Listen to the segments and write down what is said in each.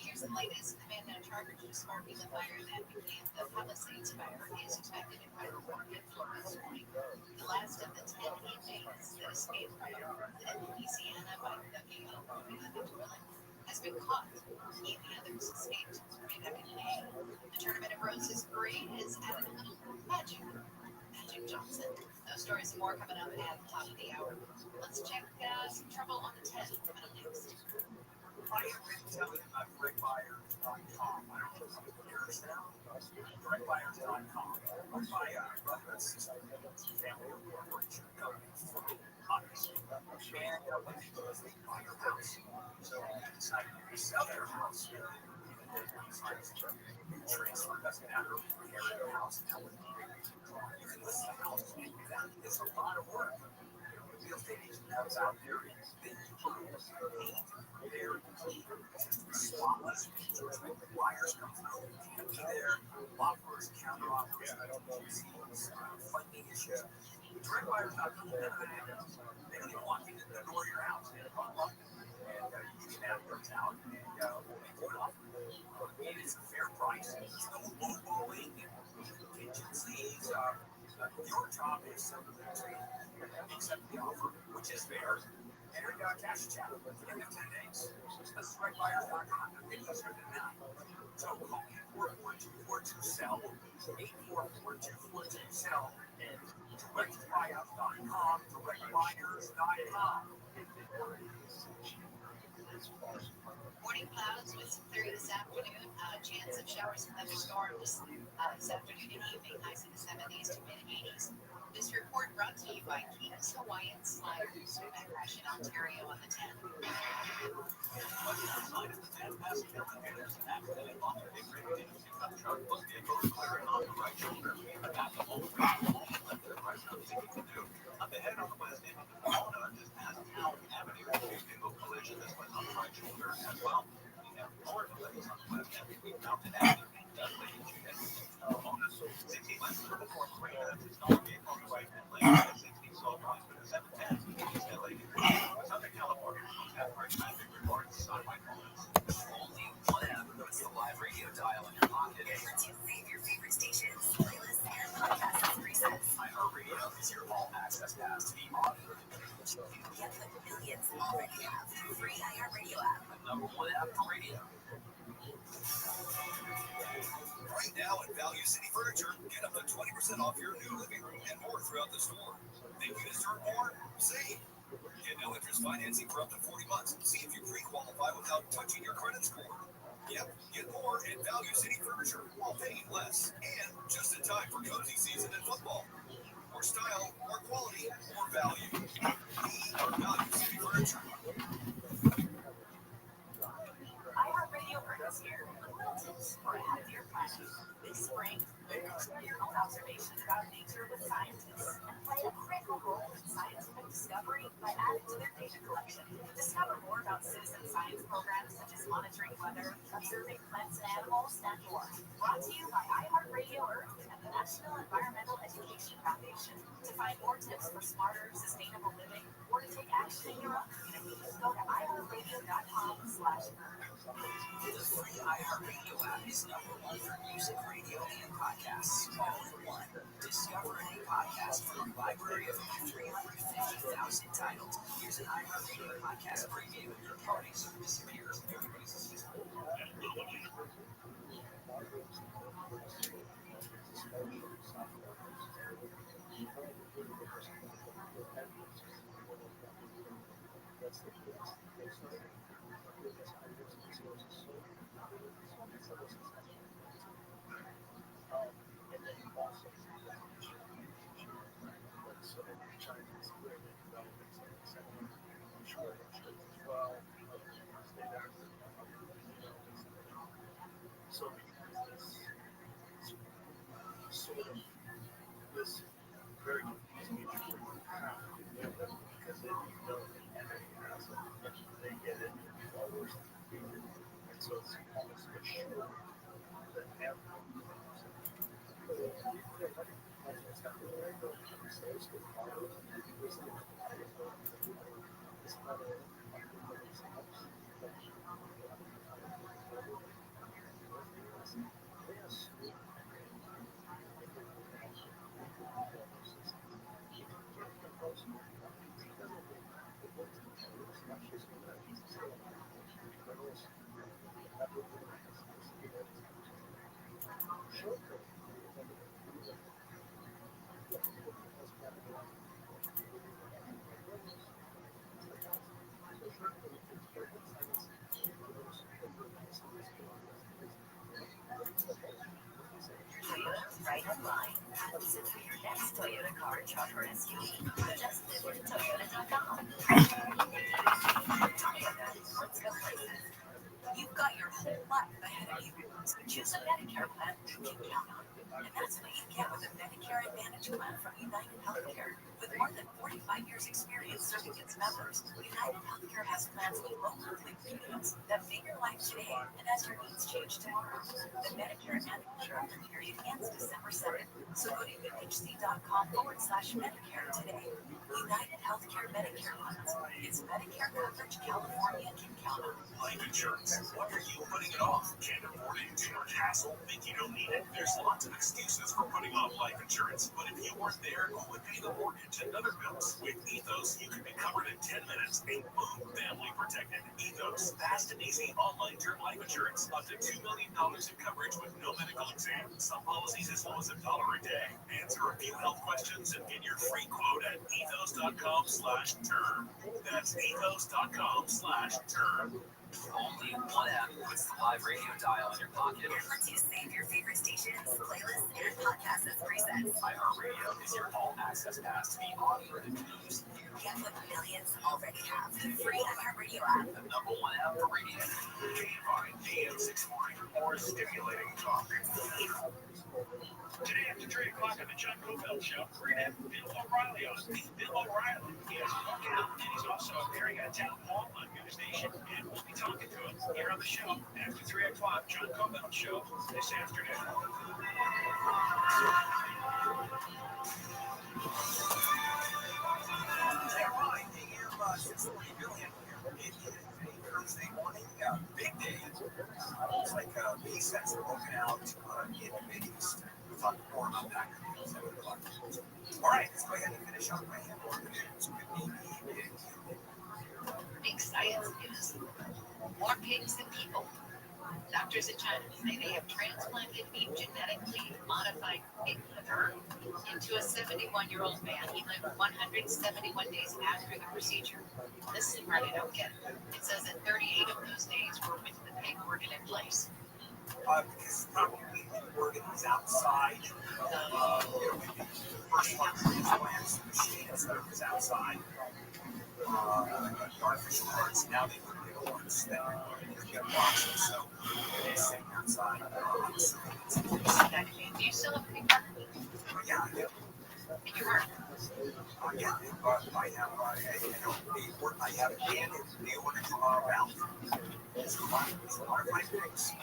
Here's the latest. The man now charged with sparking the fire that became the Palisades fire is expected in federal court in Florida this morning. The last of the 10 inmates that escaped from a prison in Louisiana by ducking over the toilet has been caught. He and the others escaped way back in May. The Tournament of Roses parade has added a little magic. Magic Johnson. Those stories and more coming up at the top of the hour. Let's check some trouble on the 10 coming up next. I have been telling about DirectBuyer.com. I don't know how many years now. DirectBuyer.com. My brother and sister, family corporation company for others. And what they do is they buy your house. So they decide to sell their house. Transfer doesn't matter. Inherit your house. You can list the house. That is a lot of work. Real estate agent comes out there and they paint their spotless wires come through. Their offers, counter offers, funding issues. DirectBuyer.com, they don't even want you to door your house. And you can have those out and make one offer. And it's a fair price. There's no lowballing and contingencies. Your job is to accept the offer, which is fair. And cash chat in the 10 days. That's DirectBuyer.com. It does better than that. So call 844-242-SELL. 844-242-SELL. DirectBuyer.com. DirectBuyers.com. Morning clouds with some 30 this afternoon. Chance of showers and thunderstorms this afternoon and evening. Highs in the 70s to mid 80s. This report brought to you by King's Hawaiian Sliders. Back crash in Ontario on the 10th. Up ahead on the west end of the Pomona, just past Town Avenue, vehicle collision. This was on the right shoulder as well. We have more delays on the west end between Mountain Avenue and Dudley and Pomona. 60 west of the Fort Marina, it's not being on the right hand lane. 60 Salt Lake with a 710. East LA to Southern California. Have right traffic reports on my moments. Only one app puts the live radio dial in your pocket. It lets you save your favorite stations, playlists, and podcasts and presets. iHeartRadio is your all-access pass to the audio. Get what millions already have. The free iHeartRadio app. The number one app for radio. Right now at Value City Furniture, get up to 20% off your new living room and more throughout the store. Think you deserve more? Save. Get no interest financing for up to 40 months. See if you pre-qualify without touching your credit score. Yep, get more at Value City Furniture while paying less. And just in time for cozy season and football. More style, more quality, more value. We are Value City Furniture. iHeartRadio Earth is here with little tips for a happier planet. This spring, share your own observations about nature with scientists and play a critical role in scientific discovery by adding to their data collection. Discover more about citizen science programs such as monitoring weather, observing plants and animals, and more. Brought to you by iHeartRadio Earth and the National Environmental Education Foundation. To find more tips for smarter, sustainable living, or to take action in your own community, go to iHeartRadio.com/earth. The free iHeartRadio app is number one for music, radio, and podcasts. All in one. Discover a new podcast from a library of 350 50,000 titles. Here's an iHeartRadio podcast preview. Your parties disappear. Right online. Listen for your next Toyota car, truck, or SUV. Just visit Toyota.com. Toyota, let's go places. You've got your whole life ahead of you. So choose a Medicare plan you can count on. And that's what you get with a Medicare Advantage plan from United Healthcare. With more than 45 years experience serving its members, United Healthcare has plans with low monthly premiums that fit your life today and as your needs change tomorrow. The Medicare Advantage enrollment period ends December 7th, so go to UHC.com/Medicare today. United Healthcare Medicare plans. It's Medicare coverage California can count on. Life insurance. Why are you putting it off? Can't afford it? Too much hassle? Think you don't need it? There's lots of excuses for putting off life insurance. But if you weren't there, who would pay the mortgage and other bills? With Ethos, you can be covered in 10 minutes and boom, family protected. Ethos, fast and easy online term life insurance. Up to $2 million in coverage with no medical exam. Some policies as low as $1 a day. Answer a few health questions and get your free quote at ethos.com/term. That's ethos.com/term. Only one app puts the live radio dial in your pocket. It lets you save your favorite stations, playlists, and podcasts as presets. iHeartRadio is your all-access pass to the audio and news. Get what millions already have. The free iHeartRadio app. The number one app for radio. KFI AM 640. More stimulating talk. Today after 3 o'clock on the John Cobell Show, we're going to have Bill O'Reilly on. Bill O'Reilly. He has a book out, and he's also appearing at a town hall on News Nation, and we'll be talking to him here on the show after 3 o'clock, John Cobell Show this afternoon. They're right. AM 640 billion. It is a Thursday morning, big day. It's like B-sets are broken out in the Mideast. We'll talk more about that at 7 o'clock. All right, let's go ahead and finish up my headline news with the Big science news. More pigs than people. Doctors in China say they have transplanted a genetically modified pig liver into a 71-year-old man. He lived 171 days after the procedure. This is the part I don't get. It says that 38 of those days were with the pig organ in place. because probably the organ is outside. The first one transplants the machine and stuff is outside. The artificial parts, now they put the ones that are get boxes, so they're sitting outside. Do you still have a pig farm? Yeah, I do. In your work? Yeah, but I have, I have abandoned the organ valve. It's a lot of my pigs.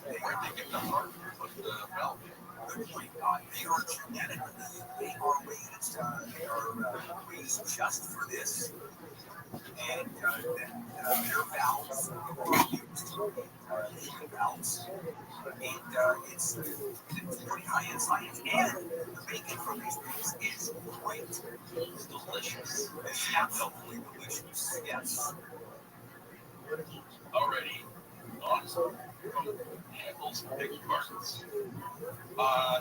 Where did they get the heart of the valve? Good point. They are genetically, they are raised just for this. And their valves are used, valves. And it's pretty high-end science. And the bacon from these things is great. It's delicious. It's absolutely delicious. Yes. Already awesome. Handles big parts.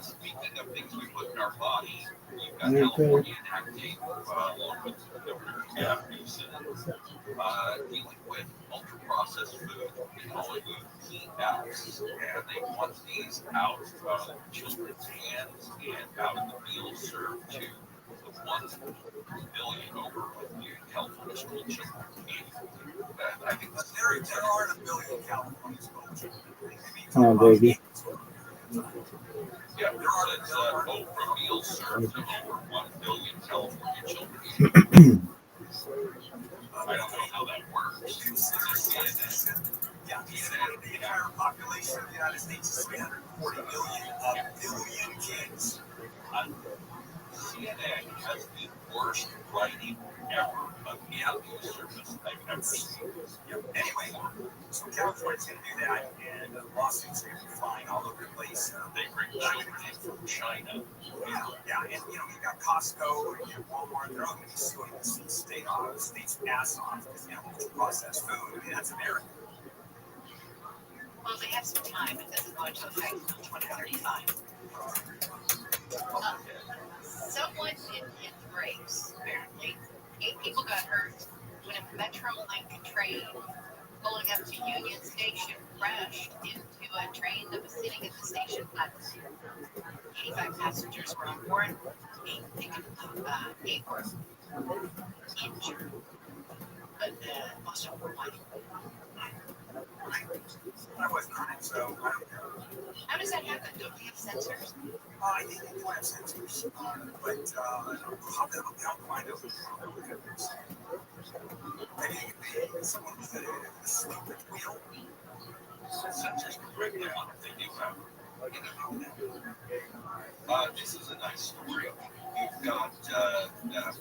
Speaking of things we put in our body, you've got California enacting, along with Governor Newsom, dealing with ultra-processed food, calling them PFs, and they want these out of children's hands and out of the meals served to the 1 billion over California school children annually. And I think There aren't a billion California school children. Oh, baby. Yeah, it says over meals served to over 1 billion California children. I don't know how that works. Yeah, the entire population of the United States is 340 million, a billion kids. CNN has the worst writing ever of any news service I've ever seen. Anyway, so California's going to do that, and lawsuits are going to be flying all over the place. They bring children in from China. Yeah, and you got Costco and you have Walmart. They're all going to be suing the state's ass off because they have ultra-processed food. I mean, that's America. Well, they have some time. It doesn't go into effect until 2035. Someone hit the brakes, apparently. 8 people got hurt when a Metrolink train pulling up to Union Station crashed into a train that was sitting at the station platform. 85 passengers were on board. 8 were injured, but most of them were white. I wasn't crying, so I don't know. How does that happen? Don't we have sensors? I think they do have sensors, but how the hell do I know? Maybe someone was asleep at the wheel. Sensors can break down if they do have. This is a nice story. You've got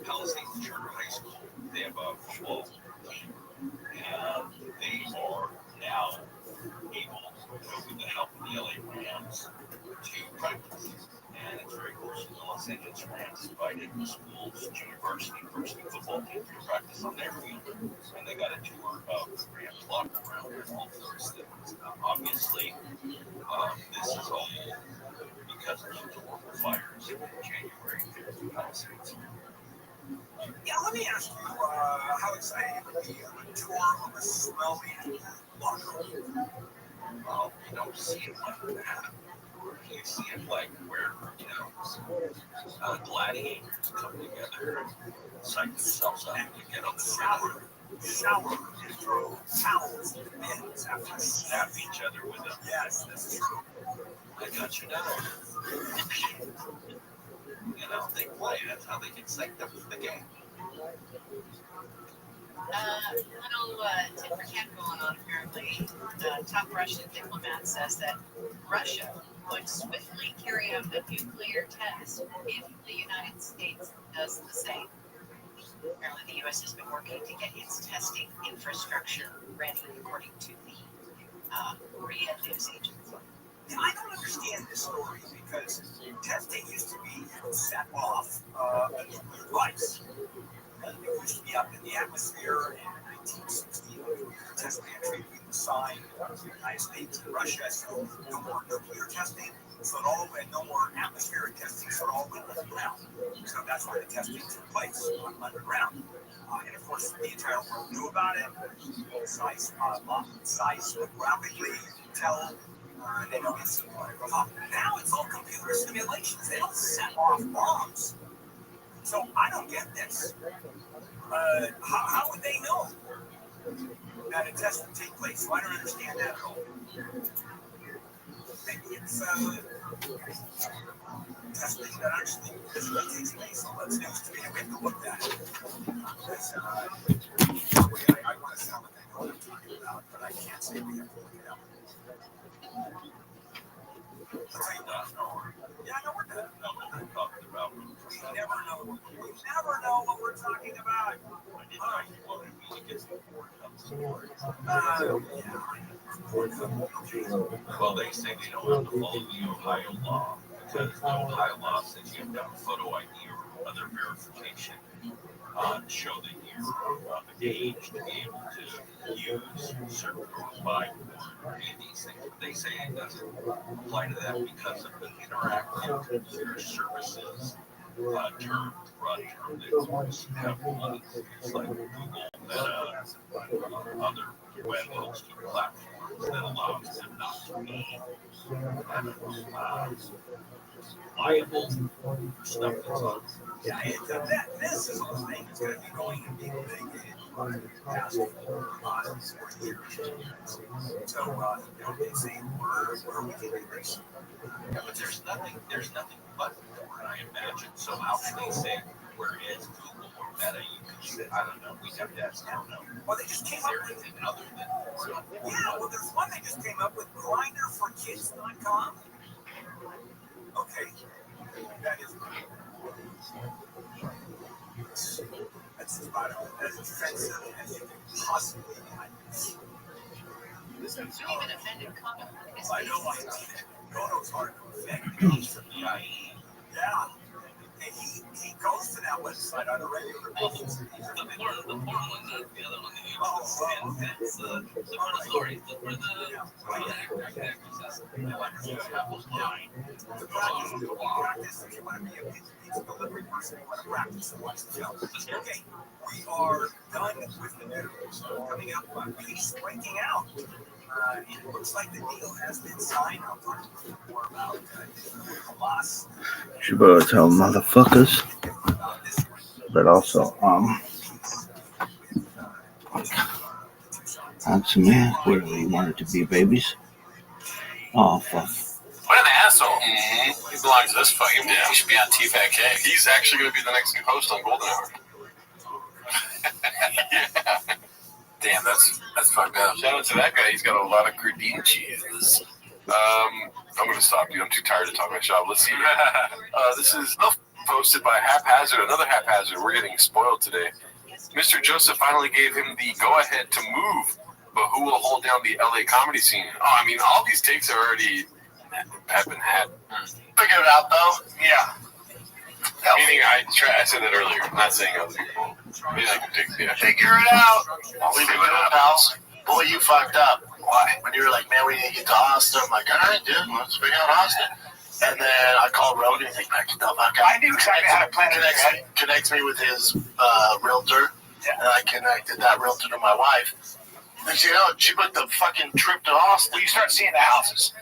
Palisades Charter High School. They have a football team, and they are now able, with the help of the LA Rams, to practice. And it's very close to the Los Angeles Rams invited the school's junior varsity football team to practice on their field. And they got a tour of the Rams locker room and all those things. Obviously, this is all because of the horrible fires in January there in Palisades. Yeah, let me ask you how excited you would be on a tour of a smelly locker room. Well, you don't see it like that. You see it like where, gladiators come together and psych themselves up to get on the Shower and throw towels and bins after they snap each other with them. Yes, that's true. I got you down. They play. That's how they get psyched up for the game. Little tit for tat going on, apparently. The top Russian diplomat says that Russia would swiftly carry out a nuclear test if the United States does the same. Apparently, the U.S. has been working to get its testing infrastructure ready, according to the Korea news agency. Yeah, I don't understand this story because testing used to be set off a nuclear device. It used to be up in the atmosphere in 1960. Test ban treaty was signed between the United States and Russia, so no more nuclear testing. So it all went, no more atmospheric testing, so it all went underground. So that's where the testing took place, underground. And of course, the entire world knew about it. Seismographically tell they don't get some now it's all computer simulations. They don't set off bombs. So I don't get this. How would they know that a test would take place? So I don't understand that at all. Maybe it's testing that actually physically takes place. So that's news to me. We have to look at it. Because I want to sound like I know what I'm talking about, but I can't say we have to look it up. Yeah, I know we're not. No, what I'm talking about. We never know what we're talking about. Well, they say they don't have to follow the Ohio law Ohio law says you have to have a photo ID or other verification to show that you're of age to be able to use certain buy any of these things. But they say it doesn't apply to that because of the interactive services term, broad term that have money. It's like Google, Meta, other web hosting platforms that allows them not to be liable for stuff that's on. Yeah, this is the thing that's going to be going and being mitigated by the past 4 years. So, they say where we can do this. Yeah, but there's nothing but I imagine. So how can they say whereas Google or Meta you can shoot? I don't know. We have to ask them. Well, they just came Is up there with anything other than yeah. Well, there's one they just came up with, grinderforkids.com. Okay, that is that's about as offensive as you can possibly imagine. Even offended comment is I know I Gono's hard to offend. comes from the IE? Yeah. And he goes to that website on a regular basis. The porn one, the other one, that's the porn story. Look where the actors Apple's line. The practice, if you want to be a pizza delivery person, you want to practice and watch the film. Okay, we are done with the news. Coming up on Peace Breaking Out. It looks like the deal has been signed. I'll talk more about Hamas. Gibraltar motherfuckers. But also, that's a man where he wanted to be babies. Oh, fuck. What an asshole. Mm-hmm. He belongs to this fucking yeah. He should be on TFAK. He's actually going to be the next host on Golden Hour. Yeah. Damn, that's fucked up. Shout out to that guy. He's got a lot of credentials. I'm going to stop, dude. I'm too tired to talk my shop. Let's see. This is posted by Haphazard. Another Haphazard. We're getting spoiled today. Mr. Joseph finally gave him the go-ahead to move, but who will hold down the LA comedy scene? Oh, I mean, all these takes are already have been had. Figure it out, though. Yeah. Meaning, I said that earlier. I'm not saying other people. Maybe I can figure it out. We've been doing, pals. Boy, you fucked up. Why? When you were like, man, we need to get to Austin. I'm like, all right, dude, let's figure out Austin. And then I called Rogan. He's like, back to the fuck up. I knew exactly how to plan it. Connects me with his realtor. Yeah. And I connected that realtor to my wife. And she booked the fucking trip to Austin. Well, you start seeing the houses.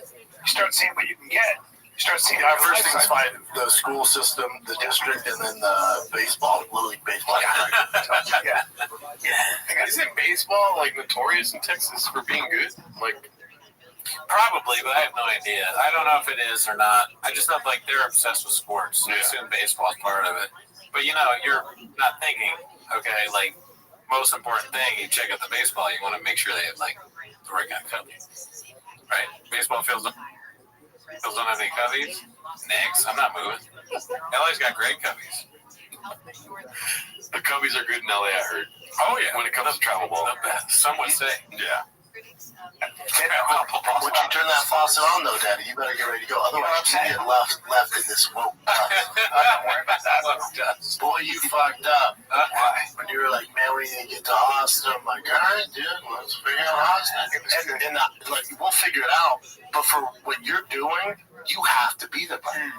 You start seeing what you can get. You start seeing our first thing is find the school system, the district, and then the baseball, Little League baseball. Yeah. Isn't baseball like notorious in Texas for being good? Like, probably, but I have no idea. I don't know if it is or not. I just know like they're obsessed with sports. So I assume baseball is part of it. But you know, you're not thinking, okay, like most important thing, you check out the baseball, you want to make sure they have like the right kind of coverage. Right? Baseball fields don't have any cubbies. Next, I'm not moving. LA's got great cubbies. The Cubbies are good in LA, I heard. Oh yeah, when it comes to travel ball. Some would say. Yeah. Once you turn that faucet on, though, Daddy, you better get ready to go. Otherwise, you get left in this smoke. Don't worry about that. Boy, you fucked up. When you were like, man, we need to get to Austin. I'm like, all right, dude, let's figure out Austin. And like, we'll figure it out. But for what you're doing, you have to be the buddy.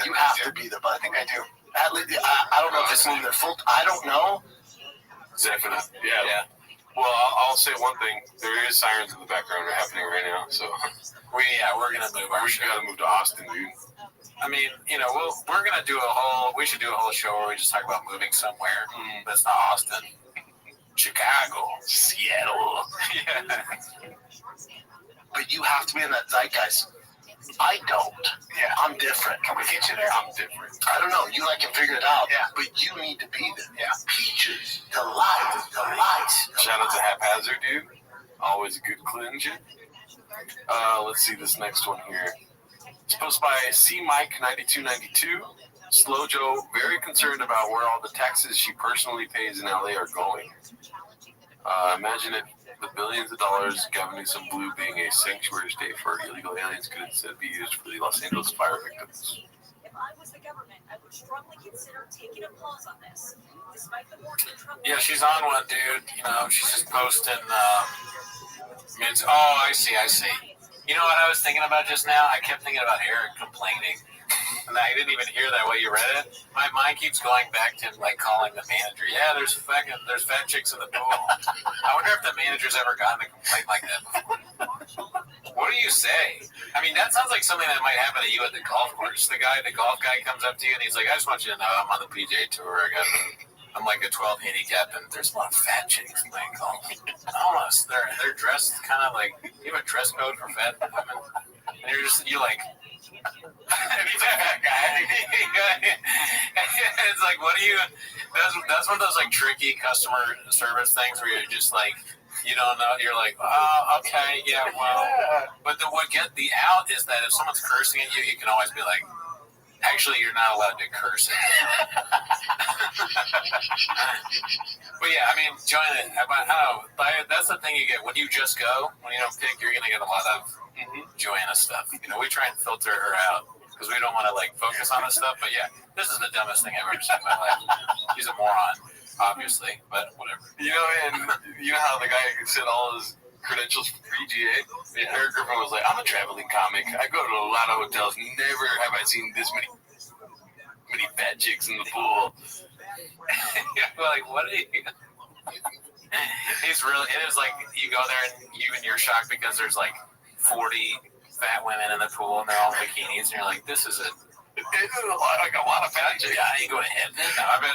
You have to be the buddy. I think I do. At least, I don't know if it's in their full. I don't know. Definitely. Yeah. Well, I'll say one thing. There is sirens in the background happening right now, so we're gonna move. We should gotta move to Austin, dude. I mean, you know, we're gonna do we should do a whole show where we just talk about moving somewhere that's not Austin, Chicago, Seattle. Yeah. But you have to be in that zeitgeist. I don't. Yeah. I'm different. Can we get you there? I'm different. I don't know. You can figure it out. Yeah. But you need to be there. Yeah. Peaches, delights. Shout out to Haphazard, dude. Always a good clinch. Let's see this next one here. It's posted by C Mike 9292. Slow Joe, very concerned about where all the taxes she personally pays in LA are going. Imagine The billions of dollars governing some blue being a sanctuary state for illegal aliens could instead be used for the Los Angeles fire victims. If I was the government, I would strongly consider taking a pause on this. Despite the warning of Trump. Yeah, she's on one, dude. You know, she's just posting. I see. You know what I was thinking about just now? I kept thinking about Eric complaining. And I didn't even hear that way you read it. My mind keeps going back to him, like calling the manager. Yeah, there's fat chicks in the pool. I wonder if the manager's ever gotten a complaint like that before. What do you say? I mean, that sounds like something that might happen to you at the golf course. The golf guy comes up to you and he's like, I just want you to know I'm on the PGA Tour. I'm like a 12 handicap, and there's a lot of fat chicks playing golf. Almost. They're dressed kind of like, you have a dress code for fat women? And you're like, he's a fat guy. It's like, what do you? That's one of those like tricky customer service things where you're just like, you don't know. You're like, oh, okay, yeah, well. But what get the out is that if someone's cursing at you, you can always be like, actually, you're not allowed to curse. But yeah, I mean, join it. I don't know. That's the thing you get when you just go. When you don't pick, you're gonna get a lot of Joanna stuff. You know, we try and filter her out because we don't want to like focus on this stuff. But yeah, this is the dumbest thing I've ever seen in my life. She's a moron, obviously, but whatever. You know, and you know how the guy said all his credentials for PGA? And Eric Griffin was like, I'm a traveling comic. I go to a lot of hotels. Never have I seen this many fat chicks in the pool. Like, what are you? He's really, it is like, you go there and you're shocked because there's like 40 fat women in the pool and they're all in bikinis and you're like, this is it. It's a lot of fat chicks. Yeah, I ain't going to heaven. No, I mean,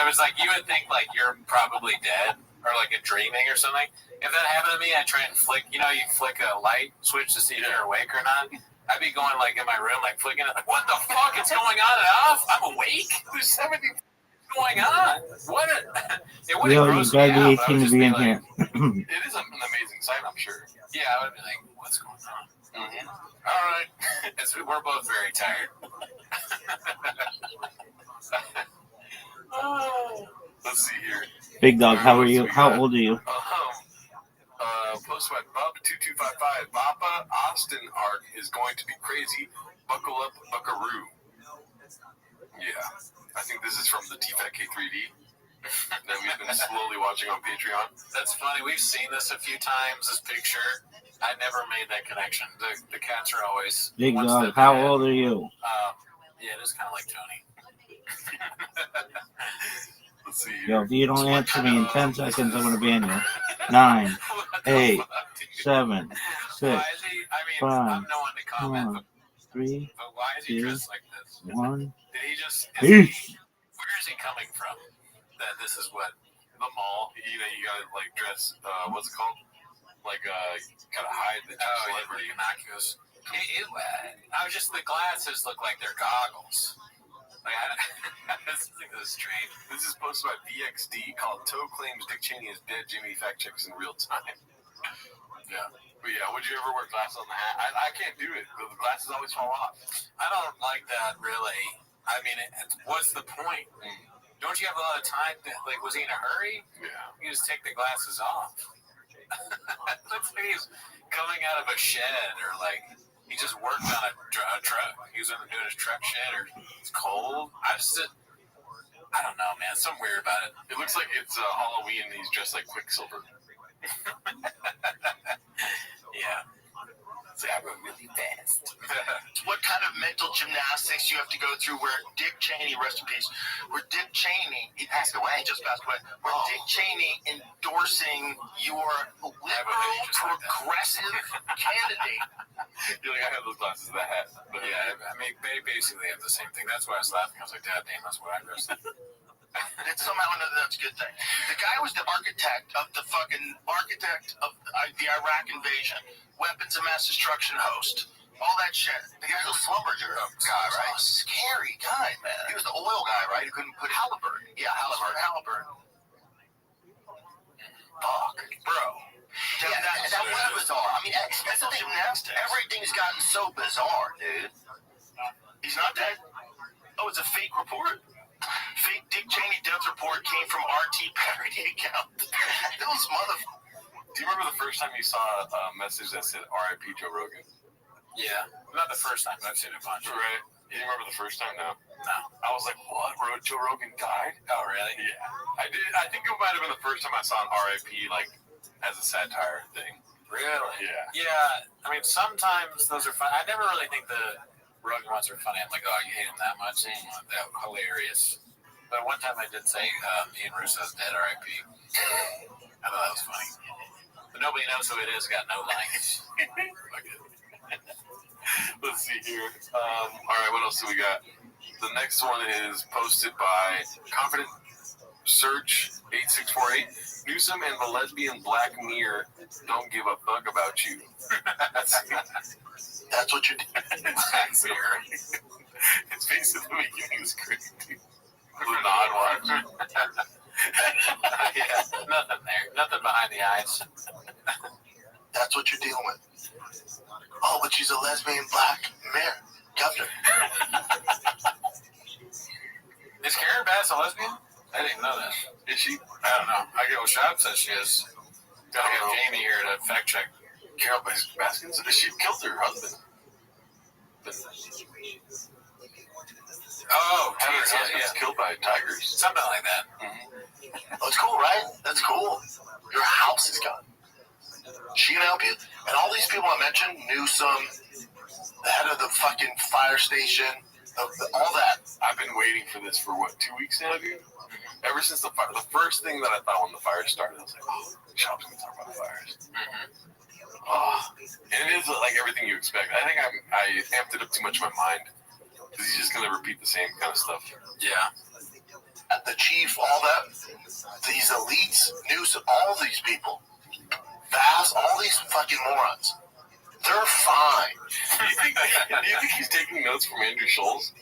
it was like, you would think like you're probably dead or like a dreaming or something. If that happened to me, I'd try and flick, you flick a light switch to see if you're awake or not. I'd be going like in my room, like flicking it, like, what the fuck is going on? I'm awake? There's 70 going on? What? It wouldn't gross me out. You gotta be 18 to be in here. It is an amazing sight, I'm sure. Yeah, I would be like, what's going on? Mm-hmm. All right. We're both very tired. Let's see here. Big Dog, how are you? How old are you? Post by Bob2255. Bappa Austin arc is going to be crazy. Buckle up, buckaroo. Yeah. I think this is from the TFAK3D that we've been slowly watching on Patreon. That's funny. We've seen this a few times, this picture. I never made that connection. The cats are always... Big Dog, how old are you? Yeah, it is kind of like Tony. Let's see. Yo, if you don't answer me in 10 seconds, I'm going to ban you. 9, 8, 7, 6, 5, I'm no one to comment, 4, 3, but why is he dressed like this? 1. Did he just... Peace. Where is he coming from? That this is what... The mall. You gotta like dress, what's it called? Like, kind of hide that you're celebrity. Innocuous. I was just... The glasses look like they're goggles. Like, I just think this is strange. This is posted by VXD called Toe Claims Dick Cheney is Dead, Jimmy Fact Checks in Real Time. Yeah. But yeah, would you ever wear glasses on the hat? I can't do it. The glasses always fall off. I don't like that, really. I mean, what's the point? Don't you have a lot of time? Like, was he in a hurry? Yeah. You just take the glasses off. Looks like he's coming out of a shed or like... He just worked on a truck. He was doing his truck shed, or it's cold. I don't know, man. Something weird about it. It looks like it's Halloween and he's dressed like Quicksilver. Yeah. I run really fast. What kind of mental gymnastics you have to go through where Dick Cheney, rest in peace, he passed away, just passed away, Dick Cheney endorsing your liberal, progressive candidate. You're like, I have those glasses, that hat. But yeah, I mean, they basically have the same thing. That's why I was laughing. I was like, Dad, damn, that's what I dressed. It's somehow another that's a good thing. The guy was the architect of the Iraq invasion, weapons of mass destruction host, all that shit. The guy was a Slumberger guy, right? A scary guy, man. He was the oil guy, right? He couldn't put Halliburton. Yeah, Halliburton. Fuck, bro. Yeah, that was bizarre. I mean, that's the thing. Everything's gotten so bizarre, dude. He's not dead. Oh, it's a fake report. Fake Dick Cheney death report came from RT parody account. Those motherfuckers. Do you remember the first time you saw a message that said R.I.P. Joe Rogan? Yeah. Not the first time, but I've seen it a bunch. Right. You remember the first time? No. No. I was like, what? Joe Rogan died? Oh, really? Yeah. I did. I think it might have been the first time I saw an R.I.P. like as a satire thing. Really? Yeah. Yeah. I mean, sometimes those are fun. I never really think the Rogan ones are funny. I'm like, oh, you hate him that much? That hilarious. But one time I did say Ian Russo's dead, R.I.P. I thought that was funny. But nobody knows who it is. Got no likes. Let's see here. All right, what else do we got? The next one is posted by Confident Search 8648. Newsom and the lesbian Black Mirror don't give a fuck about you. That's what you did. It's basically making this crazy. The non-watch. Yeah, nothing there. Nothing behind the eyes. That's what you're dealing with. Oh, but she's a lesbian black mayor. Governor. Is Karen Bass a lesbian? I didn't know that. Is she? I don't know. I get what Shab says she is. Gotta get Jamie here to fact check. Carol Baskins? She killed her husband. Oh, Her geez, husband was killed by tigers. Something like that. Mm-hmm. Oh, it's cool, right? That's cool. Your house is gone. She can help you. And all these people I mentioned, Newsom, the head of the fucking fire station, all that. I've been waiting for this for, 2 weeks now, dude? Ever since the fire. The first thing that I thought when the fire started, I was like, oh, Shop's going to talk about the fires. Oh, and it is like everything you expect. I think I amped it up too much in my mind. Because he's just going to repeat the same kind of stuff. Yeah. The chief, all that, these elites, Newsom, all these people, Bass, all these fucking morons, they're fine. Do you think he's taking notes from Andrew Schultz?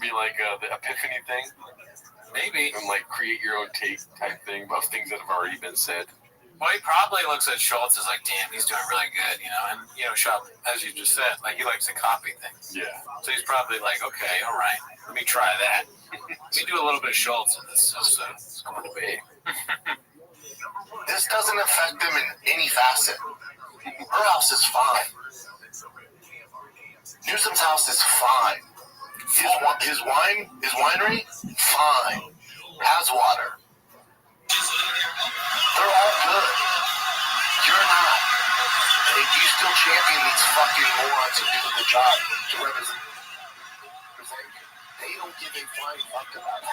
Be like the epiphany thing? Maybe. And like create your own take type thing about things that have already been said. Well, he probably looks at Schultz as like, damn, he's doing really good, you know? And, you know, Shop, as you just said, like, he likes to copy things. Yeah. So he's probably like, okay, all right, let me try that. Let me do a little bit of Schultz in this episode. It's going to be. This doesn't affect them in any facet. Her house is fine. Newsom's house is fine. His winery, fine. Has water. They're all good. You're not. And you still champion these fucking morons who do the job to represent you. They don't give a flying fuck about it.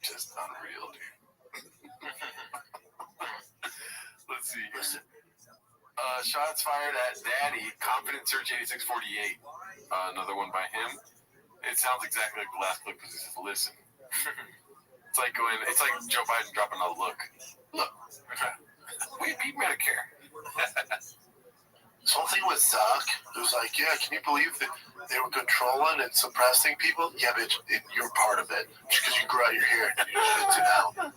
Just unreal, dude. Let's see. Listen, Shots fired at Daddy, Confident Search 8648. Another one by him. It sounds exactly like the last clip because he says, listen. It's like Joe Biden dropping a look. Look. We beat Medicare. something with Zuck. It was like, yeah, can you believe that they were controlling and suppressing people? Yeah, bitch, you're part of it. Just because you grew out your hair and you did it now.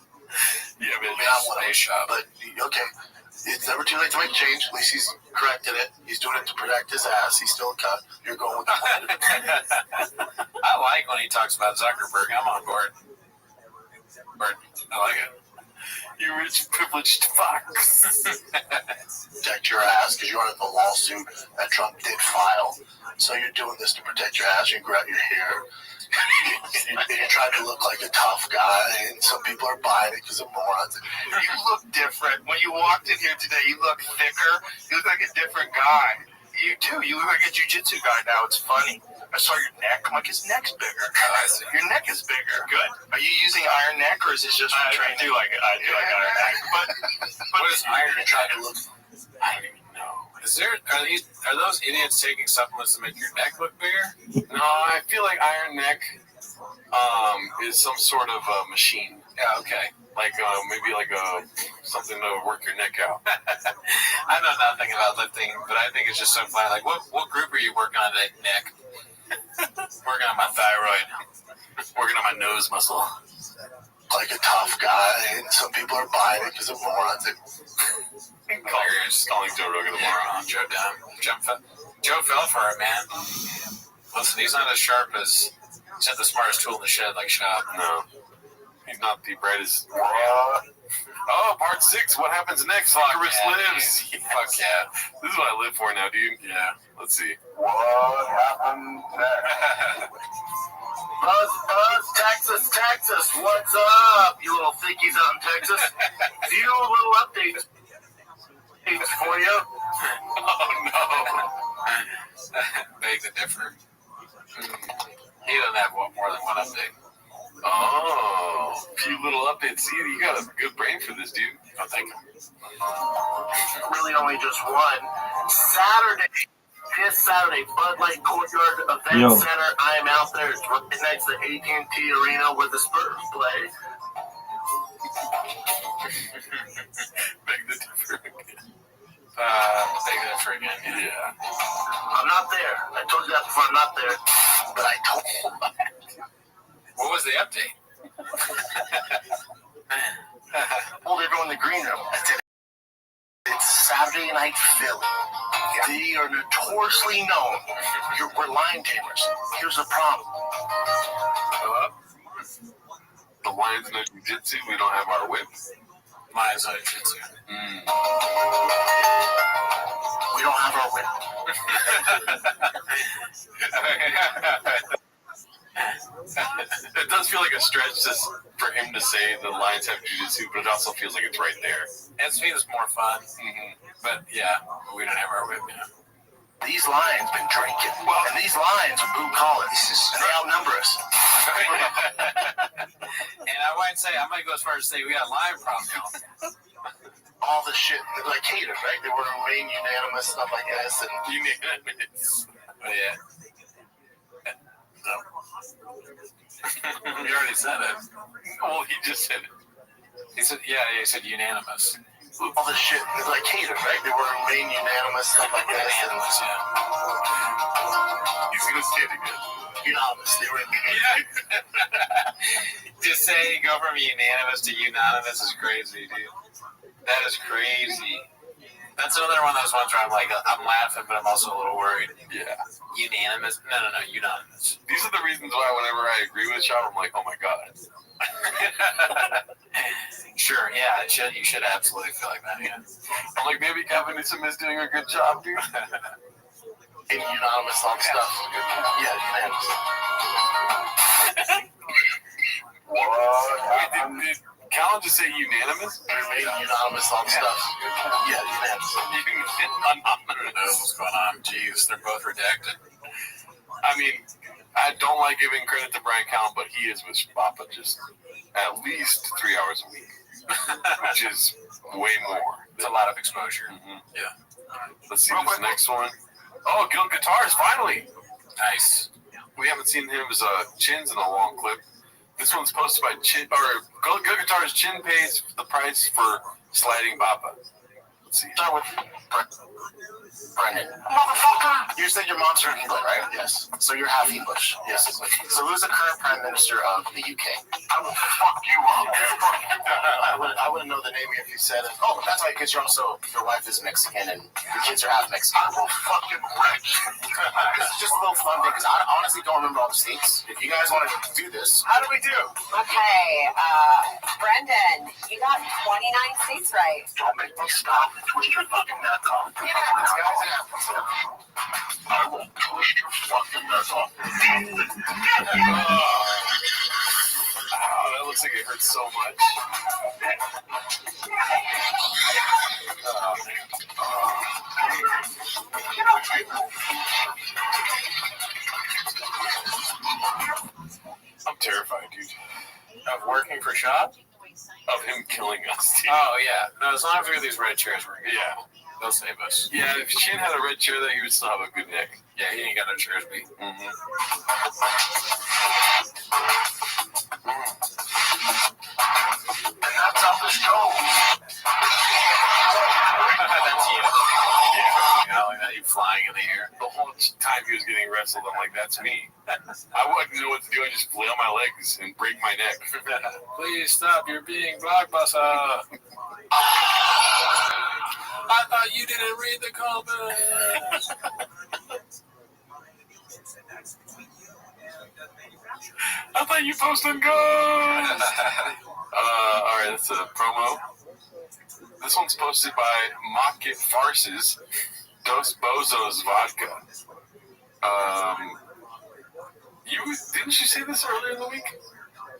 Yeah, man. But, okay. It's never too late to make a change. At least he's corrected it. He's doing it to protect his ass. He's still a cut. You're going with the plan. I like when he talks about Zuckerberg. I'm on board. I like it. You rich, privileged fox. Protect your ass because you're under the lawsuit that Trump did file. So you're doing this to protect your ass. You grow out your hair. You're trying to look like a tough guy, and some people are buying it because of morons. You look different. When you walked in here today, you look thicker. You look like a different guy. You do. You look like a jiu-jitsu guy now. It's funny. I saw your neck. I'm like, his neck's bigger. Your neck is bigger. Good. Are you using iron neck, or is it just for training? I do like iron neck. But what is iron You're trying to look. Are those idiots taking supplements to make your neck look bigger? No, I feel like Iron Neck is some sort of machine. Yeah, okay. Like maybe like something to work your neck out. I know nothing about lifting, but I think it's just so funny. Like, what group are you working on today, Nick? Working on my thyroid. Working on my nose muscle. Like a tough guy, and some people are buying it because of morons. Calling Joe Rogan a moron. Joe down. Joe fell for it, man. Listen, he's not as sharp as he's not the smartest tool in the shed like Shop. No. He's not the brightest. Oh, part 6. What happens next? Icarus lives. Yes. Fuck yeah. This is what I live for now, dude. Yeah. Let's see. What happened next? Buzz, Texas, what's up, you little thickies out in Texas? Few little updates for you. Oh, no. Beg to differ. He doesn't have more than one update. Oh, a few little updates. See, you got a good brain for this, dude. Oh, thank you. Really only just one. This Saturday, Bud Light Courtyard Event Center. I am out there. It's right next to AT&T Arena where the Spurs play. Beg to differ again. Beg to differ again. Yeah. I'm not there. I told you that before. I'm not there. But I told you. What was the update? Told everyone in the green room. I said, it's Saturday Night Philly. They are notoriously known. We're lion tamers. Here's the problem. The Lions know jiu-jitsu. We don't have our whip. Lions know jiu-jitsu. We don't have our whip. It does feel like a stretch for him to say the Lions have jiu-jitsu, but it also feels like it's right there. It feels more fun. But yeah, we don't have our whip now. These lions been drinking. And these lions are blue collars. And they outnumber us. And I might go as far as to say we got a lion problem, y'all. All the shit, like haters, right? They were remain unanimous, stuff like this. And Unanimous. Oh, yeah. He already said it. Well, he just said it. He said unanimous. all the shit, like haters, right? They were remain unanimous, stuff like this. And, he's gonna say it again. Unanimous. They were To say go from unanimous to unanimous is crazy, dude. That is crazy. That's another one of those ones where I'm like, I'm laughing, but I'm also a little worried. Yeah. Unanimous? No, unanimous. These are the reasons why whenever I agree with Sean, I'm like, oh my God. Sure, yeah, you should absolutely feel like that, yeah. I'm like, maybe Kevin Newsom is doing a good job, dude. in unanimous on stuff. Yeah, unanimous. Wait, did Callan just say unanimous? Remain unanimous on stuff. Yeah, unanimous. I don't know what's going on. Jeez, they're both redacted. I mean, I don't like giving credit to Brian Callan, but he is with Papa just at least 3 hours a week, which is way more. It's a lot of exposure. Mm-hmm. Yeah. Let's see this next one. Oh, Guild Guitars, finally! Nice. We haven't seen his chins in a long clip. This one's posted by Chin, or Guild Guitars. Chin pays the price for sliding Papa. Let's see. Start with Brendan. Motherfucker! You said your mom's from England, right? Yes. So you're half English. Yes. So who's the current Prime Minister of the UK? I will fuck you up. I wouldn't know the name if you said it. Oh, that's why, because your wife is Mexican and your kids are half Mexican. I will fucking wreck you. This is just a little fun thing, because I honestly don't remember all the states. If you guys want to do this, how do we do? Okay, Brendan, you got 29 states right. Don't make me stop and twist your fucking neck off. This guy's an asshole. I will twist your fucking neck off. Oh, that looks like it hurts so much. I'm terrified, dude. Of working for Shop? Of him killing us, dude. Oh, yeah. No, as long as we get these red chairs, we're good. Yeah. They'll save us. Yeah, if Shane had a red chair there, he would still have a good neck. Yeah, he ain't got no chairs, me. Mm-hmm. And that's how this goes. That's you. Yeah. You know, like that, you flying in the air. The whole time he was getting wrestled, I'm like, that's me. I wouldn't know what to do. I just flail my legs and break my neck. Please stop, you're being blockbuster. I thought you didn't read the comments. I thought you posted good. All right, that's a promo. This one's posted by Mock It Farces, Dos Bozos Vodka. Didn't you say this earlier in the week?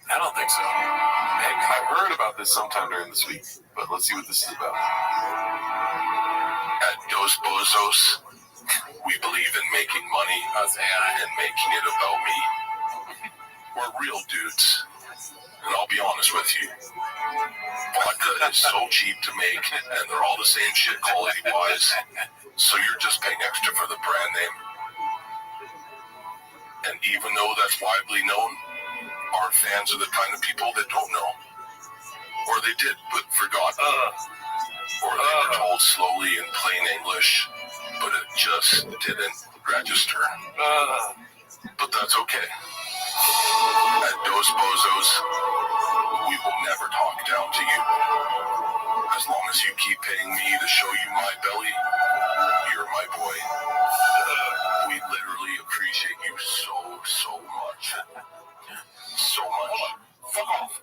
I don't think so. I've heard about this sometime during this week, but let's see what this is about. At Dos Bozos, we believe in making money and making it about me. We're real dudes, and I'll be honest with you. Vodka is so cheap to make, and they're all the same shit quality-wise, so you're just paying extra for the brand name. And even though that's widely known, our fans are the kind of people that don't know. Or they did, but forgot. Or they were told slowly in plain English, but it just didn't register. But that's okay. At Dos Bozos, we will never talk down to you. As long as you keep paying me to show you my belly, you're my boy. We literally appreciate you so much. So much. Fuck off.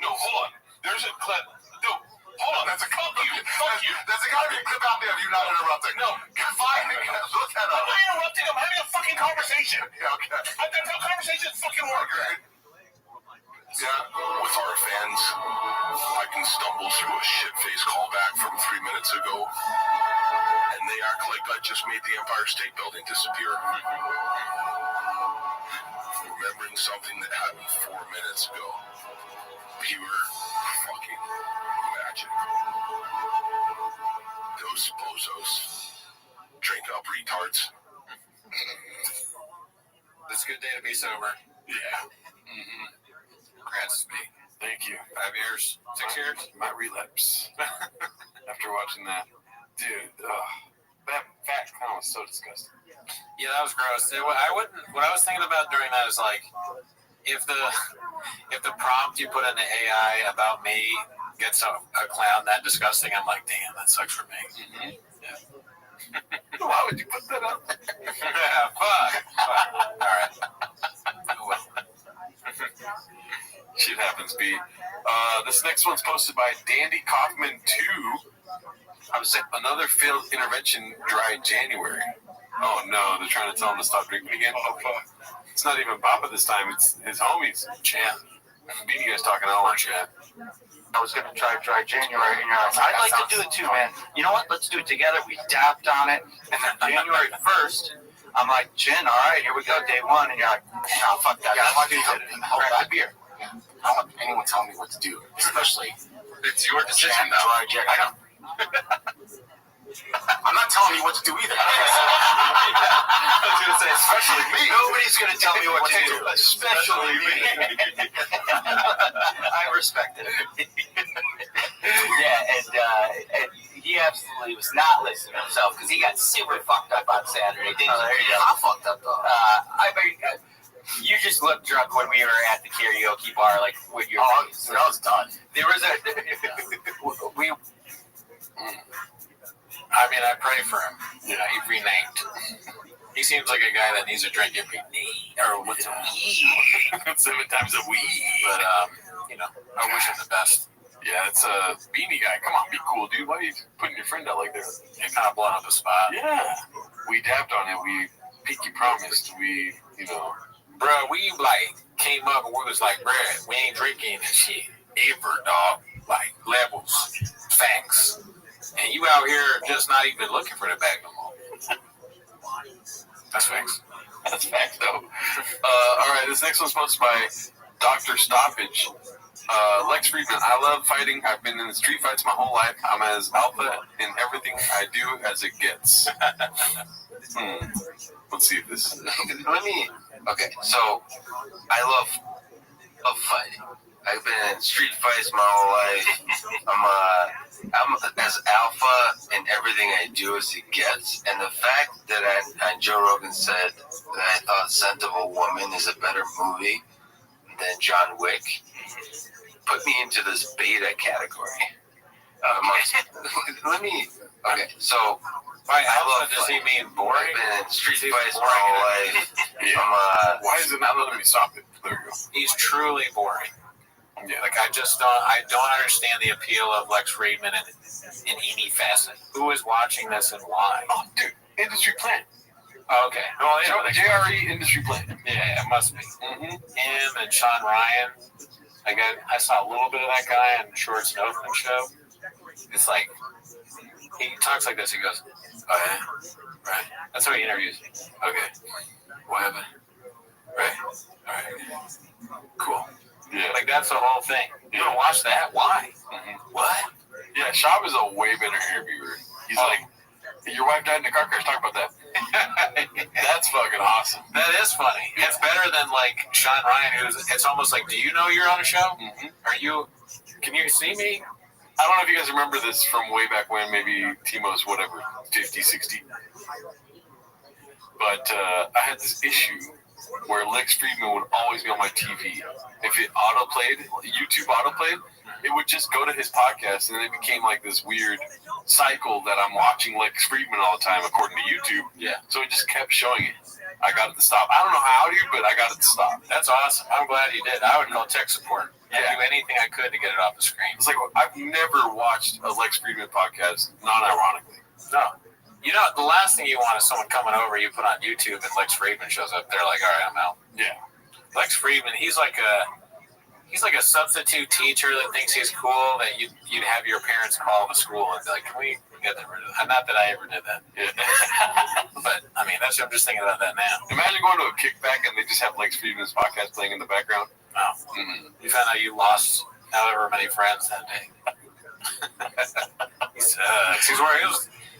No, hold on. There's a clip. No, hold on. That's a clip. Fuck you. There's a gotta be a clip out there of you not interrupting. No. Fine. Look that up. I'm not interrupting. I'm having a fucking conversation. Yeah, okay. That's how conversations fucking work, right? Yeah, with our fans, I can stumble through a shit-faced callback from 3 minutes ago, and they act like I just made the Empire State Building disappear. Remembering something that happened 4 minutes ago. Pure fucking magic. Those bozos. Drink up, retards. It's a good day to be sober. Yeah. Congrats to me. Thank you. 5 years? 6 years? My relapse. After watching that. Dude, that fat clown was so disgusting. Yeah, that was gross. I wouldn't. What I was thinking about during that is like, if the prompt you put in the AI about me gets a clown that disgusting, I'm like, damn, that sucks for me. Mm-hmm. Yeah. Why would you put that up? Yeah, fuck. All right. Oh, well. Shit happens, B. This next one's posted by Dandy Kaufman 2. I was saying another failed intervention dry January. Oh no, they're trying to tell him to stop drinking again. Oh fuck. It's not even Papa this time, it's his homies. Chan. Beanie guy's talking all on Chan. I was gonna try dry January, and you're like, I'd like to do it too, man. You know what? Let's do it together. We dapped on it, and then January 1st, I'm like, Jen, all right, here we go, day one, and you're like, no, fuck that. I want to do it. Crack the beer. I don't want anyone telling me what to do, especially It's your decision Jen, now. dry Jack. I know. I'm not telling you what to do either. I was gonna say, especially me. Nobody's gonna tell me what to do, Especially me. I respect it. Yeah, and he absolutely was not listening to himself because he got super fucked up on Saturday, didn't you? There you go. I'm fucked up though. I mean, you just looked drunk when we were at the karaoke bar, like with your. I was done. There was we. I mean, I pray for him. Yeah, he renamed. He seems like a guy that needs a drink every day, or what's a week, 7 times a week. But I wish him the best. Yeah, it's a Beanie guy. Come on, be cool, dude. Why are you putting your friend out like that? It kind of blown up a spot. Yeah. We dapped on it. We pinky promised. We, Bro, we came up and we was like, bro, we ain't drinking shit ever, dog. Like levels, facts. And you out here just not even looking for the bag no more. That's facts. That's facts, though. All right, this next one's sponsored by Dr. Stoppage. Lex Friedman, I love fighting. I've been in street fights my whole life. I'm as alpha in everything I do as it gets. Let's see if this is... Okay, so I love fighting. I've been in street fights my whole life. I'm as alpha in everything I do as it gets. And the fact that Joe Rogan said that I thought Scent of a Woman is a better movie than John Wick put me into this beta category. Okay, so by alpha, does he mean boring? I've been in street fights my whole life. Why is it not letting me stop it? There you go. He's truly boring. Yeah. Like I don't understand the appeal of Lex Friedman in any facet. Who is watching this and why? Oh, dude, Industry Plan. Oh, okay. Well, yeah, JRE Industry Plan. Yeah, it must be. Him and Sean Ryan. I saw a little bit of that guy on Shorts and Oakland show. It's like he talks like this. He goes, "Oh yeah, right." That's how he interviews. Okay, what happened? Right. All right. Cool. Yeah. Like that's the whole thing. You don't watch that? Why? What? Yeah, Shab is a way better interviewer. He's like, your wife died in a car crash. Talk about that. That's fucking awesome. That is funny. Yeah. It's better than like Sean Ryan, it's almost like, do you know you're on a show? Can you see me? I don't know if you guys remember this from way back when, maybe Timo's whatever, 50, 60. But I had this issue where Lex Friedman would always be on my TV. If it autoplayed, YouTube autoplayed, it would just go to his podcast, and then it became like this weird cycle that I'm watching Lex Friedman all the time, according to YouTube. Yeah. So it just kept showing it. I got it to stop. I don't know how to, but I got it to stop. That's awesome. I'm glad you did. I would call tech support. I'd do anything I could to get it off the screen. It's like, I've never watched a Lex Friedman podcast, non-ironically. No. You know, the last thing you want is someone coming over, you put on YouTube, and Lex Friedman shows up. They're like, all right, I'm out. Yeah. Lex Friedman, he's like a substitute teacher that thinks he's cool, that you'd have your parents call the school and be like, can we get that rid of that? Not that I ever did that. Yeah. But, I mean, I'm just thinking about that now. Imagine going to a kickback and they just have Lex Friedman's podcast playing in the background. Oh. You found out you lost however many friends that day.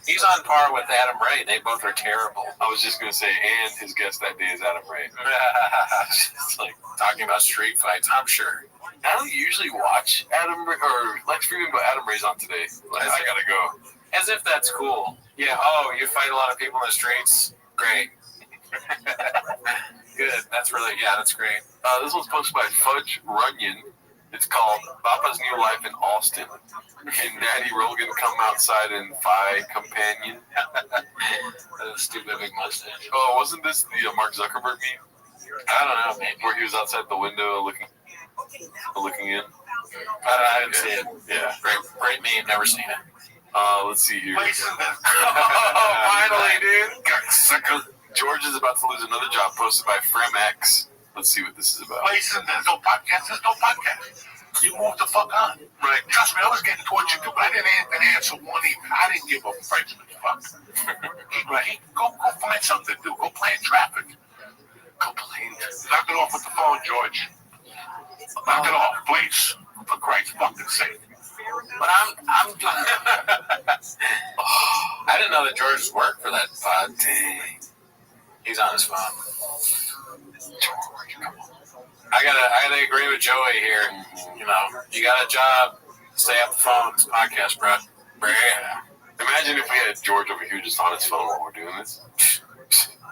He's on par with Adam Ray. They both are terrible. I was just going to say, and his guest that day is Adam Ray. It's like talking about street fights, I'm sure. I don't usually watch Adam Ray, or Lex Friedman, but Adam Ray's on today. Like, I got to go. As if that's cool. Yeah, oh, you fight a lot of people in the streets? Great. Good. That's great. This one's posted by Fudge Runyon. It's called Papa's New Life in Austin. Can Daddy Rogan come outside and Phi Companion? That stupid big mustache. Oh, wasn't this the Mark Zuckerberg meme? I don't know, maybe. Where he was outside the window looking in? I didn't see it. Yeah. Great meme, never seen it. Let's see here. Finally, dude. George is about to lose another job, posted by FremX. Let's see what this is about. Listen, there's no podcast. You move the fuck on. Right. Trust me, I was getting tortured too, but I didn't answer one even. I didn't give a Frenchman's fuck. Right. Go find something to do. Go play in traffic. Complain. Knock it off with the phone, George. Knock it off, please. For Christ's fucking sake. But I'm doing I didn't know that George worked for that pod. Dang. He's on his phone. I gotta agree with Joey here. You know, you got a job, stay off the phone. It's a podcast, bro. Yeah. Imagine if we had George over here just on his phone while we're doing this.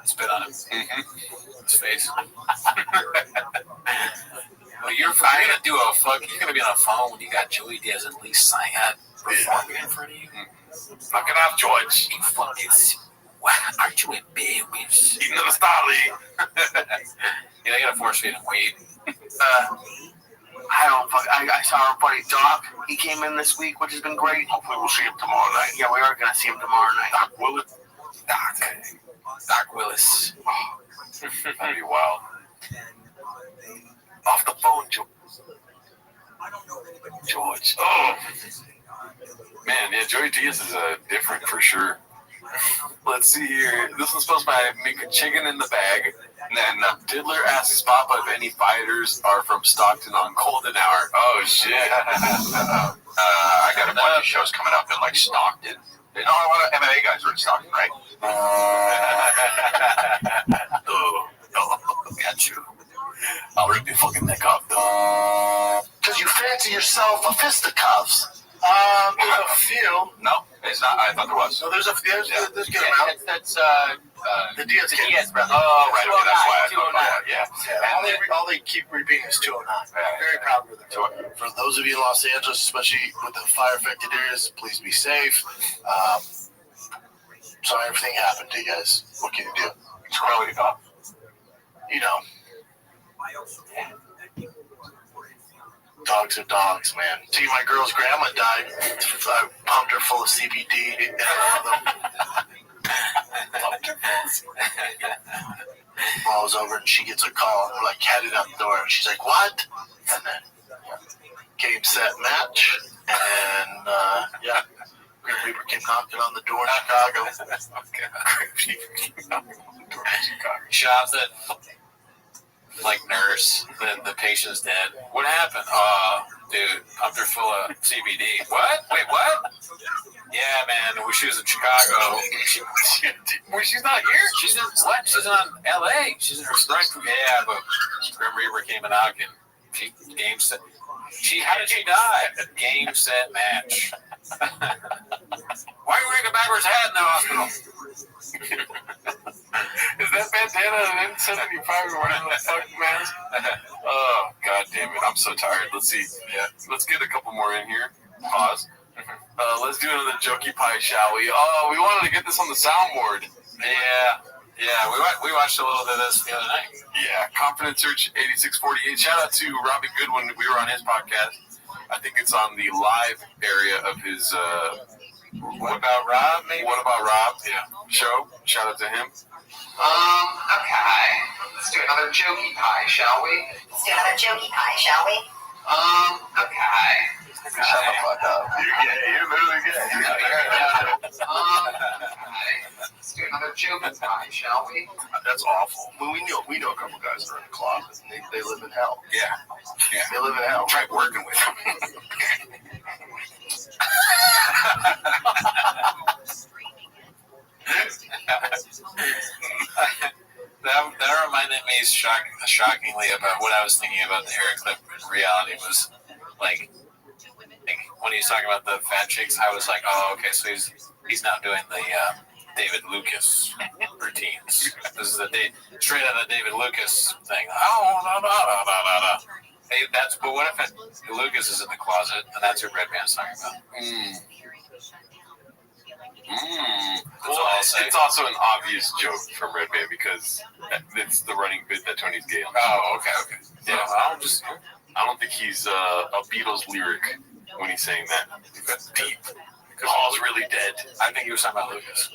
Spit on him. His face. Well, you're gonna be on a phone when you got Joey Diaz and Lee Syatt performing in front of you. Knock it off, George. You fucking. Why aren't you in bed with you never start, Lee. Yeah, they gotta force feed him weed. I saw our buddy Doc. He came in this week, which has been great. Hopefully we'll see him tomorrow night. Yeah, we are going to see him tomorrow night. Doc Willis. Doc Willis. Oh, that'd be wild. Off the phone, George. Oh. Man, yeah, Joey Diaz is different for sure. Let's see here. This one's supposed by Make a Chicken in the Bag. And then Diddler asks Papa if any fighters are from Stockton on Golden Hour. Oh, shit. I got a bunch of shows coming up in, like, Stockton. A lot of MMA guys are in Stockton, right? Got you. I'll rip your fucking neck off, though. Because you fancy yourself a fisticuffs. There's a few. No, it's not. I thought there was. No, there's a few. There's good amount. That's The Diaz kids. Diaz brothers. Oh, right. Okay, that's why I thought 209. Yeah. All they keep repeating is 209. Very proud of them. For those of you in Los Angeles, especially with the fire-affected areas, please be safe. Sorry everything happened to you guys. What can you do? It's really tough. You know. Dogs are dogs, man. See, my girl's grandma died. I pumped her full of CBD. While I was over, and she gets a call. We're like headed out the door, and she's like, "What?" And then game, set, match, and yeah, Grim Reaper came knocking on the door in Chicago. Shop that, like, nurse, the patient's dead. What happened? Dude, pumped her full of CBD. What? Wait, what? Yeah, man, she was in Chicago. She's not here? She's in what? She's in LA. She's in her strike. Yeah, but Grim Reaper came and knocked and she game set. How did she die? Game, set, match. Why are you wearing a backwards hat in the hospital? Is that bandana an N75 or whatever the fuck, man? Oh, god damn it. I'm so tired. Let's see. Yeah. Let's get a couple more in here. Pause. Let's do another jokey pie, shall we? Oh, we wanted to get this on the soundboard. Yeah, we watched a little bit of this the other night. Yeah, Confidence Search 8648. Shout out to Robbie Goodwin. We were on his podcast. I think it's on the live area of his What About Rob, maybe? What About Rob? Yeah. Show. Shout out to him. Okay. Let's do another jokey pie, shall we? Let's do another jokey pie, shall we? Okay. Shut the fuck up. You're literally good. Okay. Let's do another jokey pie, shall we? That's awful. Well, we know a couple guys that are in the closet, and they live in hell. Yeah. They live in hell. Try working with him. That reminded me shockingly about what I was thinking about the hair clip in reality was like when he's talking about the fat chicks, I was like, oh, okay, so he's now doing the David Lucas routines. This is straight out of the David Lucas thing. Oh, no. Hey, but what if Lucas is in the closet and that's who Redman's talking about? Well, it's also an obvious joke from Red Band because it's the running bit that Tony's gay on. Oh, okay. Yeah, I don't think he's a Beatles lyric when he's saying that. That's deep. Paul's really dead. I think he was talking about Lucas.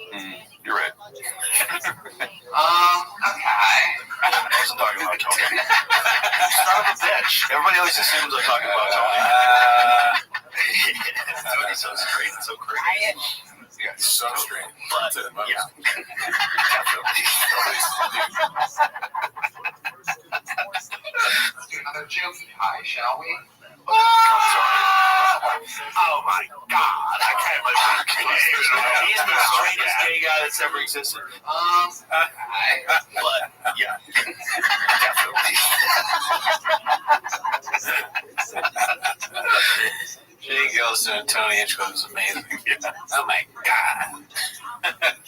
You're right. Okay. I wasn't talking about Tony. Son of a bitch. Everybody always assumes I'm talking about Tony. Tony's so straight and so crazy. Yeah, he's so straight. But, yeah. Definitely. Let's do another jokey pie, shall we? Oh my god, I can't believe he's the straightest gay guy that's ever existed. But yeah, definitely. Jay goes to Tony Hitchcock is amazing. Oh my god.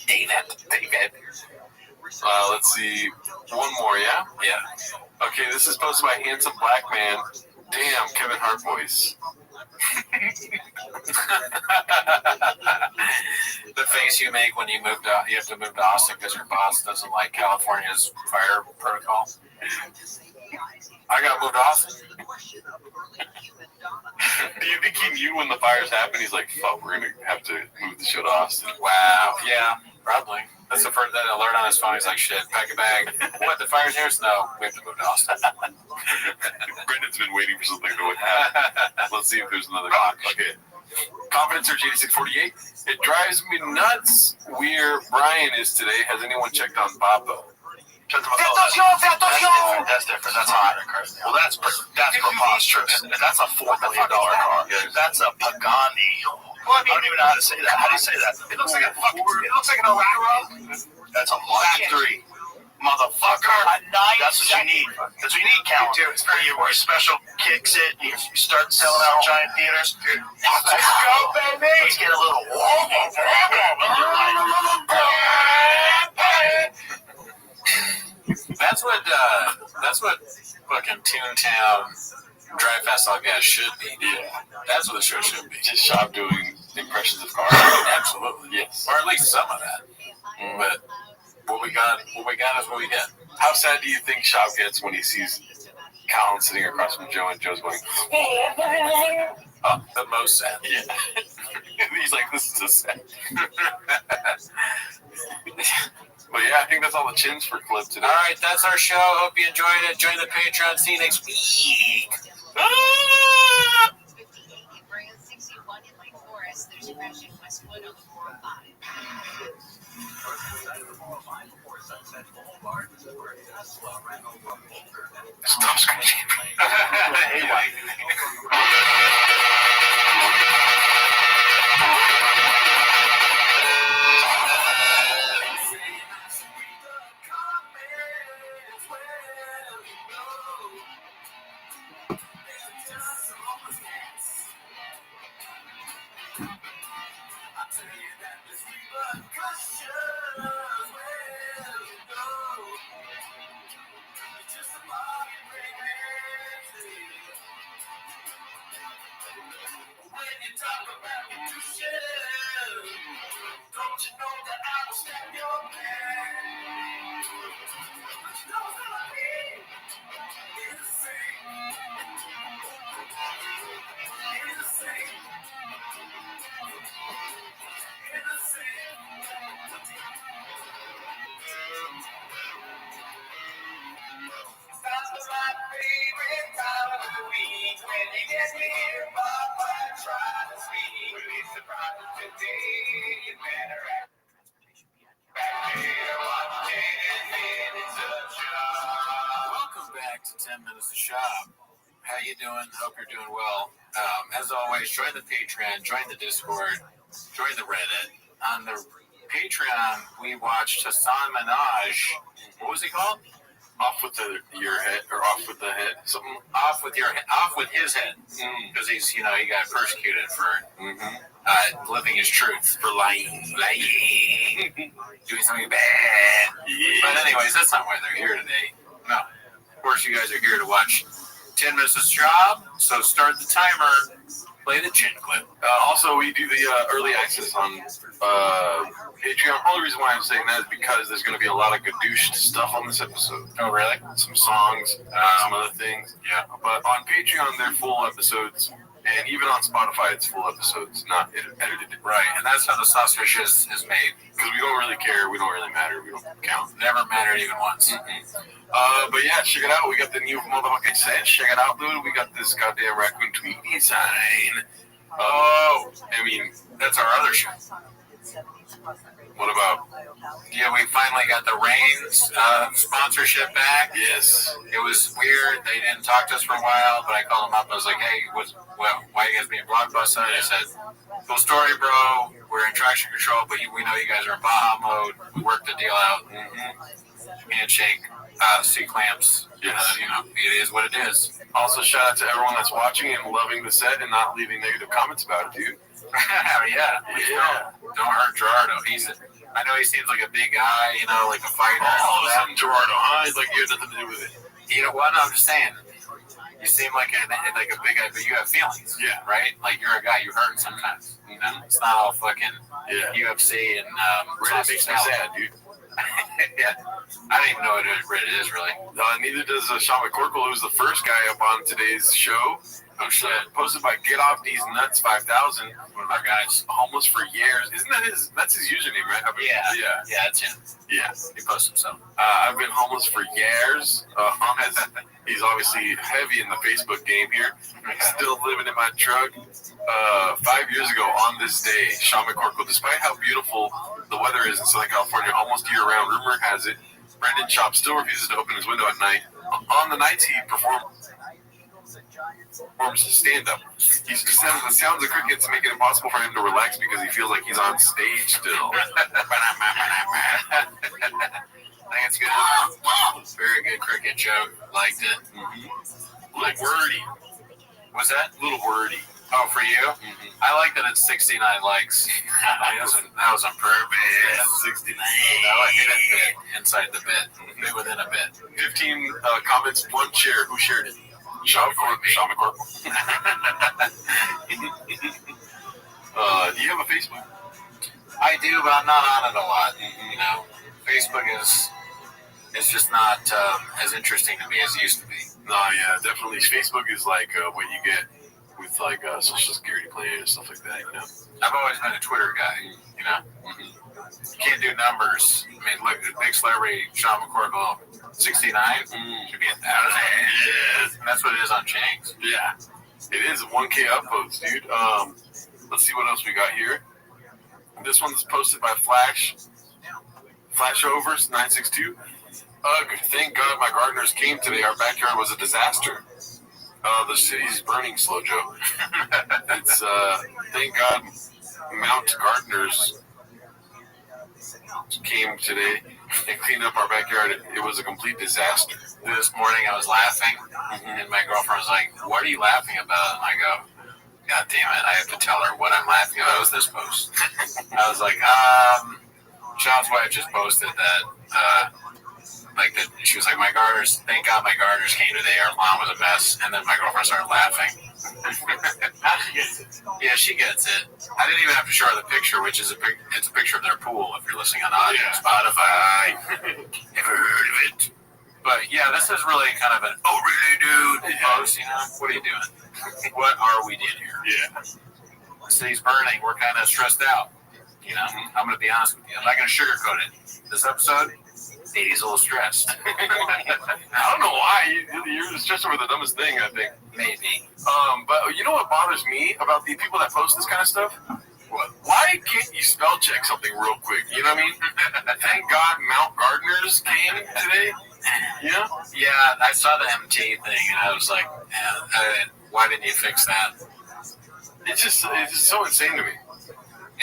David. Let's see. One more, yeah? Yeah. Okay, this is posted by Handsome Black Man. Damn, Kevin Hart voice. The face you make when you have to move to Austin because your boss doesn't like California's fire protocol. I got moved to Austin. Do you think he knew when the fires happened? He's like, fuck, we're going to have to move the show to Austin. Wow. Yeah, probably. That's the first alert on his phone. He's like, shit, pack a bag. What, the fire's here? No, we have to move to Austin. Brendan's been waiting for something to happen. Let's see if there's another clock. Okay. Confidence Search 8648. It drives me nuts where Brian is today. Has anyone checked on Papa? That's different. That's hot. Well, that's preposterous. That's a $4 million car. That's a Pagani. Well, I don't even know how to say that. How do you say that? It looks like an Electra. That's a Mark 3. Motherfucker. That's what you need. That's what you need, Cal. Where you special kicks it, you start selling out giant theaters. Let's go, baby. Let's get a little That's what fucking Toontown Drive Fast All Gas should be. Yeah. That's what the show should be. Just Shop doing impressions of cars. Absolutely. Yes. Or at least some of that. But what we got is what we get. How sad do you think Shop gets when he sees Colin sitting across from Joe and Joe's going, oh, the most sad. Yeah. He's like, this is so sad. But yeah, I think that's all the chins for clip today. All right, that's our show. Hope you enjoyed it. Join the Patreon. See you next week. Ah! 58 in Brand, 61 in Lake Forest. There's a crash in Westwood on the 405. Stop scratching. Hey, Mike. Welcome back to 10 Minutes to Shop. How you doing? Hope you're doing well. As always, join the Patreon, join the Discord, join the Reddit. On the Patreon, we watched Hassan Minaj. What was he called? Off with your head, or off with the head, something. Off with his head, because he's he got persecuted for living his truth, for lying, doing something bad. Yeah. But anyways, that's not why they're here today. No, of course you guys are here to watch 10 Minutes of Job. So start the timer, play the chin clip. Also, we do the early access on Patreon. The only reason why I'm saying that is because there's going to be a lot of gadoosh stuff on this episode. Oh, really? Some songs, some other things. Yeah. But on Patreon, they're full episodes. And even on Spotify, it's full episodes, not edited. Right, and that's how the sausage is made. Because we don't really care. We don't really matter. We don't count. Never mattered even once. But yeah, check it out. We got the new motherfucking set. Check it out, dude. We got this goddamn raccoon tweet design. I mean, that's our other show. What about? Yeah, we finally got the Reigns sponsorship back. Yes. It was weird. They didn't talk to us for a while, but I called them up. I was like, hey, why you guys being Blockbuster? And they said, cool story, bro. We're in traction control, but we know you guys are in Baja mode. We worked the deal out. Handshake, C-clamps. Yes. It is what it is. Also, shout out to everyone that's watching and loving the set and not leaving negative comments about it, dude. Yeah. Don't hurt Gerardo. I know he seems like a big guy, like a fighter. All of a sudden, Gerardo, he's like, you have nothing to do with it. You know what? I'm just saying. You seem like a big guy, but you have feelings. Yeah. Right? Like, you're a guy, you hurt sometimes. It's not all fucking UFC and Reddit makes me sad, dude. Yeah. I don't even know what Reddit is, really. Neither does Sean McCorkle, who's the first guy up on today's show. Oh, shit. Posted by Get Off These Nuts 5000. One of our guys. Homeless for years. Isn't that that's his username, right? Yeah, that's him. Yeah. He posted himself. I've been homeless for years. He's obviously heavy in the Facebook game here. Still living in my truck. 5 years ago on this day, Sean McCorkle, despite how beautiful the weather is in Southern California, almost year-round, rumor has it, Brendan Chop still refuses to open his window at night. On the nights he performs stand-up. He says the sounds of crickets make it impossible for him to relax because he feels like he's on stage still. I think it's good. Very good cricket joke. Liked it. Mm-hmm. Like wordy. What's that? A little wordy. Oh, for you? Mm-hmm. I like that it's 69 likes. that was on purpose. 69. I hit a bit inside the bit. Bit within a bit. 15 comments, one share. Who shared it? Sean McCorkle. Do you have a Facebook? I do, but I'm not on it a lot. You know, Facebook is just not as interesting to me as it used to be. No, yeah, definitely. Facebook is like what you get with like Social Security plan and stuff like that. You know, I've always been a Twitter guy. You know, you can't do numbers. I mean, look, the big celebrity Sean McCorkle, 69 should be 1,000. Yes. And that's what it is on Changs. Yeah, it is a 1K upvotes, dude. Let's see what else we got here. This one's posted by Flashovers 962. Ugh, thank God my gardeners came today. Our backyard was a disaster. The city's burning, Slow Joe. It's thank God Mount Gardeners came today and cleaned up our backyard. It was a complete disaster. This morning I was laughing, and my girlfriend was like, "What are you laughing about?" And I go, "God damn it, I have to tell her what I'm laughing about." It was this post. I was like, Sean's wife just posted that, she was like, thank God my gardeners came today. Our lawn was a mess. And then my girlfriend started laughing. Yeah, she gets it. I didn't even have to show her the picture, which is it's a picture of their pool if you're listening on audio. Yeah. Spotify. Never heard of it. But yeah, this is really kind of an, oh really dude post, you know? What are you doing? What are we doing here? Yeah. The city's burning. We're kind of stressed out. You know, I'm going to be honest with you. I'm not going to sugarcoat it. This episode, Katie's a little stressed. I don't know why. You're stressed over the dumbest thing, I think. Maybe. But you know what bothers me about the people that post this kind of stuff? What? Why can't you spell check something real quick? You know what I mean? Thank God Mount Gardeners came today. Yeah? Yeah, I saw the MT thing, and I was like, why didn't you fix that? It's just so insane to me.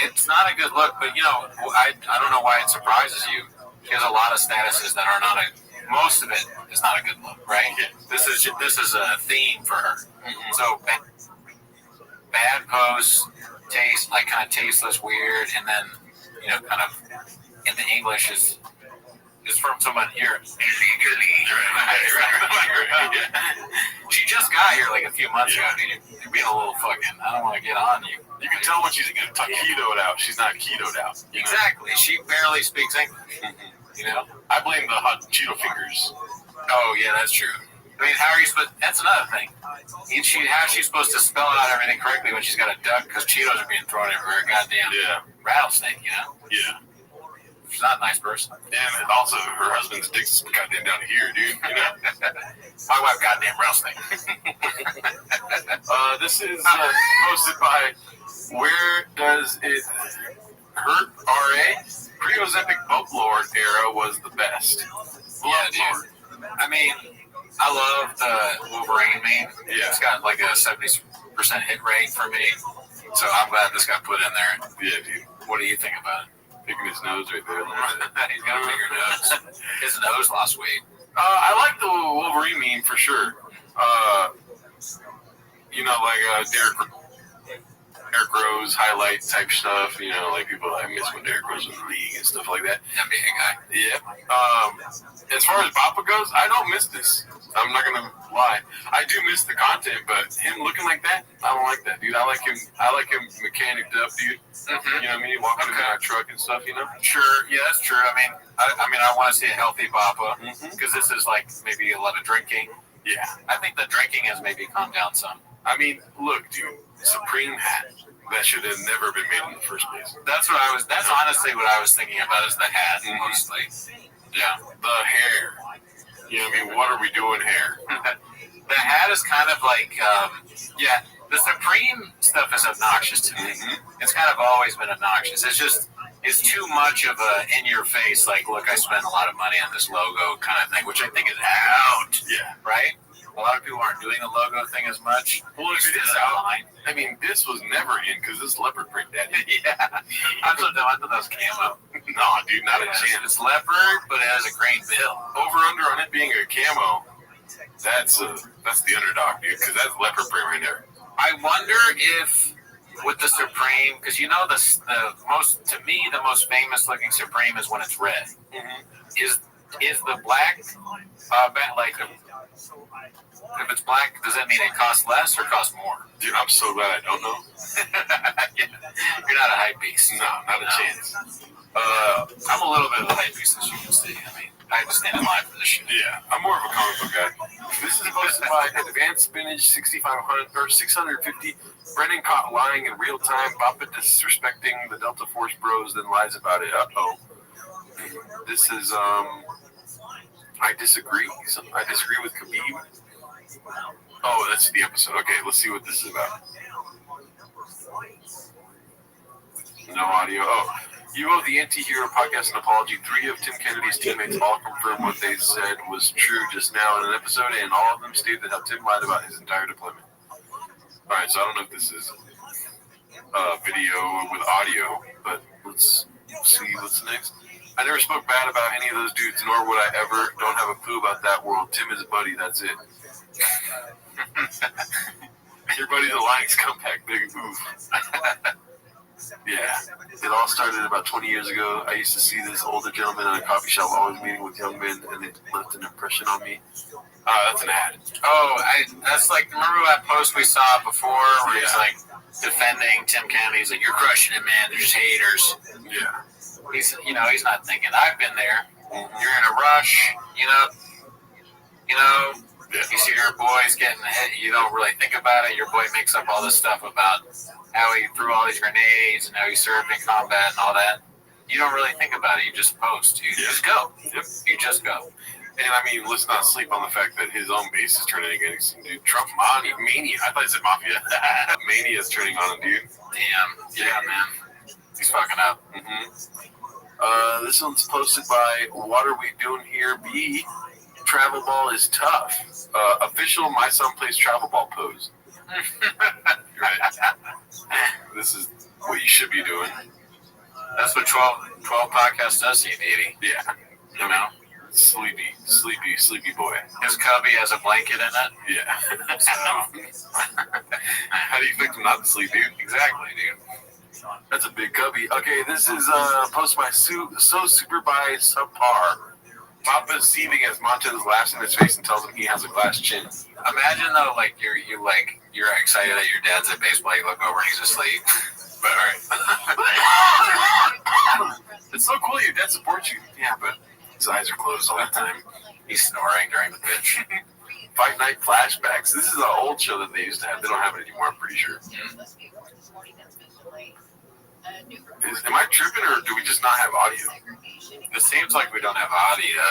It's not a good look, but, you know, I don't know why it surprises you. She has a lot of statuses that are not most of it is not a good look, right? Yeah. This is a theme for her. Mm-hmm. So bad posts, like kind of tasteless, weird, and then, you know, kind of in the English is from someone here illegally. She just got here like a few months ago. You're being a little fucking, I don't want to get on you. You can tell when she's ketoed out. She's not ketoed out. Exactly. She barely speaks English. Mm-hmm. You know? I blame the hot Cheeto fingers. Oh, yeah, that's true. I mean, how are you supposed? That's another thing. How's she supposed to spell out everything correctly when she's got a duck? Because Cheetos are being thrown everywhere. Goddamn rattlesnake, you know? Yeah. She's not a nice person. And also, her husband's dick's goddamn down here, dude. You know? My wife, goddamn rattlesnake. This is posted by Where Does It Hurt RA? Pre-Ozempic Boat Lord era was the best. Yeah, dude. I mean, I love the Wolverine meme. Yeah. It's got like a 70% hit rate for me. So I'm glad this got put in there. Yeah, dude. What do you think about it? Picking his nose right there. He's got a bigger nose. His nose lost weight. I like the Wolverine meme for sure. You know, like Derrick Rose highlight type stuff. You know, like people I miss when Derrick Rose was in the league and stuff like that. NBA guy. Yeah. As far as Papa goes, I don't miss this. I'm not gonna lie. I do miss the content, but him looking like that, I don't like that, dude. I like him mechanicked up, dude. Mm-hmm. You know what I mean? Walking in our truck and stuff, you know? Sure, yeah, that's true. I mean, I want to see a healthy Papa because this is like maybe a lot of drinking. Yeah. I think the drinking has maybe calmed down some. I mean, look, dude, Supreme hat. That should have never been made in the first place. That's honestly what I was thinking about is the hat, mostly. Yeah. The hair. You know what I mean? What are we doing here? The hat is kind of like, the Supreme stuff is obnoxious to me. It's kind of always been obnoxious. It's just, is too much of a in-your-face, like, look, I spent a lot of money on this logo kind of thing, which I think is out. Yeah. Right? A lot of people aren't doing the logo thing as much. Well, if it is out, I mean, this was never in because this leopard print, daddy. Yeah. I'm so dumb. I thought that was camo. No, dude, not a chance. It's leopard, but it has a green bill. Over under on it being a camo. That's the underdog, dude, because that's leopard print right there. I wonder if with the Supreme, because you know the most, to me, the most famous looking Supreme is when it's red. Mm-hmm. Is the black like if it's black, does that mean it costs less or costs more? Dude, I'm so glad I don't know. You're not a hype beast. No, not a chance. I'm a little bit of a hype beast, as you can see. I mean, I have to stand in line for this shit. Yeah, I'm more of a comic book guy. This is posted by Advanced Spinach 6500 or 650. Brennan caught lying in real time. Papa disrespecting the Delta Force Bros, then lies about it. This is I disagree. I disagree with Khabib. Oh, that's the episode. Okay, let's see what this is about. No audio. Oh, you owe the Anti-Hero podcast an apology. 3 of Tim Kennedy's teammates all confirmed what they said was true just now in an episode, and all of them stated how Tim lied about his entire deployment. All right, so I don't know if this is video with audio, but let's see what's next. I never spoke bad about any of those dudes, nor would I ever. Don't have a clue about that world. Tim is a buddy, that's it. Your buddy's a lying scumbag, big oof. Yeah, it all started about 20 years ago. I used to see this older gentleman in a coffee shop always meeting with young men, and it left an impression on me. That's an ad. Oh, that's like, remember that post we saw before where he's like defending Tim Kennedy? He's like, you're crushing it, man. They're just haters. Yeah. He's not thinking, I've been there. You're in a rush, you see your boys getting hit, you don't really think about it. Your boy makes up all this stuff about how he threw all these grenades and how he served in combat and all that. You don't really think about it. You just post. You just go. Yep. You just go. And I mean, let's not sleep on the fact that his own base is turning against him, dude. Trump Mania. I thought it said Mafia. Mania is turning on him, dude. Damn. Yeah, man. He's fucking up. Mm-hmm. This one's posted by What Are We Doing Here? B. Travel ball is tough. Official My Son Plays Travel Ball pose. Right. This is what you should be doing. That's what 12 podcast does to you, Didi. Yeah. You know? Sleepy boy. His cubby has a blanket in it. Yeah. So, how do you expect him not to sleep, dude? Exactly, dude. That's a big cubby. Okay, this is posted by So Super by Subpar. Papa's seething as Montez laughs in his face and tells him he has a glass chin. Imagine though, like you're excited that your dad's at baseball. You look over and he's asleep. But all right. It's so cool your dad supports you. Yeah, but his eyes are closed all the time. He's snoring during the pitch. Fight Night Flashbacks. This is an old show that they used to have. They don't have it anymore, I'm pretty sure. Am I tripping, or do we just not have audio? It seems like we don't have audio.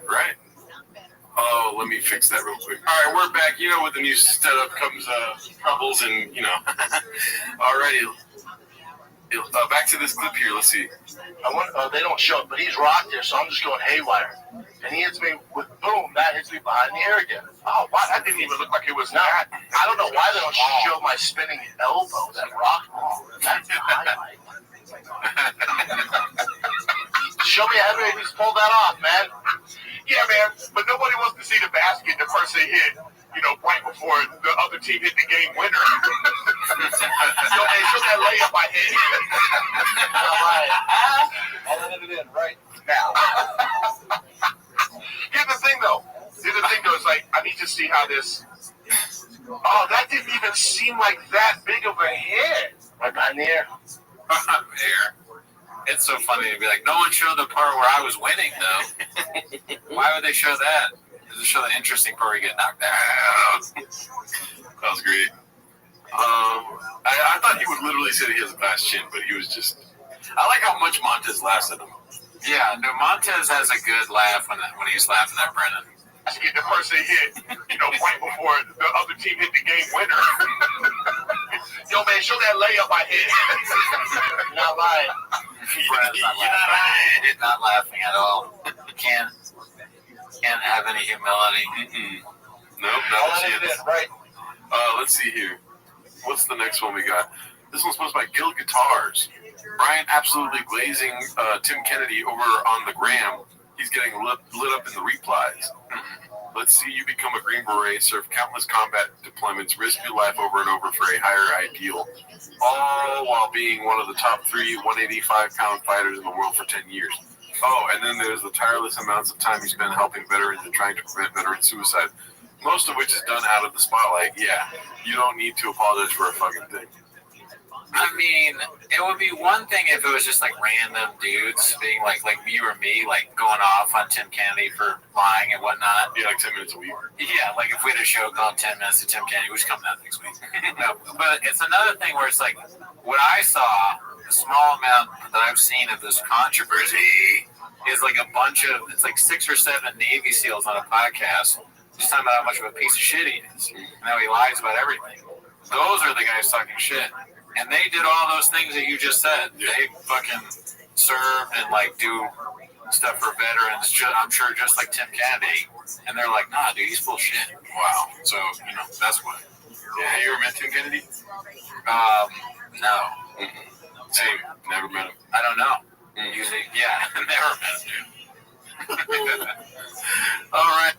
Right. Oh, let me fix that real quick. All right, we're back. You know, with the new setup comes troubles and, Alrighty. Back to this clip here. Let's see. They don't show it, but he's rocked here, so I'm just going haywire. And he hits me with boom. That hits me behind the ear again. Oh, wow, that didn't even look like it was that. I don't know why they don't show my spinning elbow, that rock ball. That's a highlight. Show me how he's pulled that off, man. Yeah, man, but nobody wants to see the basket the first they hit, right before the other team hit the game winner. So, man, show that layup I hit. All right. I'll let it in right now. Here's the thing, though. It's like, I need to see how this... Oh, that didn't even seem like that big of a hit. Right behind the ear. There. It's so funny to be like, no one showed the part where I was winning, though. Why would they show that? Does it show the interesting part where you get knocked out? That was great. I thought he would literally say that he has a glass chin, but he was just... I like how much Montez laughs at him. Yeah, no, Montez has a good laugh when he's laughing at Brennan. Get the first they hit, right before the other team hit the game winner. Yo, man, show that layup I hit. Not lying. Brad's not laughing at all. Can't have any humility. Nope, not a chance. Right. Let's see here. What's the next one we got? This one's posted by Guild Guitars. Brian absolutely glazing Tim Kennedy over on the gram. He's getting lit up in the replies. Let's see you become a Green Beret, serve countless combat deployments, risk your life over and over for a higher ideal, all while being one of the top 3 185-pound fighters in the world for 10 years. Oh, and then there's the tireless amounts of time you spend helping veterans and trying to prevent veteran suicide, most of which is done out of the spotlight. Yeah, you don't need to apologize for a fucking thing. I mean, it would be one thing if it was just like random dudes being like you or me, like going off on Tim Kennedy for lying and whatnot. Yeah, like 10 minutes a week. Yeah, like if we had a show called 10 Minutes to Tim Kennedy, which comes out next week. No, but it's another thing where it's like what I saw, the small amount that I've seen of this controversy is like a bunch of, it's like 6 or 7 Navy SEALs on a podcast just talking about how much of a piece of shit he is and how he lies about everything. Those are the guys talking shit. And they did all those things that you just said. They fucking served and like do stuff for veterans. I'm sure just like Tim Kennedy. And they're like, nah, dude, he's full of shit. Wow. So, you know, that's what. Yeah, you ever met Tim Kennedy? No. Same. Never met him. I don't know. Usually, yeah, never met him. All right.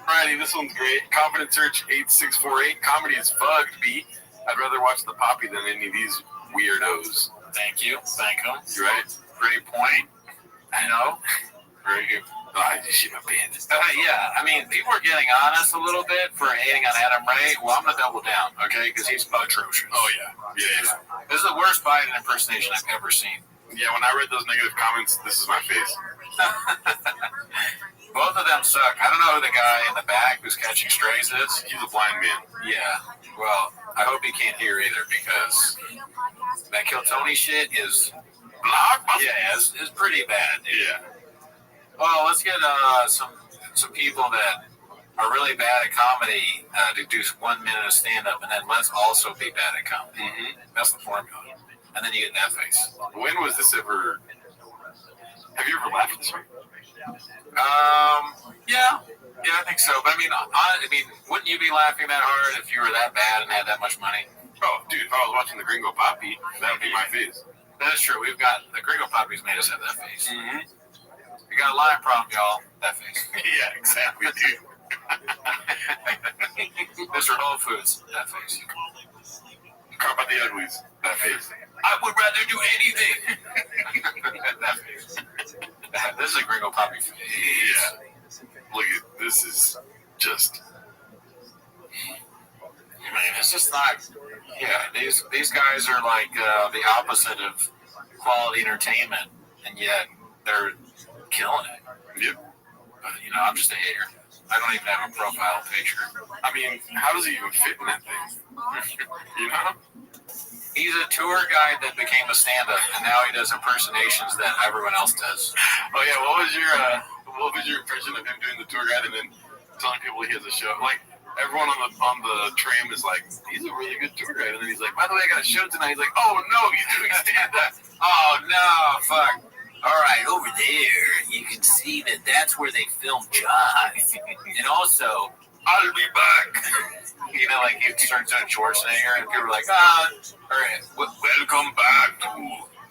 Alrighty, this one's great. Confident Search 8648. Comedy is fucked, B. I'd rather watch the Poppy than any of these weirdos. Thank you. Thank him. You right? Great point. I know. Very good. Oh, I just shit my pants. Yeah, I mean, people are getting on us a little bit for hating on Adam Ray. Well, I'm going to double down, okay? Because he's atrocious. Oh, yeah. Yeah. This is the worst Biden impersonation I've ever seen. Yeah, when I read those negative comments, this is my face. Both of them suck. I don't know who the guy in the back who's catching strays is. He's a blind man. Yeah. Well, I hope he can't hear either because that Kill Tony shit is it's pretty bad. Yeah. Well, let's get some people that are really bad at comedy to do 1 minute of stand-up, and then let's also be bad at comedy. Mm-hmm. That's the formula. And then you get that face. When was this ever? Have you ever laughed at this? Yeah, I think so. But I mean, wouldn't you be laughing that hard if you were that bad and had that much money? Oh, dude, if I was watching the Gringo Poppy, that would be my face. That is true. We've got the Gringo Poppies made us have that face. Mm-hmm. You got a line problem, y'all. That face. Yeah, exactly, dude. Mr. Whole Foods. That face. Crop out the uglies. That face. I would rather do anything. That face. This is a Gringo Poppy face. Yeah. Look at this is just. Man, it's just not. Yeah, these guys are like the opposite of quality entertainment, and yet they're killing it. Yep. But I'm just a hater. I don't even have a profile picture. I mean, how does he even fit in that thing? You know? He's a tour guide that became a stand-up, and now he does impersonations that everyone else does. Oh yeah, what was your impression of him doing the tour guide and then telling people he has a show? Like everyone on the tram is like, he's a really good tour guide, and then he's like, by the way, I got a show tonight. He's like, oh no, he's doing stand-up. Oh no, fuck. All right, over there, you can see that that's where they filmed Jaws, and also, I'll be back. Like he turns into Schwarzenegger, and people are like, all right, welcome back to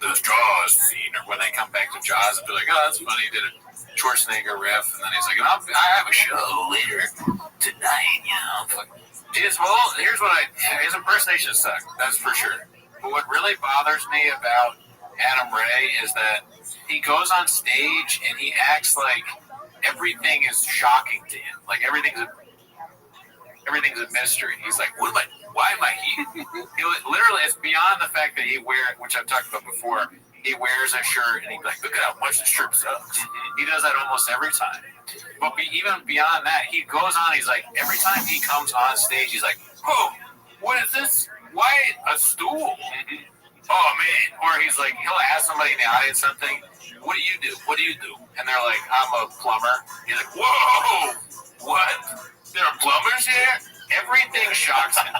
the Jaws scene. Or when they come back to Jaws, and be like, oh, that's funny, he did a Schwarzenegger riff, and then he's like, I have a show later tonight, Here's what his impersonations suck, that's for sure. But what really bothers me about Adam Ray is that he goes on stage and he acts like everything is shocking to him. Like everything's a mystery. He's like, why am I here? Literally, it's beyond the fact that which I've talked about before, he wears a shirt and he's like, look at how much the shirt sucks. He does that almost every time. But even beyond that, he goes on, he's like, every time he comes on stage, he's like, oh, what is this? Why a stool? Oh man. Or he's like, he'll ask somebody in the audience something, what do you do? What do you do? And they're like, I'm a plumber. He's like, whoa, what? There are plumbers here? Everything shocks him.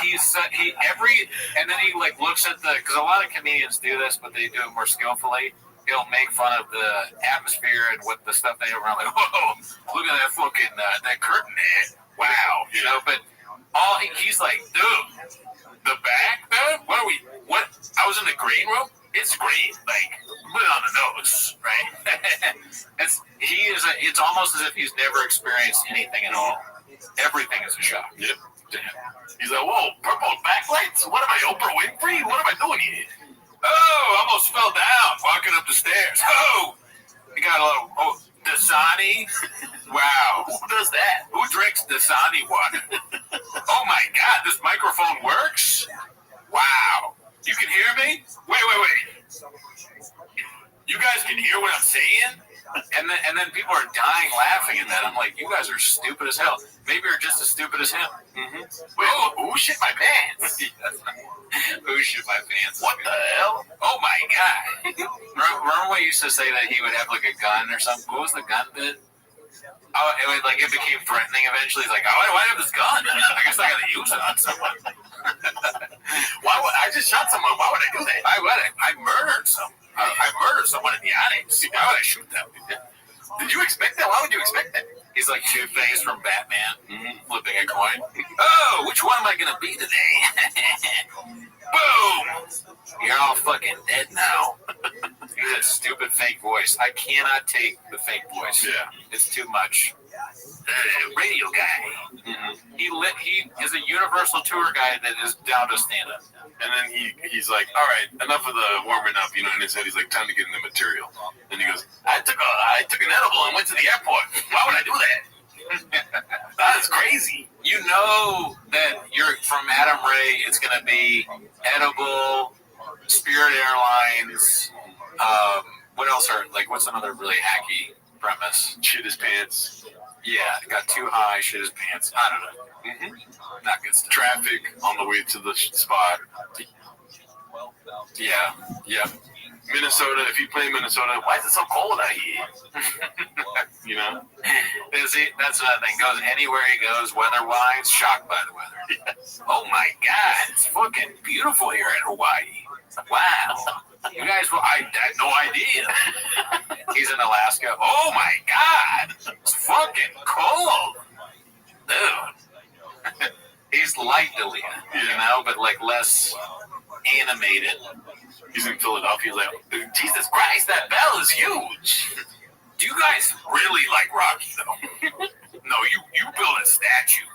and then he like looks at because a lot of comedians do this, but they do it more skillfully. He'll make fun of the atmosphere and what the stuff they have around. Like, whoa, look at that fucking that curtain there. Wow, you know. But he's like, dude, the back, dude. What? I was in the green room. It's green, like put it on the nose, right? It's almost as if he's never experienced anything at all. Everything is a shock. Yep. He's like, whoa, purple backlights? What am I, Oprah Winfrey? What am I doing here? Oh, almost fell down walking up the stairs. Oh, you got a little Dasani. Wow, who does that? Who drinks Dasani water? Oh my God, this microphone works. Wow, you can hear me? Wait. You guys can hear what I'm saying? And then people are dying laughing at that. I'm like, you guys are stupid as hell. Maybe you're just as stupid as him. Mm-hmm. Wait, who shit my pants? Who shit my pants? What the hell? Oh my God. Remember when you used to say that he would have like a gun or something? What was the gun bit? Oh, it became threatening eventually. He's like, oh, why do I have this gun? I guess I gotta use it on someone. Why would I just shot someone? Why would I do that? I murdered someone. I murdered someone in the attic. Why would I shoot them? Did you expect that? Why would you expect that? He's like Two-Face from Batman, flipping a coin. Oh, which one am I gonna be today? Boom! You're all fucking dead now. He's a stupid fake voice. I cannot take the fake voice. Yeah, it's too much. Radio guy. Mm-hmm. He is a Universal tour guy that is down to stand up. And then he's like, all right, enough of the warming up, you know, in his head. He's like, time to get in the material. And he goes, I took an edible and went to the airport. Why would I do that? That's crazy. You know that you're from Adam Ray. It's going to be edible, Spirit Airlines. What else what's another really hacky premise? Shit his pants. Yeah, got too high, shit his pants. I don't know. Mm-hmm. Not good stuff. Traffic on the way to the spot. Yeah. Minnesota, if you play Minnesota, why is it so cold out here? You know? That's another thing. Goes anywhere he goes, weather-wise, shocked by the weather. Yes. Oh my God, it's fucking beautiful here in Hawaii. Wow. You guys, I had no idea. He's in Alaska. Oh my God, it's fucking cold. Dude. He's like Dalia, you know, but like less animated. He's in Philadelphia. He's like, Jesus Christ, that bell is huge. Do you guys really like Rocky, though? No, you build a statue.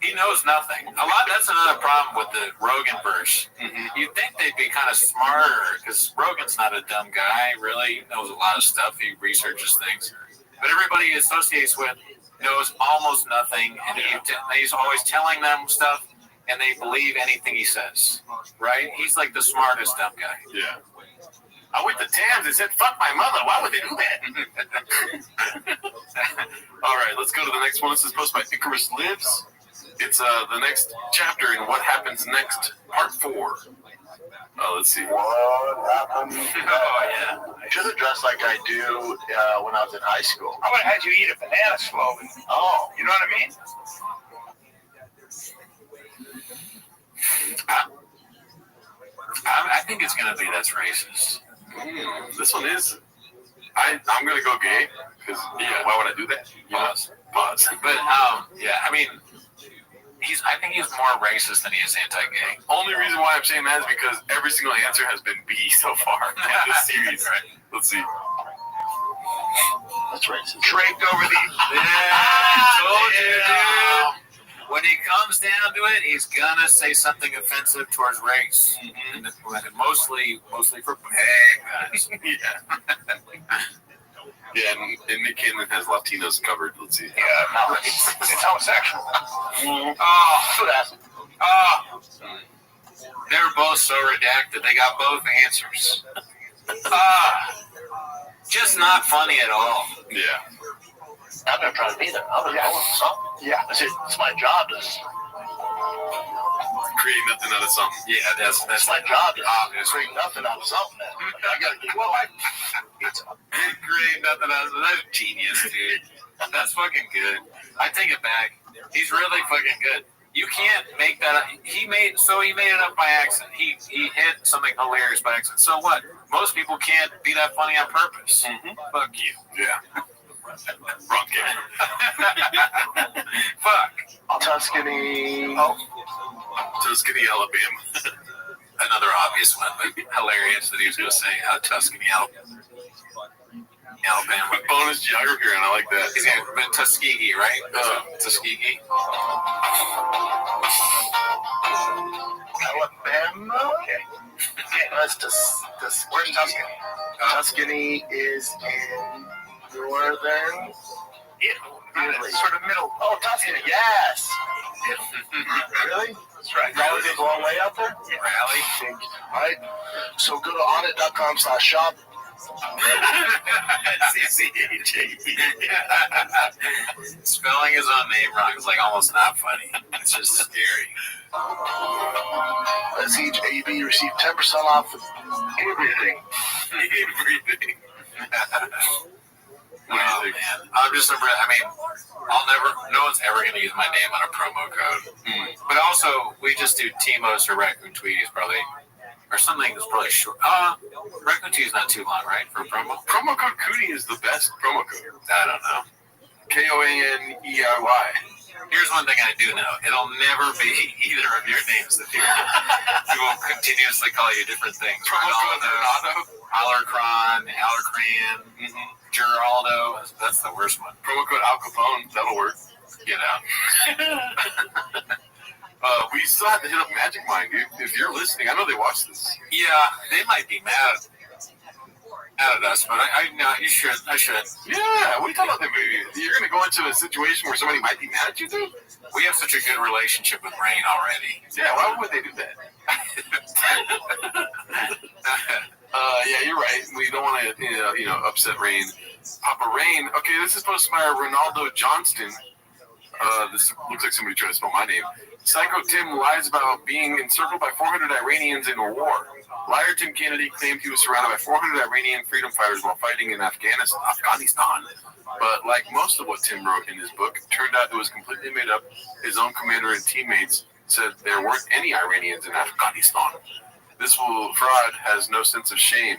He knows nothing. That's another problem with the Rogan verse. Mm-hmm. You'd think they'd be kind of smarter, because Rogan's not a dumb guy, really. He knows a lot of stuff. He researches things. But everybody he associates with knows almost nothing, and he's always telling them stuff, and they believe anything he says, right? He's like the smartest dumb guy. Yeah. I went to Tams and said, fuck my mother. Why would they do that? All right, let's go to the next one. This is posted by Icarus Lives. It's the next chapter in What Happens Next, Part 4. Let's see. What happened? Oh, yeah. I should have dressed like I do when I was in high school. I would have had you eat a banana slowly. Oh. You know what I mean? I think it's going to be that's racist. This one is. I'm going to go gay, because, why would I do that? Pause. But, yeah, I mean, I think he's more racist than he is anti-gay. Only reason why I'm saying that is because every single answer has been B so far in this series. Right. Let's see. That's racist. Draped over the... Told you, dude. When he comes down to it, he's gonna say something offensive towards race, and mostly for black guys. Yeah, and Nick Cannon has Latinos covered. Let's see. Yeah, no, it's homosexual. They're both so redacted. They got both answers. Just not funny at all. Yeah. I'm not trying to be there. I'm going to something. Yeah. It's my job to Create nothing out of something. Yeah, that's my job to create nothing out of something. I got to get create nothing out of it. That's genius, dude. That's fucking good. I take it back. He's really fucking good. You can't make that up. He made it up by accident. He hit something hilarious by accident. So what? Most people can't be that funny on purpose. Mm-hmm. Fuck you. Yeah. Wrong game. Fuck. Tuscany. Tuscany, Alabama. Another obvious one, but hilarious that he was going to say Tuscany, Alabama. Bonus geography, and I like that. He's going to Tuskegee, right? Tuskegee. Alabama. Okay. Where's Tuscany? Tuscany is in northern Italy. Sort of middle. Oh, Tuscany. Yes. Really? That's right. Rally goes a long way out there. Rally. All right. So go to onit.com/shop. Spelling his own name wrong is like almost not funny. It's just scary. Let's each AB receive 10% off of everything. Everything. Oh man, I'm just no one's ever gonna use my name on a promo code. But also, we just do Timos or Raccoon Tweeties probably, or something that's probably short. Raccoon Tweeties is not too long, right, for a promo? Promo code Cootie is the best promo code. I don't know. KOANEIY. Here's one thing I do know. It'll never be either of your names that people will continuously call you different things. Promo code Renato. Alarcron, Alarcran, Geraldo. That's the worst one. Promo code Al Capone. That'll work. You know. We still have to hit up Magic Mind, dude. If you're listening, I know they watch this. Yeah, they might be mad at us, but I you should. I should. Yeah, what are you talking about, that movie? You're going to go into a situation where somebody might be mad at you, dude? We have such a good relationship with Rain already. Yeah, why would they do that? Yeah, you're right. We don't want to, upset Rain. Papa Rain. Okay, this is posted by Ronaldo Johnston. This looks like somebody trying to spell my name. Psycho Tim lies about being encircled by 400 Iranians in a war. Liar Tim Kennedy claimed he was surrounded by 400 Iranian freedom fighters while fighting in Afghanistan. But like most of what Tim wrote in his book, it turned out it was completely made up. His own commander and teammates said there weren't any Iranians in Afghanistan. This fraud has no sense of shame.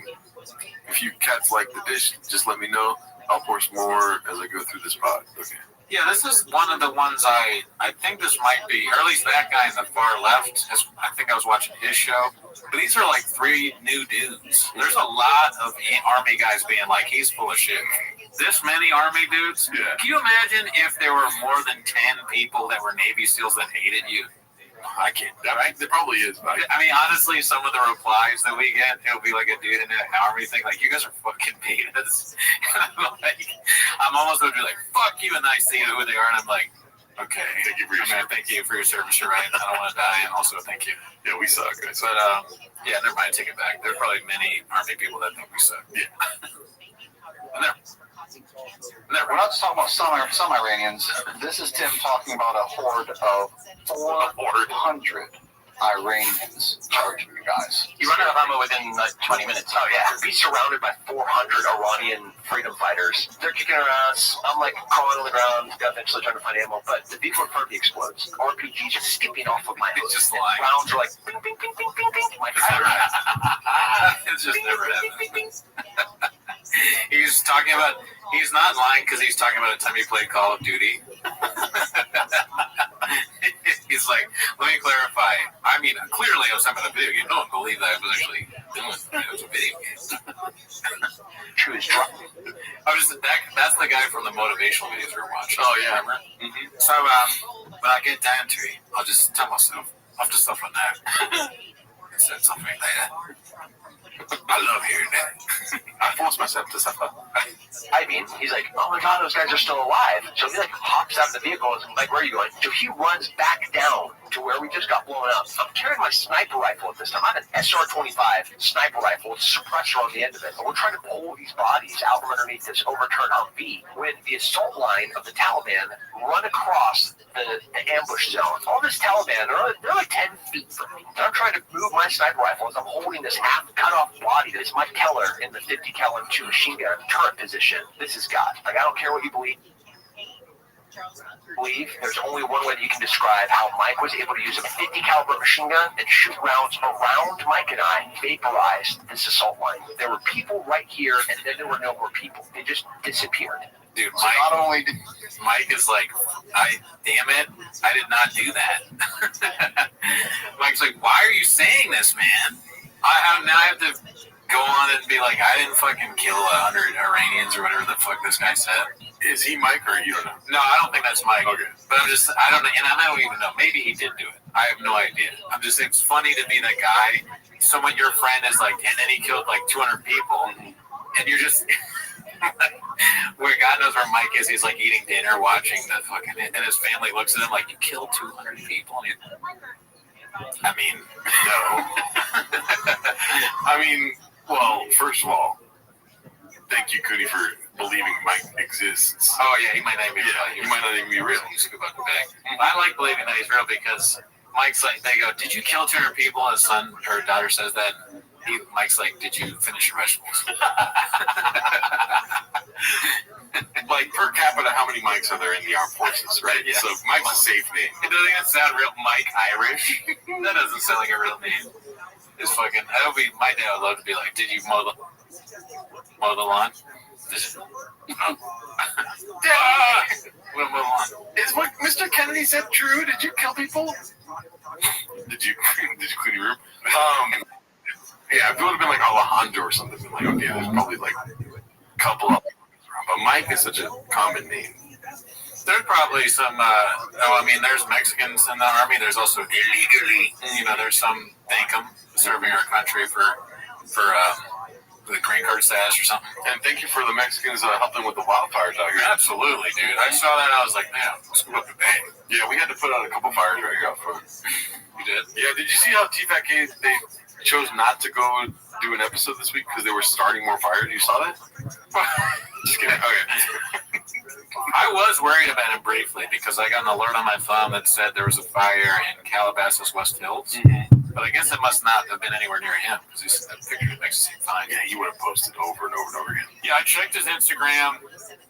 If you cats like the dish, just let me know. I'll pour some more as I go through this pod. Okay. Yeah, this is one of the ones I think this might be, or at least that guy in the far left, I think I was watching his show. But these are like 3 new dudes. There's a lot of Army guys being like, he's full of shit. This many Army dudes? Yeah. Can you imagine if there were more than 10 people that were Navy SEALs that hated you? I can't. Right? There probably is. Right? I mean, honestly, some of the replies that we get, it'll be like a dude in an army thing, like, you guys are fucking penis. I'm almost going to be like, fuck you, and I see who they are, and I'm like, okay. Thank you for your service. Thank you for your service, you're right. I don't want to die, and also thank you. Yeah, we suck, guys. But, yeah, never mind, take it back. There are probably many Army people that think we suck. Yeah. And we're not just talking about some Iranians. This is Tim talking about a horde of 400 Iranians charging you guys. You run out of ammo within like 20 minutes. Oh, yeah. Be surrounded by 400 Iranian freedom fighters. They're kicking our ass. I'm like crawling on the ground, eventually trying to find ammo, but the vehicle in front of me explodes. RPGs just skipping off of my hood. It's just like rounds are like bing, bing, bing, bing, bing, bing. My it's just never happens. He's talking about, he's not lying because he's talking about a time he played Call of Duty. He's like, let me clarify. I mean, clearly I was talking about a video game. No one believed that I was actually doing it. It was a video game. True is drunk. That's the guy from the motivational videos we were watching. Oh, yeah. Remember? Mm-hmm. So, when I get down to it, I'll just tell myself, I'll just stuff on that. Said something like that. I love hearing that. I forced myself to suffer. I mean, he's like, oh my god, those guys are still alive. So he like hops out of the vehicle and is like, where are you going? So he runs back down to where we just got blown up. I'm carrying my sniper rifle at this time. I have an SR-25 sniper rifle with a suppressor on the end of it. And we're trying to pull these bodies out from underneath this overturned Humvee when the assault line of the Taliban run across the ambush zone. All this Taliban, they're like 10 feet from me. And I'm trying to move my sniper rifle as I'm holding this half cut off body that is Mike Keller in the 50 caliber 2 machine gun turret position. This is God. Like, I don't care what you believe. believe there's only one way that you can describe how Mike was able to use a 50 caliber machine gun and shoot rounds around Mike and I, vaporized this assault line. There were people right here, and then there were no more people. They just disappeared. Dude, So not only did Mike is like, damn it, I did not do that. Mike's like, why are you saying this, man? Now I have to go on and be like, I didn't fucking kill 100 Iranians or whatever the fuck this guy said. Is he Mike or you don't know? No, I don't think that's Mike. Okay. But I don't know, and I don't even know. Maybe he did do it. I have no idea. It's funny to be that guy. Someone, your friend is like, and then he killed like 200 people, and you're just, where God knows where Mike is. He's like eating dinner, watching the fucking, and his family looks at him like, you killed 200 people. And I mean, no. I mean, well, first of all, thank you, Cootie, for believing Mike exists. Oh yeah, he might not even He might not even be real. I like believing that he's real because Mike's like, they go, did you kill 200 people? His son or daughter says that. Mike's like, did you finish your vegetables? Like, per capita, how many Mikes are there in the armed forces, right? Yeah. So Mike's a safe name. It doesn't even sound real Mike Irish. That doesn't sound like a real name. It's fucking, that would be, my dad would love to be like, did you mow the lawn? We'll move on. Is what Mr. Kennedy said true? Did you kill people? Did you clean your room? Yeah, if it would have been like Alejandro or something, like, okay, there's probably like a couple of them around. But Mike is such a common name. There's probably some, there's Mexicans in the army. There's also illegally, there's some, thank them, serving our country for the green card status or something. And thank you for the Mexicans helping with the wildfires out here. Absolutely, dude. I saw that. I was like, man, let's go up the bay. Yeah, we had to put out a couple fires right here out front. You did? Yeah, did you see how TFAK, they chose not to go do an episode this week because they were starting more fires? You saw that? Just kidding. Okay. I was worried about him briefly because I got an alert on my phone that said there was a fire in Calabasas, West Hills. But I guess it must not have been anywhere near him because that picture makes it seem fine. Yeah, he would have posted over and over and over again. Yeah, I checked his Instagram.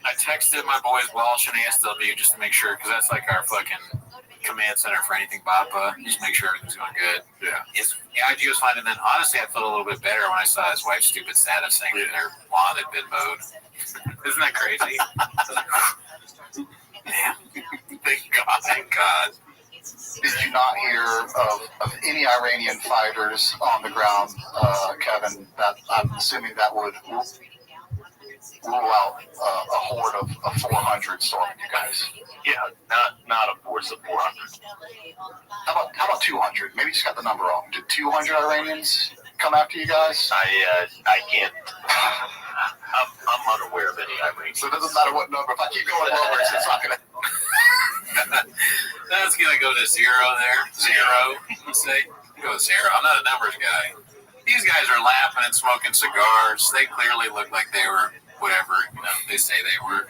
I texted my boys Walsh and ASW just to make sure because that's like our fucking command center for anything BAPA. Just make sure everything's going good. Yeah. His IG was fine, and then honestly, I felt a little bit better when I saw his wife's stupid status saying that their lawn had been mowed. Isn't that crazy? Damn. Thank God. Thank God. Did you not hear of any Iranian fighters on the ground, Kevin? That I'm assuming that would rule out a horde of 400 storming you guys. Yeah, not a force of 400. How about 200? Maybe just got the number wrong. Did 200 Iranians come after you guys? I can't. I'm unaware of any Iranians. So it doesn't matter what number. If I keep going lower, it's not gonna. That's gonna go to zero there. Zero, let's say. Go zero. I'm not a numbers guy. These guys are laughing and smoking cigars. They clearly look like they were whatever they say they were.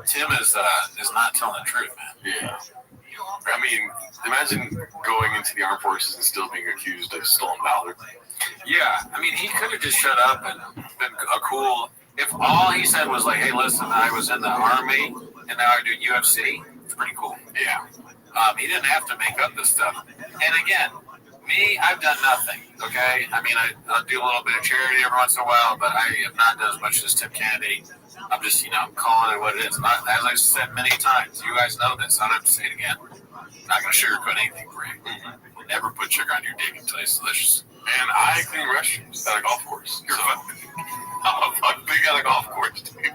Tim is not telling the truth, man. Yeah. I mean, imagine going into the armed forces and still being accused of stolen valor. Yeah, I mean, he could have just shut up and been a cool. If all he said was like, "Hey, listen, I was in the army and now I do UFC," it's pretty cool. Yeah. He didn't have to make up this stuff. And again, me, I've done nothing. Okay, I mean, I'll do a little bit of charity every once in a while, but I have not done as much as Tim Kennedy. I'm just, calling it what it is. And as I've said many times, you guys know this. I don't have to say it again. I'm not going to sugarcoat anything for you. Never put sugar on your dick until it's delicious. And I clean restrooms at a golf course. You're fuck big at a golf course, dude.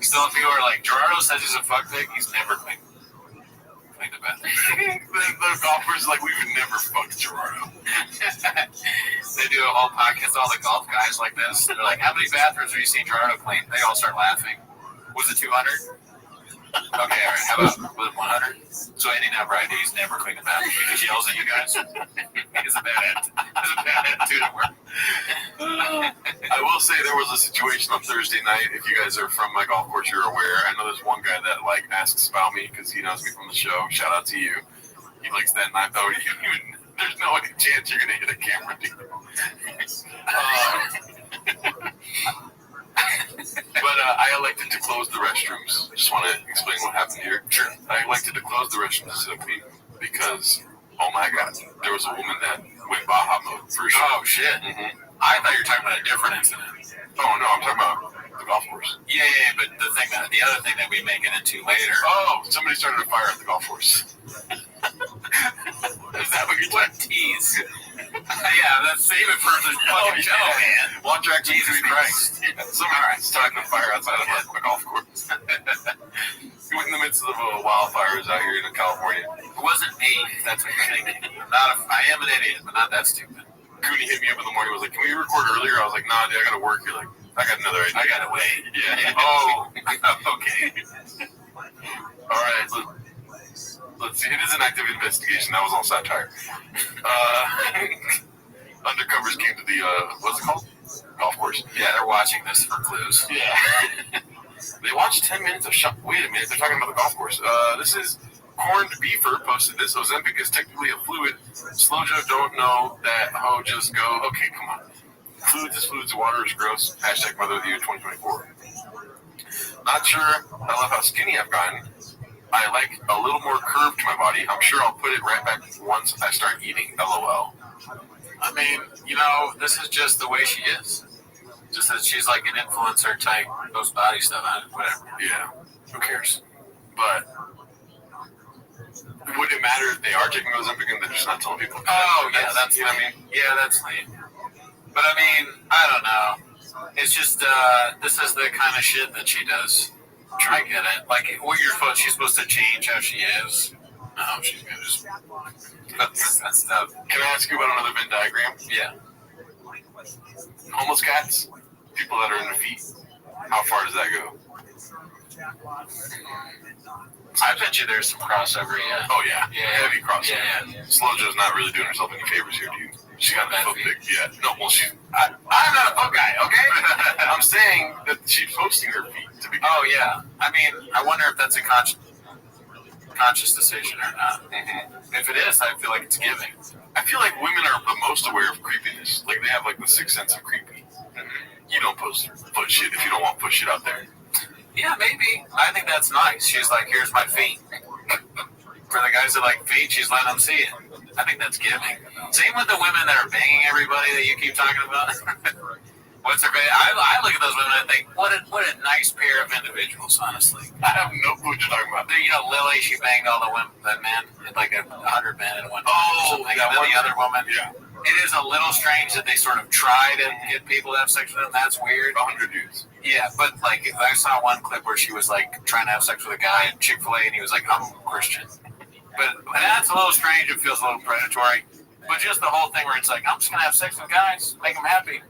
Still, if you are like, Gerardo says he's a fuck pig, he's never cleaned the bathroom. the golfers like, we would never fuck Gerardo. They do a whole podcast, all the golf guys like this. They're like, how many bathrooms have you seen Gerardo clean? They all start laughing. Was it 200? Okay, all right. How about was it 100? So any number I do, he's never cleaned the bathroom. He just yells at you guys. It's a bad attitude at work. I will say there was a situation on Thursday night. If you guys are from my golf course, you're aware. I know there's one guy that asks about me because he knows me from the show. Shout out to you. He likes that knife. Oh, there's no chance you're gonna hit a camera, dude. But I elected to close the restrooms. Just want to explain what happened here. Sure. I elected to close the restrooms simply because, oh my God, there was a woman that went Baja mode for sure. Oh, shit. Mm-hmm. I thought you were talking about a different incident. Oh, no, I'm talking about the golf course. Yeah, but the other thing that we may get into later. Oh, somebody started a fire at the golf course. Is that what you're talking? Tease. Yeah, let's save it for the fucking show, man. Watch our Jesus Christ. Somebody started a fire outside of the golf course. We're in the midst of wildfires out here in California. It wasn't me. That's what you're thinking. I am an idiot, but not that stupid. Cooney hit me up in the morning. Was like, "Can we record earlier?" I was like, "Nah, dude, I gotta work." You're like, "I got another idea." I gotta wait. Yeah. Oh, okay. All right. Let's see. It is an active investigation. That was all satire. Undercovers came to the what's it called? Golf course. Yeah, they're watching this for clues. Yeah. They watched 10 minutes of shot. Wait a minute. They're talking about the golf course. This is Corned Beefer posted this. Ozempic is technically a fluid. Slojo don't know that. Ho, just go. Okay, come on. Fluids is fluids. Water is gross. Hashtag Mother of the Year 2024. Not sure. I love how skinny I've gotten. I like a little more curve to my body. I'm sure I'll put it right back once I start eating. LOL. I mean, this is just the way she is. Just that she's like an influencer type, post body stuff, whatever. Yeah. Who cares? But would it matter if they are taking Ozempic and they're just not telling people? Oh, yeah, that's what I mean. Yeah, that's lame. But I mean, I don't know. It's just, this is the kind of shit that she does. I get it. Like, what you're supposed, she's supposed to change how she is. No, she's gonna just. That's stuff. Can I ask you about another Venn diagram? Yeah. Homeless cats, people that are in their feet. How far does that go? I bet you there's some crossover, yeah. Oh, yeah. Heavy crossover. Yeah. Slojo's not really doing herself any favors here, dude. She got that foot pic. Yeah. No, well, I'm not a foot guy, okay? I'm saying that she's posting her feet to begin. Oh, yeah. I mean, I wonder if that's a conscious decision or not. Mm-hmm. If it is, I feel like it's giving. I feel like women are the most aware of creepiness. Like, they have, like, the sixth sense of creepy. Mm-hmm. You don't post foot shit if you don't want foot shit out there. Yeah, maybe. I think that's nice. She's like, here's my feet. For the guys that like feet, she's letting them see it. I think that's giving. Same with the women that are banging everybody that you keep talking about. What's her face? I look at those women and I think, what a nice pair of individuals, honestly. I have no clue what you're talking about. Lily, she banged all the men, like 100 men in one. Oh, something. And then the other woman. Yeah. It is a little strange that they sort of try to get people to have sex with them. That's weird. 100 dudes. Yeah, but like I saw one clip where she was like trying to have sex with a guy at Chick-fil-A and he was like, I'm Christian. But that's a little strange. It feels a little predatory. But just the whole thing where it's like, I'm just going to have sex with guys, make them happy.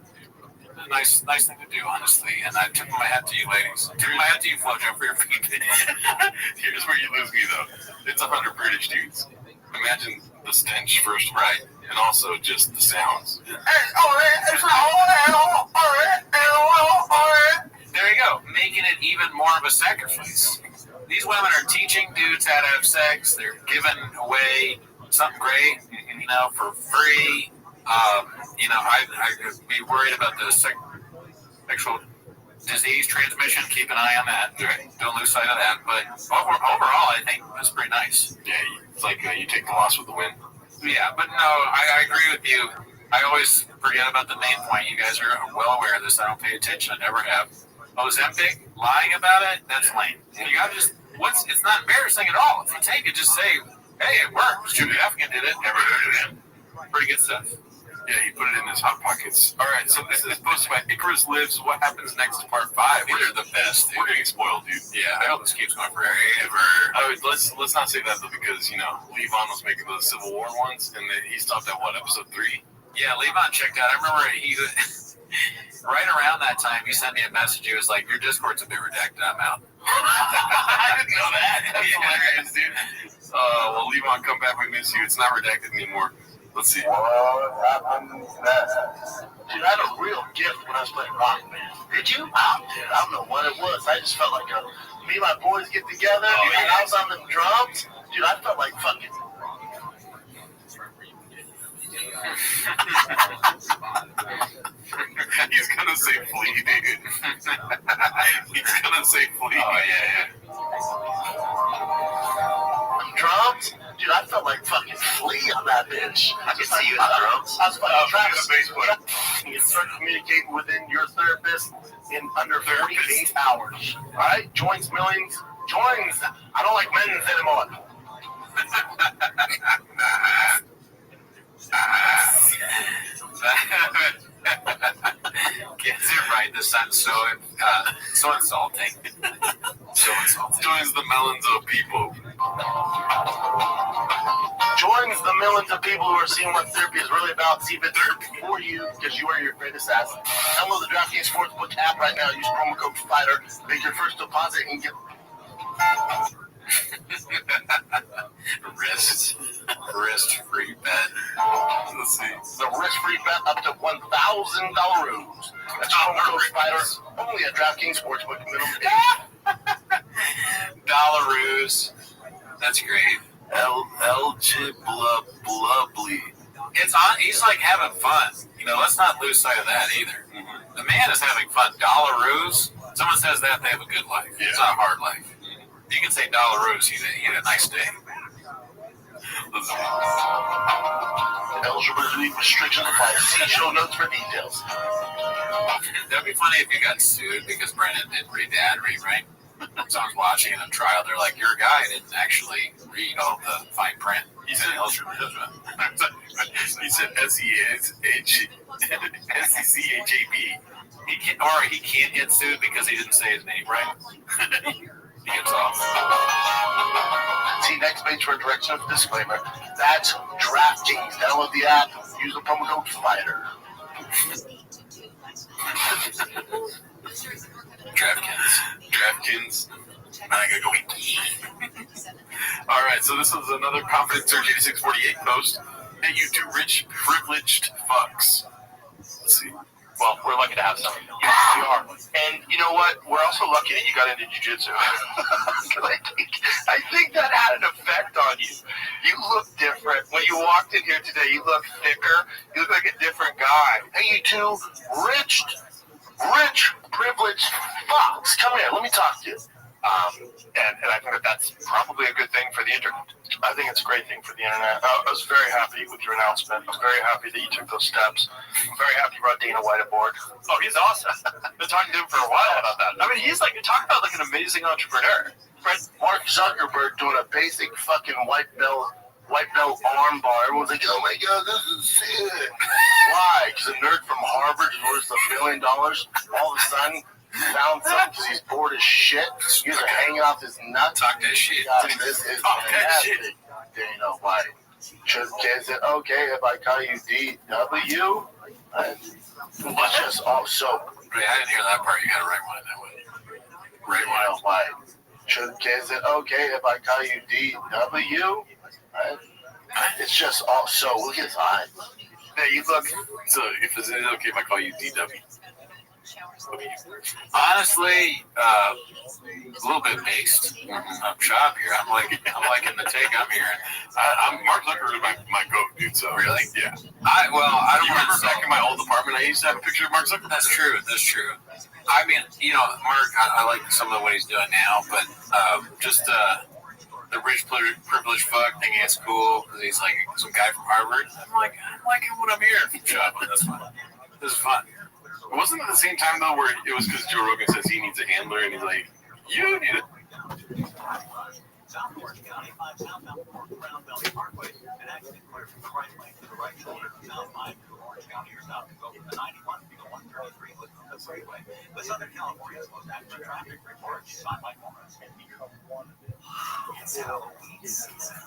Nice thing to do, honestly. And I tip my hat to you ladies. Tip my hat to you, Flojo, for your feet. Here's where you lose me, though. It's 100 British dudes. Imagine the stench first, right? And also just the sounds. There you go. Making it even more of a sacrifice. These women are teaching dudes how to have sex. They're giving away something great, for free. I'd be worried about the sexual disease transmission. Keep an eye on that. Right. Don't lose sight of that. But overall, I think that's pretty nice. Yeah, it's like you take the loss with the win. Yeah, but no, I agree with you. I always forget about the main point. You guys are well aware of this. I don't pay attention. I never have. Ozempic, lying about it, that's lame. You gotta just, it's not embarrassing at all. If you take it, just say, hey, it worked. Judy African did it. Never did it again. Pretty good stuff. Yeah, he put it in his Hot Pockets. All right, so this is posted by Icarus Lives. What happens next to part 5? They're the best, dude. We're getting spoiled, dude. Yeah, I hope this keeps going forever. Let's not say that, though, because, Levon was making those Civil War ones, and he stopped at, episode 3? Yeah, Levon checked out. I remember he right around that time, he sent me a message. He was like, your Discord's a bit redacted. I'm out. I didn't know that. That's hilarious, dude. Well, Levon, come back. We miss you. It's not redacted anymore. Let's see. What happened next? Dude, I had a real gift when I was playing Rock Band. Did you? I don't know what it was. I just felt like me and my boys get together, and I was on the drums. Dude, I felt like fucking... He's gonna say flea, dude. drums, dude, I felt like fucking Flea on that bitch. I can see you in the drums. I was fucking trying to you start communicating within your therapist in under 48 hours. All right, joins millions. Joins. I don't like men's anymore. Gets it right. This sounds so insulting. So insulting. Joins the melons of people. Joins the millions of people who are seeing what therapy is really about. See if it's for you because you are your greatest asset. Download the DraftKings Sportsbook app right now. Use promo code FIGHTER. Make your first deposit and get Wrist free bet. Let's see. the risk-free bet up to $1,000 rooms. That's promo code FIGHTER. Only at DraftKings Sportsbook. Dollaroos. That's great. Blubbly. It's on. He's like having fun. You know, let's not lose sight of that either. Mm-hmm. The man is having fun. Dollaroos. Someone says that they have a good life. Yeah. It's not a hard life. You can say Dollaroos. He had a nice day. Eligibility restrictions apply. See show notes for details. That'd be funny if you got sued because Brennan didn't read the ad read, right? Someone's watching a trial. They're like, your guy didn't actually read all the fine print. He said he said SECCHAB. He can't get sued because he didn't say his name right. He gets off. See next page for a direction of disclaimer. That's DraftKings. Download the app. Use the promo code FIGHTER. DraftKings. I gotta go eat. All right, so this is another Confident Search 8648 post. Hey, you two rich, privileged fucks. Let's see. Well, we're lucky to have some. Yes, we are. And you know what? We're also lucky that you got into jiu-jitsu. I think that had an effect on you. You look different. When you walked in here today, you look thicker. You look like a different guy. Hey, you two rich, privileged fucks. Come here. Let me talk to you. And I think that that's probably a good thing for the internet. I think it's a great thing for the internet. I was very happy with your announcement. I'm very happy that you took those steps. I'm very happy you brought Dana White aboard. Oh, he's awesome. Been talking to him for a while about that. I mean, he's like, talk about like an amazing entrepreneur. Right? Mark Zuckerberg doing a basic fucking white belt arm bar. Everyone's like, oh my god, this is sick. Why? Because a nerd from Harvard who's worth $1 billion all of a sudden found something because he's bored as shit. He's hanging off his nuts. Talk that shit. God, this is fantastic. Dana White. Is it okay if I call you DW? It's just all so. Wait, I didn't hear that part. You gotta rewind that way. Dana White. Is it okay if I call you DW? It's just all so. Look at his eyes. Hey, you look. So, if it's okay if I call you DW? Honestly, a little bit based. I'm shop here. I'm like in the take I'm hearing. I'm Mark Zuckerberg is my goat, dude. So really, yeah. I remember back in my old apartment, I used to have a picture of Mark Zuckerberg. That's true. I mean, you know, Mark, I like some of what he's doing now, but just the rich privileged fuck thinking it's cool because he's like some guy from Harvard. I'm liking what I'm hearing from Chubb. That's fun. This is fun. Wasn't it the same time though where it was because Joe Rogan says he needs a handler and he's like, you need it. South Orange County, 5 southbound Brown Valley Parkway, and accident clear from the right lane to the right shoulder southbound to Orange County or south to go from the 91 to the 133 with the freeway. The Southern California's most active traffic report shot by cameras. It's Halloween season.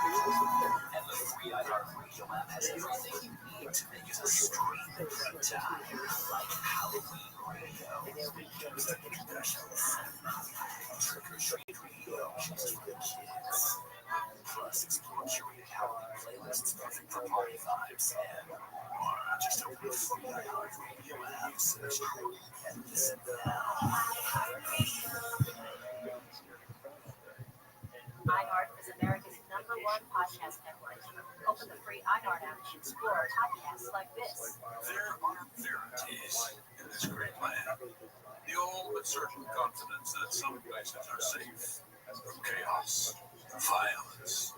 And the free iHeartRadio app has everything you need to make it a stream in good time, like Halloween radio. Specials. Trick or treat radio just for the kids. Plus, explore curated Halloween playlists perfect for party vibes and more. Just open the free iHeartRadio app, search and listen now. iHeart is America's #1 podcast network. Open the free iHeart app to explore podcasts like this. There are verities in this great land. The old but certain confidence that some places are safe from chaos. Violence.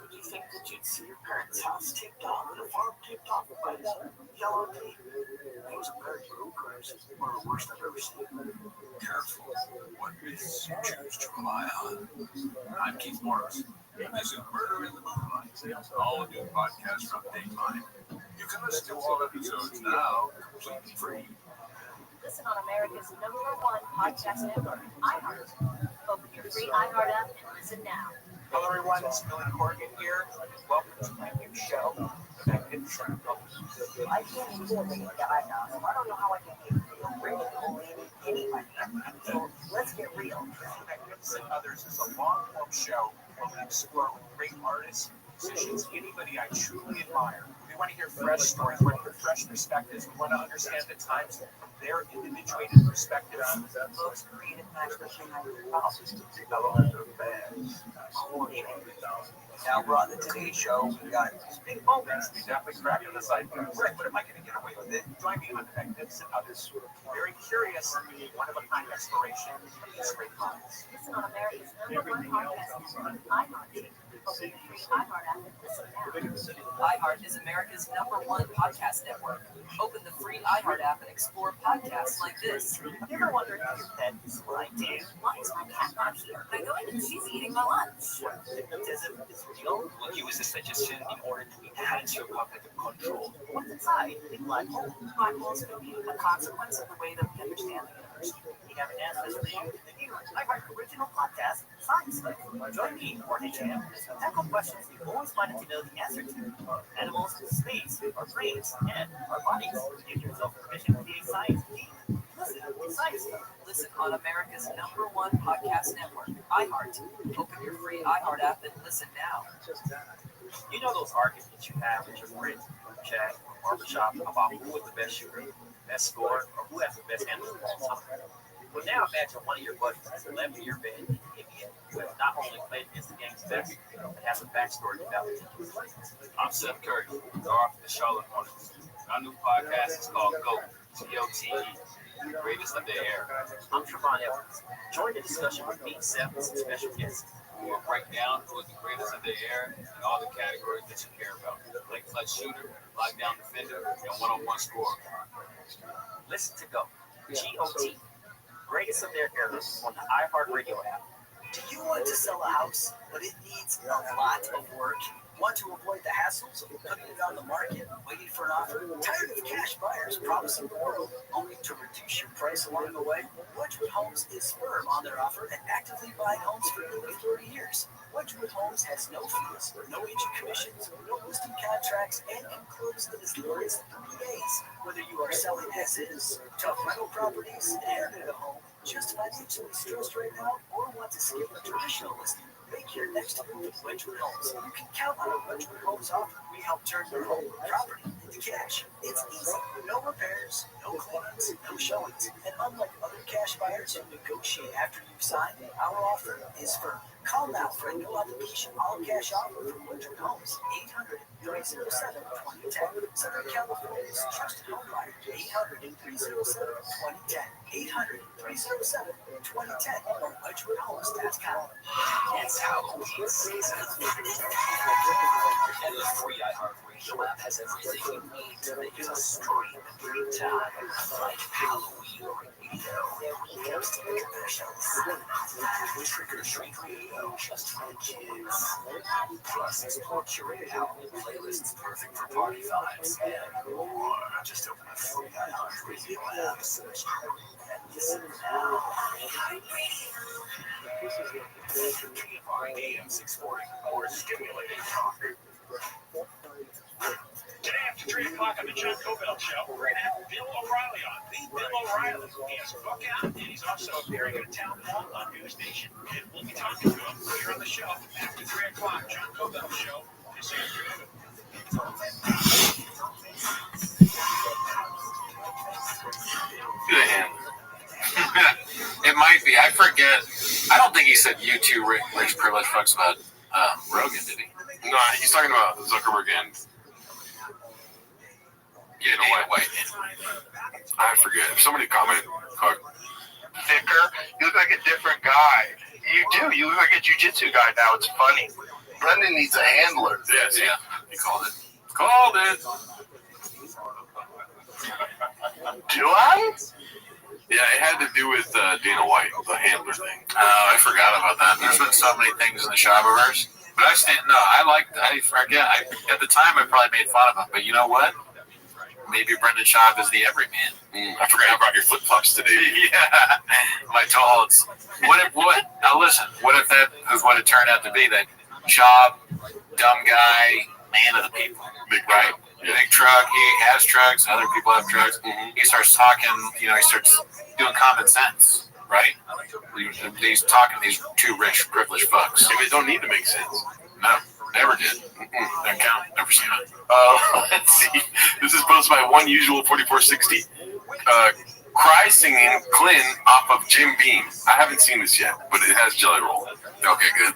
Would you think that you'd see your parents' house tipped off, the farm tipped off by this yellow tape? Those American road crashes are the worst I've ever seen. Careful what myths you choose to rely on. I'm Keith Morris. This is Murder in the Moonlight, all new podcast from Dateline. You can listen to all episodes now completely free. Listen on America's #1 podcast network, iHeart. Open your free iHeart app and listen now. Hello, everyone. It's Billy Corrigan here. Welcome to my new show, The Magnificent Couple. I can't even be a guy now, so I don't know how I can get real believing anybody. So let's get real. The Magnificent Others is a long-form show where we explore with great artists, musicians, anybody I truly admire. We want to hear fresh stories, we want to hear fresh perspectives, we want to understand the times their individuated perspectives. The most creative matchmaker behind your house. Now, we're on the Today Show. We got these big moments. We definitely cracked on the side. Right, but am I going to get away with it? Join me on The Magnificent Others. Very curious, one-of-a-kind exploration of these great minds. Listen on America's #1 podcast network, iHeart. Open your free iHeart app and listen now. iHeart is America's #1 podcast network. Open the free iHeart app and explore podcasts like this. Have you ever wondered if your pet is what I do? Why is my cat not here? I go in and she's eating my lunch. Hypnotism is real. We'll use this suggestion in order to enhance your cognitive control. What's inside a black hole? Black holes can be a consequence of the way that we understand the universe. We have an answer for you in the new iHeart original podcast, Science Stuff. Join me, Jorge Chan, as we tackle questions you've always wanted to know the answer to. Animals, space, our brains, and our bodies. Give yourself permission to be a science geek. Listen to Science Stuff. Listen on America's #1 podcast network, iHeart. Open your free iHeart app and listen now. You know those arguments you have with your friends in the chat or barbershop about who is the best shooter, best scorer, or who has the best handle of all time? Well, now imagine one of your buddies is 11-year vet in the NBA who has not only played against the game's best, but has a backstory about it. I'm Seth Curry, the author of the Charlotte Hornets. Our new podcast is called GOAT, G-O-T-E, the greatest of their era. I'm Trevon Evans. Join the discussion with me, Seth, and some special guests. We will break down who is the greatest of their era in all the categories that you care about, like clutch shooter, lockdown defender, and one-on-one scorer. Listen to GOAT, G-O-T, greatest of their era on the iHeartRadio app. Do you want to sell a house, but it needs a lot of work? Want to avoid the hassles of putting it on the market, waiting for an offer? Tired of cash buyers promising the world only to reduce your price along the way? Wedgwood Homes is firm on their offer and actively buying homes for nearly 30 years. Wedgwood Homes has no fees, no agent commissions, no listing contracts, and can close in as little as 3 days. Whether you are selling as is, tough rental properties, inherited a home, just financially stressed right now, or want to skip a traditional listing, make your next move with Wedgwood Homes. You can count on a Wedgwood Homes offer. We help turn your home or property into cash. It's easy. No repairs, no cleanings, no showings. And unlike other cash buyers who negotiate after you've signed, our offer is firm. Call now for a no obligation all cash offer from Wedgwood Homes. 800-307-2010. Southern California's trusted home buyer. 800-307-2010. 800-307-2010 or WedgwoodHomes.com. It's Halloween season. And the free iHeartRadio app has everything you need to make it a stream every time. Like Halloween radio, ghost commercials, trick or treat radio just for the kids. Plus, explore curated Halloween playlists perfect for party vibes and more. Just open the free iHeartRadio app, search Halloween, and listen now. AM 640, more stimulating talk. Today after 3 o'clock on the John Cobell Show, we're going to have Bill O'Reilly on. The Bill O'Reilly. He has a book out, and he's also appearing at a town hall on News Nation. And we'll be talking to him here on the show after 3 o'clock. John Cobell Show this afternoon. Good hand. It might be. I forget. I don't think he said you two rich privilege fucks about Rogan, did he? No, he's talking about Zuckerberg and Dana White. I forget. If somebody commented, fuck. thicker. You look like a different guy. You do. You look like a jiu-jitsu guy now. It's funny. Brendan needs a handler. Yes, yeah. He called it. Called it. Do I? Yeah, it had to do with Dana White, the handler thing. Oh, I forgot about that. There's been so many things in the Shabbaverse. But I forget. At the time, I probably made fun of him. But you know what? Maybe Brendan Schaub is the everyman. I forgot you brought your flip-flops today. Yeah. My tallets. Now listen, what if that is what it turned out to be? That Schaub, dumb guy, man of the people. Big right? Yeah. Big truck. He has trucks. Other people have trucks. Mm-hmm. He starts talking, he starts doing common sense, right? He's talking to these two rich, privileged fucks. And they don't need to make sense. No, never did. Doesn't count. Never seen it. Let's see. This is posted by One Usual 4460. Cry singing Clint off of Jim Beam. I haven't seen this yet, but it has Jelly Roll. Okay, good.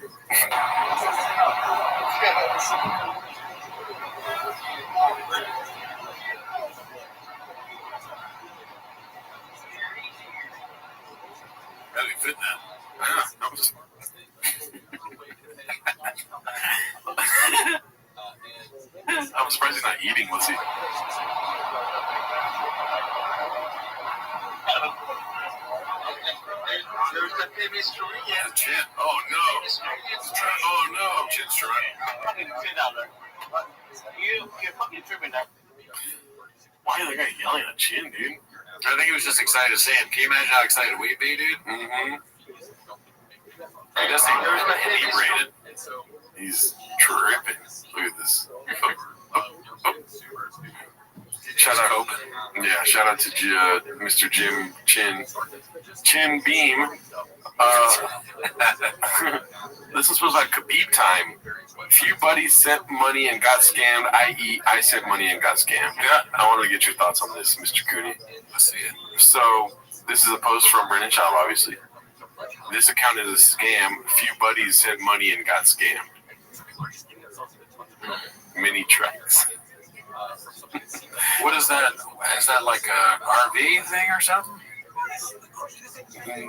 Gotta fit that. I'm surprised he's not eating. Let's see. There's the famous Korean. Chin. Oh no. Oh no. Chin's trying. Fucking sit out there. You're fucking tripping now. Why is that guy yelling at Chin, dude? I think he was just excited to see him. Can you imagine how excited we'd be, dude? Mm-hmm. He doesn't seem inebriated. He's tripping. Look at this. Shout out, yeah, shout out to Mr. Jim Chin Beam. This is supposed to be like Khabib time. Few buddies sent money and got scammed, i.e. I sent money and got scammed. Yeah, I want to get your thoughts on this, Mr. Cooney. Let's see it. So, this is a post from Brendan Schaub, obviously. This account is a scam. Few buddies sent money and got scammed. Mini tracks. What is that? Is that like a RV thing or something?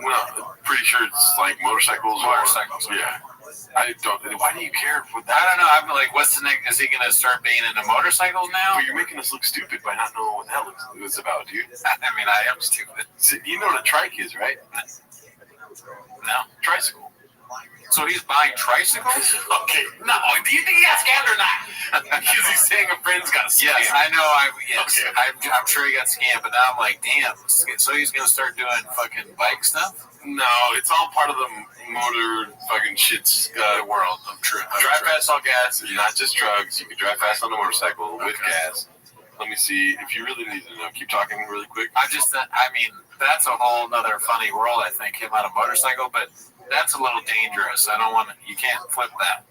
Well, pretty sure it's like motorcycles. Yeah. I don't. Why do you care for that? I don't know. I'm like, what's the next? Is he gonna start being into motorcycles now? Well, you're making us look stupid by not knowing what the hell it's about, dude. I mean, I am stupid. So, you know what a trike is, right? No. Tricycle. So he's buying tricycles? Okay. No. Do you think he got scammed or not? Because he's saying a friend's got scammed. Yes, I know. Okay. I'm sure he got scammed, but now I'm like, damn. So he's gonna start doing fucking bike stuff? No, it's all part of the motor fucking shit's world. I'm true. Drive fast on gas is not just drugs. You can drive fast on a motorcycle with gas. Let me see. If you really need to know, keep talking really quick. I mean, that's a whole nother funny world, I think, him on a motorcycle, but that's a little dangerous. I don't want to, you can't flip that,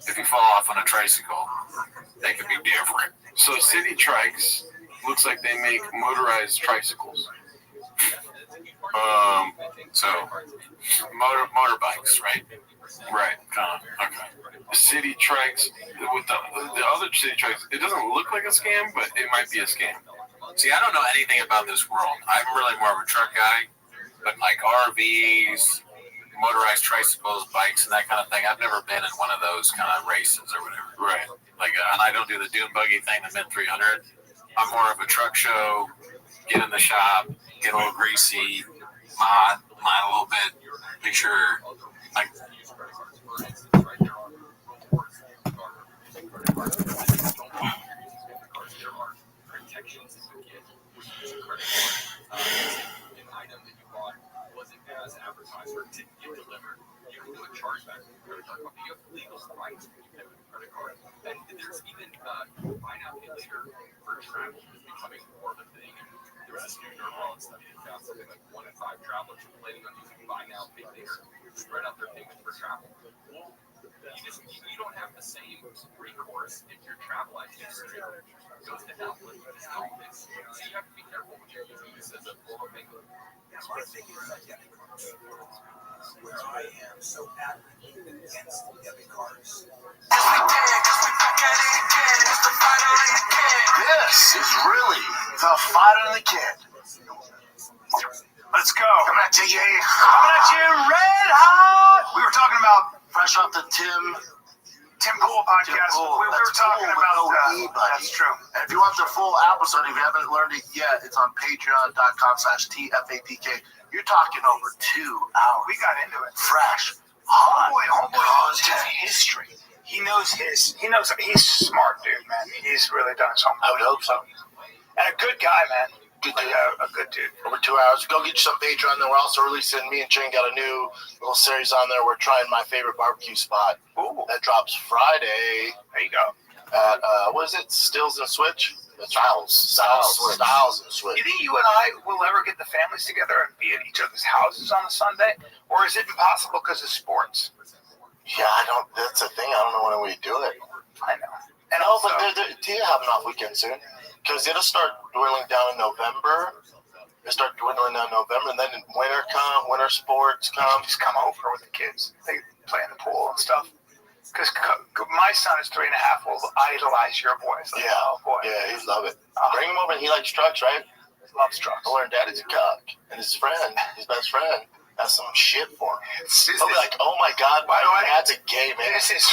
If you fall off on a tricycle, that could be different. So City Trikes looks like they make motorized tricycles. So motorbikes, right? Right. Okay. City Trikes, with the other City Trikes, it doesn't look like a scam, but it might be a scam. See, I don't know anything about this world. I'm really more of a truck guy, but like RVs, motorized tricycles, bikes, and that kind of thing, I've never been in one of those kind of races or whatever. Right. Like, and I don't do the dune buggy thing, the Mid 300. I'm more of a truck show, get in the shop, get a little greasy, mod a little bit, make sure, like, Didn't get delivered, you can do a chargeback with credit card company. You have legal rights to do that with credit card. And there's even buy now, pay later for travel is becoming more of a thing. And there was this new NerdWallet study that found something like 1 in 5 travelers are planning on using buy now, pay later to spread out their payments for travel. You don't have the same recourse if your travel itinerary goes to hell. So you have to be careful when you're using this as a form of payment. That's what I'm thinking. Where I am so adamant against debit cards. This is really the fight of the kid. Let's go. Coming at you, Coming at you red hot. We were talking about fresh off the Tim Pool podcast. Pool. We were talking about that's true. And if you want the full episode, if you haven't learned it yet, it's on patreon.com/TFAPK. You're talking over 2 hours. We got into it. Fresh. Homeboy knows his history. He knows he's smart, dude, man. He's really done his homework. I would hope so. And a good guy, man. Good Like dude. a good dude. Over 2 hours. Go get you some Patreon. Then we're also releasing, me and Chin got a new little series on there. We're trying my favorite barbecue spot. Ooh. That drops Friday There you go. at, what is it? Stills and Switch? Styles and Switch. You think you and I will ever get the families together and be at each other's houses on a Sunday? Or is it impossible because of sports? Yeah, that's the thing. I don't know when we do it. I know. And No, also, but do you have an off weekend soon? Because it'll start dwindling down in November. And then winter sports come. just come over with the kids. They play in the pool and stuff. Because my son is 3.5, will idolize your boys. Like, Yeah. oh boy. Yeah, he'd love it. Bring him over. He likes trucks, right? Loves trucks. I learned Daddy's a cock. And his best friend, has some shit for him. He'll be like, oh my God, my dad's a gay man. This is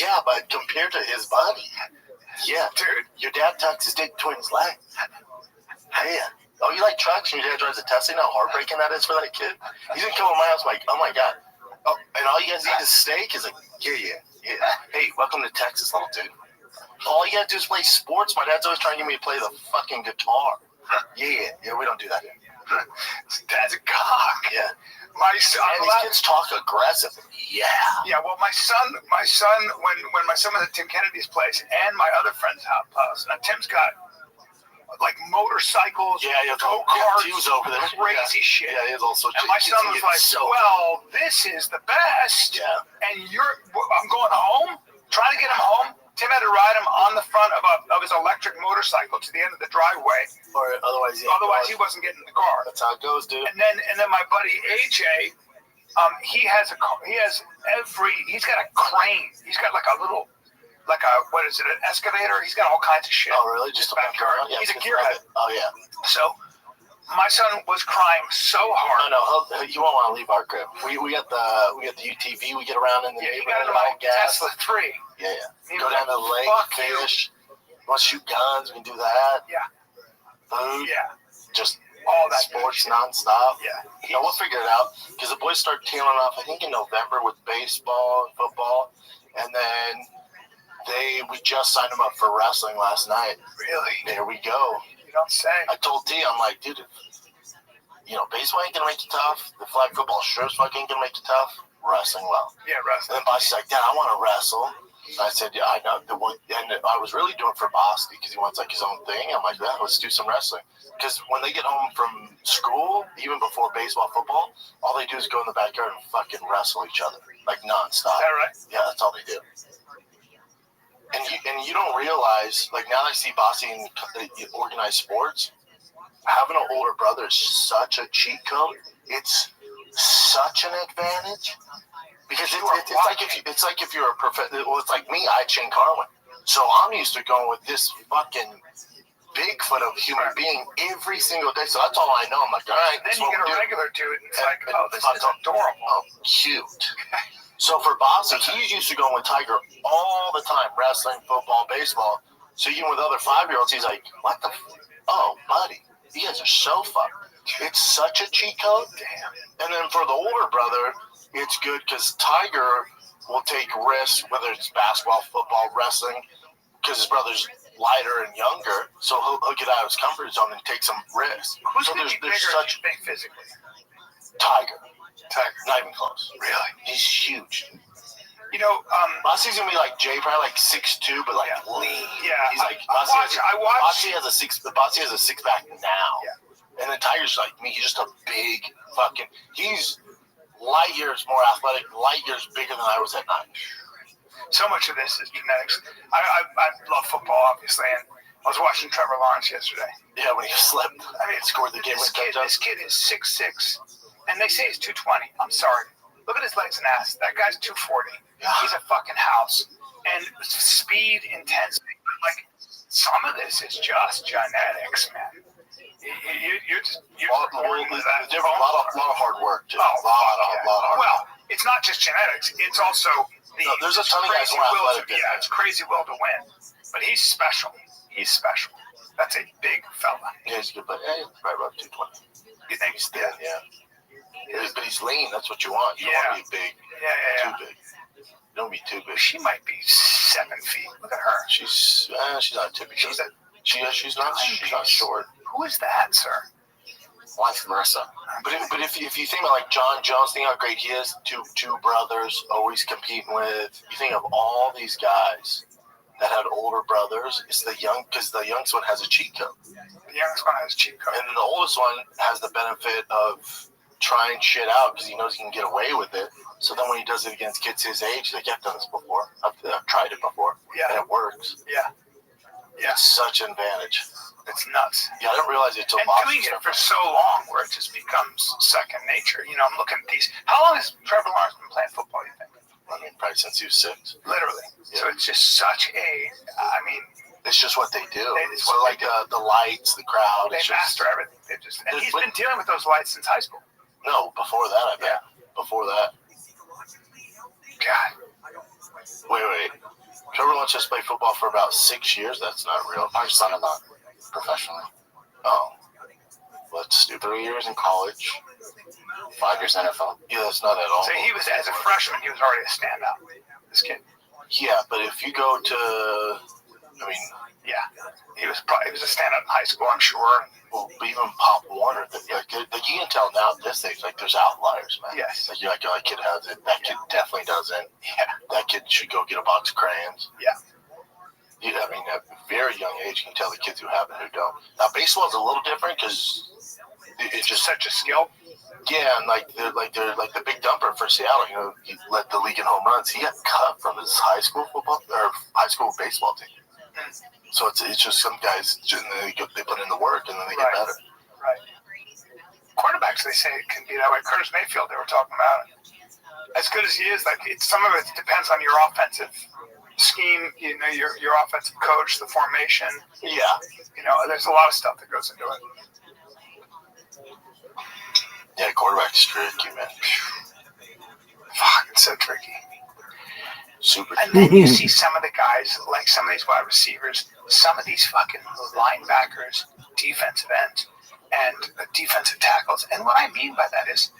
Yeah, but compared to his buddy, yeah, dude. your dad tucks his dick between his legs. Hey, oh, you like trucks and your dad drives a Tesla? You know how heartbreaking that is for that kid? He's gonna come to my house like, oh my God. Oh, and all you guys eat is steak? Is like, yeah. Hey, welcome to Texas, little dude. All you gotta do is play sports. My dad's always trying to get me to play the fucking guitar. Yeah, we don't do that here. Dad's a cock. Yeah. My son. And these kids talk aggressive. Yeah. Yeah, well, my son, when my son was at Tim Kennedy's place and my other friend's house, now Tim's got like motorcycles, go-karts, he was over there. crazy shit. Yeah, he has all sorts And of my son was like, well, this is the best. Yeah. And I'm going home, trying to get him home. Tim had to ride him on the front of his electric motorcycle to the end of the driveway. Or otherwise he wasn't getting in the car. That's how it goes, dude. And then my buddy AJ, he's got a crane. He's got what is it, an excavator? He's got all kinds of shit. Oh, really? Just in his backyard. Yeah, He's a gearhead. Oh, yeah. So my son was crying so hard. No, you won't want to leave our crib. We got the UTV. We get around in the Yeah, you got into my Tesla 3. Yeah. Go down to the lake, fish. You want to shoot guns? We can do that. Yeah. Food. Yeah. Just all that sports nonstop. Yeah. We'll figure it out. Because the boys start tailing off, I think, in November with baseball and football. And then we just signed them up for wrestling last night. Really? There we go. You don't say. I told T, I'm like, dude, baseball ain't gonna make you tough. The flag football sure as fuck ain't gonna make you tough. Wrestling well. Yeah, wrestling. And then Bossy's like, Dad, I want to wrestle. And I said, yeah, I know. And I was really doing it for Bossy because he wants like his own thing. I'm like, yeah, let's do some wrestling. Because when they get home from school, even before baseball, football, all they do is go in the backyard and fucking wrestle each other like nonstop. Is that right? Yeah, that's all they do. And you don't realize, like now that I see Bossy in organized sports, having an older brother is such a cheat code. It's such an advantage because it's like if you're a professional. Well, it's like me. I train Carwin, so I'm used to going with this fucking Bigfoot of a human being every single day. So that's all I know. I'm like, all right. Then you get a regular to it, and it's like, oh, this is adorable. Oh, cute. So for Bossy, he's used to going with Tiger all the time, wrestling, football, baseball. So even with other 5-year-olds, he's like, what the? Oh, buddy, you guys are so fucked. It's such a cheat code. Damn. And then for the older brother, it's good because Tiger will take risks, whether it's basketball, football, wrestling, because his brother's lighter and younger. So he'll get out of his comfort zone and take some risks. Who's so going to be bigger physically? Tiger. Not even close. Really? He's huge. Bossy's gonna be like Jay, probably like 6'2", but like lean. Yeah. He's like Bossy has a six pack now. Yeah. And then Tiger's like me. He's just a big fucking. He's light years more athletic, light years bigger than I was at 9. So much of this is genetics. I love football, obviously, and I was watching Trevor Lawrence yesterday. Yeah, when he slipped. I mean, scored the game. This kid is 6'6", and they say he's 220. I'm sorry. Look at his legs and ass. That guy's 240. He's a fucking house. And speed, intensity. Like, some of this is just genetics, man. You're A born with that. lot of hard work, too. Oh, a lot of hard well, it's not just genetics. It's also there's a ton of guys crazy who are will athletic. it's crazy will to win. But he's special. He's special. That's a big fella. Yeah, he's good, but he's probably about 220. You think he's thin? Yeah. But he's lean. That's what you want. You don't want to be big. Yeah. Too big. You don't be too big. She might be 7 feet. Look at her. She's not too big. She's not short. Who is that, sir? Wife Marissa. But if you think about like John Jones, think how great he is. Two brothers, always competing with. You think of all these guys that had older brothers. It's the youngest one has a cheat code. The youngest one has a cheat code. And then the oldest one has the benefit of trying shit out because he knows he can get away with it. So then when he does it against kids his age, like, I've done this before. I've tried it before. Yeah. And it works. Yeah. It's such an advantage. It's nuts. Yeah, I don't realize it till doing it for so long where it just becomes second nature. You know, I'm looking at these. How long has Trevor Lawrence been playing football, you think? I mean, probably since he was 6. Literally. Yeah. So it's just such it's just what they do. It's so like the lights, the crowd. They master everything. And he's been dealing with those lights since high school. No, before that, I bet. Yeah. Before that. God. Wait. Trevor Lawrence just played football for about 6 years. That's not real. I just thought about professionally. Oh. Well, that's stupid. 3 years in college, 5 years NFL. Yeah, that's not at all. So he was, as a freshman, he was already a standout. This kid. Yeah, but if you go to, he was a standout in high school, I'm sure. Well, even Pop Warner, you can tell now at this age, like, there's outliers, man. Yes. Like, you're like, oh, that kid has it. That kid definitely doesn't. Yeah. That kid should go get a box of crayons. Yeah. I mean, at a very young age, you can tell the kids who have it and who don't. Now, baseball's a little different because it's just such a skill. Yeah, and they're the big dumper for Seattle. You know, he led the league in home runs. He got cut from his high school football or high school baseball team. So it's just some guys, they put in the work and then they get better. Right. Quarterbacks, they say, can be that way. Curtis Mayfield, they were talking about. As good as he is, like some of it depends on your offensive scheme. You know, your offensive coach, the formation. Yeah. You know, there's a lot of stuff that goes into it. Yeah, quarterback's tricky, man. Fuck, it's so tricky. Super. And then you see some of the guys, like some of these wide receivers, some of these fucking linebackers, defensive ends, and defensive tackles. And what I mean by that is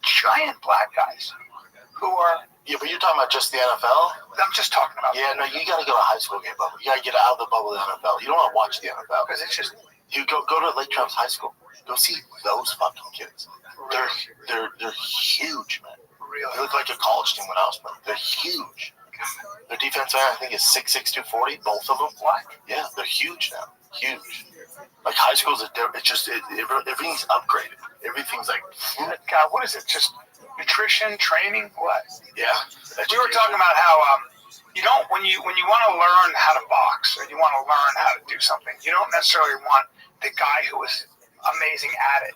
giant black guys who are... Yeah, but you're talking about just the NFL? I'm just talking about... Yeah, no, you got to go to high school game bubble. You got to get out of the bubble of the NFL. You don't want to watch the NFL. Because it's just... You go to Lake Travis High School. Go see those fucking kids. They're huge, man. Really? They look like a college team when I was playing. They're huge. Their defensive end, I think, is 6'6", 240, both of them. What? Yeah, they're huge now. Huge. Like, high school's everything's upgraded. Everything's like... God, what is it? Just nutrition, training, what? Yeah. We were talking about how you don't, when you want to learn how to box or you want to learn how to do something, you don't necessarily want the guy who is amazing at it.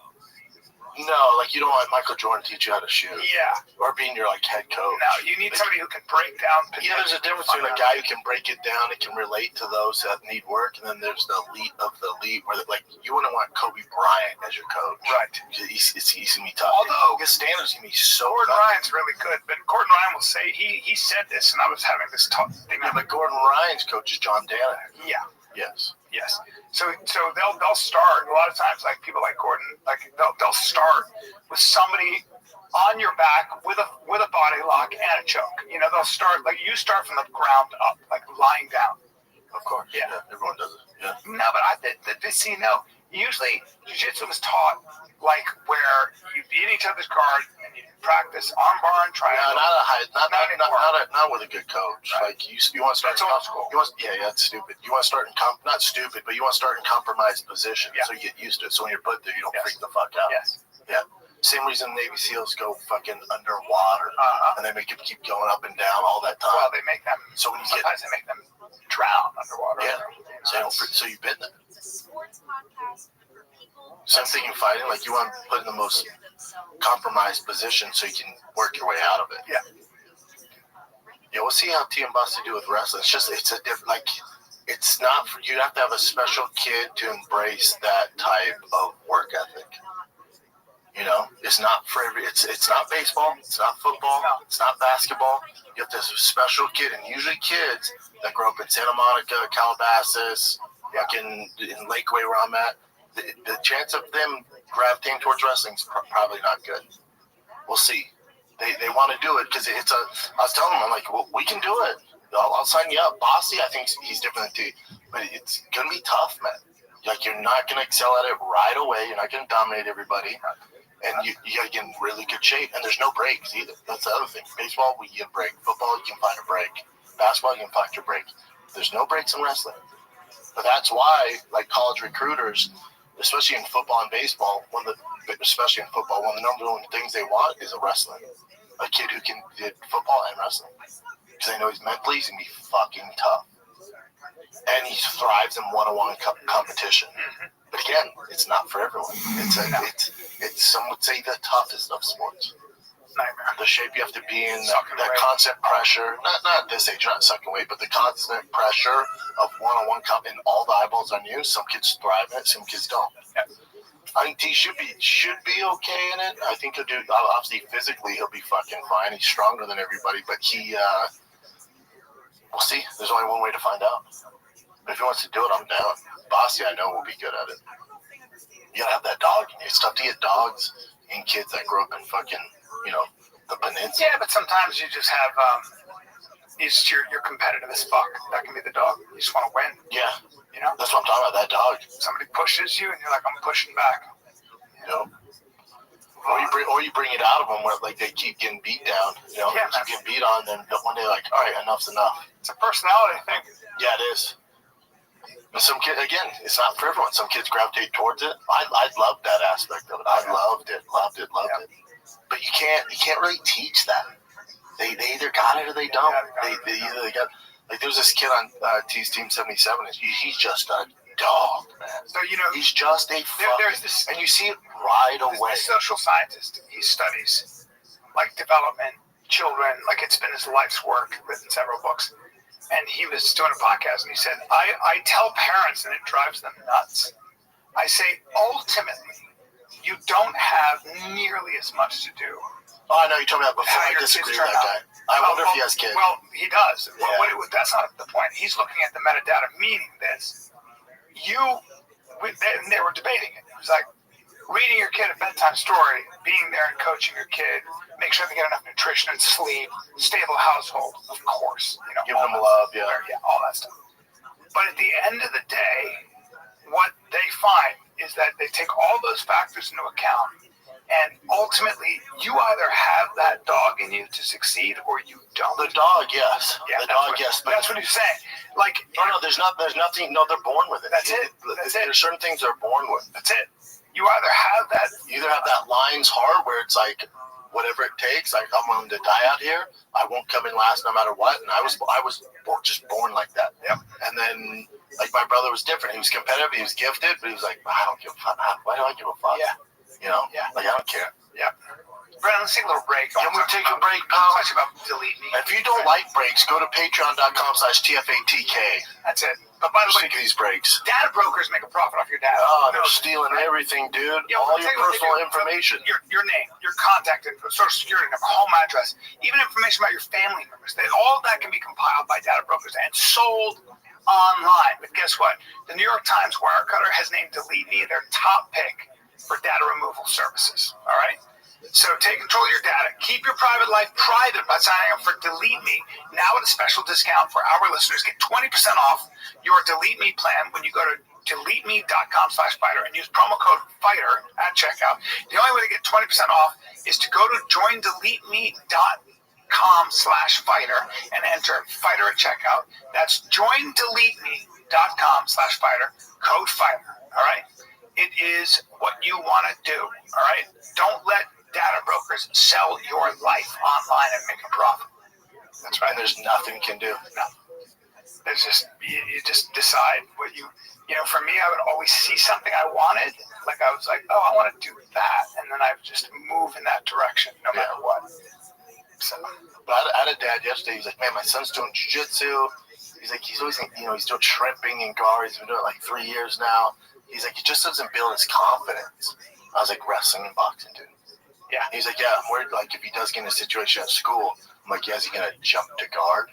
No, like you don't want Michael Jordan to teach you how to shoot. Yeah. Or being your like head coach. No, you need somebody who can break down. Yeah, there's a difference between a guy who can break it down and can relate to those that need work, and then there's the elite of the elite, where like you wouldn't want Kobe Bryant as your coach. Right. He's gonna be tough. Although his standards gonna be so. Gordon Ryan's really good, but Gordon Ryan will say he said this, and I was having this talk. Yeah, but Gordon Ryan's coach is John Danaher. Yeah. Yes. So they'll start a lot of times, like people like Gordon, like they'll start with somebody on your back with a body lock and a choke. You know, they'll start like you start from the ground up, like lying down. Of course. Yeah. Everyone does it. Yeah. No, but usually jiu-jitsu was taught like where you beat each other's guard and you practice armbar and triangle. Not with a good coach. Right. Like you want to start. That's old school. That's stupid. You want to start not stupid, but you want to start in compromised position, so you get used to it. So when you're put there, you don't freak the fuck out. Yes. Yeah. Same reason Navy SEALs go fucking underwater, and they make them keep going up and down all that time. Well, they make them. So when you sometimes they make them drown underwater. Yeah. So you've been there. Sports podcast for people. Same thing in fighting. Like you want to put in the most compromised position so you can work your way out of it. Yeah. Yeah, we'll see how T and Buster do with wrestling. It's a different, like, it's not for you. Have to have a special kid to embrace that type of work ethic. You know, it's not for every. It's not baseball. It's not football. It's not basketball. You have this special kid, and usually kids that grow up in Santa Monica, Calabasas, fucking in Lakeway where I'm at, the chance of them gravitating towards wrestling is probably not good. We'll see. They want to do it because it's a. I was telling them, I'm like, well, we can do it. I'll sign you up. Bossy, I think he's different than T, but it's gonna be tough, man. Like, you're not gonna excel at it right away. You're not gonna dominate everybody. And you gotta get in really good shape. And there's no breaks either. That's the other thing. Baseball, we get a break. Football, you can find a break. Basketball, you can find your break. There's no breaks in wrestling. But that's why, like, college recruiters, especially in football and baseball, especially in football, one of the number one things they want is a wrestler. A kid who can do football and wrestling. Because they know he's mentally, he's gonna be fucking tough. And he thrives in one-on-one competition. But again, it's not for everyone. It's some would say the toughest of sports. Nightmare. The shape you have to be in, that constant pressure, not at this age, not sucking weight, but the constant pressure of one-on-one and all the eyeballs on you. Some kids thrive in it, some kids don't. Yeah. I think T should be okay in it. I think he'll do, obviously physically he'll be fucking fine. He's stronger than everybody, but we'll see. There's only one way to find out. But if he wants to do it, I'm down. Bossy, I know, will be good at it. You gotta have that dog. It's tough to get dogs and kids that grew up in fucking, the peninsula. Yeah, but sometimes you just have, you're competitive as fuck. That can be the dog. You just want to win. Yeah. You know? That's what I'm talking about, that dog. Somebody pushes you and you're like, I'm pushing back. Or you bring it out of them where, like, they keep getting beat down. Yeah, keep getting beat on, then one day, like, all right, enough's enough. It's a personality thing. Yeah, it is. But some kids, again, it's not for everyone. Some kids gravitate towards it. I loved that aspect of it. I loved it. But you can't really teach that. They either got it or they don't. They either got, like, there was this kid on T's Team 77. He's just a dog, man. So, he's just a there's this, and you see it right away. This social scientist, he studies, like, development, children, like, it's been his life's work, written several books. And he was doing a podcast, and he said, I tell parents, and it drives them nuts. I say, ultimately, you don't have nearly as much to do. Oh, I know, you told me that before. I disagree with that guy. I wonder if he has kids. Well, he does. Yeah. That's not the point. He's looking at the metadata, meaning this. And they were debating it. It was like, reading your kid a bedtime story, being there and coaching your kid, make sure they get enough nutrition and sleep, stable household, of course. Give them love, yeah, all that stuff. But at the end of the day, what they find is that they take all those factors into account, and ultimately, you either have that dog in you to succeed or you don't. The dog, yes. Yeah, yes. But that's what he's saying. Like, no, there's nothing. No, they're born with it. That's it. There's certain things they're born with. That's it. You either have that. You either have that Lions heart where it's like, whatever it takes, like, I'm willing to die out here. I won't come in last no matter what. And I was just born like that. Yep. And then, like, my brother was different. He was competitive. He was gifted, but he was like, I don't give a fuck. Why do I give a fuck? Yeah. Yeah. Like, I don't care. Yeah. Brandon, let's take a little break. Can we take a break, pal? Talk about delete me. If you don't like breaks, go to patreon.com/TFATK. That's it. But by the way, sick of these breaks. Data brokers make a profit off your data. Oh, they're stealing everything, dude. Yeah, all your personal information. Your name, your contact info, social security number, home address, even information about your family members. All of that can be compiled by data brokers and sold online. But guess what? The New York Times Wirecutter has named Delete Me their top pick for data removal services. All right? So take control of your data. Keep your private life private by signing up for Delete Me. Now at a special discount for our listeners. Get 20% off your Delete Me plan when you go to deleteme.com/fighter and use promo code FIGHTER at checkout. The only way to get 20% off is to go to joindeleteme.com/fighter and enter FIGHTER at checkout. That's joindeleteme.com/fighter, code FIGHTER. All right? It is what you want to do. All right? Don't let data brokers sell your life online and make a profit. That's right. And there's nothing you can do. No. There's just, you just decide what for me, I would always see something I wanted. Like, I was like, oh, I want to do that. And then I would just move in that direction no matter what. So, but I had a dad yesterday. He was like, man, my son's doing jiu-jitsu. He's like, he's always, he's doing shrimping and guard. He's been doing it like 3 years now. He's like, he just doesn't build his confidence. I was like, wrestling and boxing, dude. Yeah. He's like, yeah, I'm worried, like, if he does get in a situation at school, I'm like, yeah, is he going to jump to guard?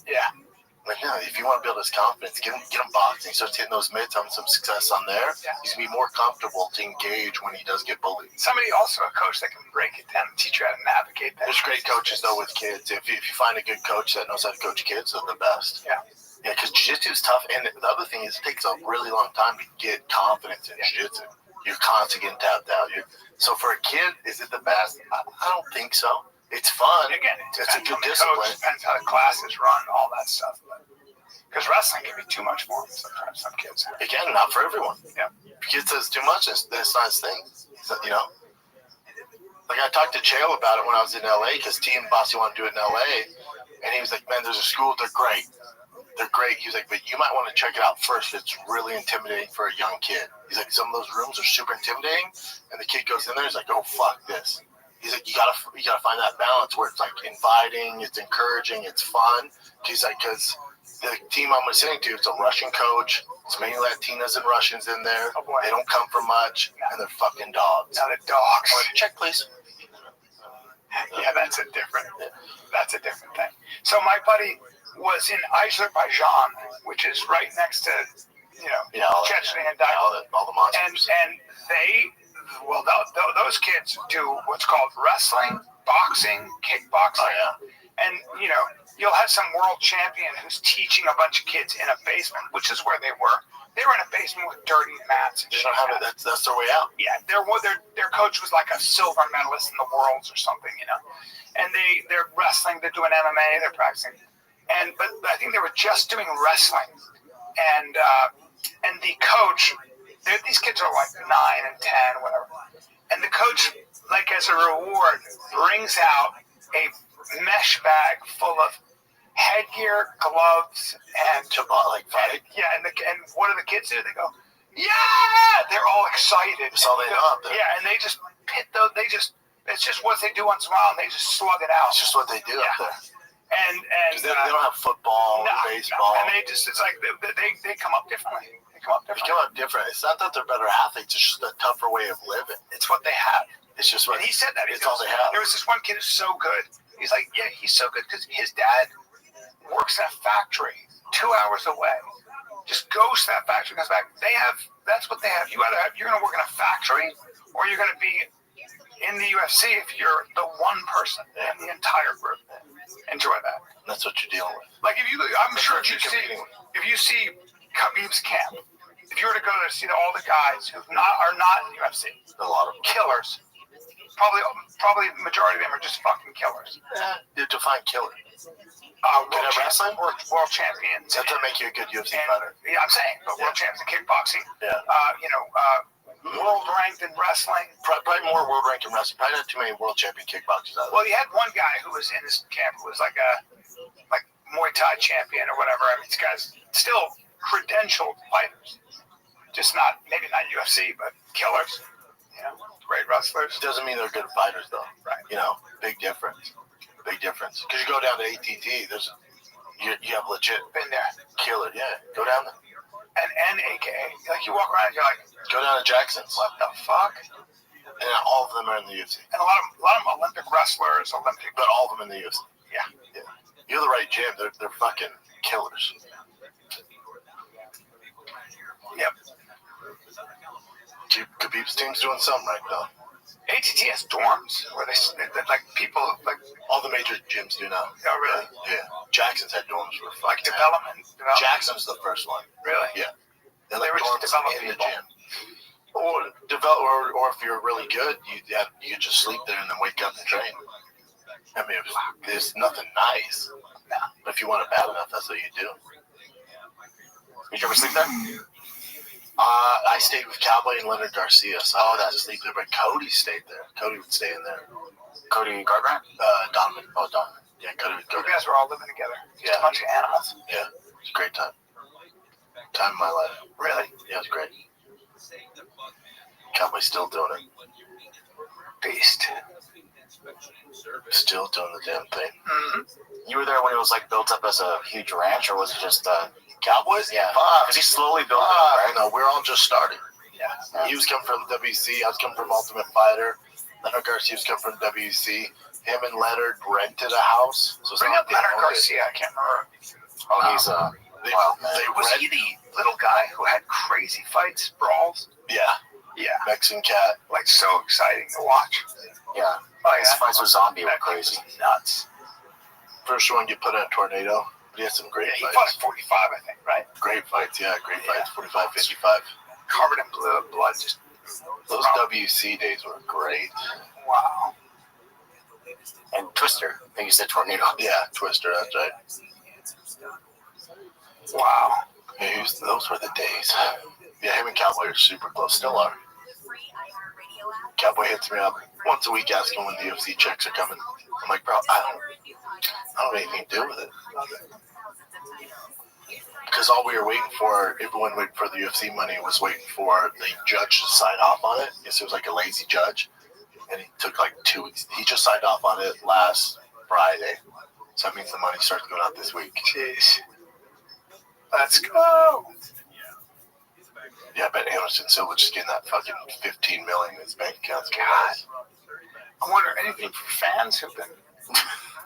Yeah. I'm like, no, if you want to build his confidence, get him boxing. He starts hitting those mitts, having some success on there. Yeah. He's going to be more comfortable to engage when he does get bullied. Somebody also a coach that can break it down and teach you how to navigate that. There's great coaches, though, with kids. If you find a good coach that knows how to coach kids, they're the best. Yeah. Yeah, because jiu-jitsu is tough. And the other thing is it takes a really long time to get confidence in jiu-jitsu. You're constantly getting tapped out. So for a kid, is it the best? I don't think so. It's fun. Again, it's a good discipline. discipline. Depends how the classes run, all that stuff. Because wrestling can be too much for them sometimes, some kids. Again, not for everyone. Yeah. If a kid says too much, that's not his thing. So, like I talked to Chael about it when I was in LA because T and Bossy want to do it in LA. And he was like, man, there's a school, they're great. They're great. He was like, but you might want to check it out first. It's really intimidating for a young kid. He's like, some of those rooms are super intimidating. And the kid goes in there, he's like, oh, fuck this. He's like, you gotta find that balance where it's like inviting, it's encouraging, it's fun. He's like, because the team I'm listening to, it's a Russian coach. It's mainly Latinas and Russians in there. Oh, boy. They don't come from much, and they're fucking dogs. Now they're dogs. Check, please. Yeah, that's a different thing. So my buddy was in Azerbaijan, which is right next to, Chechnya and Dagestan. All the monsters. And those kids do what's called wrestling, boxing, kickboxing. Oh, yeah. And, you'll have some world champion who's teaching a bunch of kids in a basement, which is where they were. They were in a basement with dirty mats. They don't have it. That's their way out. Yeah, their coach was like a silver medalist in the Worlds or something, And they're wrestling, they're doing MMA, they're practicing. But I think they were just doing wrestling. And the coach, these kids are like 9 and 10, whatever. And the coach, like as a reward, brings out a mesh bag full of headgear, gloves, and fight. And what do the kids do? They go, yeah! They're all excited. That's all they know. Yeah, and they just pit those. It's just what they do once in a while, and they just slug it out. It's just what they do up there. And they don't have football, baseball. And it's like they come up differently. They come up different. It's not that they're better athletes. It's just a tougher way of living. It's what they have. It's just what. And he said that. It's all they have. There was this one kid who's so good. He's like, yeah, he's so good because his dad works at a factory 2 hours away. Just goes to that factory, comes back. That's what they have. You're going to work in a factory, or you're going to be in the UFC if you're the one person in the entire group. Enjoy that. That's what you're dealing with. Like I'm sure if you see Khabib's camp, if you were to go there to see all the guys who are not in the UFC, a lot of them. Killers. Probably the majority of them are just fucking killers. You define killer. Wrestling? World champions. That doesn't make you a good UFC fighter. Yeah, I'm saying, but world champions in kickboxing. Yeah. World ranked in wrestling. Probably more world ranked in wrestling. Probably not too many world champion kickboxers out there. Well, he had one guy who was in his camp who was like Muay Thai champion or whatever. I mean, these guys still credentialed fighters. Just maybe not UFC, but killers. Great wrestlers. Doesn't mean they're good fighters, though. Right. Big difference. Big difference. Because you go down to ATT, you have legit been there. Killer, yeah. Go down there. And AKA, like you walk around, you're like, go down to Jackson's. What the fuck? And all of them are in the UFC. And a lot of them Olympic wrestlers, but all of them in the UFC. Yeah. You're the right gym. They're fucking killers. Yep. Khabib's team's doing something right now. ATT has dorms where they like people like all the major gyms do now. Oh really? Yeah. Jackson's had dorms for like development. Jackson's the first one. Really? Yeah. They were just developing in the gym. Or if you're really good, you just sleep there and then wake up and train. I mean, there's nothing nice. No. But if you want it bad enough, that's what you do. Did you ever sleep there? I stayed with Cowboy and Leonard Garcia, so I got to sleep there. But Cody stayed there. Cody would stay in there. Cody Garbrandt? Donovan. Oh, Donovan. Yeah, Cody. You guys were all living together. Just a bunch of animals. Yeah. It was a great time. Time of my life. Really? Yeah, it was great. Cowboy's still doing it. Beast. Still doing the damn thing. Mm-hmm. You were there when it was like built up as a huge ranch, or was it just Cowboys? Yeah, Fuck. because he slowly built it up, right? No, we're all just starting. Yeah. He was coming from WC. I was coming from Ultimate Fighter. Leonard Garcia was coming from WC. Him and Leonard rented a house. So Bring up Leonard Garcia. I can't remember. Oh, he's wild man. Was he the little guy who had crazy fights, brawls? Yeah. Yeah. Mexican cat. Like so exciting to watch. Yeah. Oh, his fights with Zombie were crazy. Nuts. First one get put in a tornado. But he had some great He fights. fought at 45, I think, right? Great fights, yeah. Great fights. 45, 55. Covered in blood. Just those WC days were great. Wow. And Twister. I think you said Tornado. Yeah, Twister, that's right. Wow. Yeah, those were the days. Yeah, him and Cowboy are super close. Still are. Cowboy hits me up once a week asking when the UFC checks are coming. I'm like, bro, I don't have anything to do with it. Because all we were waiting for, everyone waiting for the UFC money was waiting for the judge to sign off on it. Yes, it was like a lazy judge. And it took like 2 weeks. He just signed off on it last Friday. So that means the money starts going out this week. Jeez. Let's go. Yeah, I bet Anderson Silva just getting that fucking $15 million in his bank account. God. I wonder, anything for fans who've been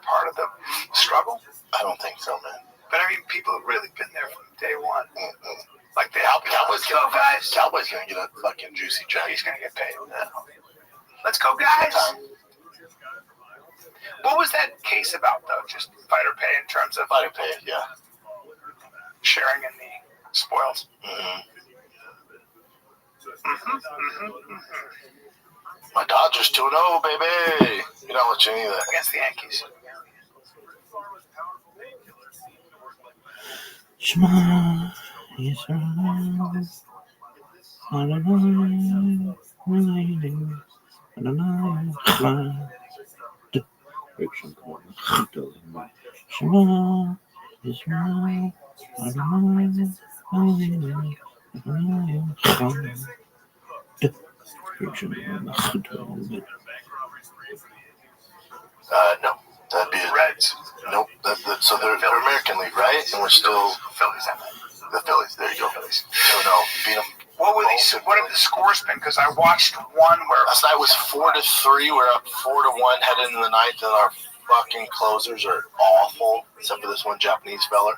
part of the struggle? I don't think so, man. But I mean, people have really been there from day one. Mm-mm. Like the Cowboy's gonna get a fucking juicy check. He's gonna get paid. Yeah. Let's go, guys. What was that case about, though? Just fighter pay in terms of fighter pay, yeah. Sharing in the spoils. Mm-hmm. Mm-hmm. My Dodgers 2-0, baby. You don't let you any of that. Against the Yankees. Shema Yisrael Adonai Eloheinu Adonai Echad Shema Yisrael Adonai Eloheinu Adonai Echad. No. That'd be Reds. Nope. So they're American League, right? And we're still Phillies. The Phillies. There you go, Phillies. So no, beat them. What have the scores been? Because I watched one where last night was 4-3. We're up 4-1 heading into the ninth, and our fucking closers are awful, except for this one Japanese fella.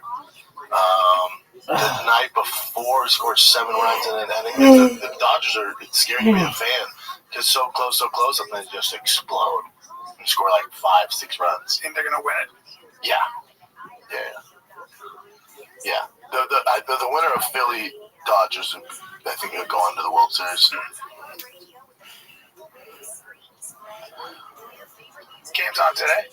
The night before, we scored 7 runs in an inning. The Dodgers are. It's scary to be a fan because so close, and then just explode and score like 5-6 runs. Think they're gonna win it? Yeah. The winner of Philly Dodgers, I think, will go on to the World Series. Game's on today.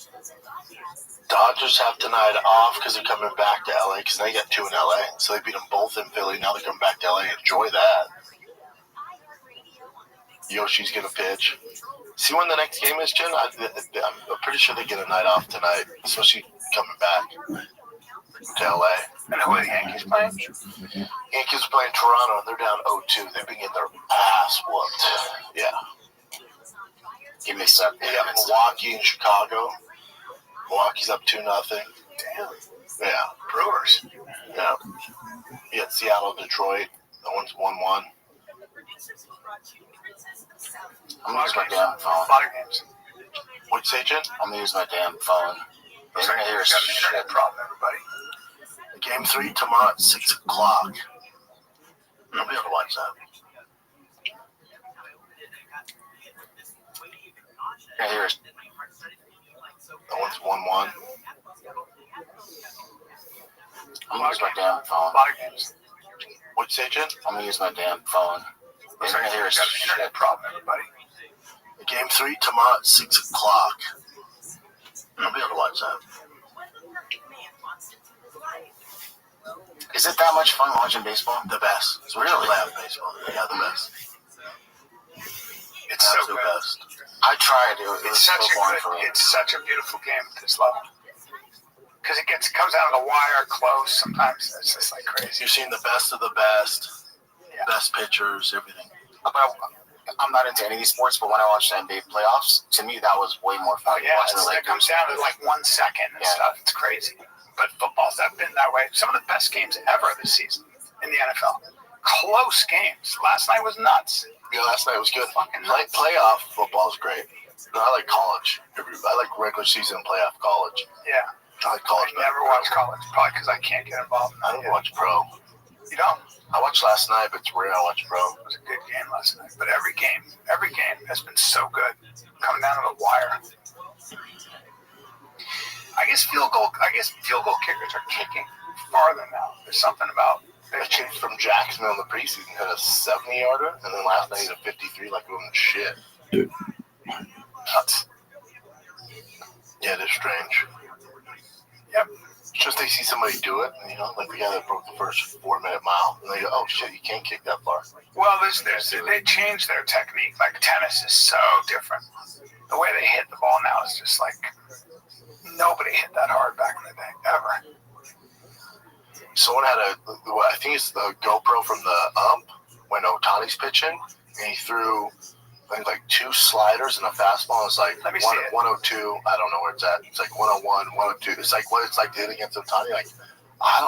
Dodgers have tonight off because they're coming back to LA because they got 2 in LA. So they beat them both in Philly. Now they're coming back to LA. Enjoy that. Yoshi's going to pitch. See when the next game is, Jen? I'm pretty sure they get a night off tonight, especially coming back to LA. And who are the Yankees playing? Yankees are playing Toronto, and they're down 0-2. They've been getting their ass whooped. Yeah. Give me some. They got Milwaukee and Chicago. Milwaukee's up 2-0. Damn. Yeah. Brewers. Yeah. You got Seattle, Detroit. That one's 1-1. I'm gonna use my damn phone. A lot of games. What'd you say, Jen? I'm gonna use my damn phone. Looks like there's got an internet problem, everybody. Game 3 tomorrow at 6 o'clock. I'll be able to watch that. Yeah, here's. That one's 1-1. I'm gonna use my damn A phone. lot of games. What'd you say, Jen? I'm gonna use my damn phone. Looks like there's got an internet problem, everybody. Game 3 tomorrow at 6 o'clock. I'll be able to watch that. Is it that much fun watching baseball? The best. It's really loud baseball. Yeah, the best. It's so Absolute good. best. I tried to. It was It's so such boring for me. it's such a beautiful game at this level. Because it comes out of the wire close. Sometimes it's just like crazy. You've seen the best of the best. Yeah. Best pitchers, everything. But I'm not into any of these sports, but when I watched the NBA playoffs, to me that was way more fun. Yeah, watching the it comes down to like 1 second and stuff. It's crazy. But football's not been that way. Some of the best games ever this season in the NFL. Close games. Last night was nuts. Yeah, last night was good. Playoff football is great. I like college. I like regular season playoff college. Yeah. I like college. I never watch college, probably because I can't get involved in that. I don't watch pro. You don't? I watched last night, but it's rare I watch pro. It was a good game last night. But every game has been so good. Coming down to the wire. I guess field goal kickers are kicking farther now. There's something about that kid from Jacksonville in the preseason hit a 70-yarder, and then last night he hit a 53 like it wasn't shit. Dude. Nuts. Yeah, they're strange. Yep. It's just they see somebody do it, and, like the guy that broke the first 4-minute mile, and they go, "Oh shit, you can't kick that far." Well, they changed their technique. Like tennis is so different. The way they hit the ball now is just like nobody hit that hard back in the day ever. Someone had I think it's the GoPro from the ump when Ohtani's pitching, and he threw I think like 2 sliders and a fastball. It's like 102. I don't know where it's at. It's like 101, 102. It's like what it's like to hit against Ohtani. Like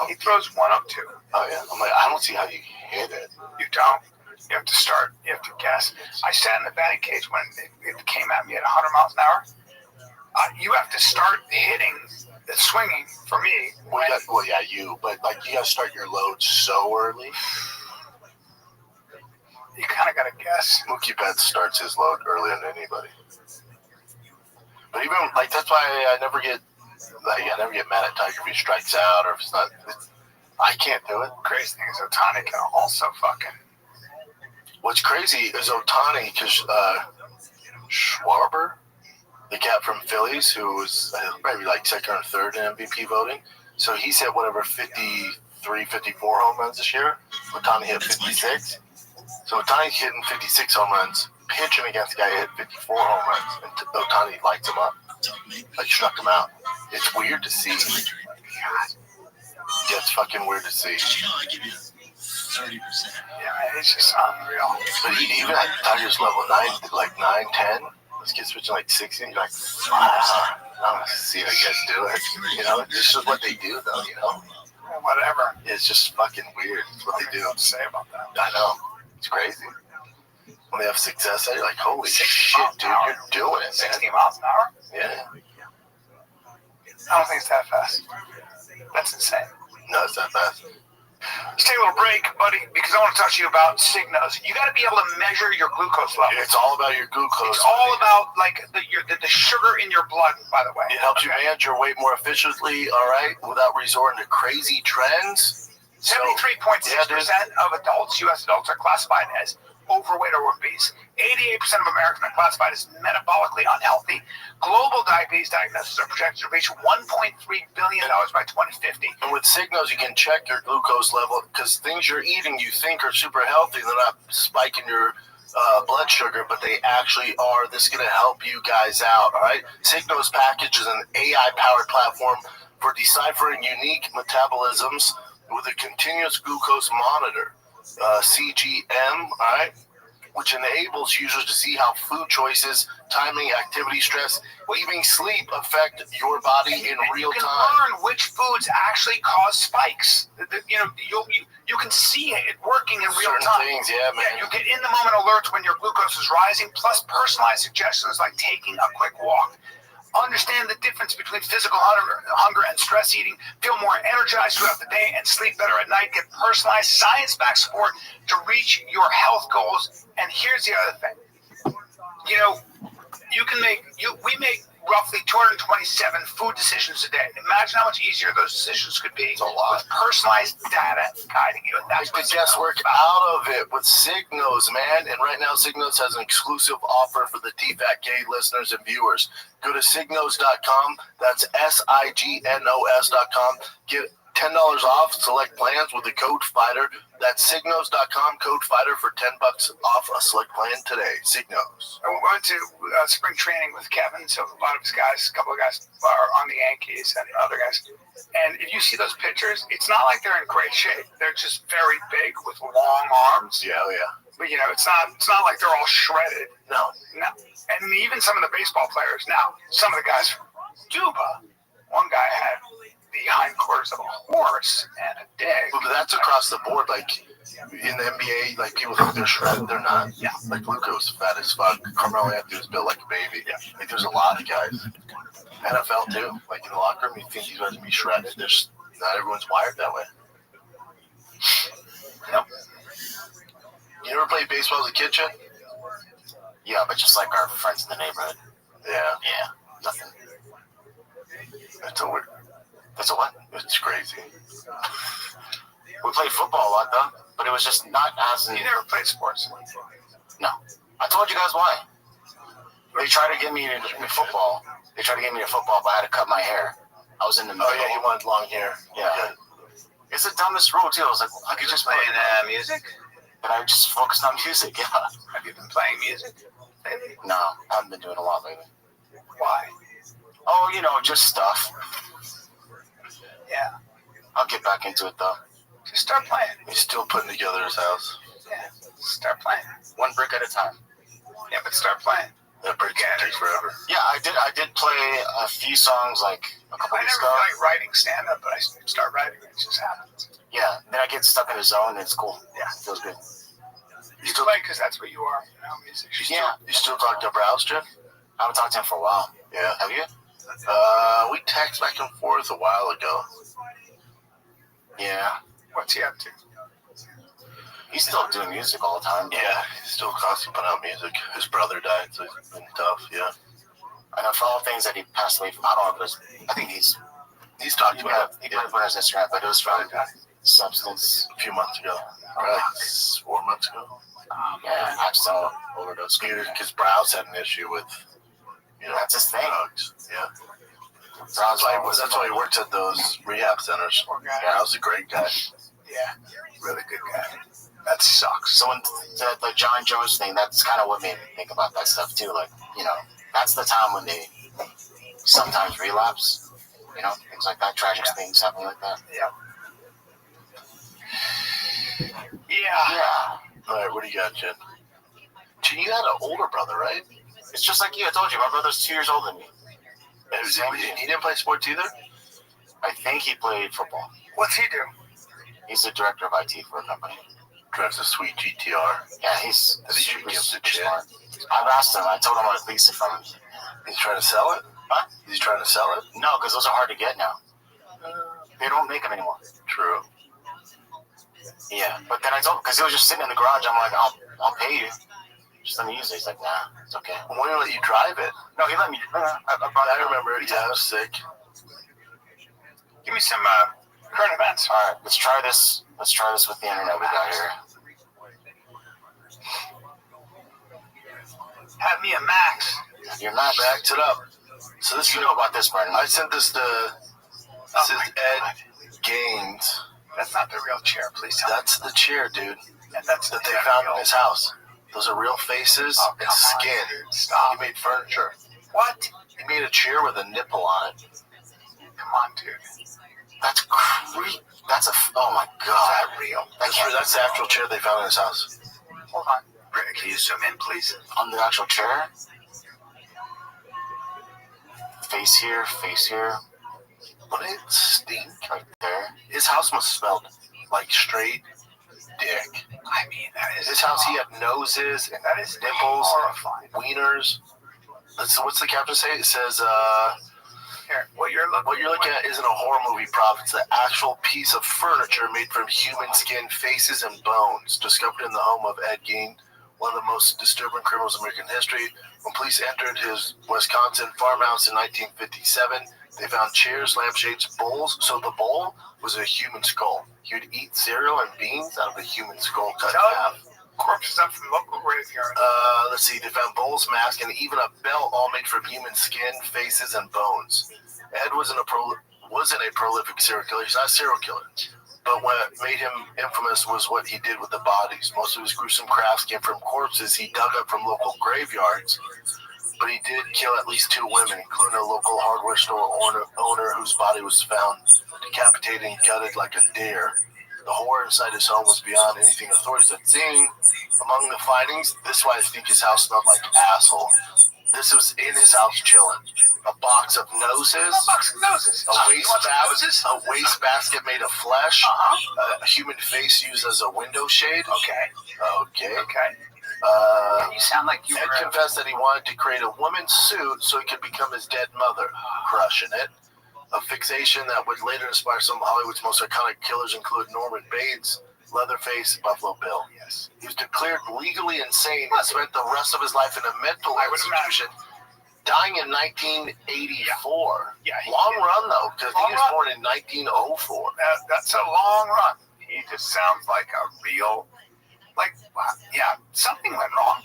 he throws 102. Oh yeah. I'm like, I don't see how you hit it. You don't. You have to start. You have to guess. I sat in the batting cage when it came at me at 100 miles an hour. You have to start hitting. It's swinging for me. But like you got to start your load so early. You kind of got to guess. Mookie Betts starts his load earlier than anybody. But even like that's why I never get mad at Tiger if he strikes out or if it's not. I can't do it. Crazy thing is Ohtani can also fucking. What's crazy is Ohtani because Schwarber, the cat from Phillies, who was maybe like second or third in MVP voting. So he's hit whatever 53, 54 home runs this year. Ohtani hit 56. So Ohtani's hitting 56 home runs, pitching against a guy who hit 54 home runs, and Ohtani lights him up, like struck him out. It's weird to see. God. Yeah, it's fucking weird to see. I give you 30%. Yeah, it's just unreal. But even at Tiger's level 9, 10, this kid's pitching like 60, and you're like, wow, I don't see how you guys do it. This is what they do, though, Whatever. It's just fucking weird. It's what they do. What to say about that? I know. It's crazy. When they have success, you're like, holy shit, dude, you're doing it, 60 miles an hour? Yeah. I don't think it's that fast. That's insane. No, it's not fast. Let's take a little break, buddy, because I want to talk to you about Signos. You got to be able to measure your glucose level. It's all about your glucose. It's all about like the sugar in your blood, by the way. It helps you manage your weight more efficiently, all right, without resorting to crazy trends. 73.6% of adults, U.S. adults, are classified as overweight or obese. 88% of Americans are classified as metabolically unhealthy. Global diabetes diagnoses are projected to reach $1.3 billion by 2050. And with Signos, you can check your glucose level because things you're eating you think are super healthy. They're not spiking your blood sugar, but they actually are. This is going to help you guys out, all right? Signos package is an AI-powered platform for deciphering unique metabolisms with a continuous glucose monitor, CGM, all right, which enables users to see how food choices, timing, activity, stress, even sleep affect your body in real time. You can learn which foods actually cause spikes. You can see it working in real time. Things, yeah, man. Yeah, you get in the moment alerts when your glucose is rising, plus personalized suggestions like taking a quick walk. Understand the difference between physical hunger and stress eating. Feel more energized throughout the day and sleep better at night. Get personalized, science-backed support to reach your health goals. And here's the other thing. We make roughly 227 food decisions a day. Imagine how much easier those decisions could be. It's a lot. With personalized data guiding you. Take the guesswork out of it with Signos, man. And right now, Signos has an exclusive offer for the TFATK listeners and viewers. Go to Signos.com. That's SIGNOS.com. Get $10 off select plans with the code FIGHTER. That's Signos.com, code FIGHTER for $10 off a select plan today. Signos. I went to spring training with Kevin, so a lot of his guys, a couple of guys are on the Yankees and other guys. And if you see those pictures, it's not like they're in great shape. They're just very big with long arms. Yeah, oh yeah. But it's not like they're all shredded. No. And even some of the baseball players now, some of the guys from Cuba, one guy had the hindquarters of a horse and a dig. But that's across the board. Like in the NBA, like people think they're shredded, they're not. Yeah. Like Luka was fat as fuck. Carmelo Anthony was built like a baby. Yeah. Like there's a lot of guys. NFL too. Like in the locker room, you think these guys would be shredded. There's not everyone's wired that way. Nope. You ever played baseball as a kid, Chet? Yeah, but just like our friends in the neighborhood. Yeah. Yeah, nothing. That's a weird. That's a what? It's crazy. We played football a lot though, but it was just not as. You never played sports? No. I told you guys why. They tried to get me to football. They tried to get me to football, but I had to cut my hair. I was in the middle. Oh yeah, you wanted long hair. Yeah. It's the dumbest rule too. I was like, I could just play music. But I just focused on music. Yeah. Have you been playing music lately? No, I haven't been doing a lot lately. Why? Oh, just stuff. Yeah. I'll get back into it though. Just start playing. He's still putting together his house. Yeah. Start playing. One brick at a time. Yeah, but start playing. That break takes forever. Yeah, I did play a few songs like a couple I weeks never ago. like writing stand-up, but I start writing. It just happens. Yeah, then I get stuck in the zone and it's cool. Yeah. It feels good. You still play because that's what you are, musician. You still talk to Browse, Jeff? I haven't talked to him for a while. Yeah. Have you? We text back and forth a while ago. Yeah. What's he up to? He's still doing music all the time. Yeah, he's still constantly putting out music. His brother died, so it's been tough, yeah. I know for all things that he passed away from, I don't know if it was, I think he's talked about it. He put it on his Instagram, but it was from substance. A few months ago. Probably 4 months ago. Yeah, accidental overdose. Because Browse had an issue with, that's his thing. drugs. Yeah. That's why he works at those rehab centers. Yeah, Browse a great guy. Yeah, really good guy. That sucks. So when the John Jones thing, that's kind of what made me think about that stuff too. Like, that's the time when they sometimes relapse. Things like that, tragic things happening like that. Yeah. All right, what do you got, Jen? Jen, you had an older brother, right? It's just like you. I told you, my brother's 2 years older than me. He didn't play sports either? I think he played football. What's he do? He's the director of IT for a company. Drives a sweet GTR. Yeah, he's super smart. I've asked him. I told him I'd lease it from him. He's trying to sell it? Huh? He's trying to sell it? No, because those are hard to get now. They don't make them anymore. True. Yeah, but then I told him, because he was just sitting in the garage, I'm like, I'll pay you. Just let me use it. He's like, nah, it's okay. When did he let you drive it? No, he let me. I remember it. Yeah, I was sick. Give me some current events. All right, let's try this. Let's try this with the internet we got here. Have me a Max. You're not backed it up. So this you know about this, Brendan? I sent this to Ed Gaines. That's not the real chair, please tell me. That's the chair, dude. And that's that they found in his house. Those are real faces and skin. On, stop. He made furniture. What? He made a chair with a nipple on it. Come on, dude. That's creepy. That's oh my god. Is that real? That's the actual chair they found in his house. Hold on. Britta, can you zoom in, please? On the actual chair? Face here, face here. Wouldn't it stink? Right there. His house must have smelled like straight dick. I mean, that is... His house, he had noses and that is nipples, horrifying. Wieners. What's the caption say? It says, here, what you're looking at isn't a horror movie prop. It's an actual piece of furniture made from human skin, faces, and bones, discovered in the home of Ed Gein, one of the most disturbing criminals in American history. When police entered his Wisconsin farmhouse in 1957, they found chairs, lampshades, bowls. So the bowl was a human skull. He would eat cereal and beans out of a human skull cut in half. Corpses up from local graveyard. Let's see. They found bowls, mask, and even a belt, all made from human skin, faces, and bones. Ed wasn't a prolific serial killer. He's not a serial killer. But what made him infamous was what he did with the bodies. Most of his gruesome crafts came from corpses he dug up from local graveyards. But he did kill at least 2 women, including a local hardware store owner whose body was found decapitated and gutted like a deer. The horror inside his home was beyond anything authorities had seen. Among the findings, this is why I think his house smelled like asshole. This was in his house chilling. A box of noses. A waste basket made of flesh. A human face used as a window shade. Okay. You sound like you Ed confessed that he wanted to create a woman's suit so he could become his dead mother. Crushing it. A fixation that would later inspire some of Hollywood's most iconic killers, include Norman Bates, Leatherface, and Buffalo Bill. Yes. He was declared legally insane and spent the rest of his life in a mental institution, dying in 1984. Long run, though, because he was born in 1904. That's a long run. He just sounds like a real, something went wrong.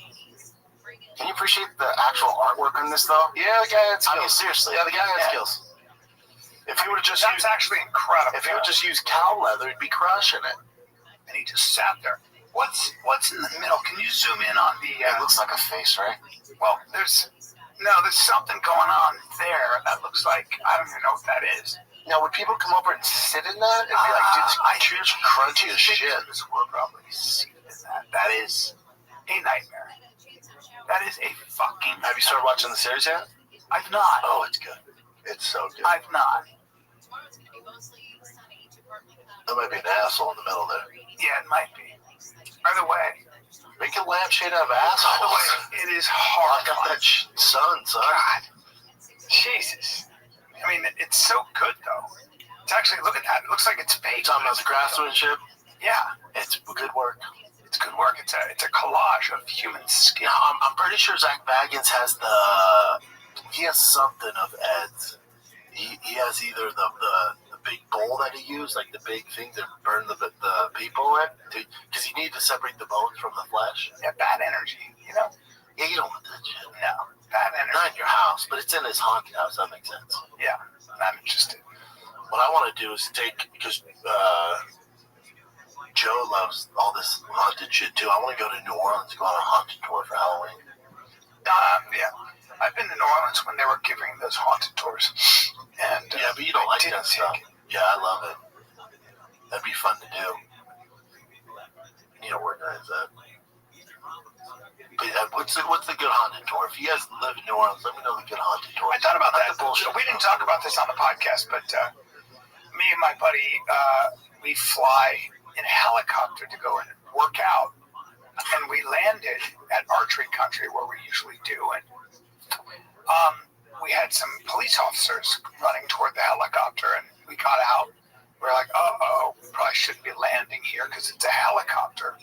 Can you appreciate the actual artwork on this, though? Yeah, the guy had skills. I mean, seriously. Yeah, the guy had skills. If he would have just actually incredible. If he would just use cow leather, he'd be crushing it. And he just sat there. What's in the middle? Can you zoom in on the? It looks like a face, right? Well, there's something going on there that looks like, I don't even know what that is. Now, would people come over and sit in that and be like, dude, it's crunchy as shit? We're probably seated in that. That is a nightmare. That is a fucking. Have you started watching the series yet? I've not. Oh, it's good. It's so good. I've not. There might be an asshole in the middle there. Yeah, it might be. Either way. Make a lampshade out of assholes. By the way, it is hard. I got that son. God. Jesus. I mean, it's so good, though. It's actually, look at that. It looks like it's fake. Talking about the craftsmanship? Yeah. It's good work. It's good work. It's a collage of human skin. Now, I'm pretty sure Zach Baggins has he has something of Ed's. He has either the big bowl that he used, like the big thing to burn the people with, because you need to separate the bones from the flesh. Yeah, bad energy, you know? Yeah, you don't want that shit. No, bad energy. Not in your house, but it's in his haunted house. That makes sense. Yeah, I'm interested. What I want to do is because Joe loves all this haunted shit too. I want to go to New Orleans, go on a haunted tour for Halloween. Yeah. I've been to New Orleans when they were giving those haunted tours. And yeah, but you don't like that stuff. Yeah, I love it. That'd be fun to do. You know, organize that. But what's the good haunted tour? If you guys live in New Orleans, let me know the good haunted tour. I thought about that. We didn't talk about this on the podcast, but me and my buddy, we fly in a helicopter to go and work out. And we landed at archery country where we usually do. And we had some police officers running toward the helicopter, and we got out. We're like, we probably shouldn't be landing here because it's a helicopter.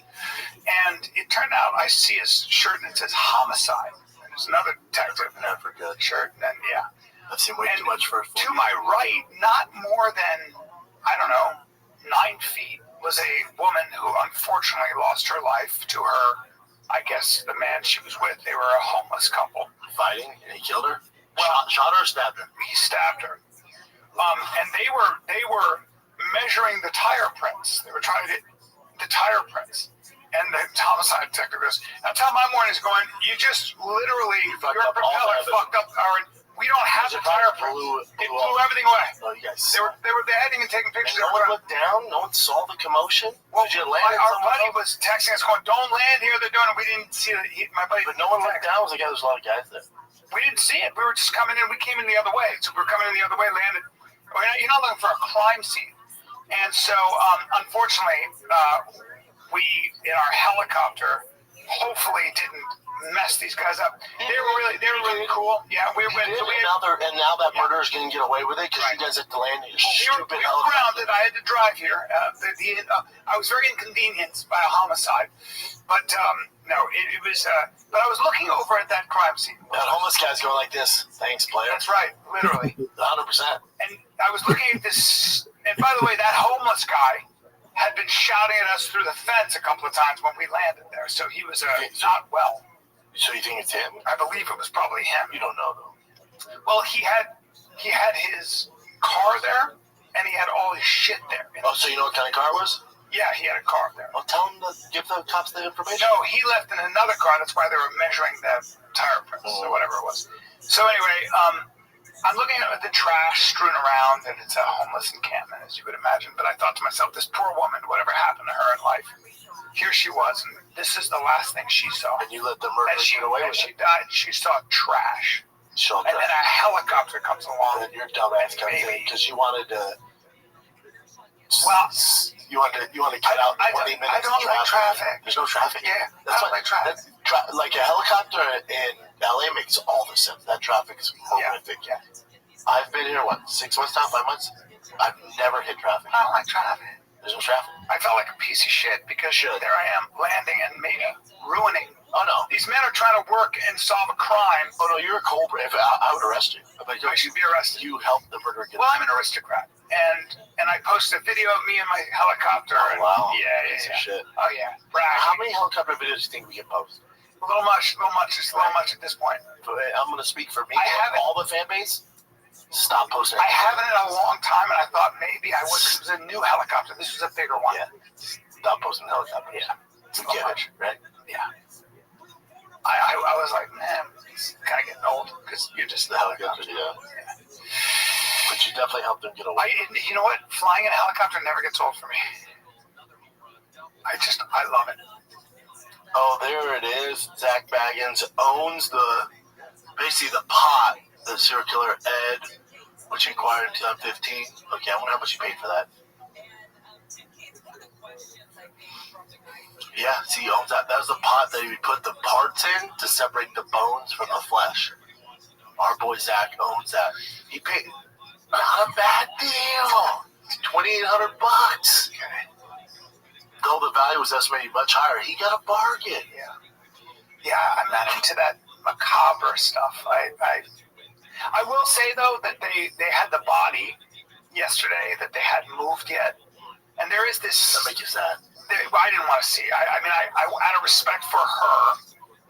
And it turned out I see his shirt and it says homicide. And there's another detective in a shirt, and then, I've seen way too much for it. To my right, not more than, 9 feet, was a woman who unfortunately lost her life to her, I guess, the man she was with. They were a homeless couple. Fighting, and he killed her? Well, shot her or stabbed her? He stabbed her. And they were measuring the tire prints. They were trying to get the tire prints. And the homicide detective goes, that's how my morning's going. You just literally, your propeller fucked up our... We don't have the tire prints. It blew everything away. Oh, you guys. They were heading and taking pictures. And no one looked down? No one saw the commotion? Well, our buddy was texting us going, don't land here. They're doing it. We didn't see it. My buddy... But no one looked down. It was like, there's a lot of guys there. We didn't see it. We were just coming in. We came in the other way. So we were coming in the other way, landed. You're not looking for a crime scene. And so, unfortunately, we, in our helicopter, hopefully didn't mess these guys up. They were really cool. Yeah, we went. And now that murderer's going to get away with it because you guys had to land in your stupid helicopter. We were grounded. I had to drive here. I was very inconvenienced by a homicide. But, no, it was, but I was looking over at that crime scene. That homeless guy's going like this. Thanks, player. That's right, literally. 100%. And I was looking at this, and by the way, that homeless guy had been shouting at us through the fence a couple of times when we landed there, so he was not well. So you think it's him? I believe it was probably him. You don't know, though. Well, he had his car there, and he had all his shit there. Oh, so you know what kind of car it was? Yeah, he had a car there. Well, tell him to give the cops the information. No, he left in another car. That's why they were measuring the tire prints or whatever it was. So anyway, I'm looking at the trash strewn around, and it's a homeless encampment, as you would imagine. But I thought to myself, this poor woman, whatever happened to her in life, here she was, and this is the last thing she saw. And you let the murder get away with it. She died. She saw trash. And then a helicopter comes along. And then your dumbass comes in because you wanted to. Well, you wanted to get out in 20 minutes. I don't like traffic. There's no traffic. Yeah, that's I don't like traffic. Like a helicopter in LA makes all the sense. That traffic is horrific. Yeah. I've been here 6 months now, 5 months. I've never hit traffic. I don't like traffic. There's no traffic. I felt like a piece of shit because there I am landing and maybe ruining. Oh no, these men are trying to work and solve a crime. Oh no, you're a cobra. If I would arrest you. Like, I should be arrested. You helped the murderer get. Well, I'm an aristocrat, and I posted a video of me in my helicopter. Oh, wow. Yeah. Shit. Oh yeah. Brag. How many helicopter videos do you think we can post? A little much, just a little much at this point. I'm gonna speak for me. I haven't. All the fan base. Stop posting. I haven't in a long time, and I thought maybe I would. It was a new helicopter. This was a bigger one. Yeah. Stop posting helicopters. Yeah. We get it, right? Yeah. I was like, man, it's kind of getting old because you're just the helicopter. Yeah. But you definitely helped them get away. You know what? Flying in a helicopter never gets old for me. I love it. Oh, there it is. Zach Baggins owns basically the pot that serial killer Ed, which he acquired in 2015. Okay, I wonder how much he paid for that. Yeah, see, he owns that. That was the pot that he put the parts in to separate the bones from the flesh. Our boy Zach owns that. He paid not a bad deal. $2,800. Though the value was estimated much higher, he got a bargain. Yeah, I'm not into that macabre stuff. I will say though that they had the body yesterday that they hadn't moved yet, and there is this. That make you sad. I didn't want to see. I mean, out of respect for her,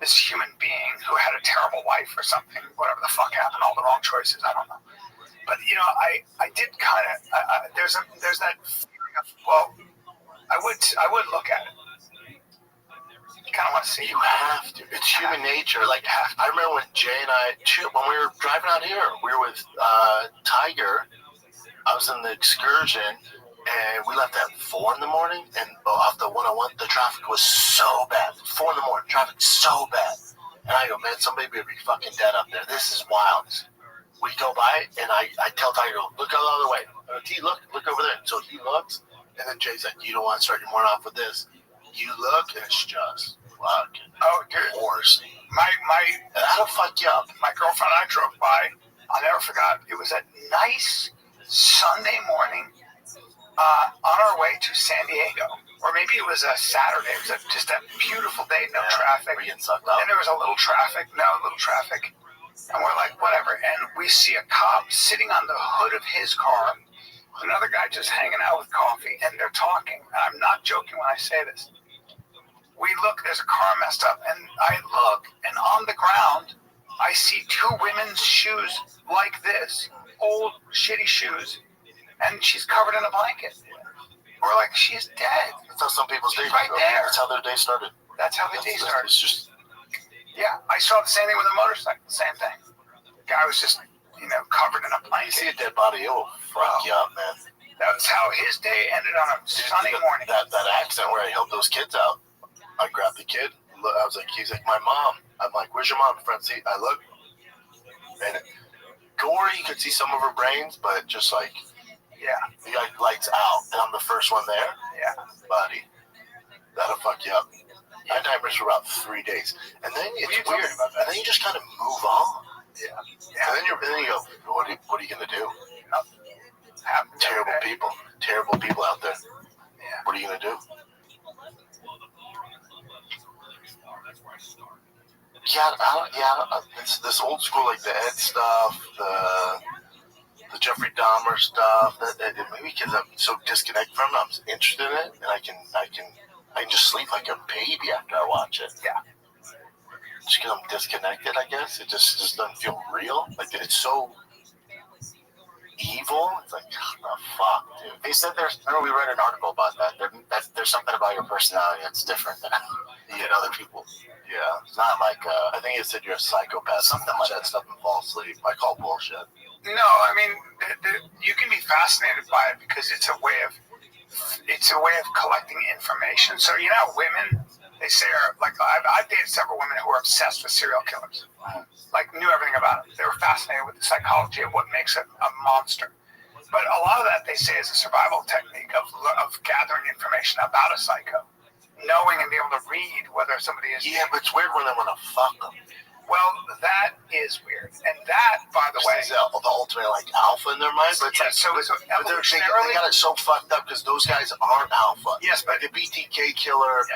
this human being who had a terrible life or something, whatever the fuck happened, all the wrong choices. I don't know. But I did kind of. There's that feeling of, well, I would look at it. Kind of want to see. You have to. It's human nature. Like, I remember when Jay and I, when we were driving out here, we were with Tiger. I was in the excursion, and we left at 4 in the morning, and off the 101, the traffic was so bad. 4 in the morning, traffic so bad. And I go, man, somebody would be fucking dead up there. This is wild. We go by, and I tell Tiger, look the other way. T, look over there. So he looks, and then Jay's like, you don't want to start your morning off with this. You look, and it's just fucking horse. That'll fuck you up. My girlfriend and I drove by. I'll never forget. It was a nice Sunday morning on our way to San Diego. Or maybe it was a Saturday. It was just a beautiful day, no traffic. We're getting sucked up. And there was a little traffic. And we're like, whatever. And we see a cop sitting on the hood of his car. Another guy just hanging out with coffee. And they're talking. And I'm not joking when I say this. We look, there's a car messed up. And I look, and on the ground, I see 2 women's shoes like this. Old, shitty shoes. And she's covered in a blanket. We're like, she's dead. That's how some people's day right there. That's how their day started. That's how the day started. It's just. Yeah, I saw the same thing with a motorcycle. Same thing. The guy was just, covered in a blanket. You see a dead body, it will fuck you up, man. That's how his day ended on a sunny morning. That accident where I helped those kids out. I grabbed the kid. I was like, he's like, my mom. I'm like, where's your mom? Front seat. I look, and gory. You could see some of her brains, but just like. Yeah. The lights out, and I'm the first one there. Yeah. Buddy, that'll fuck you up. I had nightmares for about 3 days, and then it's weird. And then you just kind of move on. Yeah. And then you go, what are you gonna do? Terrible people out there. Yeah. What are you gonna do? This old school, like the Ed stuff, the Jeffrey Dahmer stuff, that maybe because I'm so disconnected from it, I'm interested in it, and I can just sleep like a baby after I watch it. Yeah. Just because I'm disconnected, I guess. It just doesn't feel real. Like, it's so evil. It's like, oh, fuck, dude. They said we read an article about that. There's something about your personality that's different than other people. Yeah. It's not like I think it said you're a psychopath. Something like that stuff and fall asleep. I call bullshit. No, I mean, you can be fascinated by it because it's a way of collecting information. So women, they say are like I've dated several women who are obsessed with serial killers, like knew everything about it. They were fascinated with the psychology of what makes a monster. But a lot of that they say is a survival technique of gathering information about a psycho, knowing and being able to read whether somebody is. Yeah, but it's weird when they want to fuck them. Well, that is weird, and that, by the way, is the ultimate like alpha in their mind. But yeah, so they got it so fucked up because those guys aren't alpha. Yes, but the BTK killer,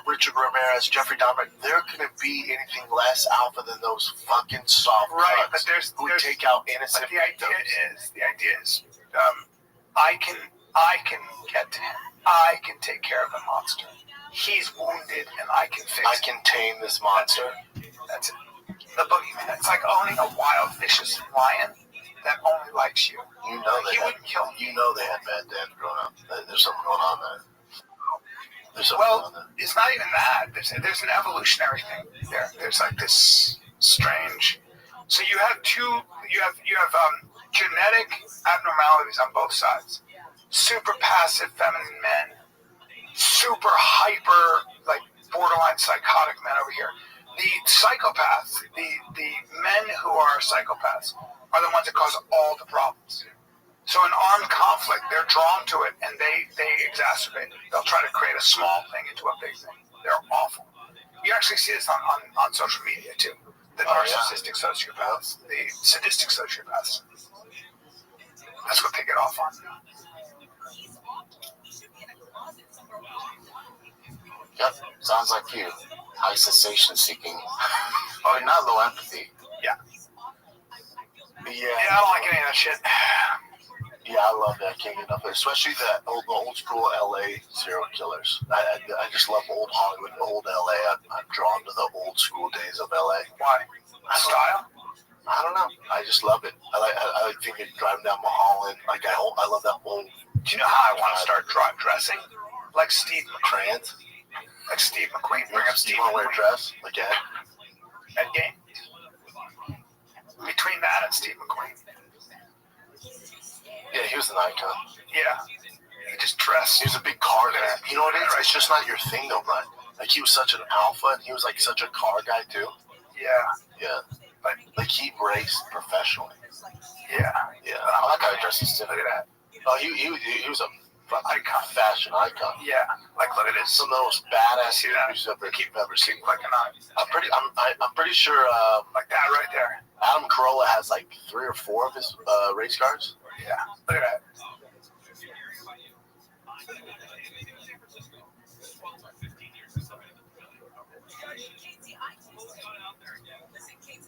Richard Ramirez, Jeffrey Dahmer, there couldn't be anything less alpha than those fucking soft right. But there's take out innocent. But the idea is, I can get to him. I can take care of the monster. He's wounded, and I can fix. I can tame this monster. That's it. The boogeyman. It's like owning a wild, vicious lion that only likes you. You know he wouldn't kill you. You know they had bad dads growing up. There's something going on there. It's not even that. There's an evolutionary thing there. There's like this strange. So you have genetic abnormalities on both sides. Super passive feminine men, super hyper like borderline psychotic men over here. The psychopaths, the men who are psychopaths, are the ones that cause all the problems. So in armed conflict, they're drawn to it and they exacerbate it. They'll try to create a small thing into a big thing. They're awful. You actually see this on social media too. The narcissistic sociopaths, the sadistic sociopaths. That's what they get off on. Yep, sounds like you. High cessation seeking. Oh, not low empathy. Yeah, I don't like any of that shit. Yeah, I love that. I can't get enough of it. Especially the old school LA serial killers. I just love old Hollywood, old LA. I'm drawn to the old school days of LA. Why? Style? I don't know. I just love it. I like thinking driving down Mulholland. Like I love that old. Do you know how I want to start dressing? Like Steve McQueen. Like Steve McQueen. Bring up Steve. You want to wear a dress? Like Ed? Ed Gein. Between that and Steve McQueen. Yeah, he was an icon. Yeah. He just dressed. He was a big car guy. You know what it is? It's just not your thing though, Brian. Like he was such an alpha and he was like such a car guy too. Yeah. Yeah. Like he raced professionally. Yeah. Yeah. I like how he dresses too. Look at that. Oh, he was a icon, fashion icon. Yeah. Like look at this. Some of the most badass interviews you've ever seen. Clicking on. I'm pretty sure. Like that right there. Adam Carolla has like 3 or 4 of his race cars. Yeah. Look at that.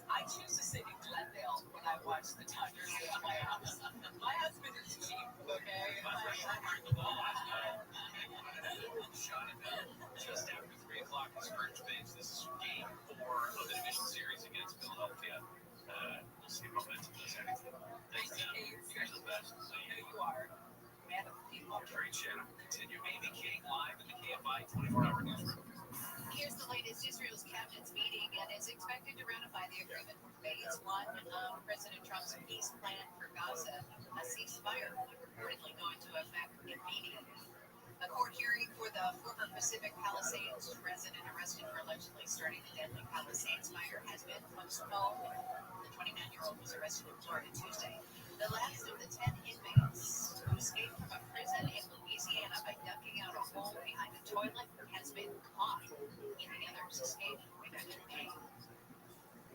I choose to sit in Glendale when I watch the Tigers in my house. My husband is cheap, okay? Just after 3 o'clock in Spurs Base, this is game 4 of the division series against Philadelphia. We'll see momentum in a second. Thanks, you guys are the best. Here you are, man of the people. Trade channel continue. Amy King live in the KFI 24-hour newsroom. Here's the latest. Israel's cabinet's meeting and is expected to ratify the agreement for phase 1 of President Trump's peace plan for Gaza. A ceasefire reportedly going to effect immediately. A court hearing for the former Pacific Palisades resident arrested for allegedly starting the deadly Palisades fire has been postponed. The 29-year-old was arrested in Florida Tuesday. The last of the 10 inmates who escaped from a prison in Louisiana by ducking out a hole behind a toilet has been caught. The others escaped way back in May.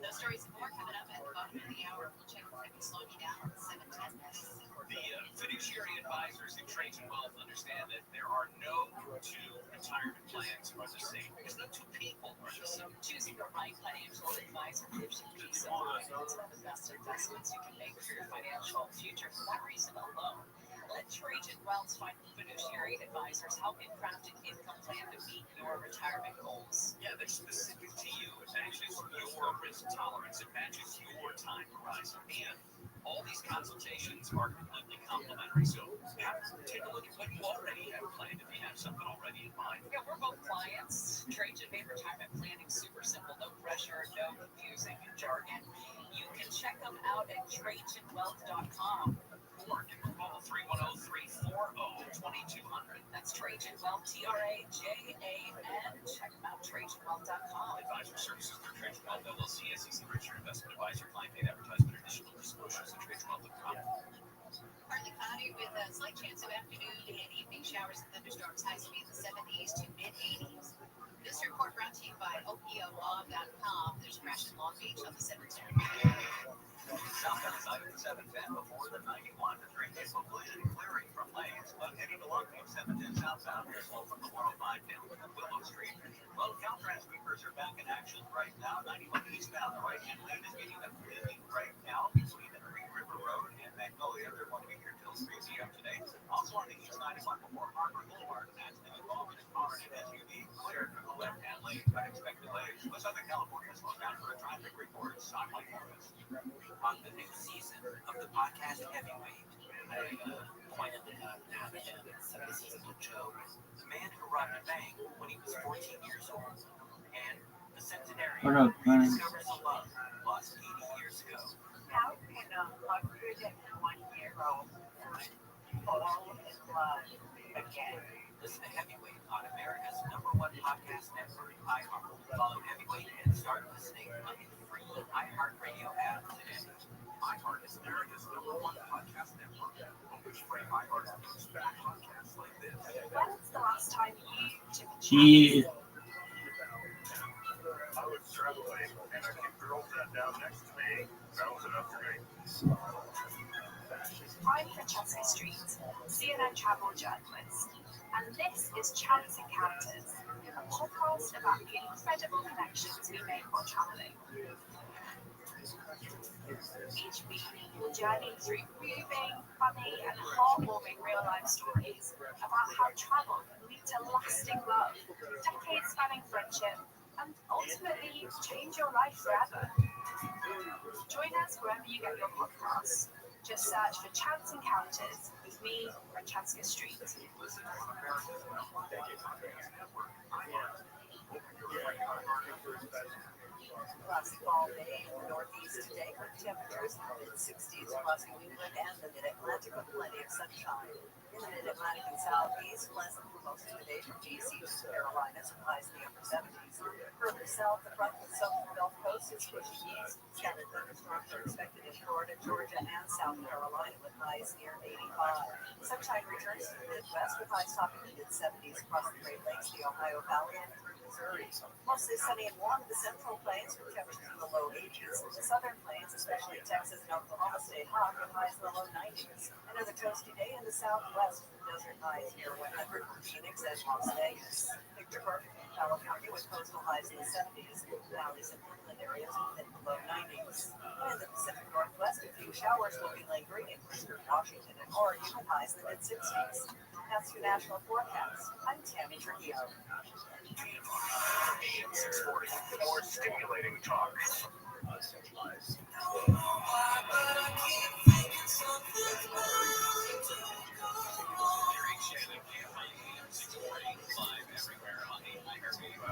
Those stories and more coming up at the bottom of the hour. We'll check if I can slow you down. 7:10 minutes. The fiduciary advisors in Trajan Wealth understand that there are no 2 retirement plans who are the same because no 2 people are the same. Choosing the right financial advisor gives you peace of mind. It's one of the best investments you can make for your financial future. For that reason alone, let Trajan Wealth's fiduciary advisors help you craft an income plan to meet your retirement goals. Yeah, they're specific to you. It matches your risk tolerance. It matches your time horizon. And all these consultations are completely complimentary. So take a look at what you already have planned if you have something already in mind. Yeah, we're both clients. Trajan made retirement planning super simple. No pressure, no confusing jargon. You can check them out at TrajanWealth.com. Or give them a call 310-340-2200. That's Trajan Wealth, TRAJAN. Check them out, TrajanWealth.com. Advisory services through Trajan Wealth LLC, SEC registered investment advisor, client paid advertisement, additional disclosures at TrajanWealth.com. Partly cloudy with a slight chance of afternoon and evening showers and thunderstorms. Highs will be in the 70s to mid-80s. This report brought to you by OPOLaw.com. There's a crash in Long Beach on the center town. Southbound side of the 710 before the 91 to 3 diesel collision clearing from lanes, but heading to Long Beach 710 southbound is slow from the 105 down to Willow Street. Low Caltrans sweepers are back in action right now. 91 eastbound, the right-hand lane is getting up busy right now between the Green River Road and Magnolia. They're going to be here till 3 p.m. today. Also on the east 91 before Harbor Boulevard, that's been involved in a car and an SUV cleared from the left-hand lane. Unexpected delays. Southern California slows down for a traffic report. I'm Mike Morris. On the new season of the podcast Heavyweight, I pointed out at some of the seasons with Joe, the man who robbed a bank when he was 14 years old, and the centenarian who rediscovers a love lost 80 years ago. How can a 101-year-old fall in love again? Listen to Heavyweight on America's #1 podcast network, iHeart. Follow Heavyweight and start listening on the free iHeartRadio app today. iHeart is America's #1 podcast network, on which free iHeart includes podcasts like this. When was the last time you took a Yeah. I was traveling and a cute girl sat down next to me. That was enough for me. I'm Francesca Street, CNN travel journalist, and this is Chance Encounters, a podcast about the incredible connections we make while traveling. Each week, we'll journey through moving, funny, and heartwarming real-life stories about how travel can lead to lasting love, decades-spanning friendship, and ultimately change your life forever. Join us wherever you get your podcasts. Just search for Chance Encounters with me, Francesca Street. Classic fall day in the Northeast today with temperatures in the mid-60s across New England and the Mid-Atlantic with plenty of sunshine. In the Mid-Atlantic and Southeast, pleasant for most of the day from DC to the Carolinas with highs in the upper 70s. Further south, the front of the southern Gulf Coast is pushing east. Scattered thunderstorms are expected in Florida, Georgia, and South Carolina with highs near 85. Sunshine returns to the Midwest with highs topping the mid-70s across the Great Lakes, the Ohio Valley, and through Missouri. Mostly sunny and warm in the Central Plains with temperatures in the low 80s. The Southern Plains, especially Texas and Oklahoma, stay hot with highs in the low 90s. Another toasty day in the Southwest with desert highs near 100 for Phoenix and Las Vegas. Picture perfect in California with coastal highs in the 70s. Valleys and inland areas within the low 90s. In the Pacific Northwest, a few showers will be lingering in Western Washington and Oregon with highs in the mid-60s. That's your national forecast. I'm Tammy Trujillo. AM 640, more stimulating talk.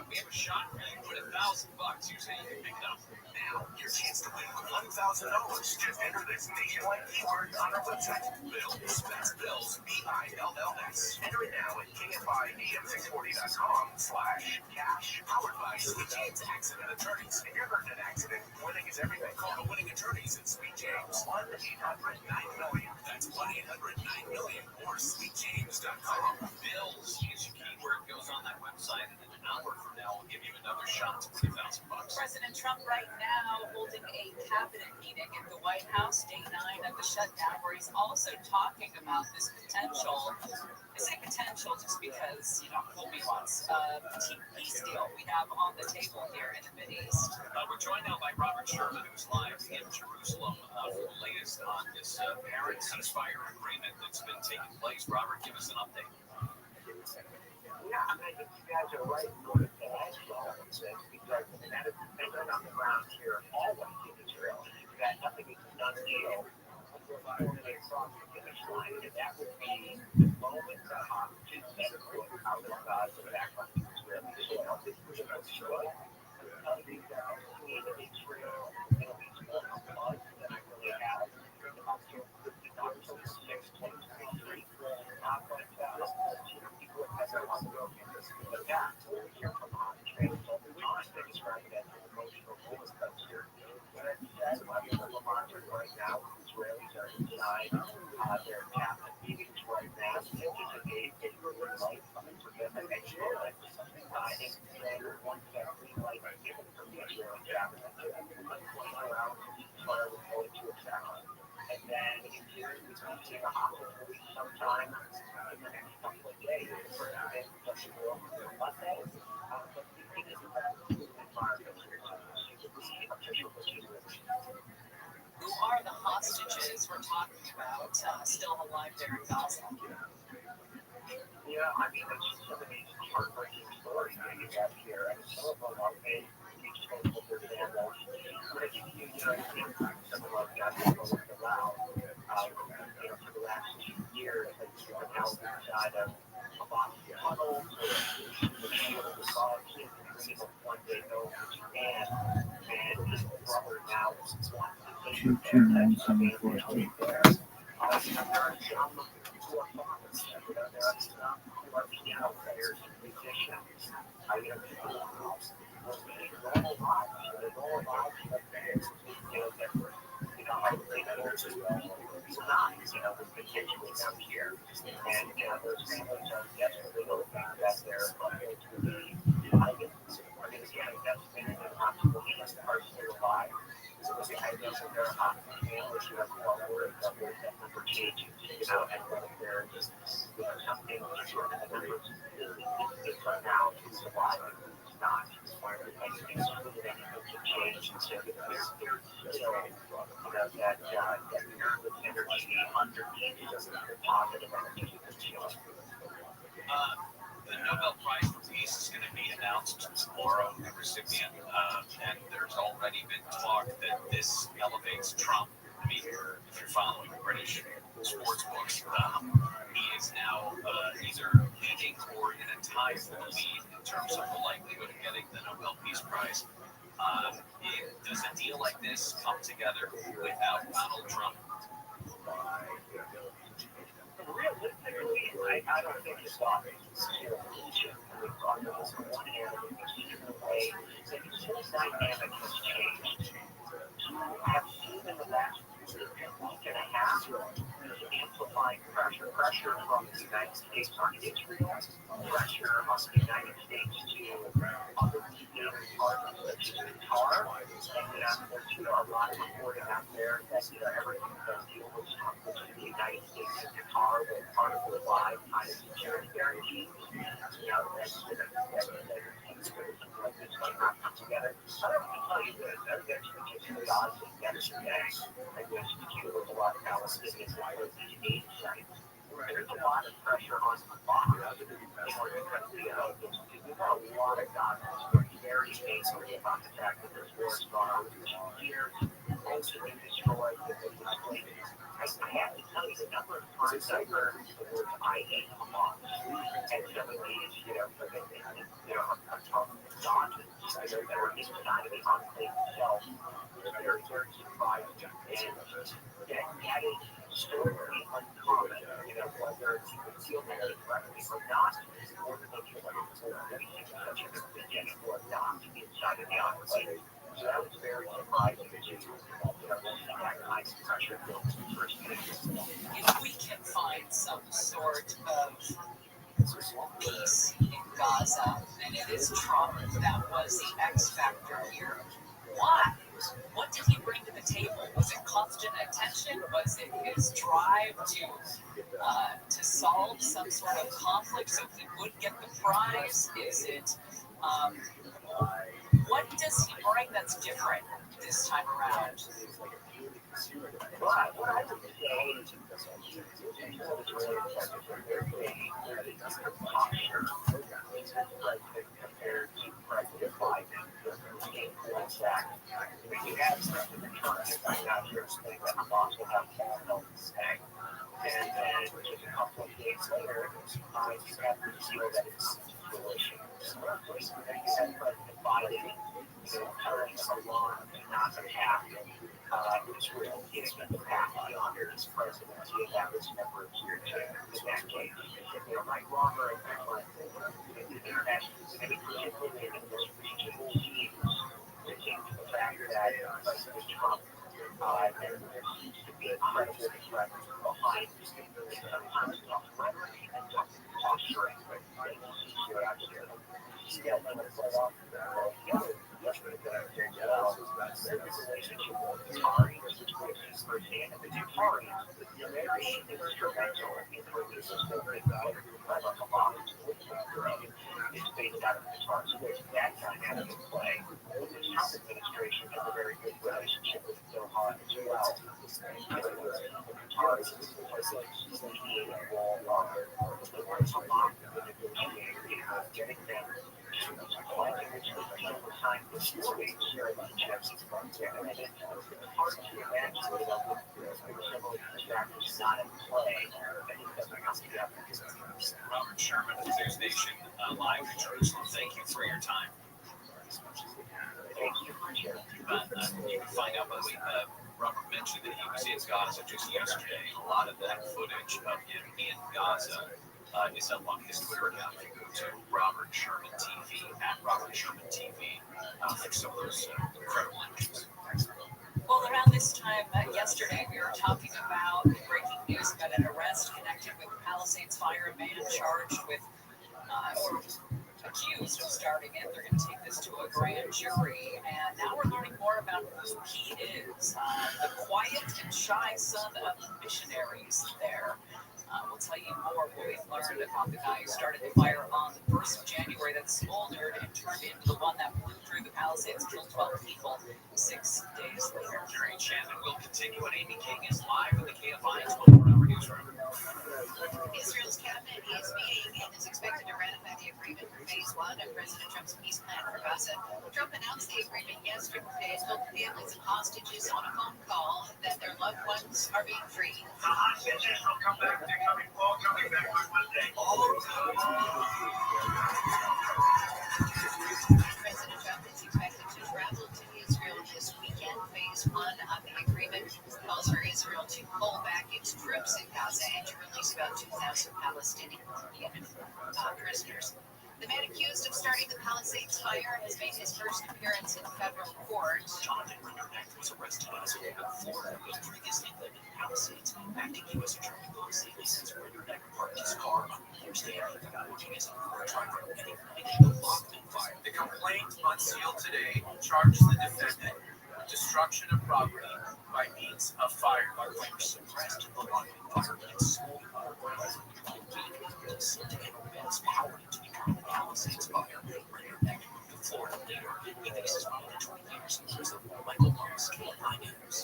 We have a shot where you put $1,000. You say you can pick it up. Now, your chance to win $1,000. Just enter this nationwide keyword on our website. Bills. That's Bills. BILLS. Enter it now at KFIAM640.com/cash. Powered by Sweet James Accident Attorneys. If you're hurt in an accident, winning is everything. Call the winning attorneys at Sweet James. 1-800-9-MILLION. That's 1-800-9-MILLION or sweetjames.com. Bills is your keyword. Goes on that website, and in an hour from now, we'll give you another shot to win $1,000. President Trump right now holding a cabinet meeting at the White House, day 9 of the shutdown, where he's also talking about this potential. I say potential just because, Colby wants a peace deal we have on the table here in the Mideast. We're joined now by Robert Sherman, who's live in Jerusalem for the latest on this parent ceasefire agreement that's been taking place. Robert, give us an update. Yeah, I think you guys are right in order to ask all of this because that has been on the ground here always in Israel. That nothing is a done deal until the formulated across the finish line, and that would be the moment the hostages set foot out of Gaza back on Israeli soil. This was about Israel. Between Israel, Middle East, blood, hostages we're talking about still alive there in Gaza. Yeah, I mean, it's some of these heartbreaking stories that you have here, and some of them are made each day with their families. But if you know, some of us got to go with allowed, for the last 2 years, they've been held inside of a box of tunnels, or the shield of the box, and dream of one day going to Japan, and his brother now is one to take there, and there. There are some who are fathers, there are some who are piano players and musicians. People who lead normal lives, their normal lives like theirs, that are relatable to not, with potentially down here. And, those families are desperately hoping that their loved ones will be get a death minute and possibly are still alive. So the idea that there are families who are worried that their death number changes, and whether there is something short of the numbers is right now who's alive and who's not. And things really anything can change, and so there's still that nervous energy underneath the positive energy that's feeling. The Nobel Prize for Peace is going to be announced tomorrow, the recipient, and there's already been talk that this elevates Trump. I mean, if you're following British sports books, he is now either leading or in a tie for the lead in terms of the likelihood of getting the Nobel Peace Prize. Does a deal like this come together without Donald Trump? Realistically, I don't think it's on one hand, in a way that his dynamic has changed. You have seen in the last week and a half amplifying pressure from the United States on Israel, pressure on the United States to other mediator partners such as Qatar, and there's a lot of reporting out there that everything that deal with the United States and Qatar with Article 5 kind of security guarantees. Like this might not come together. I don't have to tell you this. I was actually just curiosity yesterday. I guess there was a lot of Palestinians that were these aid sites. There's a lot of pressure on the box in order to cut the this. We've got a lot of doctors who are very angry about the fact that this war has gone on for 2 years, homes have been destroyed, they've been displaced. I have to tell you the number of times I heard the word I hate Hamas, and some of these, a tough doctors that were inside of the enclave itself, very, very surprising. And that is certainly uncommon, whether you feel that correctly or not, or that you're such a epidemic or not inside of the enclave. So that was very surprising to see that kind of pressure built first. If we can find some sort of peace in Gaza, then it is Trump that was the X factor here. Why? What did he bring to the table? Was it constant attention? Was it his drive to solve some sort of conflict so he would get the prize? Is it what does he bring that's different this time around? What I would say is really posture compared to President Biden. You have President Trump right now here saying that Hamas will have all held stay. And then just a couple of days later, you have to feel that it's fruition. You have President Biden, telling Iran to not attack Israel, giving them the path beyond his presidency, and that was never appeared to in that case. Right, wrong, or indifferent, the international community, particularly in this region, seems to the fact that President Trump, there seems to be a credible threat behind sometimes tough rhetoric and tough posturing that you see here out here. You see that in the playoff, their relationship with Qatari, which is firsthand, and the Qatari is very instrumental in bringing this movement about Hamas. is based out of Qatar. So there's that dynamic in play. The Trump administration has a very good relationship with Doha as well. Given the Qatar is mediating a wall delivering a lot of the negotiating, getting them to the point in which the deal was signed before the chips. And it's hard to imagine without several factors not in play that it doesn't come together. Robert Sherman of News Nation live in Jerusalem. Thank you for your time. Thank you for sharing. You can find out, by the way, Robert mentioned that he was in Gaza just yesterday. A lot of that footage of him in Gaza is up on his Twitter account. If you go to Robert Sherman TV, at Robert Sherman TV, like some of those incredible images. Well, around this time yesterday, we were talking about breaking news about an arrest connected with the Palisades fire. A man charged with, or accused of starting it. They're going to take this to a grand jury. And now we're learning more about who he is. The quiet and shy son of missionaries there. We'll tell you more when we've learned about the guy who started the fire on the 1st of January that smoldered and turned into the one that blew through the Palisades, killed 12 people 6 days later. Jerry Shannon will continue, and Amy King is live in the KFI 24-hour newsroom. Israel's cabinet is meeting and is expected to ratify the agreement for phase 1 of President Trump's peace plan for Gaza. Trump announced the agreement yesterday, told families of hostages on a phone call that their loved ones are being freed. The hostages will come back. They're all coming back on Monday. President Trump is expected to travel to Israel this weekend. Phase 1 of the agreement calls for Israel to pull back its troops in Gaza and to release about 2,000 Palestinian prisoners. The man accused of starting the Palisades fire has made his first appearance in federal court. Jonathan Rutherford was arrested last week in Florida. He was previously lived in the Palisades. Acting U.S. Attorney Bob Seeley says Rutherford parked his car on Thursday working as a driver and ignited the Lockman fire. The complaint unsealed today charges the defendant with destruction of property by means of fire. Fire suppressed the Lockman fire and smoldered power to become the Palisades fire. Rutherford moved to Florida later. He faces more than 20 years in prison. Michael Lawrence, KFI News.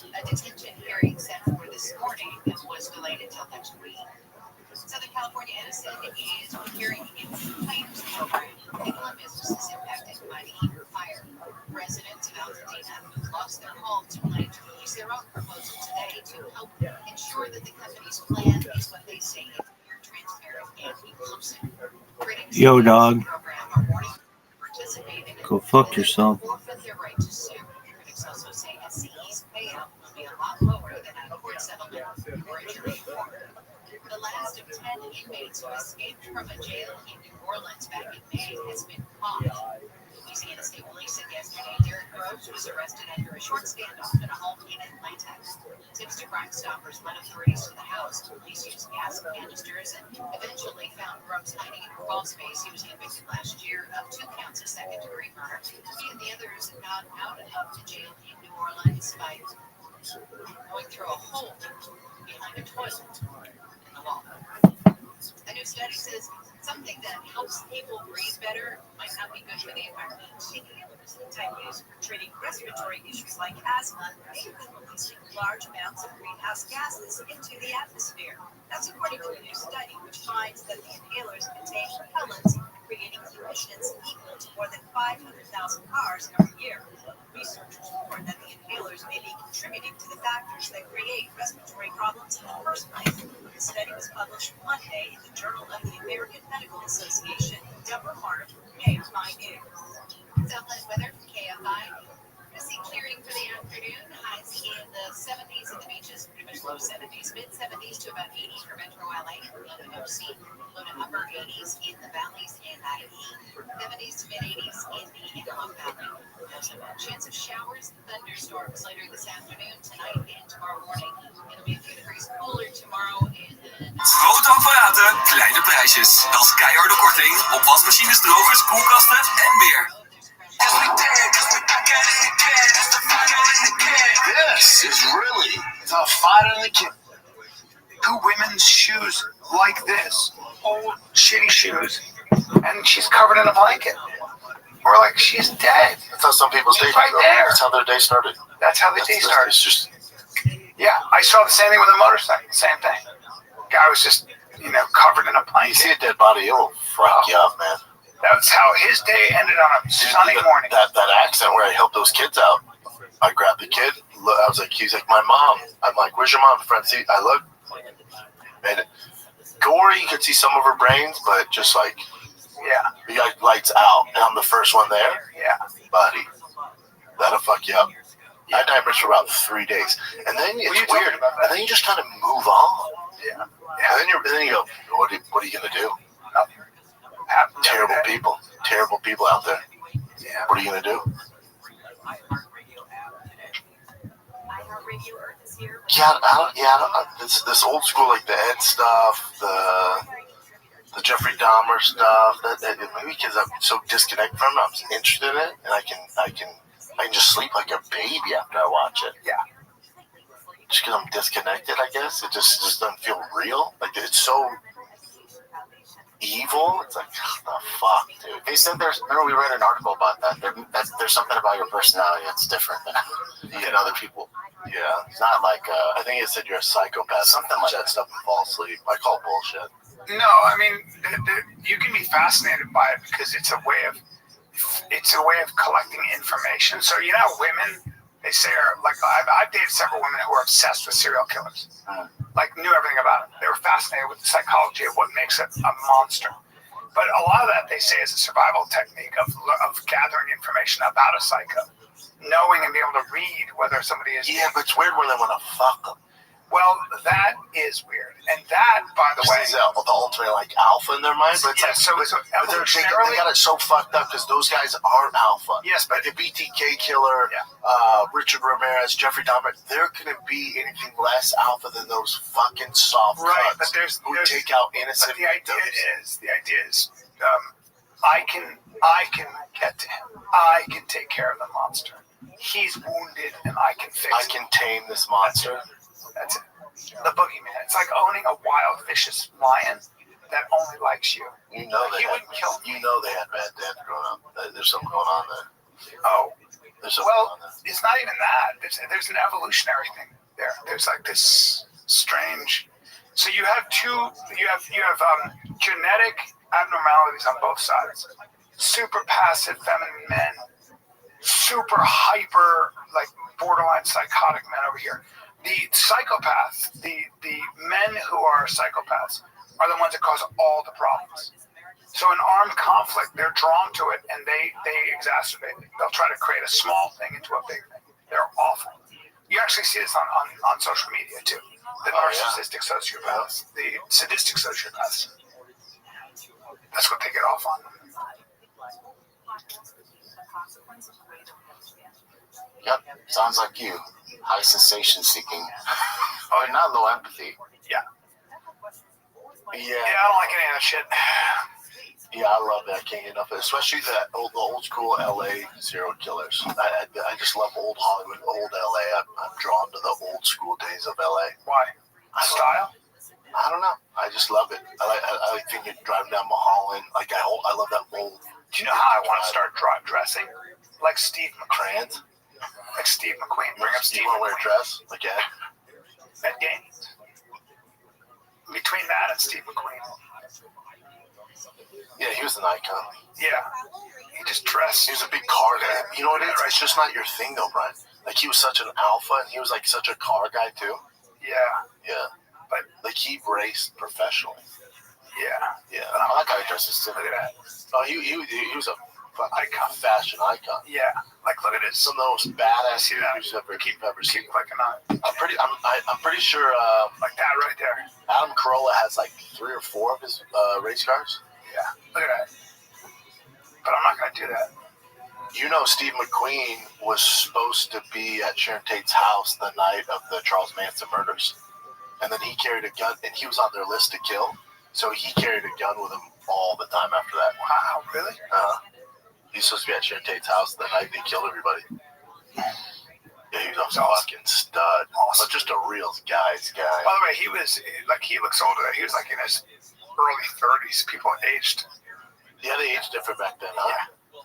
A detention hearing set for this morning was delayed until next week. Southern California Edison is procuring its claims program to people and businesses impacted by the Eaton fire. Residents of Altadena who lost their homes plan to release their own proposal today to help ensure that the company's plan is what they say is fair, transparent, and inclusive. Yo, dog. Go fuck yourself. Forfeit their right to sue. Critics also say SCE's payout will be a lot lower than a court settlement or a jury award. The last of 10 inmates who escaped from a jail in New Orleans back in May has been caught. Louisiana State Police said yesterday Derek Groves was arrested after a short standoff in a home in Atlanta. Tips to Crime Stoppers led authorities to the house. Police used gas canisters and eventually found Groves hiding in a crawl space. He was convicted last year of 2 counts of second-degree murder. He and the others got out of the jail in New Orleans by going through a hole behind a toilet in the wall. A new study says something that helps people breathe better might not be good for the environment. Inhalers, the type used for treating respiratory issues like asthma, may be releasing large amounts of greenhouse gases into the atmosphere. That's according to a new study, which finds that the inhalers contain propellants, creating emissions equal to more than 500,000 cars every year. Researchers warn that the inhalers may be contributing to the factors that create respiratory problems in the first place. The study was published Monday in the Journal of the American Medical Association. Deborah Hart, KFI News. Southland weather from KFI. See clearing for the afternoon. Highs in the 70s at the beaches, pretty much low 70s, mid 70s to about 80 for Metro LA, low to OC, low to upper 80s in the valleys and IE, 70s to mid 80s in the Inland Valley. There's a chance of showers and thunderstorms later this afternoon, tonight, and tomorrow morning. It'll be a few degrees cooler tomorrow in the Grote apparaten, kleine prijsjes. Dat is keiharde korting op wasmachines, drogers, koelkasten en meer. This is really the fight in the kid. Two women's shoes like this, old shitty shoes, and she's covered in a blanket. We're like, she's dead. That's how some people's day right there. That's how their day started. That's how the day started. It's just. Yeah, I saw the same thing with a motorcycle. Same thing. Guy was just, covered in a blanket. You see a dead body, it will fuck you up, man. That's how his day ended on a sunny morning. That accident where I helped those kids out. I grabbed the kid. I was like, he's like, my mom. I'm like, where's your mom? Front seat. I look, and gory. You could see some of her brains, but just like, you got lights out, and I'm the first one there. Yeah, buddy, that'll fuck you up. I had nightmares for about 3 days, and then it's weird. And then you just kind of move on. Yeah. And then you go, what are you gonna do? Terrible people out there. Yeah. What are you gonna do? This old school, like the Ed stuff, the Jeffrey Dahmer stuff. That maybe because I'm so disconnected from it, I'm interested in it, and I can just sleep like a baby after I watch it. Yeah. Just because I'm disconnected, I guess it just doesn't feel real. Like it's so evil. It's like, what the fuck, dude? They said remember we read an article about that. There's something about your personality that's different than other people. Yeah. It's not like I think it said you're a psychopath. Something like that stuff and fall asleep. I call it bullshit. No, I mean, you can be fascinated by it because it's a way of collecting information. So women, they say are like I've dated several women who are obsessed with serial killers, like knew everything about them. They were fascinated with the psychology of what makes a monster. But a lot of that they say is a survival technique of gathering information about a psycho, knowing and being able to read whether somebody is. Yeah, but it's weird when they want to fuck them. Well, that is weird, and that, by the way, is the ultimate like alpha in their mind. But yeah, they got it so fucked up because those guys aren't alpha. Yes, but the BTK killer, Richard Ramirez, Jeffrey Dahmer, there couldn't be anything less alpha than those fucking soft right? cunts But there's take out innocent. But the idea is, I can get to him. I can take care of the monster. He's wounded, and I can fix. I can tame this monster. That's it. The boogeyman. It's like owning a wild, vicious lion that only likes you. You know they had bad dads growing up. There's something going on there. Oh. Well, it's not even that. There's an evolutionary thing there. There's like this strange. So you have genetic abnormalities on both sides. Super passive feminine men, super hyper, like borderline psychotic men over here. The psychopaths, the men who are psychopaths, are the ones that cause all the problems. So in armed conflict, they're drawn to it and they exacerbate it. They'll try to create a small thing into a big thing. They're awful. You actually see this on social media too. The narcissistic sociopaths, the sadistic sociopaths. That's what they get off on. Yep, sounds like you. High sensation seeking. Oh, not low empathy. Yeah. Yeah. I don't like any of that shit. Yeah, I love that. I can't get enough of it. Especially the old school LA serial killers. I just love old Hollywood, old LA. I'm drawn to the old school days of LA. Why? Style? I don't know. I just love it. I like thinking driving down Mulholland. Like I love that old. Do you know how I want to start dressing? Like Steve McQueen. Like Steve McQueen. Bring up Steve McQueen. You want to wear a dress? Like Ed? Ed Gaines. Between that and Steve McQueen. Yeah, he was an icon. Yeah. He just dressed. He was a big car guy. You know what it is? It's just not your thing though, Brian. Like he was such an alpha and he was like such a car guy too. Yeah. Yeah. But like he raced professionally. Yeah. I like how he dresses too. Look at that. Oh, he was a icon, fashion icon. Yeah. Like look at this. Some of the most badass you've ever seen. Keep clicking on it. I'm pretty sure like that right there. Adam Carolla has like 3 or 4 of his race cars. Yeah. Look at that. But I'm not gonna do that. You know, Steve McQueen was supposed to be at Sharon Tate's house the night of the Charles Manson murders. And then he carried a gun, and he was on their list to kill. So he carried a gun with him all the time after that. Wow, really? He's supposed to be at Sharon Tate's house the night they killed everybody. Yeah, he was a fucking stud. Awesome. But just a real guy's guy. By the way, he looks older. He was like in his early 30s. People aged Yeah, they aged different back then, huh? Yeah.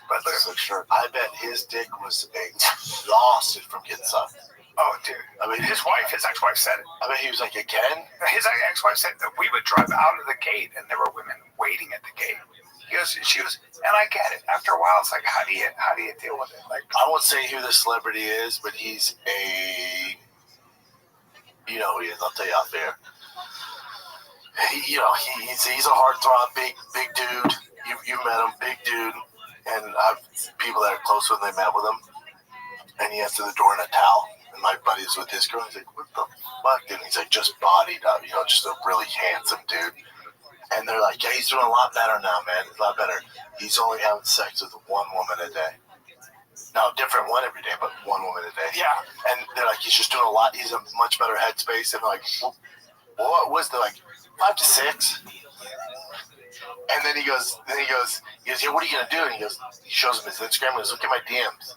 But look, So sure. I bet his dick was exhausted from getting sucked. oh, dude. I mean, His ex-wife said it. I bet he was like, again? His ex-wife said that we would drive out of the gate and there were women waiting at the gate. She goes, and I get it. After a while, it's like, how do you deal with it? Like, I won't say who the celebrity is, but he's a, you know who he is. I'll tell you out there. He's a heartthrob, big dude. You met him, big dude, and I've people that are close with him. They met with him, and he answered the door in a towel. And my buddy's with his girl. He's like, "What the fuck?" And he's like, "Just bodied up, just a really handsome dude." And they're like, "Yeah, he's doing a lot better now, man. A lot better. He's only having sex with one woman a day. No, different one every day, but one woman a day." yeah. And they're like, "He's just doing a lot. He's in a much better headspace." And they're like, well, "What was the 5 to 6?" And then he goes, "Yeah, what are you gonna do?" And he shows him his Instagram. He goes, "Look at my DMs."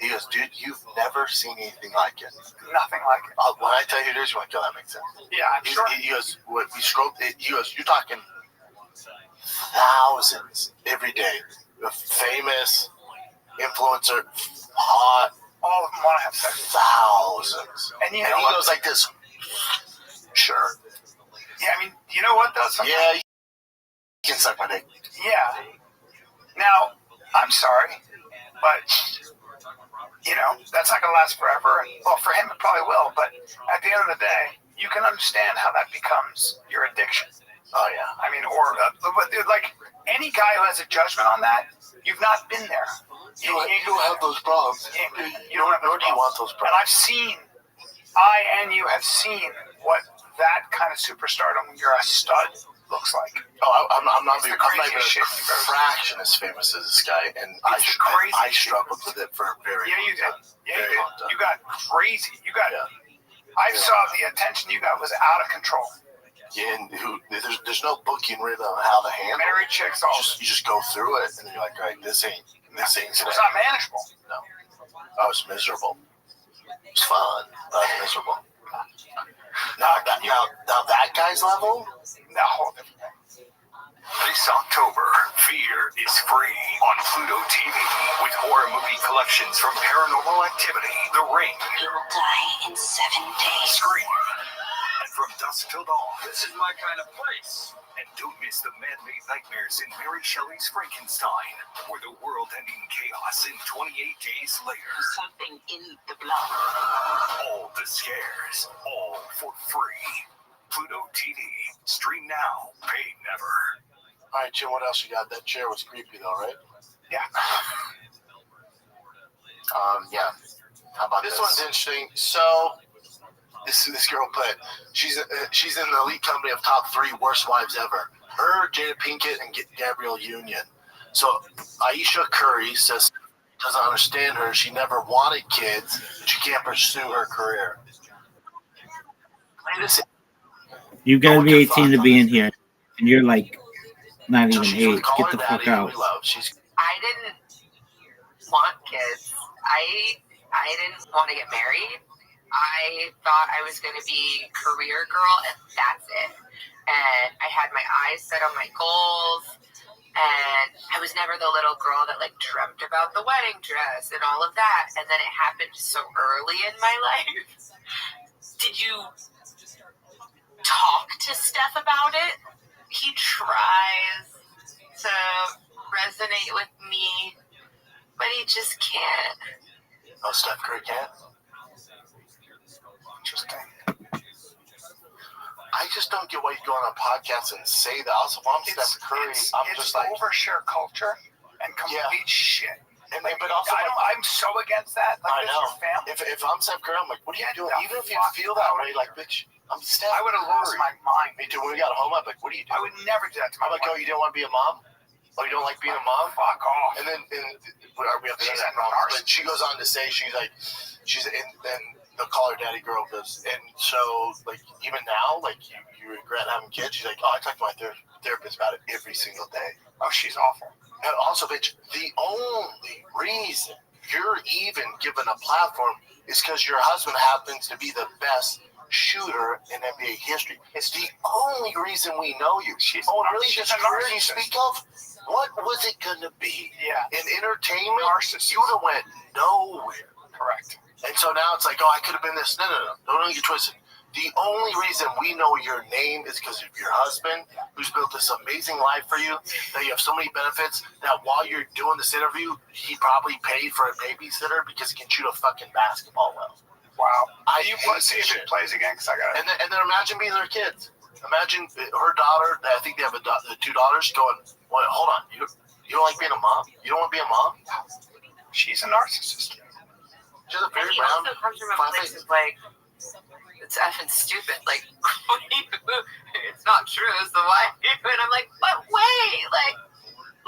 He goes, "Dude, you've never seen anything like it. Nothing like it." When I tell you who it is, you're like, "Oh, that makes sense." Yeah, I'm sure. He goes, "What we scroll?" He goes, "You're talking thousands every day. The famous influencer, hot, All of them want to have sex. thousands." And he goes like this. Sure. Yeah, I mean, you know what though? Sometimes, Yeah, you can suck my dick. yeah. Now, I'm sorry, but that's not gonna last forever. And, well, for him it probably will. But at the end of the day, you can understand how that becomes your addiction. Oh yeah. I mean, but like any guy who has a judgment on that, you've not been there. You don't have those problems. You don't have those Nor do you want those And problems. I and you have seen what that kind of superstardom when you're a stud looks like. Oh, I'm not It's the even a craziest shit you've ever seen. fraction as famous as this guy, and I struggled with it for a very Yeah, you did. long time. Yeah, Very you long did. time. You got crazy. You got. I saw the attention you got was out of control. Yeah, and there's no booking written on how to handle Married it. chicks, all. You just go through it, and then you're like, all right, this ain't. It was not manageable. No, I was miserable. It was fun, but I was miserable. Now that guy's level. No, hold it. This October, Fear is free on Pluto TV with horror movie collections from Paranormal Activity, The Ring, You'll die in 7 days. Scream, and From Dusk Till Dawn. This is my kind of place. And don't miss the man-made nightmares in Mary Shelley's Frankenstein, or the world-ending chaos in 28 Days Later. Something in the blood. All the scares, all for free. Pluto TV. Stream now, pay never. All right, Jim, what else you got? That chair was creepy, though, right? Yeah. Yeah. How about This this? one's interesting. So, this girl put, she's in the elite company of top 3 worst wives ever. Her, Jada Pinkett, and Gabrielle Union. So, Aisha Curry says doesn't understand her. She never wanted kids. She can't pursue her career. Play this. You gotta be 18 to be in here, and you're like not So even she's with 8. Caller Get the fuck Daddy, who out. we love. She's I didn't want kids. I didn't want to get married. I thought I was going to be career girl, and that's it. And I had my eyes set on my goals, and I was never the little girl that dreamt about the wedding dress and all of that. And then it happened so early in my life. Did you talk to Steph about it? He tries to resonate with me, but he just can't. oh, Steph Curry can't. Interesting. I just don't get why you go on a podcast and say that. Also, if I'm Steph Curry, I'm it's just like overshare culture and complete shit. And but also, I'm so against that. I this know. is family. If I'm Steph Curry, I'm like, what are you doing? the Even if you fuck feel that out way, of like, bitch, I'm Steph. I would have lost Curry. my mind. Me too. When we got home, I'm like, what are you doing? I would never do that to my I'm like, wife. oh, you don't want to be a mom? Oh, you don't like being a mom? Fuck off. And then we have to She's that a problem. narcissist. But she goes on to say, then the caller daddy girl goes, and so, even now, you regret having kids? She's like, oh, I talk to my therapist about it every single day. Oh, she's awful. And also, bitch, the only reason you're even given a platform is because your husband happens to be the best shooter in NBA history. It's the only reason we know you. Really, this career you speak of? What was it going to be? Yeah. In entertainment, you would have went nowhere. Correct. And so now it's like, oh, I could have been this. No. Don't get twisted. The only reason we know your name is because of your husband, who's built this amazing life for you, that you have so many benefits, that while you're doing this interview, he probably paid for a babysitter because he can shoot a fucking basketball well. Wow. See if it plays again, because I got it. And then imagine being their kids. Imagine her daughter, I think they have the 2 daughters, going, well, hold on, you don't like being a mom? You don't want to be a mom? She's a narcissist. She's a very he round, also comes from a place of like, it's effing stupid. Like, it's not true. So why? And I'm like, but wait, like,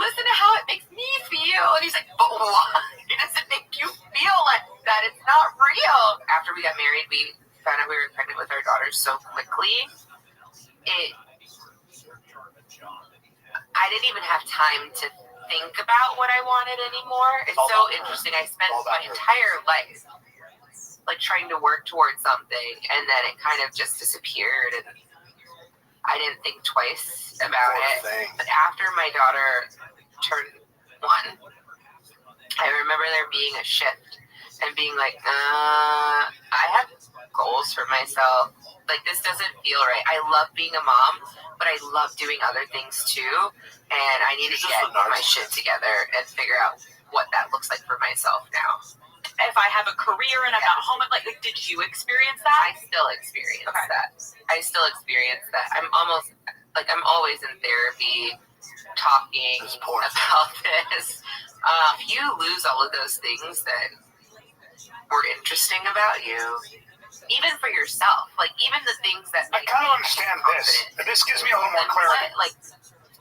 listen to how it makes me feel. And he's like, but why does it make you feel like that? It's not real. After we got married, we found out we were pregnant with our daughters so quickly. I didn't even have time to think about what I wanted anymore. It's so interesting. I spent my entire life like trying to work towards something, and then it kind of just disappeared, and I didn't think twice about it. But after my daughter turned 1, I remember there being a shift and being like, I have goals for myself. Like, this doesn't feel right. I love being a mom, but I love doing other things too, and I need to get my shit together and figure out what that looks like for myself now. If I have a career and I'm not home, like, did you experience that? I still experience that. I still experience that. I'm always in therapy talking about this. If you lose all of those things that were interesting about you, even for yourself, like even the things that I kind of understand this. This gives me a little more clarity.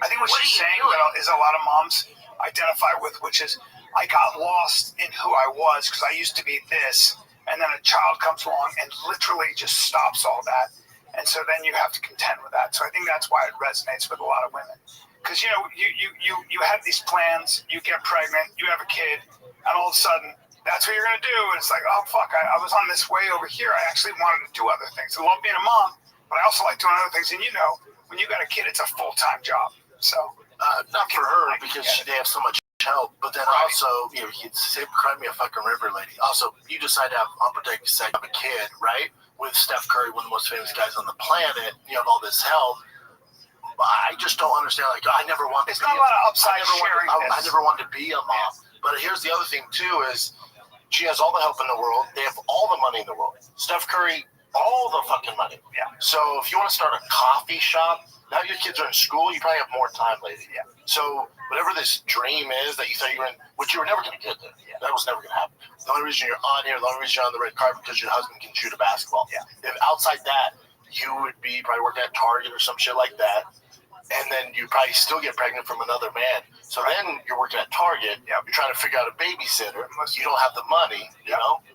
I think what she's saying is a lot of moms identify with, which is, I got lost in who I was because I used to be this, and then a child comes along and literally just stops all that, and so then you have to contend with that. So I think that's why it resonates with a lot of women, because you have these plans, you get pregnant, you have a kid, and all of a sudden that's what you're gonna do, and it's like, oh fuck, I was on this way over here. I actually wanted to do other things. I love being a mom, but I also like doing other things. And when you got a kid, it's a full-time job. So not for her because they have so much help, but then also, you'd say, cry me a fucking river, lady. Also, you decide to have unprotected sex with a kid, right? With Steph Curry, one of the most famous guys on the planet. You have all this help. I just don't understand. Like, I never wanted. There's not a lot of upside sharing. I never wanted to be a mom. But here's the other thing too: is she has all the help in the world. They have all the money in the world. Steph Curry, all the fucking money. Yeah. So if you want to start a coffee shop, now your kids are in school, you probably have more time, lady. Yeah. So whatever this dream is that you thought you were in, which you were never going to get there. Yeah. That was never going to happen. The only reason you're on here, the only reason you're on the red carpet, because your husband can shoot a basketball. Yeah. If outside that, you would be probably working at Target or some shit like that, and then you probably still get pregnant from another man. So then you're working at Target. Yeah. You're trying to figure out a babysitter. You don't have the money. You know.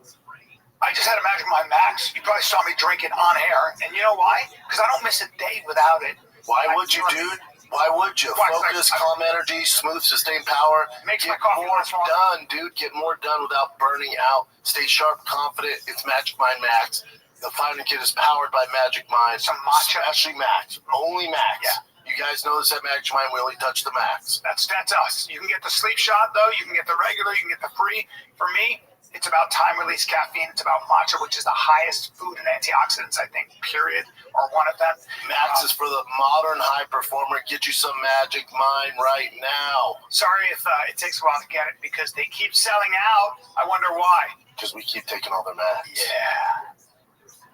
I just had a Magic Mind Max. You probably saw me drink it on air, and you know why? Because I don't miss a day without it. Why would you, dude? Why would you? Focus, calm energy, smooth, sustained power. Makes Get my coffee more last long. done, dude. Get more done without burning out. Stay sharp, confident. It's Magic Mind Max. The Finding Kit is powered by Magic Mind. Some matcha. Especially Max. Only Max. Yeah. You guys know this at Magic Mind. We only touch the Max. That's us. You can get the sleep shot, though. You can get the regular. You can get the free. For me, it's about time-release caffeine. It's about matcha, which is the highest food and antioxidants, I think, period, or one of them. Max is for the modern high performer. Get you some Magic Mind right now. Sorry if it takes a while to get it, because they keep selling out. I wonder why. Because we keep taking all their Max. Yeah.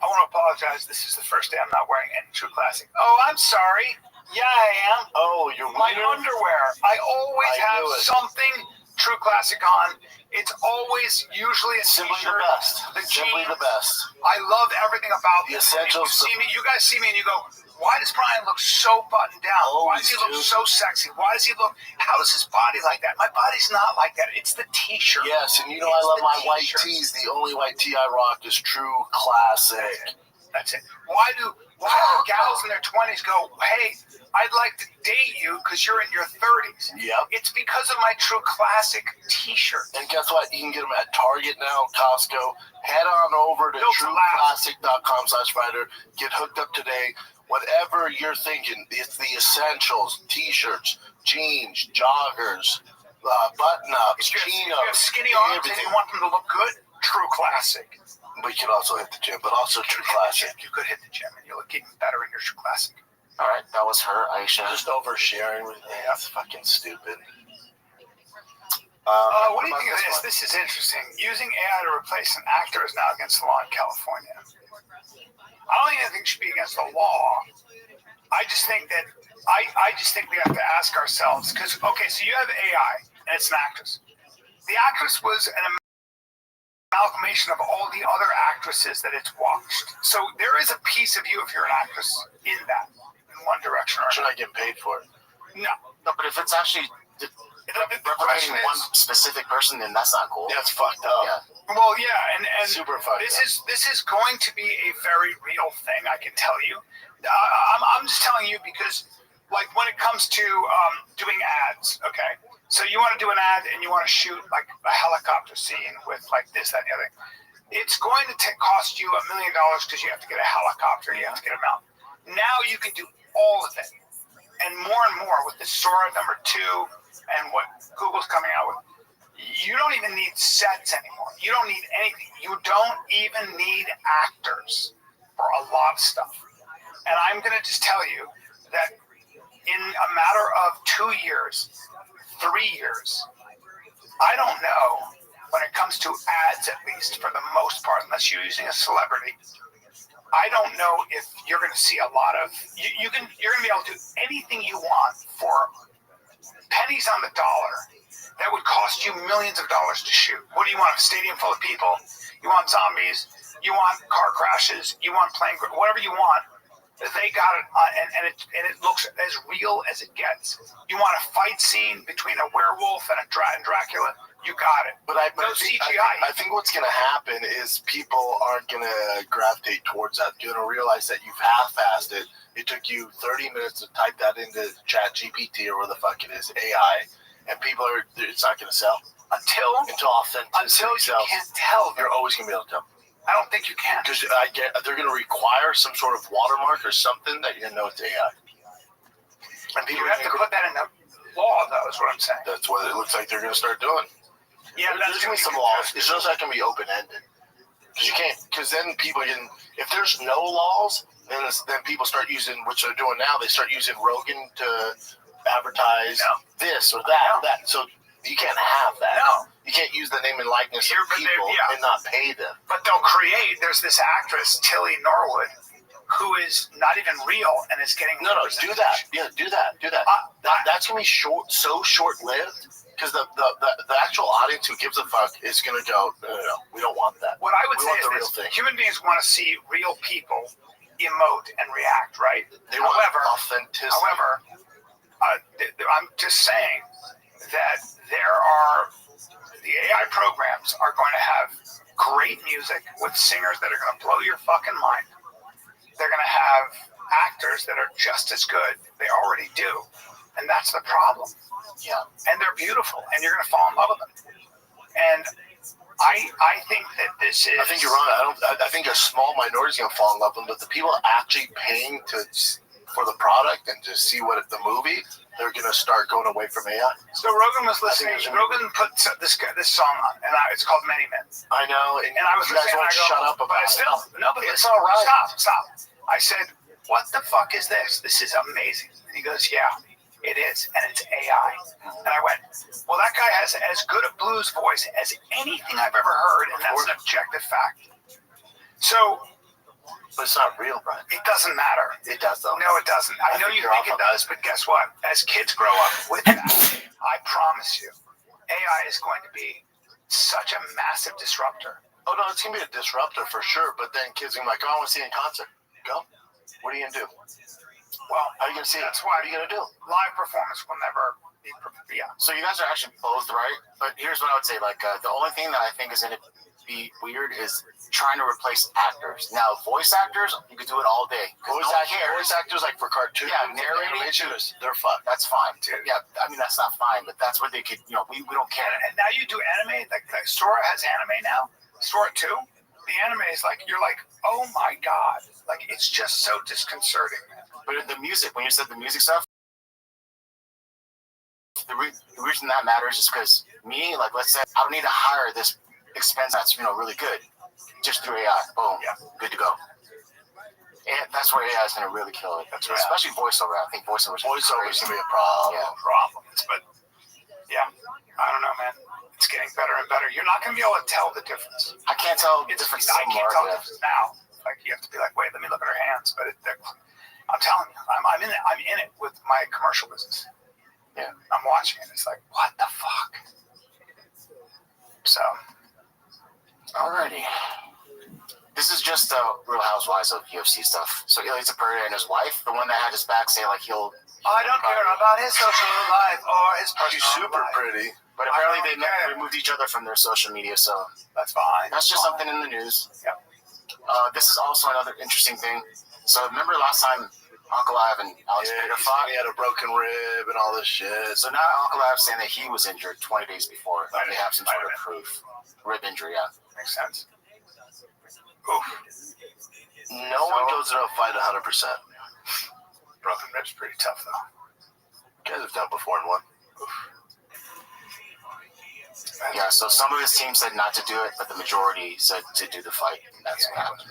I want to apologize. This is the first day I'm not wearing any True Classic. Oh, I'm sorry. Yeah, I am. Oh, you're my underwear. I always have something True Classic on. It's always usually a Simply t-shirt. The best. Simply the best. I love everything about the this. essentials. You guys see me and you go, why does Brian look so buttoned down? Why does he look so sexy? Why does he look? How is his body like that? My body's not like that. It's the t-shirt. Yes, and you know I love my white tees. The only white tee I rock is True Classic. That's it. Why Why do gals in their 20s go, hey, I'd like to date you because you're in your 30s? Yep. It's because of my True Classic t-shirts. And guess what? You can get them at Target now, Costco. Head on over to trueclassic.com/fighter. Get hooked up today. Whatever you're thinking, it's the essentials, t-shirts, jeans, joggers, button-ups, If you chinos, have skinny arms everything. and you want them to look good, True Classic. But you can also hit the gym, but also True Classic. You could hit the gym and you look even better in your True Classic. All right, that was her, Aisha. Just oversharing with me. That's fucking stupid. What do you think of this? This is interesting. Using AI to replace an actor is now against the law in California. I don't think anything should be against the law. I just think that I just think we have to ask ourselves, because okay, so you have AI and it's an actress. The actress was an amalgamation of all the other actresses that it's watched. So there is a piece of you, if you're an actress, in that, in one direction or Should another. I get paid for it? No. No, but if it's actually The representing question one is, specific person, then that's not cool. That's fucked up. Yeah. well, yeah, and Super fucked this up. is going to be a very real thing. I can tell you. I'm just telling you because, like, when it comes to doing ads, okay. So you want to do an ad and you want to shoot like a helicopter scene with like this, that, and the other. It's going to cost you $1 million because you have to get a helicopter, you have to get a mount. Now you can do all of it, and more with the Sora number 2 and what Google's coming out with. You don't even need sets anymore. You don't need anything. You don't even need actors for a lot of stuff. And I'm going to just tell you that in a matter of 2 years, 3 years, I don't know, when it comes to ads at least for the most part, unless you're using a celebrity, I don't know if you're going to see a lot of, you're going to be able to do anything you want for pennies on the dollar that would cost you millions of dollars to shoot. What do you want? A stadium full of people? You want zombies? You want car crashes? You want plane, whatever you want. They got it, and it looks as real as it gets. You want a fight scene between a werewolf and Dracula? You got it. But I no think, CGI. I think what's going to happen is people aren't going to gravitate towards that. You're going to realize that you've half-assed it. It took you 30 minutes to type that into ChatGPT or where the fuck it is, AI, and people are, it's not going to sell. Until authenticity you sells. Can't tell. You're always going to be able to tell. I don't think you can. Because they're going to require some sort of watermark or something that you're going to know it's AI. And people You have to put that in the law, though, is what I'm saying. That's what it looks like they're going to start doing. Yeah, there's going to be some laws. It's just not going to be open-ended. Because you can't. Because then people can. If there's no laws, then people start using, which they're doing now. They start using Rogan to advertise this or that. So you can't have that. No. You can't use the name and likeness of people and not pay them. But they'll create. There's this actress, Tilly Norwood, who is not even real and is getting No, do that. Yeah, do that. That's gonna be so short-lived because the actual audience who gives a fuck is gonna go, no, we don't want that. What I would we say want the is real this: thing. human beings want to see real people emote and react, right? They want authenticity. However, I'm just saying that the AI programs are going to have great music with singers that are going to blow your fucking mind. They're going to have actors that are just as good. They already do. And that's the problem. Yeah. And they're beautiful. And you're going to fall in love with them. And I think that this is... I think you're wrong. I think a small minority is going to fall in love with them, but the people actually paying for the product and to see what the movie, they're going to start going away from AI. So Rogan was listening. Rogan put this song on, and it's called Many Men. I know. And I was you guys listening. won't shut up about it. But it's all right. Stop. I said, what the fuck is this? This is amazing. And he goes, yeah, it is. And it's AI. And I went, well, that guy has as good a blues voice as anything I've ever heard. And that's an objective fact. So... But it's not real, Brian. It doesn't matter. It does, though. No, it doesn't. I know you think it does, but guess what? As kids grow up with that, I promise you, AI is going to be such a massive disruptor. Oh, no, it's going to be a disruptor for sure. But then kids are like, oh, I want to see it in concert. Go. What are you going to do? Well, how are you going to see it? That's why. What are you going to do? Live performance will never be, So you guys are actually both right. But here's what I would say. Like, the only thing that I think is going to be weird is trying to replace actors. Now, voice actors, you could do it all day. Voice actors like for cartoons, narrating, they're fun. That's fine. Yeah, I mean that's not fine, but that's where they could. We don't care. And now you do anime. Like Sora has anime now. Sora 2. The anime is like you're like, oh my god, like it's just so disconcerting. But the music, when you said the music stuff, the reason that matters is because me, like let's say I don't need to hire this expense that's really good. Just through AI, boom, good to go. And that's where AI is going to really kill it. That's right. Especially voiceover. I think voiceover is going to be a problem. Yeah, problems. But yeah, I don't know, man. It's getting better and better. You're not going to be able to tell the difference. I can't tell the difference. I can't tell the difference now. Like you have to be like, wait, let me look at her hands. But I'm telling you, I'm in it. I'm in it with my commercial business. Yeah, I'm watching it. It's like, what the fuck? So, alrighty. This is just Real Housewives of UFC stuff. So Elisa Pereira and his wife, the one that had his back, saying like he'll. I don't care about his social life or his personal She's super life. pretty. But apparently they removed each other from their social media, so that's fine. That's just something in the news. Yeah. This is also another interesting thing. So remember last time Uncle Ive and Alex Pereira fought? He had a broken rib and all this shit. So now Uncle Ive's saying that he was injured 20 days before. They have some sort of proof. Rib injury, yeah. Makes sense. Oof. No one goes into a fight 100%. Broken ribs pretty tough though. Guys have done before and won. Yeah, so some of his team said not to do it, but the majority said to do the fight. And that's what happened.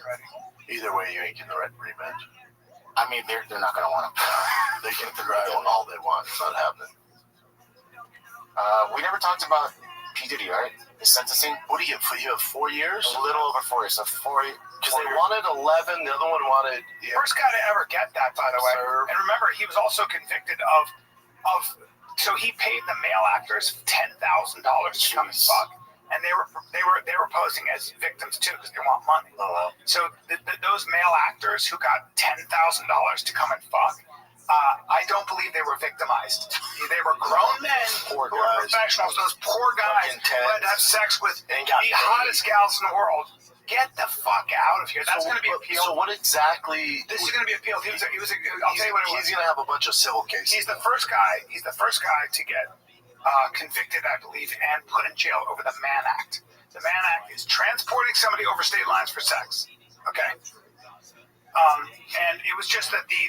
Either way, you ain't getting the right rematch. I mean, they're not going to want to. They can drive all they want. It's not happening. We never talked about P. Diddy, right? His sentencing. What do you have? You have 4 years? A little over 4 years. So 4 years. Because they wanted 11, the other one wanted. First guy to ever get that, by the way. And remember, he was also convicted of. So he paid the male actors $10,000 to come and fuck, and they were posing as victims too because they want money. So those male actors who got $10,000 to come and fuck, I don't believe they were victimized. They were grown men who were professionals. Those poor guys who had to have sex with the hottest gals in the world. Get the fuck out of here. That's going to be appealed. So what exactly? This is going to be appealed. I'll tell you what it was. He's going to have a bunch of civil cases. He's the first guy to get convicted, I believe, and put in jail over the Mann Act. The Mann Act is transporting somebody over state lines for sex. Okay. And it was just that the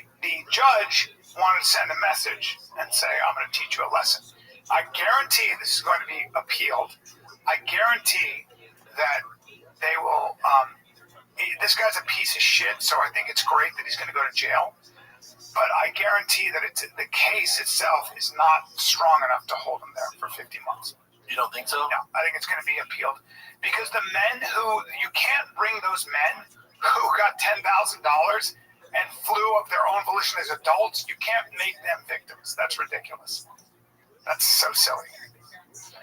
judge wanted to send a message and say, I'm going to teach you a lesson. I guarantee this is going to be appealed. I guarantee that they will, this guy's a piece of shit, so I think it's great that he's going to go to jail. But I guarantee that the case itself is not strong enough to hold him there for 50 months. You don't think so? No, I think it's going to be appealed. Because the men you can't bring those men who got $10,000 and flew of their own volition as adults, you can't make them victims. That's ridiculous. That's so silly.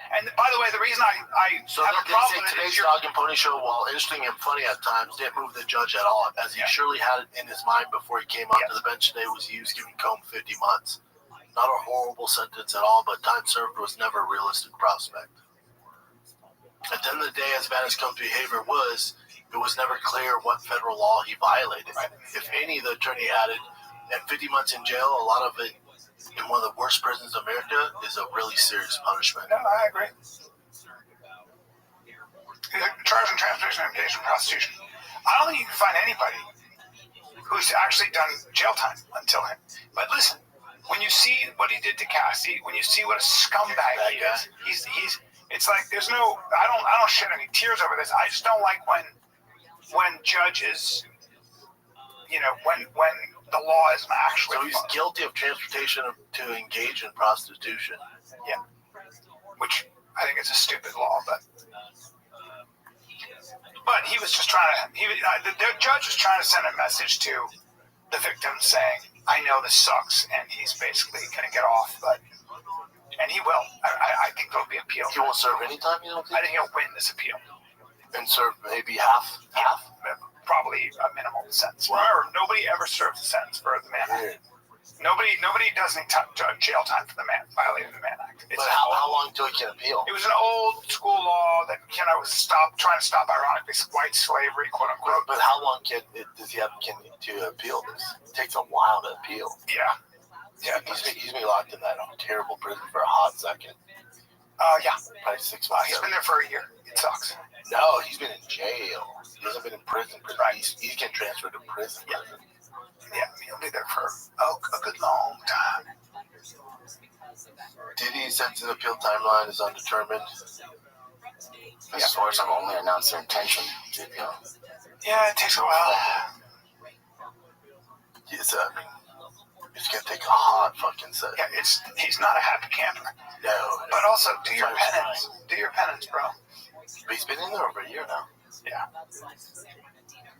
And by the way, the reason I have a problem with today's Dog and Pony Show, while interesting and funny at times, didn't move the judge at all, as he surely had it in his mind before he came onto the bench today. He was giving Combe 50 months. Not a horrible sentence at all, but time served was never a realistic prospect. At the end of the day, as bad as Combe's behavior was, it was never clear what federal law he violated. If any, the attorney added, and 50 months in jail, a lot of it in one of the worst prisons in America is a really serious punishment. No, I agree. Charged in transportation, intimidation, prostitution. I don't think you can find anybody who's actually done jail time until him. But listen, when you see what he did to Cassie, when you see what a scumbag he is, he's. It's like there's no. I don't shed any tears over this. I just don't like when judges, when the law isn't actually. So he's guilty of transportation to engage in prostitution. Yeah, which I think is a stupid law, but he was just trying to. The judge was trying to send a message to the victim saying, "I know this sucks," and he's basically going to get off, and he will. I think there'll be appeal. He won't serve any time. You don't think? I think he'll win this appeal and serve maybe half. Probably a minimal sentence. Remember, nobody ever serves a sentence for the man. Nobody does any jail time for the man violating the Mann Act. But how long until he can appeal? It was an old school law that trying to stop, ironically, white slavery, quote unquote. But how long does he have to appeal this? It takes a while to appeal. Yeah. He's been locked in that terrible prison for a hot second. Yeah. Probably 6 months. He's been there for a year. It sucks. No, he's been in jail. He hasn't been in prison. Right. He's getting transferred to prison. Yeah. Yeah, he'll be there for a good long time. Diddy said the appeal timeline is undetermined. As far as I've only announced their intention to appeal. Yeah, it takes a while. It's gonna take a hot fucking set. Yeah, he's not a happy camper. No. But also, do your penance. Do your penance, bro. But he's been in there over a year now. Yeah.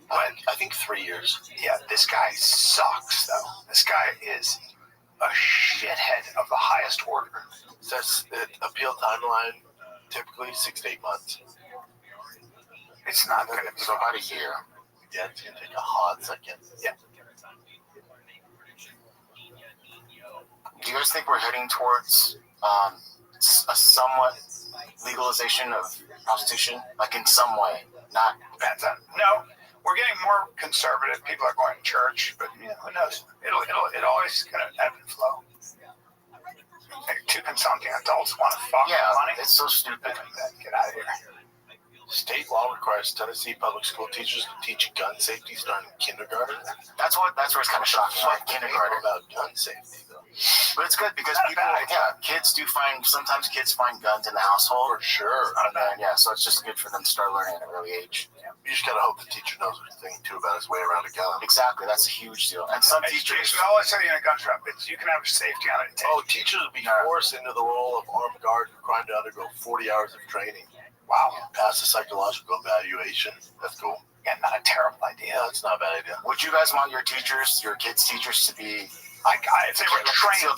I think 3 years. Yeah, this guy sucks, though. This guy is a shithead of the highest order. Says the appeal timeline typically 6 to 8 months. It's not going to be about a year. Yeah, it's going to take a hot second. Yeah. Do you guys think we're heading towards a somewhat legalization of prostitution? Like in some way? Not. Depends on. No. We're getting more conservative. People are going to church, but who knows? It always going to ebb and flow. Like two consenting adults want to fuck money. It's so stupid. Get out of here. State law requires Tennessee public school teachers to teach gun safety starting in kindergarten. That's where it's kind of shocking. Like kindergarten about gun safety, though. But it's good because sometimes kids find guns in the household. For sure. So it's just good for them to start learning at an early age. Yeah. You just gotta hope the teacher knows what thing too about his way around a gun. Exactly, that's a huge deal. And some teachers. All I say in a gun shop is you can have a safety on it. Teachers will be forced into the role of armed guard required to undergo 40 hours of training. Wow. Pass the psychological evaluation. That's cool. Yeah, not a terrible idea. No, it's not a bad idea. Would you guys want your kids' teachers to be if they were trained,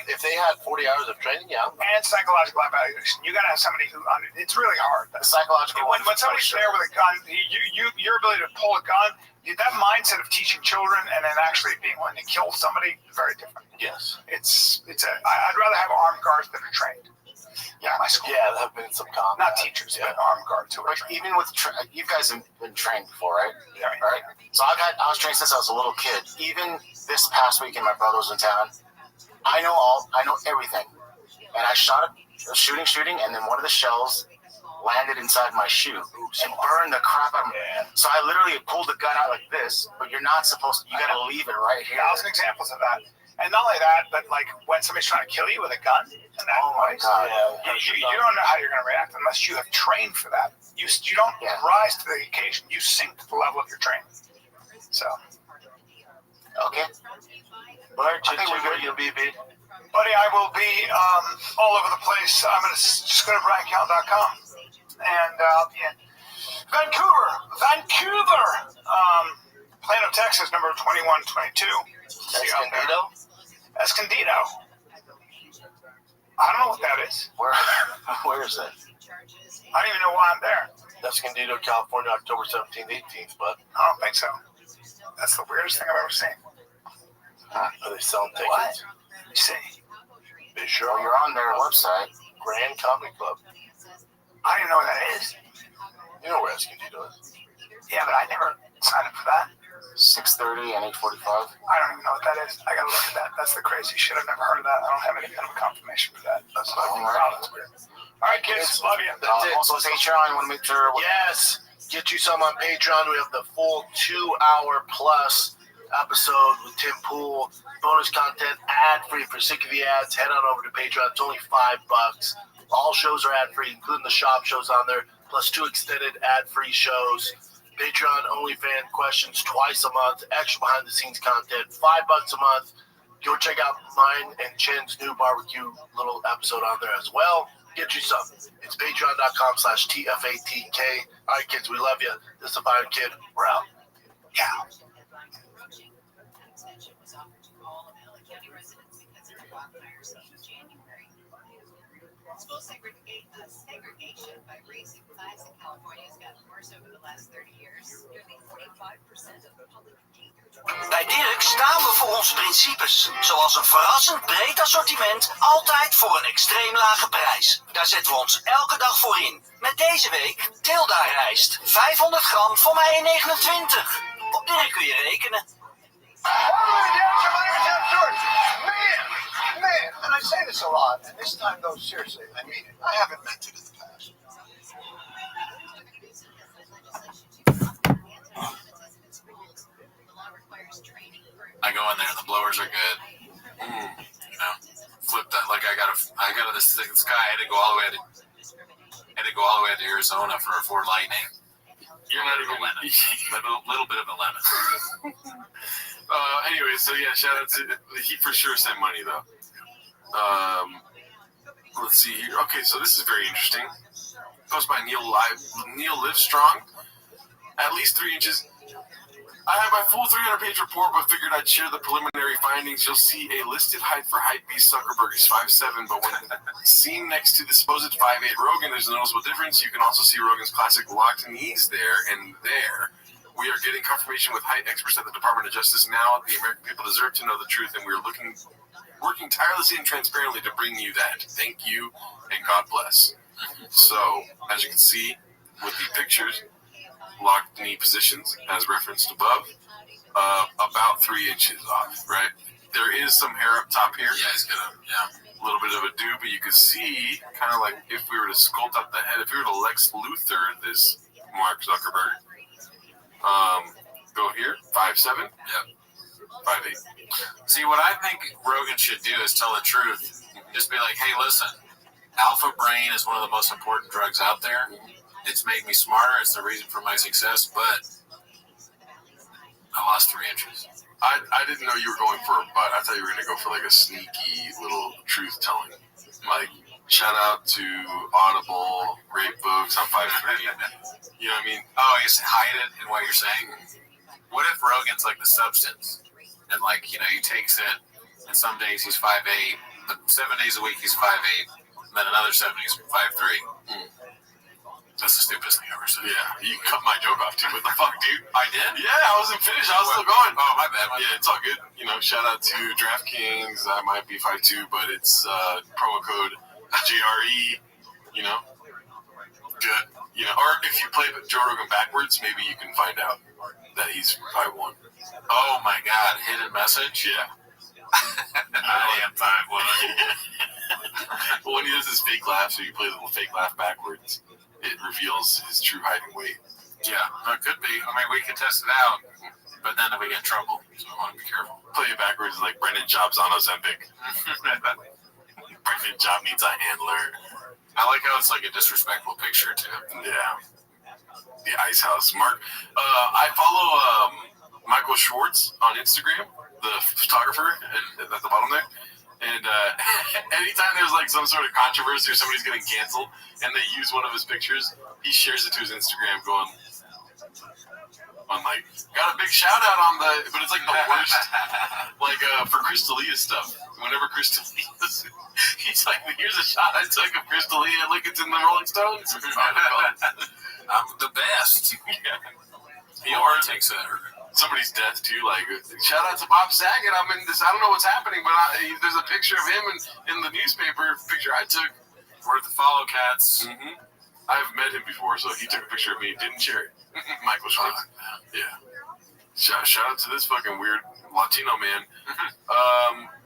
if they had 40 hours of training, yeah. And psychological evaluation. You got to have somebody who it's really hard. The psychological when somebody's there with a gun, your ability to pull a gun, that mindset of teaching children and then actually being willing to kill somebody, very different. Yes. I'd rather have armed guards that are trained. Yeah, my school. Yeah, there have been some combat. Not teachers, but armed guards who are trained. Even with you guys have been trained before, right? Yeah. Right. So I was trained since I was a little kid. Even this past weekend, my brother was in town. I know everything. And I shot shooting, and then one of the shells landed inside my shoe and burned the crap out of me. Yeah. So I literally pulled the gun out like this, but you're not supposed to. You got to leave it right here. 1,000 examples of that. And not only that, but like when somebody's trying to kill you with a gun, and that my God. You don't know how you're going to react unless you have trained for that. You don't rise to the occasion. You sink to the level of your training. So. Okay. All right, you'll be big. Buddy, I will be all over the place. I'm going to just go to BrianCount.com. And Vancouver. Plano, Texas, number 2122. Escondido. I don't know what that is. Where is that? I don't even know why I'm there. Escondido, California, October 17th, 18th, bud. I don't think so. That's the weirdest thing I've ever seen. Are they selling tickets? You see. They sure are. You're on their website. Grand Comedy Club. I don't even know what that is. You know where Escondido is. Yeah, but I never signed up for that. 6:30 and 8:45. I don't even know what that is. I gotta look at that. That's the crazy shit. I've never heard of that. I don't have any kind of confirmation for that. That's weird. All right, kids. Love you. Also, Patreon. You want to make sure. Yes. Get you some on Patreon. We have the full 2-hour plus episode with Tim Pool. Bonus content, ad-free for sick of the ads. Head on over to Patreon. It's only $5. All shows are ad-free, including the shop shows on there, plus 2 extended ad-free shows. Patreon OnlyFans questions twice a month, extra behind-the-scenes content, $5 a month. Go check out mine and Chen's new barbecue little episode on there as well. Get you some. It's patreon.com/TFATK. All right, kids, we love you. This is the Fire Kid. We're out. Yeah. School segregation by race and class in California has gotten worse over the last 30 years. Nearly 45% of the public Bij Dirk staan we voor onze principes, zoals een verrassend breed assortiment, altijd voor een extreem lage prijs. Daar zetten we ons elke dag voor in. Met deze week Tilda rijst, 500 gram voor maar €1,29. Op Dirk kun je rekenen. Man, and I say this a lot, and this time though, seriously, I mean it. I haven't meant it in the past. I go in there, the blowers are good. You know, flip that. Like I got this guy. I had to go all the way to Arizona for a Ford Lightning. You're not even little bit of a lemon. Anyway, so yeah, shout out to he for sure sent money though. Let's see here. Okay, so this is very interesting. Post by Neil Livestrong. At least 3 inches. I have my full 300-page report, but figured I'd share the preliminary findings. You'll see a listed height for Hypebeast Zuckerberg is 5'7", but when seen next to the supposed 5'8" Rogan, there's a noticeable difference. You can also see Rogan's classic locked knees there and there. We are getting confirmation with height experts at the Department of Justice now. The American people deserve to know the truth, and we're working tirelessly and transparently to bring you that. Thank you, and God bless. So, as you can see with the pictures, locked knee positions, as referenced above, about 3 inches off, right? There is some hair up top here. Yeah, it's got a little bit of a do, but you can see kind of like if we were to sculpt out the head, if we were to Lex Luthor this Mark Zuckerberg, go here, 5'7", Yep. 5'8". See, what I think Rogan should do is tell the truth. Just be like, hey, listen, Alpha Brain is one of the most important drugs out there. It's made me smarter. It's the reason for my success, but I lost 3 inches. I didn't know you were going for a butt. I thought you were going to go for like a sneaky little truth telling. Like, shout out to Audible, great books, I'm 5'3". You know what I mean? Oh, you hide it in what you're saying? What if Rogan's like the substance? And like, you know, he takes it, and some days he's 5'8", but 7 days a week he's 5'8", and then another 7 days 5'3". That's the stupidest thing I ever said. Yeah, you cut my joke off too. What the fuck, dude? I did? Yeah, I wasn't finished. I was still going. Oh, my bad. Yeah, it's all good. You know, shout out to DraftKings. I might be 5'2", but it's promo code GRE. You know, good. You know, or if you play Joe Rogan backwards, maybe you can find out that he's 5'1". Oh my God! Hidden message. Yeah. I am 5'1". Well, when he does his fake laugh, so you play the fake laugh backwards, it reveals his true height and weight. Yeah, it could be. I mean, we can test it out, but then we get in trouble, so we want to be careful. Play it backwards like Brendan Jobs on Ozempic. Brendan Job needs a handler. I like how it's like a disrespectful picture, too. Yeah. The Ice House. Mark, I follow Michael Schwartz on Instagram, the photographer at the bottom there. And anytime there's like some sort of controversy or somebody's getting canceled and they use one of his pictures, he shares it to his Instagram going, I'm like, got a big shout out on but it's like the worst, like for Chris D'Elia stuff. Whenever Chris D'Elia, he's like, here's a shot I took of Chris D'Elia, look, it's in the Rolling Stones. I'm the best. Yeah. He already takes it. Somebody's death too. Like, shout out to Bob Saget. I'm in this. I don't know what's happening, but there's a picture of him in the newspaper. Picture I took. Worth the follow, cats. Mm-hmm. I've met him before, so he took a picture of me. Didn't share it. Michael Schwartz. Yeah. Shout out to this fucking weird Latino man.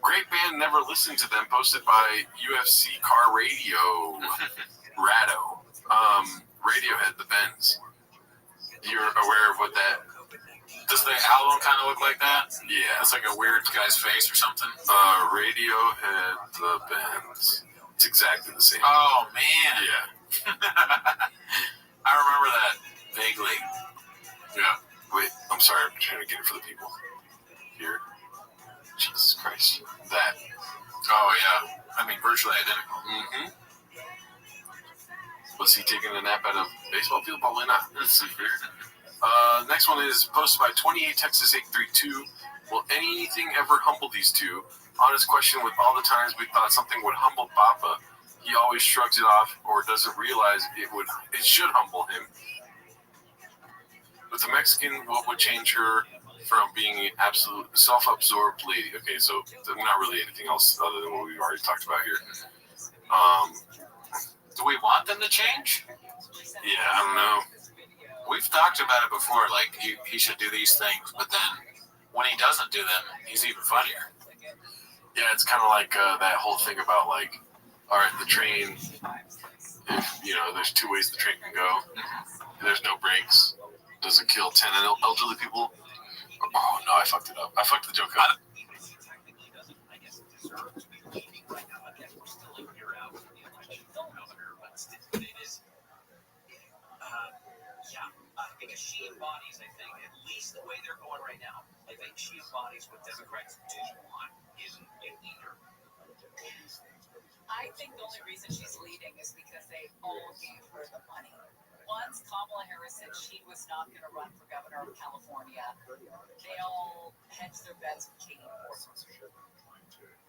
Great band. Never listened to them. Posted by UFC Car Radio. Rado. Radiohead. The Bends. You're aware of what that? Does the album kind of look like that? Yeah. It's like a weird guy's face or something. Radiohead, the Bends. It's exactly the same. Oh, man. Yeah. I remember that vaguely. Yeah. Wait, I'm sorry. I'm trying to get it for the people. Here. Jesus Christ. That. Oh, yeah. I mean, virtually identical. Mm-hmm. Was he taking a nap at a baseball field? Probably not. Let's see here. Next one is posted by 28 Texas 832. Will anything ever humble these two? Honest question. With all the times we thought something would humble Papa, he always shrugs it off or doesn't realize it should humble him. With the Mexican, what would change her from being an absolute self-absorbed lady? Okay, so not really anything else other than what we've already talked about here. Do we want them to change? Yeah, I don't know. We've talked about it before, like he should do these things, but then when he doesn't do them, he's even funnier. Yeah, it's kind of like that whole thing about like, all right, the train, if, there's two ways the train can go. There's no brakes. Does it kill 10 elderly people? Oh, no, I fucked it up. I fucked the joke up. Because she embodies, I think, at least the way they're going right now, I think she embodies what Democrats do want in leader. I think the only reason she's leading is because they all gave her the money. Once Kamala Harris said she was not going to run for governor of California, they all hedged their bets with Katie Porter.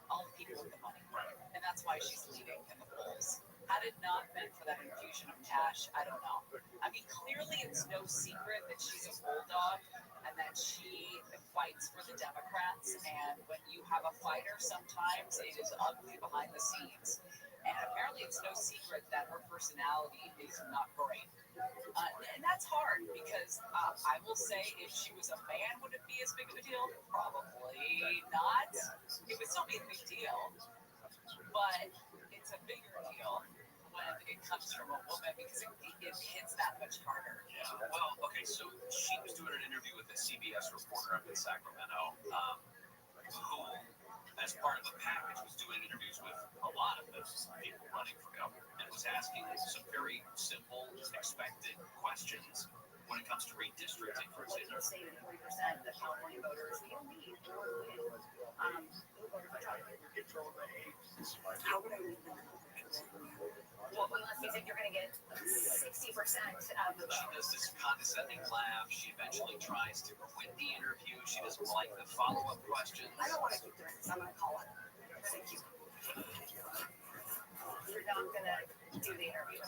All the people with the money. And that's why she's leading in the polls. Had it not been for that infusion of cash, I don't know. I mean, clearly it's no secret that she's a bulldog and that she fights for the Democrats. And when you have a fighter, sometimes it is ugly behind the scenes. And apparently it's no secret that her personality is not great. And that's hard because I will say if she was a man, would it be as big of a deal? Probably not. It would still be a big deal. But it's a bigger deal when it comes from a woman because it hits that much harder. Yeah. Well, okay, so she was doing an interview with a CBS reporter up in Sacramento, who, as part of the package, was doing interviews with a lot of those people running for governor and was asking some very simple, expected questions when it comes to redistricting, for example. Let's say 40% of the California voters feel need to win. How would I win them? Well, unless you think you're going to get 60% of the vote. She does this condescending laugh. She eventually tries to quit the interview. She doesn't like the follow-up questions. I don't want to keep doing this. I'm going to call it. Thank you. You're not going to do the interview.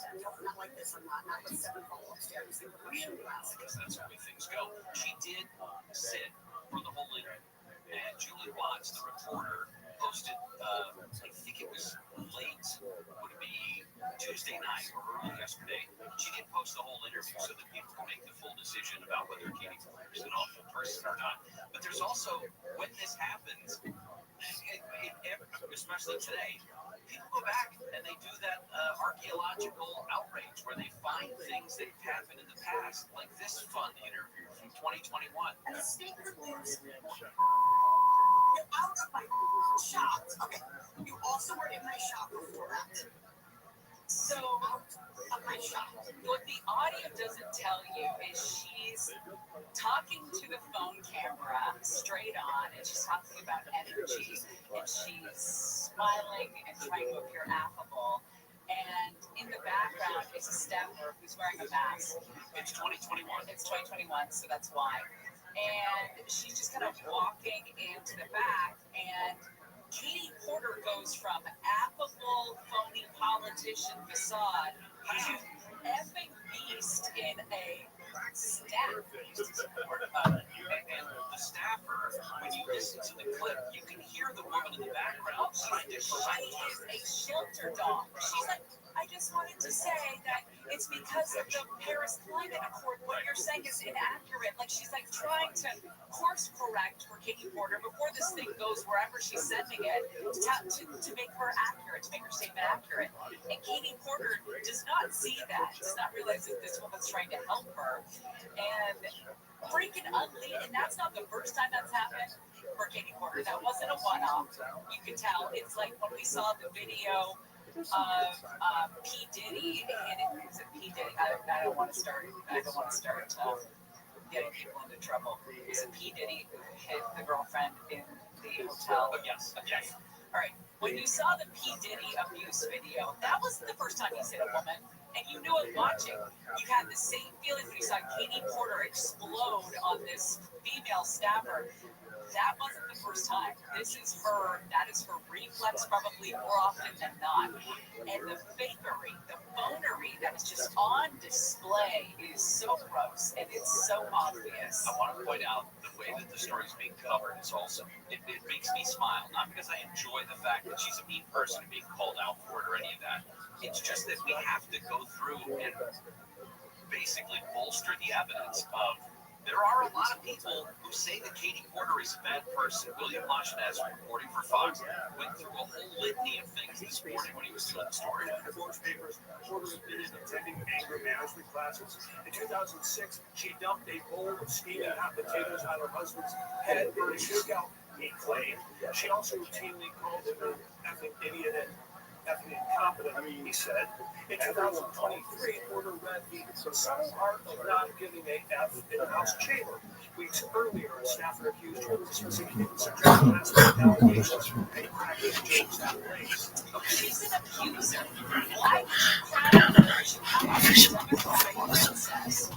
Not like this. I'm not with 7 follow-ups to every single question you ask. Because that's the way things go. She did sit for the whole interview. And Julie Watts, the reporter, posted, I think it was late, would it be Tuesday night or early yesterday? She did post the whole interview so that people can make the full decision about whether Katie Porter is an awful person or not. But there's also, when this happens, especially today, people go back and they do that archaeological outrage where they find things that have happened in the past, like this fun interview from 2021. And the state could lose. You're out of my shop. Okay. You also were in my shop before that. So, out of my shop. What the audio doesn't tell you is she's talking to the phone camera straight on, and she's talking about energy, and she's smiling and trying to appear affable. And in the background is a staffer who's wearing a mask. It's 2021. It's 2021, so that's why. And she's just kind of walking into the back, and Katie Porter goes from affable, phony politician facade to effing beast in a staff. And the staffer, when you listen to the clip, you can hear the woman in the background trying to shine. She is a shelter dog. She's like, I just wanted to say that it's because of the Paris Climate Accord. What you're saying is inaccurate. Like, she's like trying to course correct for Katie Porter before this thing goes wherever she's sending it to make her accurate, to make her statement accurate. And Katie Porter does not see that, does not realize that this woman's trying to help her. And freaking ugly. And that's not the first time that's happened for Katie Porter. That wasn't a one-off. You can tell. It's like when we saw the video of P. Diddy, and it was P. Diddy. I don't want to start getting people into trouble. It was P. Diddy who hit the girlfriend in the hotel. Oh, yes. Okay. All right. When you saw the P. Diddy abuse video, that wasn't the first time he's hit a woman, and you knew it watching. You had the same feeling when you saw Katie Porter explode on this female staffer. That wasn't the first time. That is her flex probably more often than not. And the fakery, the bonery that's just on display is so gross and it's so obvious. I want to point out the way that the story is being covered is also, it makes me smile. Not because I enjoy the fact that she's a mean person and being called out for it or any of that. It's just that we have to go through and basically bolster the evidence of there are a lot of people who say that Katie Porter is a bad person. William Lachenez, reporting for Fox, went through a whole litany of things this morning when he was doing the story. Divorce papers, Porter admitted attending anger management classes. In 2006, she dumped a bowl of steaming hot potatoes on her husband's head, burning his scalp, he claimed. She also routinely called him an effing idiot and effing incompetent, he said. In 2023, Porter read the subtle art of not giving a F in the House chamber. Weeks earlier, a staffer accused her of dismissing hidden sexual harassment allegations from a practice James race. She's an abuser. Why would you crown her? She has access.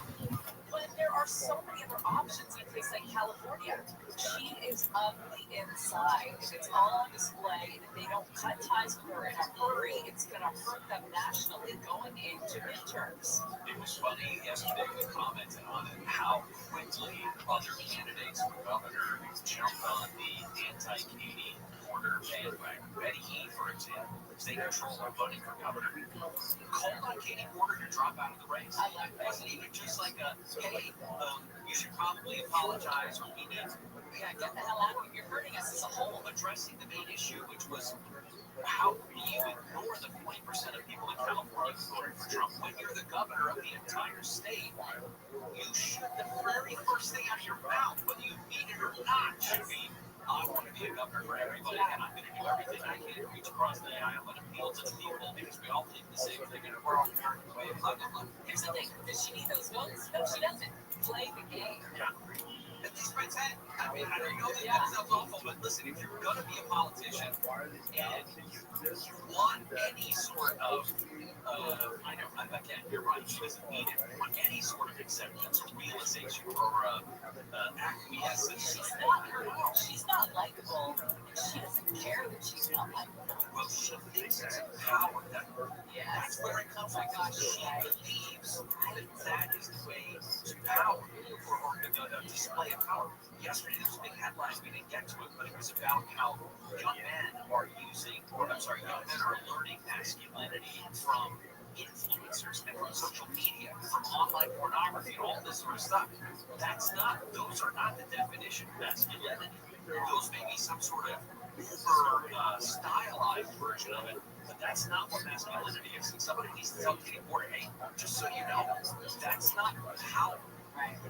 But there are so many other options in a place like California. She is ugly inside. If it's all on display, if they don't cut ties with her in a hurry, it's going to hurt them nationally going into midterms. It was funny yesterday we commented on it, how quickly other candidates for governor jumped on the anti-Katie Porter bandwagon. Betty E, for example, they control her voting for governor. Called on Katie Porter to drop out of the race. It wasn't even just like a, hey, you should probably apologize or we need to. Yeah, get the hell out of here. You're hurting us as a whole. Addressing the main issue, which was how do you ignore the 20% of people in California who voted for Trump when you're the governor of the entire state? You should, the very first thing out of your mouth, whether you mean it or not, should be, I want to be a governor for everybody, and I'm going to do everything I can to reach across the aisle and appeal to the people because we all think the same thing and we're all American way of blah, blah, blah. Here's the thing. Does she need those votes? No, she doesn't. Play the game. Yeah. At least pretend. I mean, I know that sounds awful, but listen, if you're going to be a politician and you want any sort of, again, you're right, she doesn't need it. You want any sort of acceptance or realization or acquiescence. She's not likable. She doesn't care that she's not likable. Well, she thinks it's empowered. That's where it comes from. She believes that is the way to power or the display of power. Yesterday, there was a big headline. We didn't get to it, but it was about how young men are learning masculinity from influencers and from social media, from online pornography, and all this sort of stuff. Those are not the definition of masculinity. Those may be some sort of stylized version of it, but that's not what masculinity is. And somebody needs to tell Katie Porter, hey, just so you know, that's not power.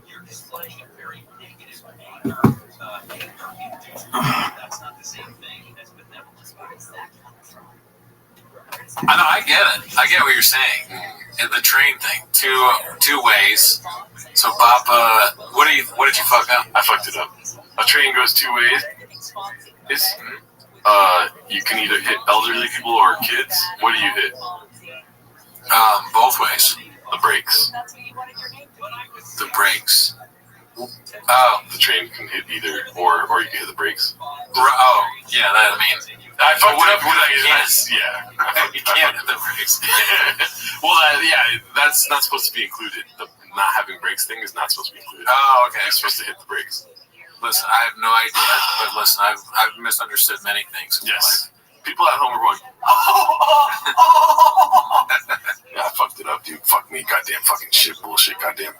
You're displaying a very negative anger-induced. That's not the same thing as benevolence. Where does that come from? I know, I get it. I get what you're saying. And the train thing, two ways. So, Papa, what did you fuck up? I fucked it up. A train goes two ways. You can either hit elderly people or kids. What do you hit? Both ways. The brakes. The brakes. Oh, the train can hit either, or you can hit the brakes. Oh, yeah. I fucked it up. Yeah, you can't hit the brakes. Well, that's not supposed to be included. The not having brakes thing is not supposed to be included. Oh, okay. You're supposed to hit the brakes. Listen, I have no idea, but listen, I've misunderstood many things. Yes. People at home are going, yeah, I fucked it up, dude. Fuck me. Goddamn fucking shit. Bullshit. Goddamn.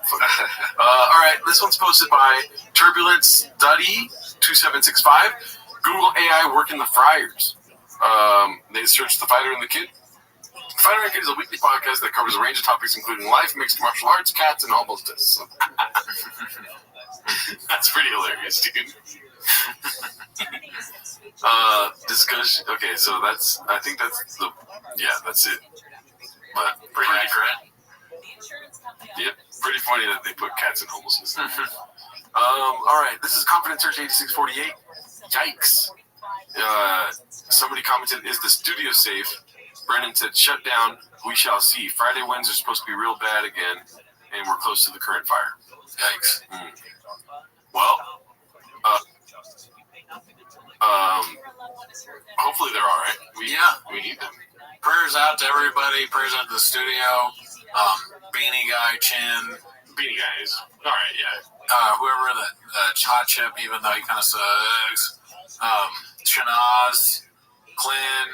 All right. This one's posted by Turbulent Study 2765. Google AI working the fryers. They searched The Fighter and the Kid. The Fighter and the Kid is a weekly podcast that covers a range of topics, including life, mixed martial arts, cats, and almost. That's pretty hilarious, dude. Discussion. Okay, so that's it. But pretty accurate. Yep, pretty funny that they put cats in homelessness. All right, this is Confident Search 8648. Yikes. Somebody commented, is the studio safe? Brennan said, shut down. We shall see. Friday winds are supposed to be real bad again, and we're close to the current fire. Yikes. Well, Hopefully they're all right. We need them. Prayers out to everybody. Prayers out to the studio. Beanie Guy, Chin. Beanie Guy is all right, yeah. Whoever the Hot Chip, even though he kind of sucks. Shanaz, Clint,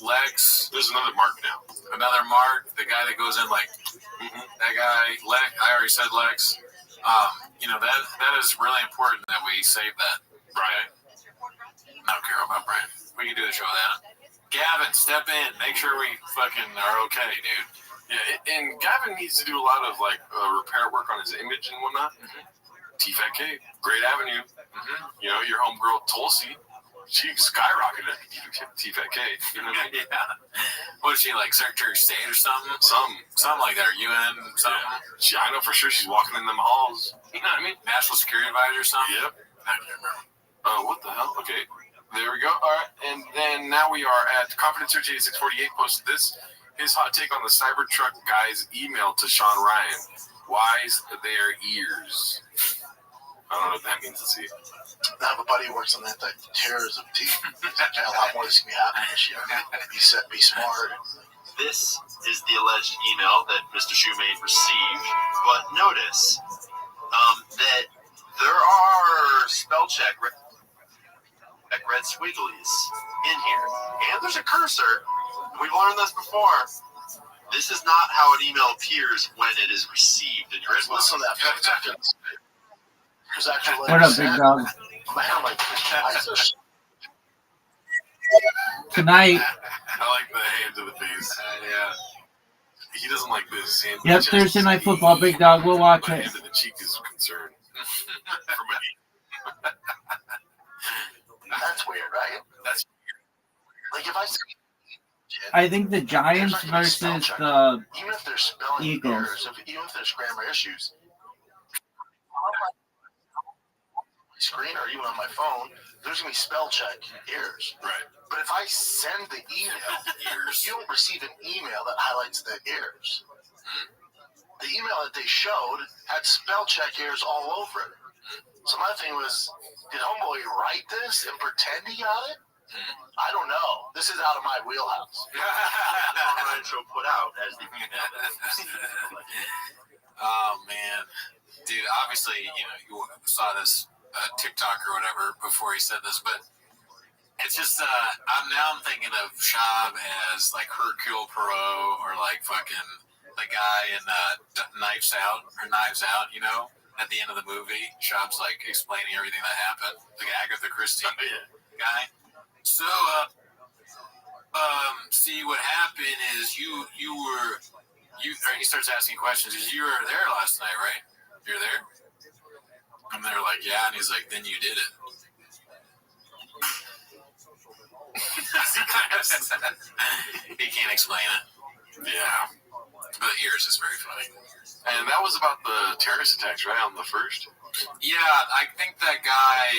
Lex. There's another Mark now. Another Mark, the guy that goes in like that guy. Lex. I already said Lex. That is really important that we save that. Brian. I don't care about Brian. We can do the show without him. Gavin, step in. Make sure we fucking are okay, dude. Yeah, and Gavin needs to do a lot of like repair work on his image and whatnot. T-Fat K, great avenue. You know, your homegirl Tulsi, she skyrocketed at T-Fat K. You know what I mean? Yeah. What is she, like Secretary of State or something? Something like that, or UN, something. Yeah. I know for sure she's walking in them halls. You know what I mean? National Security Advisor or something? Yep. I can't remember. What the hell? Okay. There we go. All right. And then now we are at Confidence Search 8648 posted this. His hot take on the Cybertruck guy's email to Sean Ryan. Why's their ears? I don't know what that means. Let's see. I have a buddy who works on that terrorism team. A lot more is going to be happening this year. Be smart. This is the alleged email that Mr. Shoemade received, but notice that there are spell check red squigglies in here, and there's a cursor. We've learned this before. This is not how an email appears when it is received in your inbox. Listen to that for seconds. There's actually What up, big dog? Tonight. I like the hand to the face. Yeah. He doesn't like this. Yep, Thursday Night Football, big dog. We'll watch it. Hand to the cheek is concerned. That's weird, right? That's weird. Like if I think the Giants versus the even if there's spelling Eagles. errors, even if there's grammar issues, my screen or even on my phone, there's gonna be spell check errors. Right. But if I send the email, you don't receive an email that highlights the errors. The email that they showed had spell check errors all over it. So my thing was, did homeboy write this and pretend he got it? I don't know. This is out of my wheelhouse. Ryan Show put out as the email. Oh man, dude. Obviously, you saw this TikTok or whatever before he said this, but it's just I'm thinking of Shab as like Hercule Poirot or like fucking the guy in Knives Out. At the end of the movie, Shab's like explaining everything that happened. The Agatha Christie guy. So, see, what happened is you he starts asking questions. You were there last night, right? You're there? And they're like, yeah. And he's like, then you did it. He can't explain it. Yeah. But the ears is very funny. And that was about the terrorist attacks, right, on the first? Yeah, I think that guy,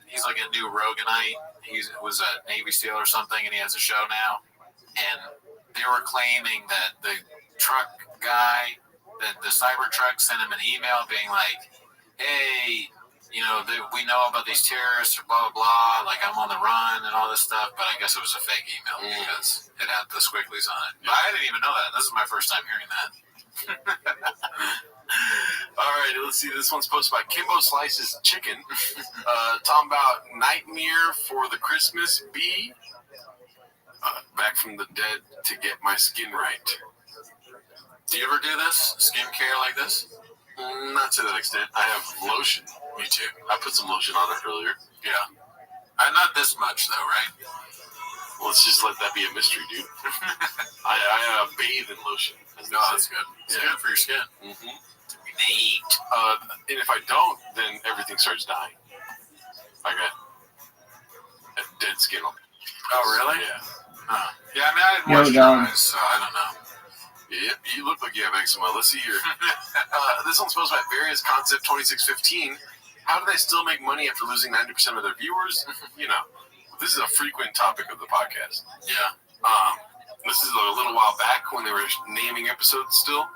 he's like a new Roganite. He was a Navy SEAL or something, and he has a show now. And they were claiming that the truck guy, that the Cybertruck sent him an email being like, hey, we know about these terrorists or blah, blah, blah. Like, I'm on the run and all this stuff. But I guess it was a fake email because it had the squigglies on it. But I didn't even know that. This is my first time hearing that. All right, let's see. This one's posted by Kimbo Slices Chicken. Talking about Nightmare for the Christmas Bee. Back from the dead to get my skin right. Do you ever do this? Skincare like this? Not to that extent. I have lotion. Me too. I put some lotion on it earlier. Yeah. Not this much, though, right? Let's just let that be a mystery, dude. I bathe in lotion. No, that's good. It's good for your skin. Mm-hmm. Neat. And if I don't, then everything starts dying. I got dead skin on me. Oh, really? Yeah. Yeah, I mean, I didn't moisturize, so I don't know. Yeah, you look like you have eczema. Let's see here. This one's posted by Various Concept 2615. How do they still make money after losing 90% of their viewers? This is a frequent topic of the podcast. Yeah. This is a little while back when they were naming episodes still.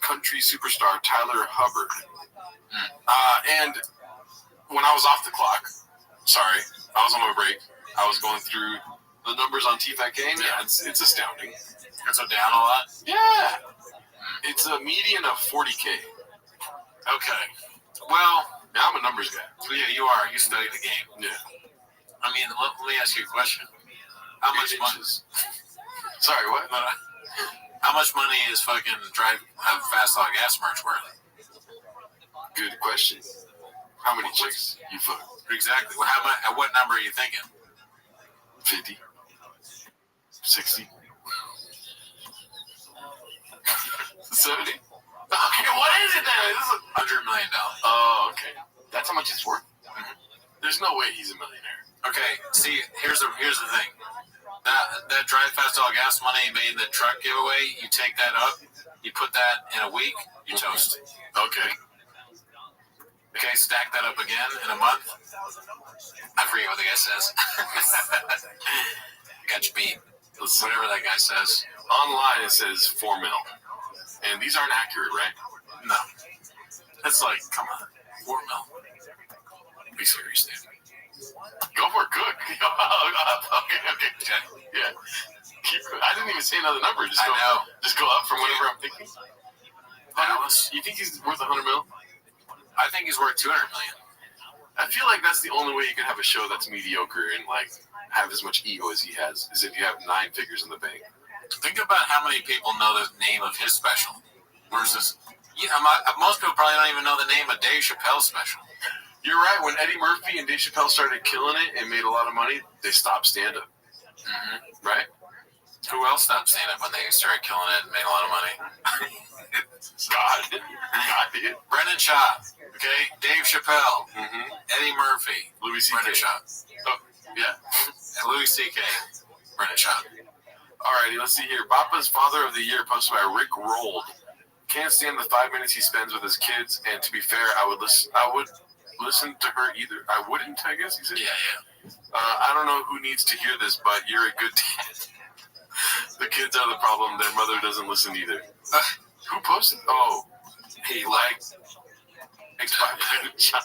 Country superstar Tyler Hubbard. And when I was off the clock, Sorry, I was on my break. I was going through the numbers on TFAT game. Yeah, it's astounding. It's down a lot? Yeah. It's a median of 40K. Okay. Well, yeah, I'm a numbers guy. Yeah, you are. You study the game. Yeah. I mean, let me ask you a question. How much money? Sorry, what? How much money is fucking Fast Dog Gas merch worth? Good question. How many chicks you fuck? Exactly. Well, what number are you thinking? 50. 60. 70. Okay, what is it then? This is $100 million. Oh, okay. That's how much it's worth? Mm-hmm. There's no way he's a millionaire. Okay, see, here's the thing. That Drive Fast Dog Gas money you made in the truck giveaway, you take that up, you put that in a week, you toast. Okay. Okay, stack that up again in a month. I forget what the guy says. Got you beat. Whatever that guy says. Online it says 4 mil. And these aren't accurate, right? No. It's like, come on. 4 mil. Be serious, dude. Go for it, good. Okay. Yeah. I didn't even say another number. Just go up from whatever I'm thinking. Dallas. You think he's worth 100 mil? I think he's worth 200 million. I feel like that's the only way you can have a show that's mediocre and like have as much ego as he has, is if you have 9 figures in the bank. Think about how many people know the name of his special versus most people probably don't even know the name of Dave Chappelle's special. You're right. When Eddie Murphy and Dave Chappelle started killing it and made a lot of money, they stopped stand-up. Mm-hmm. Right? Who else stopped stand-up when they started killing it and made a lot of money? God did. Brendan Schaub. Okay? Dave Chappelle. Mm-hmm. Eddie Murphy. Louis C.K. Brendan Schaub. Oh, yeah. And Louis C.K. Brendan Schaub. Alrighty, let's see here. Bapa's Father of the Year, posted by Rick Rolled. Can't stand the 5 minutes he spends with his kids, and to be fair, I would listen to her either. I wouldn't, I guess he said. Yeah. I don't know who needs to hear this, but you're a good dad. The kids are the problem. Their mother doesn't listen either. Who posted? Oh, he liked expired job.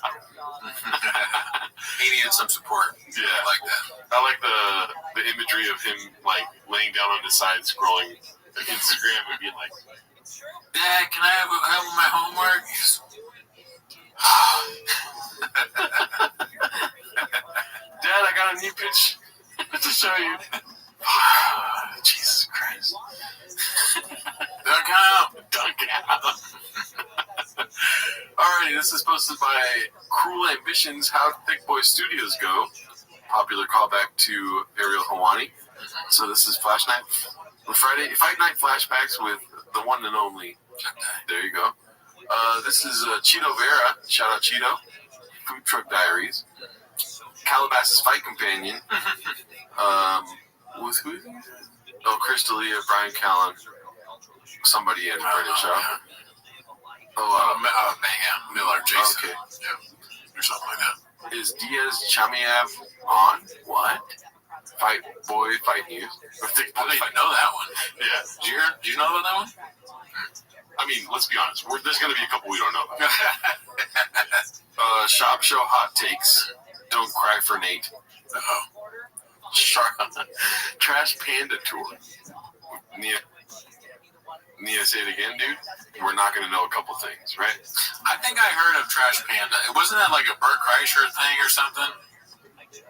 He needed some support. Yeah, I like that. I like the imagery of him like laying down on his side, scrolling Instagram and being like, "Dad, can I have my homework?" Dad, I got a new pitch to show you. Jesus Christ. Dunk out. Alrighty, this is posted by Cruel Ambitions, How Thick Boy Studios Go. Popular callback to Ariel Hawani. So this is Flash Night, Friday, Fight Night flashbacks with the one and only. There you go. This is Cheeto Vera. Shout out Cheeto. Food Truck Diaries. Calabasas Fight Companion. With who? Oh, Chris D'Elia, Brian Callen. Somebody in Brendan Shaw. Miller, Jason. Okay. Yeah. Or something like that. Is Diaz Chamiav on? What? Fight Boy, Fight News. I don't even know that one. Yeah. Do you know about that one? I mean, let's be honest. There's going to be a couple we don't know about. Shop Show Hot Takes. Don't Cry for Nate. Trash Panda Tour. Nia, say it again, dude. We're not going to know a couple things, right? I think I heard of Trash Panda. Wasn't that like a Bert Kreischer thing or something?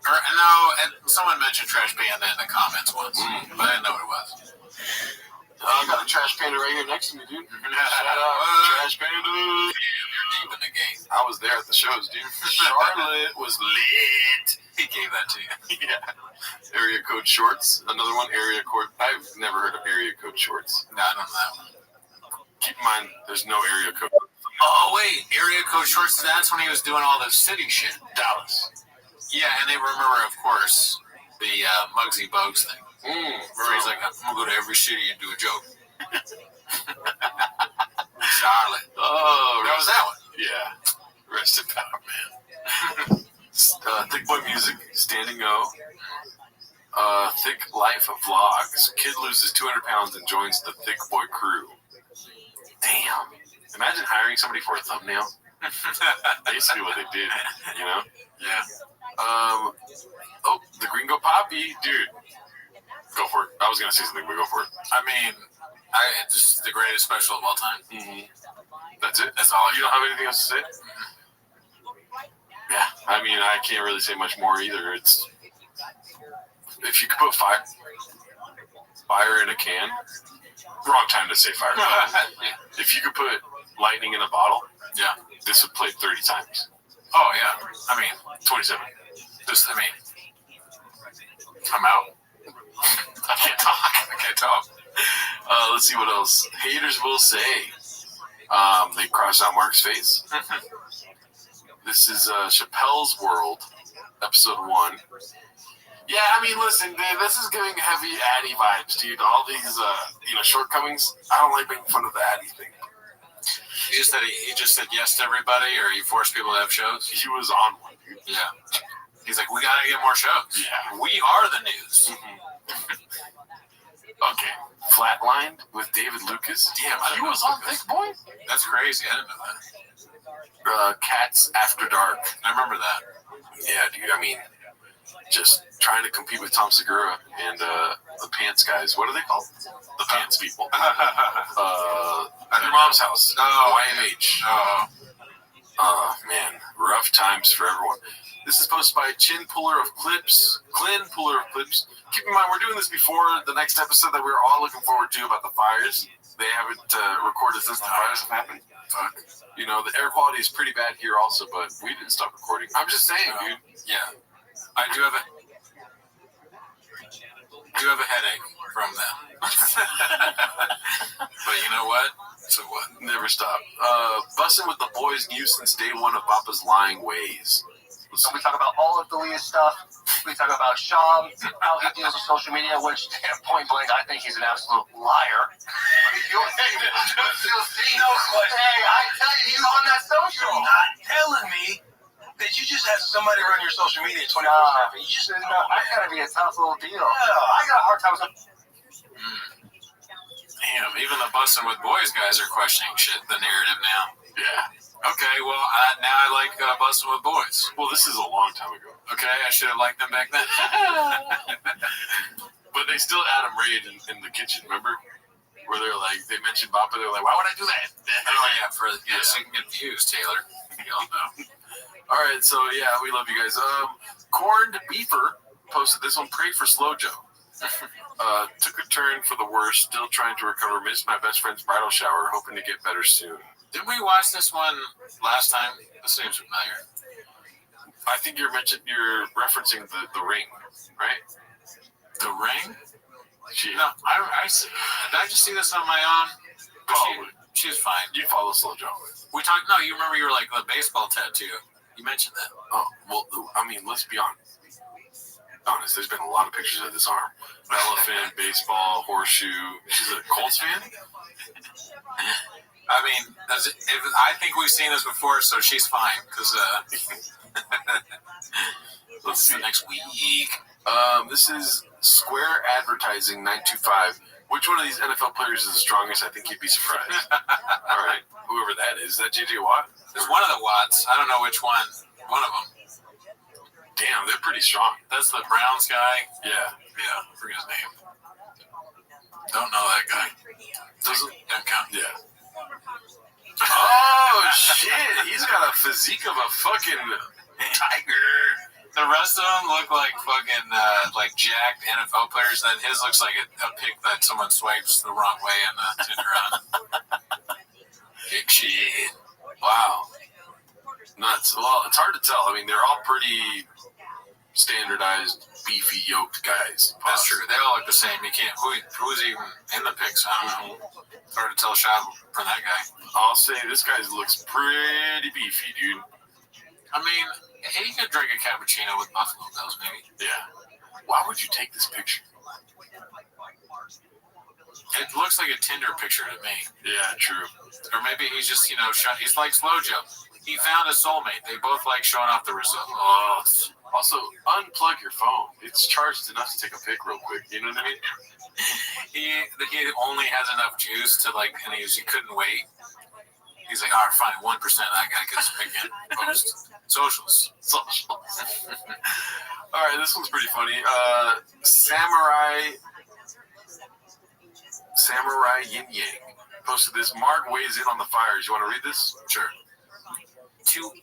Or no, someone mentioned Trash Panda in the comments once, but I didn't know what it was. I got a Trash Panda right here next to me, dude. Shout out, Trash Panda. Deep in the game. I was there at the shows, dude. Charlotte was lit. He gave that to you. Yeah. Area Code Shorts. Another one, Area Code. I've never heard of Area Code Shorts. No, I don't know that one. Keep in mind, there's no Area Code. Oh, wait. Area Code Shorts, that's when he was doing all this city shit. Dallas. Yeah, and they remember, of course, the Muggsy Bogues thing. Where he's like, I'm going to go to every city and do a joke. Charlotte. Oh, that was that one. Yeah. Rest in power, man. Thick Boy Music, Standing O. Thick Life of Vlogs. Kid loses 200 pounds and joins the Thick Boy crew. Damn. Imagine hiring somebody for a thumbnail. Basically what they did, you know? Yeah. Oh, the Gringo Poppy, dude. Go for it. I was gonna say something, but go for it. I mean, just the greatest special of all time. Mm-hmm. That's it. That's all. You don't have anything else to say? Yeah. I mean, I can't really say much more either. It's if you could put fire in a can. Wrong time to say fire. If you could put lightning in a bottle, yeah, this would play 30 times. Oh yeah. I mean, 27. I'm out. I can't talk. Let's see what else. Haters will say. They crossed out Mark's face. This is Chappelle's World, episode 1. Yeah, I mean, listen, dude, this is giving heavy Addy vibes, dude. All these, shortcomings. I don't like making fun of the Addy thing. He just said yes to everybody, or he forced people to have shows. He was on one, dude. Yeah. He's like, we gotta get more shows. Yeah. We are the news. Okay. Flatlined with David Lucas. Damn, he was on Thick Boy? That's crazy. I didn't know that. Cats After Dark. I remember that. Yeah, dude. I mean, just trying to compete with Tom Segura and the Pants guys. What are they called? The Pants people. At your mom's house. YMH. Oh, man. Rough times for everyone. This is posted by Clin Puller of Clips. Keep in mind, we're doing this before the next episode that we're all looking forward to about the fires. They haven't recorded since the fires have happened. Fuck. You know, the air quality is pretty bad here also, but we didn't stop recording. I'm just saying, dude. Yeah. I do have a headache from them. But you know what? So what? Never stop. Bussin' with the boys new since day one of Papa's lying ways. So we talk about all of Delia's stuff. We talk about Sham, how he deals with social media, which, point blank, I think he's an absolute liar. Hey, I tell you, he's on that social. You're not telling me that you just have somebody run your social media 24/7. You just I gotta be a tough little deal. I got a hard time with Damn, even the Bussin' with Boys guys are questioning the narrative now. Yeah. Okay, well, now I like Bussin' with Boys. Well, this is a long time ago. Okay, I should have liked them back then. But they still Adam Raid in the kitchen, remember? Where they're like, they mentioned Papa, they're like, why would I do that? Oh, yeah, so you can get views, Taylor. Y'all know. All right, so yeah, we love you guys. Corned Beefer posted this one. Pray for Slow Joe. Took a turn for the worse. Still trying to recover. Missed my best friend's bridal shower. Hoping to get better soon. Didn't we watch this one last time? This seems familiar. I think you're referencing the ring, right? The ring? No, did I just see this on my own? Probably. She's fine. You follow Slow Joe. We talked. No, you remember you were like the baseball tattoo. You mentioned that. Oh, well, I mean, let's be honest. There's been a lot of pictures of this arm. Elephant, baseball, horseshoe. She's a Colts fan? I mean, I think we've seen this before, so she's fine. Because let's see. Next week. This is Square Advertising 925. Which one of these NFL players is the strongest? I think you'd be surprised. All right. Whoever that is that J.J. Watt? There's one of the Watts. I don't know which one. One of them. Damn, they're pretty strong. That's the Browns guy. Yeah. I forget his name. Don't know that guy. Doesn't count. Yeah. Oh, shit. He's got a physique of a fucking tiger. The rest of them look like fucking like jacked NFL players. Then his looks like a pic that someone swipes the wrong way in Tinder on. Big shit. Wow. Nuts. Well, it's hard to tell. I mean, they're all pretty standardized, beefy, yoked guys. That's true. They all look the same. You can't. Who's even in the pics? I don't know. It's hard to tell a shot from that guy. I'll say this guy looks pretty beefy, dude. I mean, he could drink a cappuccino with Buffalo Bills, maybe. Yeah. Why would you take this picture? It looks like a Tinder picture to me. Yeah, true. Or maybe he's just, he's like Slow Joe. He found a soulmate. They both like showing off the results. Also, unplug your phone. It's charged enough to take a pic real quick. You know what I mean? He only has enough juice to and he couldn't wait. He's like, all right, fine, 1%. I gotta get this again. Post. Socials. All right, this one's pretty funny. Samurai Yin Yang posted this. Mark weighs in on the fires. You want to read this? Sure. To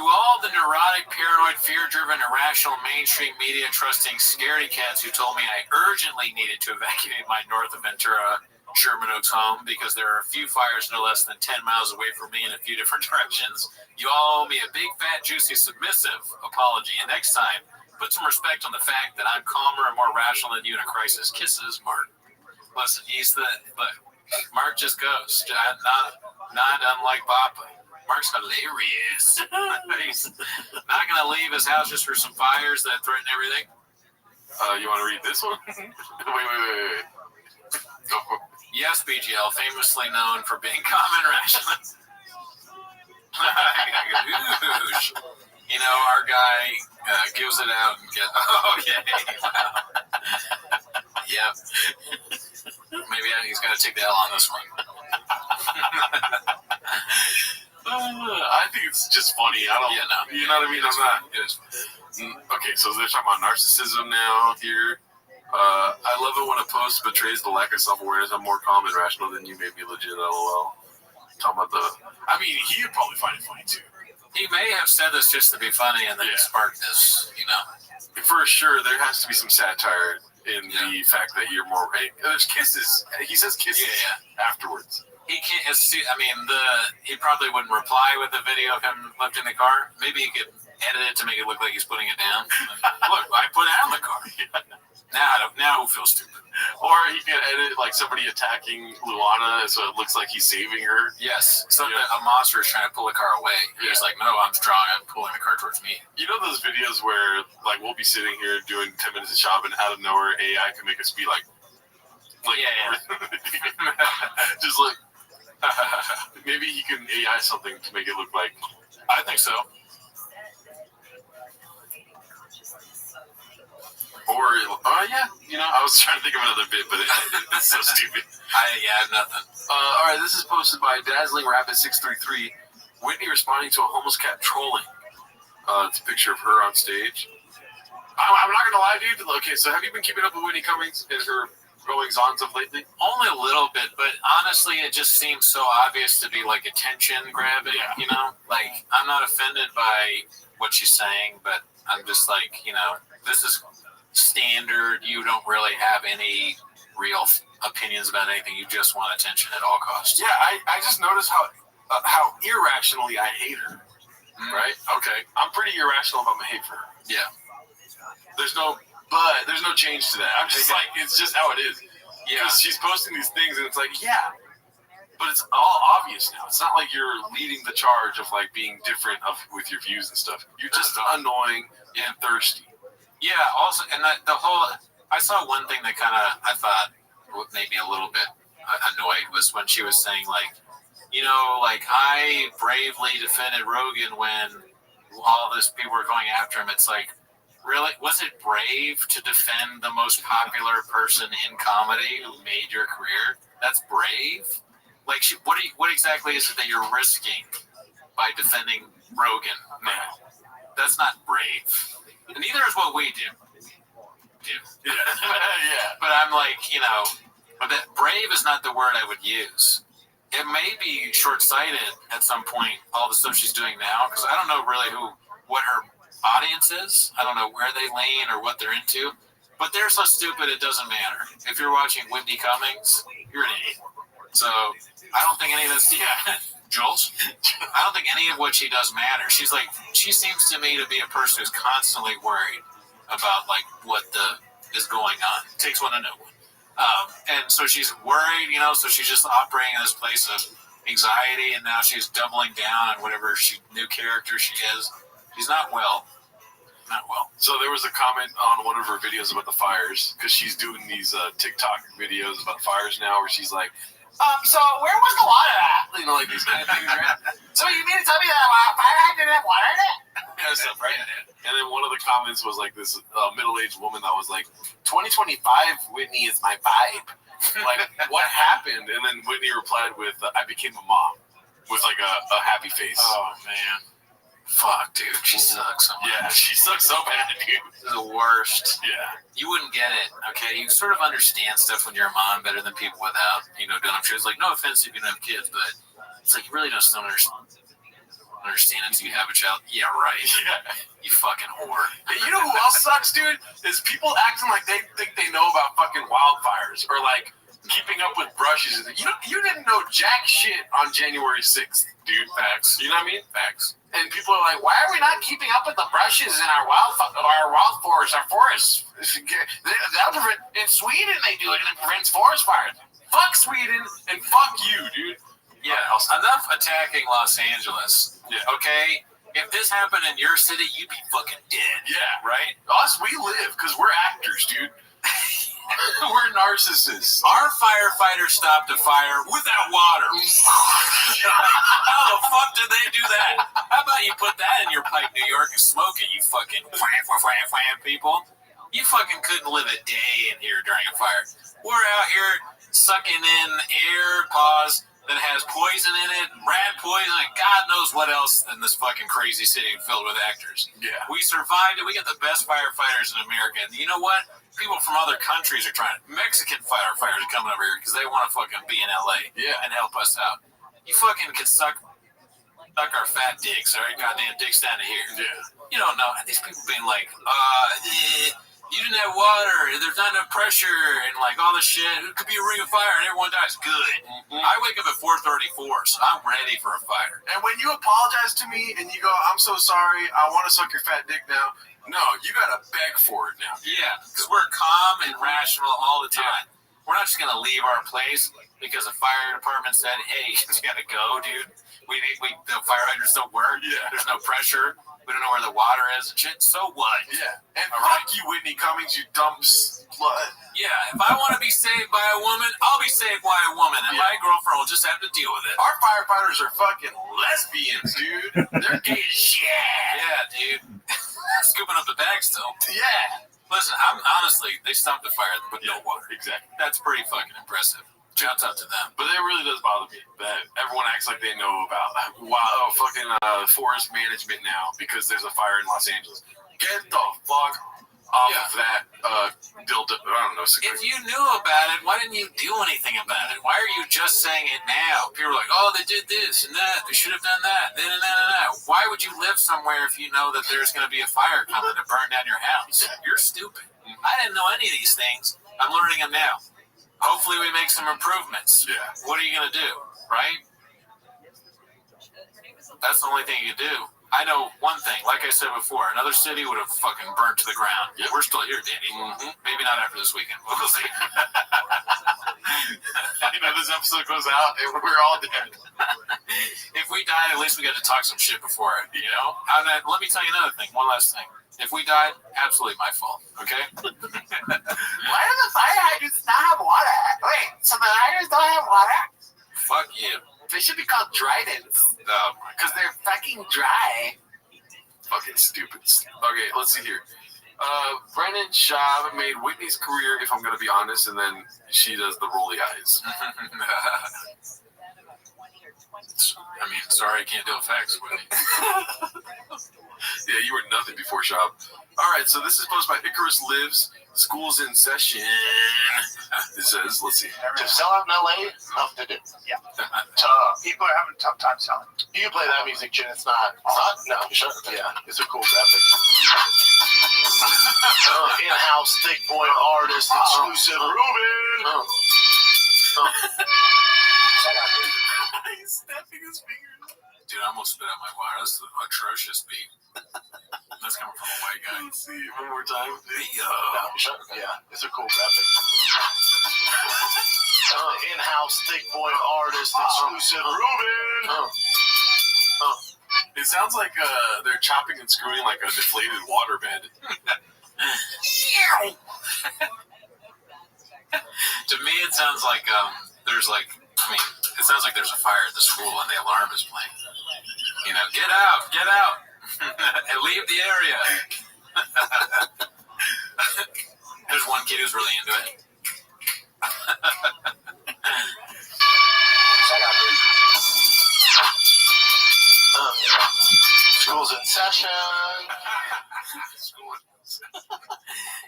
all the neurotic, paranoid, fear-driven, irrational, mainstream media trusting scaredy cats who told me I urgently needed to evacuate my north of Ventura Sherman Oaks home because there are a few fires no less than 10 miles away from me in a few different directions, you all owe me a big, fat, juicy, submissive apology. And next time, put some respect on the fact that I'm calmer and more rational than you in a crisis. Kisses, Mark. Listen, but Mark just goes. Not unlike Papa. Mark's hilarious. He's not going to leave his house just for some fires that threaten everything. You want to read this one? Wait. Go for it. Yes, BGL, famously known for being calm and rational. You know, our guy gives it out and gets... Okay. Yep. Maybe he's got to take the L on this one. I think it's just funny. I don't... Yeah, no. You know what I mean? I'm not... Okay, so they're talking about narcissism now here. I love it when a post betrays the lack of self-awareness. I'm more calm and rational than you, maybe legit, LOL. Talking about the... I mean, he would probably find it funny, too. He may have said this just to be funny and then sparked this, you know. For sure, there has to be some satire in the fact that you're more... Hey, there's kisses. He says kisses afterwards. He can't... I mean, he probably wouldn't reply with a video of him lifting the car. Maybe he could edit it to make it look like he's putting it down. Look, I put it out in the car. Now who feels stupid? Or he can edit like somebody attacking Luana so it looks like he's saving her. Yes. So a monster is trying to pull the car away. He's like, no, I'm strong. I'm pulling the car towards me. You know those videos where like we'll be sitting here doing 10 minutes of shopping, out of nowhere AI can make us be like just like maybe he can AI something to make it look like. I think so. Or, you know, I was trying to think of another bit, but it's so stupid. I have nothing. All right, this is posted by Dazzling Rabbit 633. Whitney responding to a homeless cat trolling. It's a picture of her on stage. I'm not going to lie, dude. Okay, so have you been keeping up with Whitney Cummings and her goings-ons of lately? Only a little bit, but honestly, it just seems so obvious to be like attention grabbing, you know? Like, I'm not offended by what she's saying, but I'm just like, you know, this is standard. You don't really have any real opinions about anything. You just want attention at all costs. Yeah, I just noticed how irrationally I hate her. Right? Okay. I'm pretty irrational about my hate for her. Yeah. There's no change to that. I'm just like, it's just how it is. Yeah. Because she's posting these things and it's like, yeah. But it's all obvious now. It's not like you're leading the charge of like being different with your views and stuff. You're just annoying and thirsty. Yeah, also, and I saw one thing that kind of, I thought, made me a little bit annoyed was when she was saying, like, you know, like, I bravely defended Rogan when all this people were going after him. It's like, really? Was it brave to defend the most popular person in comedy who made your career? That's brave? Like, what exactly is it that you're risking by defending Rogan now? That's not brave. And neither is what we do. Yeah. But I'm like, you know, but that brave is not the word I would use. It may be short-sighted at some point, all the stuff she's doing now, because I don't know really what her audience is. I don't know where they lean or what they're into. But they're so stupid it doesn't matter. If you're watching Whitney Cummings, you're an idiot. So I don't think any of this, Jules, I don't think any of what she does matters. She seems to me to be a person who's constantly worried about like what is going on. It takes one to know one. And so she's worried, you know, so she's just operating in this place of anxiety, and now she's doubling down on whatever new character she is. She's not well. So there was a comment on one of her videos about the fires, because she's doing these TikTok videos about fires now, where she's like, so where was the water at? You know, like these kind of things, right? So you mean to tell me that fire didn't have water in it? Kind of stuff, right? And then one of the comments was like this middle-aged woman that was like, 2025 Whitney is my vibe. Like, what happened? And then Whitney replied with, I became a mom. with like a happy face. Oh man. Fuck, dude, she sucks so much. Yeah, she sucks so bad, dude. The worst. Yeah. You wouldn't get it, okay? You sort of understand stuff when you're a mom better than people without, doing them. She was like, no offense if you don't have kids, but it's like you really just don't understand until you have a child. Yeah, right. Yeah. You fucking whore. You know who else sucks, dude? Is people acting like they think they know about fucking wildfires or like keeping up with brushes. You didn't know jack shit on January 6th, dude. Facts. You know what I mean? Facts. And people are like, why are we not keeping up with the brushes in our forests? That'll prevent, in Sweden they do it and it prevents forest fires. Fuck Sweden and fuck you, dude. Yeah, enough attacking Los Angeles. Yeah. Okay? If this happened in your city, you'd be fucking dead. Yeah. Right? Us, we live because we're actors, dude. We're narcissists. Our firefighters stopped a fire without water. How the fuck did they do that? How about you put that in your pipe, New York, and smoke it, you fucking people? You fucking couldn't live a day in here during a fire. We're out here sucking in air, that has poison in it, rat poison, and God knows what else in this fucking crazy city filled with actors. Yeah. We survived it. We got the best firefighters in America. And you know what? People from other countries are trying. Mexican firefighters are coming over here because they want to fucking be in LA and help us out. You fucking can suck our fat dicks, all right? Goddamn dicks down to here. Yeah. You don't know. And these people being like, you didn't have water, there's not enough pressure, and like all this shit. It could be a ring of fire and everyone dies. Good. Mm-hmm. I wake up at 4:34, so I'm ready for a fire. And when you apologize to me and you go, I'm so sorry, I want to suck your fat dick now. No, you gotta beg for it now. Yeah, because we're calm and rational all the time. Yeah. We're not just gonna leave our place because the fire department said, "Hey, you gotta go, dude. The fire hydrants don't work. Yeah. There's no pressure. We don't know where the water is and shit. So what? Yeah. And fuck you, Whitney Cummings, you dumps blood. Yeah. If I want to be saved by a woman, I'll be saved by a woman, and my girlfriend will just have to deal with it. Our firefighters are fucking lesbians, dude. They're gay as shit. Yeah, dude. Scooping up the bag still. Yeah. Listen, they stopped the fire with no water. Exactly. That's pretty fucking impressive. Shouts out to them. But it really does bother me that everyone acts like they know about forest management now because there's a fire in Los Angeles. Get the fuck off of that dildo. I don't know. If you knew about it, why didn't you do anything about it? Why are you just saying it now? People are like, oh, they did this and that. They should have done that. Then and that and that. Why would you live somewhere if you know that there's going to be a fire coming to burn down your house? You're stupid. I didn't know any of these things. I'm learning them now. Hopefully we make some improvements. Yeah. What are you going to do, right? That's the only thing you can do. I know one thing. Like I said before, another city would have fucking burnt to the ground. Yeah. We're still here, Danny. Mm-hmm. Maybe not after this weekend. We'll see. This episode goes out and we're all dead. If we die, at least we got to talk some shit before it, you know? Let me tell you another thing. One last thing. If we died, absolutely my fault, okay? Why do the fire hydrants not have water? Wait, so the hydrants don't have water? Fuck you. They should be called Dridents. No. Because they're fucking dry. Fucking stupid. Okay, let's see here. Brennan Schaub made Whitney's career, if I'm going to be honest, and then she does the rolly eyes. I mean, sorry, I can't do effects, Whitney. Yeah, you were nothing before Schaub. All right, so this is posted by Icarus Lives. School's in session. It says, let's see. To sell out in LA, tough to do. Yeah. Tough. People are having a tough time selling. You can play that music, Jen. It's not. No, sure. Yeah, it's a cool graphic. In-house thick boy artist, exclusive Ruben. He's snapping his fingers. Dude, I almost spit out my water. That's an atrocious beat. That's coming from a white guy. Let's see, one more time. No, sure. Yeah, it's a cool graphic. In-house thick boy artist, exclusive Ruben. It sounds like they're chopping and screwing like a deflated waterbed. To me, it sounds like it sounds like there's a fire at the school and the alarm is playing. You know, get out, and leave the area. There's one kid who's really into it. in session.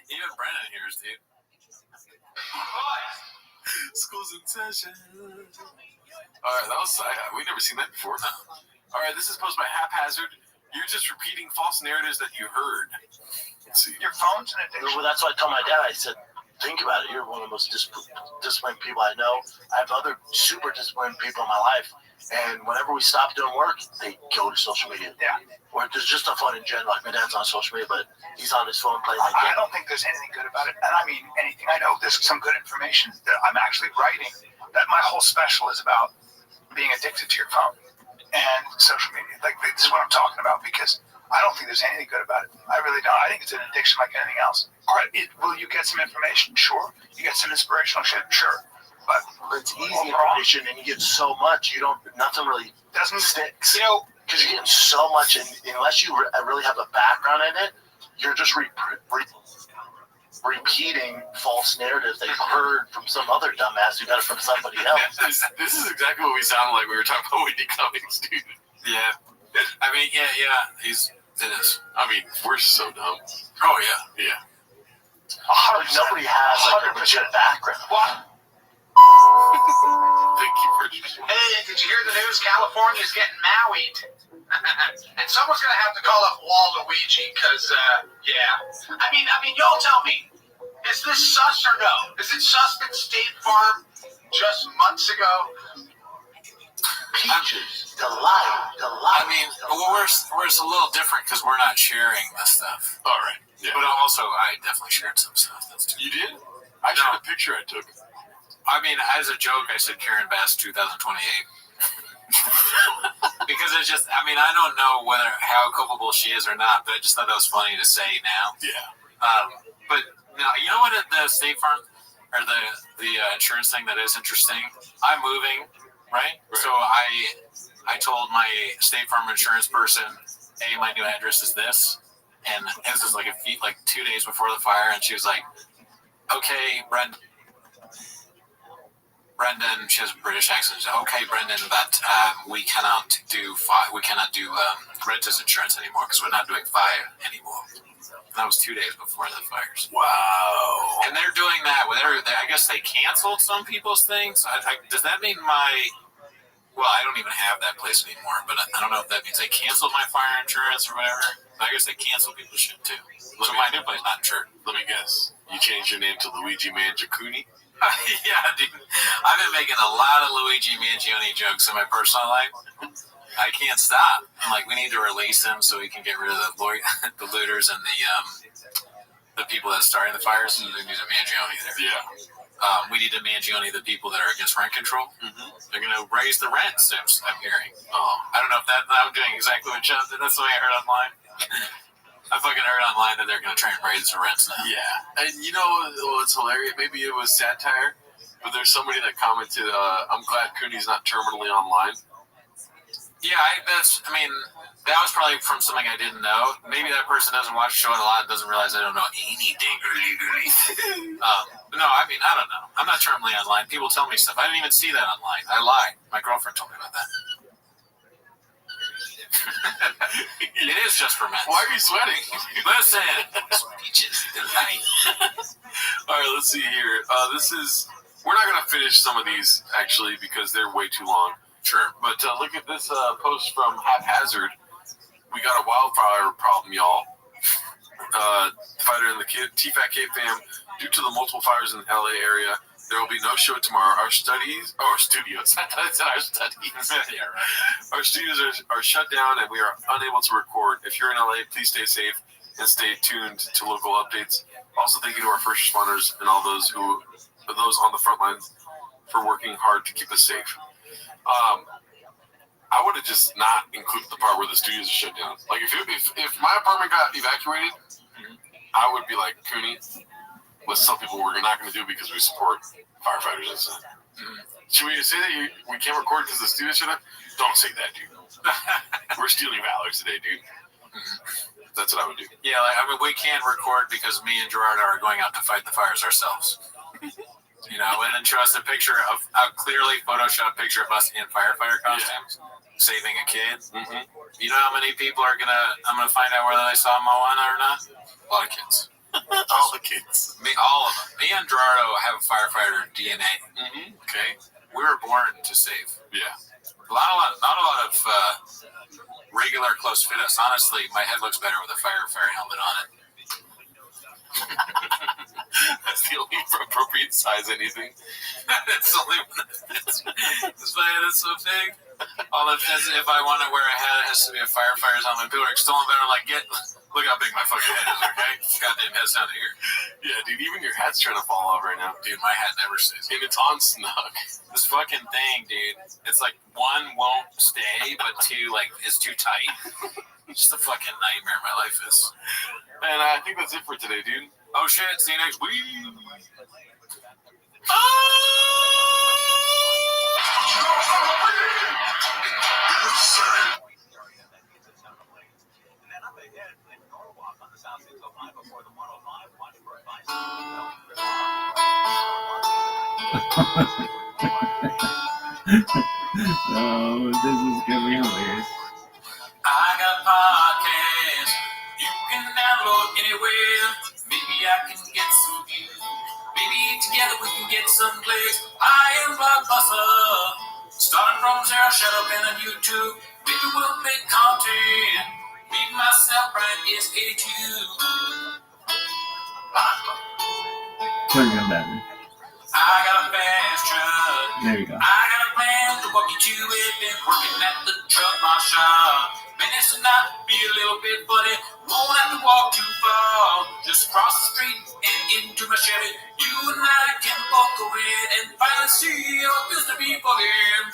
Even Brennan hears, dude. School's in session. All right, that was we've never seen that before. All right, this is posed by Haphazard. You're just repeating false narratives that you heard. Let's see. Your phone's an addiction. Well, that's what I told my dad. I said, think about it. You're one of the most disciplined people I know. I have other super disciplined people in my life. And whenever we stop doing work, they go to social media. Yeah. Or there's just a fun in general. Like my dad's on social media, but he's on his phone playing that I game. don't think there's anything good about it. And I mean anything. I know there's some good information. I'm actually writing that my whole special is about being addicted to your phone and social media. Like, this is what I'm talking about, because I don't think there's anything good about it. I really don't. I think it's an addiction like anything else. All right, will you get some information? Sure. You get some inspirational shit? Sure. But it's easy information, and you get so much, nothing really doesn't stick. You know, because you're getting so much, and unless you really have a background in it, you're just repeating false narratives that you've heard from some other dumbass who got it from somebody else. This is exactly what we sounded like we were talking about Whitney Cummings, dude. Yeah. I mean, yeah, it is. I mean, we're so dumb. Oh, yeah. Yeah. Like, nobody has like a legit background. What? Thank you for Hey, did you hear the news? California's getting Maui'd. And someone's going to have to call up Waluigi, because, yeah. I mean, y'all tell me, is this sus or no? Is it sus that State Farm just months ago? Peaches, delight. I mean, we're a little different because we're not sharing this stuff. All right. Yeah. But also, I definitely shared some stuff. You did? I shared a picture I took. I mean, as a joke, I said Karen Bass 2028. Because it's just, I mean, I don't know how culpable she is or not, but I just thought that was funny to say now. Yeah. But no, you know what? The State Farm or the insurance thing that is interesting. I'm moving, right? So I told my State Farm insurance person, "Hey, my new address is this," and this is like 2 days before the fire, and she was like, "Okay, Brendan." She has a British accent. She said, "Okay, Brendan, that we cannot do renters insurance anymore because we're not doing fire anymore." And that was 2 days before the fires. Wow. And they're doing that. I guess they canceled some people's things. Does that mean well, I don't even have that place anymore, but I don't know if that means they canceled my fire insurance or whatever. I guess they canceled people's shit too. So my new place not insured. Let me guess. You changed your name to Luigi Mangiacuni? Yeah, dude. I've been making a lot of Luigi Mangione jokes in my personal life. I can't stop. I'm like, we need to release him so we can get rid of the looters and the people that are starting the fires. So we need a Mangione there. Yeah. We need to Mangione the people that are against rent control. Mm-hmm. They're going to raise the rents, I'm hearing. I don't know if I'm doing exactly what Chubb did. That's the way I heard online. I fucking heard online that they're going to try and raise the rents now. Yeah. And you know what's hilarious? Maybe it was satire, but there's somebody that commented, I'm glad Cooney's not terminally online. Yeah, that was probably from something I didn't know. Maybe that person doesn't watch the show a lot and doesn't realize I don't know anything. No, I don't know. I'm not terminally online. People tell me stuff. I didn't even see that online. I lied. My girlfriend told me about that. It is just for men. Why are you sweating? Listen. Speeches delight. All right, let's see here. We're not going to finish some of these, actually, because they're way too long. Sure. But look at this post from Haphazard. We got a wildfire problem, y'all. Fighter and the TFAT K fam, due to the multiple fires in the LA area, there will be no show tomorrow. Our studios. I said our studies. Yeah, right. Our studios are shut down and we are unable to record. If you're in LA, please stay safe and stay tuned to local updates. Also, thank you to our first responders and all those on the front lines for working hard to keep us safe. I would have just not included the part where the studios are shut down. Like, if my apartment got evacuated, I would be like, Cooney, let's tell people we're not going to do because we support firefighters and stuff. Should we say that we can't record because the studios shut down? Don't say that, dude. We're stealing valor today, dude. That's what I would do. Yeah, we can't record because me and Gerard are going out to fight the fires ourselves. And then show us a picture of a clearly photoshopped picture of us in firefighter costumes. Yeah. saving a kid. Mm-hmm. You know how many people I'm gonna find out whether they saw Moana or not? A lot of kids. All the kids. All of them. Me and Gerardo have firefighter DNA. Mm-hmm. Okay. We were born to save. Yeah. Not a lot of regular close fit us. Honestly, my head looks better with a firefighter helmet on it. That's the only appropriate size anything. That's the only one that fits. Because my head is so big. All it says, if I want to wear a hat, it has to be a firefighter's helmet. People are still better like, look how big my fucking head is, okay? Goddamn head's down to here. Yeah, dude, even your hat's trying to fall off right now. Dude, my hat never stays. And it's on snug. This fucking thing, dude, it's like, one, won't stay, but two, like, is too tight. Just a fucking nightmare my life is. And I think that's it for today, dude. Oh, shit. See you next week. Oh, this is gonna be hilarious. I got podcasts you can download anywhere. Maybe I can get some views. Maybe together we can get some plays. I am Blockbuster. Starting from zero, shut up and on YouTube. Maybe we'll make content. Me, myself, Brian is 82. Turn your Batman. I got a fast truck. There you go. I got a plan to walk you to it. Been working at the truck my shop. Minutes to not be a little bit funny. Won't have to walk too far. Just cross the street and into my Chevy. You and I can both go in and finally see what it used to be fucking.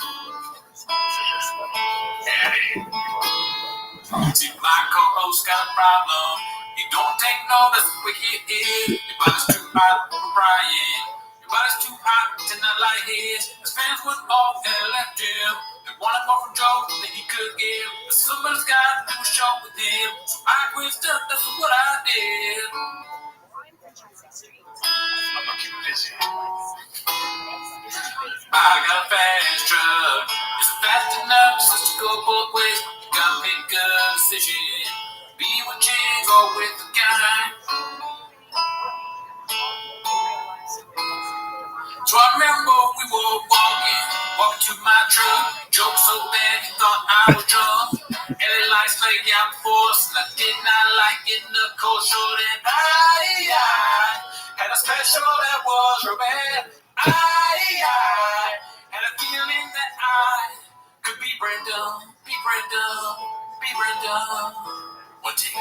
See, my co-host got a problem. He don't take notice when he is. Your body's too hot for Brian. Your body's too hot to not like his. His fans went off and left him. They wanted more from Joe than he could give. But somebody's got to do a show with him. So I quit stuff, that's what I did. I'm gonna keep busy. I got a fast truck. It's fast enough just to go both ways. You gotta make a decision. Be with Jane or with the guy. So I remember we were walking to my truck. Joke so bad he thought I was drunk. LA lights played out before us, and I did not like getting the cold short. And I had a special that was real bad. I had a feeling that I could be Brenda. One take. It's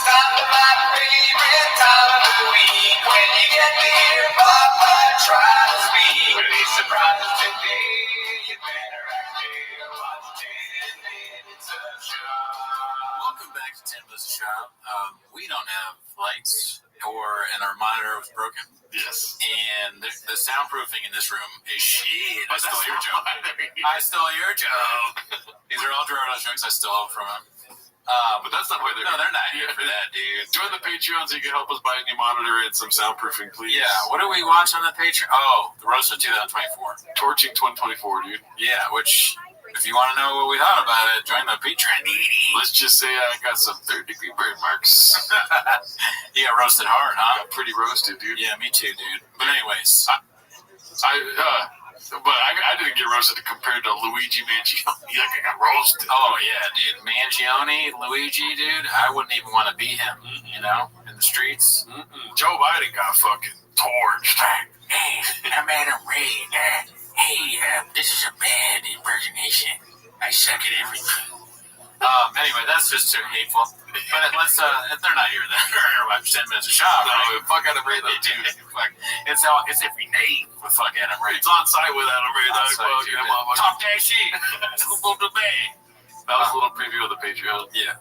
time for my favorite time of the week. When you get there, Papa try to speak. When he surprises today, you better actually watch 10 minutes of show. Welcome back to 10 Minutes of Show. We don't have lights and our monitor was broken. Yes. And the soundproofing in this room is shit. I stole your joke. These are all Gerardo's jokes I stole from him. But that's not why they're not here for that, dude. Join the Patreon so you can help us buy a new monitor and some soundproofing, please. Yeah, what do we watch on the Patreon? Oh, the Roast of 2024. Torching 2024, dude. Yeah, which, if you want to know what we thought about it, join the Patreon. Let's just say I got some third-degree burn marks. You got roasted hard, huh? Got pretty roasted, dude. Yeah, me too, dude. But anyways. But I didn't get roasted compared to Luigi Mangione. Like I got roasted. Oh, yeah, dude. Mangione, Luigi, dude. I wouldn't even want to be him, you know, in the streets. Joe Biden got fucking torched. Hey, I'm Adam Ray. Hey, this is a bad impersonation. I suck at everything. Anyway, that's just too hateful. But let's, they're not here then. We're about 10 minutes of shop. No, right? fuck Adam Ray, though, dude. It's every name with fuck Adam Ray. It's on site with Adam Ray, though. Talk that shit. That was a little preview of the Patreon. Yeah.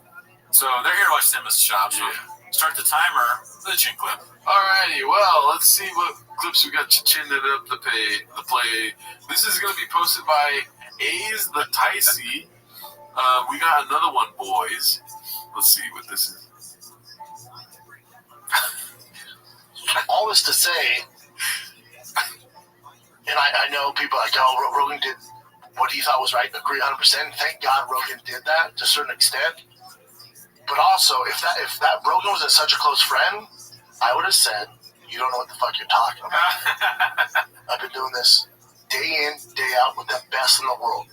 So they're here to watch 10 minutes of shop. So start the timer for the chin clip. Alrighty, well, let's see what clips we got chinning up the play. This is going to be posted by A's the Ticey. We got another one, boys. Let's see what this is. All this to say, And I know people are like, oh, Rogan did what he thought was right. Agree 100%. Thank God Rogan did that to a certain extent. But also, if that Rogan was such a close friend, I would have said, you don't know what the fuck you're talking about. I've been doing this day in, day out with the best in the world.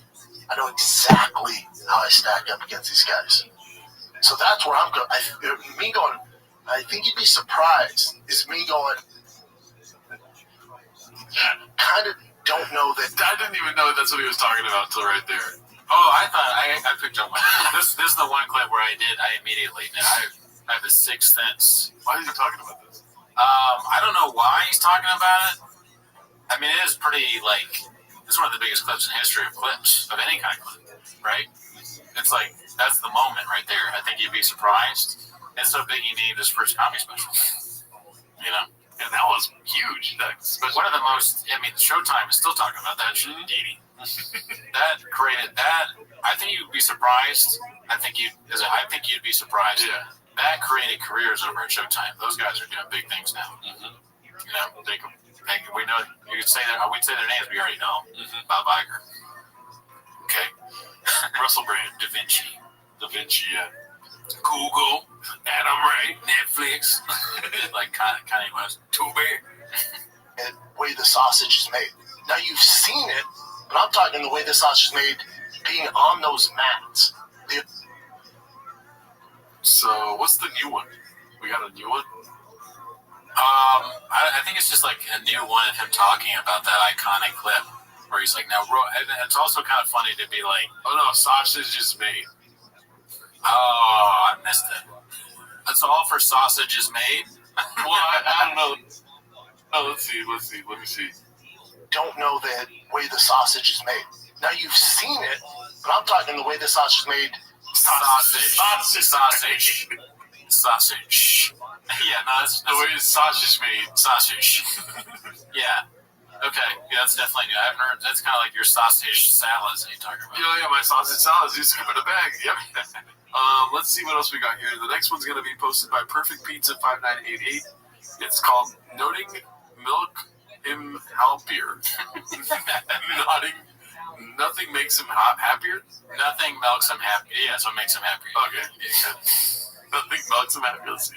I know exactly how I stack up against these guys. So that's where I'm going. I think you'd be surprised, is me going, kind of don't know that. I didn't even know that's what he was talking about until right there. Oh, I thought I picked up. This is the one clip where I immediately did. I have a sixth sense. Why is he talking about this? I don't know why he's talking about it. I mean, it is pretty, like, it's one of the biggest clips in history of clips, of any kind of clip, right? It's like, that's the moment right there. I think you'd be surprised. It's so big he named his first comedy special. You know? And that was huge. One of the most, I mean, Showtime is still talking about that shit. That created that. I think you'd be surprised. I think you'd be surprised. Yeah. That created careers over at Showtime. Those guys are doing big things now. Mm-hmm. You know, we know. You could say that. We'd say their names. We already know. Mm-hmm. Bob Iger. Okay. Russell Brand. Da Vinci. Yeah. Google. Adam Ray. Netflix. Like Kanye West. Tubi. And the way the sausage is made. Now you've seen it, but I'm talking the way the sausage is made, being on those mats. So what's the new one? We got a new one? I think it's just like a new one of him talking about that iconic clip where he's like, now, and it's also kind of funny to be like, oh no, sausage is made. Oh, I missed it. That's all for sausage is made? Well, I don't know. Oh, let's see. Let me see. Don't know the way the sausage is made. Now you've seen it, but I'm talking the way the sausage is made. Sausage. Yeah, no, that's the way the sausage is made. Sausage. Yeah. Okay. Yeah, that's definitely new. I haven't heard. That's kind of like your sausage salads that you talking about. Yeah, my sausage salads. You scoop in a bag. Yep. Let's see what else we got here. The next one's going to be posted by Perfect Pizza 5988. It's called Noting Milk Him Happier. Nothing makes him happier? Nothing milks him happy. Yeah, so it makes him happier. Okay. Yeah. Nothing milks him happier. Let's see.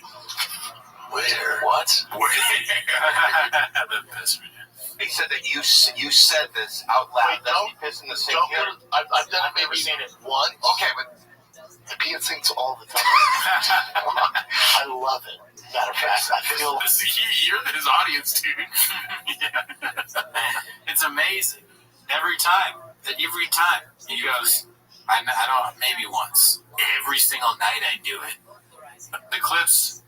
Where? What? He said that you said this out loud. Wait, don't piss in the sink. I've done it. Maybe seen it once. Okay, but I pee in sinks all the time. I love it. Matter of fact, I feel. You're his audience, dude. Yeah. It's amazing. Every time. He goes, I don't, maybe once. Every single night I do it. The clips,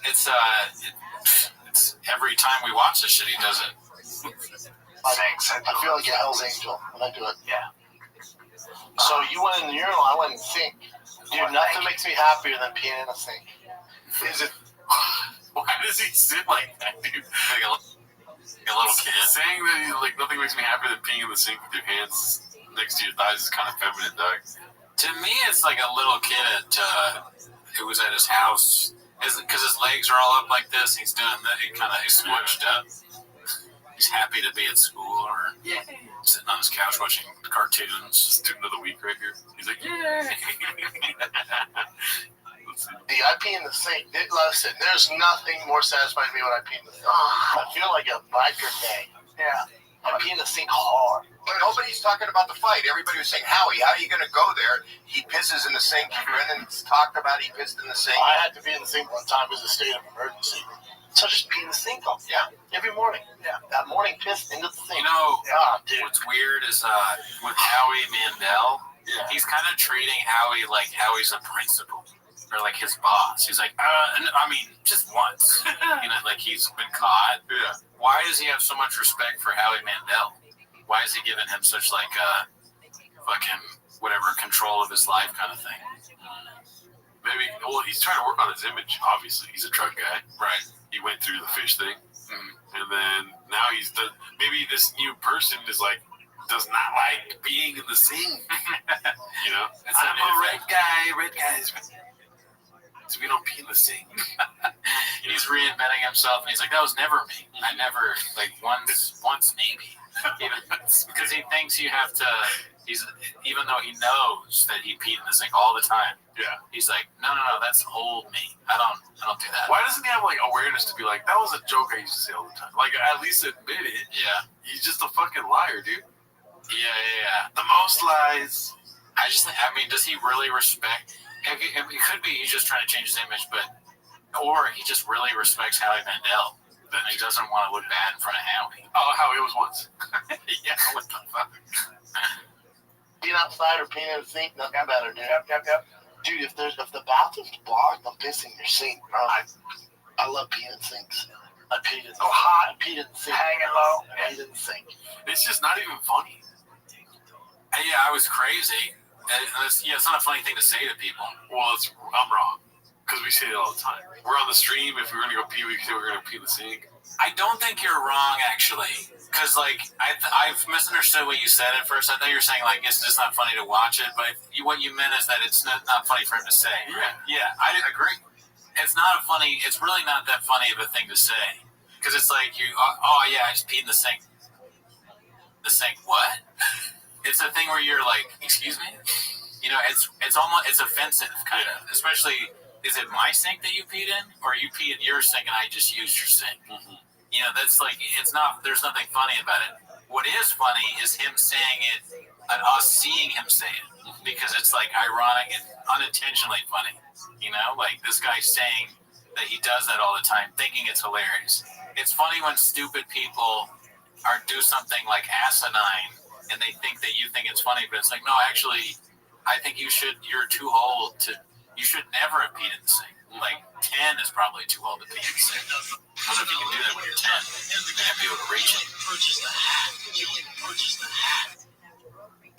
it's every time we watch this shit, he does it. I feel like a Hell's Angel when I do it. Yeah. So you went in the urinal, I went in the sink. Dude, nothing makes me happier than peeing in a sink. Is it? Why does he sit like that, dude? Like a little kid. Saying that nothing makes me happier than peeing in the sink with your hands next to your thighs is kind of feminine, dog. To me, it's like a little kid who was at his house, because his legs are all up like this. He's doing that. He kind of squished up. He's happy to be at school or sitting on his couch watching cartoons. Student of the week right here. He's like, yay! I pee in the sink. Listen, there's nothing more satisfying to me when I pee in the sink. I feel like a biker day. Yeah. I pee in the sink hard. But nobody's talking about the fight. Everybody was saying, Howie, how are you going to go there? He pisses in the sink. Brennan's talked about he pissed in the sink. I had to be in the sink one time. It was a state of emergency. So I just pee in the sink all every morning. Yeah. That morning piss into the sink. You know, dude. What's weird is with Howie Mandel, he's kind of treating Howie like Howie's a principal. Or like his boss. He's like, I mean, just once. You know, like he's been caught. Yeah. Why does he have so much respect for Howie Mandel? Why is he giving him such like fucking whatever control of his life kind of thing? Maybe, well, he's trying to work on his image, obviously. He's a truck guy. Right. He went through the fish thing. And then now he's done, maybe this new person is like, does not like being in the sink. You know? I'm a red guy. Red guys. So we don't pee in the sink. He's reinventing himself, and he's like, that was never me. I never, like, once maybe. Because he thinks you have to. Even though he knows that he peed in the sink all the time. Yeah. He's like, no, that's old me. I don't do that. Why doesn't he have like awareness to be like, that was a joke I used to say all the time? Like, at least admit it. Yeah. He's just a fucking liar, dude. Yeah. The most lies. I just think, does he really respect? It could be he's just trying to change his image, or he just really respects Howie Mandel. Then he doesn't want to look bad in front of Howie. Oh, Howie was once. Yeah, what the fuck? Peeing outside or peeing in the sink, nothing better, dude. Yep. Dude, if the bathroom's blocked, I'm pissing in your sink, bro. I love peeing in sinks. I peed in the hot. I peed in the sink. Hanging low. I peed in the sink. It's just not even funny. Yeah, I was crazy. It's not a funny thing to say to people. Well, I'm wrong. Because we say it all the time. We're on the stream. If we're going to go pee, we say we're going to pee in the sink. I don't think you're wrong, actually. Because, I've misunderstood what you said at first. I thought you were saying, it's just not funny to watch it. But what you meant is that it's not funny for him to say. Right? Yeah, I agree. It's really not that funny of a thing to say. Because it's like, I just peed in the sink. The sink, what? It's a thing where you're like, excuse me? It's offensive, kind of. Especially, is it my sink that you peed in? Or you peed in your sink and I just used your sink? Mm-hmm. That's there's nothing funny about it. What is funny is him saying it and us seeing him say it. Because it's ironic and unintentionally funny. This guy saying that he does that all the time, thinking it's hilarious. It's funny when stupid people do something asinine and they think that you think it's funny, but it's no, actually, I think you're too old you should never have peed in the sink. 10 is probably too old to pee in the sink. I don't know if you can do that when you're 10. You're going to be able to reach it. Purchase the hat. You only purchase the hat.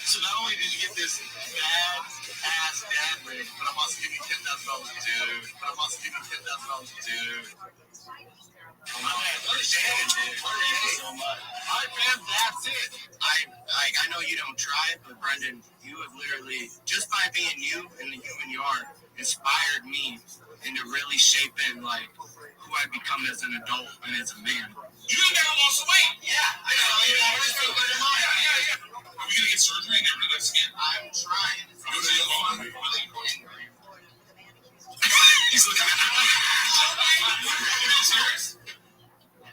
So not only did you get this bad-ass dad rig, but I'm also giving you $10,000, dude. My man, understand, dude. So much. All right, fam, that's it. I know you don't try, but Brendan, you have literally, just by being you and the human you are, inspired me into really shaping who I become as an adult and as a man. You never lost weight. Yeah, I know. I always feel good in mine. Yeah. Are we gonna get surgery and get rid of that skin? I'm trying. He's looking at me. Serious?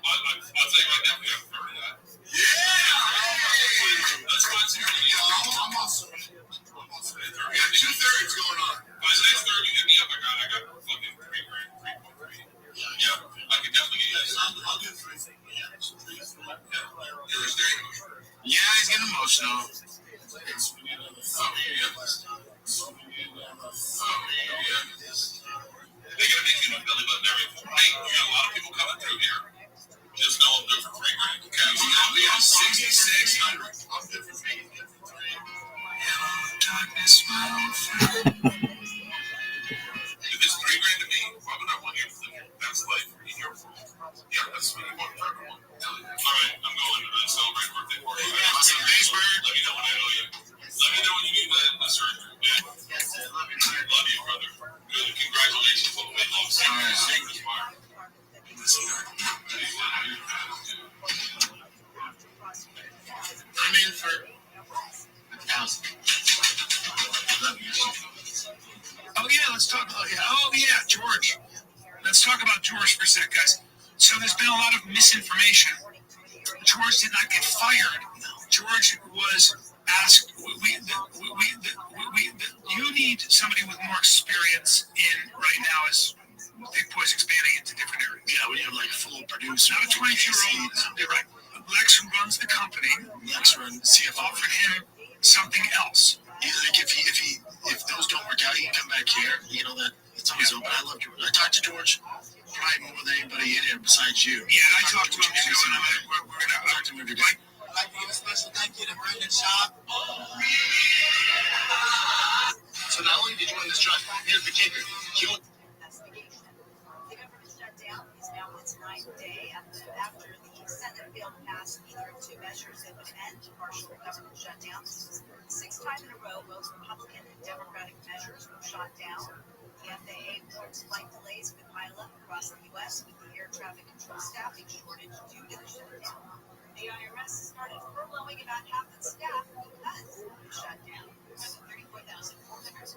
I'll tell you right now, we have heard of that. Yeah! Let's go to I'm also. We got 2/3 going on. By the next third, you hit me up. I got fucking $3,000. Yeah, I can definitely get you that. I'll do 3. Yeah, he's getting emotional. They gotta make you a belly button everything. Hey, you got a lot of people coming through here. Just know I'm good for $3,000. Okay, we have 6,600. I'm good for $3,000. Hello, darkness, my old friend. If it's $3,000 to me, why would I want you to live? That's life in your world. Yeah, that's what I want for everyone. All right, I'm going to celebrate a birthday party. Thanks, Bird. Let me know when I know you. Let me know when you need the surgery. Yeah. Love you, brother. Good. Congratulations on the weight loss. I'm in for 1,000. Love you. Oh yeah, let's talk about George. Let's talk about George for a sec, guys. So there's been a lot of misinformation. George did not get fired. George was asked, you need somebody with more experience in right now as Big Boy's expanding into different areas. Yeah, we have full producer. Not a 22-year-old. You're right. Lex, who runs the company, offered him something else. If those don't work out, he can come back here. That it's always open. I love George. I talked to George probably more than anybody in here besides you. Yeah, I talked to him too, and we're going to talk to him every day. I'd like to give a special thank you to Brendan Schaub. So not only did you win this trust, here's the kicker. The government shutdown is now its 9th day after the Senate bill passed either of 2 measures that would end partial government shutdown. 6th time in a row, both Republican and Democratic measures were shot down. The FAA warns flight delays could pile up across the U.S. with the air traffic control staffing shortage due to the shutdown. The IRS started furloughing about half its staff because of the shutdown. More than 34,400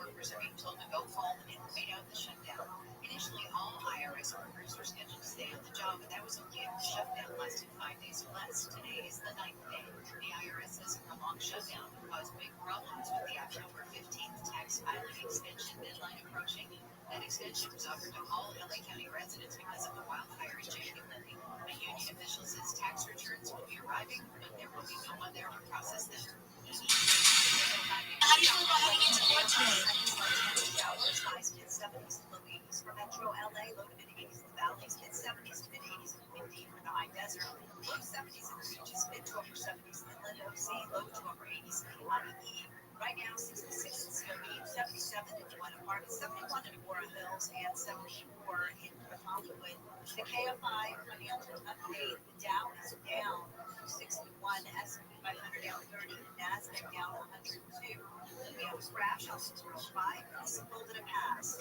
workers are being told to go home and wait out the shutdown. Initially, all IRS workers were scheduled to stay on the job, but that was okay if the shutdown lasted 5 days or less. Today is the 9th day. The IRS says a prolonged shutdown will cause big problems with the October 15th tax filing extension deadline approaching. That extension was offered to all LA County residents because of the wildfire in January. A union official says tax returns will be arriving, but there will be no one there to process them. How do you feel about heading into court today? Highs mid-70s to low 80s for Metro LA, low to mid-80s in the valleys, mid-70s to mid-80s and windy for the high desert, low 70s in the beaches, mid to upper 70s in Inland OC, low to upper 80s on the E. Right now, 66 in COE, 77 in Buena Park, 71 in Aurora Hills, and 74 in Hollywood. The KFI financial update, the Dow is down 61, S&P 500 down 30, NASDAQ down 102. We have a crash on 605, this is a little bit of pass.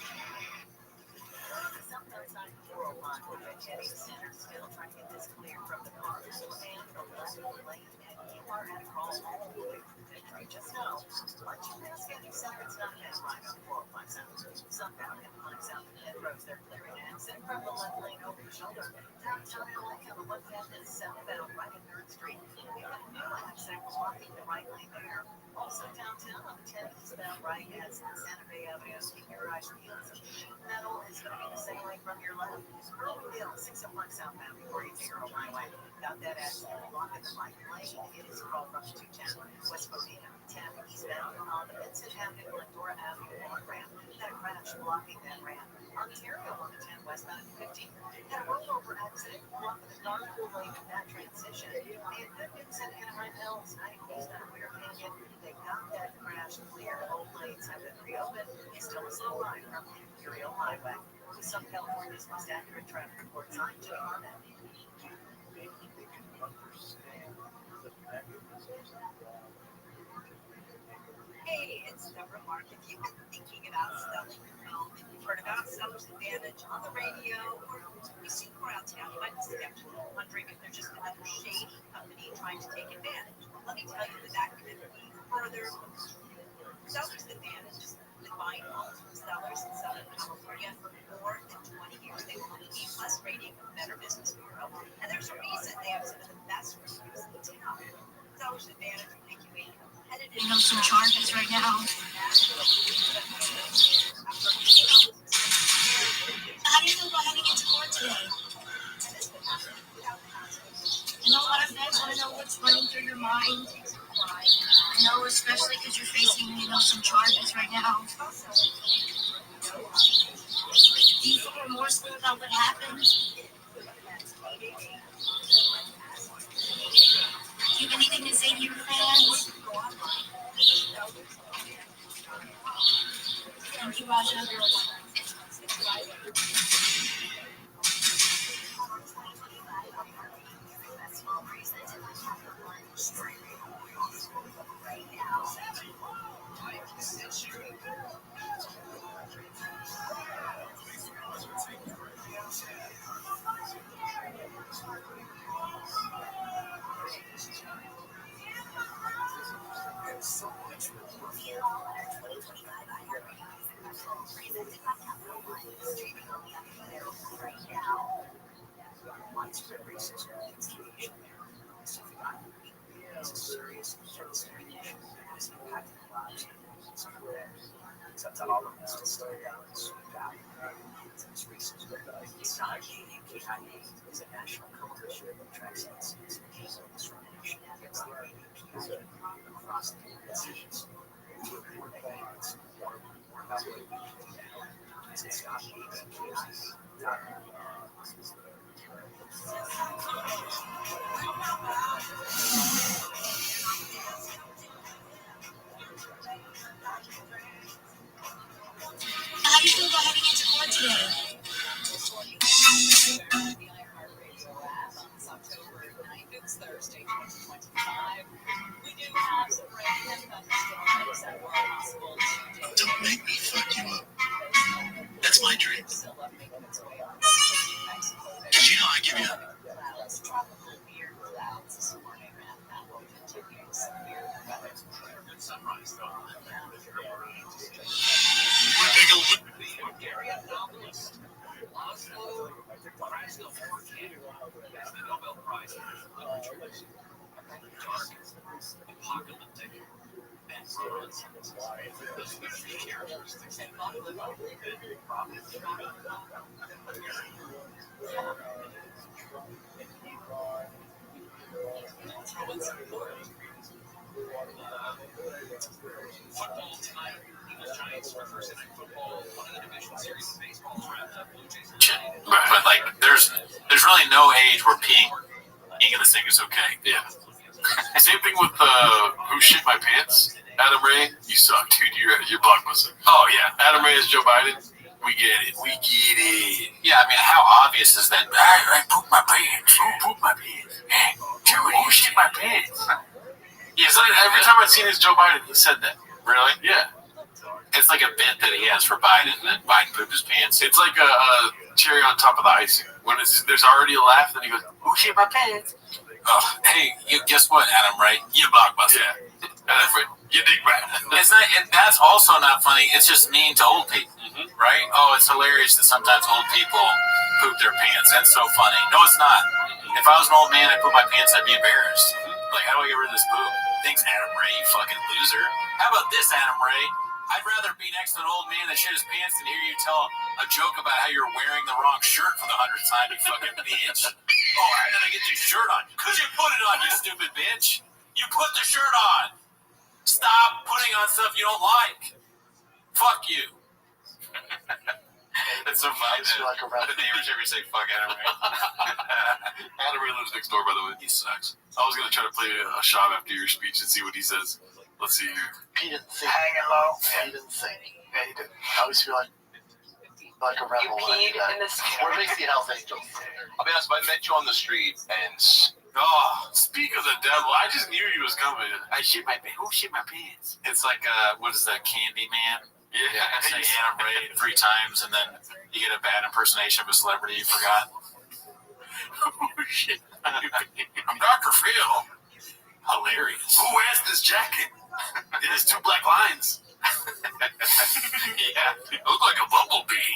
Sometimes on 401, heading center, still trying to get this clear from the cars and from the left lane, and you are at a crosswalk. You just know, once you pass Getting Center, it's not a bad ride on 405 South. Southbound and 5 South and Head Roads, they're clearing an exit from the left lane over your shoulder. Downtown LA, on the 110 and southbound right at 3rd Street. We have a new exit blocking the right lane there. Also downtown on the 10 eastbound right at Santa Fe Avenue. Keep your eyes peeled. Metal is going to be the same way from your left. Earlville, 601 southbound before you take your own highway. Got that at blocking the right lane. It is called from 210 West Covina. 10 eastbound on the Vincent Avenue, Glendora Avenue, on ramp. Had a crash blocking that ramp. Ontario on the 10 westbound and 15. Had a rollover accident blocking the carpool lane in that transition. And good news at Anaheim Hills, 90 east on Weir Canyon. They got that crash cleared. Both lanes have been reopened. It's still a slow line from Imperial Highway. Some California's most accurate traffic report sign, Jay Harmon. Hey, it's Deborah Mark. If you've been thinking about selling your home and you've heard about Seller's Advantage on the radio or you see more out town, you might be skeptical, wondering if they're just another shady company trying to take advantage. Let me tell you that could be further. Seller's Advantage has been buying homes from sellers in Southern California for more than 20 years. They hold an A+ rating from Better Business Bureau, and there's a reason they have some of the best reviews in town. Seller's Advantage will make you a competitive. Some charges right now. How do you feel about heading into court today? I know a lot of fans want to know what's running through your mind. I know, especially because you're facing, some charges right now. Do you feel remorseful about what happened? Do you have anything to say to your fans? Thank you, Raja. All of this to slow down and slow down. It's research that it's not is a national coalition that tracks incidents of discrimination against the LGBTQ across the United States. How do you feel about heading into court today? October 9th, it's Thursday, 2025. We do have some rain and thunderstorms that were possible today. Don't make me fuck you up. That's my dream. But like, there's really no age where peeing in this thing is okay. Yeah. Same thing with Who Shit My Pants? Adam Ray, you suck, dude. You're blockbuster. Oh yeah, Adam Ray is Joe Biden. We get it. We get it. Yeah, I mean, how obvious is that? I pooped my pants. Who pooped my pants? Dude, who shit my pants? Yeah, so every time I've seen his Joe Biden, he said that. Really? Yeah. It's like a bit that he has for Biden, and then Biden pooped his pants. It's like a cherry on top of the icing. When there's already a laugh, then he goes, "Who shit my pants?" Oh, hey, guess what, Adam Ray? You blockbuster. Yeah. Adam Ray, you dig right. It's not. That's also not funny. It's just mean to old people, right? Oh, it's hilarious that sometimes old people poop their pants. That's so funny. No, it's not. If I was an old man, I'd poop my pants. I'd be embarrassed. Like, how do I get rid of this poop? Thanks, Adam Ray, you fucking loser. How about this, Adam Ray? I'd rather be next to an old man that shit his pants than hear you tell a joke about how you're wearing the wrong shirt for the 100th time, you fucking bitch. Oh, I gotta get your shirt on. Because you put it on, you stupid bitch. You put the shirt on. Stop putting on stuff you don't like. Fuck you. That's so funny. Like a The neighbors ever say fuck Adam Ray. Adam Ray lives next door, by the way. He sucks. I was going to try to play a shot after your speech and see what he says. Let's see here. He didn't think. Hanging low. He didn't think. Yeah, he did. I always feel like a rebel. You peed in the Where makes the Hells Angels? I'll be honest, if I met you on the street and Oh, speak of the devil. I just knew he was coming. I shit my pants. Who shit my pants? It's like, what is that, Candyman? Yeah. Say Adam Ray 3 times, and then you get a bad impersonation of a celebrity you forgot. Oh, shit. I'm Dr. Phil. Hilarious. Who has this jacket? It has 2 black lines. Yeah. You look like a bumblebee.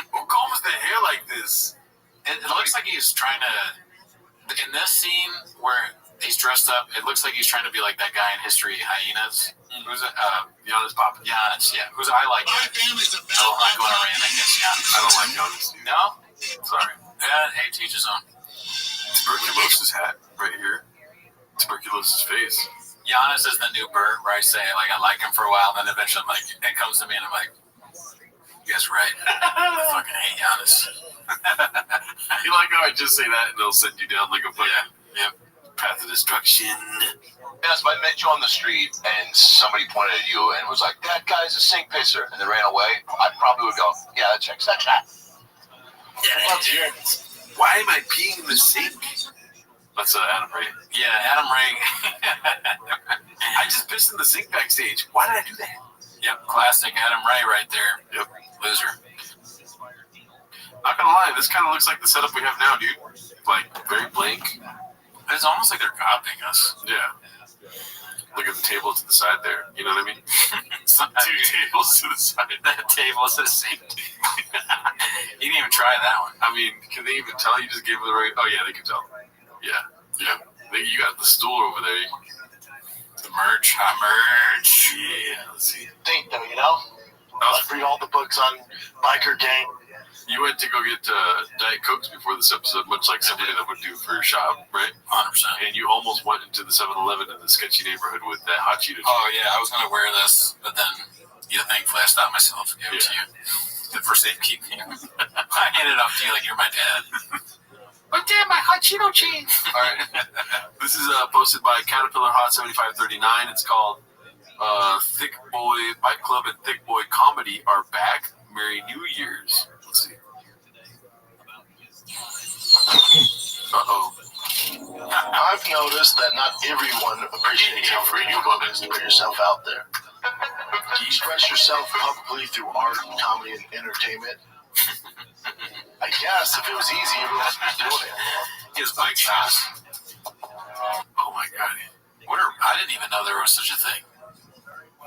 Who combs their hair like this? It looks like he's trying to, in this scene where he's dressed up, it looks like he's trying to be like that guy in History Hyenas. Who's it? Giannis Papa. Giannis, yeah. Who's I like my it. family's I don't like going around, I guess, Giannis. I don't like Giannis. No? Sorry. Yeah, hey, teach his own. Tuberculosis hat right here. Tuberculosis face. Giannis is the new Bert, where I say, like, I like him for a while, then eventually I'm like, it comes to me and I'm like, you guys are right. I fucking hate Giannis. You like how I just say that and they'll send you down like a fucking path of destruction. Yes, if I met you on the street and somebody pointed at you and was like, that guy's a sink pisser, and they ran away, I probably would go, yeah, that checks that shot. Why am I peeing in the sink? That's Adam Ray. Yeah, Adam Ray. I just pissed in the sink backstage. Why did I do that? Yep, classic Adam Ray right there. Yep. Loser. Not gonna lie, this kind of looks like the setup we have now, dude. Like, very blank. It's almost like they're copying us. Yeah. Look at the table to the side there. You know what I mean? 2 tables to the side. That table is the same. You didn't even try that one. I mean, can they even tell? You just gave it the right. Oh, yeah, they can tell. Yeah. Yeah. You got the stool over there. The merch. Hot merch. Yeah. Let's see. Think though, you know? Like read all the books on biker gang. You went to go get Diet Cokes before this episode, much like somebody that would do for a shop, right? 100%. And you almost went into the 7-Eleven in the sketchy neighborhood with that hot Cheeto. Oh, yeah, I was going to wear this, but then, thankfully, I stopped myself and gave it to you. For safekeeping. I handed it off to you like you're my dad. Oh, damn, my hot Cheeto chain. All right. This is posted by Caterpillar Hot 7539. It's called Thick Boy Bike Club and Thick Boy Comedy are back. Merry New Year's. Let's see. Uh-oh. I've noticed that not everyone appreciates how free you it is to put yourself out there. To express yourself publicly through art, comedy, and entertainment. I guess if it was easy, everyone would be doing it. His bike shops. Oh my god. I didn't even know there was such a thing.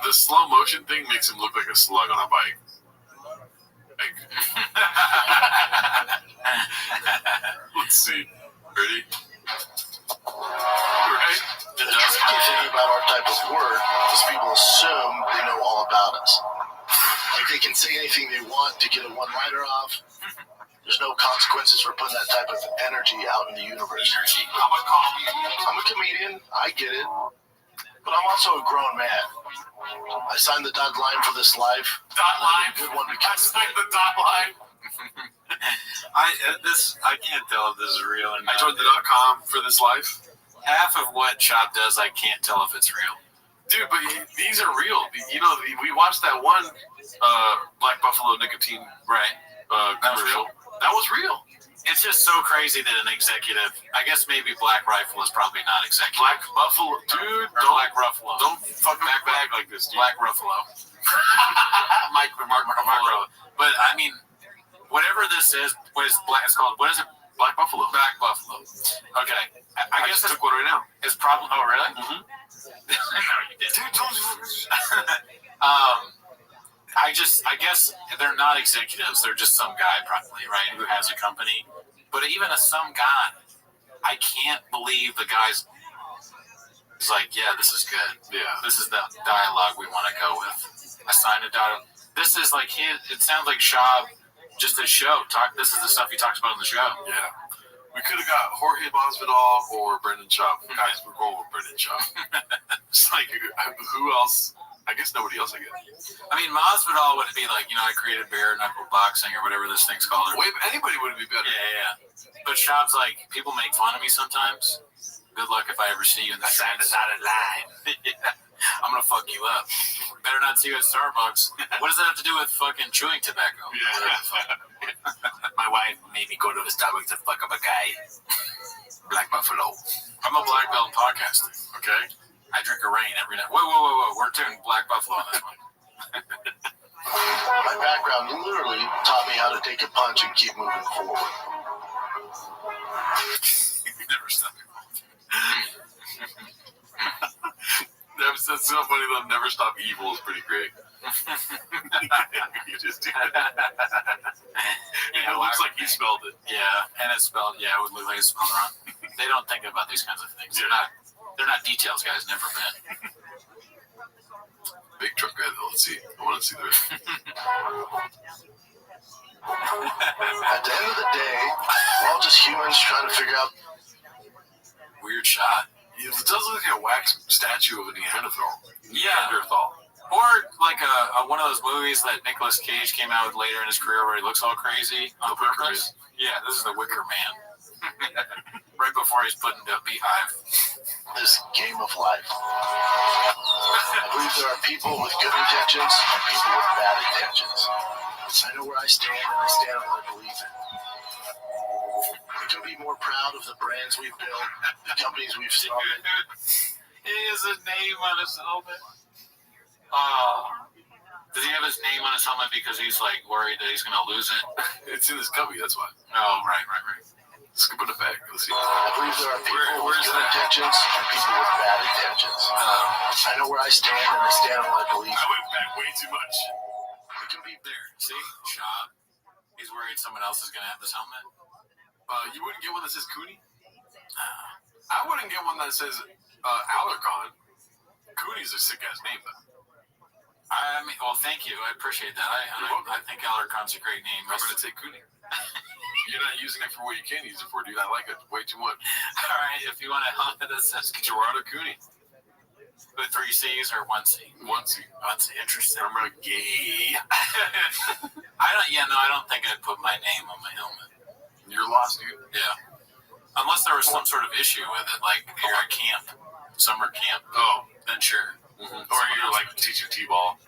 The slow motion thing makes him look like a slug on a bike. Let's see. Ready? Right? The tricky thing about our type of work is people assume they know all about us. Like they can say anything they want to get a one-liner off. There's no consequences for putting that type of energy out in the universe. I'm a comedian, I get it, but I'm also a grown man. I signed the dotted line for this life. Dot line. Good one I signed the dot line. I can't tell if this is real or not. I joined the .com for this life. Half of what Chop does, I can't tell if it's real. Dude, but these are real. You know, we watched that one Black Buffalo nicotine commercial. That was real. It's just so crazy that an executive, I guess maybe Black Rifle is probably not executive. Black Buffalo, dude. Black Ruffalo. Don't fucking act like this, dude. Black Ruffalo. Mark Ruffalo. But I mean, whatever this is, what is black? It's called. What is it? Black Buffalo. Black Buffalo. Okay. I guess just took one right now. It's probably. Oh, really? Mm-hmm. No, you didn't. I guess they're not executives. They're just some guy, probably, right, who has a company. But even some guy, I can't believe the guy's. He's like, yeah, this is good. Yeah. This is the dialogue we want to go with. I signed a dialogue. This is like it sounds like Shab, just a show. This is the stuff he talks about on the show. Yeah. We could have got Jorge Masvidal or Brendan Schaub. Guys, we're going with Brendan Schaub. It's like, who else? I guess nobody else, I guess. I mean, Masvidal would be like, I created bare knuckle boxing or whatever this thing's called. Anybody would be better. Yeah. But Schaub's like, people make fun of me sometimes. Good luck if I ever see you in the side line. I'm going to fuck you up. Better not see you at Starbucks. What does that have to do with fucking chewing tobacco? Yeah. My wife made me go to the Starbucks to fuck up a guy. Black Buffalo. I'm a black belt in podcasting, okay? I drink a rain every night. Whoa. We're doing Black Buffalo on this one. My background literally taught me how to take a punch and keep moving forward. Never stop. That's so funny though. Never Stop Evil is pretty great. You just do that. It looks like he spelled it. Yeah, and it's spelled. Yeah, it would look like it's spelled wrong. They don't think about these kinds of things. They're not details guys. Never been. Big truck guy though. Let's see. I want to see the rest. At the end of the day, we're all just humans trying to figure out. Weird shot. It does look like a wax statue of a Neanderthal. Yeah. Or like one of those movies that Nicolas Cage came out with later in his career where he looks all crazy. On purpose. Yeah, this is the Wicker Man. Right before he's put into a beehive. This game of life. I believe there are people with good intentions and people with bad intentions. I know where I stand and I stand on what I believe in. We can be more proud of the brands we've built, the companies we've started. He has a name on his helmet. Does he have his name on his helmet because he's like worried that he's going to lose it? It's in his cubby, that's why. Oh, right. Scoop it back. Let's see. I believe there are people with good intentions and people with bad intentions. I know where I stand and I stand on what I believe in. I went back way too much. We can be there. See? Shot. He's worried someone else is going to have this helmet. You wouldn't get one that says Cooney? I wouldn't get one that says Alarcon. Cooney's a sick-ass name, though. I mean, well, thank you. I appreciate that. I think Alarcon's a great name. I'm going to take Cooney. You're not using it for what you can use it for, dude. I like it way too much. All right, if you want a helmet that says Gerardo Cooney. With 3 C's or 1 C? 1 C. 1 C. Interesting. I'm a gay. I don't think I'd put my name on my helmet. You're lost, dude. Yeah. Unless there was some sort of issue with it, like you're at camp, summer camp. Oh, then sure. Mm-hmm. Or you're like teaching T-ball.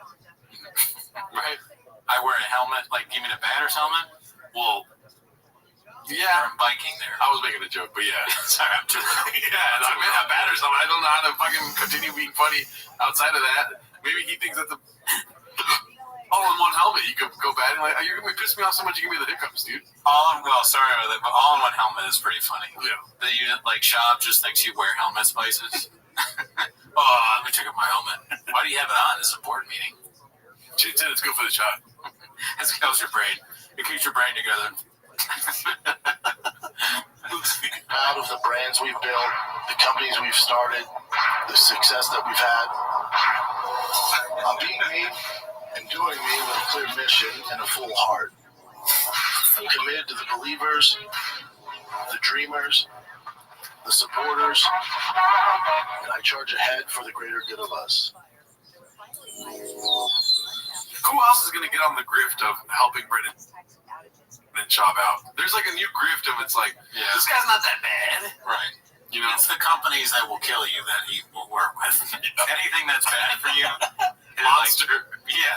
Right? I wear a helmet, like give me the batter's helmet. Well, yeah, I'm biking there. I was making a joke, but yeah. Sorry, I'm too late. Yeah, I mean, that batter's helmet. I don't know how to fucking continue being funny outside of that. Maybe he thinks that's a all-in-one helmet. You could go batting like, you're gonna piss me off so much. You give me the hiccups, dude. Sorry about that, but all-in-one helmet is pretty funny. Yeah. That you like, Shab just thinks you wear helmets places. Oh, let me check up my helmet. Why do you have it on? This is a board meeting. She said it's good for the shot. It helps your brain. It keeps your brain together. Proud of the brands we've built, the companies we've started, the success that we've had. I'm being me and doing me with a clear mission and a full heart. I'm committed to the believers, the dreamers, the supporters, and I charge ahead for the greater good of us. Who else is going to get on the grift of helping Brendan and Schaub out? There's like a new grift of it's like, this guy's not that bad. Right. You know, it's the companies that will kill you that he will work with. Anything that's bad for you. Monster.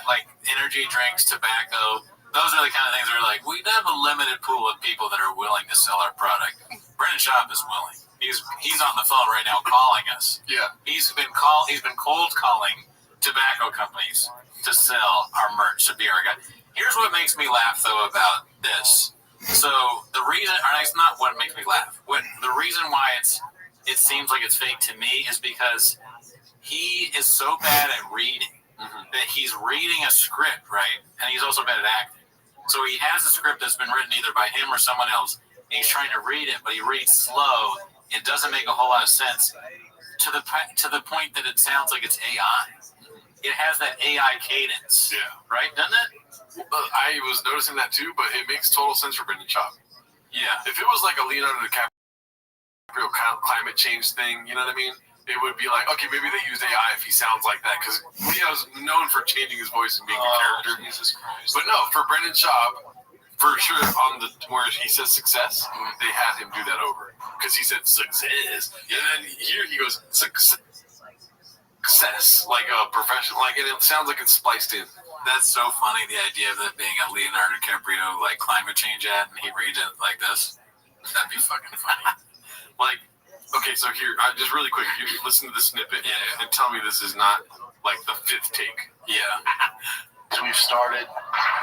Like energy drinks, tobacco. Those are the kind of things where like, we have a limited pool of people that are willing to sell our product. Brendan Schaub is willing. He's on the phone right now calling us. Yeah. He's been cold calling tobacco companies to sell our merch, to be our guy. Here's what makes me laugh, though, about this. So the reason, or it's not what makes me laugh. The reason why it seems like it's fake to me is because he is so bad at reading that he's reading a script, right? And he's also bad at acting. So he has a script that's been written either by him or someone else, and he's trying to read it, but he reads slow. It doesn't make a whole lot of sense to the point that it sounds like it's AI. It has that AI cadence. Yeah. Right? Doesn't it? I was noticing that too, but it makes total sense for Brendan Schaub. Yeah. If it was like a Leonardo DiCaprio climate change thing, you know what I mean? It would be like, okay, maybe they use AI if he sounds like that, because Leo's known for changing his voice and being a character. Jesus Christ. But no, for Brendan Schaub, for sure, on the where he says success, they had him do that over, because he said success, and then here he goes success, like a professional, like, and it sounds like it's spliced in. That's so funny, the idea of it being a Leonardo DiCaprio like climate change ad, and he reads it like this. That'd be fucking funny. Like, okay, so here, just really quick, you listen to the snippet and tell me this is not like the fifth take. Yeah. We've started,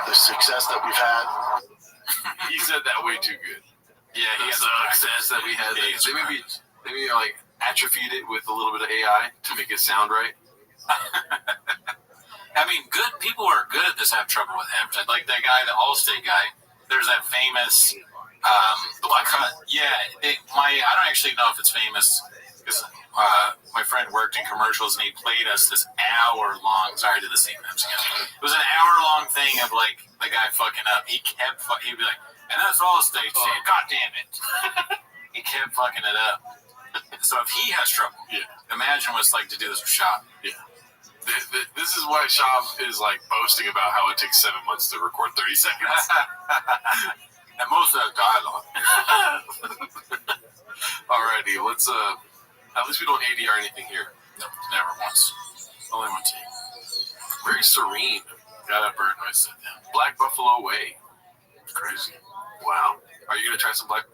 the success that we've had. He said that way too good. Yeah, he has success that we had. They maybe like atrophied it with a little bit of AI to make it sound right. I mean, good people who are good at this have trouble with advertising. Like that guy, the Allstate guy. There's that famous black cut. Yeah, I don't actually know if it's famous because my friend worked in commercials and he played us this hour-long. Sorry to the CMMs again. It was an hour-long thing of like the guy fucking up. He'd be like, and that's Allstate saying, God damn it. He kept fucking it up. So if he has trouble, imagine what it's like to do this with Schaub. Yeah. This is why Schaub is like boasting about how it takes 7 months to record 30 seconds. And most of that dialogue. Alrighty, let's at least we don't ADR anything here. No, never once. Only one take. Very serene. Got that bird when I sit down. Black Buffalo Way. Crazy. Wow. Are you gonna try some Black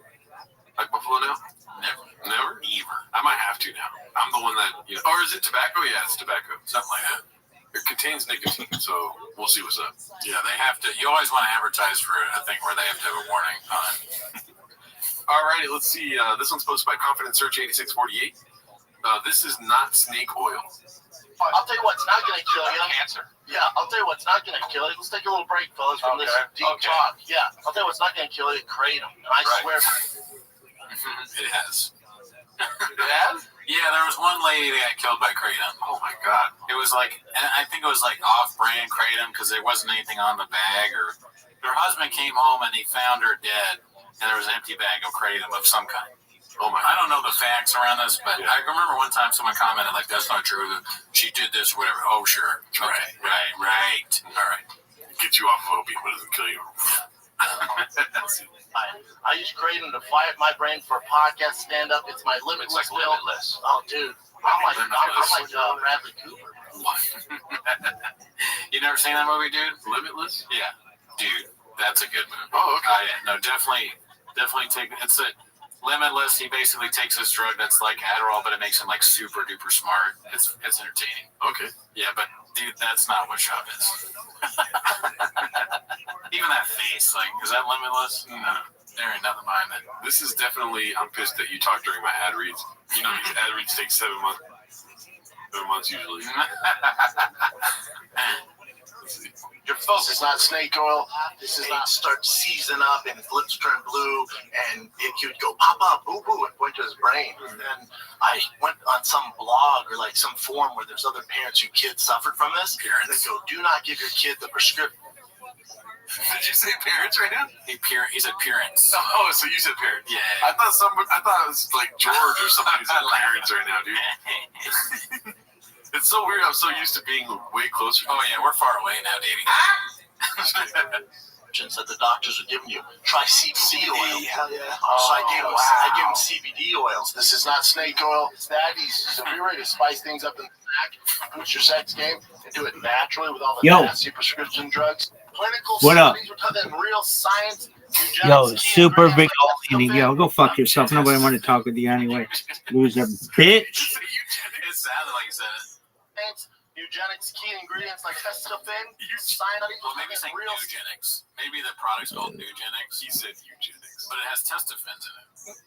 Buffalo now? Never. Never? I might have to now. I'm the one that, you know, or is it tobacco? Yeah, it's tobacco. Something like that. It contains nicotine, so we'll see what's up. Yeah, they have to. You always want to advertise for a thing where they have to have a warning on it. Alrighty, let's see. This one's posted by Confident Search 8648. This is not snake oil. I'll tell you what's not going to kill you. Cancer. Yeah, I'll tell you what's not going to kill you. Let's take a little break, fellas, from this deep talk. Yeah, I'll tell you what's not going to kill you. Kratom. And I swear. It has. It has? Yeah, there was one lady that got killed by Kratom. Oh my god. It was like, and I think it was like off-brand Kratom because there wasn't anything on the bag. Or her husband came home and he found her dead, and there was an empty bag of Kratom of some kind. Oh my! I don't know the facts around this, but I remember one time someone commented like, "That's not true. She did this, or whatever." Oh, sure. Okay. Right. All right. Get you off of opium, but it doesn't kill you. I use Kratom to fire my brain for a podcast stand-up. It's my limitless pill. Limitless. Oh, dude. I'm like Bradley Cooper. You never seen that movie, dude? Limitless? Yeah. Dude, that's a good movie. Oh, okay. No, definitely take it's a Limitless. He basically takes this drug that's like Adderall, but it makes him like super duper smart. It's entertaining. Okay. Yeah, but dude, that's not what Schaub is. Even that face, like, is that Limitless? No, there ain't nothing behind it. This is definitely. I'm pissed that you talked during my ad reads. You know, these ad reads take 7 months. a month usually. Your focus is not snake oil. This is not start seizing up and his lips turn blue and he would go pop up, boo boo, and point to his brain. And then I went on some blog or like some forum where there's other parents whose kids suffered from this. And they go, do not give your kid the prescription. Did you say parents right now? He said parents. Oh, so you said parents? Yeah. I thought it was like George or somebody who said parents right now, dude. It's so weird. I'm so used to being way closer. Oh yeah, we're far away now, dating. That the doctors are giving you. Try CBD oil. Hell yeah. So I gave him CBD oils. This is not snake oil. It's that easy. So if you're ready to spice things up in the snack, boost your sex game, and do it naturally with all the nasty prescription drugs. Clinical What up? studies with real science. Yo, super big old eating. Yo, go fuck yourself. Nobody want to talk with you anyway. Loser, bitch. It sounded like you said it. Eugenics key ingredients like testosterone, Well, maybe saying eugenics. Maybe the product's called eugenics. He said eugenics. But it has testophins in it.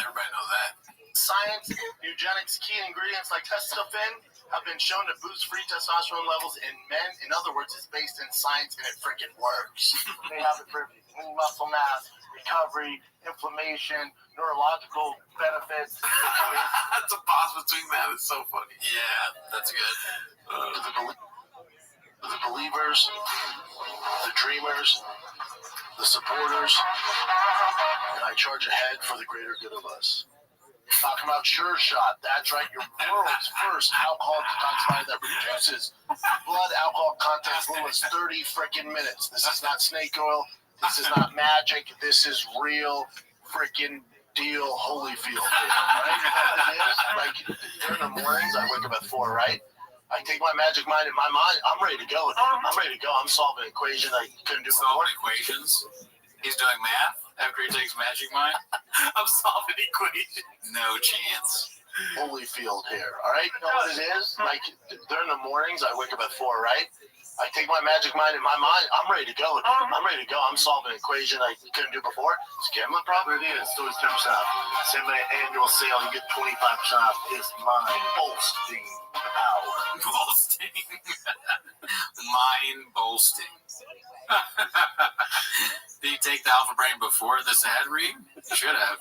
Everybody knows that. Science, eugenics key ingredients like testosterone have been shown to boost free testosterone levels in men. In other words, it's based in science and it freaking works. They have it for muscle mass, recovery, inflammation, neurological benefits. That's a pause between that. It's so funny. Yeah, that's good. The believers, the dreamers, the supporters, and I charge ahead for the greater good of us. Talking about Sure Shot. That's right, your world's first alcohol detoxifier that reduces blood alcohol content as little as 30 freaking minutes. This is not snake oil. This is not magic. This is real freaking deal Holyfield. Right? Like during the mornings, I wake up at 4, right? I take my magic mind in my mind. I'm ready to go. I'm ready to go. I'm solving an equation I couldn't do before. Solving equations? He's doing math after he takes magic mind? I'm solving equations. No chance. Holyfield here. All right? You know what it is? Like during the mornings, I wake up at 4, right? I take my magic mind in my mind. I'm ready to go. I'm ready to go. I'm solving an equation I couldn't do before. It's gambling problem. It is. So it's 10% off. Send my annual sale. You get 25% off. It's mind bolstering power. Bolsting. Mind bolsting. Did you take the Alpha Brain before this ad read? You should have.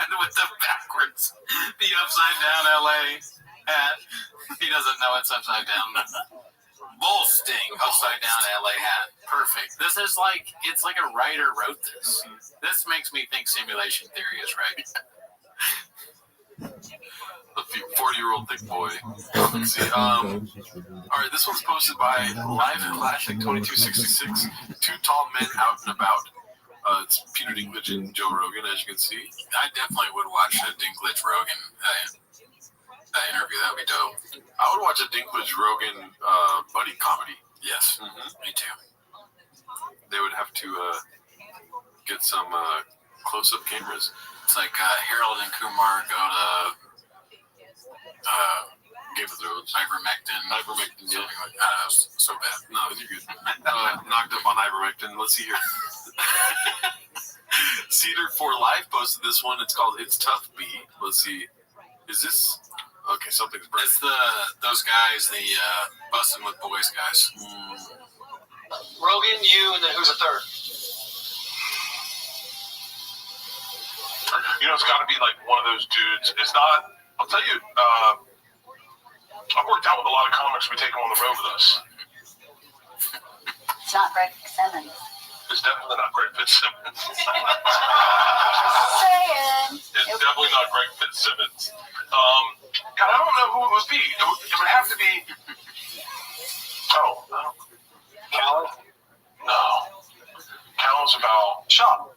And with the backwards, the upside down LA hat. He doesn't know it's upside down. Bolsting, upside down LA hat. Perfect. This is like, it's like a writer wrote this. This makes me think simulation theory is right. The 40-year-old thick boy. Let's see. All right, this one's posted by Live Classic 2266. Two tall men out and about. It's Peter Dinklage and Joe Rogan, as you can see. I definitely would watch a Dinklage Rogan interview. That would be dope. I would watch a Dinklage Rogan buddy comedy. Yes, me too. They would have to get some close-up cameras. It's like Harold and Kumar go to Game of Thrones. Ivermectin, yeah. Like that. So bad. No, you're good. Knocked up on ivermectin. Let's see here. Cedar for Life posted this one. It's called It's Tough B. Let's see. Is this... Okay, something's breaking. It's those guys, the busting with boys guys. Rogan, you, and then who's a third? You know, it's got to be like one of those dudes. It's not... I'll tell you, I've worked out with a lot of comics. We take them on the road with us. It's not Greg Simmons. It's definitely not Greg Fitzsimmons. Saying. It's definitely not Greg Fitzsimmons. God, I don't know who it would be. It would have to be... Oh, no. Cal? No. Cal's about... Shop.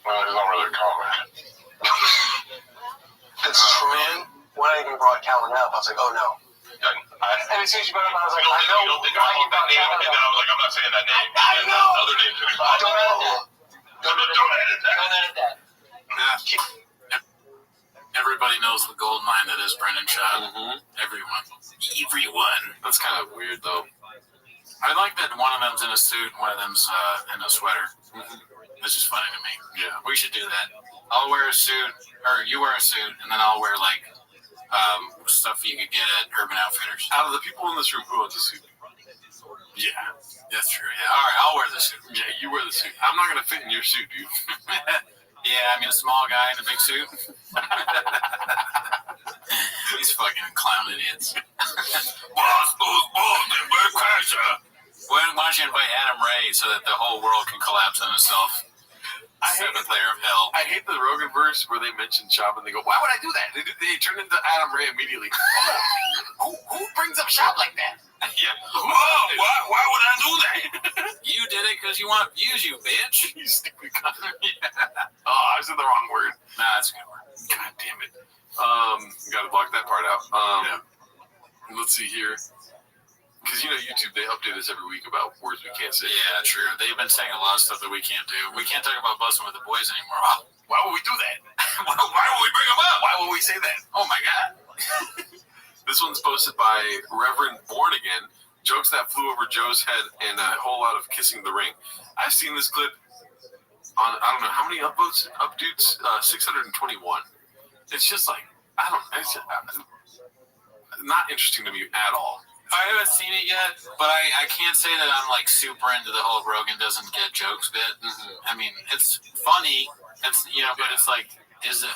Well, he's not really a comic. That's true. When I even brought Calvin up, I was like, oh no. And as soon as you brought him up, I was like, I know. You don't think I'm talking about name, and then I was like, I'm not saying that name. I know. Other names. Don't edit that. Yeah. Everybody knows the gold mine that is Brendan Shaw. Everyone. That's kind of weird, though. I like that one of them's in a suit, one of them's in a sweater. It's just funny to me. Yeah. We should do that. I'll wear a suit, or you wear a suit, and then I'll wear like Stuff you could get at Urban Outfitters. Out of the people in this room, who owns a suit? Yeah, that's true. Yeah, all right, I'll wear the suit. Yeah, you wear the suit. I'm not gonna fit in your suit, dude. Yeah, I mean a small guy in a big suit. These fucking clown idiots. Boss, man, we're crasher. Why don't you invite Adam Ray so that the whole world can collapse on itself? Seventh layer of hell. I hate the Rogan verse where they mention Shab and they go, "Why would I do that?" They turn into Adam Ray immediately. Who brings up Shab like that? Yeah. Why would I do that? You did it because you want views, you bitch. You stupid cunt. Yeah. Oh, I said the wrong word. Nah, that's a good word. God damn it. Gotta block that part out. Let's see here. Because, YouTube, they update us every week about words we can't say. Yeah, true. They've been saying a lot of stuff that we can't do. We can't talk about busting with the boys anymore. Why would we do that? Why would we bring them up? Why would we say that? Oh, my God. This one's posted by Reverend Born Again. Jokes that flew over Joe's head and a whole lot of kissing the ring. I've seen this clip on, I don't know, how many upvotes? Dudes? 621. It's just like, I don't know. It's not interesting to me at all. I haven't seen it yet, but I can't say that I'm like super into the whole Rogan doesn't get jokes bit. Mm-hmm. I mean, it's funny. It's but it's like, is it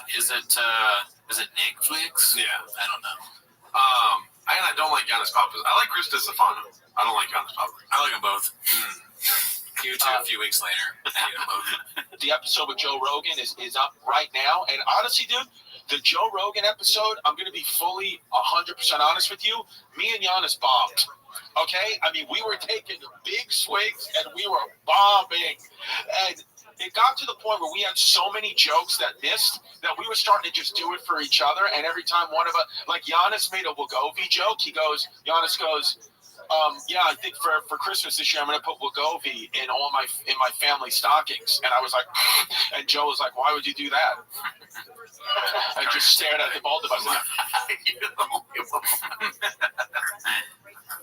Netflix? Yeah, I don't know. I don't like Giannis Papas. I like Chris DeStefano. I don't like Giannis Papas. I like them both. You too. A few weeks later, I hate them both. The episode with Joe Rogan is up right now, and honestly, dude. The Joe Rogan episode, I'm going to be fully 100% honest with you. Me and Giannis bombed. Okay? I mean, we were taking big swings and we were bombing. And it got to the point where we had so many jokes that missed that we were starting to just do it for each other. And every time one of us, like Giannis made a Wegovy joke, Giannis goes, yeah, I think for Christmas this year I'm gonna put Wegovy in my family stockings. And I was like, and Joe was like, why would you do that? I just stared at the both of us.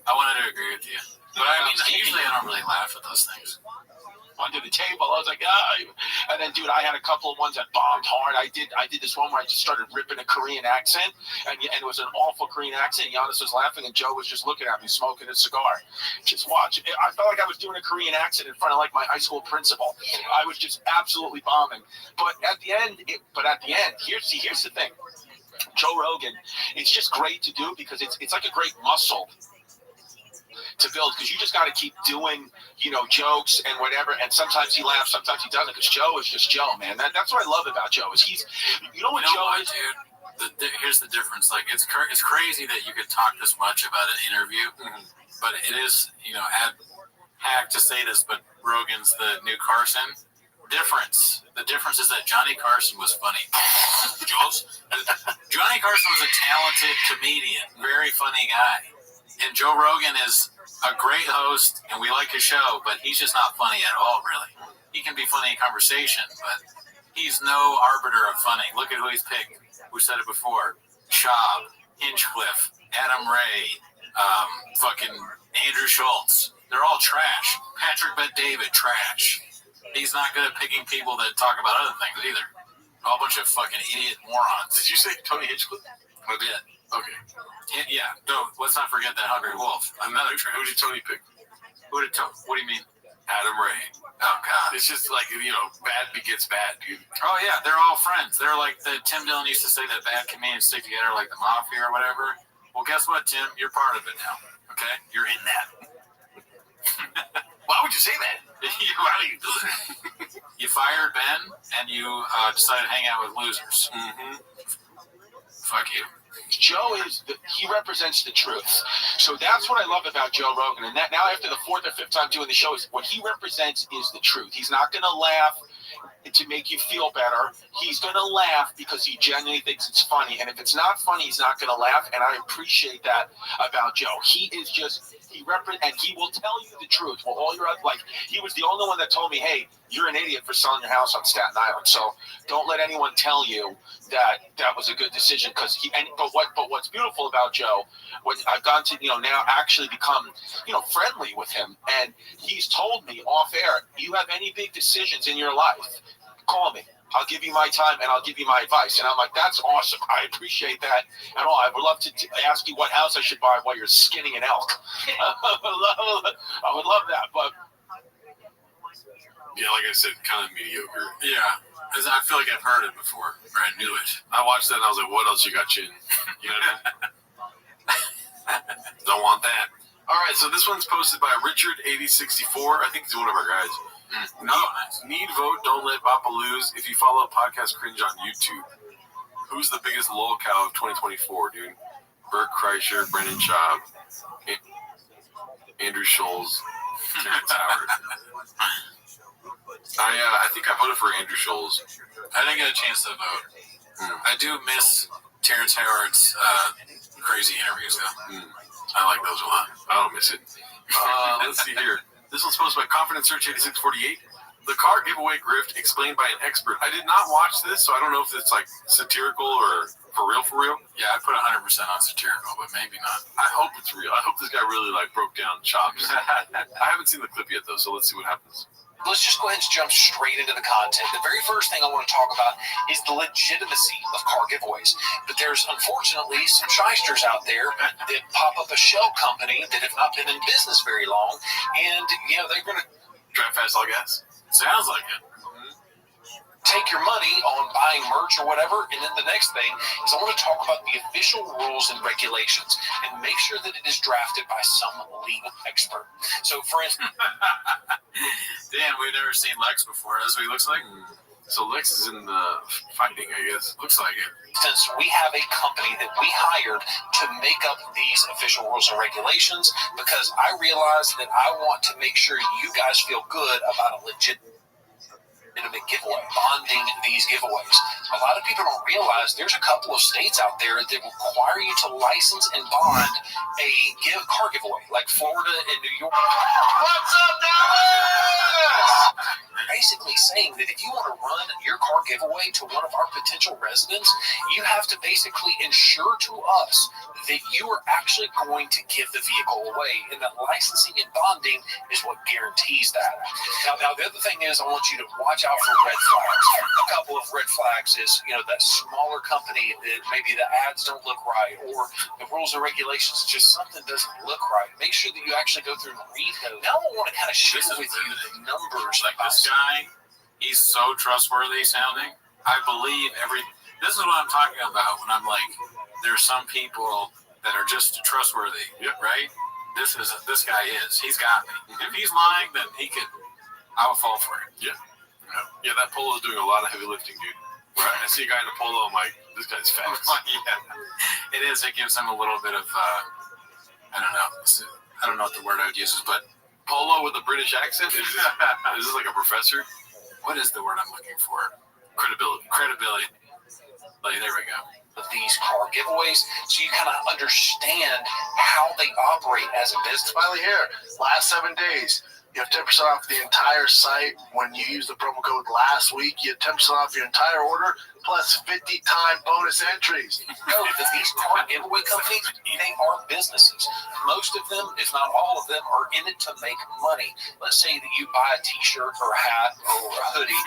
I wanted to agree with you, but I mean, usually I don't really laugh at those things. Under the table, I was like, and then, dude, I had a couple of ones that bombed hard. I did this one where I just started ripping a Korean accent, and it was an awful Korean accent. Giannis was laughing, and Joe was just looking at me, smoking a cigar, just watching. I felt like I was doing a Korean accent in front of like my high school principal. I was just absolutely bombing. But at the end, here's the thing. Joe Rogan, it's just great to do because it's like a great muscle to build, because you just got to keep doing, jokes and whatever. And sometimes he laughs, sometimes he doesn't, because Joe is just Joe, man. That's what I love about Joe is he's, Joe is. Dude, here's the difference. Like, it's crazy that you could talk this much about an interview, but it is, hack to say this, but Rogan's the new Carson. The difference is that Johnny Carson was funny. Johnny Carson was a talented comedian, very funny guy. And Joe Rogan is a great host, and we like his show, but he's just not funny at all, really. He can be funny in conversation, but he's no arbiter of funny. Look at who he's picked. We said it before. Schaub, Hinchcliffe, Adam Ray, fucking Andrew Schultz. They're all trash. Patrick Bet-David, trash. He's not good at picking people that talk about other things either. A whole bunch of fucking idiot morons. Did you say Tony Hinchcliffe? I did. Okay. Yeah, let's not forget that Hungry Wolf. Another trash. Who did Tony pick? What do you mean? Adam Ray. Oh, God. It's just like, bad begets bad, dude. Oh, yeah, they're all friends. They're like Tim Dillon used to say that bad comedians stick together like the mafia or whatever. Well, guess what, Tim? You're part of it now, okay? You're in that. Why would you say that? Why do you do that? You fired Ben, and you decided to hang out with losers. Mm-hmm. Fuck you. Joe he represents the truth. So that's what I love about Joe Rogan. And that now after the fourth or fifth time doing the show, is what he represents is the truth. He's not going to laugh to make you feel better. He's going to laugh because he genuinely thinks it's funny. And if it's not funny, he's not going to laugh. And I appreciate that about Joe. He is just, and he will tell you the truth. Well, all your he was the only one that told me, hey, you're an idiot for selling your house on Staten Island. So don't let anyone tell you that was a good decision. But what's beautiful about Joe, when I've gone to, now actually become, friendly with him. And he's told me off air, you have any big decisions in your life, call me. I'll give you my time and I'll give you my advice. And I'm like, that's awesome. I appreciate that. And I would love to ask you what house I should buy while you're skinning an elk. I would love that. But yeah, like I said, kind of mediocre. Yeah. Because I feel like I've heard it before, or I knew it. I watched that and I was like, what else you got, Chin? You know what I mean? Don't want that. All right, so this one's posted by Richard8064. I think he's one of our guys. Need vote, don't let Papa lose. If you follow Podcast Cringe on YouTube, who's the biggest lol cow of 2024, dude? Bert Kreischer, Brendan Schaub, Andrew Scholes, Terrence Howard. I think I voted for Andrew Scholes. I didn't get a chance to vote. I do miss Terrence Howard's crazy interviews, though. I like those a lot. I don't miss it. Let's see here. This one's posted by Confident Search 8648. The car giveaway grift explained by an expert. I did not watch this, so I don't know if it's like satirical or for real. Yeah, I put 100% on satirical, but maybe not. I hope it's real. I hope this guy really like broke down chops. I haven't seen the clip yet though, so let's see what happens. Let's just go ahead and jump straight into the content. The very first thing I want to talk about is the legitimacy of car giveaways. But there's unfortunately some shysters out there that pop up a shell company that have not been in business very long, and they're going to drive fast all gas. Sounds like it. Take your money on buying merch or whatever, and then the next thing is I want to talk about the official rules and regulations and make sure that it is drafted by some legal expert. So, for instance, damn, we've never seen Lex before. That's what he looks like. So Lex is in the fighting, I guess. Looks like it. Since we have a company that we hired to make up these official rules and regulations, because I realized that I want to make sure you guys feel good about a legitimate giveaway, bonding these giveaways. A lot of people don't realize there's a couple of states out there that require you to license and bond a car giveaway, like Florida and New York. What's up, Dallas? Basically saying that if you want to run your car giveaway to one of our potential residents, you have to basically ensure to us that you are actually going to give the vehicle away, and that licensing and bonding is what guarantees that. Now the other thing is I want you to watch out for red flags. A couple of red flags is, that smaller company that maybe the ads don't look right, or the rules and regulations, just something doesn't look right. Make sure that you actually go through and read those. Now I want to kind of share with you the numbers. Like this guy, he's so trustworthy sounding. I believe this is what I'm talking about when I'm like, there's some people that are just trustworthy, right? This guy is. He's got me. If he's lying, then I will fall for it. Yeah, that polo is doing a lot of heavy lifting, dude. Right? I see a guy in a polo, I'm like, this guy's fast. Yeah, it is. It gives him a little bit of, I don't know. I don't know what the word I would use is, but polo with a British accent? Is this like a professor? What is the word I'm looking for? Credibility. Like, there we go. Of these car giveaways, so you kind of understand how they operate as a business. Finally here, last 7 days, you have 10% off the entire site. When you use the promo code last week, you have 10% off your entire order, plus 50-time bonus entries. Know that these car giveaway companies, they are businesses. Most of them, if not all of them, are in it to make money. Let's say that you buy a t-shirt or a hat or a hoodie.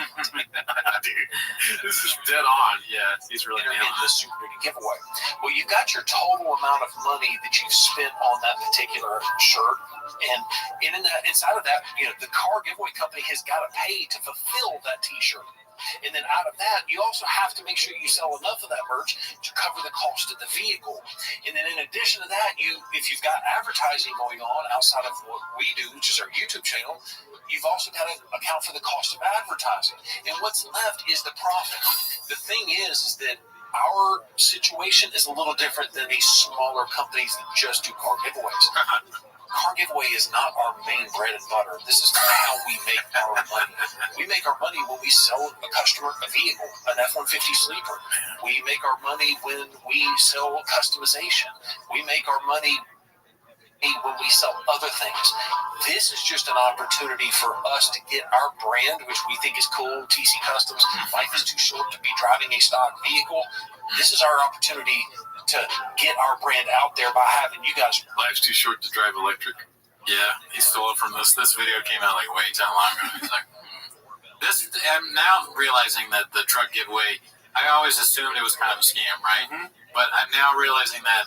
Dude, this is dead on. Yeah, he's really in the super big giveaway. Well, you've got your total amount of money that you've spent on that particular shirt, and inside of that, the car giveaway company has got to pay to fulfill that t-shirt. And then out of that, you also have to make sure you sell enough of that merch to cover the cost of the vehicle. And then in addition to that, if you've got advertising going on outside of what we do, which is our YouTube channel, you've also got to account for the cost of advertising. And what's left is the profit. The thing is that our situation is a little different than these smaller companies that just do car giveaways. Car giveaway is not our main bread and butter. This is not how we make our money. We make our money when we sell a customer a vehicle, an F-150 sleeper. We make our money when we sell customization. We make our money when we sell other things. This is just an opportunity for us to get our brand, which we think is cool, TC Customs. Life is too short to be driving a stock vehicle. This is our opportunity to get our brand out there by having you guys. Life's too short to drive electric. Yeah, he stole it from this. This video came out like way too long ago. He's like, I'm now realizing that the truck giveaway, I always assumed it was kind of a scam, right? Mm-hmm. But I'm now realizing that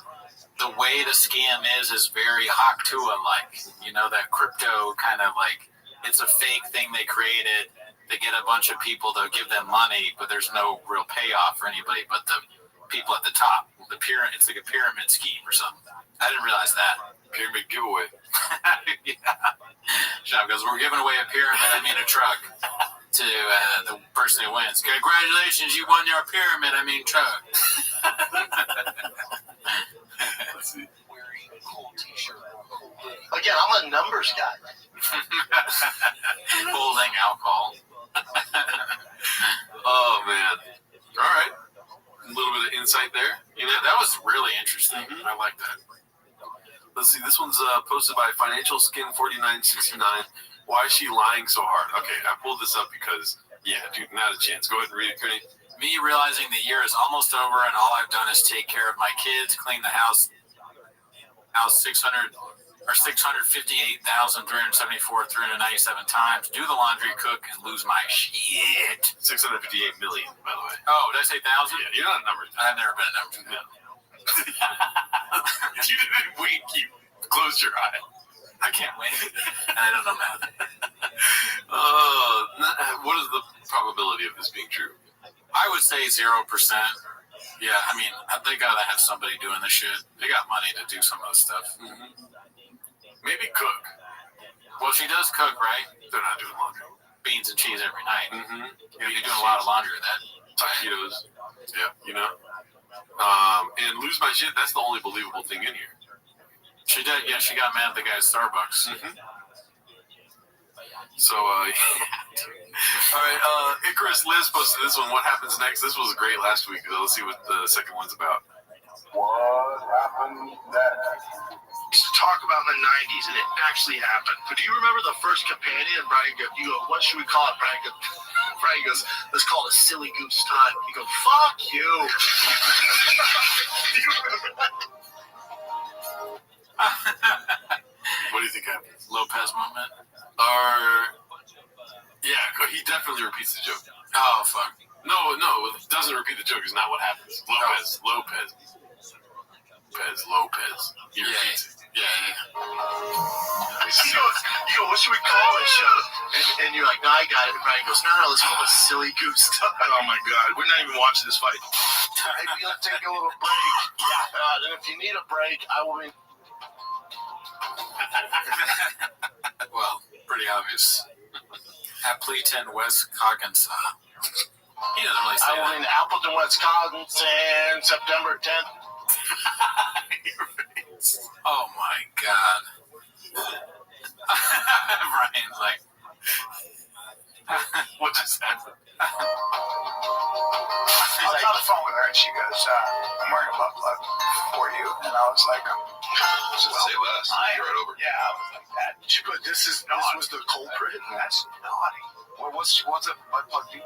the way the scam is very Haktua-like. You know, that crypto kind of like, it's a fake thing they created. They get a bunch of people to give them money, but there's no real payoff for anybody but the people at the top. It's like a pyramid scheme or something. I didn't realize that. Pyramid giveaway. Yeah. Sean goes, we're giving away a truck to the person who wins. Congratulations, you won your pyramid, truck. Let's see. Again, I'm a numbers guy. Holding alcohol. Oh, man. All right. A little bit of insight there. You know, that was really interesting. Mm-hmm. I like that. Let's see. This one's posted by Financial Skin 4969. Why is she lying so hard? Okay, I pulled this up because, yeah, dude, not a chance. Go ahead and read it, Cooney. Me realizing the year is almost over and all I've done is take care of my kids, clean the house 658,374, 397 times, do the laundry, cook, and lose my shit. 658 million, by the way. Oh, did I say 1,000? Yeah, you're not a number. I've never been a number. No. You didn't wink. You closed your eye. I can't wait. I don't know math. What is the probability of this being true? I would say 0%. Yeah, they gotta have somebody doing the shit. They got money to do some of this stuff. Mm-hmm. Maybe cook. Well, she does cook, right? They're not doing laundry. Beans and cheese every night. Mm-hmm. You're doing a lot of laundry with that. Taquitos. Yeah, you know. And lose my shit, that's the only believable thing in here. She did, yeah, she got mad at the guy at Starbucks. Mm-hmm. So, all right, Icarus Liz posted this one. What happens next? This was great last week. Let's see what the second one's about. What happened next? Used to talk about in the 90s, and it actually happened. But do you remember the first companion? And Brian goes, you go, what should we call it? Brian goes, let's call it a silly goose time. You go, fuck you. Do you remember that? What do you think happened? Lopez moment? Yeah, he definitely repeats the joke. Oh, fuck. No, doesn't repeat the joke is not what happens. Lopez. He repeats it. Yeah. You go, what should we call this show? And you're like, no, I got it. And Brian goes, no, let's call it a silly goose time. Oh my God, we're not even watching this fight. Maybe let's take a little break. And if you need a break, I will be. Well, pretty obvious. Appleton, West Cogginsaw. He doesn't really say I will be in Appleton, Wisconsin, September 10th. Oh my God. Brian's like, what just happened? I was on the phone with her and she goes, I'm wearing a butt plug for you. And I was like, Say less. You're right over. Yeah, I was like that. She put, this was the culprit. That's naughty. Well, what's a butt plug do?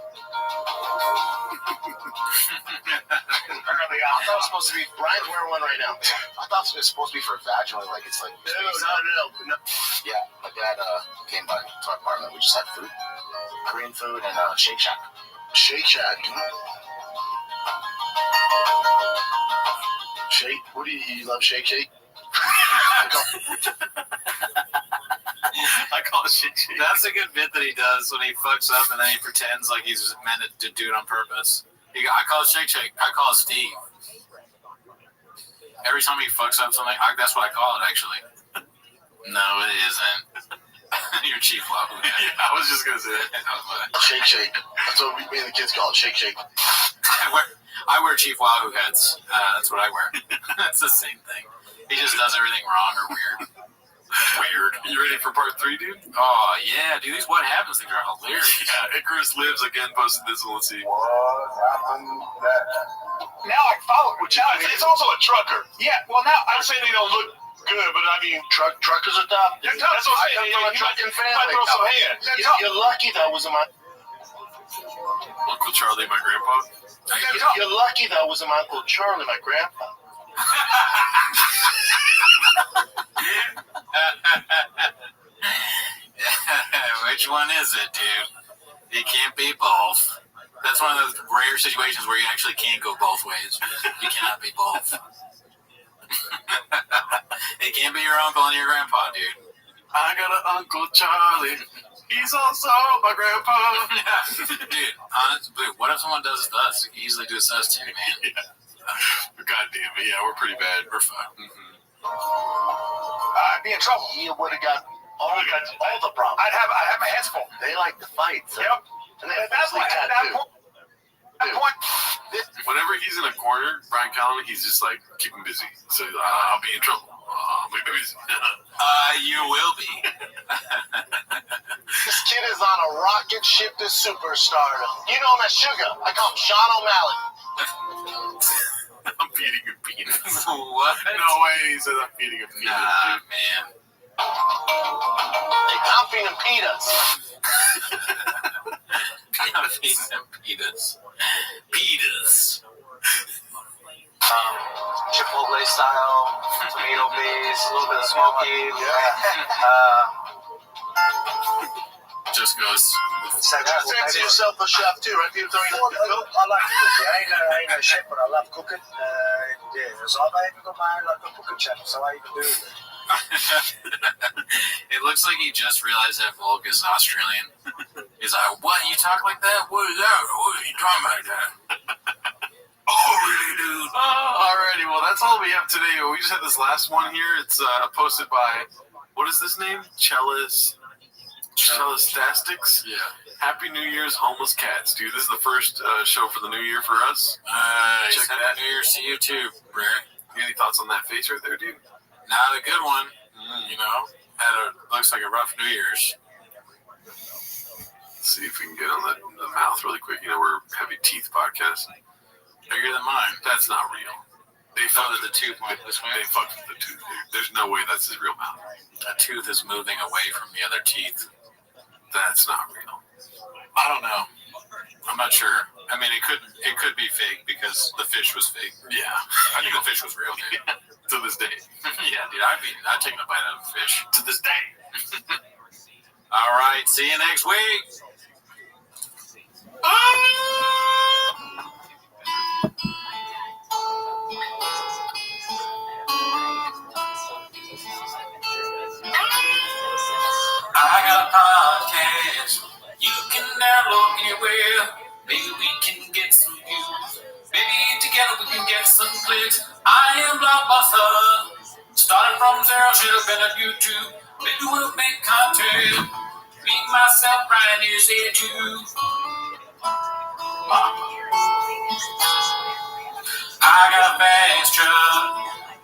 Apparently, I thought it was supposed to be. Brian's wearing one right now. I thought it was supposed to be for vaginally, like it's like. No. Yeah, my dad came by to our apartment. We just had food, Korean food, and Shake Shack. Shake Shack. Shake. What do you love? Shake Shake. I call it Shake Shake. That's a good bit that he does when he fucks up and then he pretends like he's meant to do it on purpose. I call it Shake Shake. I call it Steve. Every time he fucks up something, that's what I call it, actually. No, it isn't. You're Chief Wahoo. Yeah, I was just going to say that. Shake Shake. That's what me and the kids call it. Shake Shake. I wear Chief Wahoo hats. That's what I wear. That's the same thing. He just does everything wrong or weird. You ready for part 3, dude? Oh, yeah, dude. These What Happens things are hilarious. Yeah, Icarus Lives again posted this one. Let's see. What happened next? Now I follow it. It's also a trucker. Yeah, well, now I'm saying they don't look good, but I mean, truckers are tough. They're tough. That's what I'm saying. From a trucking family. Throw some hands. You're lucky that wasn't my. Uncle Charlie, my grandpa. You're lucky that wasn't my Uncle Charlie, my grandpa. Which one is it, dude? You can't be both. That's one of those rare situations where you actually can't go both ways. You cannot be both. It can't be your uncle and your grandpa, dude. I got an Uncle Charlie. He's also my grandpa. Dude, honestly, what if someone does it to us? You can easily do it to us too, man. God damn it, yeah, we're pretty bad. We're fucked. I'd be in trouble. You would have got all the problems. I'd have my hands full. They like to fight. So. Yep. And they At that point, whenever he's in a corner, Brian Callen, he's just like, keep him busy. So I'll be in trouble. I'll be busy. You will be. This kid is on a rocket ship to superstardom. You know him as Sugar. I call him Sean O'Malley. I'm feeding a penis. What? No way he said I'm feeding a penis. Nah, man. Hey, I'm feeding peanuts. I'm feeding peanuts. Peanuts. Chipotle style, tomato base, a little bit of smoky. Just goes. Fancy yourself a chef too, right? People throwing I like to cook. I ain't a chef, but I love cooking. So I even got my like a cooking channel, so I even do it. It looks like he just realized that Volk is Australian. He's like, what? You talk like that? What is that? What are you talking about that? Oh, really, dude? Alrighty, well, that's all we have today. We just had this last one here. It's posted by, what is this name? Cellistastics? Yeah. Happy New Year's, homeless cats, dude. This is the first show for the new year for us. Check that. New Year's to you too, Brett. Any thoughts on that face right there, dude? Not a good one. You know, looks like a rough New Year's. Let's see if we can get on the mouth really quick. You know, we're heavy teeth podcast. Bigger than mine. That's not real. They thought fucked that the tooth went this way. They fucked with the tooth, dude. There's no way that's his real mouth. A tooth is moving away from the other teeth. That's not real. I don't know. I'm not sure. I mean, it could be fake because the fish was fake. Yeah. I think the fish was real, dude. To this day. Yeah, dude. I'd take a bite out of a fish. To this day. All right. See you next week. I got a podcast. You can download anywhere. Maybe we can get some views. Maybe together we can get some clicks. I am Blockbuster. Started from zero, should have been on YouTube. Maybe we'll make content. Me, myself, Brian is here too. I got a fast truck.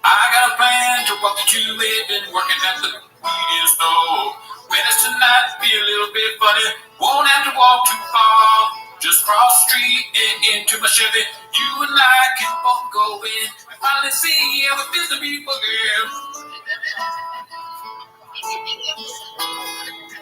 I got a plan to walk you to it. Been working at the media store. When it's tonight, be a little bit funny. Won't have to walk too far. Just cross the street and into my Chevy. You and I can both go in and finally see how it feels to be again.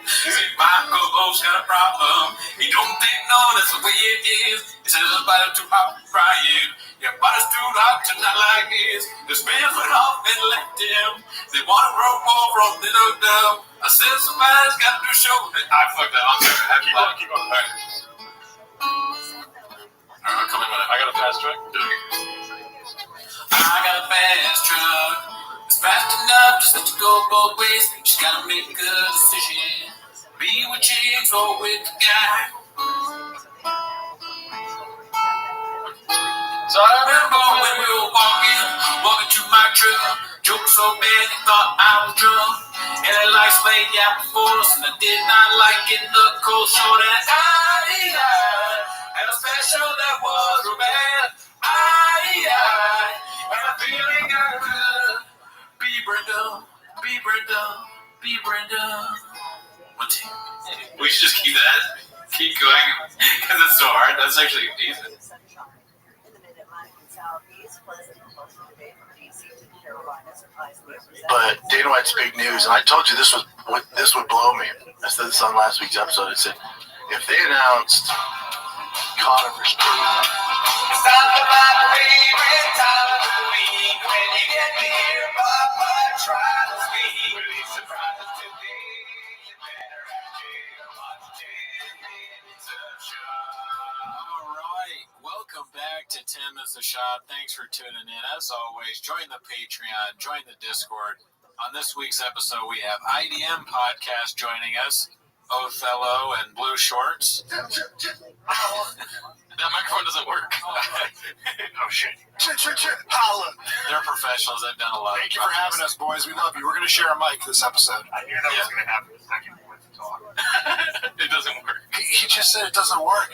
See, my co-host got a problem. He don't think no, that's the way it is. He says his body too hot to fry it. Your body's too hot to not like this. The spins went off and left him. They want to grow more from the dub. I said somebody's got to do show. I fucked that. I'm sorry. Keep on. All right. Alright, come in with it. I got a fast truck. I got a fast truck. It's fast enough just to go both ways. She's gotta make a decision. Be with chicks or with the guy. So I remember when we were walking to my truck. Joke so bad they thought I was drunk. And the lights laid out before us, and I did not like getting the cold short. And I had a special that was real bad. I had a feeling I could be Brenda, be Brenda, be Brenda. We should just keep going, because it's so hard. That's actually decent. But Dana White's big news, and I told you this would blow me. I said this on last week's episode. I said if they announced Connor for Spring, It's time for my favorite time of the week when you get to hear Papa try to speak. Release surprises to me. You better actually watch TV. back to Tim as the Shop. Thanks for tuning in. As always, join the Patreon, join the Discord. On this week's episode, we have IDM Podcast joining us, Othello and Blue Shorts. That microphone doesn't work. Oh, shit. Holla. They're professionals. They've done a lot. Thank you for having us, boys. We love you. We're going to share a mic this episode. I knew that was going to happen the second we went to talk. It doesn't work. He just said it doesn't work.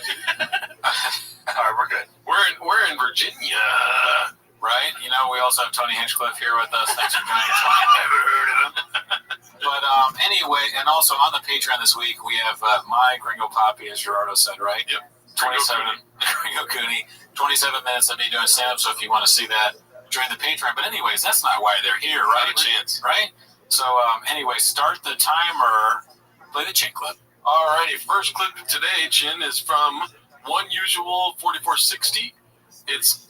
All right, we're good. We're in Virginia, right? You know, we also have Tony Hinchcliffe here with us. Thanks for joining us. Never heard of him. But anyway, and also on the Patreon this week, we have my Gringo Poppy, as Gerardo said, right? Yep. 27 Gringo Cooney, 27 minutes of me doing stand-up. So if you want to see that, join the Patreon. But anyways, that's not why they're here, right? Not a chance, right? So anyway, start the timer. Play the Chin clip. Alrighty, first clip today, Chin, is from One Usual 4460. It's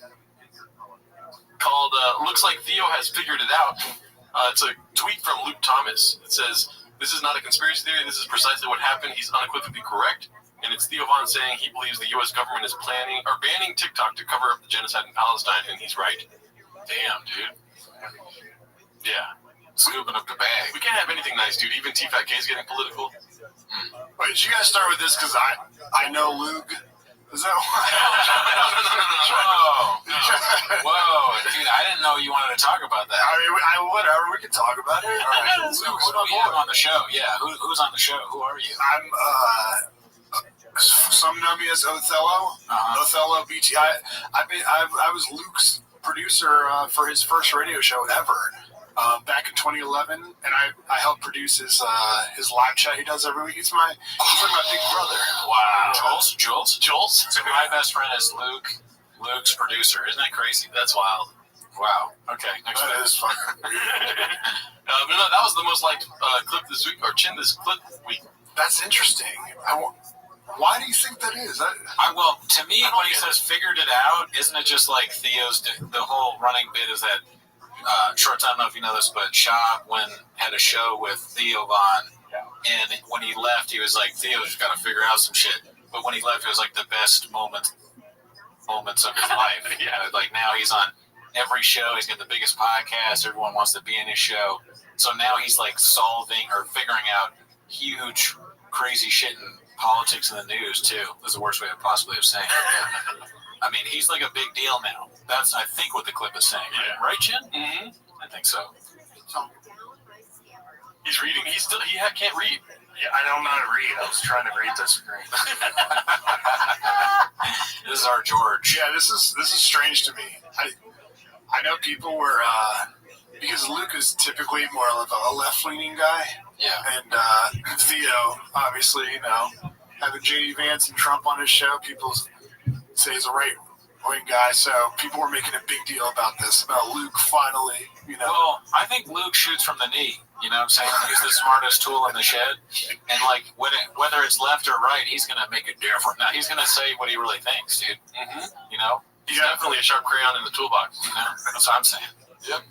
called Looks Like Theo Has Figured It Out. It's a tweet from Luke Thomas. It says, "This is not a conspiracy theory. This is precisely what happened. He's unequivocally correct." And it's Theo Von saying he believes the U.S. government is planning or banning TikTok to cover up the genocide in Palestine, and he's right. Damn, dude. Yeah. Scooping up the bag. We can't have anything nice, dude. Even T-Fat K is getting political. Wait, did you guys start with this because I know Luke? Is that why? Whoa, dude! I didn't know you wanted to talk about that. I mean, whatever. We can talk about it. All right. Who do we have on the show? Yeah, who's on the show? Who are you? I'm some know me as Othello. Othello BT. I was Luke's producer for his first radio show ever. Back in 2011, and I helped produce his live chat he does every week. He's like my big brother. Wow. Jules. So my best friend is Luke's producer. Isn't that crazy? That's wild. Wow. Okay. Next that is fun. No, that was the most liked clip this week, or Chin this clip week. That's interesting. Why do you think that is? Well, to me, when he says "figured it out," isn't it just like Theo's? The whole running bit is that. Shorts, I don't know if you know this, but Shop had a show with Theo Von, and when he left, he was like, Theo's got to figure out some shit. But when he left, it was like the best moments of his life. Yeah, like now he's on every show. He's got the biggest podcast. Everyone wants to be in his show. So now he's like solving or figuring out huge, crazy shit in politics and the news too. This is the worst way I possibly have saying it. I mean, he's like a big deal now. That's, I think, what the clip is saying. Yeah. Right, Chin? Mm-hmm. I think so. He's reading. He can't read. Yeah, I don't know how to read. I was trying to read the screen. This is our George. Yeah, this is strange to me. I know people were because Luke is typically more of a left-leaning guy. Yeah. And Theo, obviously, having J.D. Vance and Trump on his show, people say he's a right-wing guy, so people were making a big deal about this, about Luke finally, Well, I think Luke shoots from the knee, you know what I'm saying? He's the smartest tool in the shed, and like, whether it's left or right, he's going to make it different. Now, he's going to say what he really thinks, dude. Mm-hmm. You know? He's definitely a sharp crayon in the toolbox. You know? That's what I'm saying. Yep.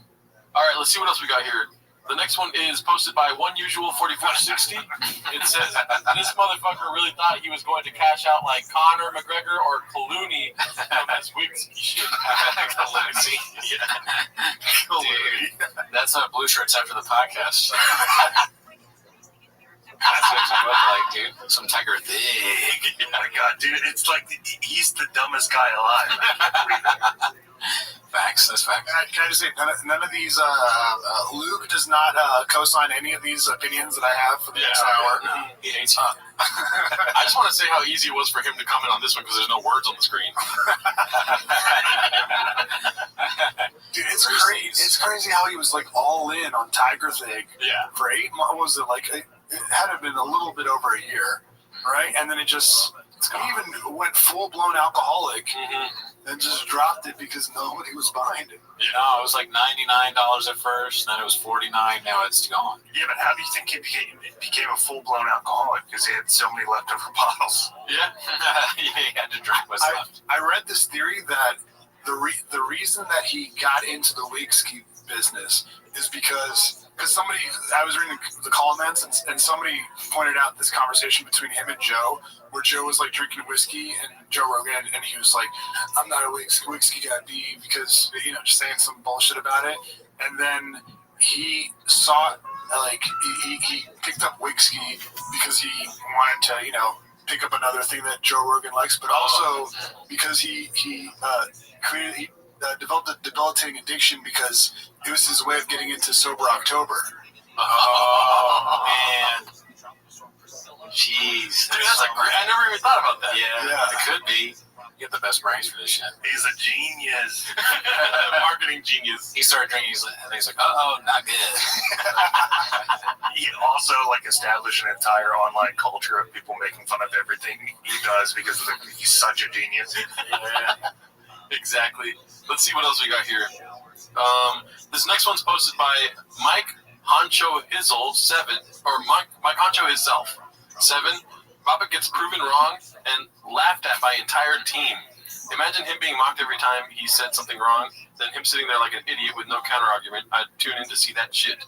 All right, let's see what else we got here. The next one is posted by One Usual 4460. It says, "This motherfucker really thought he was going to cash out like Conor McGregor or Clooney from his week's shit." Clooney. Yeah. Dude, that's Blue Shirts after the podcast. That's what you look like, dude. Some Tiger Thing. Oh my God, dude, it's like he's the dumbest guy alive. Facts. That's facts. Can I just say, none of these, Luke does not co-sign any of these opinions that I have for the next hour. He hates you. I just want to say how easy it was for him to comment on this one because there's no words on the screen. Dude, it's crazy. It's crazy how he was like all in on Tiger Thing. Yeah. For 8 months, what was it like? It had to have been a little bit over a year, right? And then it just even went full blown alcoholic. Mm-hmm. And just dropped it because nobody was behind it. Yeah, no, it was like $99 at first, then it was $49. Now it's gone. Yeah, but how do you think he became a full-blown alcoholic? Because he had so many leftover bottles. Yeah, he had to drink what's left. I read this theory that the reason that he got into the wig ski business is because because I was reading the comments, and somebody pointed out this conversation between him and Joe, where Joe was like drinking whiskey, and Joe Rogan, and he was like, "I'm not a whiskey guy, because just saying some bullshit about it," and then he saw like he picked up whiskey because he wanted to pick up another thing that Joe Rogan likes, but also because he developed a debilitating addiction because it was his way of getting into Sober October. Oh, man. Jeez. Dude, that's like great. I never even thought about that. Yeah. It could be. You get the best brains for this shit. He's a genius. Marketing genius. He started drinking, and he's like, oh, not good. He also established an entire online culture of people making fun of everything he does because he's such a genius. Yeah. Exactly. Let's see what else we got here. This next one's posted by Mike Honcho Hizzle 7, or Mike Honcho himself 7. Baba gets proven wrong and laughed at by entire team. Imagine him being mocked every time he said something wrong, then him sitting there like an idiot with no counter argument. I'd tune in to see that shit.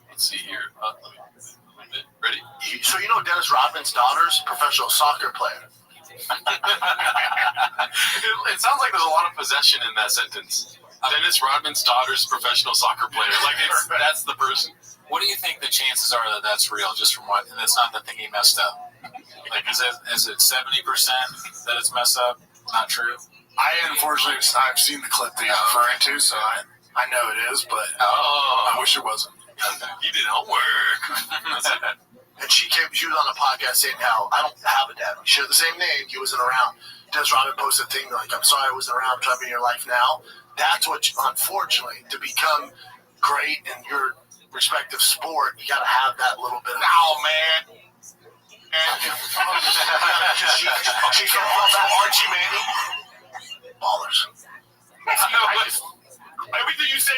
Let's see here. Ready? So Dennis Rodman's daughter's a professional soccer player. It sounds like there's a lot of possession in that sentence. Dennis Rodman's daughter's professional soccer player. That's the person. What do you think the chances are that that's real? Just from what? And it's not the thing he messed up. Is it 70% that it's messed up? Not true. Unfortunately, I've seen the clip that you're referring to, so I know it is, but I wish it wasn't. You did homework. And she was on a podcast saying how I don't have a dad. We share the same name. He wasn't around. Dennis Rodman posted a thing like, "I'm sorry I wasn't around. I'm trying to be in your life now." That's what, unfortunately, to become great in your respective sport, you got to have that little bit of. Oh, man. And she's from Archie Manning. Ballers. Everything you say.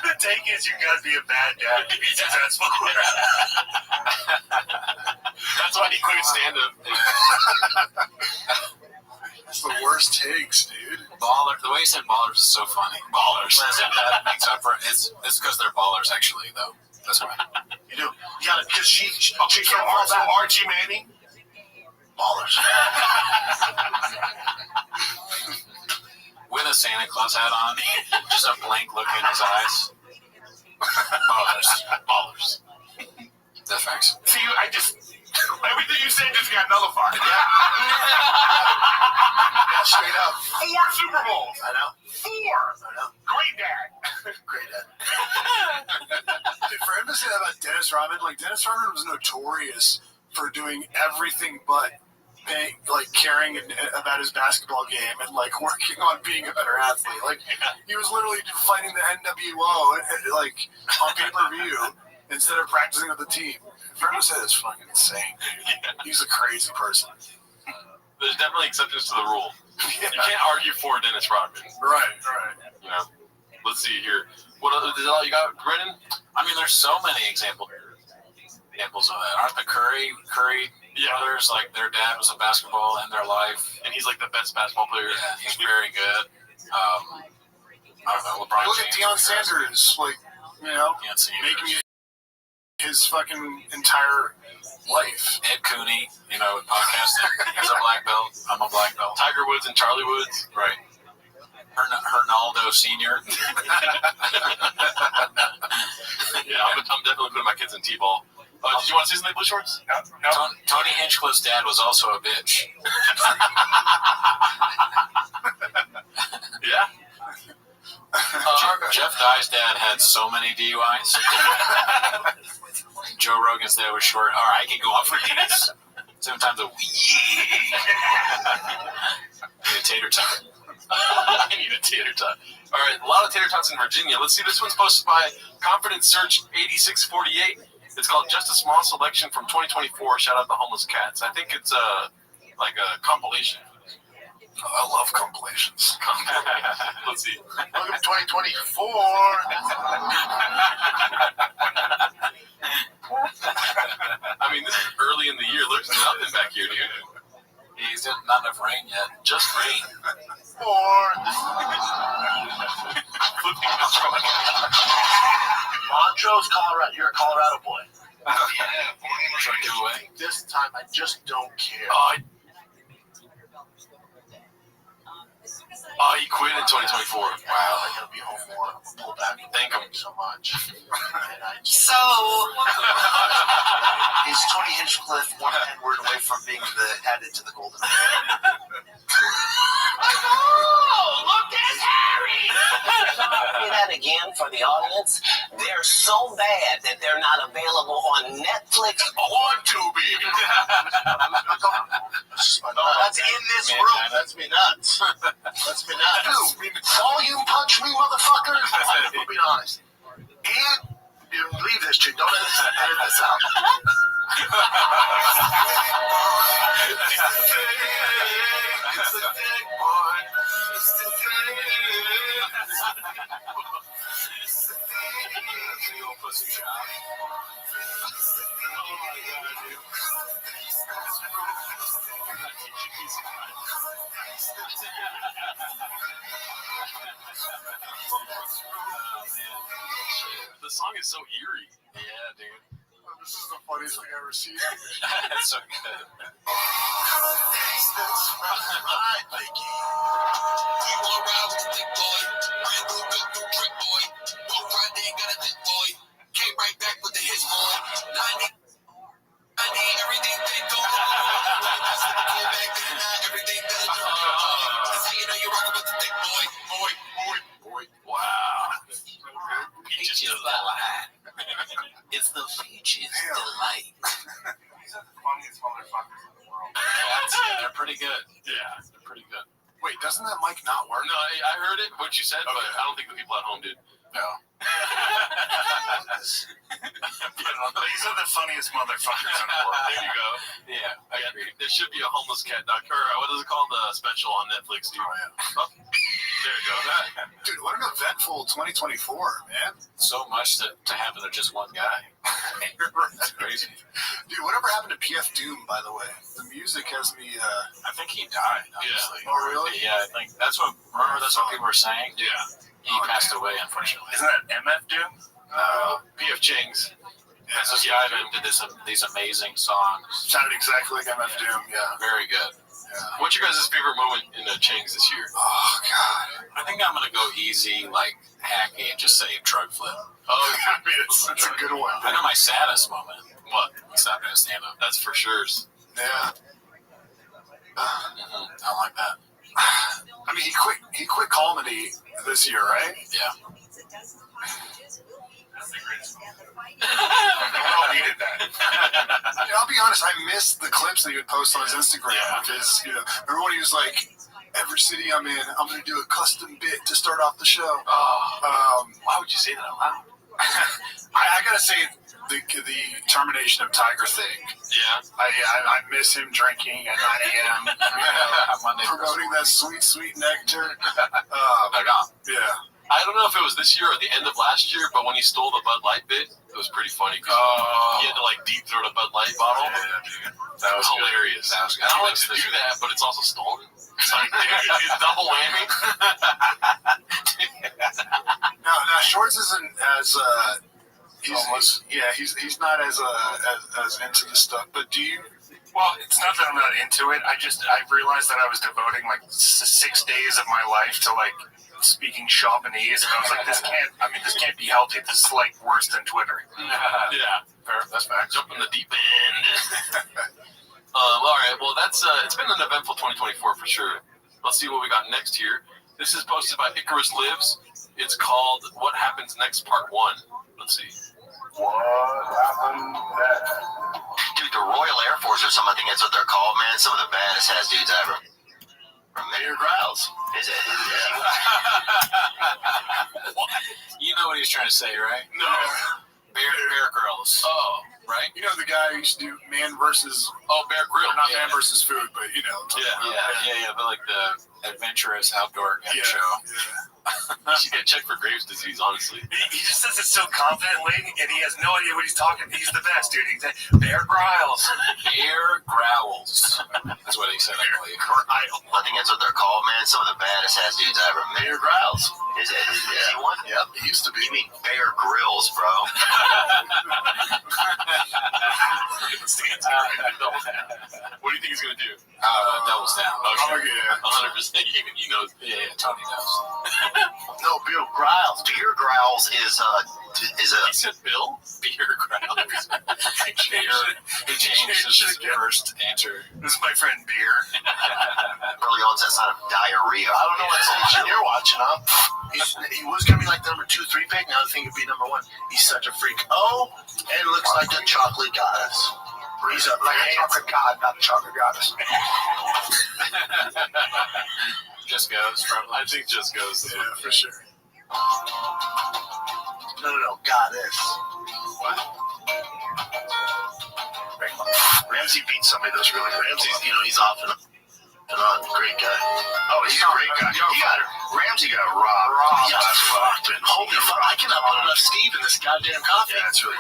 The take is you gotta be a bad dad to be successful. That's why he quit stand-up. That's the worst takes, dude. Baller. The way he said ballers is so funny. Ballers. That makes up for it. It's because they're ballers, actually, though. That's why. You do. You got to, because she's from Archie Manning. Ballers. With a Santa Claus hat on, just a blank look in his eyes. Ballers. That's facts. See, everything you said just got nullified. Yeah, straight up. 4 Super Bowls. I know. 4. I know. Great dad. Great dad. Dude, for him to say that about Dennis Rodman, Dennis Rodman was notorious for doing everything but caring about his basketball game and working on being a better athlete. He was literally fighting the NWO on pay-per-view instead of practicing with the team. For him to say that's fucking insane, dude. He's a crazy person. There's definitely exceptions to the rule. You can't argue for Dennis Rodman. Right. Let's see here. What other is that all you got, Brennan? I mean, there's so many examples of that. Aren't the Curry brothers, their dad was in basketball in their life, and he's the best basketball player. Yeah, he's very good. I don't know. LeBron Look at Deion Sanders, making his fucking entire life. Ed Cooney, podcasting. He's a black belt. I'm a black belt. Tiger Woods and Charlie Woods. Right. Hernaldo Sr. Yeah, I'm definitely putting my kids in T-ball. Did you want to see some blue shorts? No. Tony Hinchcliffe's dad was also a bitch. Yeah. Jeff Dye's dad had so many DUIs. Joe Rogan's dad was short. All right, I can go off for these 7 times a week. Need a tater tot. I need a tater tot. All right, a lot of tater tots in Virginia. Let's see. This one's posted by Confidence Search 8648. It's called Just a Small Selection from 2024. Shout out the homeless cats. I think it's a compilation. I love compilations. Let's see. Welcome to 2024. I mean, this is early in the year. There's nothing back here, dude. He's not enough rain yet. Just rain. Or Montrose, Colorado. You're a Colorado boy. Oh, yeah. Truck giveaway. This time, I just don't care. Oh, he quit in 2024. Wow. I gotta be home more. I'm gonna pull back. Thank him so much. And I just... So, is Tony Hinchcliffe one word away from being added to the Golden? Look, there's Harry! Say that again for the audience. They're so bad that they're not available on Netflix or Tubi. That's in this room. That's me nuts. That's me nuts. Volume punch me, motherfucker. I'll be honest. And you leave this shit. Don't edit this out. It's the thing, boy. It's the thing. It's the thing. Your pussy shot. The song is so eerie. Yeah, dude. This is the funniest thing I've ever seen. That's so good. That's right, Mikey. We wanna ride with the big boy. Brand new whip, new trick boy. Walk Friday, got a dick boy. Came right back with the hits boy. 90, everything they go. Came back then, now everything that I do. That's how you know you're rocking with the dick boy. Boy. Wow. Peaches Delight. It's the Peaches Delight. These are the funniest motherfuckers in the world. They're pretty good. Yeah, they're pretty good. Wait, doesn't that mic not work? No, I heard it, what you said, but I don't think the people at home did. No. These are the funniest motherfuckers in the world. There you go. Yeah, I agree. There should be a homeless cat doc, or what is it called? The special on Netflix, dude. Oh, yeah. Oh, there you go. Dude, what an eventful 2024, man. So much to happen to just one guy. It's crazy. Dude, whatever happened to PF Doom, by the way? The music has me, I think he died, honestly. Oh, really? Yeah, I think that's what people were saying? Yeah. He passed away, unfortunately. Isn't that MF Doom? No. PF Chang's. Yeah, I did these amazing songs. Sounded exactly like MF Doom, yeah. Very good. Yeah. What's your guys' favorite moment in the Chang's this year? Oh, God. I think I'm going to go easy, like hacky, and just say drug flip. Oh, I mean, it's a good one. I know my saddest moment. What? Stop doing stand up. That's for sure. Yeah. I like that. I mean, he quit comedy this year, right? Yeah. We all needed that. I'll be honest, I missed the clips that he would post on his Instagram because, remember when he was like, every city I'm in, I'm going to do a custom bit to start off the show. Why would you say that out loud? I got to say, the termination of Tiger thing. Yeah. I miss him drinking at 9 a.m. Promoting that sweet, sweet nectar. Yeah. I don't know if it was this year or the end of last year, but when he stole the Bud Light bit, it was pretty funny. He had to deep throat a Bud Light bottle. Yeah, dude. That was hilarious. That was good. I don't like to do that, but it's also stolen. It's like, dude, it's double whammy. Now Shorts isn't as he's not as into this stuff. But do you? Well, it's not that I'm not into it. I realized that I was devoting 6 days of my life to speaking Japanese, and I was like, this can't be healthy. This is worse than Twitter. Yeah, fair. That's facts. Jump in the deep end. All right. Well, that's it's been an eventful 2024 for sure. Let's see what we got next here. This is posted by Icarus Lives. It's called "What Happens Next" Part 1. Let's see. What happened next? Dude, the Royal Air Force or something, I think that's what they're called, man. Some of the baddest ass dudes ever. From Mayor Growls. Is it? You know what he's trying to say, right? No. Bear Girls. Oh, right. You know the guy who used to do Man versus... Oh, Bear Grylls. Not Man versus Food, but Yeah. But the adventurous outdoor game show. Yeah. You should get checked for Graves' disease, honestly. He just says it so confidently, and he has no idea what he's talking. He's the best, dude. He's Bear Grylls. Bear Growls. That's what he said, I believe. I think that's what they're called, man. Some of the baddest ass dudes I ever met. Bear Grylls. Is he one? Yep, he used to be. You mean Bear Grylls, bro? What do you think he's gonna do? Doubles down. Okay. 100%. Even he knows. Yeah, Tony knows. No, Bear Grylls. Beer Grylls is a. He said Bill? Beer Grylls. He changed his first answer. This is my friend Beer. Early onset sign of diarrhea. I don't know what station you're watching, huh? He was gonna be like the number 2, 3 pick. Now I think he'd be number 1. He's such a freak. Oh, and looks like a chocolate goddess. He's a chocolate god, not a chocolate goddess. Just goes, probably. I think just goes. Yeah, for sure. No, goddess. What? Ramsey beat somebody that's really good. Ramsey's, he's off and on. Great guy. Oh, he's a great guy. Ramsey got robbed. He got fucked. Holy fuck. I cannot put enough Steve in this goddamn coffee. Yeah, that's really I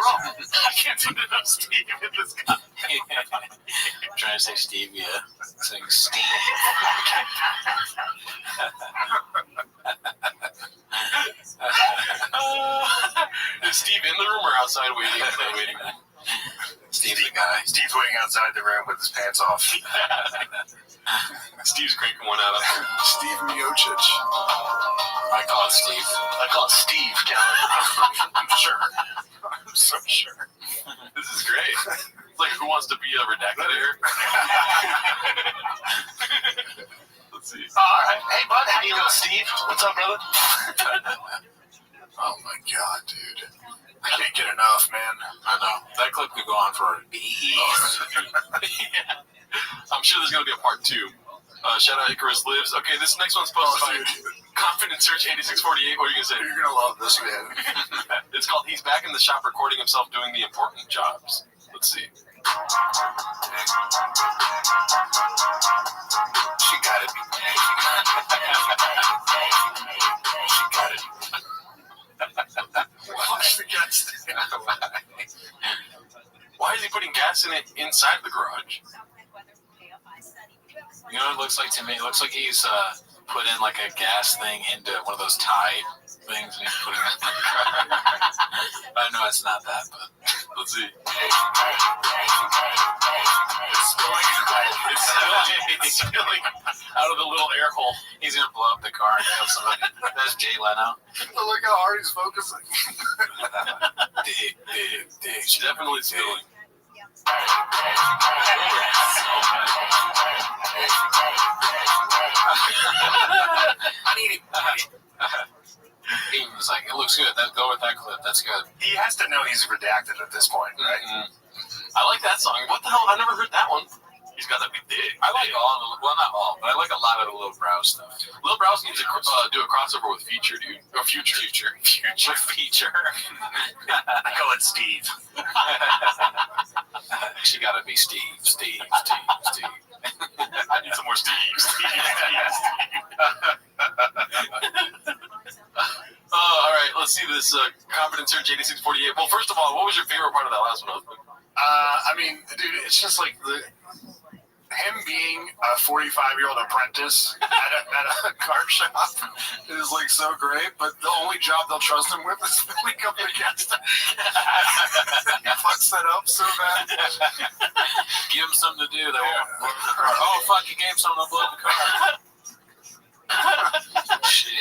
can't put enough Steve in this guy. Trying to say Stevia. Saying Steve. Is Steve in the room or outside waiting? Steve's the guy. Steve's waiting outside the room with his pants off. Steve's cranking one out. Steve Miocic. I call it Steve. I call it Steve, Kevin. I'm sure. I'm so sure. This is great. It's like Who Wants to Be a Redacted here? Let's see. All right. Hey, bud. How you doing, Steve? What's up, brother? Oh my god, dude. I can't get enough, man. I know. That clip could go on for days. I'm sure there's going to be a part 2. Shout out Icarus Lives. Okay, this next one's posted by Confident Search 8648. What are you going to say? You're going to love this, man. It's called He's Back in the Shop Recording Himself Doing the Important Jobs. Let's see. She gotta be. She gotta be. Why is he putting gas in it inside the garage? You know what it looks like to me? It looks like he's put in like a gas thing into one of those Tide things and he's putting it in the car. I know it's not that, but let's see. It's spilling out of the little air hole. He's gonna blow up the car and kill somebody. That's Jay Leno. Look how hard he's focusing. Dig. It's definitely spilling. He was like, it looks good. Let's go with that clip. That's good. He has to know he's redacted at this point, right? Mm-hmm. I like that song. What the hell? I never heard that one. He's got to be big. I like all of the, well, not all, but I like a lot of the Lil Brow stuff. Lil Brow needs to do a crossover with Feature, dude. Or Future. With Feature. I call it Steve. She gotta be Steve. I need some more Steve. All right, let's see this Confident Search 8648. Well, first of all, what was your favorite part of that last one, husband? I mean, dude, it's just like him being a 45-year-old apprentice at a car shop is like so great, but the only job they'll trust him with is filling up the gas tank. He fucks that up so bad. Give him something to do. They won't blow the car. Oh, fuck, you gave him something to blow the car. Shit.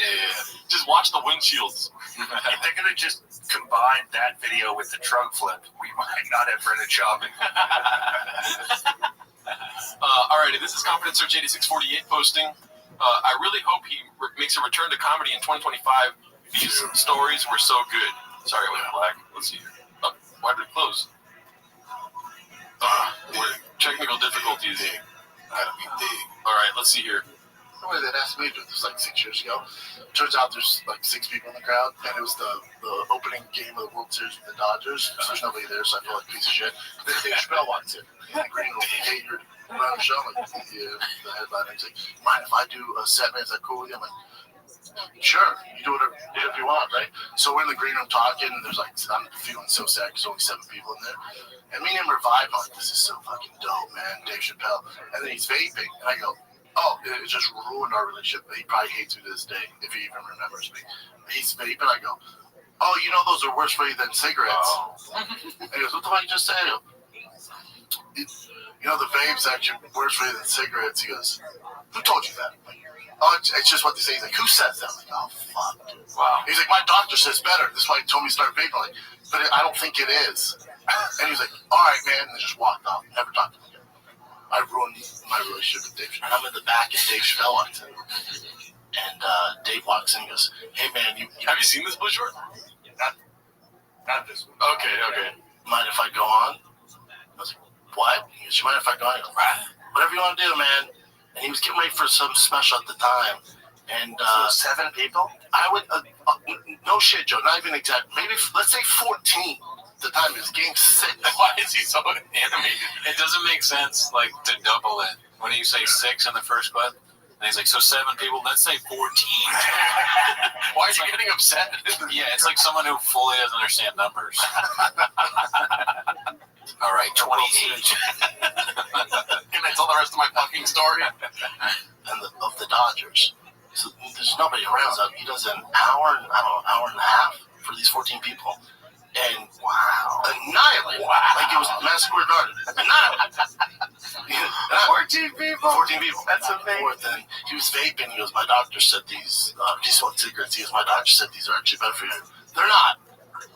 Just watch the windshields. If they're going to just combine that video with the trunk flip, we might not have rented shopping. Alrighty, this is Confident Search 8648 posting. I really hope he makes a return to comedy in 2025. These stories were so good. Sorry, I went black. Let's see. Why did it close? Technical difficulties. Alright, let's see here. Somebody that asked me to do this like 6 years ago. Turns out there's like 6 people in the crowd, and it was the opening game of the World Series with the Dodgers. So there's nobody there, so I feel like a piece of shit. Then Dave Chappelle walks in. Green room, hey, you're running the show. Like, the headliner, he's like, mind if I do a set? Man, is that cool with you? I'm like, Sure, you do whatever you want, right? So we're in the green room talking, and there's like, I'm feeling so sad because only 7 people in there. And me and him are vibing, like, this is so fucking dope, man, Dave Chappelle. And then he's vaping, and I go, oh, it just ruined our relationship. He probably hates me to this day, if he even remembers me. He's vaping, I go, oh, you know those are worse for you than cigarettes. And he goes, what the fuck you just say? You know, the vape's actually worse for you than cigarettes. He goes, who told you that? Like, oh, it's just what they say. He's like, who says that? I'm like, oh, fuck, dude. Wow. He's like, my doctor says better. This is why he told me to start vaping. Like, but I don't think it is. And he's like, all right, man. And they just walked off. Never talked to him again. I ruined my relationship with Dave. And I'm in the back, and Dave Chappelle walks in. And Dave walks in and goes, hey, man, have you seen this blue short? Not this one. Okay. Mind if I go on? I was like, what? He goes, you mind if I go on? I go, whatever you want to do, man. And he was getting ready for some special at the time. And 7 people? I would, no shit, Joe, not even exact. Maybe, let's say 14 at the time. He was getting sick. Why is he so animated? It doesn't make sense, like, to double it. When you say 6 in the first clip, and he's like, so 7 people, let's say 14. Why is he getting upset? Yeah, it's like someone who fully doesn't understand numbers. All right, 28. Can I tell the rest of my fucking story? And of the Dodgers. So there's nobody around. So he does an hour and a half for these 14 people. And annihilate. Wow. Like it was Madison Square Garden. Annihilate. 14 people. 14 people. That's amazing. And he was vaping. He goes, my doctor said these, he smoked cigarettes. He goes, my doctor said these are actually better for you. They're not.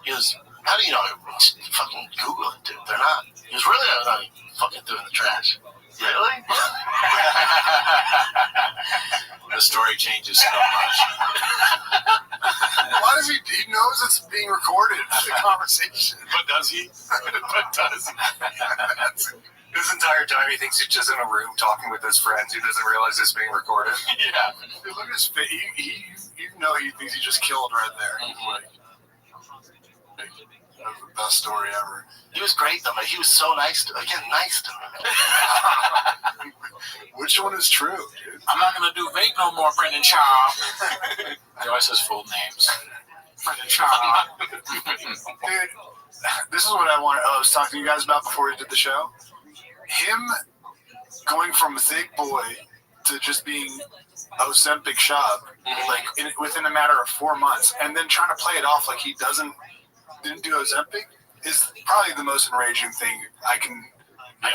He goes, how do you know? Fucking Google it, dude. They're not. He goes, really? I was like, fucking threw in the trash. Really? The story changes so much. Why does he knows it's being recorded, the conversation. But does he? This entire time he thinks he's just in a room talking with his friends. He doesn't realize it's being recorded. Yeah. Dude, look at his face. You know he thinks he just killed right there. That was the best story ever. He was great though, man. He was so nice to me. Which one is true, dude? I'm not gonna do vape no more, Brendan Shaw. He always says full names. Brendan Shaw. Dude, this is what I was talking to you guys about before we did the show. Him going from a thick boy to just being Ozempic shop, like within a matter of 4 months, and then trying to play it off like he didn't do Ozempic is probably the most enraging thing I can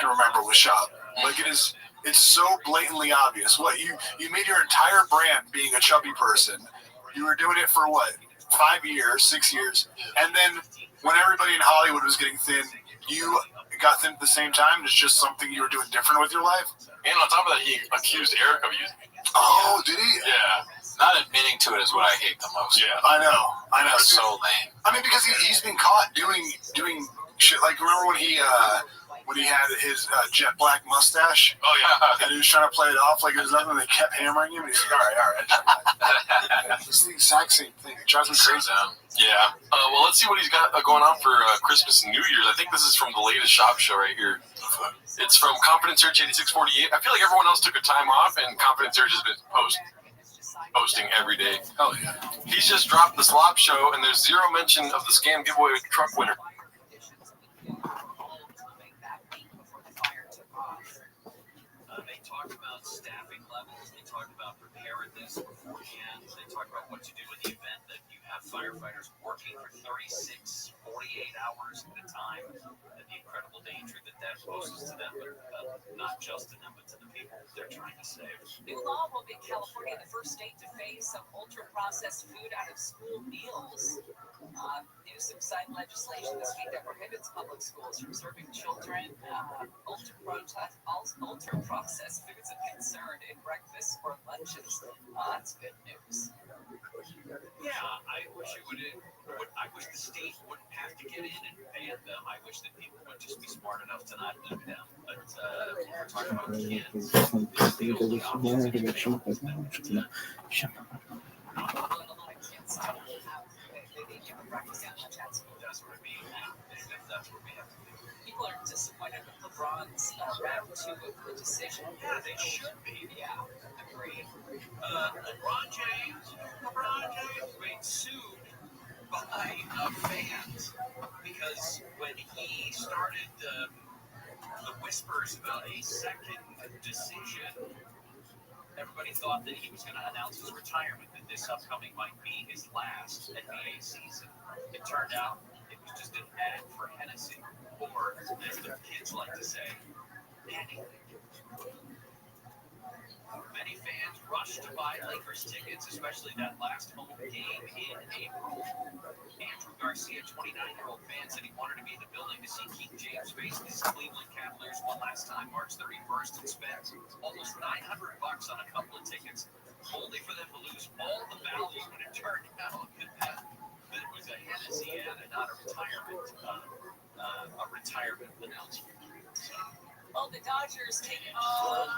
remember with shop. Like it's so blatantly obvious. What you made your entire brand being a chubby person. You were doing it for what, 5 years, 6 years, and then when everybody in Hollywood was getting thin, you got thin at the same time. It's just something you were doing different with your life. And on top of that, he accused Eric of using it. Oh, did he? Yeah. Not admitting to it is what I hate the most. Yeah. I know. It's so lame. I mean, because he's been caught doing shit. Like, remember when he had his jet black mustache? Oh, yeah. And he was trying to play it off like it was nothing. They kept hammering him, and he's like, all right. It's the exact same thing. It drives me crazy. Yeah. Well, let's see what he's got going on for Christmas and New Year's. I think this is from the latest shop show right here. It's from Confident Search 8648. I feel like everyone else took a time off, and Confident Search has been posting every day. Oh, yeah. He's just dropped the slop show, and there's zero mention of the scam giveaway truck winner. They talked about staffing levels. They talked about preparedness beforehand. They talked about what to do in the event that you have firefighters working for 36, 48 hours at a time, and the incredible danger that poses to them, but not just to them, but to the people they're trying to save. New law will make California the first state to phase some ultra-processed food out of school meals. Newsom signed legislation this week that prohibits public schools from serving children ultra-processed foods of concern in breakfast or lunches. That's good news. Yeah, I wish it would. I wish the state wouldn't have to get in and ban them. I wish that people would just be smart enough to not eat them. But we're talking about kids. People are disappointed with LeBron's round 2 of the decision. Yeah, they should be. Yeah, agreed. LeBron James, sued by fans because when he started the whispers about a second decision, everybody thought that he was going to announce his retirement, that this upcoming might be his last NBA season. It turned out it was just an ad for Hennessy, or as the kids like to say, Henny. Many fans rushed to buy Lakers tickets, especially that last home game in April. Andrew Garcia, 29-year-old fan, said he wanted to be in the building to see King James face his Cleveland Cavaliers one last time March 31st and spent almost $900 on a couple of tickets, only for them to lose all the value when it turned out that it was a Hennessy ad and not a retirement announcement. So, Well, the Dodgers take on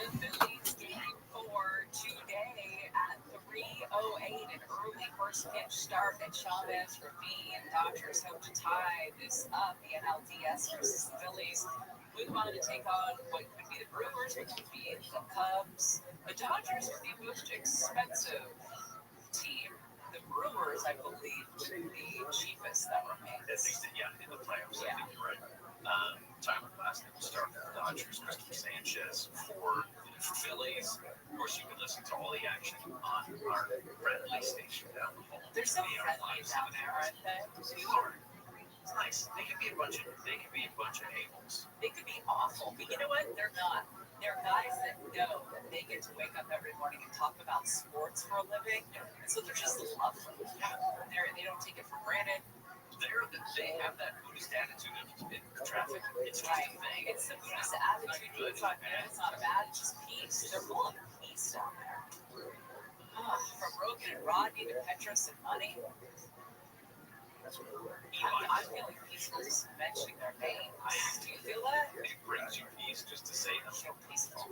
the Phillies game for today at 3:08. An early first pitch start at Chavez Ravine. Dodgers hope to tie this up. The NLDS versus the Phillies. Move on to take on what could be the Brewers, what could be the Cubs. The Dodgers are the most expensive team. The Brewers, I believe, would be the cheapest that remains. At least, in the playoffs, I think you're right. Tyler Glasnow will start for the Dodgers, Christopher Sanchez for the Phillies. Of course, you can listen to all the action on our friendly station down the hall. They're so friendly down there, aren't they? They are. It's nice. They could be a bunch of a-holes. They could be awful, but you know what? They're not. They're guys that know that they get to wake up every morning and talk about sports for a living, and so they're just lovely. They don't take it for granted. They have that Buddhist attitude in traffic. It's just Right. a thing. It's the Buddhist attitude. It's not bad. It's not bad. It's just peace. They're full of peace down there. From Rogan and Rodney to Petros and Money. I'm feeling peaceful just mentioning their names. Do you feel that? It brings you peace just to say them. So peaceful.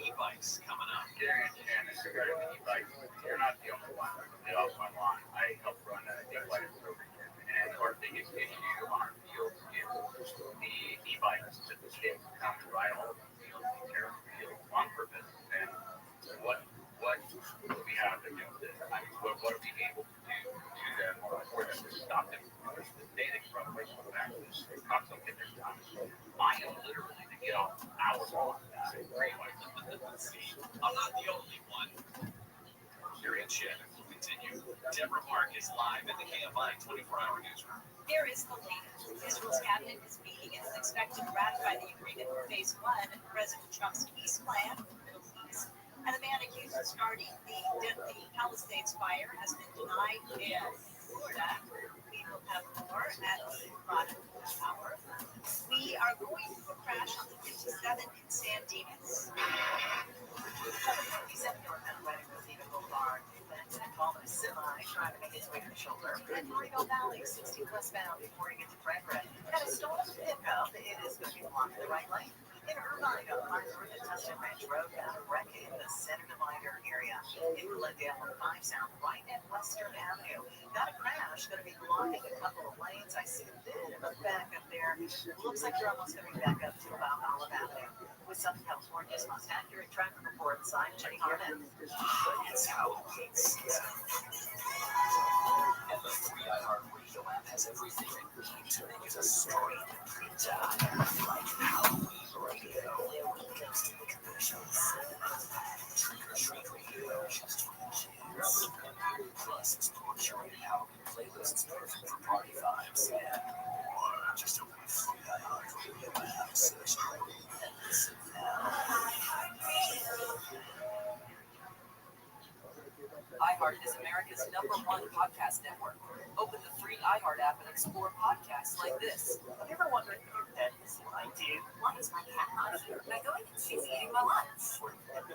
E-bikes coming up. Gary and Shannon, regarding the e-bikes, you're not the only one. They also online. I help run a e-bike program, and our biggest issue on our field is the e-bikes that the kids come to ride all over the field, take care of the field on purpose. And what do we have to do with this? I mean, what are we able to do to them for them to stop them from this? They probably come back to this. Cops don't get their time. I am literally to get off hours long. I'm not the only one. Gary and Shannon will continue. Deborah Mark is live in the KFI 24-hour newsroom. There is the latest. Israel's cabinet is meeting and is expected to ratify the agreement for Phase 1 of President Trump's peace plan for the Middle East. And the man accused of starting the deadly Palisades fire has been denied in Florida. We will have more at the bottom of the hour. We are going to a crash on the 57 in San Dimas. 57-year-old man riding Rosita Boulevard and involved in a semi trying to make its way to the shoulder. In Moreno Valley, 60 westbound before you get to Frederick. Had a stolen pickup. It is going to be blocking the right lane. In Irvine, lines were at Tustin Ranch Road, down a wreck in the center divider area. In Glendale on 5 South, right at Western Avenue. Got a crash, going to be blocking a couple of lanes. I see a bit of a back up there. Looks like you're almost going to be back up to about Olive Avenue. With Southern California's most accurate traffic report, sign Jenny Harmon. It's Halloween season. And the free iHeartRadio app has everything you need to make it a story every time. Like Halloween Radio. Trick or Treat Radio just for the kids. Plus, explore curated Halloween playlists perfect for party vibes and more. Just open the free iHeartRadio app, search Halloween, and listen now. iHeart is America's #1 podcast network. Open the free iHeart app and explore podcasts like this. Have you ever wondered if your pet is lying to you? Why is my cat not here? Am I going to see eating my lunch?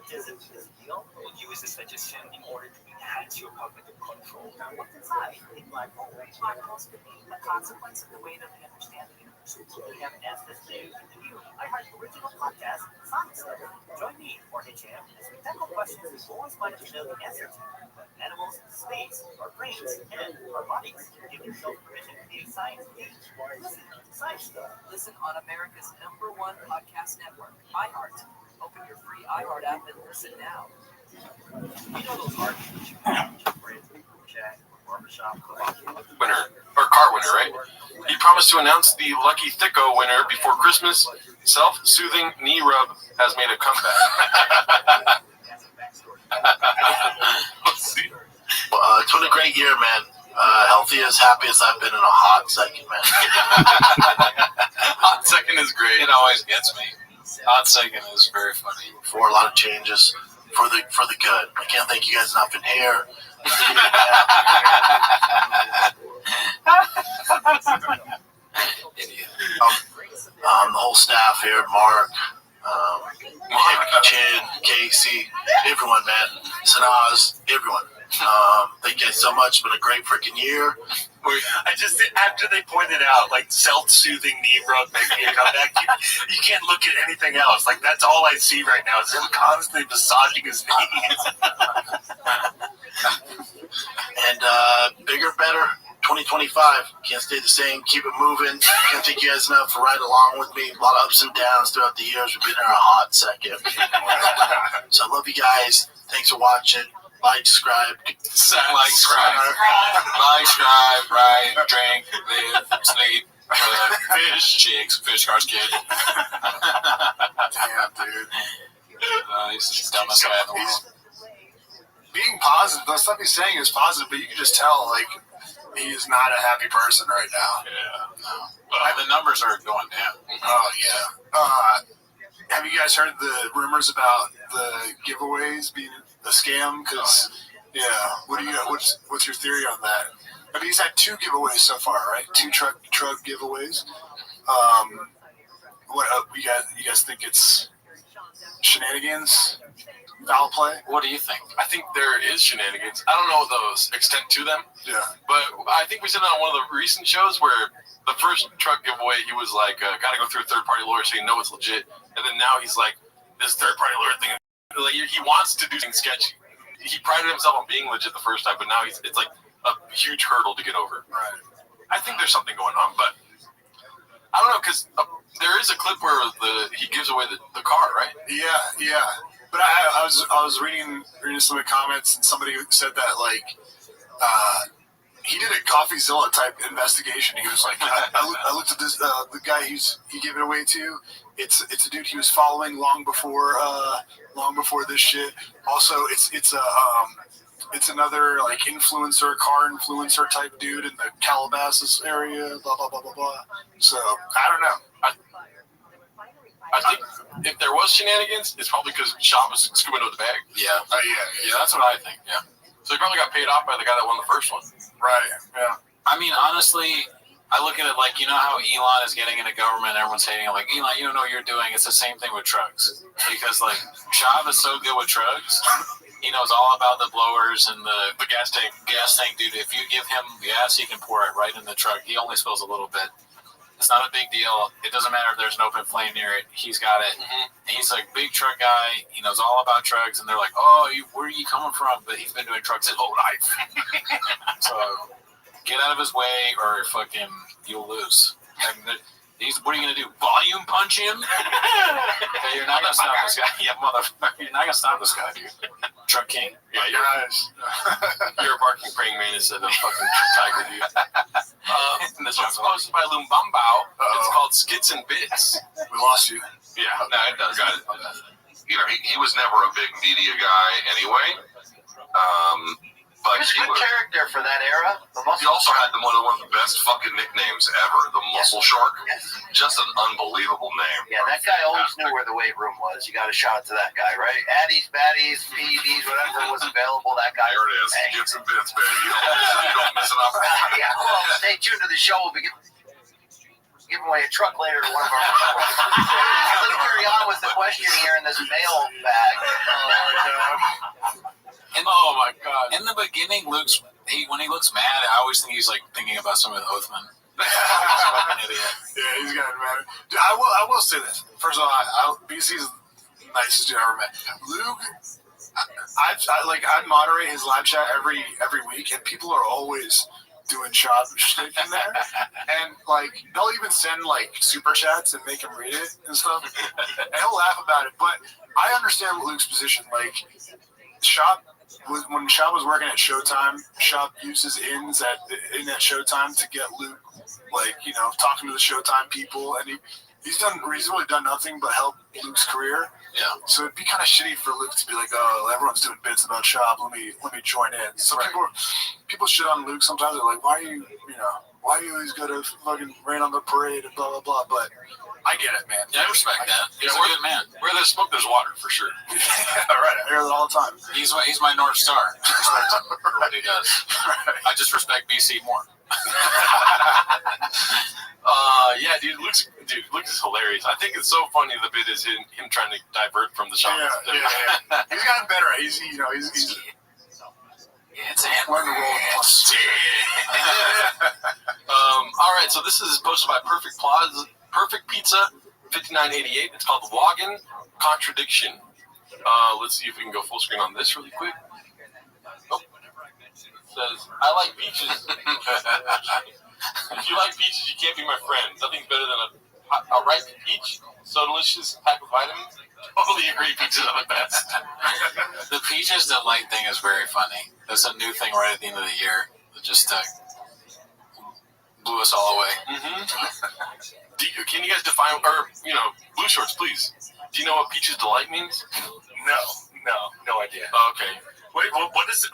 Does it feel? We'll use this suggestion in order to enhance your cognitive control. Now, what's inside a black hole? Black holes could be a consequence of the way that we understand the universe. We have asked this to the new iHeart original podcast, Science Study. Join me, Jorge Chan, as we tackle questions we've always wanted to know the answer to. Animals, space, our brains, and our bodies. Give yourself permission to be a science geek. Listen to Science Stuff. Listen on America's #1 podcast network, iHeart. Open your free iHeart app and listen now. You know those arguments you have with your friends in the group chat or barbershop? Winner, or car winner, right? He promised to announce the Lucky Thicko winner before Christmas. Self-soothing knee rub has made a comeback. Let's see. It's been a great year, man. Healthy as happy as I've been in a hot second, man. Hot second is great. It always gets me. Hot second is very funny. For a lot of changes for the good. I can't thank you guys enough in here. Idiot. The whole staff here, Mark, Nick, Chin, Casey, everyone, man. Sanaz, everyone. Thank you guys so much. It's been a great freaking year. I just, after they pointed out, like, self-soothing knee rub making a comeback, you can't look at anything else. Like, that's all I see right now is him constantly massaging his knees. And bigger, better, 2025. Can't stay the same. Keep it moving. Can't thank you guys enough for riding along with me. A lot of ups and downs throughout the years. We've been in a hot second. So I love you guys. Thanks for watching. Like, subscribe. Ride, drink, live, sleep, fish, chicks, fish cars, kid. Damn, dude. He's the dumbest guy in the world. Being positive, the stuff he's saying is positive, but you can just tell, like, he is not a happy person right now. Yeah, no. The numbers are going down. Oh, yeah. Have you guys heard the rumors about the giveaways being a scam? Because, yeah, what do you? What's your theory on that? I mean, he's had 2 giveaways so far, right? 2 truck giveaways. What you guys think it's shenanigans, foul play? What do you think? I think there is shenanigans. I don't know the extent to them. Yeah. But I think we said that on one of the recent shows where the first truck giveaway, he was like, got to go through a third-party lawyer so you know it's legit. And then now he's like, this third-party lawyer thing, like, he wants to do things sketchy. He prided himself on being legit the first time, but now it's like a huge hurdle to get over. Right. I think there's something going on, but I don't know, because there is a clip where he gives away the car, right? Yeah. But I was reading some of the comments, and somebody said that, like, he did a CoffeeZilla type investigation. He was like, I looked at this, the guy he gave it away to. It's a dude he was following long before this shit. Also, it's another, like, car influencer type dude in the Calabasas area. Blah blah blah blah blah. So I don't know. I think if there was shenanigans, it's probably because Sean was scooping into the bag. Yeah. Yeah, that's what I think. Yeah. So he probably got paid off by the guy that won the first one. Right. Yeah. I mean, honestly, I look at it like, you know how Elon is getting into government, everyone's hating him. Like, Elon, you don't know what you're doing. It's the same thing with trucks. Because, like, Shav is so good with trucks. He knows all about the blowers and the gas tank. Dude, if you give him gas, he can pour it right in the truck. He only spills a little bit. It's not a big deal. It doesn't matter if there's an open flame near it. He's got it. Mm-hmm. He's like big truck guy. He knows all about trucks. And they're like, oh, where are you coming from? But he's been doing trucks his whole life. So get out of his way or fucking you'll lose. And what are you going to do? Volume punch him? Okay, you're not going to stop this guy. Yeah, motherfucker. You're not going to stop this guy, dude. Truck king. Yeah, you're a barking praying mantis of a fucking tiger, dude. This one's posted by Lumbambao. It's called Skits and Bits. We lost you. Yeah, no, it does. Got it. You know, he was never a big media guy anyway. But He was a good character for that era. He also had one of the best fucking nicknames ever, the Muscle Shark. Just an unbelievable name. Yeah, that guy always knew where the weight room was. You got to shout out to that guy, right? Addies, baddies, PEDs, whatever was available, that guy. There it is. Get some bits, baby. You don't miss an opportunity. Yeah, well, stay tuned to the show. We'll be giving away a truck later to one of our Let's carry on with the question here in this mail bag. Oh my god! In the beginning, when he looks mad, I always think he's like thinking about some of the Oathman. Fucking idiot. Yeah, he's got it, man. Dude, I will say this. First of all, BC's the nicest dude I ever met. Luke, I moderate his live chat every week, and people are always doing shot shit in there, and like they'll even send like super chats and make him read it and stuff, and he'll laugh about it. But I understand Luke's position. Like, Shop when Shop was working at Showtime. Shop uses in at Showtime to get Luke, like, you know, talking to the Showtime people, and he's really done nothing but help Luke's career. Yeah. So it'd be kind of shitty for Luke to be like, oh, everyone's doing bits about Shop. Let me join in. So people shit on Luke sometimes. They're like, why do you always go to fucking rain on the parade and blah blah blah? But I get it, man. Yeah, I respect that. He's a good man. Where there's smoke, there's water, for sure. Yeah, right. I hear that all the time. He's my North Star. I respect him for what he does. I just respect BC more. Yeah, dude, Luke is hilarious. I think it's so funny. The bit is him trying to divert from the shop. Yeah. He's gotten better. He's it's learned to roll with plus. All right, so this is posted by Perfect Pizza 5988. It's called Wagon Contradiction. Let's see if we can go full screen on this really quick. Oh. It says, I like peaches. If you like peaches, you can't be my friend. Nothing's better than a ripe peach. So delicious, packed with vitamins. Totally agree, peaches are the best. The Peaches Delight thing is very funny. That's a new thing right at the end of the year. It just blew us all away. Mm-hmm. Can you guys define, or, Blue Shorts, please. Do you know what Peaches Delight means? No idea. Okay. Wait, what is it?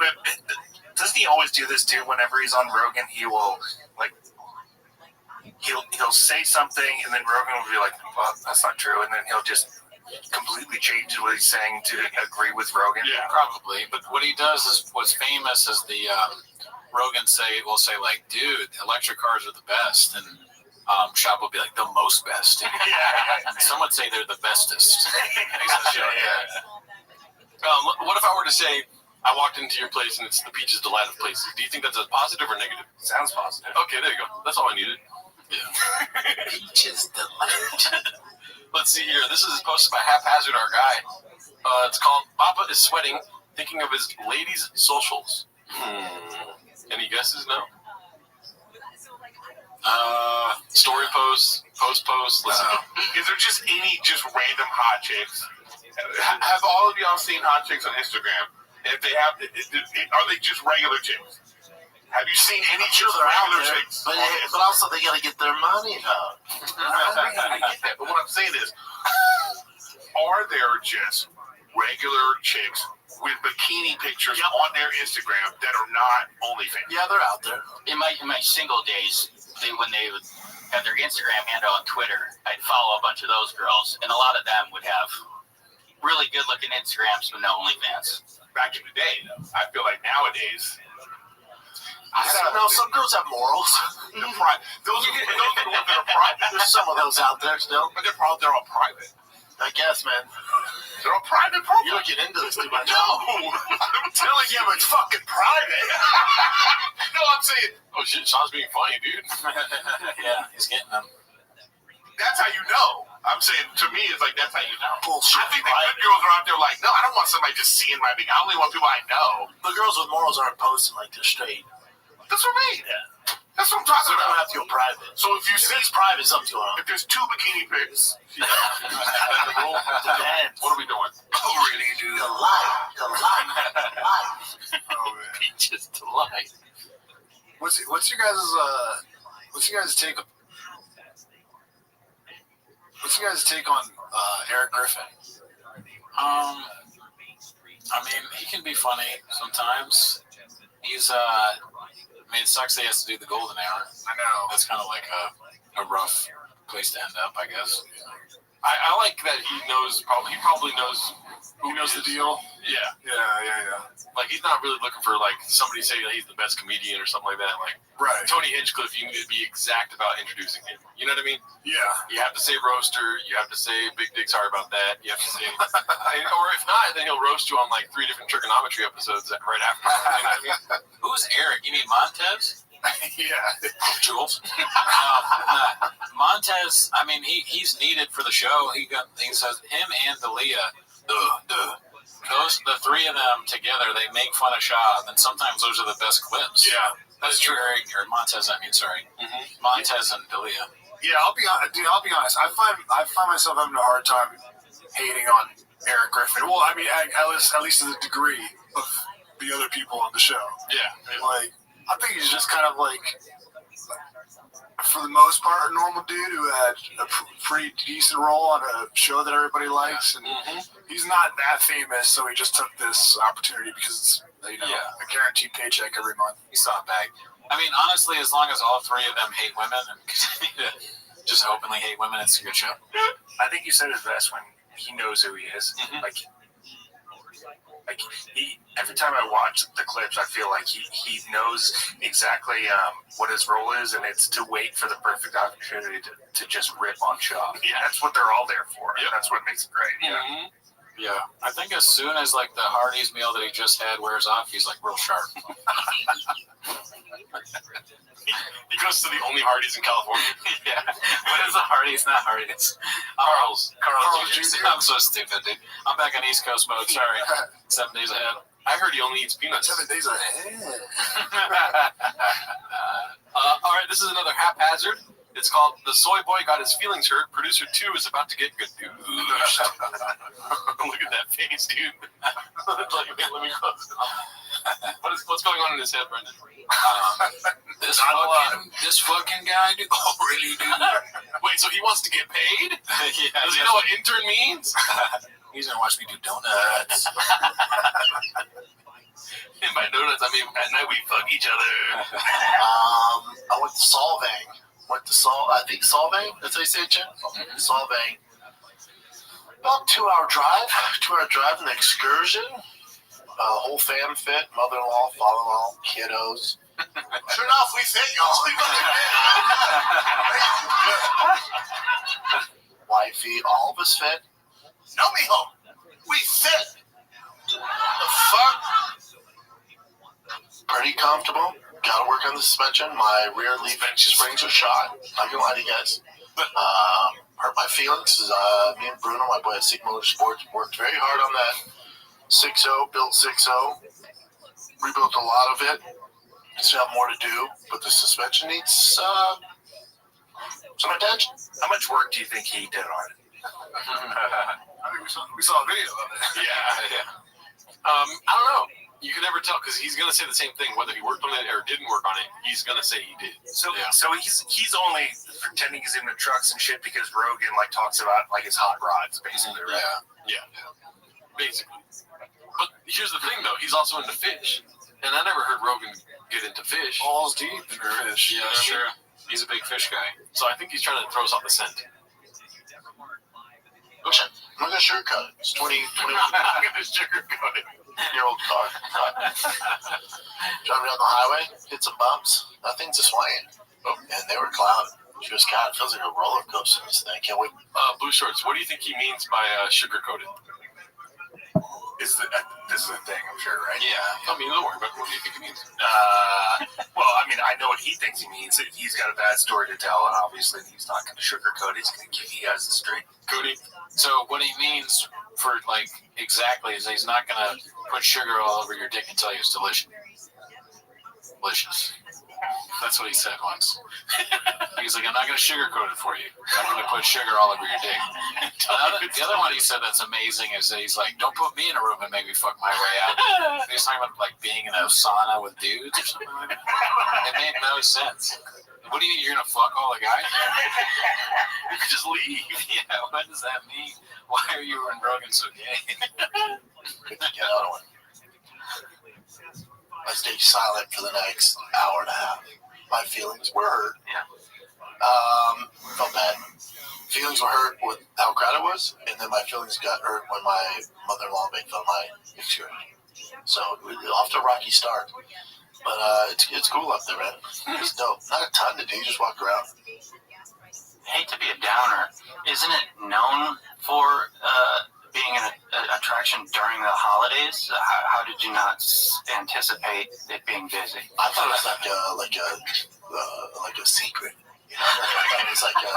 Doesn't he always do this too? Whenever he's on Rogan, he will he'll say something, and then Rogan will be like, "Well, that's not true," and then he'll just completely change what he's saying to agree with Rogan. Yeah, probably. But what he does is what's famous is the Rogan will say like, "Dude, electric cars are the best," and Shop will be like, "The most best." Some would say they're the bestest. What if I were to say, I walked into your place and it's the Peaches Delight of places? Do you think that's a positive or negative? Sounds positive. Okay, there you go. That's all I needed. Yeah. Peaches Delight. Let's see here. This is posted by Haphazard, our guy. It's called Papa is Sweating, Thinking of His Ladies' Socials. Any guesses? No? Story posts, post. Let's see. Is there just any random hot chicks? Have all of y'all seen hot chicks on Instagram? If they have, are they just regular chicks? Have you seen any regular chicks? But also they gotta get their money out. I get that, but what I'm saying is, are there just regular chicks with bikini pictures on their Instagram that are not OnlyFans? Yeah, they're out there. In my single days, when they would have their Instagram handle on Twitter, I'd follow a bunch of those girls, and a lot of them would have really good-looking Instagrams but no OnlyFans. Back in the day, though, I feel like nowadays. Some girls have morals. Those are the ones that are private. There's some of those out there still. But they're all private. I guess, man. They're all private programs. You don't get into this too much. No! I'm telling you, it's fucking private. No, I'm saying. Oh, shit, Sean's being funny, dude. Yeah, he's getting them. That's how you know. I'm saying, to me, it's like, that's how you know. Bullshit. I think the good girls are out there like, no, I don't want somebody just seeing my big. I only want people I know. The girls with morals aren't posting like they're straight. That's what I mean. Yeah. That's what I'm talking So they about. don't have to go private. So if you see it's private, something's going on. If there's two bikini pics, what are we doing? Really, dude? The light. Peaches Delight. What's your guys' take? What's your guys' take on Eric Griffin? I mean, he can be funny sometimes. He's it sucks that he has to do the golden hour. I know. That's kind of like a rough place to end up, I guess. I like that he probably knows who knows the deal. Yeah. Like, he's not really looking for, like, somebody to say that he's the best comedian or something like that. Like, right. Tony Hinchcliffe, you need to be exact about introducing him. You know what I mean? Yeah. You have to say roaster. You have to say big dick, sorry about that. You have to say, or if not, then he'll roast you on, like, 3 different trigonometry episodes right after. You know what I mean? Who's Eric? You mean Montez? Yeah. Jules. Montez, I mean, he's needed for the show. He says him and Dalia, the 3 of them together, they make fun of Shaw, and sometimes those are the best clips. Yeah, that's true. Or Montez, Montez and Dalia. Yeah, I'll be honest. I find myself having a hard time hating on Eric Griffin. Well, I mean, at least to the degree of the other people on the show. Yeah. Like, I think he's just kind of like, for the most part, a normal dude who had a pretty decent role on a show that everybody likes, and he's not that famous, so he just took this opportunity because it's a guaranteed paycheck every month. He saw it back. I mean, honestly, as long as all three of them hate women and continue to just openly hate women, it's a good show. I think he said it best when he knows who he is. Like he, every time I watch the clips, I feel like he knows exactly what his role is, and it's to wait for the perfect opportunity to just rip on Shaw. Yeah, that's what they're all there for. Yep. That's what makes it great. Yeah. Yeah, I think as soon as like the Hardee's meal that he just had wears off, he's like real sharp. He goes to the only Hardee's in California. Yeah, what is a Hardee's? Not Hardee's. Carl's Jr. I'm so stupid, dude. I'm back on East Coast mode. Sorry, 7 days ahead. I heard he only eats peanuts. 7 days ahead. All right, this is another haphazard. It's called The Soy Boy Got His Feelings Hurt. Producer 2 is about to get good news. Look at that face, dude. Let me close it. What's going on in his head, Brendan? This fucking guy, dude. Oh, really, dude? Wait, so he wants to get paid? Yeah, Does he know what intern means? He's gonna watch me do donuts. In my donuts, I mean, at night we fuck each other. I went to Solvang. I think Solvang, that's how you say it, Jim? Solvang. About 2 hour drive, an excursion. Whole fam fit, mother-in-law, father-in-law, kiddos. Sure enough, we fit, y'all. Wifey, all of us fit. No, mijo. We fit. The fuck? Pretty comfortable. Gotta work on the suspension. My rear leaf springs are shot. Not gonna lie to you guys. Hurt my feelings. Me and Bruno, my boy at Seek Motorsports, worked very hard on that 6.0, built 6.0. Rebuilt a lot of it. Still have more to do, but the suspension needs some attention. How much work do you think he did on it? I think we saw a video of it. Yeah. I don't know. You can never tell because he's gonna say the same thing whether he worked on it or didn't work on it. He's gonna say he did. So he's only pretending he's into trucks and shit because Rogan like talks about like his hot rods basically, right? Yeah. Basically. But here's the thing though, he's also into fish, and I never heard Rogan get into fish. Balls deep in fish. Yeah, sure. He's a big fish guy, so I think he's trying to throw us off the scent. Listen, I'm gonna sugarcoat it. It's 20. I'm gonna sugarcoat it. Your old car. Driving down the highway, hit some bumps. Nothing's a swaying. And they were clouded. Just God, it feels like a roller coaster. This thing. Can't wait. Blue Shorts, what do you think he means by sugar-coated? This is a thing, I'm sure, right? Yeah. I mean, don't worry, but what do you think he means? Well, I mean, I know what he thinks he means. He's got a bad story to tell, and obviously he's not going to sugarcoat it. He's going to give you guys the straight. Cody? So what he means for like exactly is he's not gonna put sugar all over your dick and tell you it's delicious. Delicious. That's what he said once. He's like, I'm not gonna sugarcoat it for you. I'm gonna put sugar all over your dick. The other one he said that's amazing is that he's like, don't put me in a room and make me fuck my way out. He's talking about like being in a sauna with dudes or something like that. It made no sense. What do you mean you're gonna fuck all the guys? You could just leave. Yeah, what does that mean? Why are you and Rogan so gay? Get out of it. I stayed silent for the next hour and a half. My feelings were hurt. Yeah. Felt bad. Feelings were hurt with how crowded it was, and then my feelings got hurt when my mother-in-law made fun of my excursion. So off to a rocky start. But it's cool up there, man. It's dope. Not a ton to do. You just walk around. Hate to be a downer. Isn't it known for being an attraction during the holidays? How did you not anticipate it being busy? I thought it was like a secret. You know, I thought it was like a.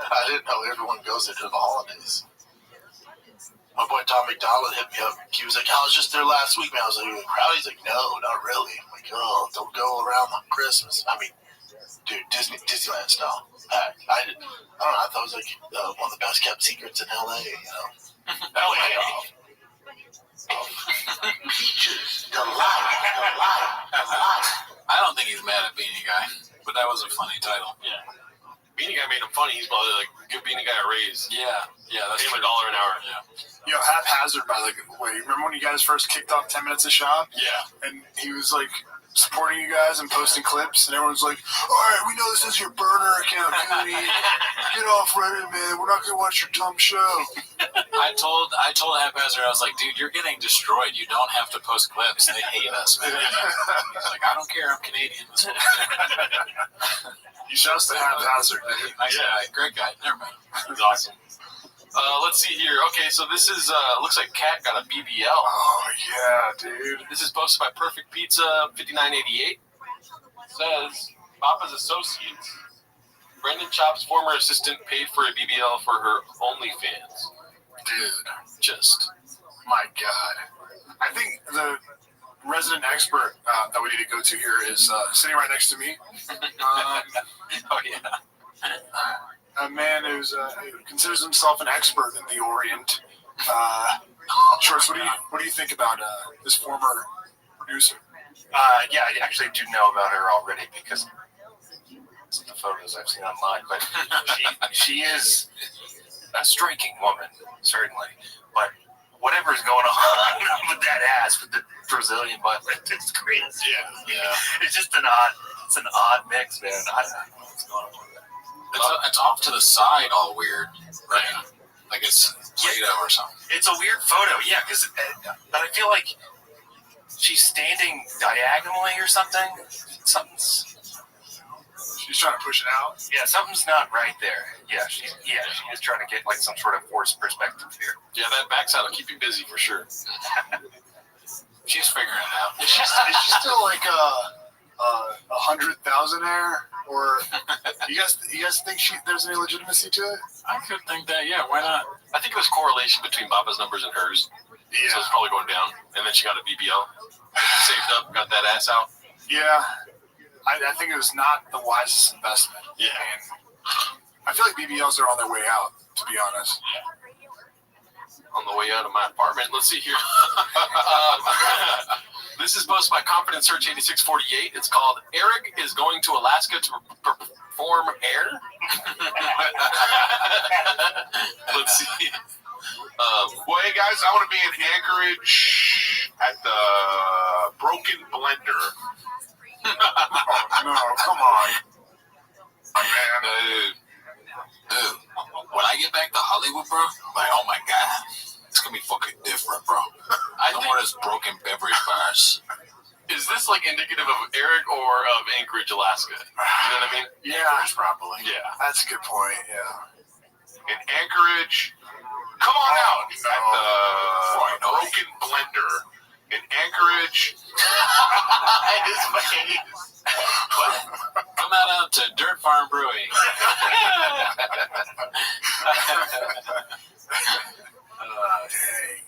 I didn't know everyone goes there during the holidays. My boy Tom McDonald hit me up. He was like, I was just there last week, man. I was like, crowd? He's like, no, not really. I'm like, oh, don't go around on Christmas. I mean, dude, Disneyland style. packed. I don't know. I thought it was like one of the best kept secrets in LA. LA. Peaches, delight. I don't think he's mad at Beanie Guy, but that was a funny title. Yeah. Beanie Guy made him funny. He's probably like, give Beanie Guy a raise. Yeah, that's pay him $1 true. an hour. Yeah. Yo, haphazard, by the way. Remember when you guys first kicked off 10 Minutes of Shop? Yeah. And he was like supporting you guys and posting clips, and everyone's like, all right, we know this is your burner account, Cooney. Get off Reddit, man. We're not going to watch your dumb show. I told Haphazard, I was like, dude, you're getting destroyed. You don't have to post clips. They hate us, man. He's like, I don't care. I'm Canadian. You shouts to Haphazard, dude. Nice guy. Great guy. Never mind. He's awesome. Let's see here. Okay, so this is, looks like Kat got a BBL. Oh, yeah, dude. This is posted by Perfect Pizza 5988. Says, Papa's Associates. Brendan Chop's former assistant paid for a BBL for her OnlyFans. Dude, just, my God. I think the resident expert that we need to go to here is sitting right next to me. Oh, yeah. A man who considers himself an expert in the Orient. Shorts, what do you think about this former producer? Yeah, I actually do know about her already because of the photos I've seen online. But she is a striking woman, certainly. But whatever's going on with that ass, with the Brazilian butt, it's crazy. Yeah. It's just an odd mix, man. I don't know what's going on with that. It's off to the side, all weird, right? Like it's Play-Doh or something. It's a weird photo, yeah, but I feel like she's standing diagonally or something. She's trying to push it out. Yeah, something's not right there. Yeah, she is trying to get like some sort of forced perspective here. Yeah, that backside will keep you busy for sure. She's figuring it out. Is she still like 100,000-aire? Or you guys think there's any legitimacy to it? I could think that, yeah, why not? I think it was correlation between Papa's numbers and hers. Yeah. So it's probably going down. And then she got a BBL. Saved up, got that ass out. Yeah. I think it was not the wisest investment. Yeah. And I feel like BBLs are on their way out, to be honest. On the way out of my apartment. Let's see here. This is posted by Confident Search 8648. It's called Eric is Going to Alaska to Perform Air. Let's see. Well, hey guys, I want to be in Anchorage at the Broken Blender. No, come on. Dude, when I get back to Hollywood, bro, like, oh my God, it's gonna be fucking different, bro. I don't want this broken beverage bars. Is this like indicative of Eric or of Anchorage, Alaska? You know what I mean? Yeah. Anchorage, probably. Yeah. That's a good point, yeah. In Anchorage, come on out at the Broken Blender in Anchorage. Come out to Dirt Farm Brewing. Dang.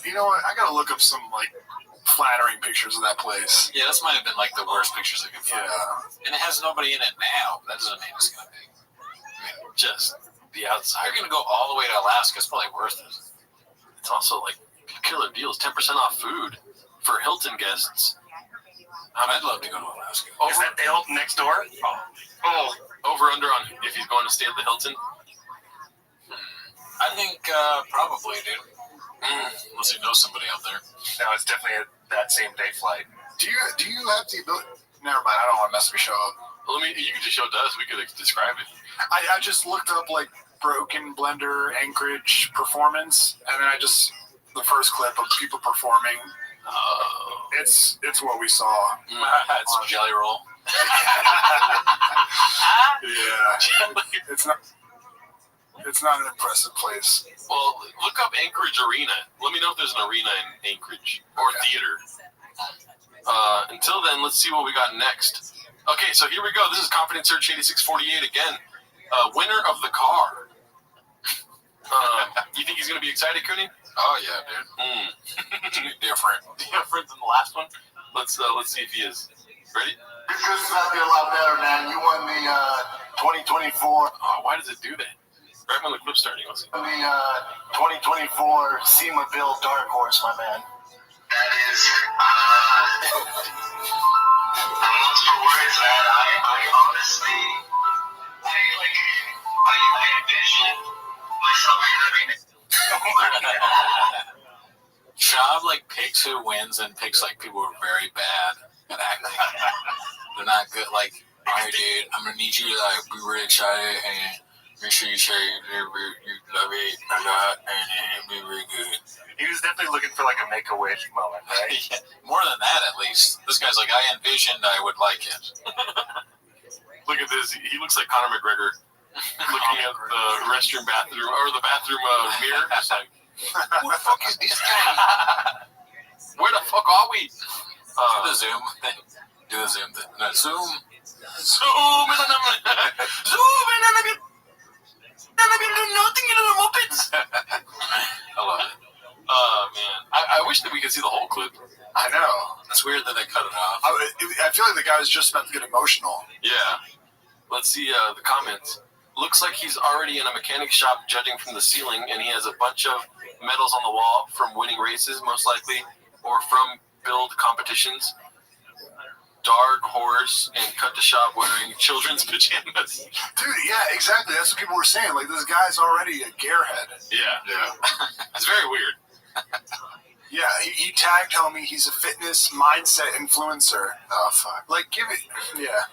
You know what? I gotta look up some like flattering pictures of that place. Yeah, this might have been like the worst pictures I could find. Yeah. And it has nobody in it now. That doesn't mean it's gonna be. I mean, just the outside. You're gonna go all the way to Alaska. It's probably worth it. It's also like killer deals, 10% off food for Hilton guests. I'd love to go to Alaska. Is that the Hilton next door? Oh, over under on if he's going to stay at the Hilton. I think probably, dude. Unless you know somebody out there. No, it's definitely that same day flight. Do you have the ability? Never mind. I don't want to mess me show up. Well, you could just show it to us. We could describe it. I just looked up like Broken Blender Anchorage performance, and then the first clip of people performing. It's what we saw. It's Jelly Roll. Yeah. It's not an impressive place. Well, look up Anchorage Arena. Let me know if there's an arena in Anchorage or theater. Until then, let's see what we got next. Okay, so here we go. This is Confident Search 8648 again. Winner of the car. You think he's going to be excited, Cooney? Oh, yeah, dude. It's gonna be different. Different than the last one? Let's see if he is. Ready? Chris is about to be a lot better, man. You won the 2024. Oh, why does it do that? Right when the clip's starting, let's see. The 2024 SEMA Bill Dark Horse, my man. That is, I'm lost for words, man. I honestly, I envision myself having it. Shab like picks who wins and picks like people who are very bad at acting. They're not good. Like, all right, dude, I'm gonna need you to like be really excited and make sure you say you love it a lot and it'll be really good. He was definitely looking for like a Make-A-Wish moment, right? Yeah, more than that, at least. This guy's like, I envisioned I would like it. Look at this. He looks like Conor McGregor looking at the restroom bathroom or the bathroom mirror. It's like, who the fuck is this guy? Where the fuck are we? Do the Zoom thing. Do the Zoom thing. No, Zoom. Zoom in the Zoom in the nothing in the Muppets. I love it. Man. I wish that we could see the whole clip. I know. It's weird that they cut it off. I feel like the guy was just about to get emotional. Yeah. Let's see the comments. Looks like he's already in a mechanic shop judging from the ceiling, and he has a bunch of medals on the wall from winning races, most likely, or from build competitions. Dark horse and cut the shop wearing children's pajamas. Dude, yeah, exactly. That's what people were saying. Like, this guy's already a gearhead. Yeah. It's very weird. Yeah, he tagged homie. He's a fitness mindset influencer. Oh, fuck. Like, give it. Yeah.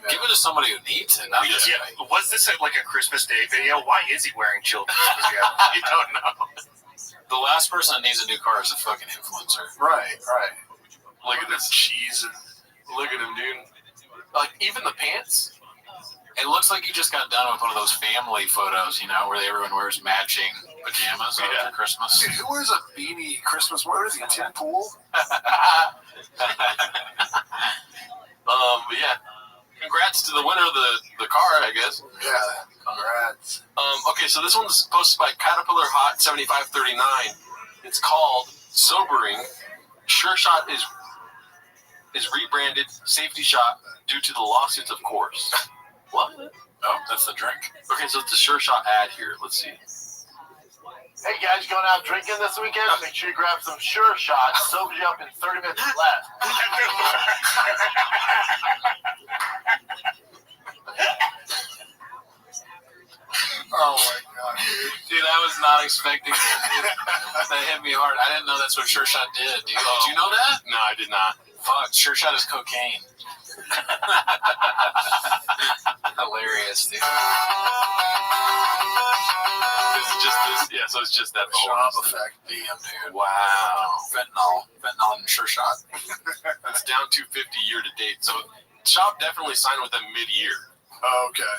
Give it to somebody who needs it. Not this guy. Was this like a Christmas Day video? Why is he wearing children's pajamas? You don't know. The last person that needs a new car is a fucking influencer. Right. Look at this cheese. Look at him, dude. Like, even the pants. It looks like you just got done with one of those family photos, you know, where everyone wears matching pajamas after Christmas. Dude, who wears a beanie Christmas? What is he, Tim Pool? But yeah. Congrats to the winner of the car, I guess. Yeah, congrats. Okay, so this one's posted by Caterpillar Hot 7539. It's called Sobering. Sure Shot is rebranded Safety Shot due to the lawsuits, of course. What? Oh, that's the drink. Okay, so it's a Sure Shot ad here. Let's see. Hey guys, going out drinking this weekend? Make sure you grab some Sure Shots. Sober you up in 30 minutes flat. Oh my god, dude, I was not expecting that. That hit me hard. I didn't know that's what Sure Shot did, dude. Did you know that? No, I did not. Fuck, Sure Shot is cocaine. Hilarious, dude. It's just this, yeah, so it's just that Shop effect. Damn, dude. Wow. Fentanyl and Sure Shot. It's down 250 year to date. So Shop definitely signed with them mid-year. Okay.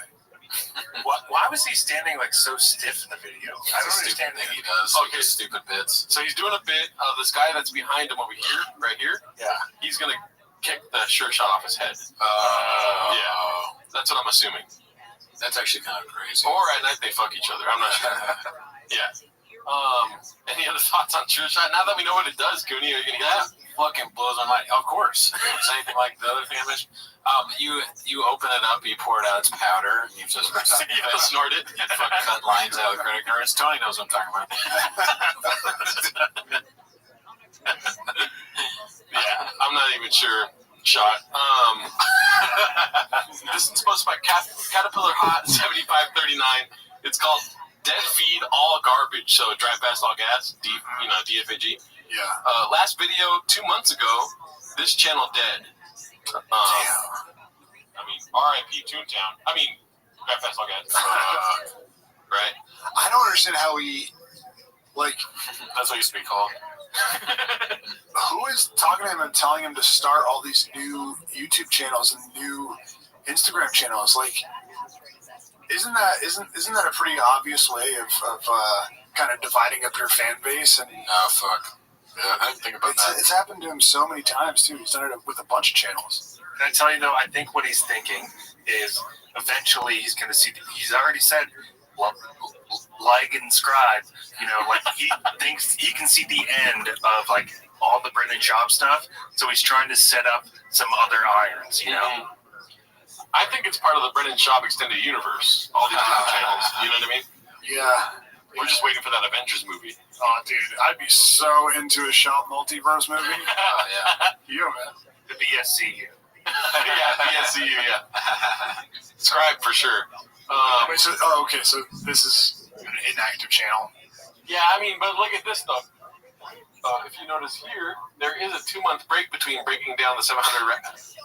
Why was he standing like so stiff in the video? I don't understand thing he does. Okay, stupid bits. So he's doing a bit of this guy that's behind him over here, right here. Yeah. He's gonna kick the Sure Shot off his head. Yeah, that's what I'm assuming. That's actually kind of crazy. Or at night they fuck each other. I'm not sure. Yeah. Any other thoughts on Sure Shot? Now that we know what it does, Cooney, are you gonna get that? Fucking blows my mind. Of course. It's anything like the other famous. You open it up, you pour it out, it's powder, and you just snort it. Fucking cut lines out with credit cards. Tony knows what I'm talking about. Yeah, I'm not even sure. Shot. This is sponsored by Caterpillar Hot 7539. It's called Dead Feed All Garbage. So drive fast, all gas. DFAG. Yeah. Last video 2 months ago. This channel dead. I mean, R.I.P. Toontown. I mean, drive fast, all gas. Right. I don't understand how he, like, that's what used to be called. Who is talking to him and telling him to start all these new YouTube channels and new Instagram channels? Like, isn't that a pretty obvious way of kind of dividing up your fan base? And fuck. Yeah, I didn't think about that. It's happened to him so many times too. He's done it with a bunch of channels. Can I tell you though? I think what he's thinking is eventually he's going to see. He's already said, well, like and subscribe. You know, like he thinks he can see the end of like all the Britney Job stuff. So he's trying to set up some other irons. You know. I think it's part of the Brennan Schaub extended universe. All these different channels. You know what I mean? Yeah. We're just waiting for that Avengers movie. Oh, dude, I'd be so into a Schaub multiverse movie. Yeah. You, man. The BSCU. Yeah, BSCU, yeah. Scribe for sure. Wait, so, okay, so this is an inactive channel. Yeah, I mean, but look at this though. If you notice here, there is a 2-month break between breaking down the 700.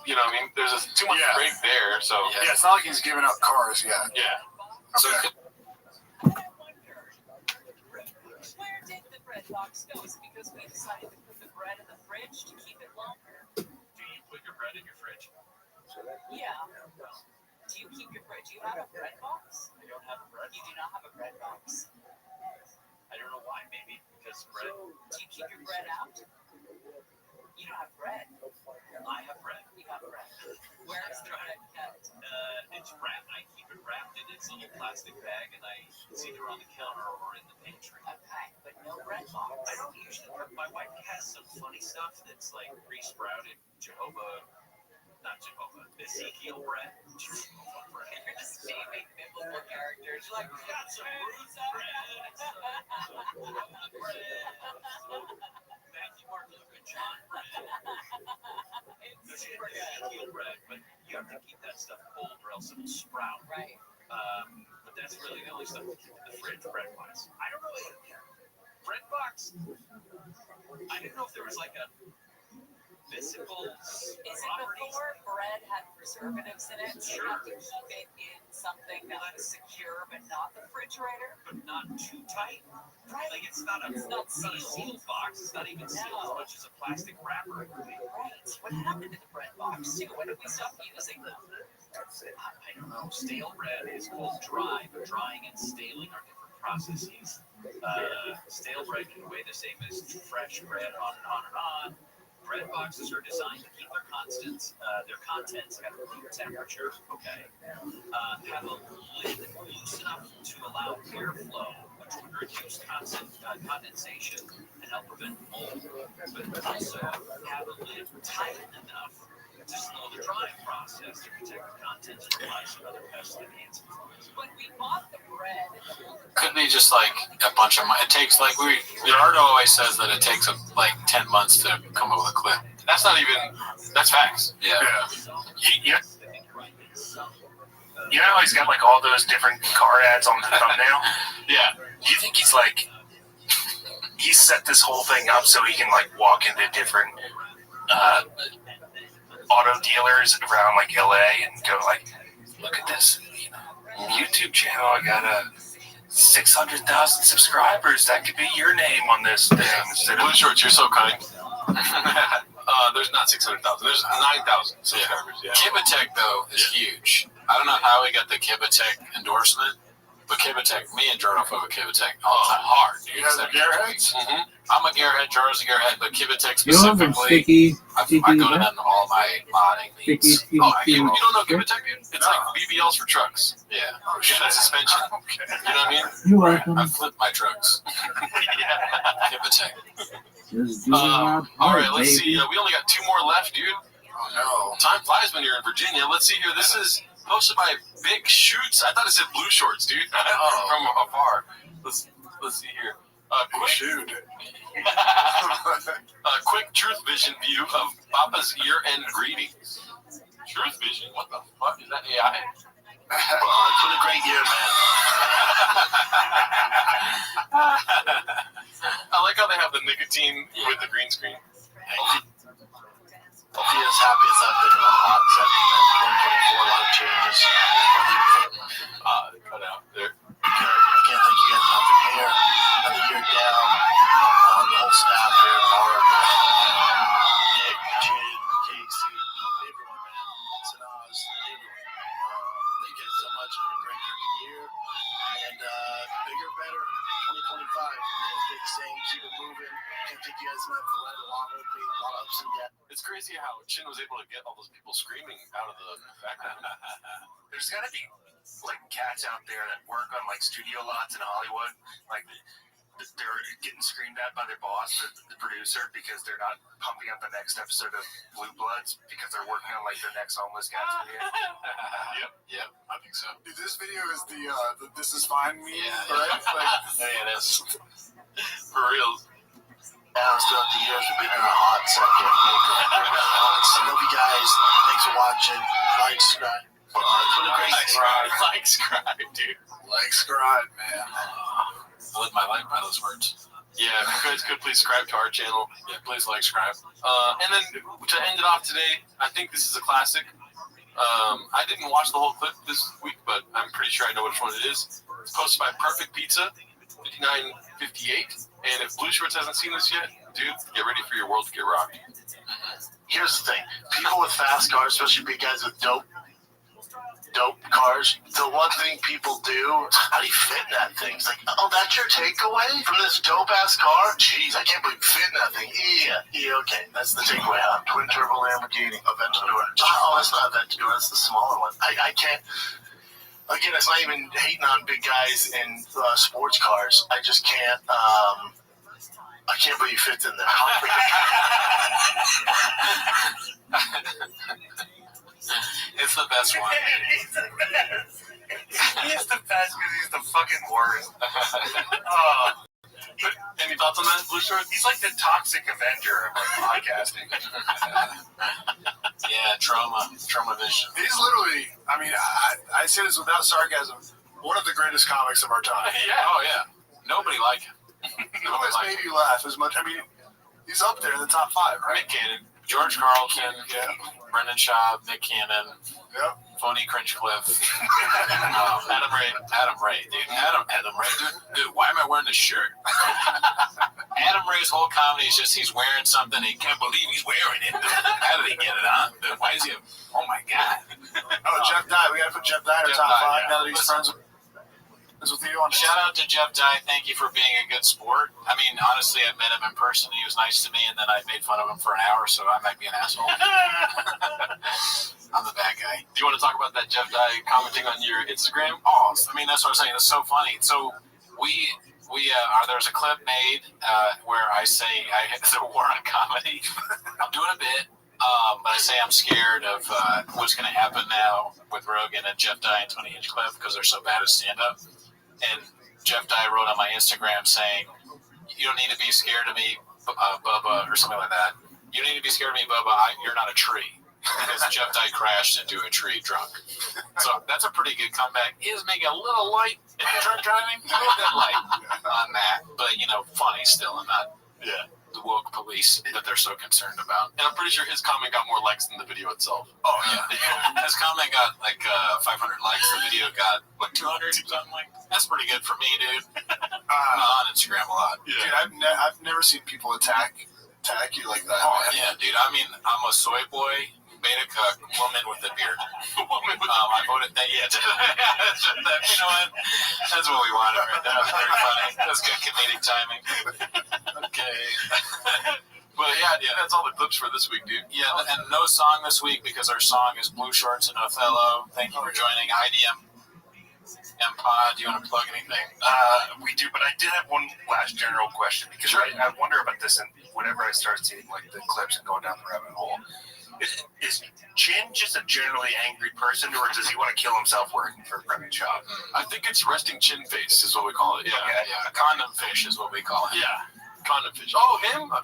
You know what I mean? There's a 2-month break there, so. Yeah, it's not like he's giving up cars yet. Yeah. So Where did the bread box go? Is it because we decided to put the bread in the fridge to keep it longer? Do you put your bread in your fridge? Yeah. Do you keep your bread? Do you have a bread box? I don't have a bread. You do not have a bread box. I don't know why. Maybe because bread. Do you keep your bread out? You don't have bread. I have bread. You have bread. Where is the bread kept? It's wrapped. I keep it wrapped in its little plastic bag, and it's either on the counter or in the pantry. Okay, but no bread box. I don't usually. My wife has some funny stuff that's like pre-sprouted Ezekiel bread. You're just naming biblical characters. You're like, we got some roots Matthew, Mark, Luke, and John bread. Ezekiel bread, but you have to keep that stuff cold or else it'll sprout. Right. But that's really the only stuff we keep in the fridge bread-wise. I don't really. Bread box. I didn't know if there was like a physical. Is it before bread had preservatives in it? So you have to keep it in something that was secure, but not the refrigerator? But not too tight. Right. Like it's not a sealed box. It's not even sealed as much as a plastic wrapper. Right. What happened to the bread box too? When did we stop using them? I don't know. Stale bread is called dry, but drying and staling are different processes. Stale bread can weigh the same as fresh bread, on and on and on. Bread boxes are designed to keep their contents at room temperature. Okay. Have a lid loose enough to allow airflow, which would reduce condensation and help prevent mold. But also have a lid tight enough to slow the drying process to protect the contents from lice and other pests and ants. When we bought the bread, could be just like a bunch of money. It takes Gerardo always says that it takes like 10 months to come up with a clip. That's not even. That's facts. Yeah. You know how he's got like all those different car ads on the thumbnail? Yeah. Do you think he's like he set this whole thing up so he can like walk into different auto dealers around like LA and go like, look at this YouTube channel. I got 600,000 subscribers. That could be your name on this thing. Blue Shorts, you're so kind. There's not 600,000. There's 9,000 subscribers. Yeah. Kibatech though is huge. I don't know how he got the Kibatech endorsement, but Kibatech, me and Jordan fuck with Kibatech all the time. Hard, dude. You guys are gearheads? Mm-hmm. I'm a gearhead, Jordan's a gearhead, but Kibatech You don't have specifically, I sticky go to them all my modding needs. You don't know Kibatech, dude? It's like BBLs for trucks. Yeah. Oh, shit. That suspension. Okay. You know what I mean? You're welcome. I flip my trucks. Yeah. Kibatech. Just do it All right, let's see. baby. We only got 2 more left, dude. Oh, Time flies when you're in Virginia. Let's see here. This is posted by Big Shoots. I thought it said Blue Shorts, dude. From afar. Let's see here. Quick, quick Truth Vision view of Papa's year-end greetings. Truth Vision? What the fuck? Is that AI? It's been a great year, man. I like how they have the nicotine with the green screen. I'll be as happy as I've been in a hot second. 2024, a lot of changes. Cut out there. I can't thank you guys enough for here. Another year down. The whole staff here, Mark, Nick, Jade, Casey, everyone, man. Sanaz, everyone. Thank you guys so much. It's been a great freaking year. And bigger, better, 2025. Big saying, keep it moving. Can't thank you guys enough for riding along with me. A lot of ups and downs. It's crazy how Chin was able to get all those people screaming out of the background. There's gotta be like cats out there that work on like studio lots in Hollywood. Like getting screamed at by their boss, the producer, because they're not pumping up the next episode of Blue Bloods because they're working on like the next homeless guy video. Yep, I think so. Dude, this video is the "This Is Fine" meme, Yeah, right? Like, yeah, it is. For real. Adams throughout the years have been in a hot second. I love you guys. Thanks for watching. Like, subscribe. Like, scribe, dude. Like scribe, man. I live my life by those words. Yeah, if you guys could please subscribe to our channel. Yeah, please like, subscribe. And then to end it off today, I think this is a classic. I didn't watch the whole clip this week, but I'm pretty sure I know which one it is. It's posted by Perfect Pizza, 5958. And if Blue Shorts hasn't seen this yet, dude, get ready for your world to get rocked. Here's the thing. People with fast cars, especially big guys with dope cars, the one thing people do, how do you fit in that thing? It's like, oh, that's your takeaway from this dope-ass car? Jeez, I can't believe you fit in that thing. Yeah, okay. That's the takeaway, huh? Twin turbo Lamborghini. Aventador. Oh, that's not Aventador. That's the smaller one. I can't. Again, it's not even hating on big guys in sports cars. I just can't. I can't believe you fit in there. It's the best one. He's the best. He's the best because he's the fucking worst. Any thoughts on that, Blue Shorts? He's like the toxic Avenger of like, podcasting. Yeah, trauma vision. He's literally, I mean, I say this without sarcasm, one of the greatest comics of our time. Yeah, oh yeah. Nobody like him. Who has made you laugh as much? I mean, he's up there in the top 5, right? Nick Cannon, George Carlton, Brendan Schaub, Nick Cannon, Phony Cringe-Cliff, Adam Ray, dude. Adam Ray, dude, why am I wearing this shirt? Adam Ray's whole comedy is just he's wearing something and he can't believe he's wearing it. How did he get it on? Dude, why is he? Oh my god. Jeff Dye. We gotta put Jeff Dye in our top 5 now that he's friends with you on Shout out to Jeff Dye. Thank you for being a good sport. I mean, honestly, I met him in person. He was nice to me, and then I made fun of him for an hour, so I might be an asshole. I'm the bad guy. Do you want to talk about that Jeff Dye commenting on your Instagram? Oh, I mean, that's what I'm saying. It's so funny. So there's a clip made where I say it's a war on comedy. I'm doing a bit. But I say I'm scared of what's going to happen now with Rogan and Jeff Dye and Tony Hinchcliffe because they're so bad at stand-up. And Jeff Dye wrote on my Instagram saying, you don't need to be scared of me, Bubba, or something like that. You don't need to be scared of me, Bubba. You're not a tree. Because Jeff Dye crashed into a tree drunk. So that's a pretty good comeback. He is making a little light if you're drunk driving. A little bit light on that. But, funny still and not the woke police that they're so concerned about. And I'm pretty sure his comment got more likes than the video itself. Oh, yeah. His comment got like 500 likes. The video got like 200 something like. That's pretty good for me, dude. I'm on Instagram a lot. Dude, I've never seen people attack you like that. Oh, man. yeah, dude. I mean, I'm a soy boy, beta cuck, woman with a beard. I voted that. Yeah, you know what? That's what we wanted right there. That was very funny. That's good comedic timing. Okay. But yeah, that's all the clips for this week, dude. Yeah, and no song this week because our song is Blue Shorts and Othello. Thank you for joining IDM. Pod, do you want to plug anything? We do, but I did have one last general question because I wonder about this, and whenever I start seeing like the clips and going down the rabbit hole, is Chin just a generally angry person, or does he want to kill himself working for Brendan Schaub? I think it's resting chin face is what we call it. Yeah, yeah. Condom fish is what we call it. Yeah. Condom fish. Oh, him? No,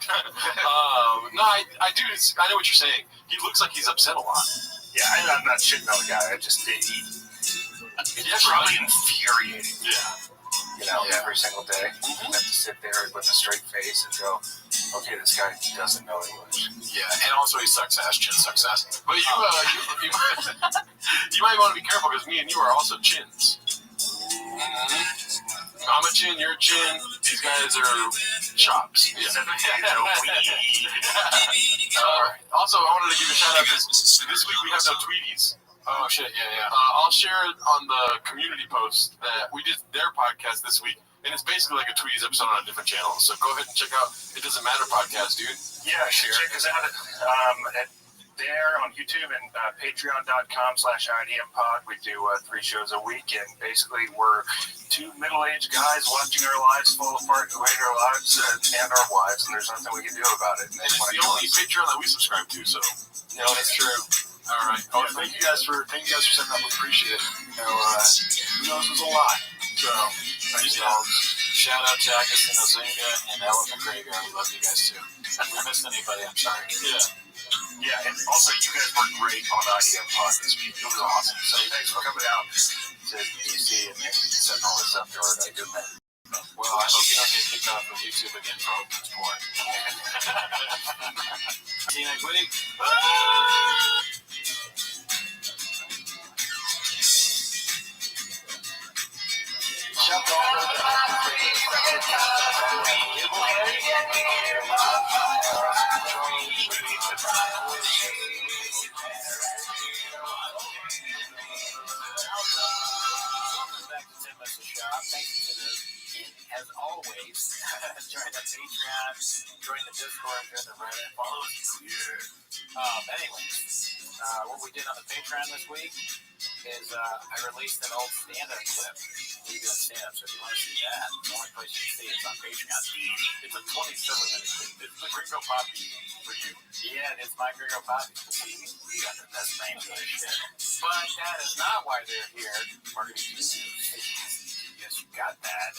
I do. I know what you're saying. He looks like he's upset a lot. Yeah, I'm not shitting on the guy. I just it's probably infuriating. Yeah. Every single day. You have to sit there with a straight face and go, okay, this guy doesn't know English. Yeah, and also he sucks ass. Chin sucks ass. But you might want to be careful because me and you are also chins. I'm a chin, you're a chin. These guys are chops. Yeah. Also, I wanted to give a shout out this week we have no Tweeties. Oh shit, yeah. I'll share it on the community post that we did their podcast this week, and it's basically like a Tweeties episode on a different channel. So go ahead and check out It Doesn't Matter podcast, dude. Yeah, check us out at there on YouTube and patreon.com/IDMpod. We do 3 shows a week, and basically we're 2 middle-aged guys watching our lives fall apart who hate our lives and our wives, and there's nothing we can do about it. And it's the only Patreon that we subscribe to, so. Yeah, that's true. All right. Oh, thank you guys for setting up. We appreciate it. You know, who knows, there's a lot. So, thanks, y'all. Shout out to Augustin Ozinga and Elephant Graveyard. We love you guys too. If we missed anybody, I'm sorry. Yeah, and also you guys were great on IDMpod this week. It was awesome. So thanks for coming out to DC and setting all this up, Jordan. I do that. Well, I hope you don't get kicked off of YouTube again for open sport. See you next week. As always, join the Patreon, join the Discord, join the Reddit, follow us. Anyways, what we did on the Patreon this week is I released an old stand-up clip. We do stand-up, so if you want to see that, the only place you can see it's on Patreon. It's a 27-minute clip. It's the Gringo Poppy for you. Yeah, it's my Gringo Poppy. You got the best name for this shit. But that is not why they're here. Yes, you got that.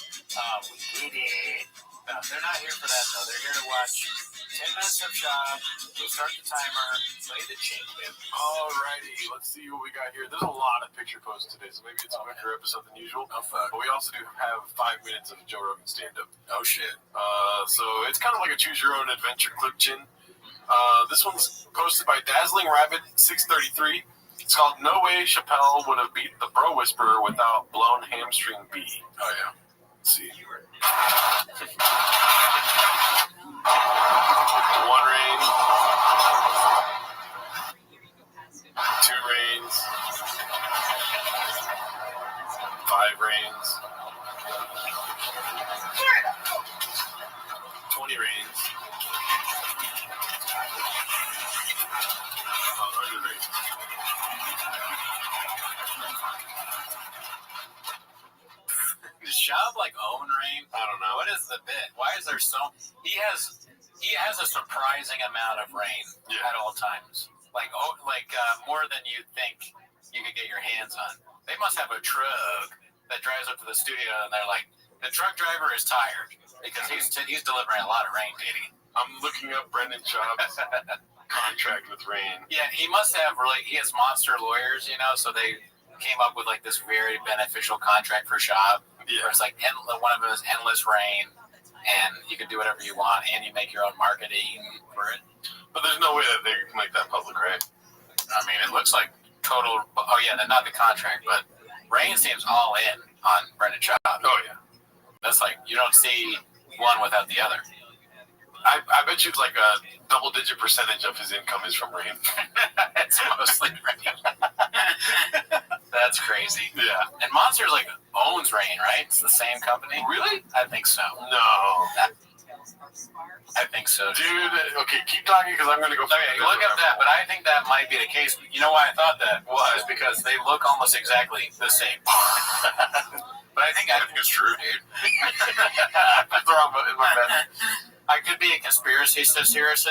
We did it. No, they're not here for that, though. They're here to watch 10 minutes of shop. We'll start the timer. Play the chain whip. Alrighty, let's see what we got here. There's a lot of picture posts today, so maybe it's a quicker episode than usual. Oh, fuck. But we also do have 5 minutes of Joe Rogan stand-up. Oh, shit. So it's kind of like a choose-your-own-adventure clip, Chin. This one's posted by Dazzling Rabbit 633. It's called No Way Chappelle Would Have Beat the Bro Whisperer Without Blown Hamstring B. Oh, yeah. Let's see. 1 reign. 2 reigns. 5 reigns. 20 reigns. 100 reigns. Does Shab like own Rain? I don't know. What is the bit? Why is there so? He has a surprising amount of rain at all times. Like more than you think you could get your hands on. They must have a truck that drives up to the studio, and they're like, the truck driver is tired because he's delivering a lot of rain, Diddy. I'm looking up Brendan Schaub's contract with Rain. Yeah, he must have he has monster lawyers, so they came up with like this very beneficial contract for Schaub. Yeah. Where it's like one of them is endless rain, and you can do whatever you want, and you make your own marketing for it. But there's no way that they can make that public, right? I mean, it looks like total. Oh yeah, not the contract, but Rain seems all in on Brendan Schaub. Oh yeah, that's like you don't see one without the other. I bet you it's like a double-digit percentage of his income is from Rain. It's mostly Rain. That's crazy. Yeah. And Monsters owns Rain, right? It's the same company. Really? I think so. No. I think so, dude. Okay, keep talking because I'm going to go. Okay, look at that, but I think that might be the case. You know why I thought that was because they look almost exactly the same. But I think it's true, dude. That's the wrong in my bed. I could be a conspiracy theorist,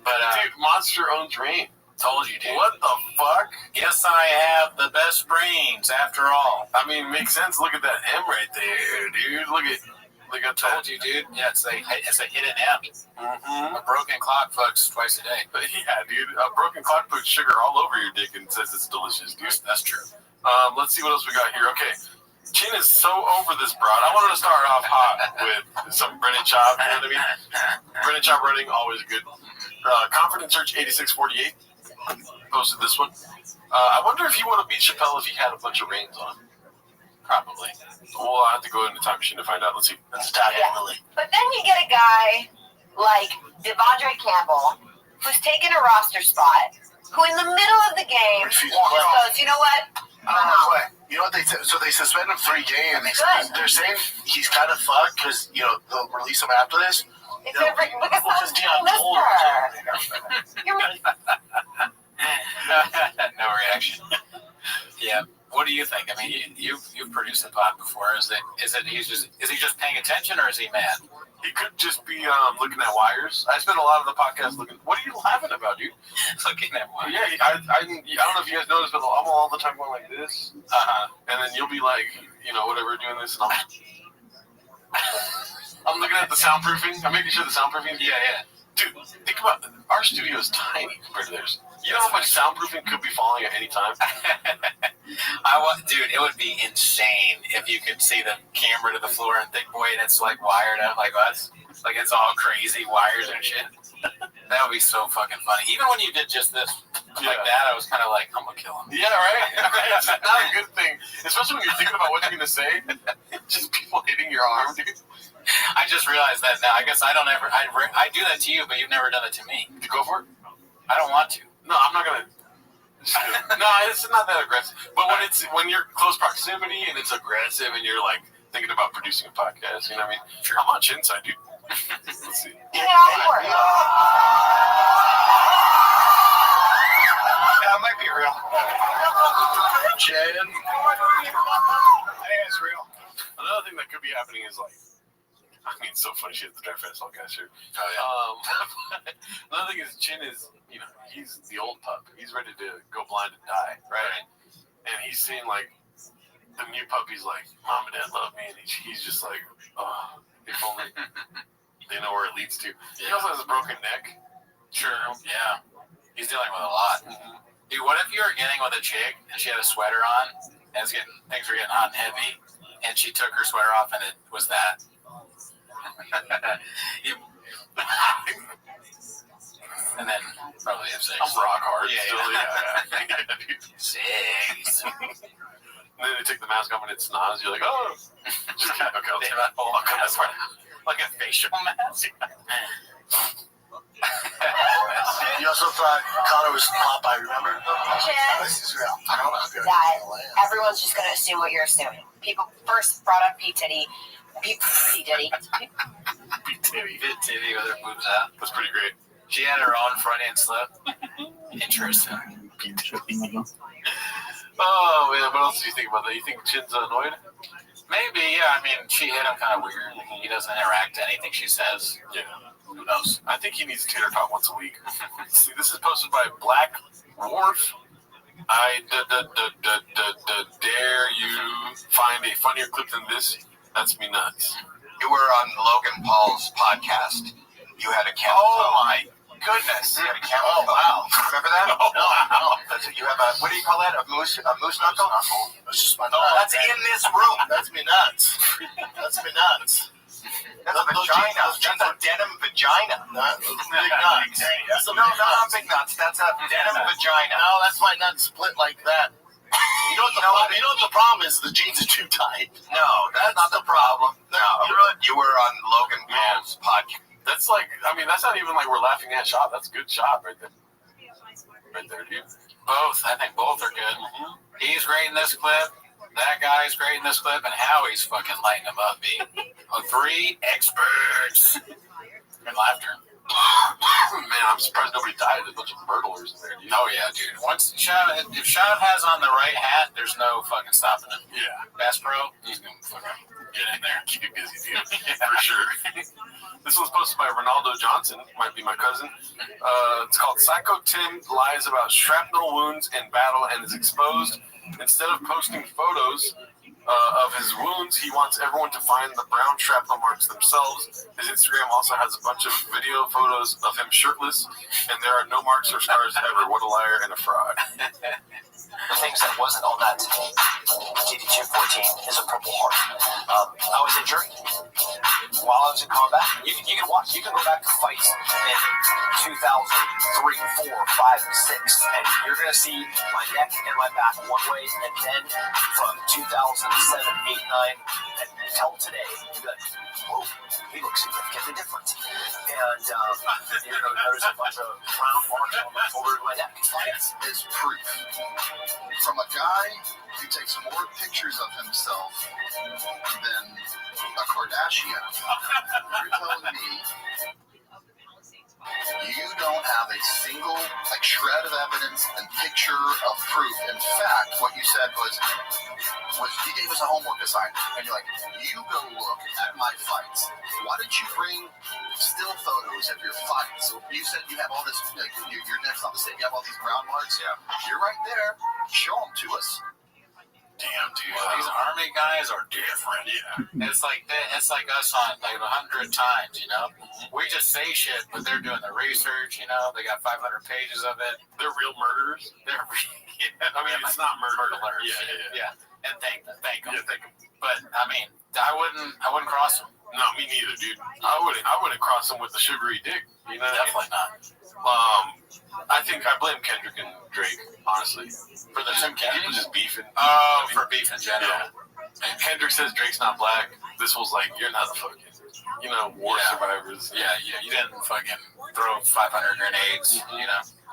but dude, Monster owns Rain. Told you, dude. What the fuck? Yes, I have the best brains after all. I mean, makes sense. Look at that M right there, dude. Look at I told you, dude. Yeah, it's a hidden M. Mm-hmm. A broken clock fucks twice a day. Yeah, dude. A broken clock puts sugar all over your dick and says it's delicious, dude. That's true. Let's see what else we got here. Okay. Chin is so over this broad. I wanted to start off hot with some Brendan Schaub. You know what I mean? Brendan Schaub running, always good. Confident Search 8648 posted this one. I wonder if he would have beat Chappelle if he had a bunch of reins on. Probably. Well, I have to go into Time Machine to find out. Let's see. Let's talk Emily. But then you get a guy like Devondre Campbell, who's taken a roster spot, who in the middle of the game goes, you know what? You know what they so they suspend him 3 games. Good. They're saying he's kind of fucked because they'll release him after this. If every, because that's Dion told her. You're No reaction. Yeah. What do you think? I mean, you've produced a pod before. Is he just paying attention or is he mad? He could just be looking at wires. I spent a lot of the podcast looking. What are you laughing about, dude? Looking at wires. Yeah, I don't know if you guys noticed, but I'm all the time going like this, and then you'll be like, whatever, doing this, and I'm looking at the soundproofing. I'm making sure the soundproofing. Yeah. Dude, think about our studio is tiny compared to theirs. You know how much soundproofing could be falling at any time? Dude, it would be insane if you could see the camera to the floor and think, wait, it's like wired up like us. Like it's all crazy wires and shit. That would be so fucking funny. Even when you did just this like that, I was kind of like, I'm gonna kill him. Yeah, right? It's not a good thing. Especially when you're thinking about what you're gonna say. Just people hitting your arm, dude. I just realized that now. I guess I don't ever. I do that to you, but you've never done it to me. You go for it? I don't want to. No, I'm not gonna. No, it's not that aggressive. But when you're close proximity and it's aggressive and you're like thinking about producing a podcast, you know what I mean? Sure. I'm on Chin's side, dude. Let's see. Get out for it. That might be real. Chin. I think it's real. Another thing that could be happening is like, I mean, it's so funny. She has the dry fast all guys here. Oh, yeah. Another thing is Chin is, he's the old pup. He's ready to go blind and die, right? And he's seeing like the new puppy's like, Mom and Dad love me, and he's just like, oh, if only they know where it leads to. He also has a broken neck. Sure. Yeah. He's dealing with a lot. Mm-hmm. Dude, what if you were getting with a chick and she had a sweater on and things were getting hot and heavy, and she took her sweater off and it was that? And then probably have sex. I'm rock hard. Yeah. Sex. And then they take the mask off and it's snaz. You're like, oh. Just kidding. Okay, they have a whole mask, like a facial mask. You also thought Connor was Popeye, remember? Chin. This is real. I don't know. Dad, everyone's just gonna assume what you're assuming. People first brought up P. Diddy. P. Diddy with her boobs out. That's pretty great. She had her own front end slip. Interesting. Oh man, what else do you think about that? You think Chin's annoyed? Maybe, yeah. I mean, she hit him kind of weird. He doesn't interact to anything she says. Yeah. Who knows? I think he needs a tater tot once a week. See, this is posted by Black Wharf. I dare you find a funnier clip than this. That's me nuts. You were on Logan Paul's podcast. You had a camel toe. Oh my goodness! You had a camel toe. Wow! Remember that? No. That's it. You have a, what do you call that? A moose knuckle? That's just my That's in this room. That's me nuts. That's me nuts. That's a vagina. That's a denim vagina. Big nuts. No, not big nuts. That's a denim vagina. No, that's my nuts split like that. You know what the problem is? The jeans are too tight. No, that's not the problem. No, you were on Logan Paul's podcast. That's like, I mean, that's not even like we're laughing at shot. That's a good shot right there. Right there, dude. Both. I think both are good. Mm-hmm. He's great in this clip. That guy's great in this clip. And Howie's fucking lighting him up, B. 3 experts. And laughter. Man, I'm surprised nobody died. There's a bunch of murderers in there, dude. Oh, yeah, dude. If Shav has on the right hat, there's no fucking stopping him. Yeah. Bass Pro, he's going to fucking get in there. Keep you busy, dude. For sure. This was posted by Ronaldo Johnson. Might be my cousin. It's called Psycho Tim Lies About Shrapnel Wounds in Battle and is Exposed. Instead of posting photos of his wounds, he wants everyone to find the brown shrapnel marks themselves. His Instagram also has a bunch of video photos of him shirtless, and there are no marks or scars ever. What a liar and a fraud. The things that wasn't on that TD-214 is a Purple Heart. I was injured while I was in combat. You can watch. You can go back to fights in 2003, 4, 5, 6, and you're going to see my neck and my back one way, and then from 2007, 8, 9, until today, you're like, whoa, he looks significantly different. And you're going to notice a bunch of brown marks on my shoulder and my neck. It's proof from a guy who takes more pictures of himself than a Kardashian. You're telling me have a single shred of evidence and picture of proof. In fact, what you said was you gave us a homework assignment, and you're like, you go look at my fights. Why don't you bring still photos of your fights? So you said you have all this, you're next on the stage, you have all these ground marks. Yeah, you're right there. Show them to us. Damn, dude, these army guys are different. Yeah, it's like us on 100 times. We just say shit, but they're doing the research. They got 500 pages of it. They're real murderers. They're, I mean, it's not murder. Yeah. And thank them. But I mean, I wouldn't cross them. No, me neither, dude. I wouldn't cross them with the sugary dick. You know, definitely not. I think I blame Kendrick and Drake, honestly, for the people just beefing. Oh, for beef in general. Yeah. And Kendrick says Drake's not black. This was like, you're not a fucking, war survivors. Yeah. You didn't fucking throw 500 grenades.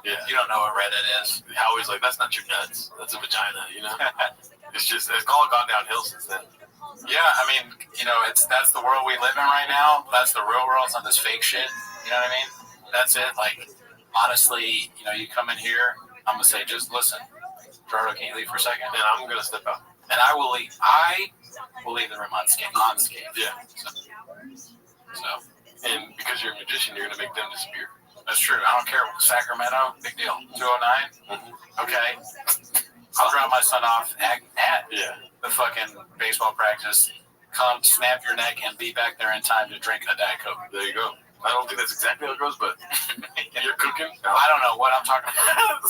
Yeah. You don't know what Reddit is. Howie's like, that's not your nuts. That's a vagina. It's all gone downhill since then. Yeah, I mean, that's the world we live in right now. That's the real world. It's not this fake shit. You know what I mean? That's it. Like, honestly, you come in here, I'm going to say, just listen. Gerardo, can you leave for a second? And I'm going to step out. And I will leave the room unscathed. Yeah. So, and because you're a magician, you're going to make them disappear. That's true. I don't care. Sacramento, big deal. 209. Okay. I'll drop my son off at the fucking baseball practice. Come snap your neck and be back there in time to drink a Diet Coke. There you go. I don't think that's exactly how it goes, but you're cooking. I don't know what I'm talking about.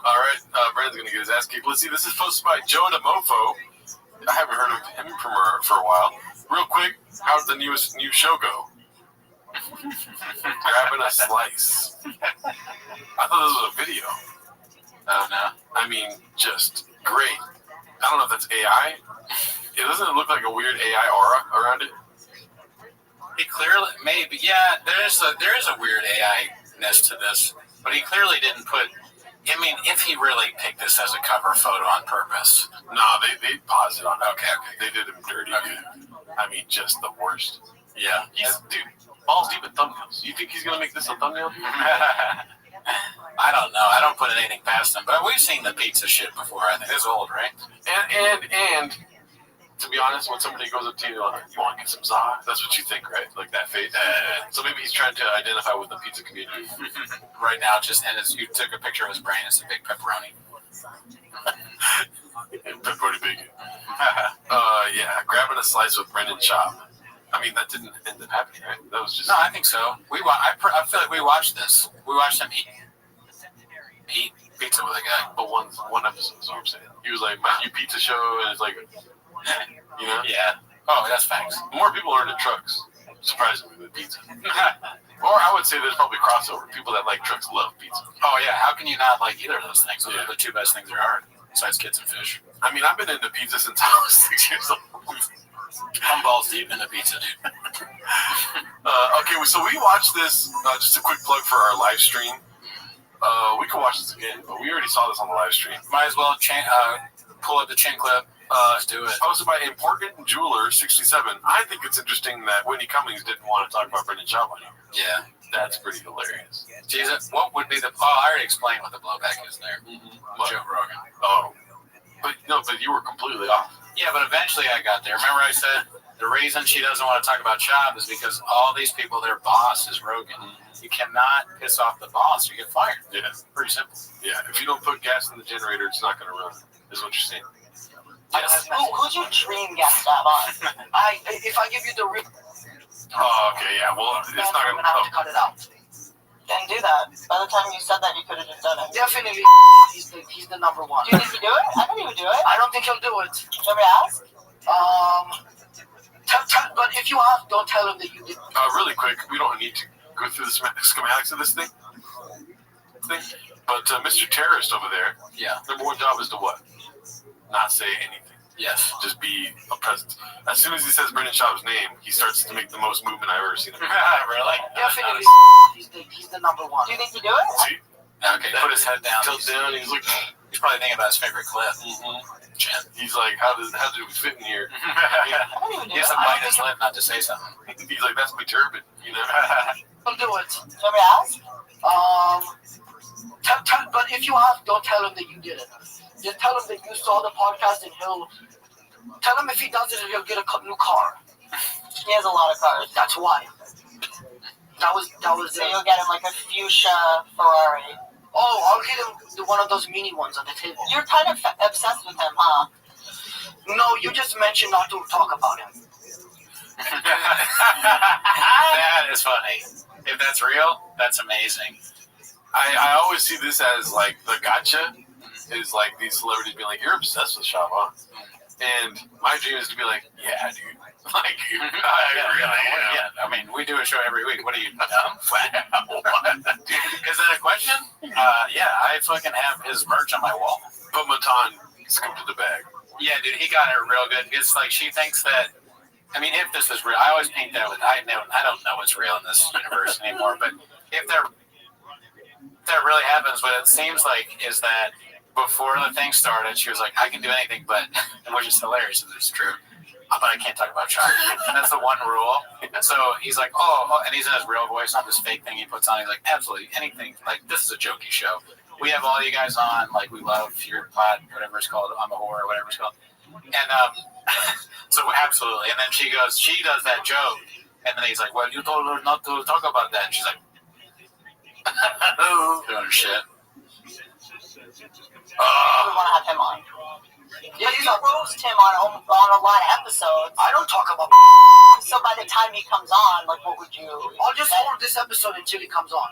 All right, Brandon's gonna get his ass kicked. Let's see. This is posted by Joe the Mofo. I haven't heard of him for a while. Real quick, how's the new show go? Grabbing a slice. I thought this was a video. Oh no. I mean, just great. I don't know if that's AI. It doesn't look like a weird AI aura around it. He clearly, maybe, yeah, there is a weird AI-ness to this, but he clearly didn't put, I mean, if he really picked this as a cover photo on purpose. No, they paused it on. Okay. They did him dirty. Okay. I mean, just the worst. Yeah. Dude, balls deep in thumbnails. You think he's going to make this a thumbnail? I don't know. I don't put anything past him, but we've seen the pizza shit before. I think it's old, right? And to be honest, when somebody goes up to you, you want to get some za, that's what you think, right? Like that face. So maybe he's trying to identify with the pizza community. Right now, you took a picture of his brain. It's a big pepperoni. Pepperoni bacon. Yeah, grabbing a slice with Brendan Schaub. I mean, that didn't end up happening, right? That was just... No, I think so. I feel like we watched this. We watched him eat pizza with a guy. But one episode is what I'm saying. He was like, my new pizza show, and it's like... Yeah. Oh, that's facts. More people are into trucks, surprisingly, than pizza. Or I would say there's probably crossover. People that like trucks love pizza. Oh, yeah. How can you not like either of those things? Those are the two best things there are, besides kids and fish. I mean, I've been into pizza since I was 6 years old. I'm balls deep into pizza, dude. Okay, so we watched this, just a quick plug for our live stream. We could watch this again, but we already saw this on the live stream. Might as well pull up the chin clip. Let's do it. Posted by Important Jeweler 67. I think it's interesting that Whitney Cummings didn't want to talk about Brendan Schaub on here. Yeah. That's pretty hilarious. Jesus, what would be the... Oh, I already explained what the blowback is there. Joe Rogan. Oh. But you were completely off. Yeah, but eventually I got there. Remember I said the reason she doesn't want to talk about Schaub is because all these people, their boss is Rogan. You cannot piss off the boss or you get fired. Yeah. Pretty simple. Yeah, if you don't put gas in the generator, it's not going to run, is what you're saying. Yes. Who's your dream guest on? If I give you the real... Oh, okay, yeah. Well, it's not going to have to cut it out. Then do that. By the time you said that, you could have just done it. Definitely, he's the number one. Do you think he'd do it? I think he would do it. I don't think he'll do it. Should we ask? But if you ask, don't tell him that you did. Really quick, we don't need to go through the schematics of this thing. But Mr. Terrorist over there, number one job is to what? Not say anything. Yes. Just be a presence. As soon as he says Brendan Schaub's name, he starts to make the most movement I've ever seen him. Really? Definitely, he's the number one. Do you think he'd do it? See? Okay, put his head down. Tilts down, he's like... He's probably thinking about his favorite clip. Chin. He's like, how do we fit in here? He has to bite his lip not to say something. He's like, that's my turban, you know? He'll do it. Should we ask? But if you have, don't tell him that you did it. Just tell him that you saw the podcast, and he'll tell him if he does it, he'll get a new car. He has a lot of cars. That's why. That was. So you'll get him like a fuchsia Ferrari. Oh, I'll get him one of those mini ones on the table. You're kind of obsessed with him, huh? No, you just mentioned not to talk about him. That is funny. If that's real, that's amazing. I always see this as like the gotcha is like these celebrities being like, you're obsessed with Shaban. And my dream is to be like, yeah, dude. Like, I really am. Yeah, I mean, we do a show every week. What are you, dumb? Is that a question? Yeah, I fucking have his merch on my wall. But Matan scooped the bag. Yeah, dude, he got her real good. It's like she thinks that, I mean, if this is real, I always paint that with, I don't know what's real in this universe anymore, but if that really happens, what it seems like is that before the thing started, she was like, I can do anything but, which is hilarious if it's true, but I can't talk about Chuck. And that's the one rule. And so he's like, oh, and he's in his real voice, not this fake thing he puts on. He's like, absolutely, anything. Like, this is a jokey show. We have all you guys on, like, we love your pod, whatever it's called, on the horror, whatever it's called. And so absolutely. And then she does that joke. And then he's like, well, you told her not to talk about that. And she's like, doing her shit. We want to have him on. Yeah, you roast him on a lot of episodes. I don't talk about. So by the time he comes on, like, what would you? I'll just hold this episode until he comes on.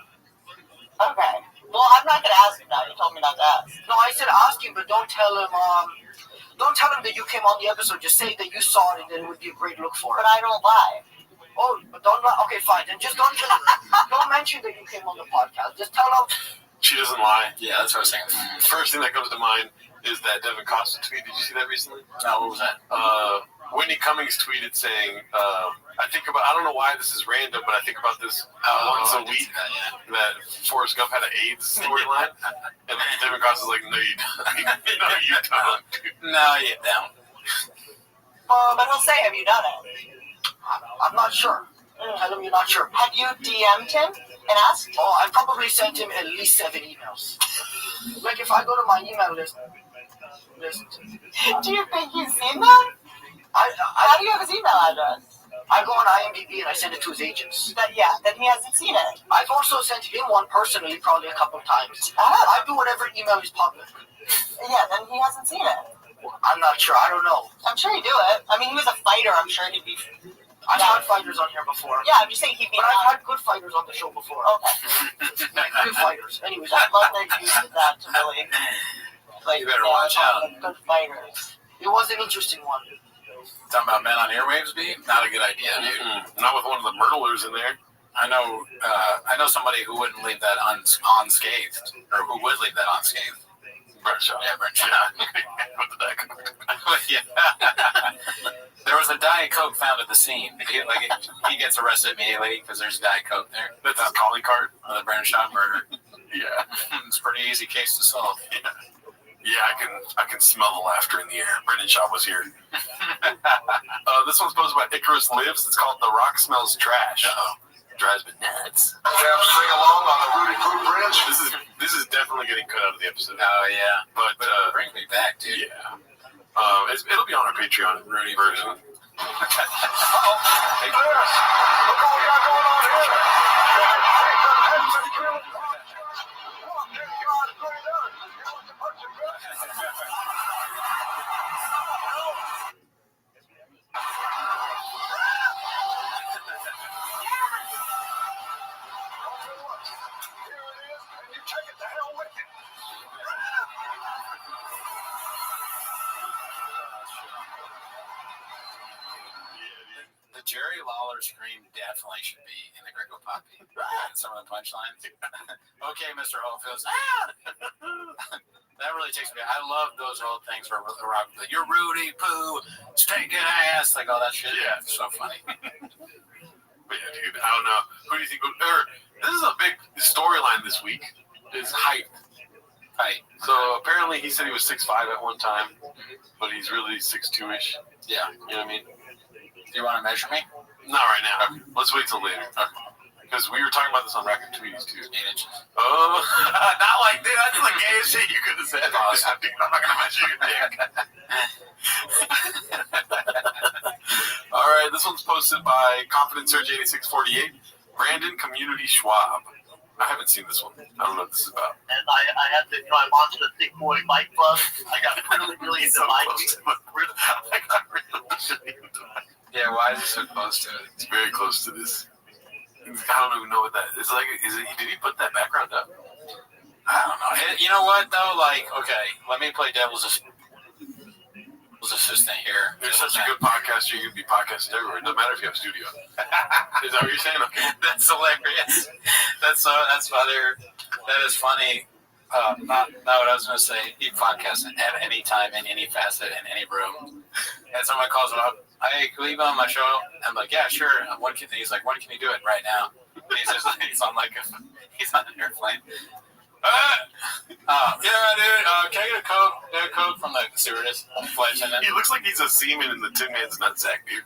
Okay. Well, I'm not gonna ask him now. You told me not to ask. No, I said ask him, but don't tell him. Don't tell him that you came on the episode. Just say that you saw it, and then it would be a great look for it. But I don't lie. Oh, but don't lie. Okay, fine. Then just don't mention that you came on the podcast. Just tell him. She doesn't lie. Yeah, that's what I was saying. First thing that comes to mind is that Devin Costa tweet. Did you see that recently? No, what was that? Whitney Cummings tweeted saying, I don't know why this is random, but I think about this once a week, that Forrest Gump had an AIDS storyline. And Devin Costa's like, no, you don't. No, you don't. No, you don't. But he'll say, have you done it? I'm not sure. Tell him you're not sure. Have you DM'd him and asked? Oh, I've probably sent him at least 7 emails. Like, if I go to my email list. Do you think he's seen them? How do you have his email address? I go on IMDb and I send it to his agents. Then he hasn't seen it. I've also sent him one personally, probably a couple of times. I do whatever email is public. Yeah, then he hasn't seen it. I'm not sure. I don't know. I'm sure he'd do it. I mean, he was a fighter. I'm sure he'd be. I've had fighters on here before. Yeah, I'm just saying he'd be. But I've had good fighters on the show before. Okay. Good fighters. Anyways, I love that you did that to really. Like, you better watch out. Good fighters. It was an interesting one. Talking about men on airwaves, B? Not a good idea, dude. Not with one of the murderers in there. I know somebody who wouldn't leave that unscathed, or who would leave that unscathed. Brent Shaw. Yeah, Brent Shaw. With the Diet Coke. Yeah. There was a Diet Coke found at the scene. He gets arrested immediately because there's Diet Coke there. That's his calling card. The Brent Shaw murder. Yeah. It's a pretty easy case to solve. Yeah, I can smell the laughter in the air. Brendan Shaw was here. This one's posted by Icarus Lives. It's called The Rock Smells Trash. Drives me nuts. Sing along on the Rudy Poo Bridge. This is definitely getting cut out of the episode. Oh yeah, but bring me back, dude. Yeah, it'll be on our Patreon Rudy version. Look what we got going on here. The Jerry Lawler scream definitely should be in the Greco Poppy. Some of the punchlines. Okay, Mr. Holyfield. That really takes me. I love those old things where the Rock, you're Rudy Poo, stinking ass, like all that shit. Yeah, it's so funny. But yeah, dude, I don't know. Who do you think? This is a big storyline this week. Is height. So apparently he said he was 6'5" at one time, but he's really 6'2"-ish. Yeah, you know what I mean. Do you want to measure me? Not right now. Let's wait till later. Because we were talking about this on Racket Tweeties too. Oh, not like that. That's the gayest shit you could have said. I'm not gonna mention your dick. All right, this one's posted by Confident Surge 8648, Brandon Community Schwab. I haven't seen this one. I don't know what this is about. And I had to, I launched a Thick Boy Bike Club. I got really into biking. Yeah, why is it so close to it? It's very close to this. I don't even know what that is. Like, did he put that background up? I don't know. You know what though? Like, okay, let me play devil's assistant here. You're such a good podcaster. You can be podcasting everywhere. It doesn't matter if you have a studio. Is that what you're saying? Okay. That's hilarious. That's funny. That is funny. Not what I was going to say. You podcast at any time, in any facet, in any room. And someone calls him up. Hey, can we be on my show? I'm like, yeah, sure. He's like, when can you do it? Right now. He's on he's on an airplane. Yeah, dude. Can I get a Coke? Get a Coke from the stewardess, flight attendant. He looks like he's a seaman in the Tin Man's nutsack, dude.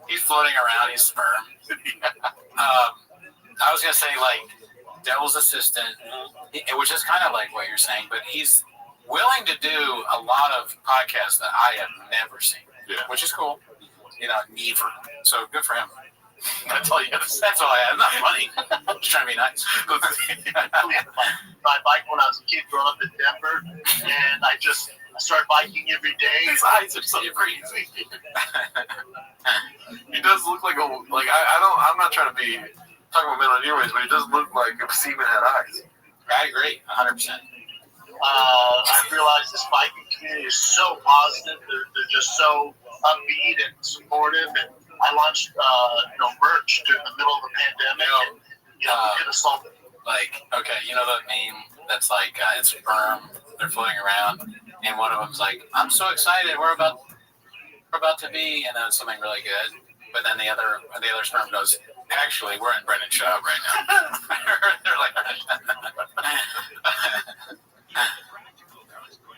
He's floating around. He's sperm. I was gonna say like devil's assistant, which is kind of like what you're saying, but he's willing to do a lot of podcasts that I have never seen, which is cool. You know, never. So good for him. That's all you have to say. That's all I have. Not funny. I'm just trying to be nice. I biked when I was a kid growing up in Denver, and I started biking every day. His eyes are so crazy. He does look like I'm not trying to be talking about men on your ways, but he does look like a seaman had eyes. I agree, 100%. I realized this biking community is so positive. They're just so upbeat and supportive, and I launched merch during the middle of the pandemic, and we did a salt. Like, okay, you know that meme that's like it's sperm, they're floating around, and one of them's like, I'm so excited, we're about to be, and then it's something really good, but then the other sperm goes, actually, we're in Brendan Schaub right now. They're like,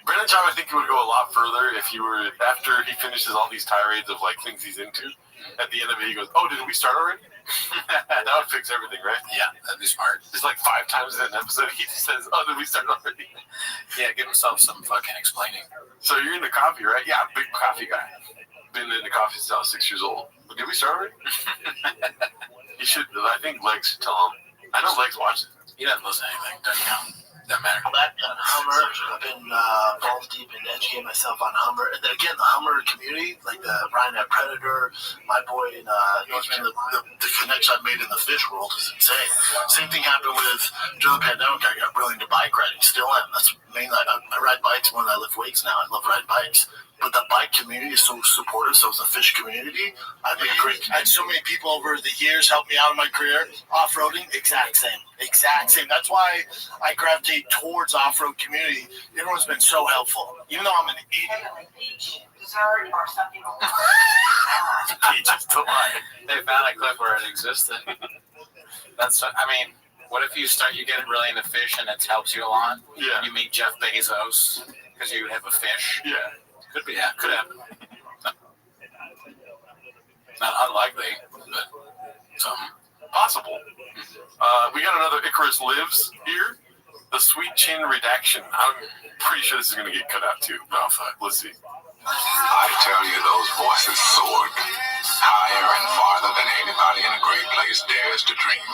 Brendan Schaub, I think he would go a lot further if you were, after he finishes all these tirades of like things he's into, at the end of it he goes, oh, did we start already? That would fix everything, right? Yeah, that'd be smart. It's like 5 times in an episode he just says, oh, did we start already? Yeah, give himself some fucking explaining. So you're into coffee, right? Yeah, big coffee guy. Been into coffee since I was 6 years old. But did we start already? He should, I think Legs should tell him. I know Legs watches it. He doesn't listen to anything. Doesn't count. Doesn't matter. That and Hummer, I've been balls deep in educating myself on Hummer. And then again, the Hummer community, like the Ryan at Predator, my boy in Northman, the connection I've made in the fish world is insane. Same thing happened with during the pandemic. I got really into bike riding, still am. That's mainly I ride bikes more than I lift weights now. I love riding bikes. But the bike community is so supportive, so is the fish community. I've been great. I had so many people over the years help me out in my career. Off-roading, exact same. That's why I gravitate towards off-road community. Everyone's been so helpful. Even though I'm an idiot. Dessert or something. Peaches delight. They found a clip where it existed. What if you get really into fish and it helps you a lot? Yeah. You meet Jeff Bezos because you have a fish. Yeah. Could be, could happen. Not unlikely, but something possible. We got another Icarus Lives here. The Sweet Chin Redaction. I'm pretty sure this is going to get cut out too. Oh, fuck. Let's see. I tell you, those voices soared higher and farther than anybody in a great place dares to dream.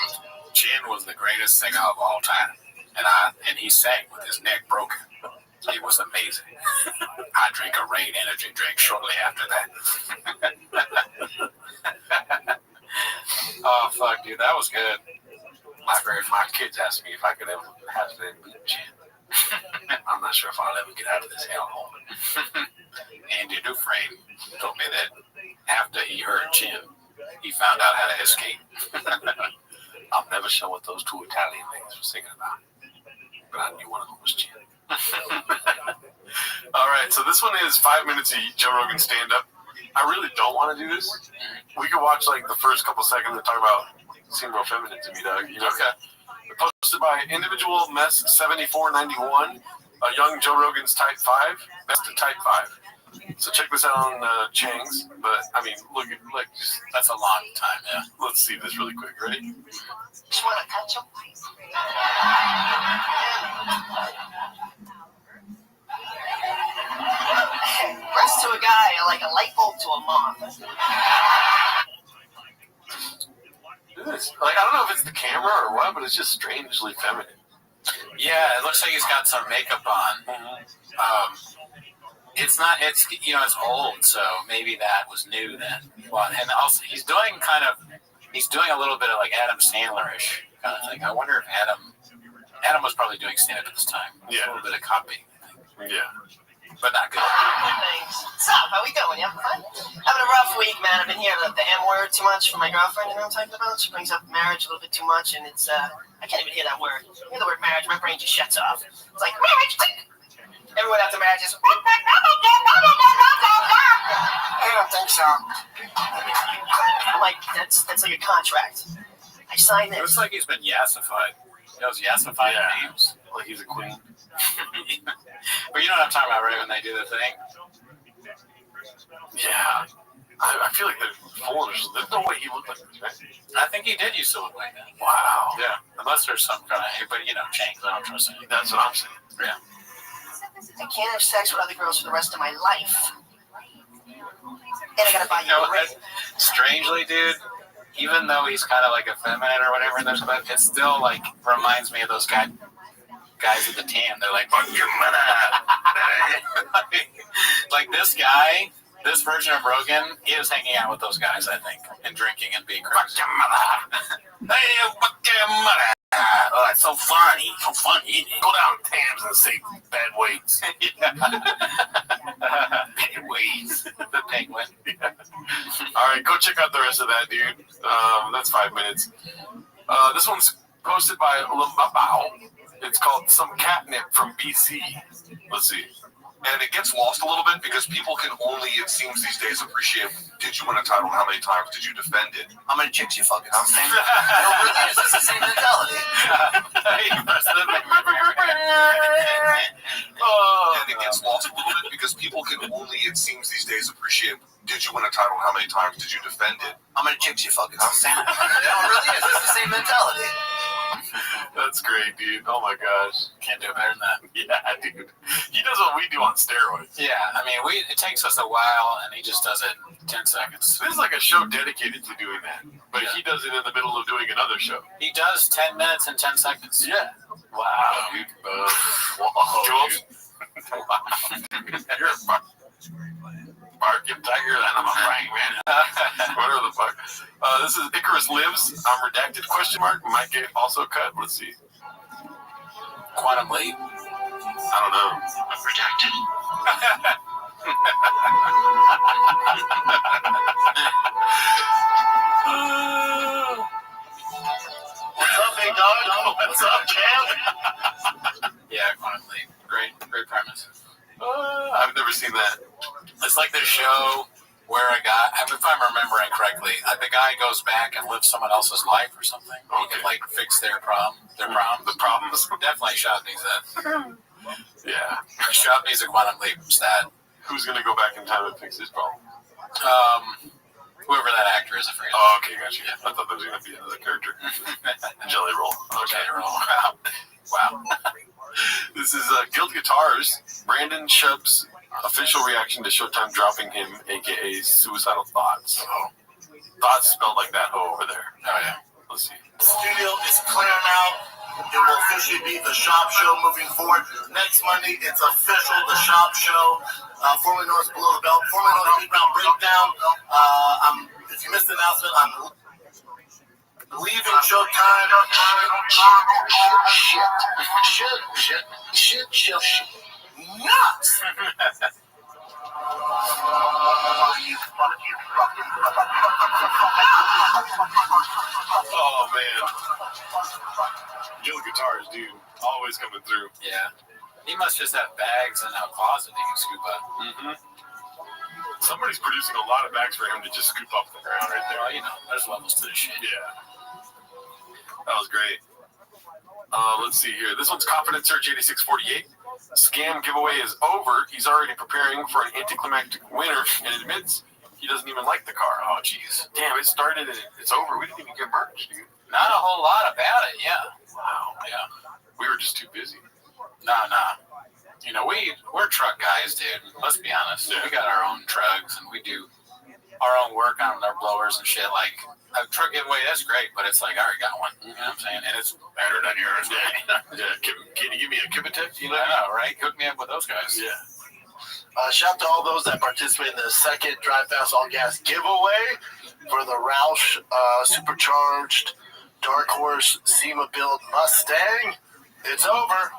Chin was the greatest singer of all time, and he sang with his neck broken. It was amazing. I drank a Rain energy drink shortly after that. Oh, fuck, dude. That was good. My kids asked me if I could ever have them beat Chin. I'm not sure if I'll ever get out of this hellhole. Andy Dufresne told me that after he heard Chin, he found out how to escape. I'm never sure what those 2 Italian ladies were singing about. But I knew one of them was Chin. All right, so this one is 5 minutes of Joe Rogan stand-up. I really don't want to do this. We could watch like the first couple seconds and talk about seem real feminine to me, Doug. You know? Okay. Posted by Individual Mess 7491, a young Joe Rogan's Type 5. Best to Type 5. So check this out on Chang's. But I mean, look, like just that's a long time. Yeah. Let's see this really quick. Ready? Just want to touch him. Breast to a guy are like a light bulb to a moth. Like I don't know if it's the camera or what, but it's just strangely feminine. Yeah, it looks like he's got some makeup on. It's not. It's it's old, so maybe that was new then. Well, and also he's doing a little bit of like Adam Sandler-ish kind of thing. I wonder if Adam was probably doing stand-up at this time. Yeah, a little bit of copy. Yeah, but not good. Thanks. What's up? How we doing? You having fun? Having a rough week, man. I've been hearing the M word too much from my girlfriend. You know what I'm talking about? She brings up marriage a little bit too much, and it's I can't even hear that word. I hear the word marriage, my brain just shuts off. It's like marriage. Everyone after marriage is. I don't think so. I'm like, that's like a contract. I signed it. It looks like he's been yassified. Those yassified names. Like he's a queen. But you know what I'm talking about, right? When they do the thing. Yeah. I feel like they're foolish. There's no way he looked like this, right? I think he did used to look like that. Wow. Yeah. Unless there's some kind of, but Chang's. I don't trust it. That's what I'm saying. Yeah. I can't have sex with other girls for the rest of my life. And I gotta buy you a ring. Strangely, dude, even though he's kind of like effeminate or whatever, it still like reminds me of those guys at the tan. They're like, fuck your mother. Like this guy, this version of Rogan, he is hanging out with those guys, I think, and drinking and being crazy. Fuck your mother. Hey, fuck your mother. Oh, that's so funny. So funny, isn't it? Go down Tams and say bad weights. Bad weights. The penguin. Yeah. All right, go check out the rest of that, dude. That's 5 minutes. This one's posted by Lambabao. It's called Some Catnip from BC. Let's see. And it gets lost a little bit because people can only, it seems these days, appreciate, did you win a title? How many times did you defend it? How many chicks you fucking? I'm saying, it really is. It's the same mentality. And it gets lost a little bit because people can only, it seems these days, appreciate, did you win a title? How many times did you defend it? How many chicks you fucking? I'm saying, it really is. It's the same mentality. That's great, dude. Oh my gosh. Can't do better than that. Yeah, dude. He does what we do on steroids. Yeah, I mean, it takes us a while, and he just does it in 10 seconds. This is like a show dedicated to doing that, but he does it in the middle of doing another show. He does 10 minutes in 10 seconds. Yeah. Wow, dude. Whoa, dude. You're a barking tiger, and I'm a praying man. Whatever the fuck. This is Icarus Lives. I'm redacted ? Might get also cut. Let's see. Quantum Leap. I don't know. I'm redacted. What's up, big dog? What's up, champ? Yeah, Quantum Leap. Great premise. I've never seen that. It's like this show where a guy, if I'm remembering correctly, the guy goes back and lives someone else's life or something. Okay. He can like fix their problem. The problems. Definitely Shop needs that. Yeah. Shop needs a Quantum Leap stat. Who's gonna go back in time and fix his problem? Whoever that actor is, I forget. Oh, okay, gotcha. Yeah. I thought there was gonna be another character. Jelly Roll. Okay. Jelly Roll. Wow. This is Guild Guitars. Brandon Shub's official reaction to Showtime dropping him, aka Suicidal Thoughts. Oh. Thoughts spelled like that over there. Oh yeah. Let's see. The studio is clearing out. It will officially be the Shop Show moving forward. Next Monday, it's official, the Shop Show. Formerly known as Below the Belt, formerly known as Beat Brown Breakdown. If you missed the announcement, I'm leaving Showtime. Shit. Nuts! Oh man. Guild Guitars, dude. Always coming through. Yeah. He must just have bags in a closet he can scoop up. Mm-hmm. Somebody's producing a lot of bags for him to just scoop off the ground right there. Well, there's levels to this shit. Yeah. That was great. Let's see here. This one's Confidence Search 8648. scam giveaway is over. He's already preparing for an anticlimactic winner and admits he doesn't even like the car. Oh, jeez. Damn, it started and it's over. We didn't even get merch, dude. Not a whole lot about it, yeah. Wow. Yeah. We were just too busy. Nah. You know, we're truck guys, dude. Let's be honest. Yeah. We got our own trucks, and we do our own work on their blowers and shit. Like, a truck giveaway, that's great, but it's like, I already got one. You know what I'm saying? And it's better than yours. Yeah. Can you give me a Kibitek? You know? I know, right? Hook me up with those guys. Yeah. Shout out to all those that participated in the second Drive Fast All Gas giveaway for the Roush supercharged Dark Horse SEMA build Mustang. It's over.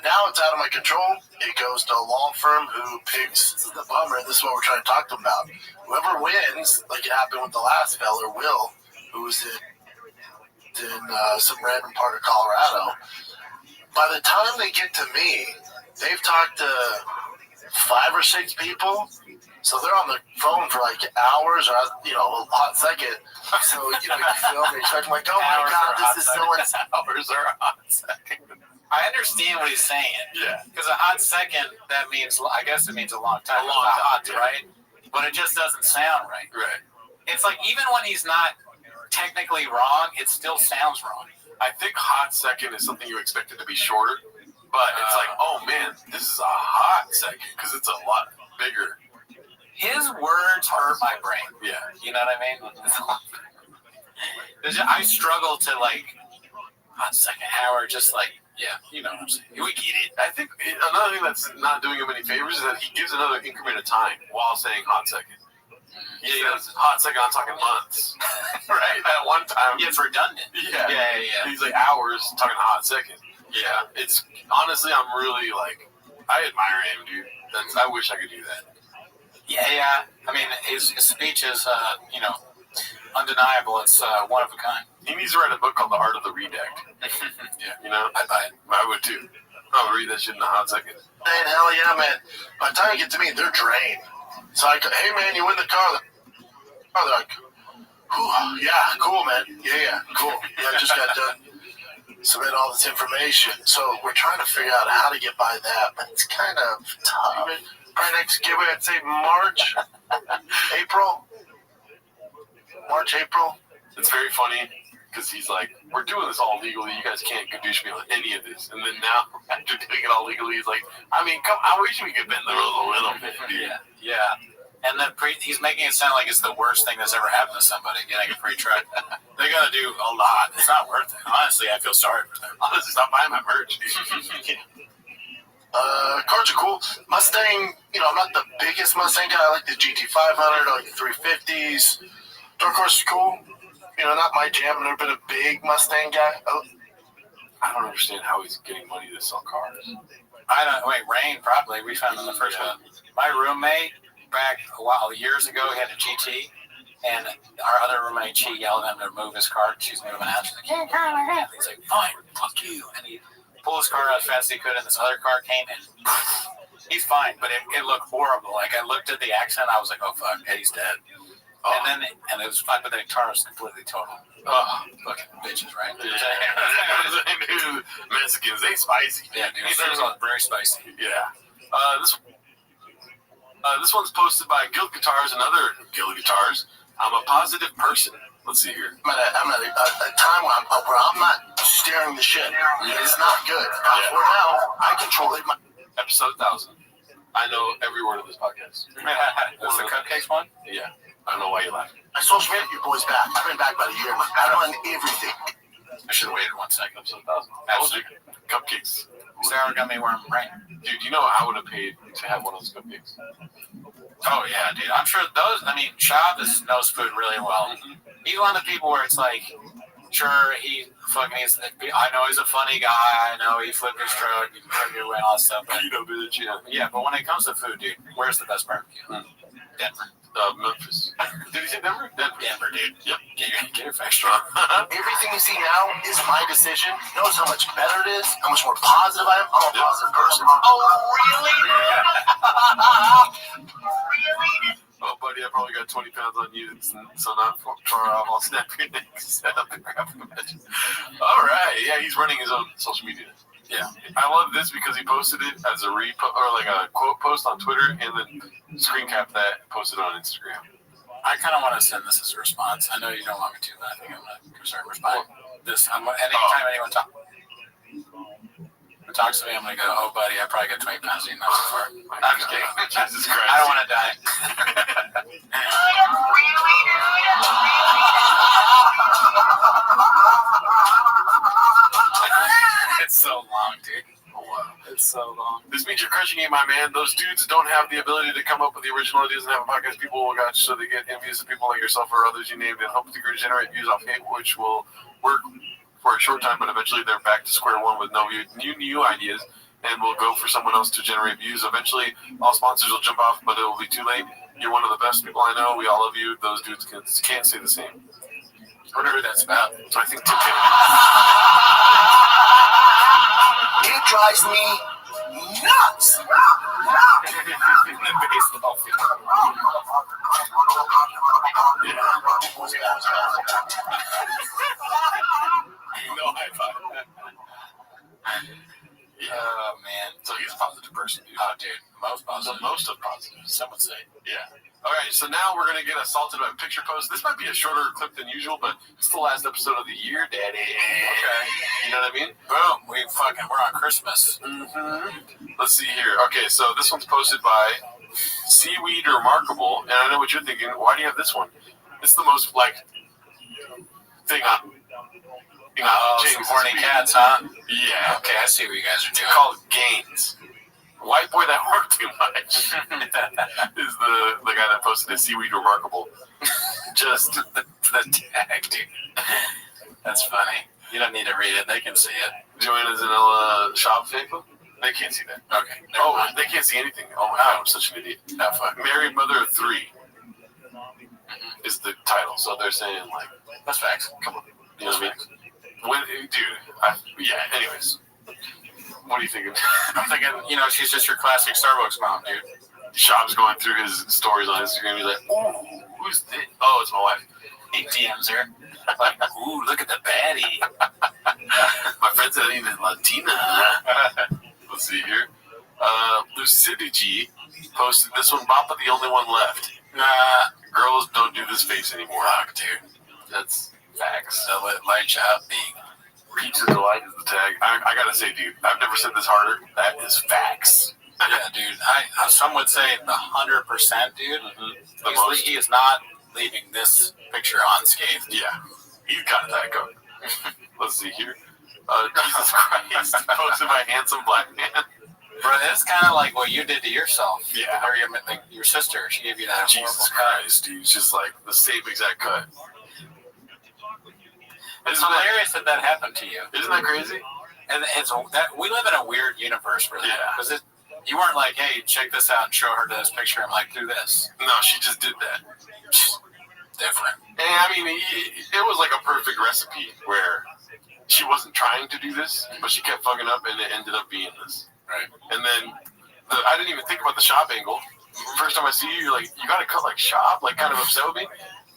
Now it's out of my control. It goes to a law firm who picks. This is the bummer. This is what we're trying to talk about. Whoever wins, like it happened with the last fella, Will, who was in some random part of Colorado. By the time they get to me, they've talked to 5 or 6 people. So they're on the phone for like hours or, a hot second. So, you feel me. I'm like, oh my God, this is so insane. Hours or a hot second. I understand what he's saying. Yeah. Because a hot second, that means, I guess it means a long time. A long time, hot, yeah. right? But it just doesn't sound right. Right. It's like, even when he's not technically wrong, it still sounds wrong. I think hot second is something you expect it to be shorter, but it's like, oh man, this is a hot second because it's a lot bigger. His words hurt my brain. Yeah. You know what I mean? I struggle to, like, hot second, Howard, just like, yeah, you know what I'm saying. We get it. I think another thing that's not doing him any favors is that he gives another increment of time while saying hot second. He says hot second, I'm talking months. Right? At one time. Yeah, it's redundant. Yeah. He's like hours talking hot second. Yeah. It's honestly, I'm really like, I admire him, dude. I wish I could do that. Yeah. I mean, his speech is, undeniable. It's one of a kind. He needs to write a book called The Art of the Redact. Yeah, I'd buy it. I would too. I would read that shit in a hot second. Man, hell yeah, man. By the time you get to me, they're drained. So I go, hey man, you win the car. They're like, yeah, cool, man. Yeah, cool. Yeah, I just got done. Submit all this information. So we're trying to figure out how to get by that, but it's kind of tough. Probably next giveaway, I'd say March, April. It's very funny because he's like, we're doing this all legally. You guys can't gadoosh me on any of this. And then now, after doing it all legally, he's like, I mean, I wish we could bend the rules a little bit, dude. Yeah. And then he's making it sound like it's the worst thing that's ever happened to somebody getting a free truck. They got to do a lot. It's not worth it. Honestly, I feel sorry for them. Honestly, stop buying my merch, dude. Cars are cool. Mustang, I'm not the biggest Mustang guy. I like the GT500, I like the 350s. Dark Horse is cool. Not my jam. I've never been a big Mustang guy. I don't understand how he's getting money to sell cars. Rain, probably. We found him the first one. My roommate, back years ago, he had a GT, and our other roommate, she yelled at him to move his car. She's moving out. She's like, can't car like that. He's like, fine, fuck you. And he pulled his car out as fast as he could, and this other car came, and he's fine, but it looked horrible. Like, I looked at the accident, I was like, oh, fuck, Eddie's dead. And it was fine, but the car was completely total. Oh, fucking bitches, right? Yeah. Mexicans, they spicy. Yeah, dude. It was very spicy. Yeah. This one's posted by Guild Guitars and other Guild Guitars. I'm a positive person. Let's see here. I'm at a time where I'm not steering the ship. It's not good. For now, I control it. Episode 1000. I know every word of this podcast. Was the cupcakes one? Yeah. I don't know why you're laughing. I social media your boys back. I've been back about a year. I run everything. I should have waited 1 second. Episode 1000. Absolutely. Cupcakes. Sarah got me where I'm right. Dude, I would have paid to have one of those cupcakes. Oh, yeah, dude. I'm sure Shab knows food really well. He's one of the people where it's like, sure, I know he's a funny guy. I know he flipped his truck. You can cook your way and all that stuff. But, bitch, yeah. Yeah, but when it comes to food, dude, where's the best barbecue? Denver. Memphis. Did he say Denver? Denver, dude. Yep. Get your facts straight. Everything you see now is my decision. Notice how much better it is, how much more positive I am. I'm a positive person. Oh, really? Really? Oh, buddy, I probably got 20 pounds on you, so not far off. I'll snap your neck, set up and grab him. All right. Yeah, he's running his own social media. Yeah, I love this because he posted it as a or like a quote post on Twitter, and then screen capped that, and posted it on Instagram. I kind of want to send this as a response. I know you don't want me to, but I think I'm going to start responding. Anytime anyone talks to me, I'm going to go, oh, buddy, I probably got 20 pounds eating up so far. I'm just kidding. Jesus Christ. I don't want to die. It's so long, dude. Oh, wow. It's so long. This means you're crushing it, my man. Those dudes don't have the ability to come up with the original ideas and have a podcast. People will got so they get envious of people like yourself or others you named and hope to generate views off hate, which will work for a short time, but eventually they're back to square one with no new ideas, and we'll go for someone else to generate views. Eventually, all sponsors will jump off, but it will be too late. You're one of the best people I know. We all love you. Those dudes can't say the same. I wonder who that's about. So I think Tim Kennedy. It drives me nuts. Baseball field. No high five. Oh man, so he's a positive person, dude. Oh, dude, most positive. Most of positive, some would say. Yeah. All right, so now we're gonna get assaulted by a picture post. This might be a shorter clip than usual, but it's the last episode of the year, Daddy. Okay. You know what I mean? Boom. We're on Christmas. Mm-hmm. Let's see here. Okay, so this one's posted by Seaweed Remarkable, and I know what you're thinking. Why do you have this one? It's the most thing on. Some horny cats, huh? Yeah. Okay, I see what you guys are doing. It's called Gains. White boy that worked too much is the guy that posted the Seaweed Remarkable. Just the tag, dude. That's funny. You don't need to read it. They can see it. Joanna Zanella shop Facebook? They can't see that. Okay. They can't see anything. Oh my God, I'm such an idiot. Married Mother of 3 is the title. So they're saying, that's facts. Come on. You know what I mean? Anyways. What are you thinking? I'm thinking, she's just your classic Starbucks mom, dude. Shop's going through his stories on Instagram. He's like, ooh, who's this? Oh, it's my wife. He DMs her. Like, ooh, look at the baddie. My friend said even Latina. Let's see here. Lucidity G posted this one. Bappa, the only one left. Girls don't do this face anymore. Fuck, dude. That's facts. So light shop being. Peach of Delight is the tag. I gotta say, dude, I've never said this harder. That is facts. Yeah, dude. Some would say 100%, dude. Mm-hmm. He is not leaving this picture unscathed. Yeah, he's got a Diet Coke. Let's see here. Jesus Christ, posted by handsome black man. Bro, it's kind of like what you did to yourself. Yeah. Or your sister, she gave you that Jesus Christ, dude. It's just like the same exact cut. It's hilarious that happened to you. Isn't that crazy? And we live in a weird universe, really. Yeah. Because you weren't like, hey, check this out and show her this picture. I'm like, do this. No, she just did that. Different. And I mean, it was like a perfect recipe where she wasn't trying to do this, but she kept fucking up, and it ended up being this. Right. And then I didn't even think about the shop angle. First time I see you, you're like, you got to cut like shop, like kind of upset with me.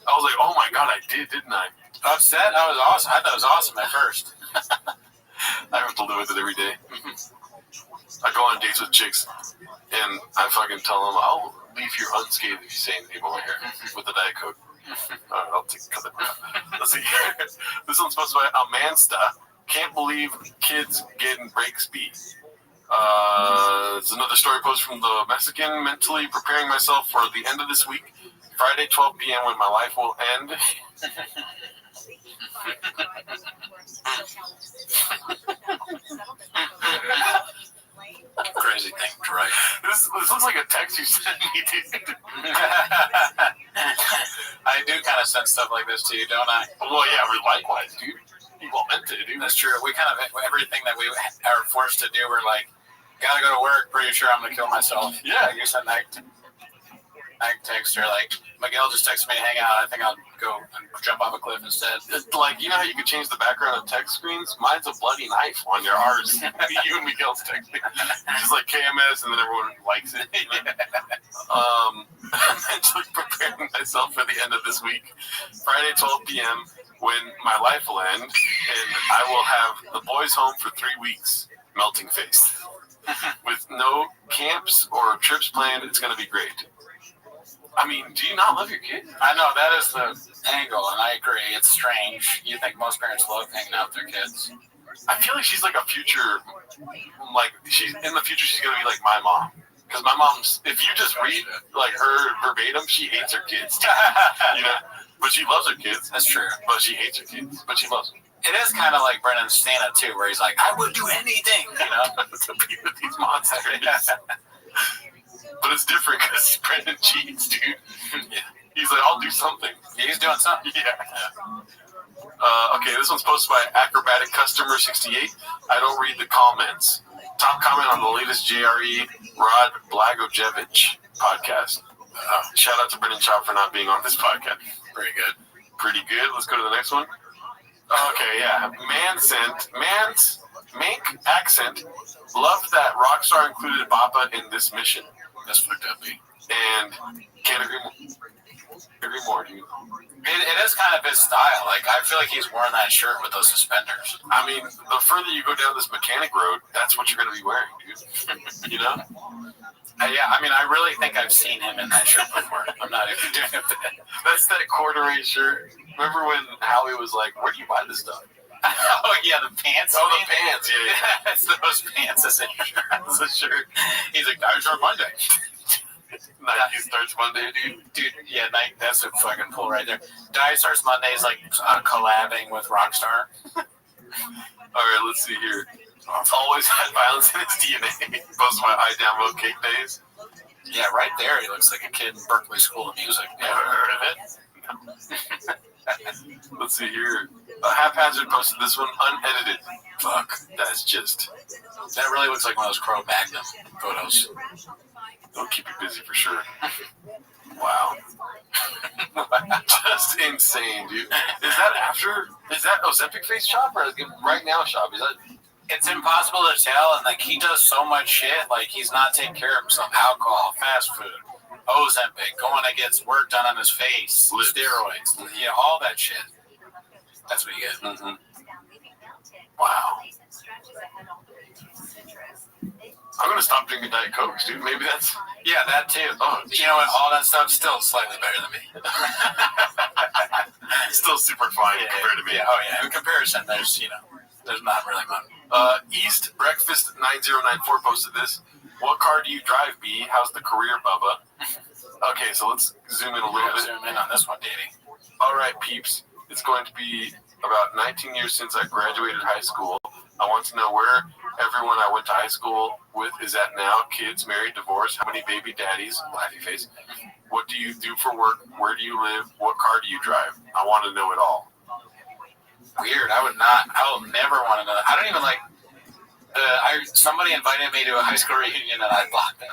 I was like, oh my God, I did, didn't I? Upset? That was awesome. I thought it was awesome at first. I have to live with it every day. I go on dates with chicks, and I fucking tell them, I'll leave here unscathed if you say anything about my hair with the Diet Coke. All right, I'll cut it out. Let's see. This one's supposed to be Amansta. Can't believe kids getting break speed. It's another story post from the Mexican. Mentally preparing myself for the end of this week. Friday, 12 p.m. when my life will end. Crazy thing to write. This looks like a text you sent me, dude. I do kind of send stuff like this to you, don't I? Well, yeah, likewise, dude. People meant to, dude. That's true. We kind of, everything that we are forced to do, we're like, gotta go to work, pretty sure I'm gonna kill myself. Yeah. You send that text or like, Miguel just texted me to hang out. I think I'll go and jump off a cliff instead. It's like, you know how you can change the background of text screens? Mine's a bloody knife on your ours. You and Miguel's texting. Just like KMS, and then everyone likes it. I'm mentally preparing myself for the end of this week. Friday, 12 p.m., when my life will end, and I will have the boys home for 3 weeks. melting face. With no camps or trips planned, it's going to be great. I mean, do you not love your kid? I know, that is the angle, and I agree. It's strange. You think most parents love hanging out with their kids. I feel like she's like a future, like, she's in the future, she's going to be like my mom. Because my mom's, if you just read, like, her verbatim, she hates her kids. You know? But she loves her kids. That's true. But she hates her kids. But she loves them. It is kind of like Brendan's stand-up, too, where he's like, I would do anything, you know, to be with these monsters. But it's different because Brendan cheats, dude. Yeah. He's like, I'll do something. Yeah, he's doing something. Yeah. Okay, this one's posted by Acrobatic Customer 68. I don't read the comments. Top comment on the latest JRE Rod Blagojevich podcast. Shout out to Brendan Chop for not being on this podcast. Pretty good. Pretty good. Let's go to the next one. Okay, yeah. Mank accent. Loved that Rockstar included Bappa in this mission. That's fucked up, dude. And can't agree more, dude. It is kind of his style. Like, I feel like he's wearing that shirt with those suspenders. I mean, the further you go down this mechanic road, that's what you're going to be wearing, dude. You know? Yeah, I mean, I really think I've seen him in that shirt before. I'm not even doing it. That's that corduroy shirt. Remember when Howie was like, where do you buy this stuff? Oh, yeah, the pants. Oh, the pants, yeah. It's those pants as a shirt. He's like, I start Monday. Nike starts Monday, dude. Yeah, Nike. That's a fucking pull right there. Diet starts Mondays, like collabing with Rockstar. All right, let's see here. Always had violence in his DNA. Most of my eye download cake days. Yeah, right there. He looks like a kid in Berkeley School of Music. Never heard of it. Let's see here. Haphazard posted this one unedited. Fuck, that's just. That really looks like one of those Crow Magnum photos. They'll keep you busy for sure. Wow. Just insane, dude. Is that Ozempic face shop or right now shop? Is that? It's impossible to tell, and like he does so much shit. Like he's not taking care of himself. Alcohol, fast food, Ozempic, going to get work done on his face, steroids, all that shit. That's what you get. Mm-hmm. Wow. I'm gonna stop drinking Diet Cokes, dude. Maybe that's. Yeah, that too. Oh, you know what? All that stuff's still slightly better than me. Still super fine compared to me. Yeah. Oh yeah. In comparison, there's not really much. East Breakfast 9094 posted this. What car do you drive, B? How's the career, Bubba? Okay, so let's zoom in a little bit. Zoom in on this one, Davey. All right, peeps. It's going to be about 19 years since I graduated high school. I want to know where everyone I went to high school with is at now. Kids, married, divorced, how many baby daddies, laughy face. What do you do for work? Where do you live? What car do you drive? I want to know it all. Weird. I will never want to know that. I don't even like. Somebody invited me to a high school reunion and I blocked them.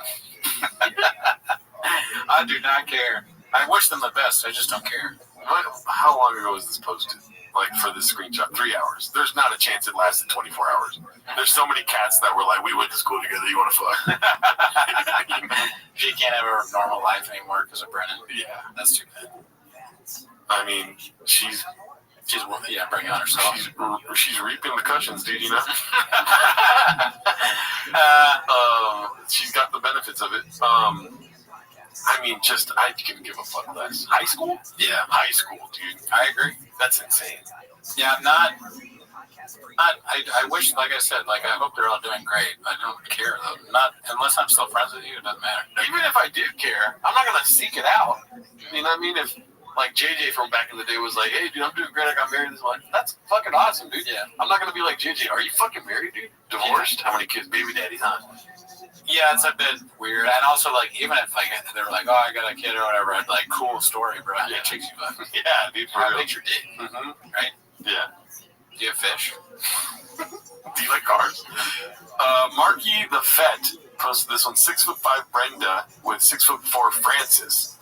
I do not care. I wish them the best. I just don't care. How long ago was this posted? Like for this screenshot, 3 hours. There's not a chance it lasted 24 hours. There's so many cats that were like, we went to school together. You want to fuck? She can't have a normal life anymore because of Brennan. Yeah, that's too bad. I mean, she's bringing on herself. She's reaping the cushions, dude. You know. She's got the benefits of it. I mean, I couldn't give a fuck less. High school? Yeah, high school, dude. I agree. That's insane. Yeah, I'm not. I wish, like I said, I hope they're all doing great. I don't care though. Not unless I'm still friends with you. It doesn't matter. Even if I did care, I'm not gonna seek it out. You know what I mean? If like JJ from back in the day was like, "Hey, dude, I'm doing great. I got married this month." That's fucking awesome, dude. Yeah. I'm not gonna be like JJ. Are you fucking married, dude? Divorced? How many kids? Baby daddies, huh? Yeah, it's a bit weird. And also, even if they were like, "Oh, I got a kid" or whatever, I'd like, "Cool story, bro." How many chicks you got? Yeah, dude. How big's your dick? Mm-hmm. Right? Yeah. Do you have fish? Do you like cars? Marky the Fett posted this one. 6'5" Brenda with 6'4" Francis.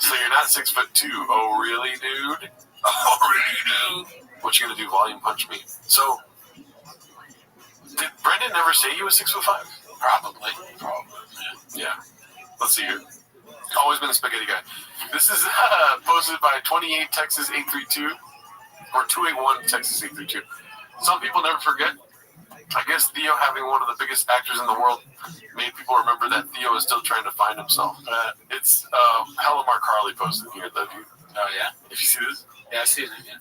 So you're not 6'2". Oh really, dude? Oh really, dude? What you gonna do? Volume punch me? So did Brendan never say he was 6'5"? Probably. Yeah. Let's see here. Always been a spaghetti guy. This is posted by 28 Texas 832 or 281 Texas 832. Some people never forget. I guess Theo having one of the biggest actors in the world made people remember that Theo is still trying to find himself. It's hella Mark Harley posted here, though, dude. Oh, yeah? If you see this? Yeah, I see it. Yeah.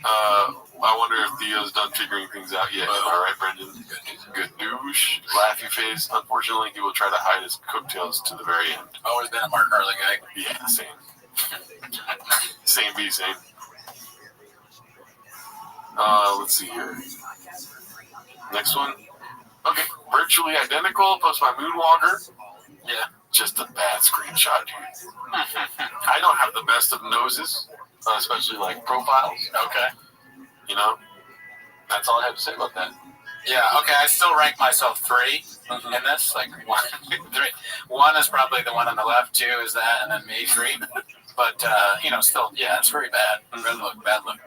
I wonder if Theo's done figuring things out yet. All right, Brendan. Good douche. Laughy face. Unfortunately, he will try to hide his coattails to the very end. Always been a Mark Harley guy. Yeah, same. Same. Let's see here. Next one. Okay, virtually identical. Post by Moonwalker. Yeah, just a bad screenshot, dude. I don't have the best of noses, especially like profiles. Okay. You know, that's all I have to say about that. Yeah, okay, I still rank myself 3 in this. Like, 1, 2, 3. 1 is probably the one on the left, 2 is that, and then me 3. But, still, yeah, it's very bad. Bad look.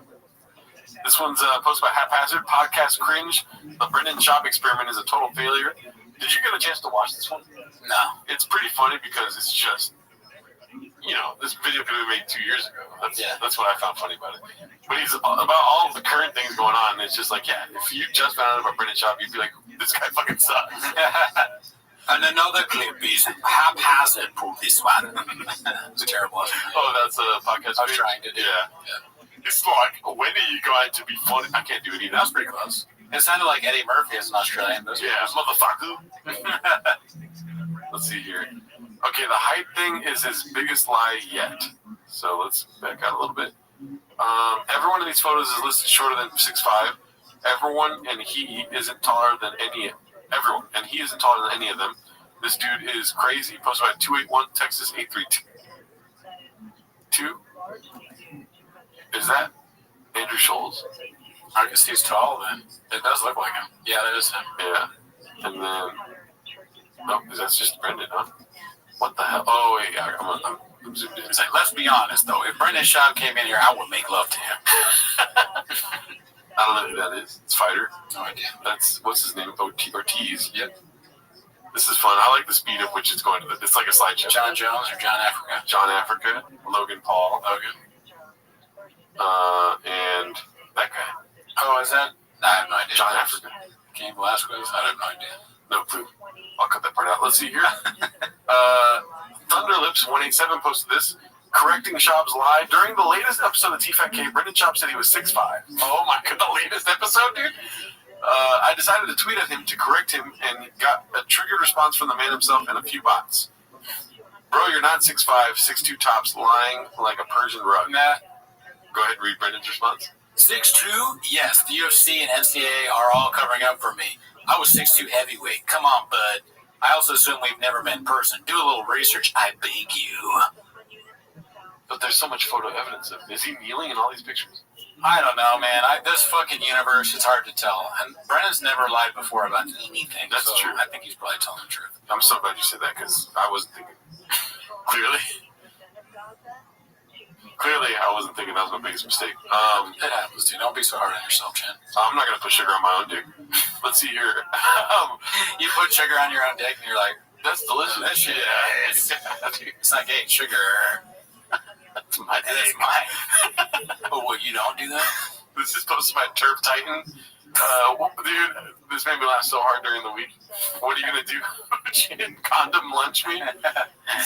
This one's posted by Haphazard. Podcast cringe. The Brendan Schaub experiment is a total failure. Did you get a chance to watch this one? No. It's pretty funny because it's just, this video could have been made 2 years ago. That's what I found funny about it. But he's about all of the current things going on. It's just like, yeah, if you just found out about Brendan Schaub, you'd be like, this guy fucking sucks. And another clip is Haphazard pulled this one. It's terrible. Oh, that's a podcast. I was trying to do. Yeah. It's like, when are you going to be funny? I can't do it either. That was pretty close. It sounded like Eddie Murphy as an Australian. Motherfucker. Let's see here. Okay, the height thing is his biggest lie yet. So let's back out a little bit. Every one of these photos is listed shorter than 6'5". Everyone, and he isn't taller than any. Everyone, and he isn't taller than any of them. This dude is crazy. Posted by 281 Texas 832. Is that Andrew Scholes? I guess he's tall then. It does look like him. Yeah, that is him. Yeah. And then, no, because that's just Brendan, huh? What the hell? Oh, wait, I'm zoomed in. It's like, let's be honest, though. If Brendan Schaub came in here, I would make love to him. I don't know who that is. It's Fighter. No idea. That's, what's his name? Ortiz. Yep. This is fun. I like the speed of which it's going to. It's like a slideshow. John Jones or John Africa? John Africa. Logan Paul. And that guy. Oh, is that? I have no idea. John Africa. Cain Velasquez? I have no idea. No clue. I'll cut that part out. Let's see here. Thunderlips187 posted this. Correcting Schaub's lie. During the latest episode of T-Fat-K, Brendan Schaub said he was 6'5". Oh my god, the latest episode, dude? I decided to tweet at him to correct him and got a triggered response from the man himself and a few bots. Bro, you're not 6'5", 6'2" tops, lying like a Persian rug. Nah. Go ahead and read Brendan's response. 6'2"? Yes, the UFC and NCAA are all covering up for me. I was 6'2" heavyweight. Come on, bud. I also assume we've never met in person. Do a little research, I beg you. But there's so much photo evidence of him. Is he kneeling in all these pictures? I don't know, man. This fucking universe, it's hard to tell. And Brendan's never lied before about anything. That's true. I think he's probably telling the truth. I'm so glad you said that because I wasn't thinking. Clearly, I wasn't thinking that was my biggest mistake. It happens, dude. Don't be so hard on yourself, Chen. I'm not going to put sugar on my own dick. Let's see here. You put sugar on your own dick and you're like, that's delicious. That shit is. It's not gay. Sugar. That's my dick. That's mine. Oh, what, you don't do that? This is posted by Turf Titan. Dude, this made me laugh so hard during the week. What are you going to do? Condom lunch me?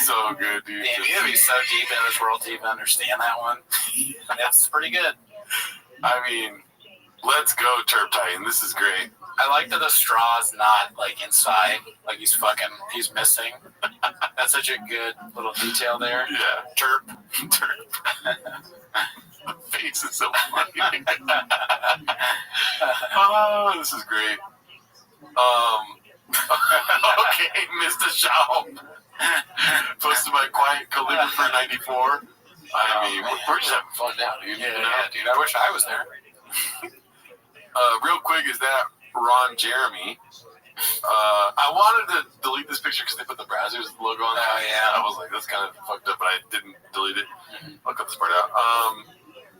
So good, dude. Damn, you gotta be so deep in this world to even understand that one. That's pretty good. I mean, let's go, Turf Titan. This is great. I like that the straw's not, like, inside. Like, he's missing. That's such a good little detail there. Yeah. Turp. The face is so funny. Oh, this is great. Okay, Mr. Schaub. Posted by Quiet Calligrapher 94. I mean, we're just having fun now, dude. Yeah, dude. I wish I was there. Real quick, is that Ron Jeremy? I wanted to delete this picture because they put the Brazzers logo on there. Oh, yeah. I was like, that's kind of fucked up, but I didn't delete it. I'll cut this part out.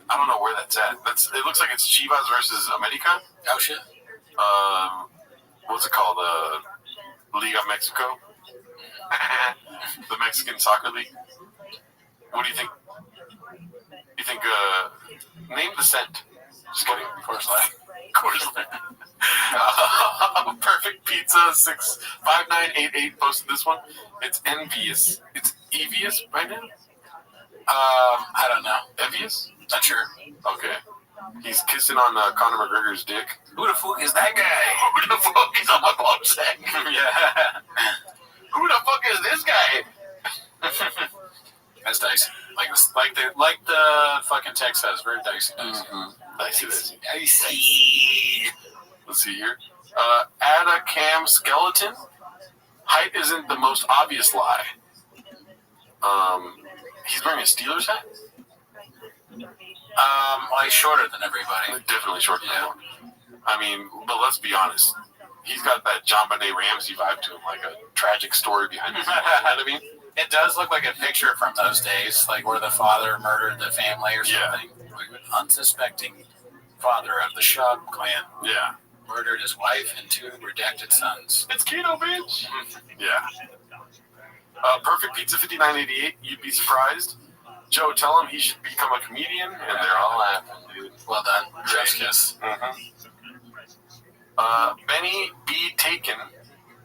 I don't know where that's at. It looks like it's Chivas versus America. Oh, shit. What's it called? Liga Mexico? The Mexican Soccer League. What do you think? You think, name the scent. Just kidding. Coors Light. Coors Light. Perfect Pizza 65988 posted this one. It's envious. It's envious right now. I don't know. Envious? Not sure. Okay. He's kissing on Conor McGregor's dick. Who the fuck is that guy? Who the fuck is on my bum sack? Yeah. Who the fuck is this guy? That's dicey. Like the fucking text says, very dicey. Dicey. Let's see here. Add a cam skeleton. Height isn't the most obvious lie. He's wearing a Steelers hat. Well, he's shorter than everybody. Definitely shorter than everyone. I mean, but let's be honest. He's got that John Benet Ramsey vibe to him, like a tragic story behind him. You know what I mean? It does look like a picture from those days, like where the father murdered the family or something. Like an unsuspecting father of the Shub clan. Yeah. Murdered his wife and 2 redacted sons. It's keto, bitch. Yeah. Perfect Pizza 5988. You'd be surprised. Joe, tell him he should become a comedian, and they're all laughing, dude. Well done. Chef's kiss. Benny B. Taken.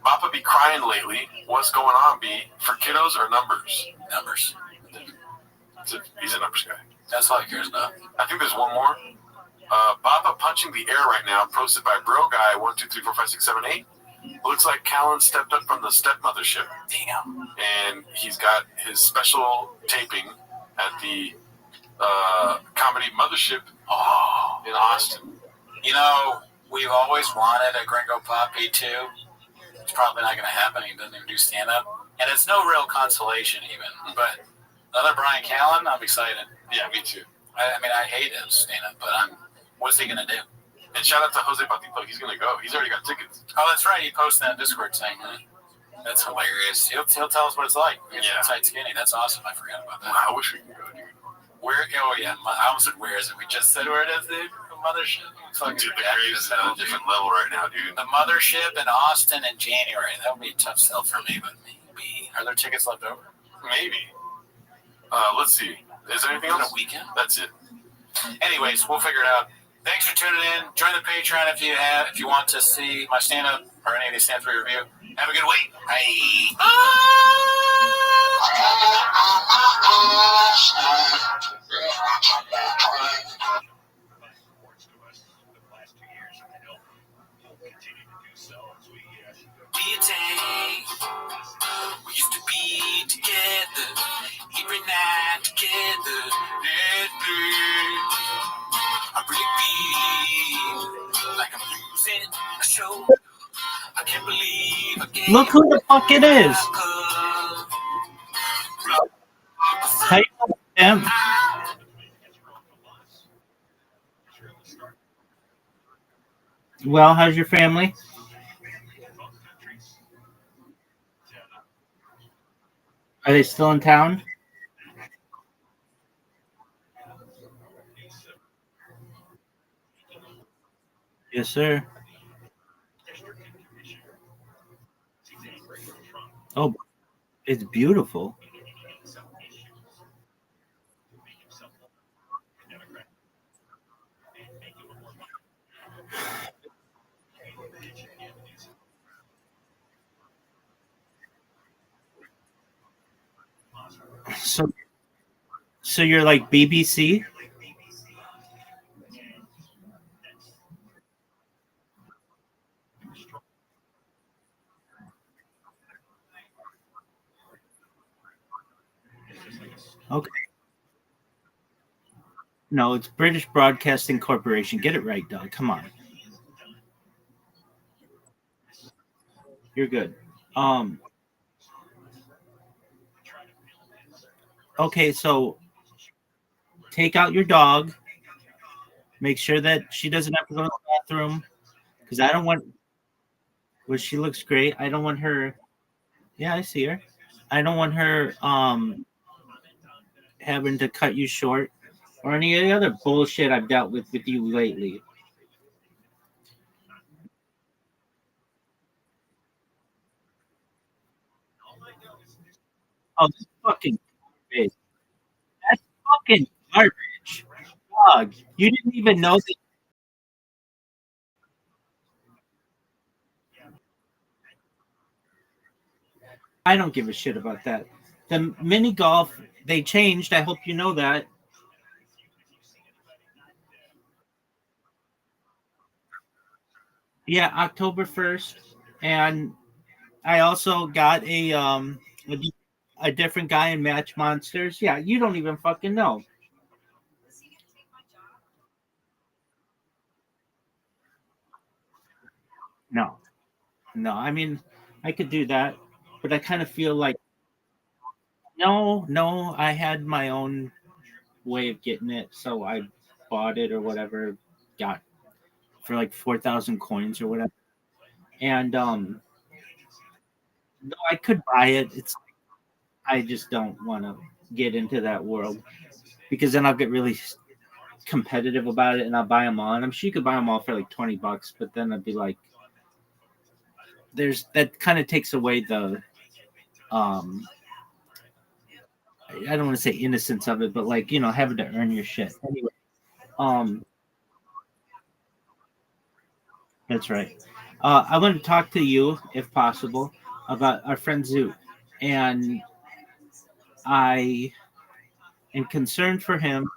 Papa be crying lately. What's going on, B? For kiddos or numbers? Numbers. He's a numbers guy. That's all he cares about. I think there's one more. Papa punching the air right now, posted by Bro Guy 1, 2, 3, 4, 5, 6, 7, 8. Looks like Callan stepped up from the stepmothership. Damn. And he's got his special taping at the comedy mothership in Austin. You know, we've always wanted a Gringo Poppy too. It's probably not going to happen. He doesn't even do stand-up. And it's no real consolation even. But another Brian Callen, I'm excited. Yeah, me too. I mean, I hate his stand-up, but what's he going to do? And shout out to Jose Patito. He's going to go. He's already got tickets. Oh, that's right. He posted that Discord thing. That's hilarious. He'll tell us what it's like. Yeah. Inside Skinny. That's awesome. I forgot about that. I wish we could go, dude. Where? Oh, yeah. I almost said where is it? We just said where it is, dude. The mothership. Dude, the Graves is at a different level right now, dude. The mothership in Austin in January. That would be a tough sell for me, but maybe. Are there tickets left over? Maybe. Let's see. Is there anything else? A weekend? That's it. Anyways, we'll figure it out. Thanks for tuning in. Join the Patreon if you want to see my stand-up or any of these stand-up review. Have a good week. Bye. We used to be together every night together. I really feel like I'm losing a show. I can't believe I gave Look who the fuck it is. Hey, him. Well, how's your family? Are they still in town? Yes, sir. Oh, it's beautiful. So you're like BBC? Okay. No, it's British Broadcasting Corporation. Get it right, Doug. Come on. You're good. Okay, so take out your dog. Make sure that she doesn't have to go to the bathroom. Because I don't want... Well, she looks great. I don't want her... Yeah, I see her. I don't want her having to cut you short or any of the other bullshit I've dealt with you lately. Oh, this fucking garbage. That's fucking garbage. Dog, you didn't even know that. I don't give a shit about that. The mini golf, they changed. I hope you know that. Yeah, October 1st. And I also got a different guy in Match Monsters. Yeah, you don't even fucking know. No. No, I mean, I could do that, but I kind of feel like no, I had my own way of getting it, so I bought it or whatever, got for like 4,000 coins or whatever. And no, I could buy it. It's I just don't want to get into that world because then I'll get really competitive about it and I'll buy them all. And I'm sure you could buy them all for like $20, but then I'd be like, there's that kind of takes away the um I don't want to say innocence of it, but like, you know, having to earn your shit. Anyway, um that's right. I want to talk to you, if possible, about our friend Zoot. And I am concerned for him.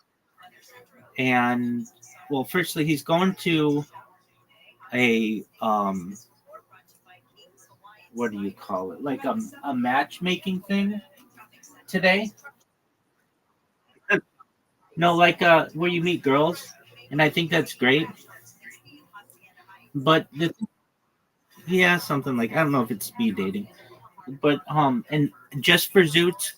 And well, firstly, he's going to a what do you call it? Like a matchmaking thing today. No, like where you meet girls, and I think that's great. But yeah, something like I don't know if it's speed dating, but and just for Zoot,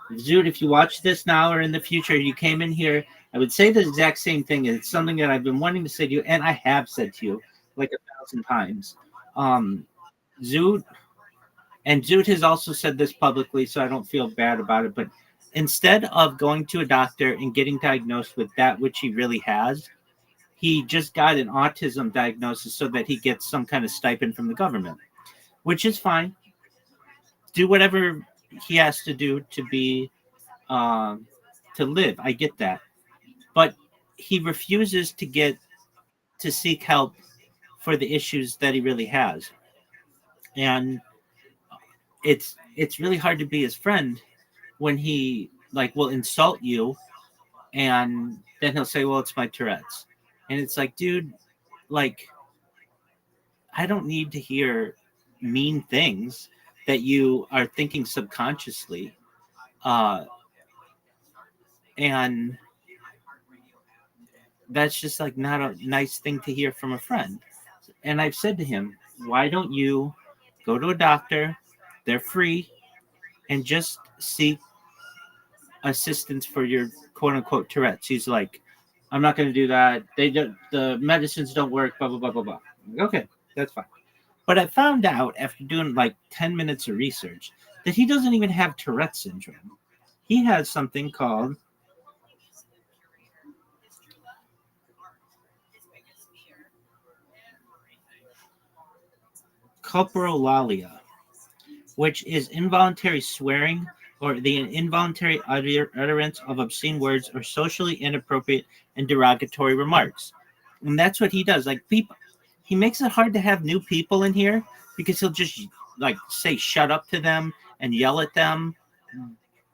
if you watch this now or in the future, you came in here, I would say the exact same thing. It's something that I've been wanting to say to you, and I have said to you like 1,000 times. Zoot, and Zoot has also said this publicly, so I don't feel bad about it. But instead of going to a doctor and getting diagnosed with that which he really has, he just got an autism diagnosis so that he gets some kind of stipend from the government, which is fine. Do whatever he has to do to be to live. I get that, but he refuses to seek help for the issues that he really has, and it's really hard to be his friend when he like will insult you, and then he'll say, "Well, it's my Tourette's," and it's like, dude, like I don't need to hear mean things that you are thinking subconsciously. Uh, and that's just like not a nice thing to hear from a friend. And I've said to him, why don't you go to a doctor? They're free and just seek assistance for your quote unquote Tourette's. He's like, I'm not going to do that. The medicines don't work, blah, blah, blah, blah, blah. Okay, that's fine. But I found out after doing like 10 minutes of research that he doesn't even have Tourette syndrome. He has something called coprolalia, which is involuntary swearing or the involuntary utterance of obscene words or socially inappropriate and derogatory remarks. And that's what he does. Like people, he makes it hard to have new people in here because he'll just like say shut up to them and yell at them.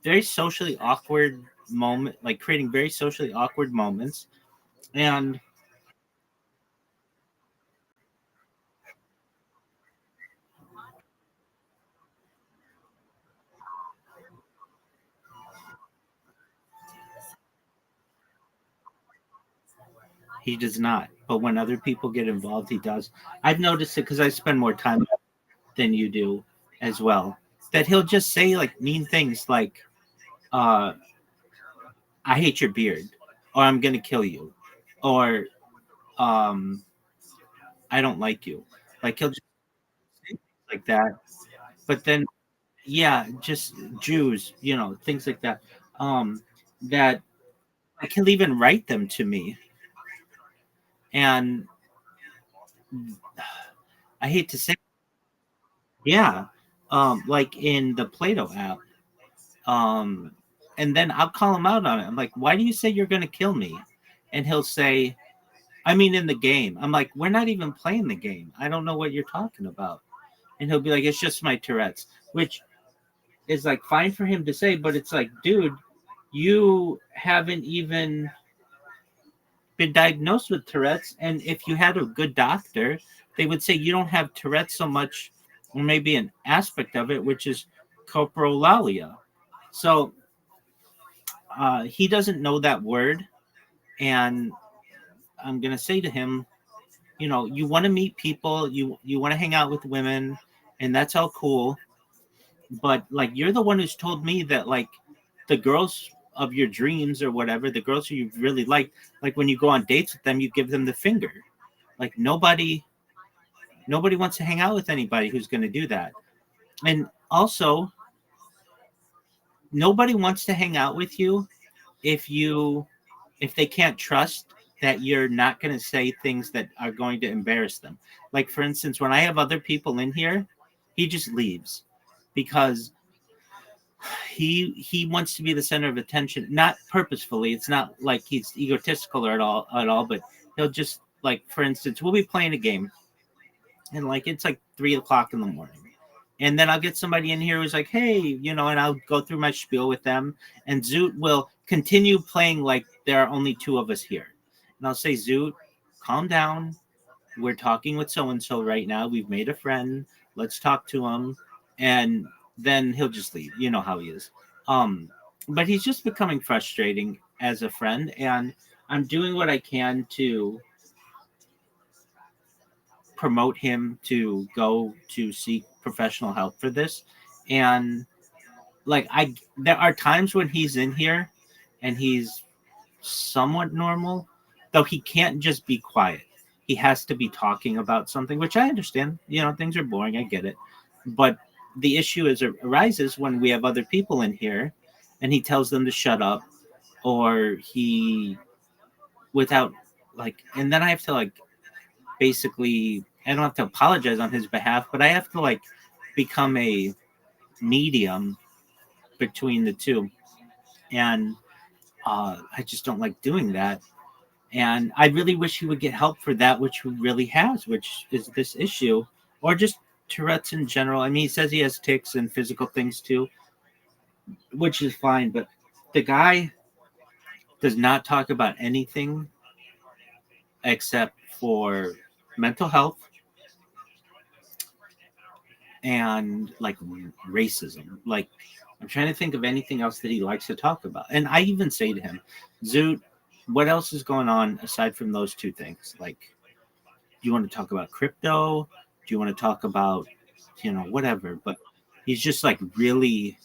Very socially awkward moment, like creating very socially awkward moments. And he does not. But when other people get involved, he does. I've noticed it because I spend more time than you do as well. That he'll just say like mean things like, I hate your beard, or I'm gonna kill you, or I don't like you. Like he'll just say things like that. But then yeah, just Jews, you know, things like that. That like he'll even write them to me. And I hate to say yeah. Like in the Play-Doh app. Um, and then I'll call him out on it. I'm like, why do you say you're gonna kill me? And he'll say, I mean in the game. I'm like, we're not even playing the game. I don't know what you're talking about. And he'll be like, it's just my Tourette's, which is like fine for him to say, but it's like, dude, you haven't even been diagnosed with Tourette's, and if you had a good doctor, they would say you don't have Tourette's so much, or maybe an aspect of it, which is coprolalia. So he doesn't know that word, and I'm gonna say to him, you want to meet people, you want to hang out with women, and that's all cool, but like you're the one who's told me that like the girls of your dreams or whatever, the girls who you really like when you go on dates with them, you give them the finger. Like nobody wants to hang out with anybody who's going to do that. And also, nobody wants to hang out with you if they can't trust that you're not going to say things that are going to embarrass them. Like for instance, when I have other people in here, he just leaves because he wants to be the center of attention, not purposefully. It's not like he's egotistical or at all, but he'll just, like, for instance, we'll be playing a game and like it's like 3 o'clock in the morning. And then I'll get somebody in here who's like, hey, and I'll go through my spiel with them. And Zoot will continue playing like there are only two of us here. And I'll say, Zoot, calm down. We're talking with so-and-so right now. We've made a friend. Let's talk to him. And then he'll just leave. You know how he is. But he's just becoming frustrating as a friend. And I'm doing what I can to promote him to go to seek professional help for this. And like there are times when he's in here and he's somewhat normal, though he can't just be quiet. He has to be talking about something, which I understand. Things are boring, I get it. But the issue arises when we have other people in here and he tells them to shut up, or he without like, and then I have to like basically, I don't have to apologize on his behalf, but I have to like become a medium between the two. And I just don't like doing that. And I really wish he would get help for that, which he really has, which is this issue, or just Tourette's in general. I mean, he says he has tics and physical things too, which is fine. But the guy does not talk about anything except for mental health and like racism. Like, I'm trying to think of anything else that he likes to talk about. And I even say to him, Zoot, what else is going on aside from those two things? Like, do you want to talk about crypto? Do you want to talk about, whatever? But he's just like really.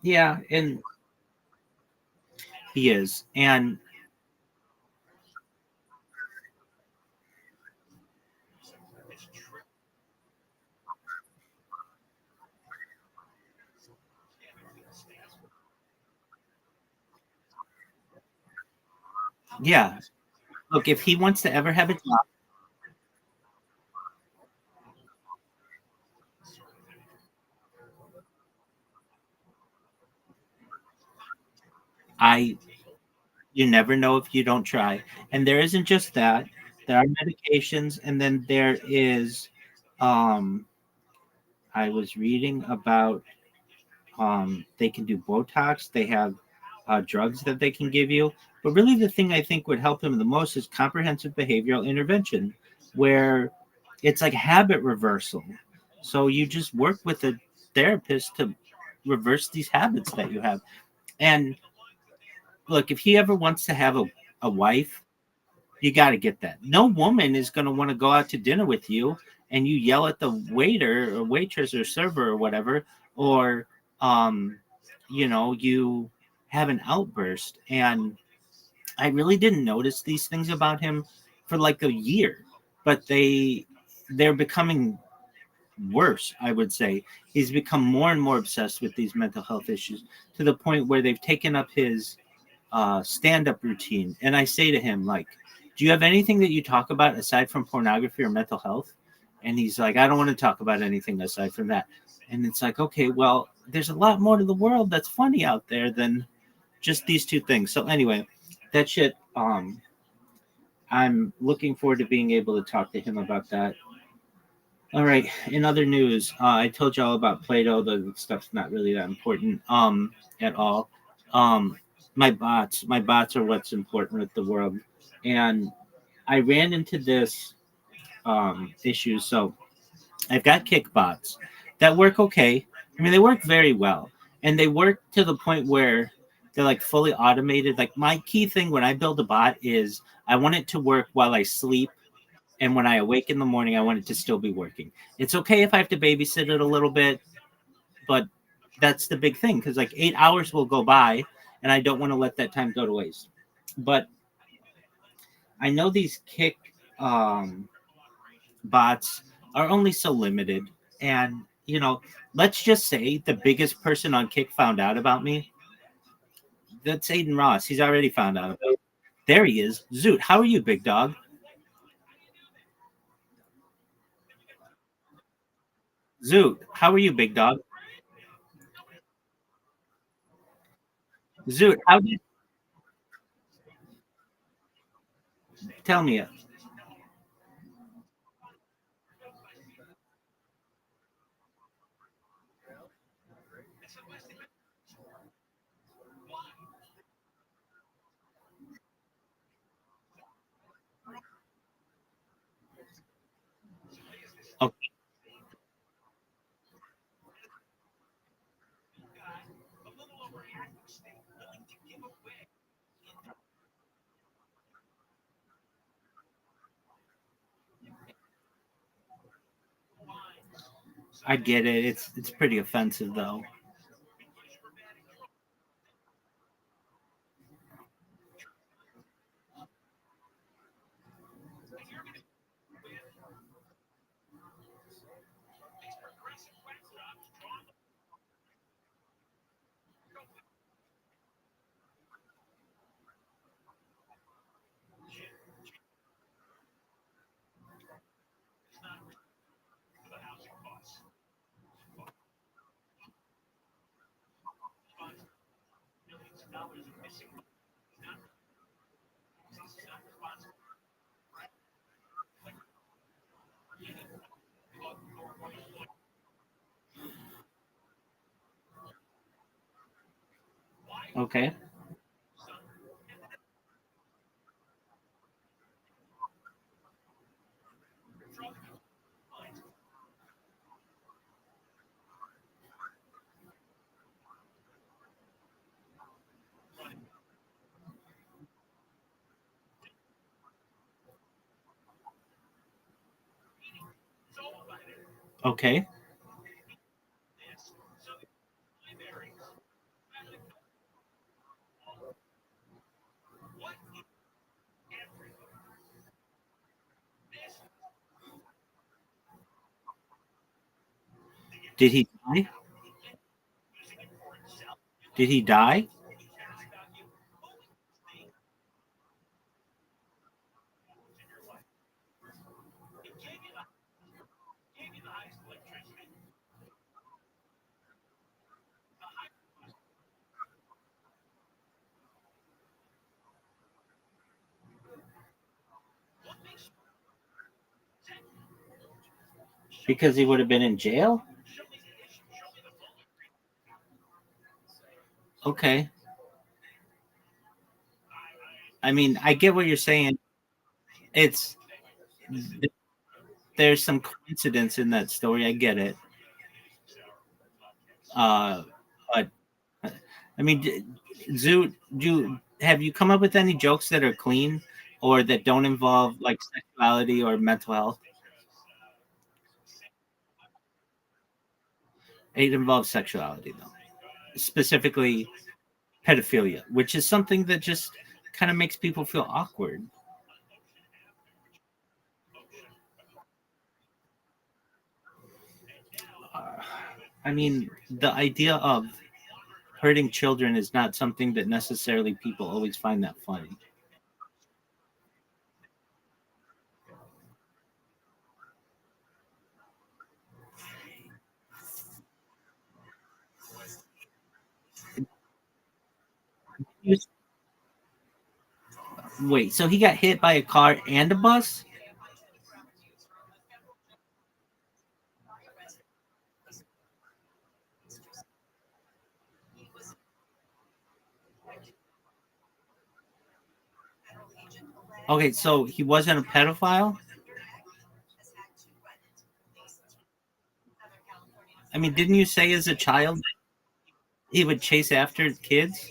Yeah, and he is. And yeah, look, if he wants to ever have a job, you never know if you don't try. And there isn't just that. There are medications, and then there is, I was reading about, they can do Botox. They have drugs that they can give you. But really, the thing I think would help him the most is comprehensive behavioral intervention, where it's like habit reversal. So you just work with a therapist to reverse these habits that you have. And look, if he ever wants to have a wife, you got to get that. No woman is going to want to go out to dinner with you and you yell at the waiter or waitress or server or whatever, or, you have an outburst. And I really didn't notice these things about him for like a year, but they're becoming worse, I would say. He's become more and more obsessed with these mental health issues to the point where they've taken up his stand-up routine. And I say to him, like, do you have anything that you talk about aside from pornography or mental health? And he's like, I don't want to talk about anything aside from that. And it's like, okay, well, there's a lot more to the world that's funny out there than just these two things. So anyway, that shit, I'm looking forward to being able to talk to him about that. All right. In other news, I told you all about Plato. The stuff's not really that important at all. My bots are what's important with the world. And I ran into this issue. So I've got kick bots that work okay. I mean, they work very well. And they work to the point where they're like fully automated. Like my key thing when I build a bot is I want it to work while I sleep. And when I awake in the morning, I want it to still be working. It's okay if I have to babysit it a little bit, but that's the big thing because like 8 hours will go by and I don't want to let that time go to waste. But I know these kick bots are only so limited. And, you know, let's just say the biggest person on Kick found out about me. That's Aiden Ross. He's already found out about me. There he is. Zoot, how are you, big dog? Zoot, how are you, big dog? Zoot, how did tell me it? Okay. I get it. It's pretty offensive though. Okay. Okay. Did he die? Did he die? Because he would have been in jail? Okay. I mean, I get what you're saying. It's there's some coincidence in that story. I get it. But I mean, Zoot, have you come up with any jokes that are clean or that don't involve like sexuality or mental health? It involves sexuality though, specifically pedophilia, which is something that just kind of makes people feel awkward. Uh, I mean, the idea of hurting children is not something that necessarily people always find that funny. Wait, so he got hit by a car and a bus? Okay, so he wasn't a pedophile? I mean, didn't you say as a child he would chase after kids?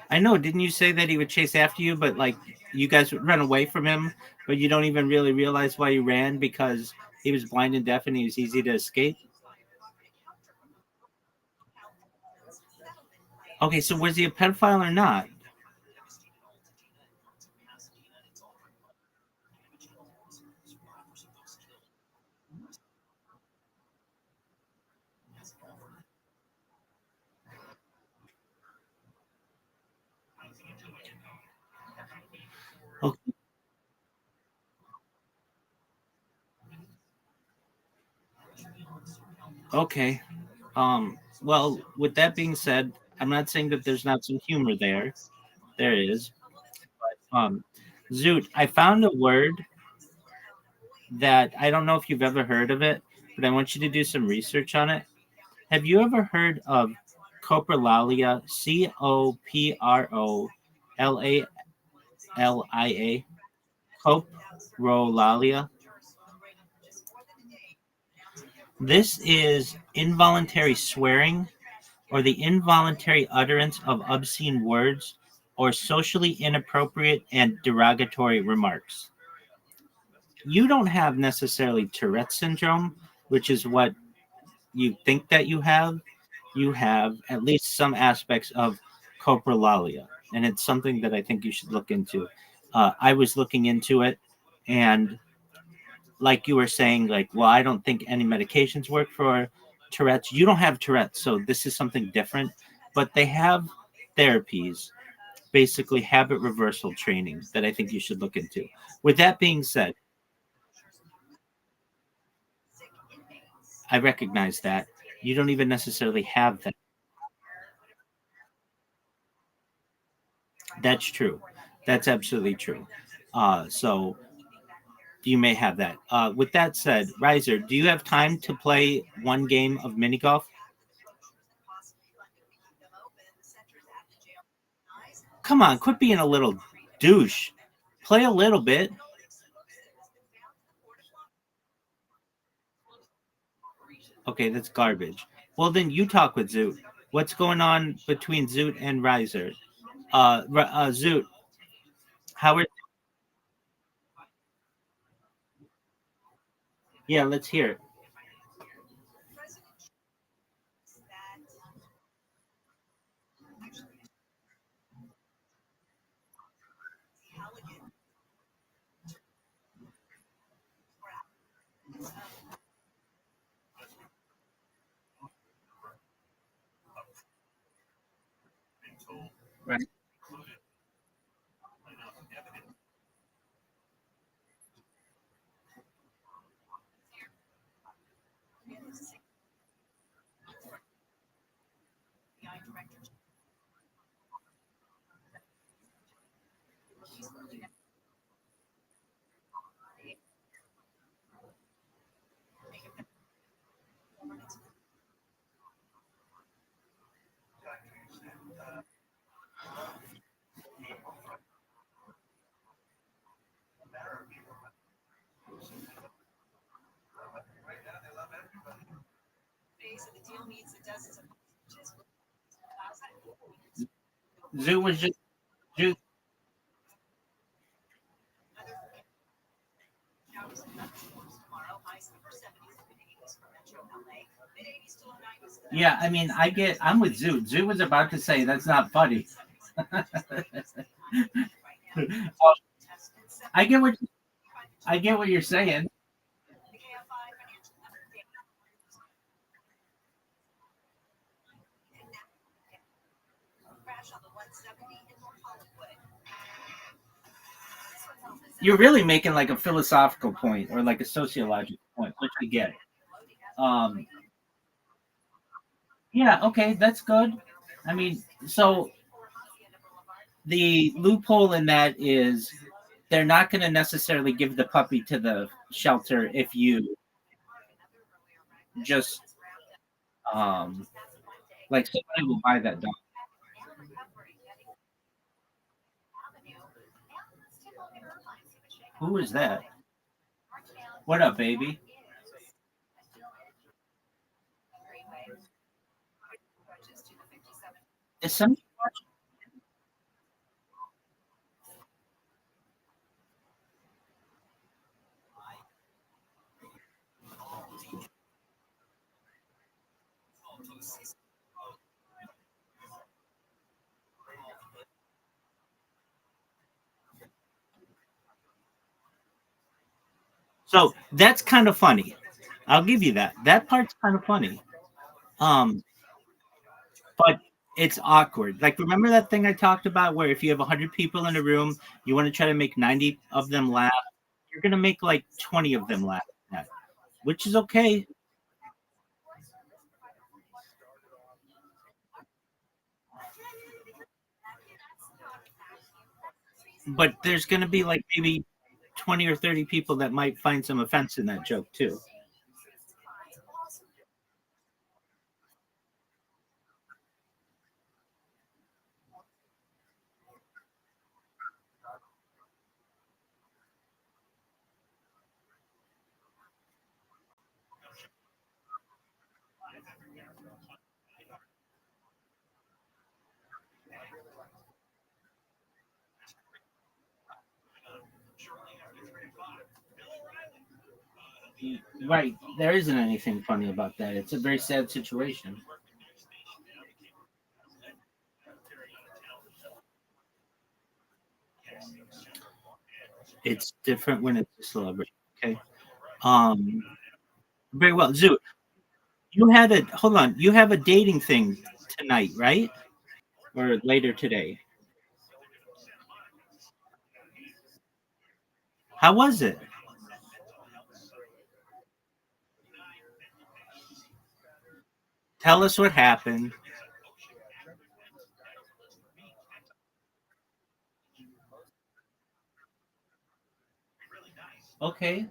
I know, didn't you say that he would chase after you, but like you guys would run away from him, but you don't even really realize why you ran because he was blind and deaf and he was easy to escape? Okay, so was he a pedophile or not? Okay. Okay. Well, with that being said, I'm not saying that there's not some humor there. There is. Zoot, I found a word that I don't know if you've ever heard of it, but I want you to do some research on it. Have you ever heard of coprolalia? Coprolalia. Coprolalia. This is involuntary swearing or the involuntary utterance of obscene words or socially inappropriate and derogatory remarks. You don't have necessarily Tourette's syndrome, which is what you think that you have. You have at least some aspects of coprolalia, and it's something that I think you should look into. I was looking into it, and like you were saying, like, well, I don't think any medications work for Tourette's. You don't have Tourette's, so this is something different. But they have therapies, basically habit reversal training that I think you should look into. With that being said, I recognize that you don't even necessarily have that. That's true. That's absolutely true. So you may have that. With that said, Riser, do you have time to play one game of mini golf? Come on, quit being a little douche. Play a little bit. Okay, that's garbage. Well, then you talk with Zoot. What's going on between Zoot and Riser? Zoot, how are? Yeah, let's hear it. Right. Zoot was just Zoot. Yeah, I mean, I'm with Zoot. Zoot was about to say that's not funny. I get what I get what you're saying. You're really making like a philosophical point or like a sociological point, which I get. Um, yeah, okay, that's good. I mean, so the loophole in that is they're not going to necessarily give the puppy to the shelter if you just like somebody will buy that dog. Who is that? What up, baby? Is some so that's kind of funny. I'll give you that. That part's kind of funny. Um, but it's awkward. Like, remember that thing I talked about where if you have 100 people in a room, you want to try to make 90 of them laugh, you're going to make like 20 of them laugh, which is okay. But there's going to be like maybe 20 or 30 people that might find some offense in that joke too. Right. There isn't anything funny about that. It's a very sad situation. It's different when it's a celebrity. Okay. Um Very well. Zoo, you had a hold on, you have a dating thing tonight, right? Or later today. How was it? Tell us what happened. Okay.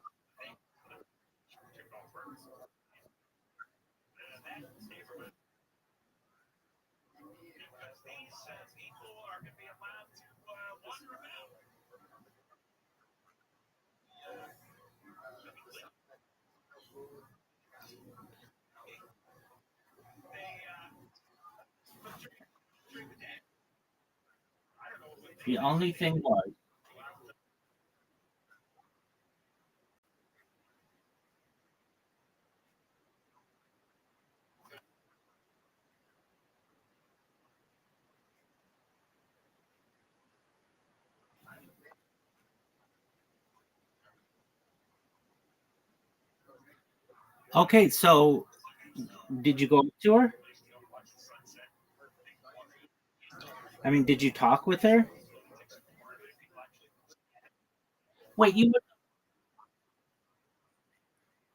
The only thing was okay, so did you go up to her? I mean, did you talk with her? Wait, you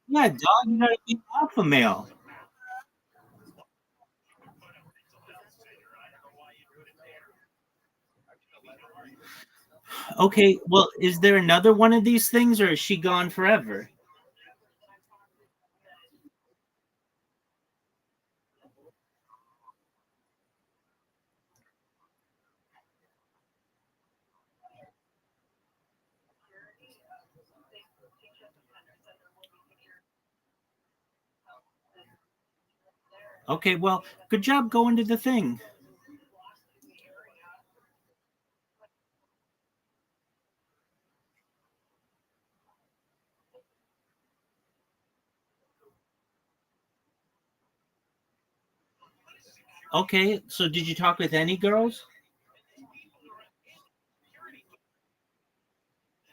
yeah, dog, you gotta be alpha male. Okay, well, is there another one of these things or is she gone forever? Okay, well, good job going to the thing. Okay, so did you talk with any girls?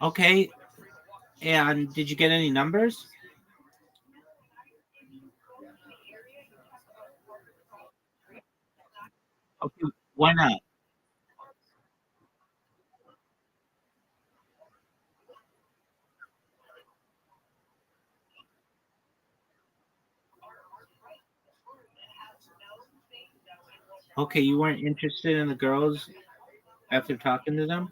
Okay, and did you get any numbers? Okay, why not? Okay, you weren't interested in the girls. after talking to them?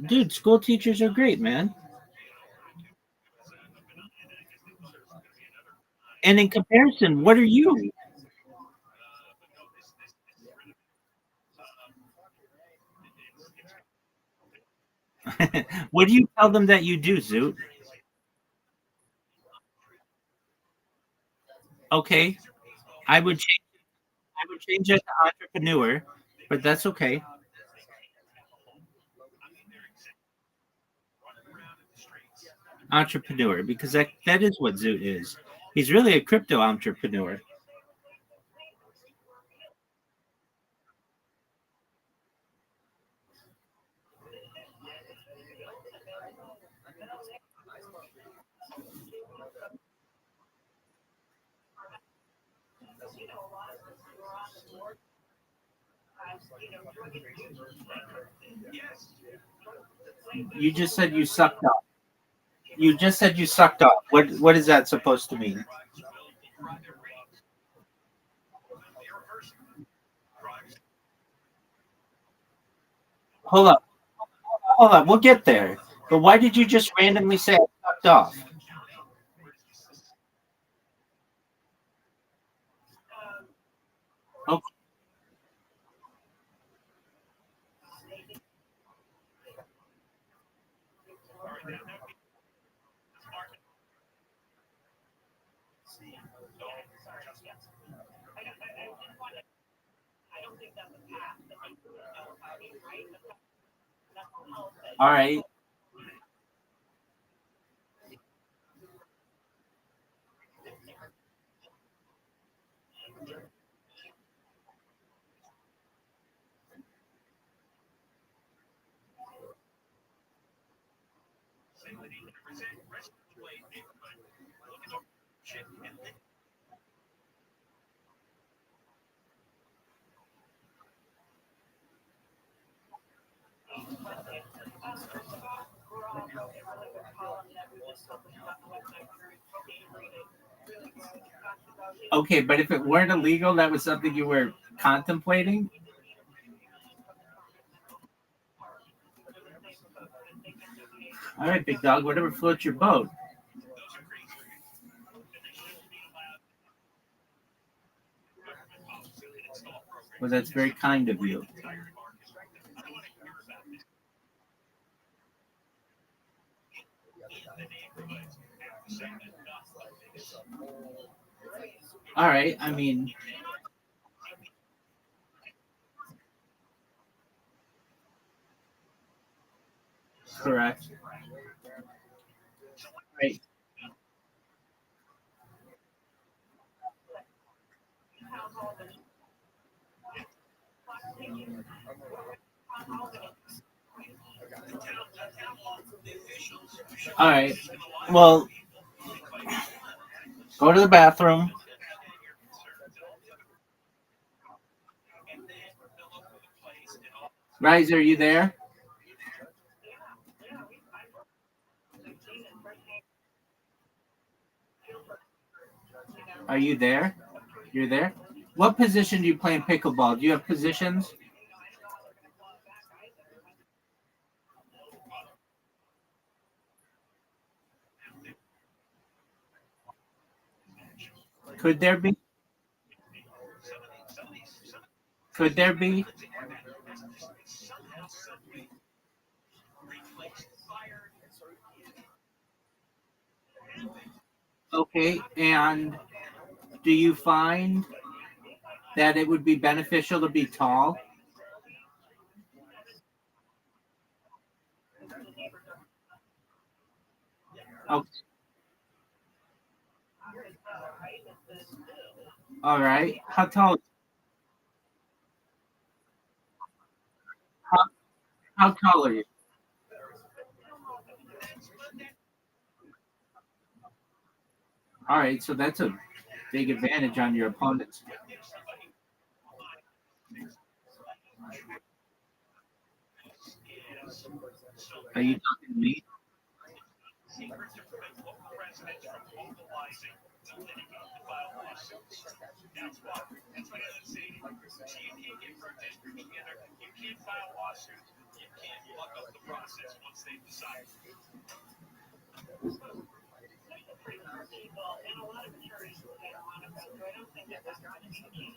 Dude, school teachers are great, man. And in comparison, what are you? What do you tell them that you do, Zoot? Okay, I would change it to entrepreneur, but that's okay. Entrepreneur, because that is what Zoot is. He's really a crypto entrepreneur. You just said you sucked up. You just said you sucked up. What is that supposed to mean? Hold up. Hold up. We'll get there. But why did you just randomly say I sucked off? Okay. All right. Okay, but if it weren't illegal, that was something you were contemplating. All right, big dog. Whatever floats your boat. Well, that's very kind of you. All right. I mean, correct. Right. All right. Well, go to the bathroom. Rise, are you there? Are you there? You're there? What position do you play in pickleball? Do you have positions? Could there be? Could there be? Okay. And do you find that it would be beneficial to be tall? Okay. All right. How, how tall are you? All right. So that's a big advantage on your opponents. Are you talking to me? secret to prevent local residents from mobilizing to litigate to file lawsuits. That's why it's see, you can't get for a district together, you can't file lawsuits, you can't fuck up the process once they've decided.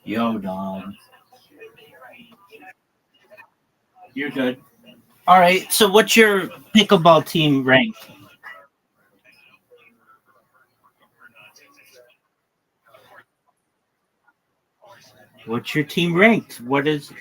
Yo, dog. You're good. All right. So, what's your pickleball team rank? What's your team ranked? What is?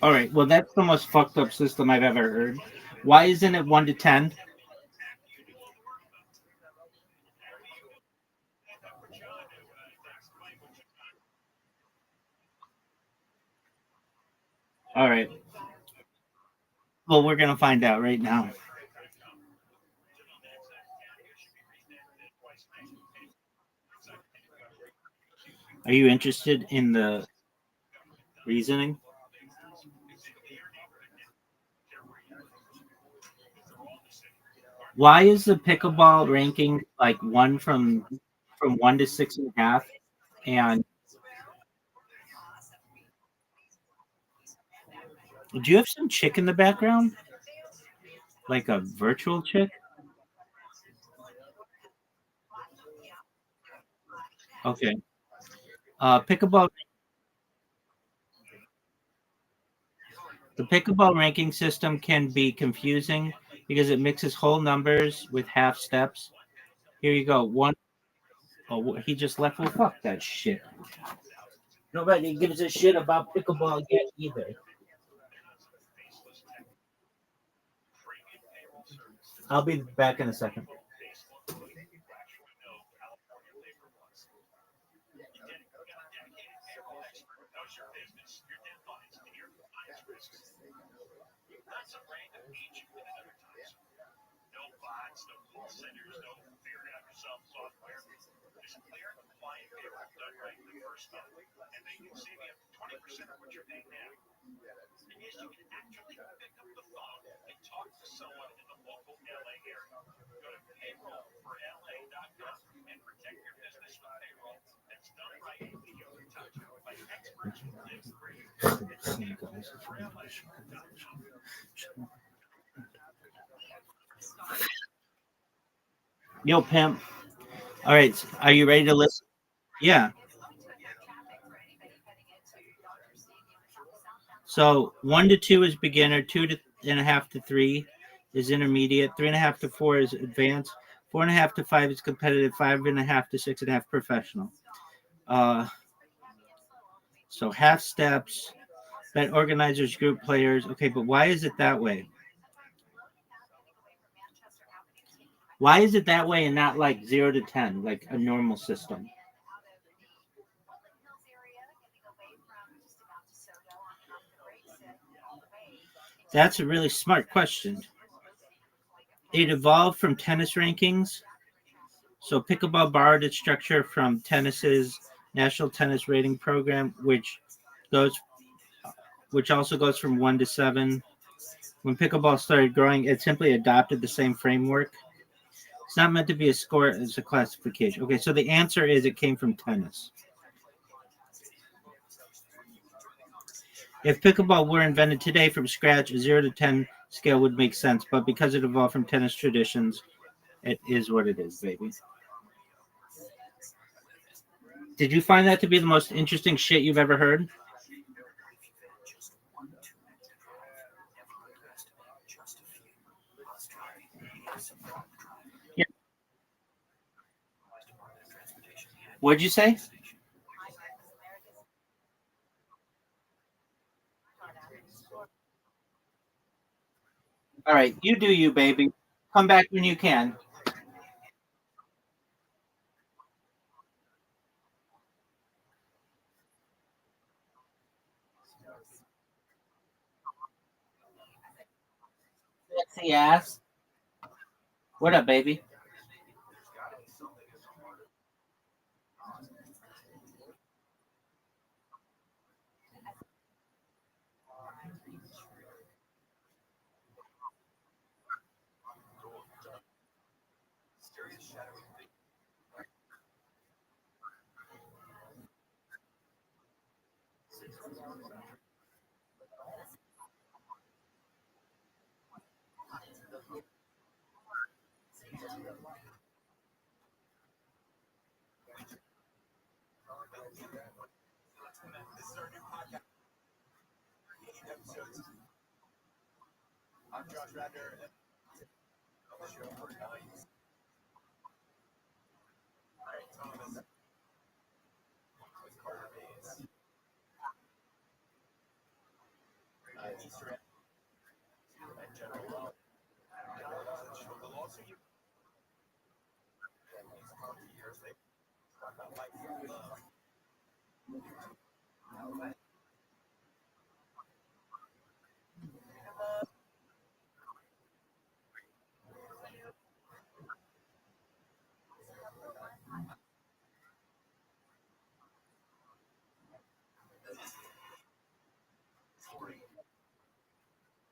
All right. Well, that's the most fucked up system I've ever heard. Why isn't it 1 to 10? All right. Well, we're gonna find out right now. Are you interested in the reasoning? Why is the pickleball ranking like one from 1 to 6.5? And do you have some chick in the background? Like a virtual chick? Okay. Pickleball. The pickleball ranking system can be confusing because it mixes whole numbers with half steps. Here you go. One. Oh, he just left. Well, fuck that shit. Nobody gives a shit about pickleball yet either. I'll be back in a second. Yo, pimp. All right, are you ready to listen? Yeah. So 1 to 2 is beginner, 2.5 to 3 is intermediate, 3.5 to 4 is advanced, 4.5 to 5 is competitive, 5.5 to 6.5 professional. So half steps, that organizers, group players. Okay, but why is it that way? Why is it that way and not like 0 to 10, like a normal system? That's a really smart question. It evolved from tennis rankings. So pickleball borrowed its structure from tennis's National Tennis Rating Program, which also goes from 1 to 7. When pickleball started growing, it simply adopted the same framework. It's not meant to be a score, it's a classification. Okay, so the answer is it came from tennis. If pickleball were invented today from scratch, a 0 to 10 scale would make sense, but because it evolved from tennis traditions, it is what it is, baby. Did you find that to be the most interesting shit you've ever heard? Yeah. What'd you say? All right, you do you, baby. Come back when you can. Hey, ass. What up, baby?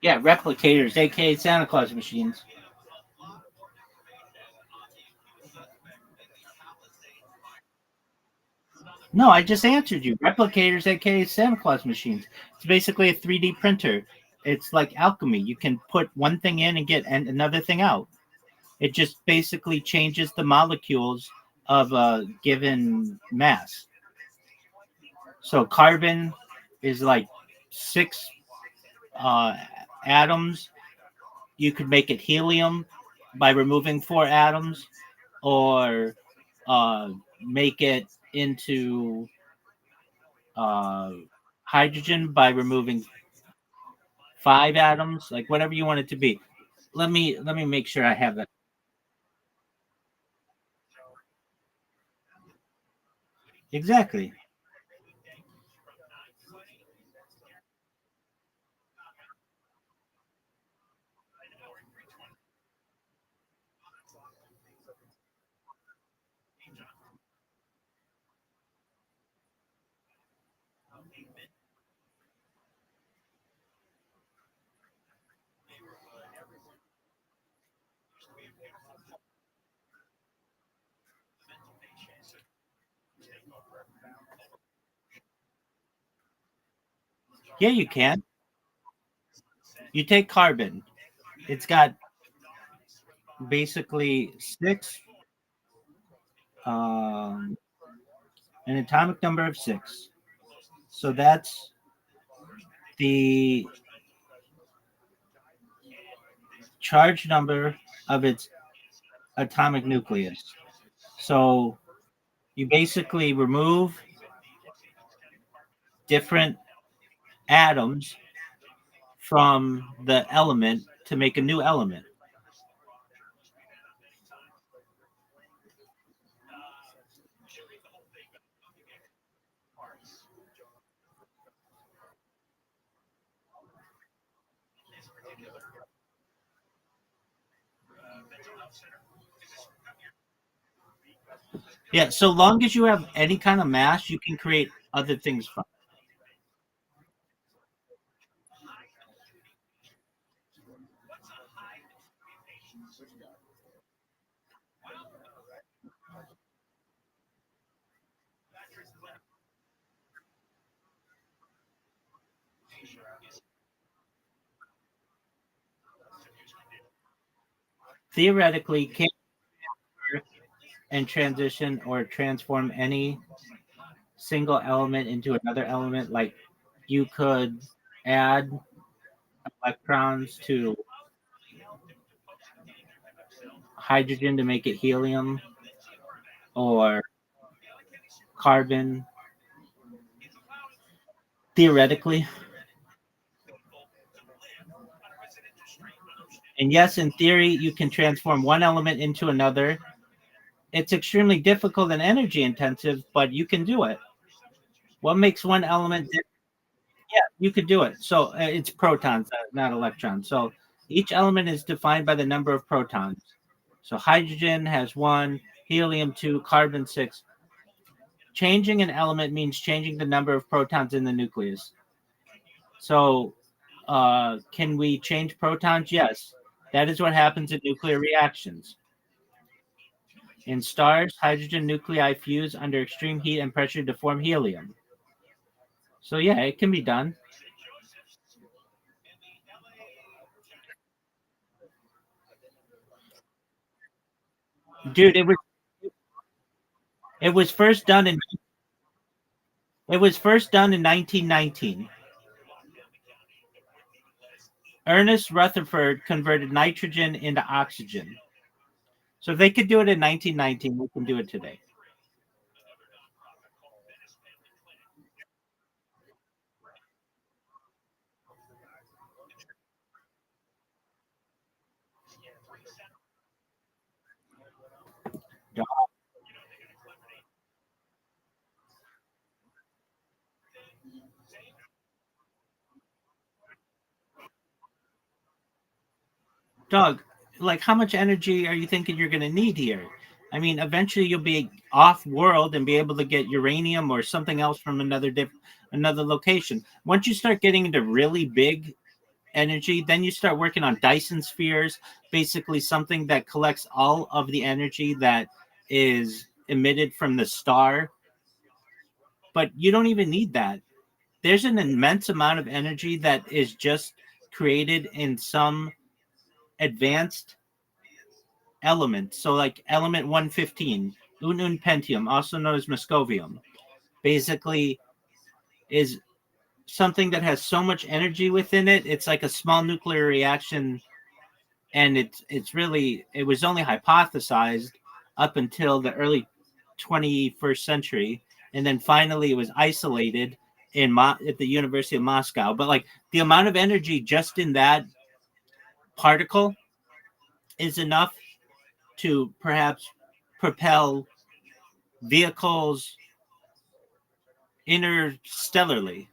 Yeah, replicators, aka Santa Claus machines. No, I just answered you. Replicators, aka Santa Claus machines. It's basically a 3D printer. It's like alchemy. You can put one thing in and get another thing out. It just basically changes the molecules of a given mass. So carbon is like 6 atoms. You could make it helium by removing 4 atoms, or make it into hydrogen by removing 5 atoms, like whatever you want it to be. Let me make sure I have that. Exactly. Yeah, you can. You take carbon. It's got basically 6, um, an atomic number of 6. So that's the charge number of its atomic nucleus. So you basically remove different atoms from the element to make a new element. Yeah, so long as you have any kind of mass, you can create other things from. Theoretically, can and transition or transform any single element into another element. Like you could add electrons to hydrogen to make it helium, or carbon. Theoretically. And yes, in theory, you can transform one element into another. It's extremely difficult and energy intensive, but you can do it. What makes one element? Yeah, you could do it. So it's protons, not electrons. So Each element is defined by the number of protons. So hydrogen has 1, helium 2, carbon 6. Changing an element means changing the number of protons in the nucleus. So can we change protons? Yes. That is what happens in nuclear reactions. In stars, hydrogen nuclei fuse under extreme heat and pressure to form helium. So yeah, it can be done. Dude, it was first done in 1919. Ernest Rutherford converted nitrogen into oxygen. So if they could do it in 1919, we can do it today. Doug, like how much energy are you thinking you're going to need here? I mean, eventually you'll be off world and be able to get uranium or something else from another location. Once you start getting into really big energy, then you start working on Dyson spheres, basically something that collects all of the energy that is emitted from the star. But you don't even need that. There's an immense amount of energy that is just created in some advanced element. So like element 115, unpentium, also known as moscovium, basically is something that has so much energy within it. It's like a small nuclear reaction, and it was only hypothesized up until the early 21st century, and then finally it was isolated at the University of Moscow. But like the amount of energy just in that particle is enough to perhaps propel vehicles interstellarly.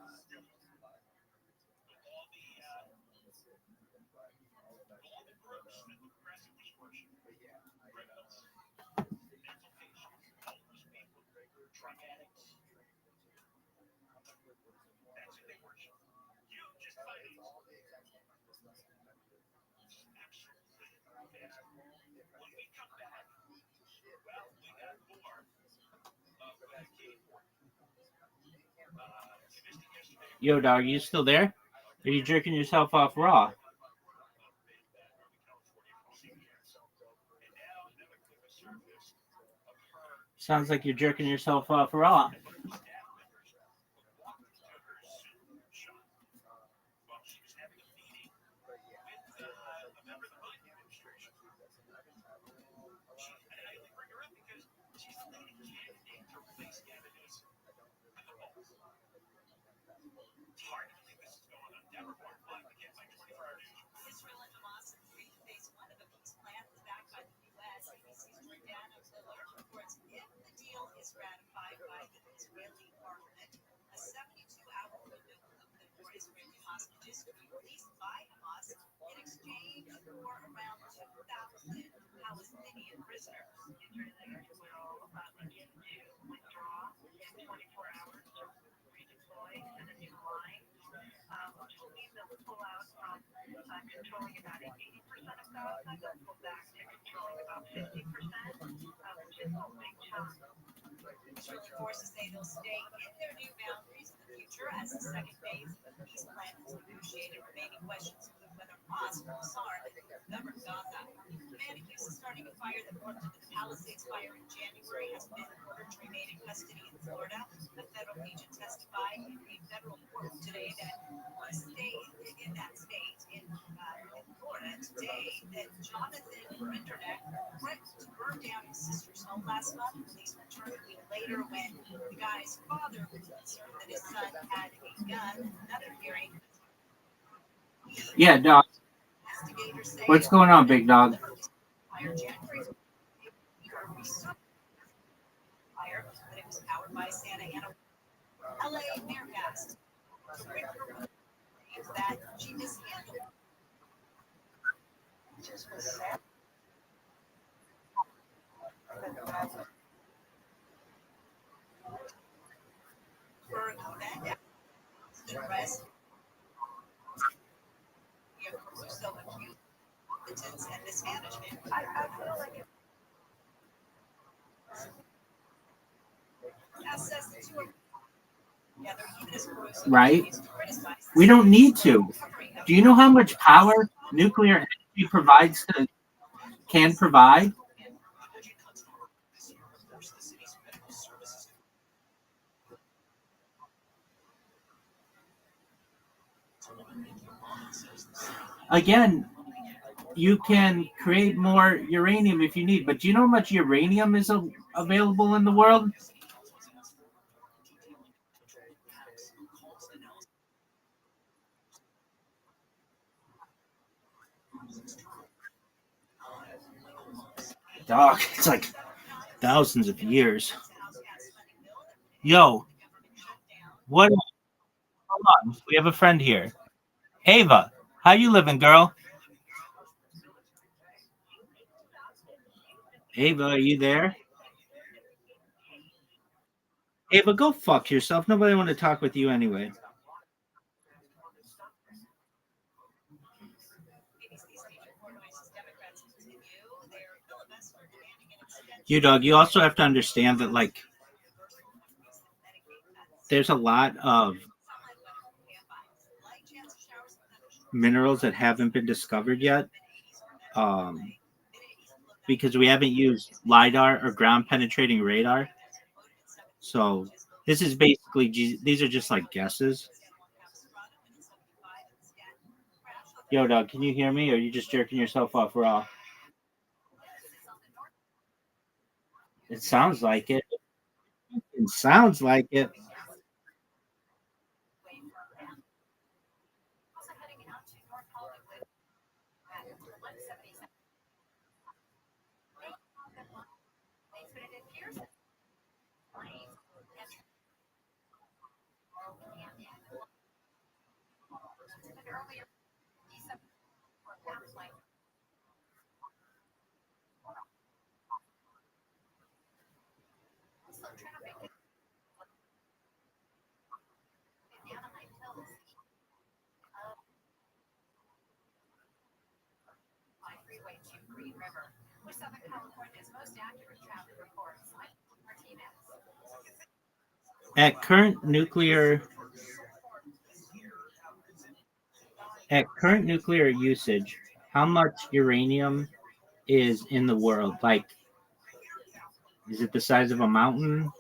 Yo, dog, you still there? Are you jerking yourself off raw? Sounds like you're jerking yourself off raw. Israel and Hamas agreed to phase one of a peace plan backed by the U.S. ABC's Dana Miller reports if the deal is ratified by the Israeli parliament, a 72-hour window of the 4 Israeli hostages to be released by Hamas in exchange for around 2,000 Palestinian prisoners. Israelis will begin to withdraw in 24 hours to redeploy to the new line, which will mean they'll pull out from controlling about 80% of Gaza. They'll pull back to controlling about 50%, which is a big chunk. Forces say they'll stay in their new boundaries in the future as the second phase of the peace plan is negotiated. Remaining questions include whether Hamas will disarm and govern Gaza. The man accused of starting a fire that morphed into the Palisades fire in January has been ordered to remain in custody in Florida. A federal agent testified in a federal court today that in that state, in Florida today, that Jonathan Rinderneck threatened to burn down his sister's home last month. Police returned a week later when the guy's father was concerned that his son had a gun. Another hearing. Yeah, dog. What's going on, big dog? Fire, but it was powered by Santa Ana. LA Mayor passed that she mishandled And mismanagement. I feel like it. Right? We don't need to. Do you know how much power nuclear energy can provide? Again, you can create more uranium if you need, but do you know how much uranium is available in the world? Dog, it's like thousands of years. Yo, what? Hold on, we have a friend here. Ava, how you living, girl? Ava, are you there? Ava, go fuck yourself. Nobody want to talk with you anyway. You dog, you also have to understand that like there's a lot of minerals that haven't been discovered yet. Because we haven't used LiDAR or ground penetrating radar. So this is basically, these are just like guesses. Yo, dog, can you hear me? Or are you just jerking yourself off raw? It sounds like it. It sounds like it. At current nuclear usage, how much uranium is in the world? Like, is it the size of a mountain?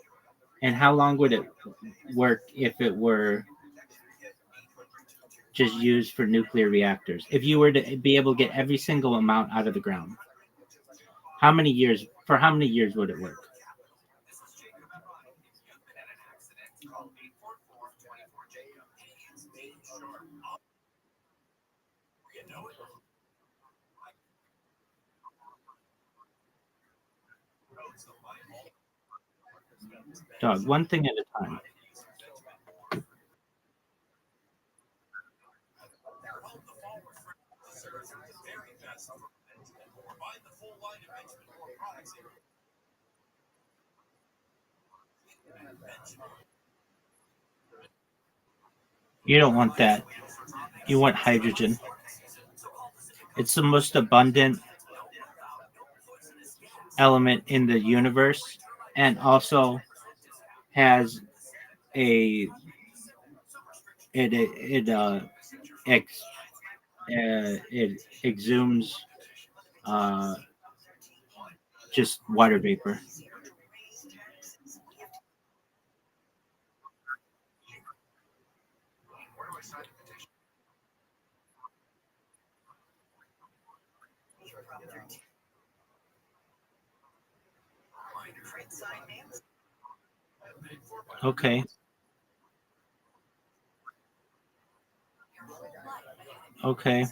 And how long would it work if it were just used for nuclear reactors? If you were to be able to get every single amount out of the ground, how many years would it work? Dog, one thing at a time. You don't want that. You want hydrogen. It's the most abundant element in the universe, and also has a it exudes just water vapor. Okay. Okay.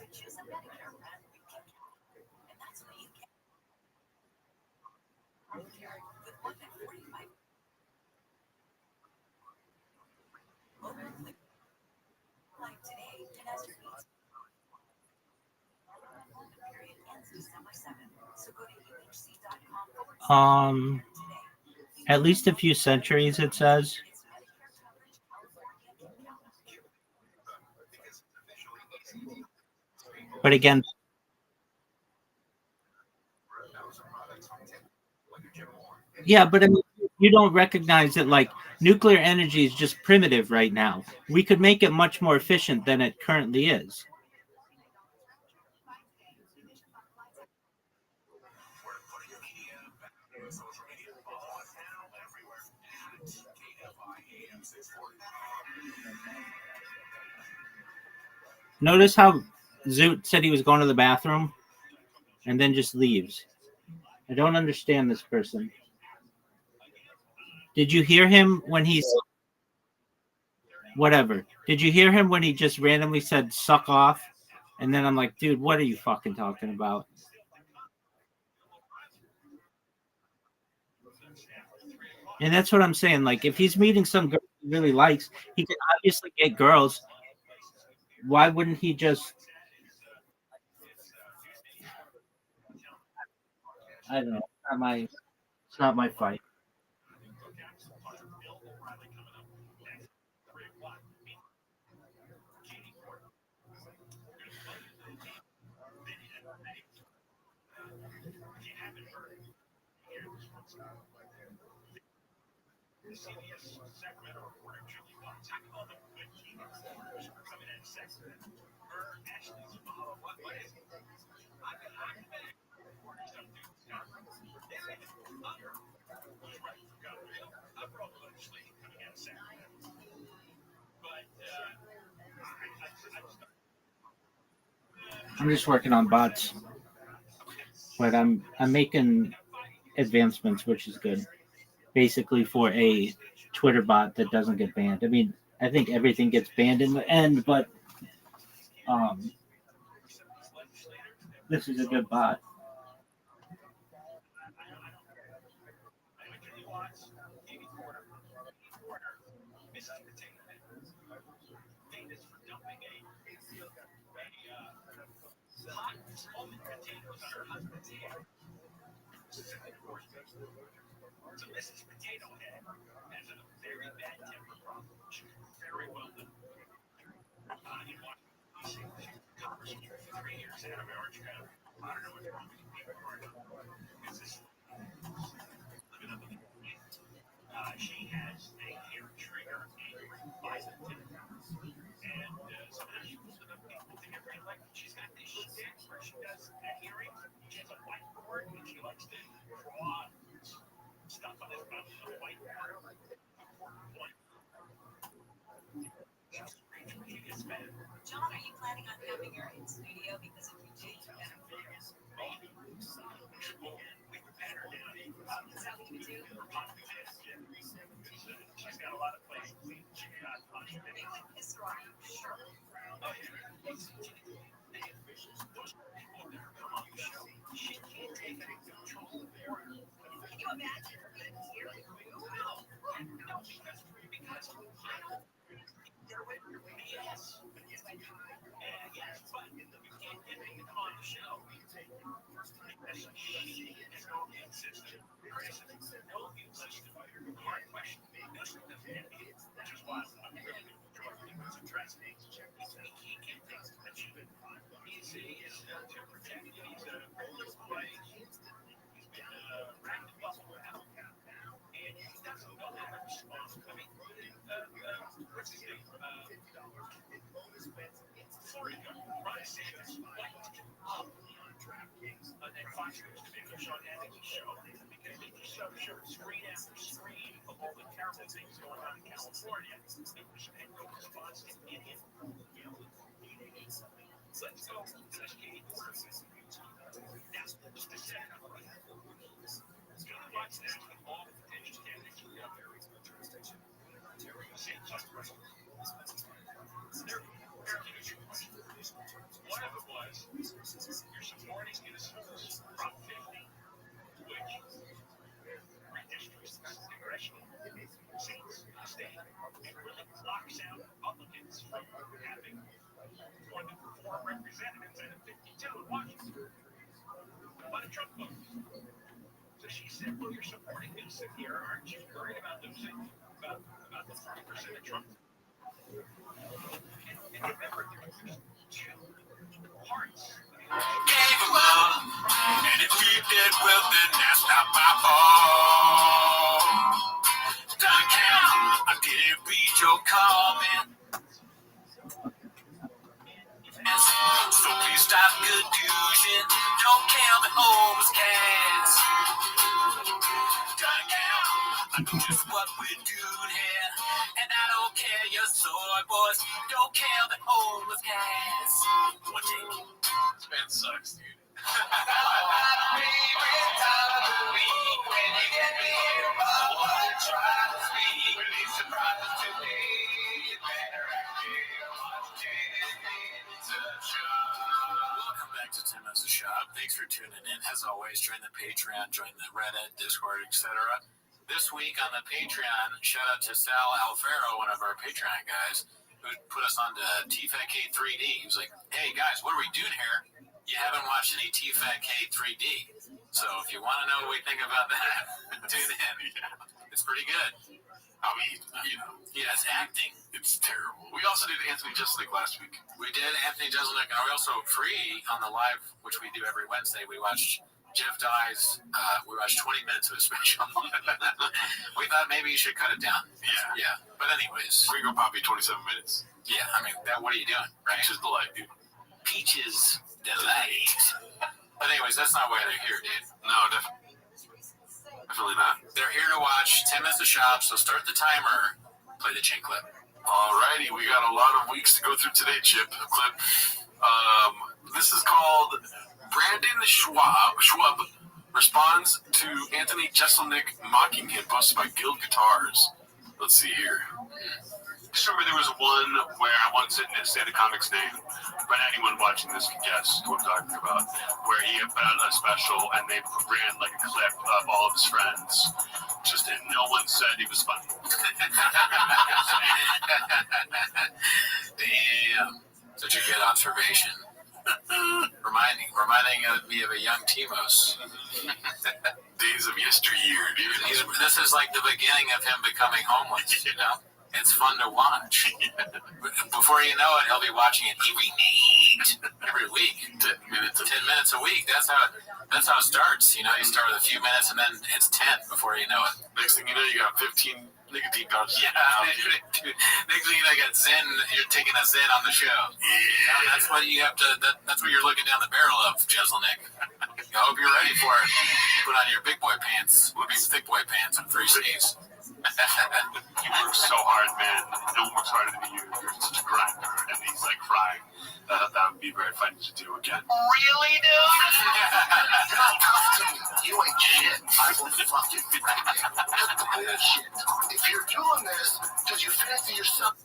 At least a few centuries, it says. But again, yeah, but I mean, you don't recognize that like nuclear energy is just primitive right now. We could make it much more efficient than it currently is. Notice how Zoot said he was going to the bathroom and then just leaves. I don't understand this person. Did you hear him when he's whatever? Did you hear him when he just randomly said "suck off"? And then I'm like, dude, what are you fucking talking about? And that's what I'm saying. Like, if he's meeting some girl he really likes, he can obviously get girls. Why wouldn't he just? I don't know. It's not my fight. I'm just working on bots, but I'm making advancements, which is good. Basically, for a Twitter bot that doesn't get banned. I mean, I think everything gets banned in the end, but this is a good bot. John, are you planning on having your in studio? Because if you do, you gotta focus. Is that what you do? She's got a lot of places. Are you like this or are you sure? Can you imagine her being here? No, because I don't. Yes. Yes, but you can't get me to come on the show. Screen after screen of all the terrible things going on in California, and no response to any of them. Let's go. That's Katie Porter. That's just a second. It's going to watch that with all the potential candidates we have there. One of them was you're supporting innocence Prop 50, which redistricts congressional seats in the state and really blocks out Republicans from having more than 4 representatives out of 52 in Washington. lot of Trump voters. So she said, well, you're supporting Newsom here. Aren't you worried about losing about this 40% of Trump? And remember, there's two parts. Gave him up, and if we did well, then that's not my fault. Doesn't count. I didn't read your comment. So please stop confusion. Don't count the homeless cats. Doesn't count. I know just what we're doing here, and I don't care your soy boys. Don't count the homeless cats. One take. This band sucks, dude. Welcome back to 10 Minutes of Shop. Thanks for tuning in. As always, join the Patreon, join the Reddit, Discord, etc. This week on the Patreon, shout out to Sal Alfaro, one of our Patreon guys, who put us on to TFAK 3D. He was like, hey guys, what are we doing here? You haven't watched any TFAK 3D. So if you want to know what we think about that, tune in. It's pretty good. I mean, Yeah, it's acting. it's terrible. We also did Anthony Jeselnik last week. We did Anthony Jeselnik, and we also free on the live, which we do every Wednesday. We watched Jeff Dye's. We watched 20 minutes of his special. We thought maybe you should cut it down. Yeah. But anyways, Gringo Poppy, 27 minutes. yeah. I mean, what are you doing, right? Peaches Delight, dude. Peaches Delight. But anyways, that's not why they're here, dude. No, definitely not. They're here to watch 10 Minutes of Shop. So start the timer. Play the chin clip. Alrighty, we got a lot of weeks to go through today, clip. This is called Brandon Schwab responds to Anthony Jeselnik mocking him, posted by Guild Guitars. Let's see here. Just remember there was one where I won't say the comic's name, but anyone watching this can guess what I'm talking about, where he put out a special and they ran like a clip of all of his friends. Just and no one said he was funny. Damn. Such a good observation. reminding me of a young Timos. Days of yesteryear, dude. This is like the beginning of him becoming homeless, you know? It's fun to watch. Before you know it, he'll be watching it every week. 10 minutes a week. That's how it starts. You know, you start with a few minutes and then it's 10 before you know it. Next thing you know, you got 15 nicotine pouches. Yeah. Next thing you know, you got Zen. You're taking a Zen on the show. Yeah. And that's what you have to. That's what you're looking down the barrel of, Jeselnik. I hope you're ready for it. Put on your big boy pants, big thick boy pants, and 3 C's. You work so hard, man. No one works harder than you. You're such a grinder. And he's like crying. That would be very funny to do again. Really, dude? You're not tough to me. You ain't shit. I will fucking wreck you. Cut the bullshit. If you're doing this because you fancy yourself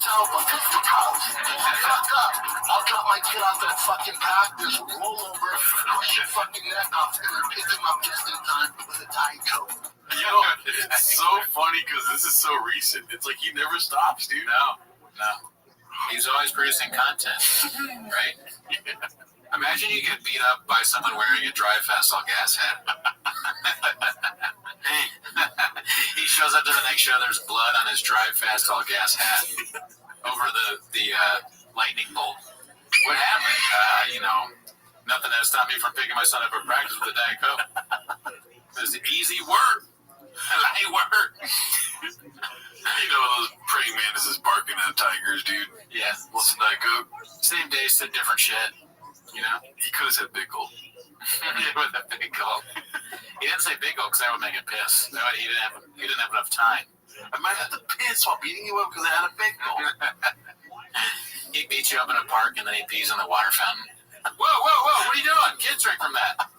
a fisticuffs, fuck up. I'll drop my kid off at fucking practice, roll over, push your fucking neck off, and then pick him up just in time with a Diet Coke. It's so funny because this is so recent. It's like he never stops, dude. No. He's always producing content, right? Yeah. Imagine you get beat up by someone wearing a Drive Fast All Gas hat. He shows up to the next show, there's blood on his Drive Fast All Gas hat over the lightning bolt. What happened? Nothing that stopped me from picking my son up at practice with a Diet Coke. It was easy work. Light work. Those praying mantises barking at tigers, dude. Yeah. What's a Diet Coke? Same day, said different shit. He could have said Big Gulp. With a Big Gulp. He didn't say Big Gulp because that would make it piss. No, he didn't have enough time. I might have to piss while beating you up because I had a Big Gulp. He beats you up in a park and then he pees in the water fountain. Whoa, what are you doing? Kids drink from that.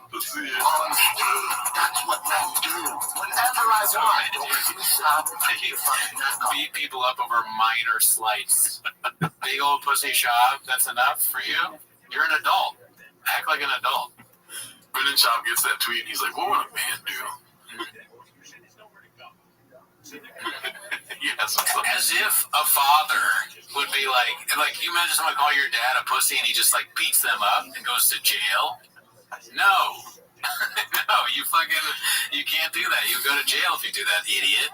Let's see it. That's what men do. Whenever I want, don't make me stop and take your fucking neck off. Beat people up over minor slights. Big old pussy shop, that's enough for you? You're an adult. Act like an adult. Brendan Schaub gets that tweet and he's like, what would a man do? Yes, as if a father would be like you imagine someone call your dad a pussy and he just like beats them up and goes to jail. No, no, you can't do that. You go to jail if you do that, idiot.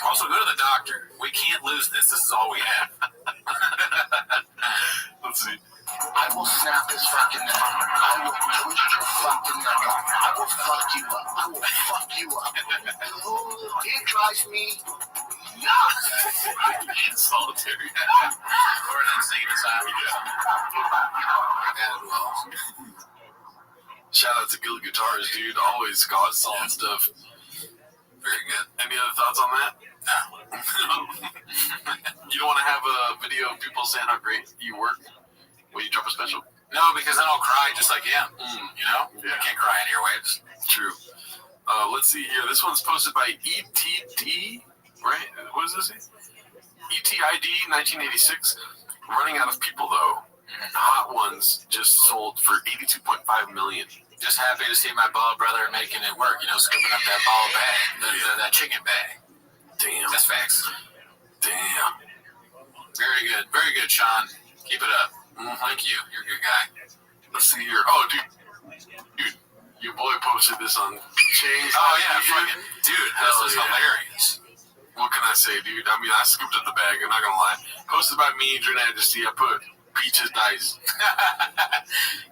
Also, go to the doctor. We can't lose this. This is all we have. Let's see. I will snap this fucking neck. I will twist your fucking neck off. I will fuck you up. I will fuck you up. It drives me nuts. Solitary. Or an insane asylum. Shout out to Guild Guitars, dude. Always got solid stuff. Very good. Any other thoughts on that? You don't want to have a video of people saying how great you work when you drop a special? No, because then I'll cry just like him. You know? Yeah. I can't cry in airwaves. True. Let's see here. This one's posted by ETD, right? What is this? ETID 1986. Running out of people, though. Hot Ones just sold for $82.5 million. Just happy to see my ball brother making it work. You know, scooping up that ball bag, that chicken bag. Damn. That's facts. Damn. Very good, Sean. Keep it up. Thank you. You're a good guy. Let's see here. Oh, dude, your boy posted this on Chains. Oh yeah, fucking dude, this is hilarious. What can I say, dude? I mean, I scooped up the bag. I'm not gonna lie. Posted by me, Drew Majesty. I put Peaches Dice.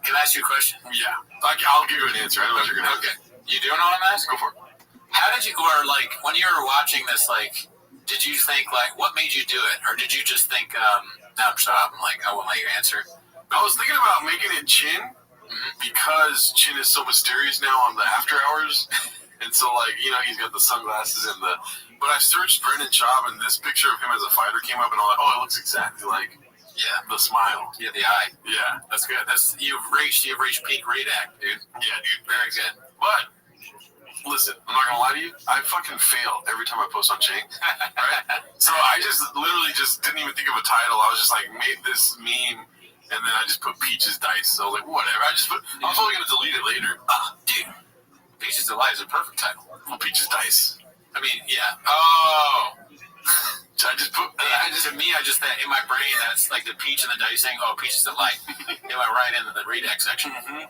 Can I ask you a question? Yeah, I'll give you an answer. I know what you're gonna. Okay. You do know what I'm asking? Go for it. How did you, or like when you were watching this, like, did you think like what made you do it, or did you just think, no, stop? Like, I won't let you answer. I was thinking about making it Chin because Chin is so mysterious now on the after hours, and so like he's got the sunglasses and the. But I searched Brendan Schaub and this picture of him as a fighter came up, and I'm like, oh, it looks exactly like the smile. Yeah, the eye. Yeah, that's good. You've reached peak redact, dude. Yeah, dude, very good. But listen, I'm not gonna lie to you. I fucking fail every time I post on Chain. Right? So I just literally didn't even think of a title. I was just like made this meme. And then I just put Peaches Dice. So like whatever. I was probably gonna delete it later. Dude, Peaches Delight is a perfect title. Well, Peaches Dice. I mean, yeah. Oh. I just put. To me, I just thought in my brain that's like the peach and the dice thing. Oh, Peaches Delight. It went right into the redact section. Mm-hmm.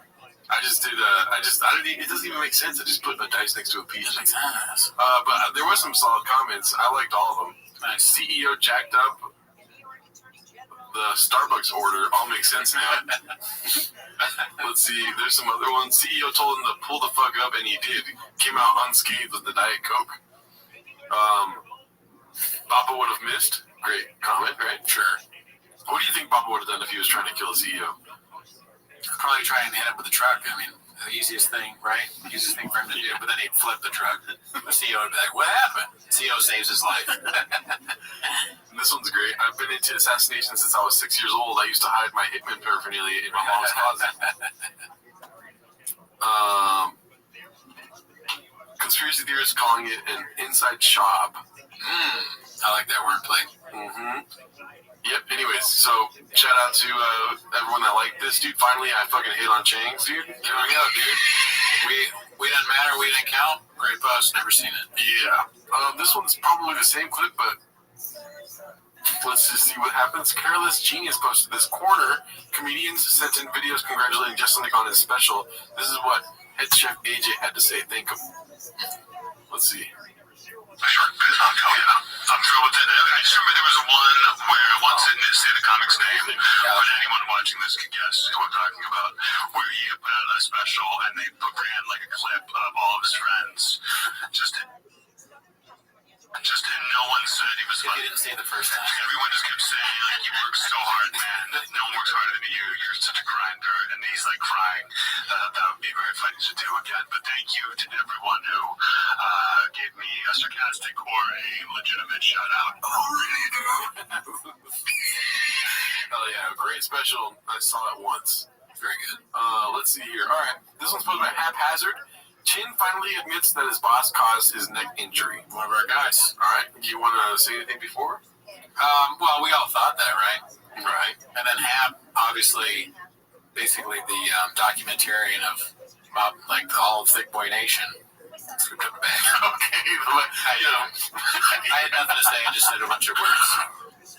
I just did. It doesn't even make sense to just put a dice next to a peach. That makes sense. But there was some solid comments. I liked all of them. Nice. CEO jacked up. The Starbucks order all makes sense now. Let's see. There's some other ones. CEO told him to pull the fuck up, and he did. Came out unscathed with the Diet Coke. Papa would have missed. Great comment, right? Sure. What do you think Papa would have done if he was trying to kill the CEO? Probably try and hit him with the truck. I mean, the easiest thing, right? The easiest thing for him to do. But then he'd flip the truck. The CEO would be like, what happened? CEO saves his life. This one's great. I've been into assassination since I was 6 years old. I used to hide my Hitman paraphernalia in my mom's closet. Conspiracy theorists calling it an inside shop. I like that wordplay. Yep, anyways, so shout out to everyone that liked this. Dude, finally I fucking hit on Chang's, dude. There we go, dude. We didn't matter, we didn't count. Great post, never seen it. Yeah. This one's probably the same clip, but let's just see what happens. Careless Genius posted this corner. Comedians sent in videos congratulating Justin on his special. This is what head chef AJ had to say. Thank him. Let's see. I'm thrilled with it. I just remember there was one where I once didn't say the comic's name, but anyone watching this can guess who I'm talking about, where he put out a special and they ran like a clip of all of his friends. Just no one said he was funny. He didn't say it the first time. Everyone just kept saying, like, you work so hard, man. No one works harder than you. You're such a grinder. And he's like crying. That would be very funny to do again. But thank you to everyone who gave me a sarcastic or a legitimate shout out. Oh, really, dude? Hell yeah, great special. I saw it once. Very good. Let's see here. All right, this one's posted by Haphazard. Chin finally admits that his boss caused his neck injury. One of our guys. All right. Do you want to say anything before? Well, we all thought that, right? Right. And then Hap, obviously, basically the documentarian of like the all of Thick Boy Nation, Okay, but, I had nothing to say. I just said a bunch of words.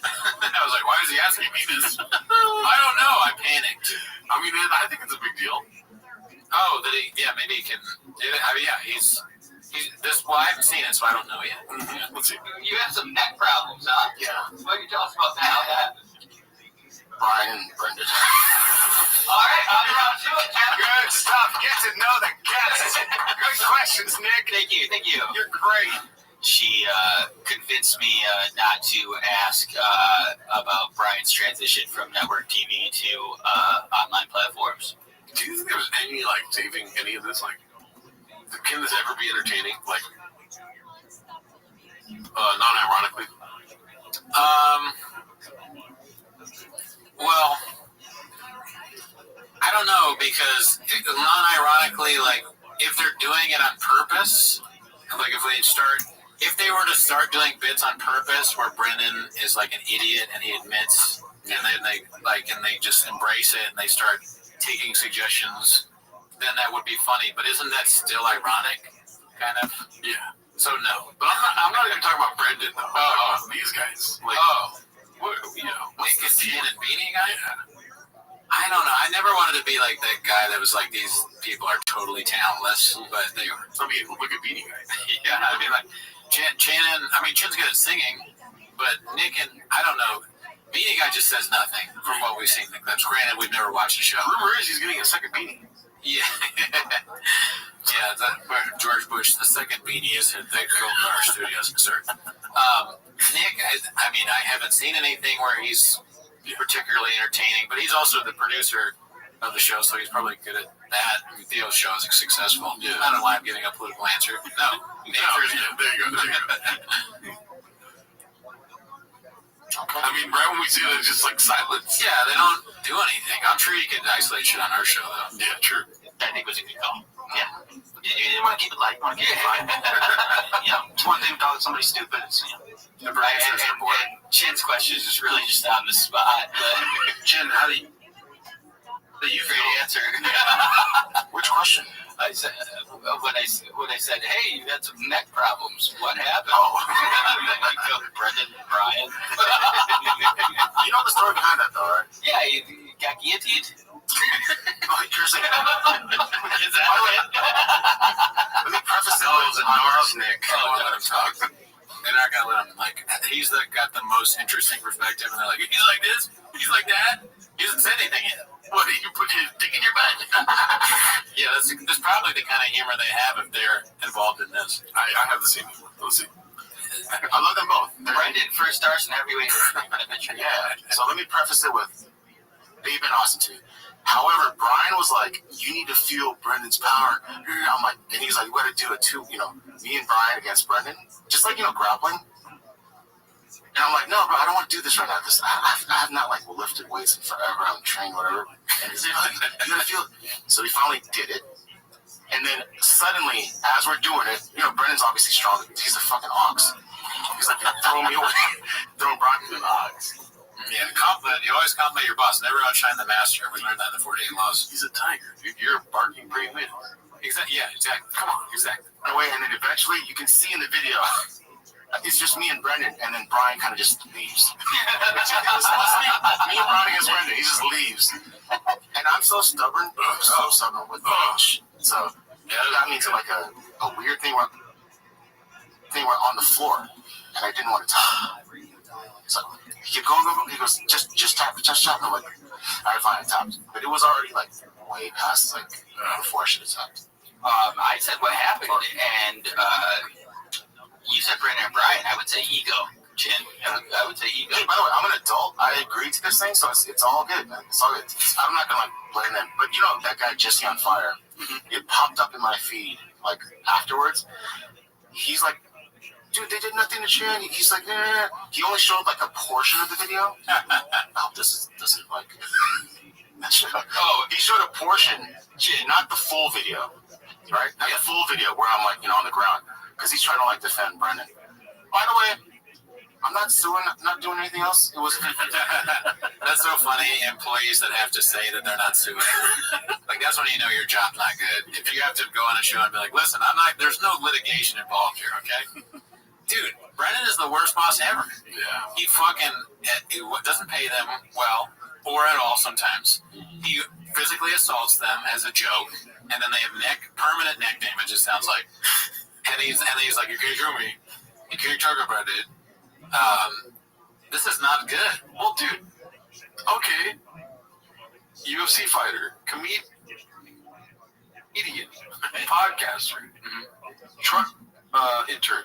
I was like, why is he asking me this? I don't know. I panicked. I mean, I think it's a big deal. Oh, maybe he can. He's this. Well, I haven't seen it, so I don't know yet. Mm-hmm. Let's see. You have some neck problems, huh? Yeah. What can you tell us about that? How that happened? Brian and Brendan. All right, on to it. Good stuff. Get to know the guests. Good questions, Nick. Thank you. You're great. She convinced me not to ask about Brian's transition from network TV to online platforms. Do you think there's any saving any of this? Can this ever be entertaining? Non-ironically. Well, I don't know because non-ironically, if they're doing it on purpose, if they were to start doing bits on purpose where Brendan is an idiot and he admits, and then they just embrace it and they start taking suggestions, then that would be funny. But isn't that still ironic? Kind of. Yeah. So no. But I'm not even talking about Brendan though. I'm talking about these guys. Nick and Chin and Beanie Guy? Yeah. I don't know. I never wanted to be like that guy that was these people are totally talentless, but they are. I mean, look at Beanie Guy. Yeah, I mean, Chin's good at singing, but Nick and, I don't know, Beanie Guy just says nothing from what we've seen in the clips. Granted, we've never watched the show. Rumor is he's getting a second Beanie. Yeah. George Bush, the second Beanie is the Golden Hour Studios insert. Nick, I haven't seen anything where he's particularly entertaining, but he's also the producer of the show, so he's probably good at that. Theo's show is successful. Yeah. I don't know why I'm giving a political answer. No. There you go. I mean, right when we see it, it's just silence. Yeah, they don't do anything. I'm sure you can isolate shit on our show, though. Yeah, true. I think it was a good call. Yeah. You want to keep it light. You want to keep it fun. It's one thing to call somebody stupid. It's, the producers are bored. Chin's question is just really just on the spot. Chin, how do you great answer. Which question? I said when I said, "Hey, you had some neck problems. What happened?" Oh, you killed Brendan and Brian. You know the story behind that, though, right? Yeah, he got guillotined. Oh, you're saying Is that it? Let me preface it with ours, Nick. Let him talk. They're not gonna let him he's got the most interesting perspective, and they're like, he's like this, he's like that, he hasn't said anything yet. What, you put your dick in your butt? Yeah, that's probably the kind of humor they have if they're involved in this. I have the same humor. Let's see. I love them both. Brendan, first arson heavyweight. Yeah. So let me preface it with they've been awesome too. However, Brian was like, you need to feel Brendan's power. I'm like, and he's like, we got to do it too, me and Brian against Brendan. Just grappling. And I'm like, no, bro, I don't want to do this right now. Because I have not lifted weights in forever. I'm trained, whatever. And he's like, you got to feel it. So he finally did it. And then suddenly, as we're doing it, Brendan's obviously strong. He's a fucking ox. He's like, throwing me away. Throwing Brian into an ox. Yeah, you always compliment your boss. Never outshine the master. We learned that in the 48 Laws. He's a tiger, dude. You're a barking prey win. Exactly. Yeah, exactly. Come on, exactly. Anyway, and then eventually you can see in the video, it's just me and Brendan, and then Brian kind of just leaves. Me and Brian against Brendan. He just leaves. And I'm so stubborn. With So that got me into a weird thing where we're on the floor, and I didn't want to talk. So he kept going. He goes, just tap. I'm like, all right, fine, I tapped. But it was already way past before I should have tapped. I said what happened, and you said Brendan and Brian. I would say ego, Chin. I would say ego. Hey, by the way, I'm an adult. I agreed to this thing, so it's all good, man. It's all good. I'm not gonna blame them. But that guy Jesse on Fire. It popped up in my feed afterwards. He's like, dude, they did nothing to Chin. He's like, nah. He only showed a portion of the video. I hope this doesn't he showed a portion, not the full video, right? Not the full video where I'm on the ground, because he's trying to defend Brendan. By the way, I'm not suing. I'm not doing anything else. It was. That's so funny. Employees that have to say that they're not suing. Like, that's when you know your job's not good. If you have to go on a show and be like, listen, I'm not. There's no litigation involved here, okay? Dude, Brennan is the worst boss ever. Yeah. He fucking doesn't pay them well or at all sometimes. He physically assaults them as a joke, and then they have permanent neck damage, it sounds like. And he's like, you can't show me. You can't talk about it. This is not good. Well, dude, okay. UFC fighter, comedian, podcaster, truck intern.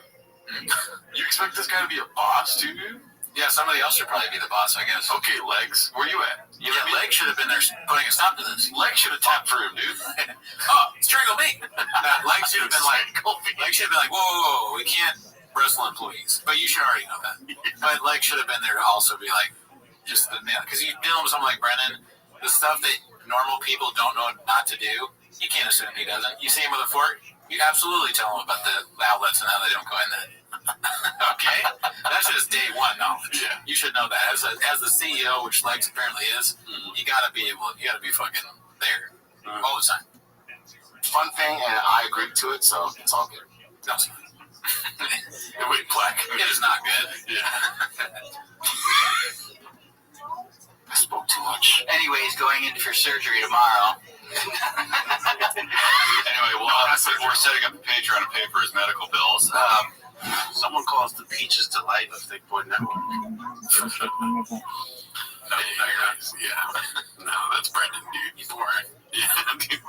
You expect this guy to be a boss, too, dude? Yeah, somebody else should probably be the boss, I guess. Okay, Legs, where you at? Legs should have been there putting a stop to this. Legs should have tapped for him, dude. Oh, strangle me. Legs should have been like, whoa, whoa, we can't wrestle employees. But you should already know that. But Legs should have been there to also be like, just the nail. Because you deal with someone like Brennan, the stuff that normal people don't know not to do, you can't assume he doesn't. You see him with a fork, you absolutely tell him about the outlets and how they don't go in that. Okay? That's just day one knowledge. Yeah. You should know that. As the CEO, which Legs apparently is, you gotta be fucking there all the time. Fun thing, and I agreed to it, so it's all good. No, it's not. Wait, Black. It is not good. Yeah. I spoke too much. Anyways, going in for surgery tomorrow. Anyway, we're setting up a Patreon to pay for his medical bills. Someone calls the Peaches Delight of Thick Boy Network. Yeah. No, that's Brendan, dude. He's boring. Yeah, dude.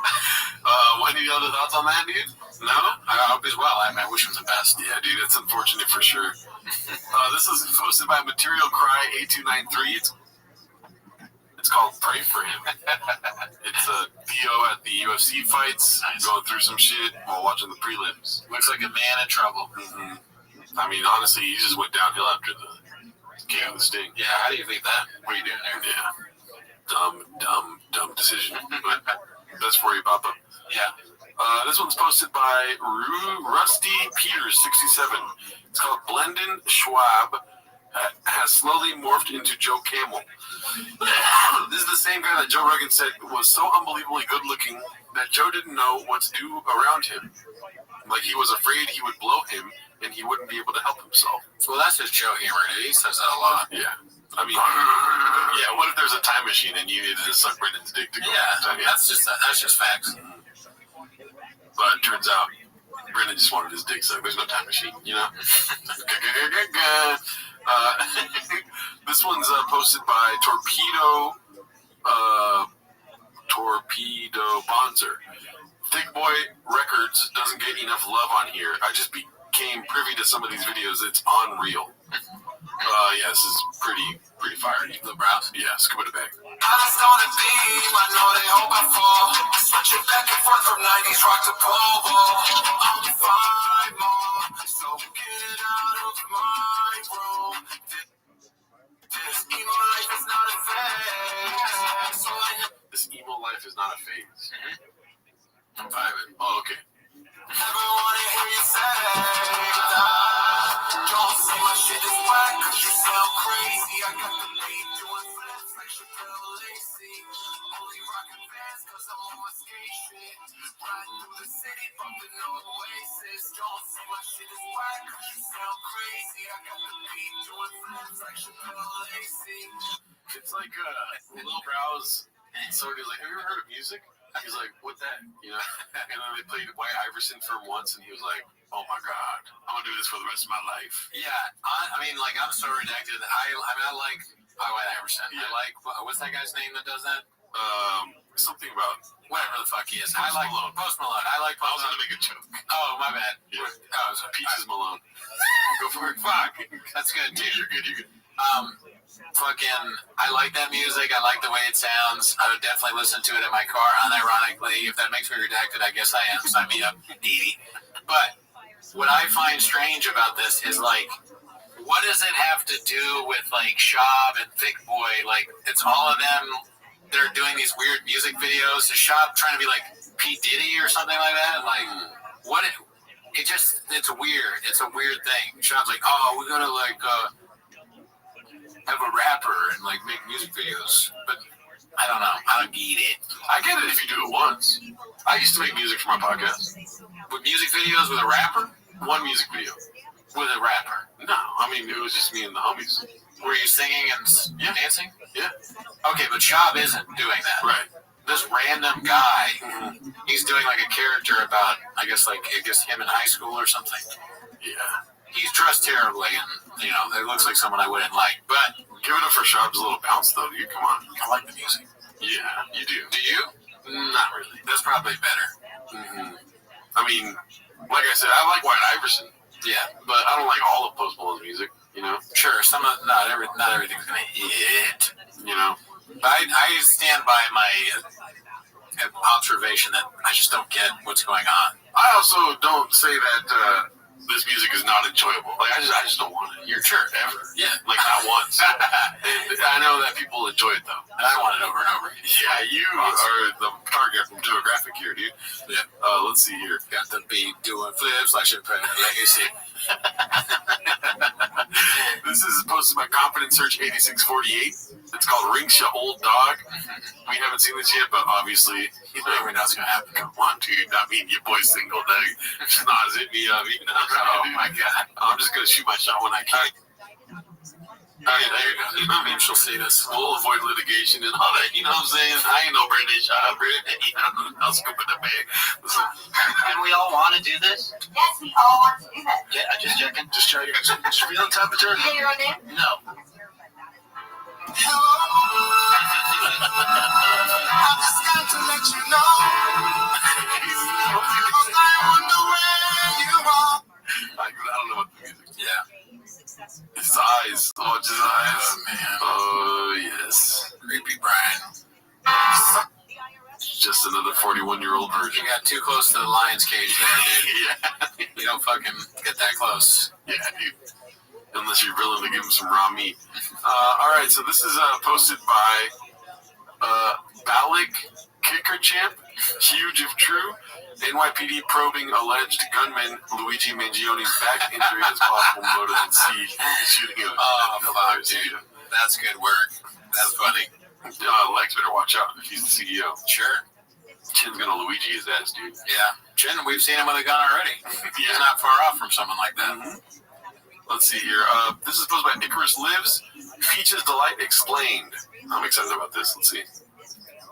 Any other thoughts on that, dude? No? I hope he's well. I wish him the best. Yeah, dude, it's unfortunate for sure. This is posted by Material Cry 8293. It's called Pray for Him. It's a Theo at the UFC fights, going through some shit while watching the prelims. Looks like a man in trouble. Mm-hmm. I mean, honestly, he just went downhill after the game of the Sting. Yeah, how do you leave that? What are you doing there? Yeah. Dumb decision. But that's for you, Papa. Yeah. This one's posted by Rusty Peters 67. It's called Blendon Schwab has slowly morphed into Joe Camel. This is the same guy that Joe Rogan said was so unbelievably good looking that Joe didn't know what to do around him. Like, he was afraid he would blow him and he wouldn't be able to help himself. Well, that's just Joe humor, dude. He says that a lot. Yeah. I mean, yeah, what if there's a time machine and you needed to suck Brendan's dick to go back in time? That's just facts. But it turns out Brendan just wanted his dick sucked. There's no time machine, you know? This one's posted by Torpedo Bonzer. Thick Boy Records doesn't get enough love on here. I just became privy to some of these videos. It's unreal. Yeah, this is pretty fiery. The brows? Yeah, scuba the bag. Honest on a beam, I know they hope I fall. Switching back and forth from 90s rock to Provo. I'll be fine more, so get out of my room. This emo life is not a phase. So This emo life is not a phase. I'm vibing. Oh, okay. never wanna hear you say don't say my shit is whack, cause you sound crazy. I got the beat doing flips like Chappelle Lacey. Only rockin' fans cause I'm on my skate shit. Riding through the city, bumping no Oasis. Don't say my shit is whack, cause you sound crazy. I got the beat doing flips like Chappelle Lacey. It's like Lil Brow's sort of like, have you ever heard of music? He's like, what that? You know? And then they played White Iverson for him once, and he was like, oh my God, I'm going to do this for the rest of my life. Yeah, I mean, like, I'm so redacted. I like White Iverson. Yeah. I like, what's that guy's name that does that? Something about whatever the fuck he is. I like Malone. Post Malone. I like Post I was Malone. going to make a joke. Oh, my bad. Yeah. Oh, so Peaches Malone. Go for it. Fuck. That's good, dude. You're good. Fucking, I like that music. I like the way it sounds. I would definitely listen to it in my car. Unironically, if that makes me redacted, I guess I am. Sign me up, Dee. But what I find strange about this is, like, what does it have to do with, like, Shab and Thick Boy? Like, it's all of them. They're doing these weird music videos. Is Shab trying to be like Pete Diddy or something like that? Like, what? It's weird. It's a weird thing. Shab's like, oh, we're gonna like have a rapper and like make music videos, but I don't know. I don't get it. I get it if you do it once. I used to make music for my podcast. With music videos with a rapper? One music video. With a rapper? No, I mean, it was just me and the homies. Were you singing and dancing? Yeah. Okay, but Shab isn't doing that. Right. This random guy, he's doing like a character about, I guess him in high school or something. Yeah. He's dressed terribly, and, you know, it looks like someone I wouldn't like. But give it up for Sharp's little bounce, though, dude. Come on. I like the music. Yeah, you do. Do you? Not really. That's probably better. Mm-hmm. I mean, like I said, I like White Iverson. Yeah, but I don't like all of Post Malone's music, you know? Sure, not everything's going to hit, you know? But I stand by my observation that I just don't get what's going on. I also don't say that this music is not enjoyable. Like, I just don't want to hear it ever. Yeah. Like, not once. I know that people enjoy it, though. And I want it over and over. Yeah, you are the target demographic here, dude. Yeah. Let's see here. Got the beat doing flips like Champagne Legacy. This is posted by Confidence Search 8648. It's called Rinksha Old Dog. We haven't seen this yet, but obviously, you know, every now it's going to happen. Come on, dude. I mean, your boy single day. Schnoz hit me up. You know? Oh, my God. I'm just going to shoot my shot when I can. Oh, yeah, there you go. I mean, she'll see this. We'll avoid litigation and all that. You know what I'm saying? I ain't no British. You know, I'll scoop in the bag. Listen. And we all want to do this? Yes, we all want to do that. Yeah, just checking. Just checking. Just feeling temperature? Hey, your own name? No. I just got to let you know. I wonder where you are. I don't know what the music. Yeah. His eyes. Watch his eyes. Oh, man. Oh, yes. Creepy Brian. Just another 41-year-old virgin. You got too close to the lion's cage there, dude. Yeah. You don't fucking get that close. Yeah, dude. Unless you're willing to give him some raw meat. All right, so this is posted by Balik Kicker Champ. Huge if true. NYPD probing alleged gunman Luigi Mangione's back injury as possible motive in shooting him. Oh, fuck, dude. That's good work. That's funny. Lex better watch out if he's the CEO. Sure. Chin's gonna Luigi his ass, dude. Yeah. Chin, we've seen him with a gun already. He's not far off from someone like that. Mm-hmm. Let's see here. This is posted by Icarus Lives. Peaches Delight Explained. I'm excited about this. Let's see.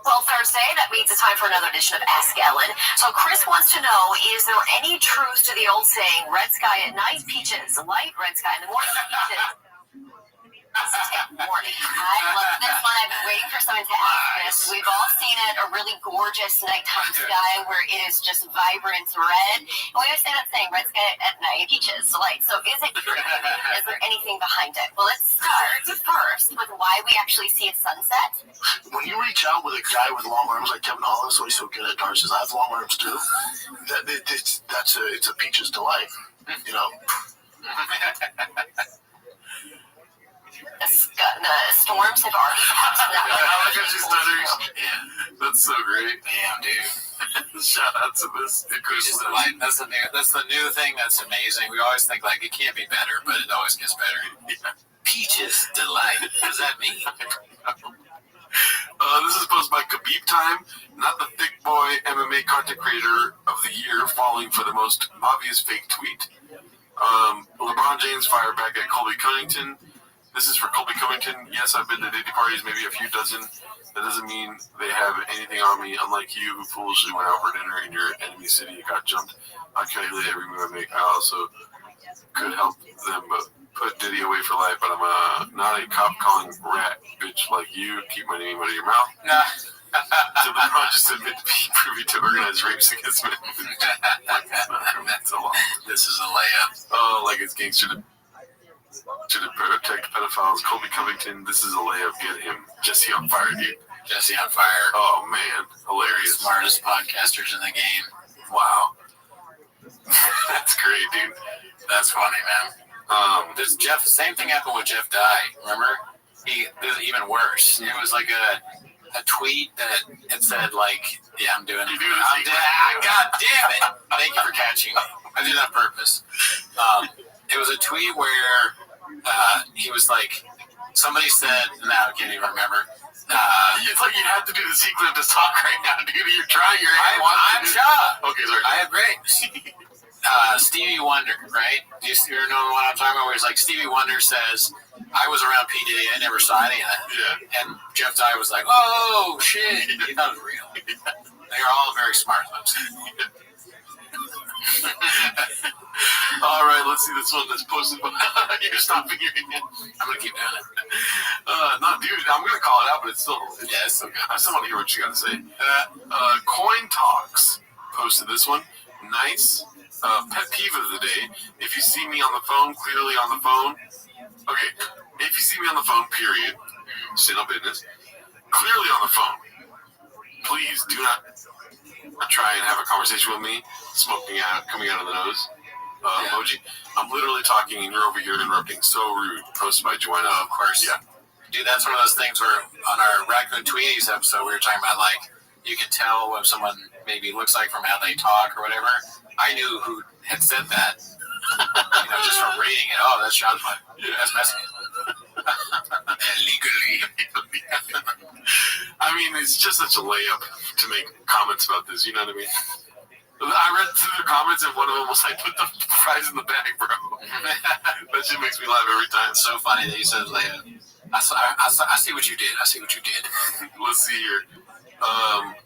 Well, Thursday, that means it's time for another edition of Ask Ellen. So Chris wants to know, is there any truth to the old saying, red sky at night, peaches, light, red sky in the morning, peaches? Morning. I love this one. I've been waiting for someone to ask this. We've all seen it, a really gorgeous nighttime sky where it is just vibrant red. And we always say that saying, red sky at night, peaches, light. So is it true? Is there anything behind it? Well, let's start first with why we actually see a sunset. When you reach out with a guy with long arms like Kevin Hollis, so he's so good at darts, I have long arms too. It's a peach's delight, you know. The storms have already passed. Yeah, that's so great. Damn, dude. Shout out to this. That's the new thing that's amazing. We always think, like, it can't be better, but it always gets better. Yeah. Peaches Delight. What does that mean? This is posted by Khabib Time, not the thick boy MMA content creator of the year, falling for the most obvious fake tweet. LeBron James fired back at Colby Covington. This is for Colby Covington. Yes, I've been to dating parties, maybe a few dozen. That doesn't mean they have anything on me, unlike you who foolishly went out for dinner in your enemy city and got jumped. I calculate every move I make. I also could help them, but put Diddy away for life, but I'm not a cop-calling rat bitch like you. Keep my name out of your mouth. Nah. So LeBron just admit to being privy to organized rapes against men. That's a lot. This is a layup. Oh, like it's gangster to protect pedophiles. Colby Covington, this is a layup. Get him. Jesse on fire, dude. Jesse on fire. Oh, man. Hilarious. Smartest podcasters in the game. Wow. That's great, dude. That's funny, man. There's Jeff. Same thing happened with Jeff Dye. Remember? This is even worse. It was like a tweet that it said, like, yeah, I'm doing it. God damn it. Thank you for catching me. I did it on purpose. It was a tweet where he was like, Somebody said, now I can't even remember. It's like you have to do the sequence to talk right now, dude. You're trying your hand. I'm shocked. Okay, sorry. I have great. Stevie Wonder, right? Do you know what I'm talking about? Where it's like Stevie Wonder says, I was around P. Diddy, I never saw any of that. Yeah. And Jeff Dye was like, oh, shit. He thought it was real. They are all very smart, folks. All right, let's see this one that's posted. You're stopping your hand. I'm going to keep doing it. No, dude, I'm going to call it out, but it's still good. I still want to hear what you got to say. Coin Talks posted this one. Nice. Pet peeve of the day. If you see me on the phone, clearly on the phone. Okay, if you see me on the phone, period. Say no business. Clearly on the phone. Please do not try and have a conversation with me. Smoking out, coming out of the nose. Emoji. I'm literally talking and you're over here interrupting. So rude. Posted by Joanna. Of course. Yeah. Dude, that's one of those things where on our Raccoon Tweenies episode, we were talking about, like, you can tell what someone maybe looks like from how they talk or whatever. I knew who had said that, just from reading it. Oh, that's Sean's wife. Yeah. That's messy. Illegally. I mean, it's just such a layup to make comments about this, you know what I mean? I read through the comments and one of them was like, put the fries in the bag, bro. That shit makes me laugh every time. It's so funny that you said layup. I see what you did. I see what you did. Let's see here.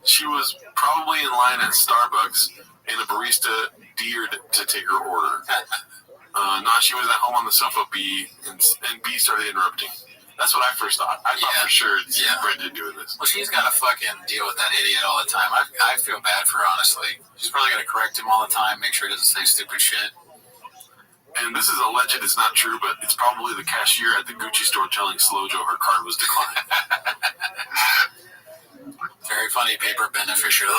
She was probably in line at Starbucks and a barista dared to take her order. She was at home on the sofa, B, and B started interrupting. That's what I first thought. I thought for sure Brenda doing this. Well, she's got to fucking deal with that idiot all the time. I feel bad for her, honestly. She's probably going to correct him all the time, make sure he doesn't say stupid shit. And this is alleged, it's not true, but it's probably the cashier at the Gucci store telling Slojo her card was declined. Very funny, paper beneficiary.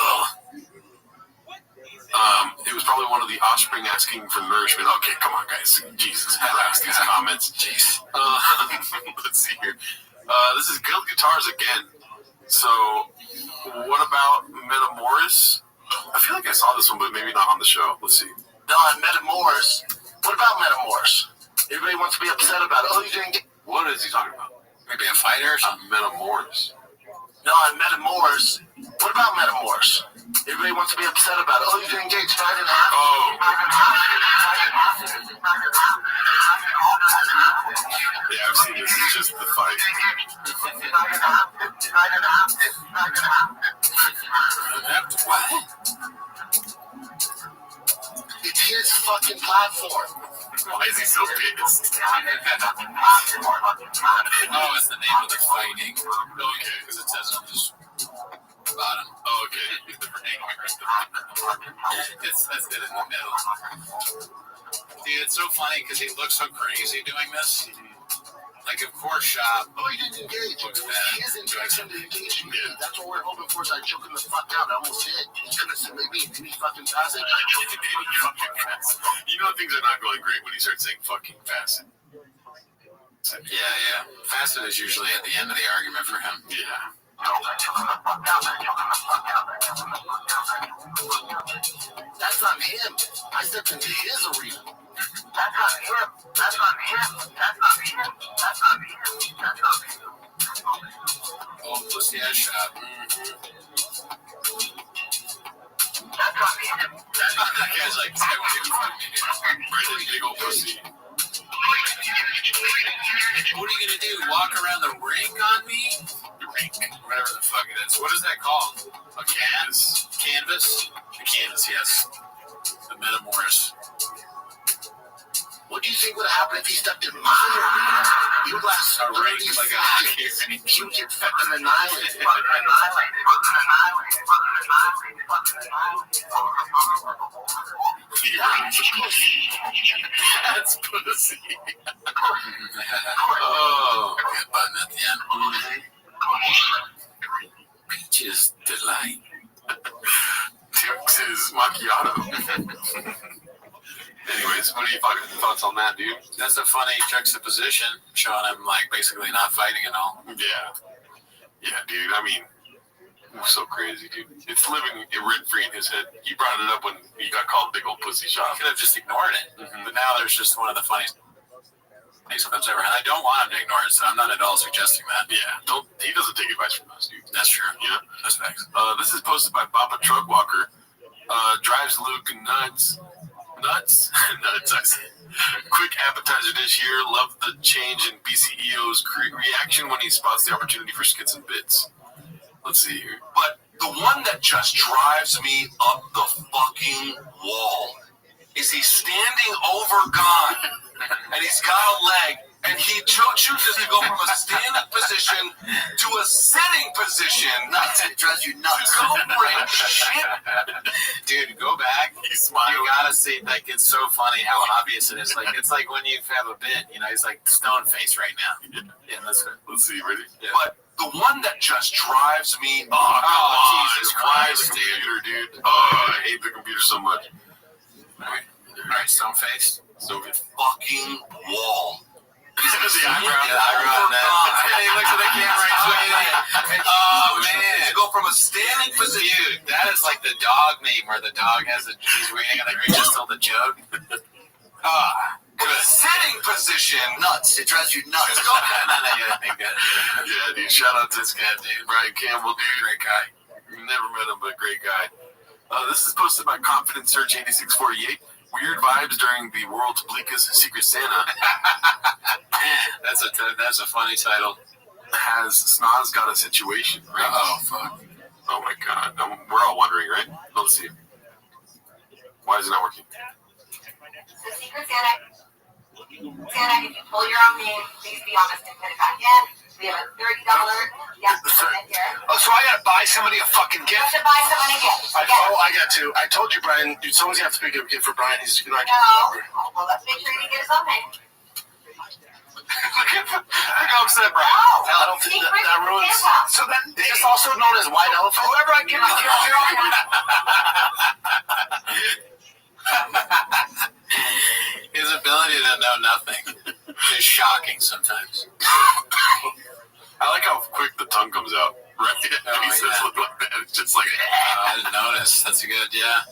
It was probably one of the offspring asking for nourishment. Okay, come on, guys. Jesus Christ, these comments. Jeez. Let's see here. This is Guild Guitars again. So, what about Metamoris? I feel like I saw this one, but maybe not on the show. Let's see. Don, Metamoris. What about Metamoris? Everybody wants to be upset about it. Oh, you didn't get... What is he talking about? Maybe a fighter or something? Metamoris. Don, Metamoris. What about Metamoris? Everybody wants to be upset about it. Oh, you didn't engage. I didn't have to. Oh. Yeah, I've seen this. It's just the fight. What? It's his fucking platform. Why is he so pissed? Oh, it's the name of the fighting. Okay. Because it says on this bottom. Oh, okay. That's it in the middle. Dude, it's so funny because he looks so crazy doing this. Like, of course, Shop. Oh, he didn't engage. Looks He bad. is intention to engage me. That's what we're hoping for. So I choke him the fuck out. I almost hit. He's gonna say maybe fucking pass it. You know things are not going great when he starts saying fucking fast. Yeah. Facet is usually at the end of the argument for him. Yeah. That's not him. I stepped into his arena. That's not him. That's not him. That's not him. That's not him. That's not him. Oh, pussy ass Shop. That's not him. That's not That guy's like, this guy won't even fuck me. Brandon, big old pussy. What are you gonna do? Walk around the ring on me? The ring, whatever the fuck it is. What is that called? A canvas? Canvas? The canvas, yes. The Metamoris. What do you think would have happened if he stepped in my arena? He would last A ring, 30 like a seconds. He would get fucking annihilated. That's pussy. Oh, good button at the end. Peaches Delight. Dukes is macchiato. Anyways, what are your thoughts on that, dude? That's a funny juxtaposition, showing him like basically not fighting and all. Yeah, dude. I mean, so crazy, dude. It's living rent free in his head. He brought it up when he got called big old pussy shop. He could have just ignored it, but now there's just one of the funniest. Sometimes ever, and I don't want him to ignore it, so I'm not at all suggesting that. Yeah, don't. He doesn't take advice from us, dude. That's true. Yeah, that's facts. This is posted by Papa Truck Walker. Drives Luke nuts. Nuts. I see. Quick appetizer dish here. Love the change in BCEO's reaction when he spots the opportunity for skits and bits. Let's see here. But the one that just drives me up the fucking wall is he's standing over God, and he's got a leg, and he chooses to go from a standing position to a sitting position. Nuts. It drives you nuts. Go bring shit. Dude, go back. You gotta see, like, it's so funny how obvious it is. Like, it's like when you have a bit, you know, he's like stone face right now. Yeah, let's see, ready? Yeah. But the one that just drives me up. Oh, Jesus Christ, dude. I hate the computer so much. All right, stone face. So fucking wall. The eyebrow. He looks at the camera. Oh man! To go from a standing position. Dude, that is like the dog meme where the dog has he's waiting and the creature's still the joke. Good. Sitting position. Nuts. It drives you nuts. Yeah, dude. Shout out to this guy, dude. Brian Campbell, dude. Great guy. Never met him, but great guy. This is posted by Confident Search 8648. Weird vibes during the world's bleakest Secret Santa. That's a funny title. Has Snoz got a situation? Right? Oh fuck! Oh my god! We're all wondering, right? Let's see. Why is it not working? So Secret Santa, if you pull your own name, please be honest and put it back in. We have a $30 limit here. Oh, so I gotta buy somebody a fucking gift? You have to buy someone a gift. I got to. I told you, Brian, dude, someone's gonna have to pick up a gift for Brian. He's gonna like. No. Well, let's make sure you get his own name. Look how upset Brian. No. I don't think that ruins. So then it's also known as white elephant. Whoever I give the gift to. His ability to know nothing is shocking sometimes. I like how quick the tongue comes out. Right? He says look like that. It's just like. I didn't notice. That's good. Yeah.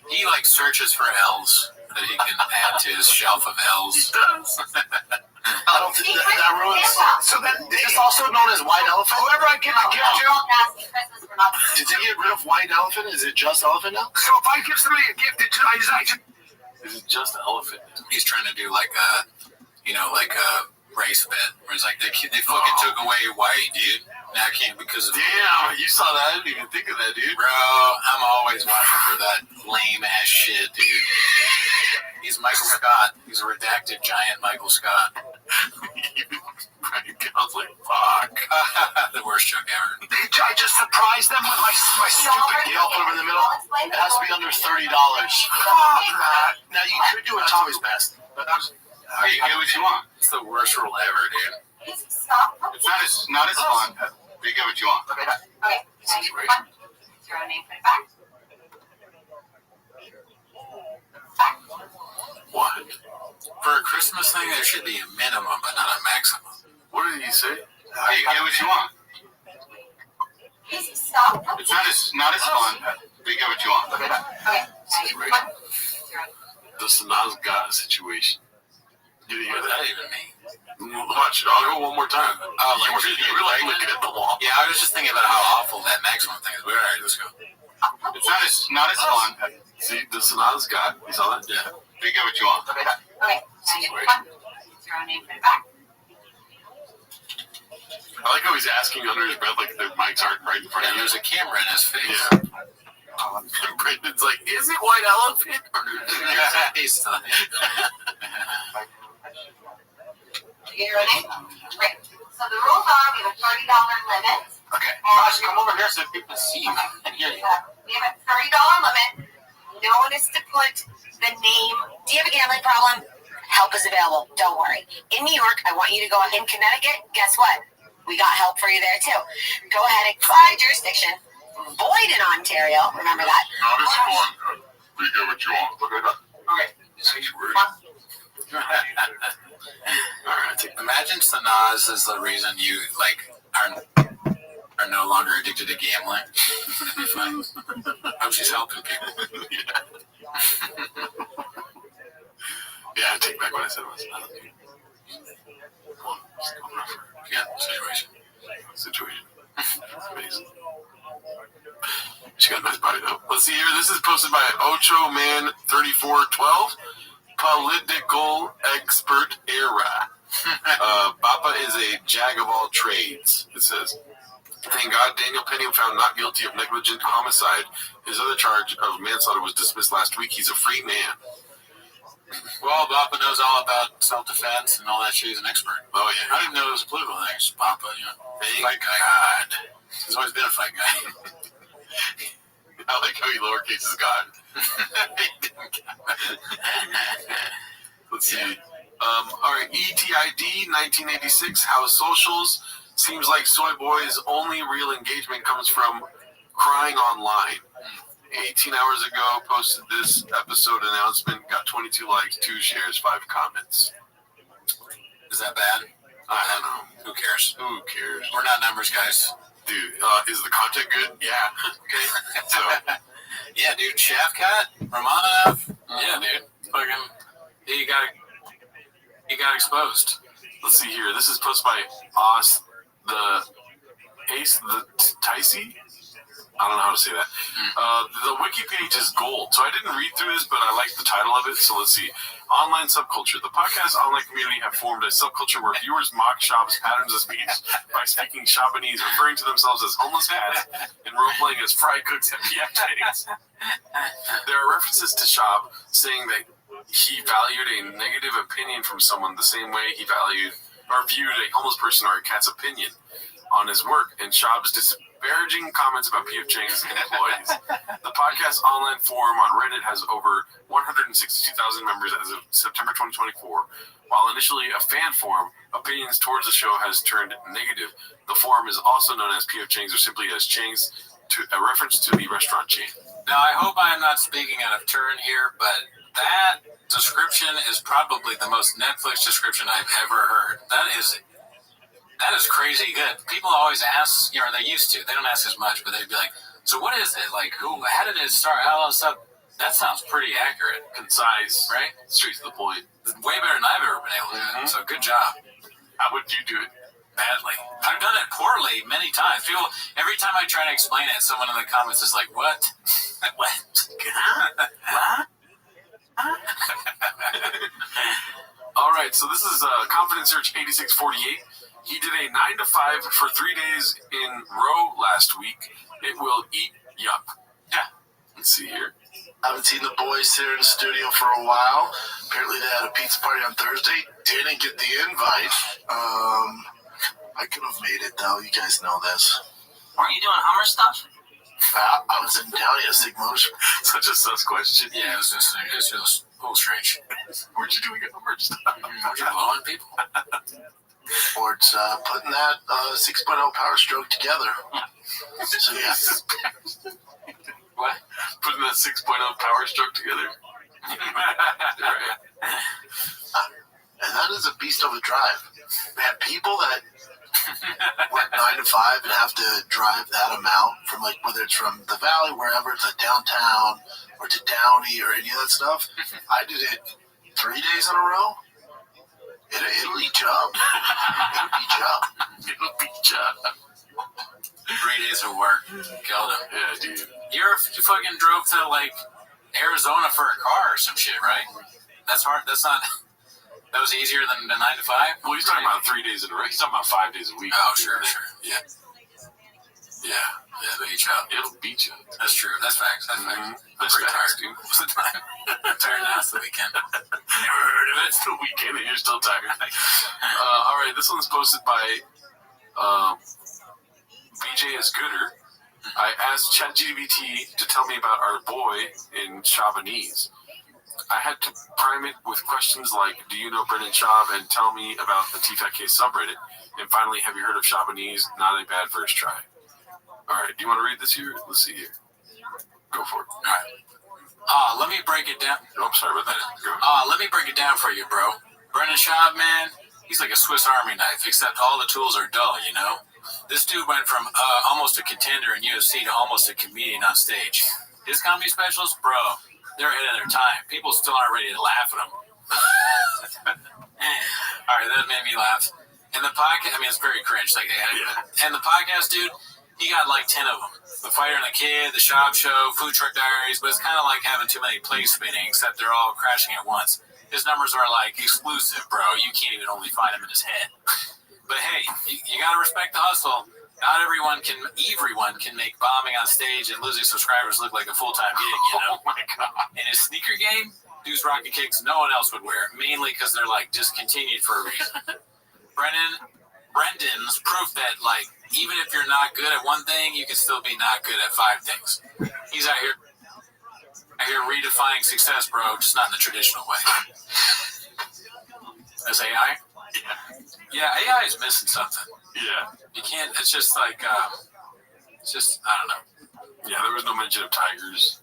He like searches for L's that he can add to his shelf of L's. He does. I don't think that ruins. So then it's also known as white elephant. Whoever I give the gift to. Did they get rid of white elephant? Is it just elephant now? So if I give somebody a gift, is it just an elephant? He's trying to do like a, like a race bet where it's like they fucking took away white, dude. Now I can't because of. Damn, you saw that? I didn't even think of that, dude. Bro, I'm always watching for that lame ass shit, dude. He's Michael Scott. He's a redacted giant Michael Scott. I was like, fuck. The worst joke ever. I just surprised them with my stupid gift over in the middle. It has to be under $30. Now you could do a Tommy's best, but hey, you get what you want. It's the worst rule ever, dude. It's not as fun. You get what you want. Okay. Situation. Your own name, put it back. What? For a Christmas thing, there should be a minimum, but not a maximum. What did he say? Hey, you get what you want. Stop. It's not as fun. You get what you want. Okay. Situation. The Sanaz got a situation. Did you hear What does that? that even mean? Watch it. I'll go one more time. Oh, You were like looking at the wall. Yeah, I was just thinking about how awful that maximum thing is. All right, let's go. It's not as fun. See, the Sanaz got. You saw that? Yeah. You get what you want. Okay. Situation. Your own name, put it back. I like how he's asking under his breath, like the mics aren't right in front of And you. there's a camera in his face. Yeah. Brendan's like, is it white elephant? He's not. You get your own name? Great. So the rules are we have a $30 limit. Okay. Guys, come over here so people see you and hear you. We have a $30 limit. No one is to put the name. Do you have a gambling problem? Help is available. Don't worry. In New York, I want you to go in Connecticut. Guess what? We got help for you there too. Go ahead and apply jurisdiction. Boyd in Ontario. Remember that. Not as fun. You get what you want. Look at that. Okay. Imagine Sanaz is the reason you are no longer addicted to gambling. Hope she's helping people. Yeah, I take back what I said. Well, yeah, situation. Amazing. She got a nice body though. Let's see here. This is posted by Ocho Man 3412. Political expert era. Papa is a jag of all trades, it says. Thank God Daniel Penny found not guilty of negligent homicide. His other charge of manslaughter was dismissed last week. He's a free man. Well, Papa knows all about self-defense and all that shit. He's an expert. Oh, yeah. I didn't know it was a political thing. It's Papa, you know. Thank God. He's always been a fight guy. I like how he lowercase is God. Let's see. All right, ETID 1986, House Socials. Seems like Soy Boy's only real engagement comes from crying online. 18 hours ago, posted this episode announcement, got 22 likes, 2 shares, 5 comments. Is that bad? I don't know. Who cares? Who cares? We're not numbers guys. Dude, is the content good? Yeah. Okay. So, yeah, dude. Shavkat, Romanov. Yeah, dude. Fucking. You got exposed. Let's see here. This is posted by Os the Ace the Ticey. I don't know how to say that. The wiki page is gold, so I didn't read through this, but I like the title of it. So let's see. Online subculture. The podcast online community have formed a subculture where viewers mock Shab's patterns of speech by speaking Shabanese, referring to themselves as homeless cats, and role-playing as fry cooks and PFJs. There are references to Shab saying that he valued a negative opinion from someone the same way he valued or viewed a homeless person or a cat's opinion on his work, and Shab's disparaging comments about PFJ's employees. The podcast online forum on Reddit has over 162,000 members as of September 2024. While initially a fan forum, opinions towards the show has turned negative. The forum is also known as PF Chang's or simply as Chang's, a reference to the restaurant chain. Now, I hope I'm not speaking out of turn here, but that description is probably the most Netflix description I've ever heard. That is crazy good. People always ask, you know, they used to. They don't ask as much, but they'd be like, so what is it? Like, how did it start? All that stuff. That sounds pretty accurate. Concise. Right? Straight to the point. Way better than I've ever been able to do it. So good job. How would you do it? Badly. I've done it poorly many times. People, every time I try to explain it, someone in the comments is like, what? What? What? All right, so this is Confidence Search 8648. He did a 9 to 5 for 3 days in row last week. It will eat yup. Yeah. Let's see here. I haven't seen the boys here in the studio for a while. Apparently they had a pizza party on Thursday. Didn't get the invite. I could have made it though. You guys know this. Weren't you doing Hummer stuff? I was in Dahlia Sigmotion. Such a sus question. Yeah, it was just a little strange. Weren't you doing Hummer stuff? Weren't you blowing people? Or it's putting that 6.0 Power Stroke together. So yeah. What? Putting that 6.0 Power Stroke together. And that is a beast of a drive. Man, people that work 9 to 5 and have to drive that amount from, like, whether it's from the valley, wherever, to downtown or to Downey or any of that stuff. I did it 3 days in a row. It'll eat you up. It'll beat you up. It'll beat you up. 3 days of work. Killed him. Yeah, dude. You fucking drove to, like, Arizona for a car or some shit, right? That's hard. That's not... That was easier than the 9 to 5? Well, he's talking about 3 days in a row. He's talking about 5 days a week. Oh, sure. Yeah. Yeah. It'll beat you up. It'll beat you. That's true. That's facts. That's facts. I'm pretty tired, dude. What's the time? I'm tired now. It's the weekend. Never heard of it. It's the weekend and you're still tired. All right. This one's posted by VJ S. Gooder. I asked ChatGPT to tell me about our boy in Shabanese. I had to prime it with questions like, do you know Brendan Schaub, and tell me about the TFATK subreddit. And finally, have you heard of Shabanese? Not a bad first try. All right, do you want to read this here? Let's see here. Go for it. All right. Let me break it down. Oh, I'm sorry about that. Go. Let me break it down for you, bro. Brendan Schaub, man, he's like a Swiss Army knife, except all the tools are dull, you know? This dude went from almost a contender in UFC to almost a comedian on stage. His comedy specials, bro, they're ahead of their time. People still aren't ready to laugh at him. All right, that made me laugh. And the podcast, I mean, it's very cringe. Like, and the podcast, dude, he got like 10 of them. The Fighter and the Kid, the Shop Show, Food Truck Diaries, but it's kind of like having too many plays spinning, except they're all crashing at once. His numbers are like exclusive, bro. You can't even only find them in his head. But hey, you got to respect the hustle. Not everyone can make bombing on stage and losing subscribers look like a full-time gig, you know? Oh my God. In his sneaker game, dudes rocking kicks no one else would wear, mainly because they're like discontinued for a reason. Brendan's proof that, like, even if you're not good at one thing, you can still be not good at 5 things. He's out here redefining success, bro, just not in the traditional way. As AI? Yeah, AI is missing something. Yeah. You can't, it's just like, it's just, I don't know. Yeah, there was no mention of tigers.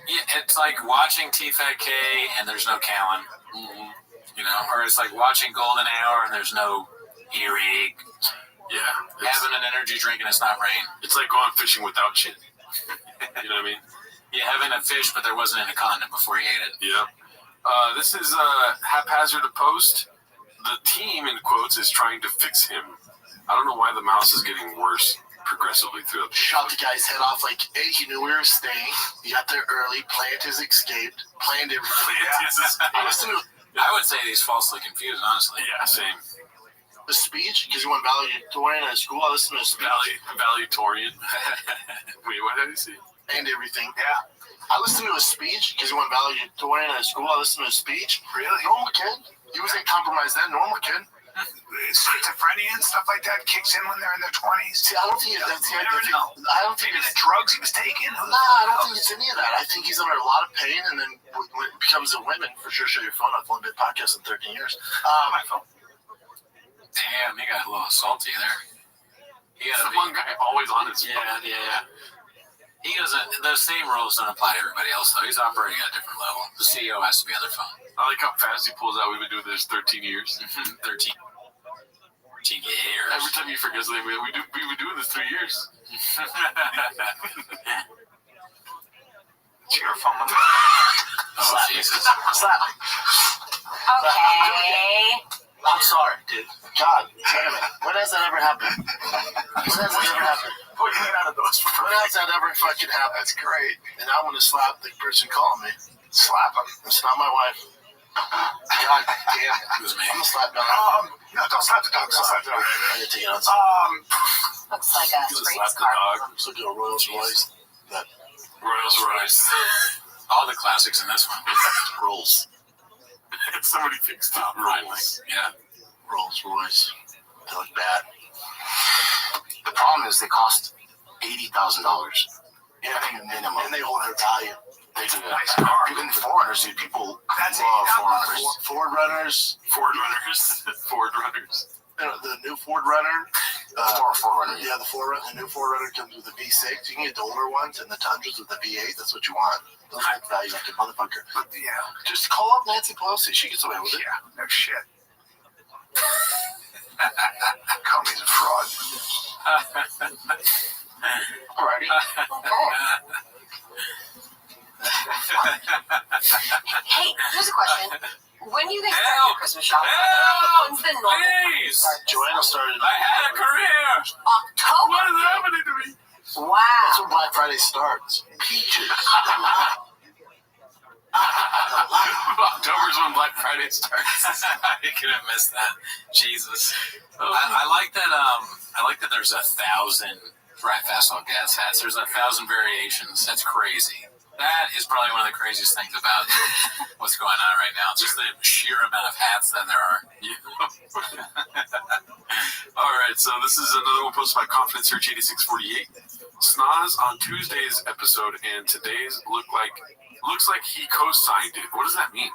Yeah, it's like watching T-Fat K and there's no Callan. Mm-hmm. You know, or it's like watching Golden Hour and there's no Earache. Yeah. Having an energy drink and it's not rain. It's like going fishing without shit. You know what I mean? Yeah, having a fish, but there wasn't any condom before you ate it. Yeah. This is haphazard a post. The team, in quotes, is trying to fix him. I don't know why the mouse is getting worse progressively throughout the Shot the guy's head off like, hey, he knew we were staying. He got there early, planned his escape, planned everything. I would say he's falsely confused, honestly. Yeah, same. The speech, because he went valedictorian at school, I listened to a speech. Valedictorian. Wait, what did he say? And everything. Yeah. I listened to a speech, because he went valedictorian at school, I listened to a speech. Really? Normal kid. He wasn't compromised then, normal kid. Schizophrenia and stuff like that kicks in when they're in their 20s. See, I don't think that's the idea. I don't think maybe it's the drugs he was taking. Nah, I don't think it's any of that. I think he's under a lot of pain, and then when it becomes a women, for sure, show your phone. I've only been podcasting 13 years. My phone. Damn, he got a little salty there. He got the one guy always on his phone. Yeah. He doesn't. Those same rules don't apply to everybody else, though. He's operating at a different level. The CEO has to be on their phone. I like how fast he pulls out. We've been doing this 13 years. 13 years. Every time he forgets, we've been doing this 3 years. It's your phone. Oh, Jesus. Slap. Okay. I'm sorry, dude. God damn it. When has that ever happened? When has that ever happened? When has that ever fucking happened? That's great. And I want to slap the person calling me. Slap him. It's not my wife. God damn it. It was me. I'm gonna slap down. No, don't slap the dog. Don't slap the dog. I get to get outside. Looks like a Slap sports the car. dog. Looks like a Rolls Royce. That Rolls Royce. All the classics in this one. Rolls. Somebody fixed it. Rolls. Yeah. Rolls Royce. They look bad. The problem is they cost $80,000. Yeah, minimum. And they hold their value. They do. Nice car. Even foreigners, dude. People That's love $80,000. foreigners. Ford Runners. The new Ford Runner. Forerunner. Yeah, the new Ford Runner comes with a V6. You can get the older ones and the Tundras with the V8. That's what you want. Those are value like a motherfucker. But yeah. Just call up Nancy Pelosi. She gets away with it. Yeah, no shit. Comey's a fraud. Alrighty. Hey, here's a question. When you guys start your Christmas shopping, when's the normal time to start? Joanna started. I had a career. October. What is happening to me? Wow. That's when Black Friday starts. Peaches. October's when Black Friday starts. I could have missed that. Jesus. I like that. I like that. There's 1,000 Right Fast All Gas hats. There's 1,000 variations. That's crazy. That is probably one of the craziest things about what's going on right now. Just the sheer amount of hats that there are. All right, so this is another one posted by Confidence Search 8648. Snaz on Tuesday's episode and today's looks like he co-signed it. What does that mean?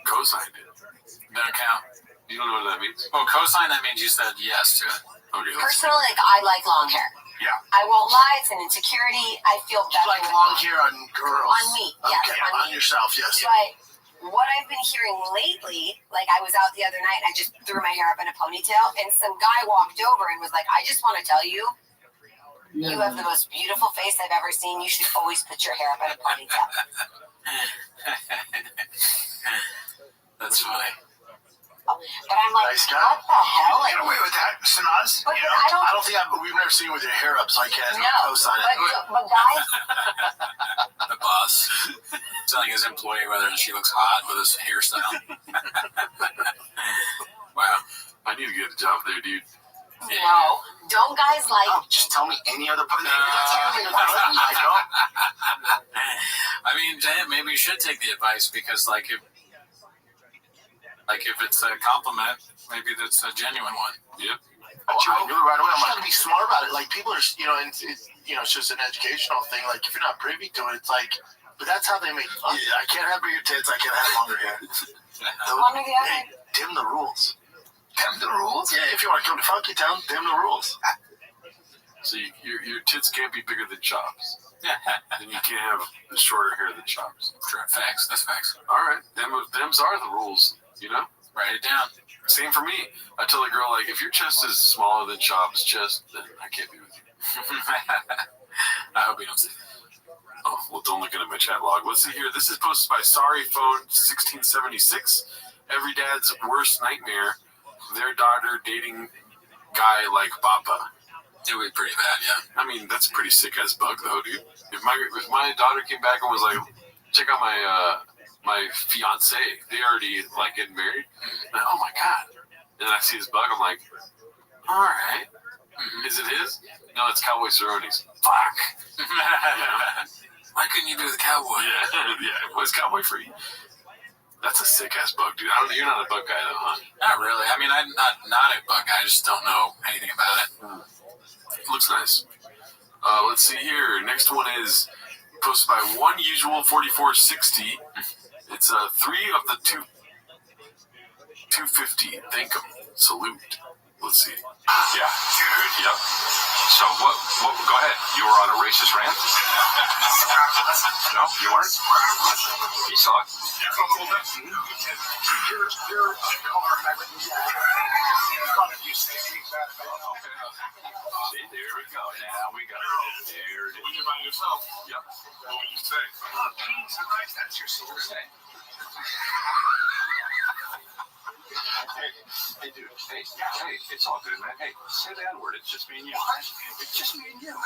Co-signed it. Doesn't count. You don't know what that means? Oh, co-sign, that means you said yes to it. Okay. Personally, like, I like long hair. Yeah. I won't lie, it's an insecurity. I feel better. Like long hair on girls. On me, yes. Okay, on on yourself, yes. But what I've been hearing lately, like I was out the other night and I just threw my hair up in a ponytail and some guy walked over and was like, I just want to tell you, you have the most beautiful face I've ever seen. You should always put your hair up in a ponytail. That's funny. But I'm like, Nice guy. what the hell? Get away with that, Sanaz. But You know, I don't think we've never seen you with your hair up, so I can't know. co-sign it. But guys, The boss telling his employee whether she looks hot with his hairstyle. Wow. I need to get a job there, dude. no. Don't guys like... Oh, just tell me any other person. I mean, damn, maybe you should take the advice because, like, if it's a compliment, maybe that's a genuine one. Yep. I knew right away. I'm like, be smart about it. Like, people are, and it's just an educational thing. Like, if you're not privy to it, it's like, but that's how they make fun. Yeah, I can't have bigger tits. I can't have longer hair. One or the other. Hey, dim the rules. Dim the rules? Yeah, if you want to come to Funky Town, dim the rules. So your tits can't be bigger than chops. And you can't have shorter hair than chops. Sure, facts. That's facts. All right. Them's are the rules, you know? Write it down. Same for me. I tell a girl, like, if your chest is smaller than Chop's chest, then I can't be with you. I hope you don't see that. Oh, well, don't look at my chat log. Let's see here. This is posted by SorryPhone1676. Every dad's worst nightmare. Their daughter dating guy like Papa. It would be pretty bad, yeah. I mean, that's a pretty sick-ass bug, though, dude. If my daughter came back and was like, check out my fiance, they already, like, getting married. And, oh, my God. And I see this bug, I'm like, all right. Is it his? No, it's Cowboy Cerrone's. Fuck. Why couldn't you do the cowboy? Yeah. It was cowboy free. That's a sick-ass bug, dude. You're not a bug guy, though, huh? Not really. I mean, I'm not a bug guy. I just don't know anything about it. Looks nice. Let's see here. Next one is posted by OneUsual4460. It's 3 of the 250. Thank him. Salute. Let's see. Yeah. Yep. So what? Go ahead. You were on a racist rant? No, you weren't? You saw it. You're a car hybrid. See, there we go. Now we got it. There it is. When you're by yourself. Yep. What would you say? Oh, geez, that's your silver thing. Hey, dude. Hey, it's all good, man. Hey, say the N-word. It's just me and you. What? It's just me and you. Well, I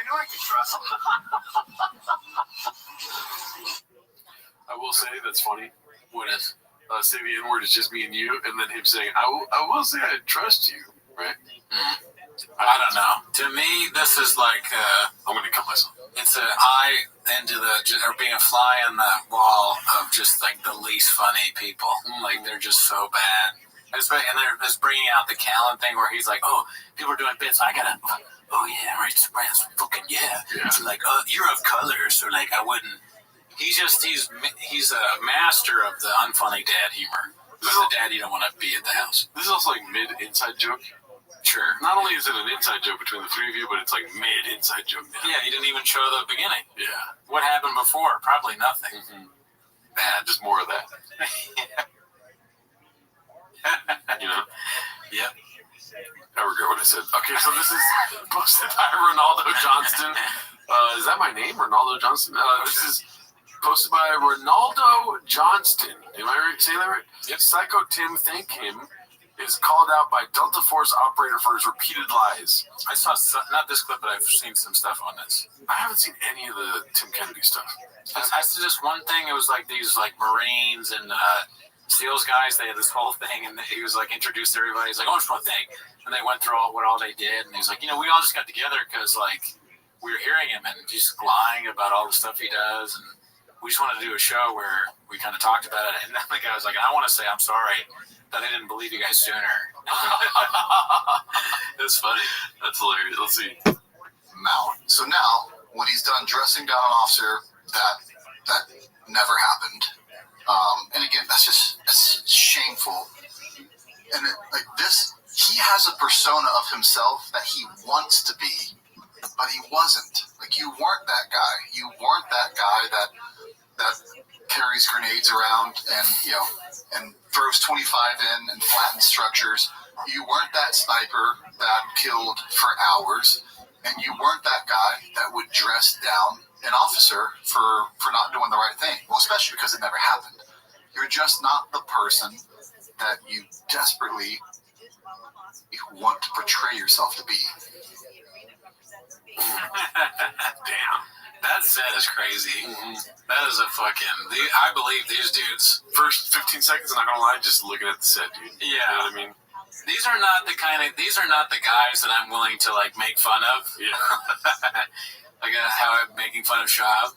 know I can trust him. I will say that's funny. What is? Say the N-word is just me and you, and then him saying, I will say I trust you, right? I don't know. To me, this is like I'm gonna cut myself. It's an eye into or being a fly on the wall of just like the least funny people. Like they're just so bad. And they're just bringing out the Callan thing where he's like, oh, people are doing bits. I gotta, oh yeah, right, fucking yeah. It's like, you're of color, so like I wouldn't. He's a master of the unfunny dad humor. But the dad you don't want to be at the house. This is also like mid-inside joke. Sure. Not only is it an inside joke between the three of you, but it's like mid-inside joke now. Yeah, he didn't even show the beginning. Yeah. What happened before? Probably nothing. Bad. Just more of that. You know? Yeah. I regret what I said. Okay, so this is posted by Ronaldo Johnston. Is that my name, Ronaldo Johnston? This is posted by Ronaldo Johnston. Am I right? Say that right? Yep. Psycho Tim, thank him, is called out by Delta Force operator for his repeated lies. I saw, not this clip, but I've seen some stuff on this. I haven't seen any of the Tim Kennedy stuff. I saw just one thing. It was like these like Marines and SEALs guys. They had this whole thing, and he was like introduced everybody. He's like, oh, just one thing. And they went through what all they did. And he's like, we all just got together because like we were hearing him and just lying about all the stuff he does. And we just wanted to do a show where we kind of talked about it. And then the guy was like, I want to say I'm sorry that I didn't believe you guys sooner. That's funny. That's hilarious. Let's see. So now, when he's done dressing down an officer, that never happened. And again, that's shameful. And like this, he has a persona of himself that he wants to be, but he wasn't. Like, you weren't that guy. You weren't that guy that carries grenades around and throws 25 in and flattens structures. You weren't that sniper that killed for hours, and you weren't that guy that would dress down an officer for not doing the right thing. Well, especially because it never happened. You're just not the person that you desperately want to portray yourself to be. Damn. That set is crazy. That is a fucking. I believe these dudes. First 15 seconds, I'm not gonna lie, just looking at the set, dude. Yeah. You know what I mean? These are not the guys that I'm willing to like make fun of. Yeah. Like how I'm making fun of Shab.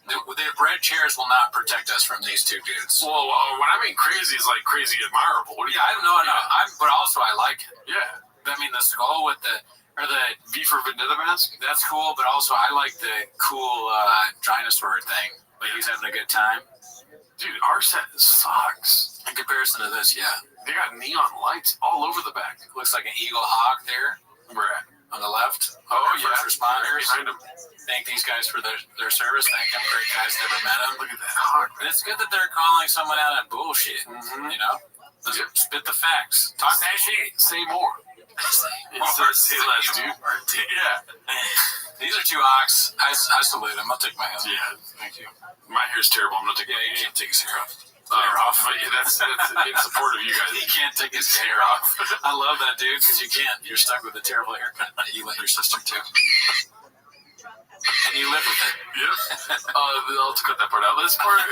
The red chairs will not protect us from these two dudes. Well, when I mean crazy is like crazy admirable. What do you I know. But also I like it. Yeah. I mean the skull with the V for Vendetta mask. That's cool, but also I like the cool dinosaur thing. Like he's having a good time. Dude, our set sucks. In comparison to this, yeah. They got neon lights all over the back. Looks like an Eagle Hawk there. Where at? On the left. Oh, yeah. First responders. Behind them. Thank these guys for their service. Thank them. Great guys. Never met them. Look at that hawk. But it's good that they're calling someone out on bullshit. You know? Spit the facts. Talk that shit. Say more. Say less, dude. Yeah. These are two ox. I salute them. I'll take my own. Yeah, thank you. My hair's terrible. I'm not taking you can't take his hair off. But yeah, that's in support of you guys. He can't take his hair off. I love that, dude, because you can't. You're stuck with a terrible haircut that you let your sister too. And you live with it. Yep. I'll cut that part out. This part.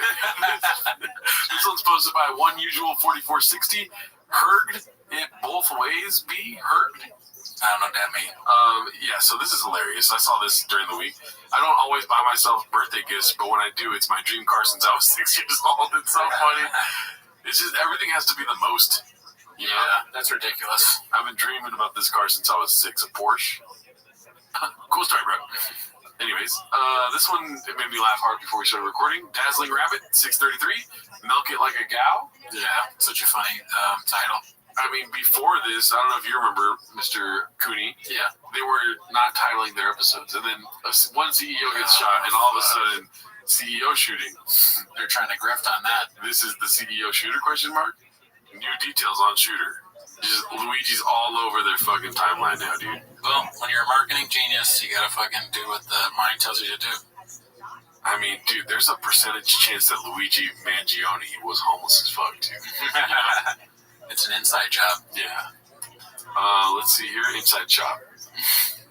This one's posted by One Usual 4460. Heard it both ways. Be heard. I don't know what that means. Yeah, so this is hilarious. I saw this during the week. I don't always buy myself birthday gifts, but when I do, it's my dream car since I was 6 years old. It's so funny. It's just everything has to be the most. You know? That's ridiculous. I've been dreaming about this car since I was 6, a Porsche. Cool story, bro. Anyways, this one it made me laugh hard before we started recording. Dazzling Rabbit, 633. Milk It Like a Gal. Yeah, such a funny title. I mean, before this, I don't know if you remember, Mr. Cooney. Yeah. They were not titling their episodes. And then one CEO gets shot, and all of a sudden, CEO shooting. They're trying to grift on that. This is the CEO shooter, question mark? New details on shooter. Luigi's all over their fucking timeline now, dude. Well, when you're a marketing genius, you gotta fucking do what the mind tells you to do. I mean, dude, there's a percentage chance that Luigi Mangione was homeless as fuck, dude. It's an inside job. Yeah. Let's see here. Inside job.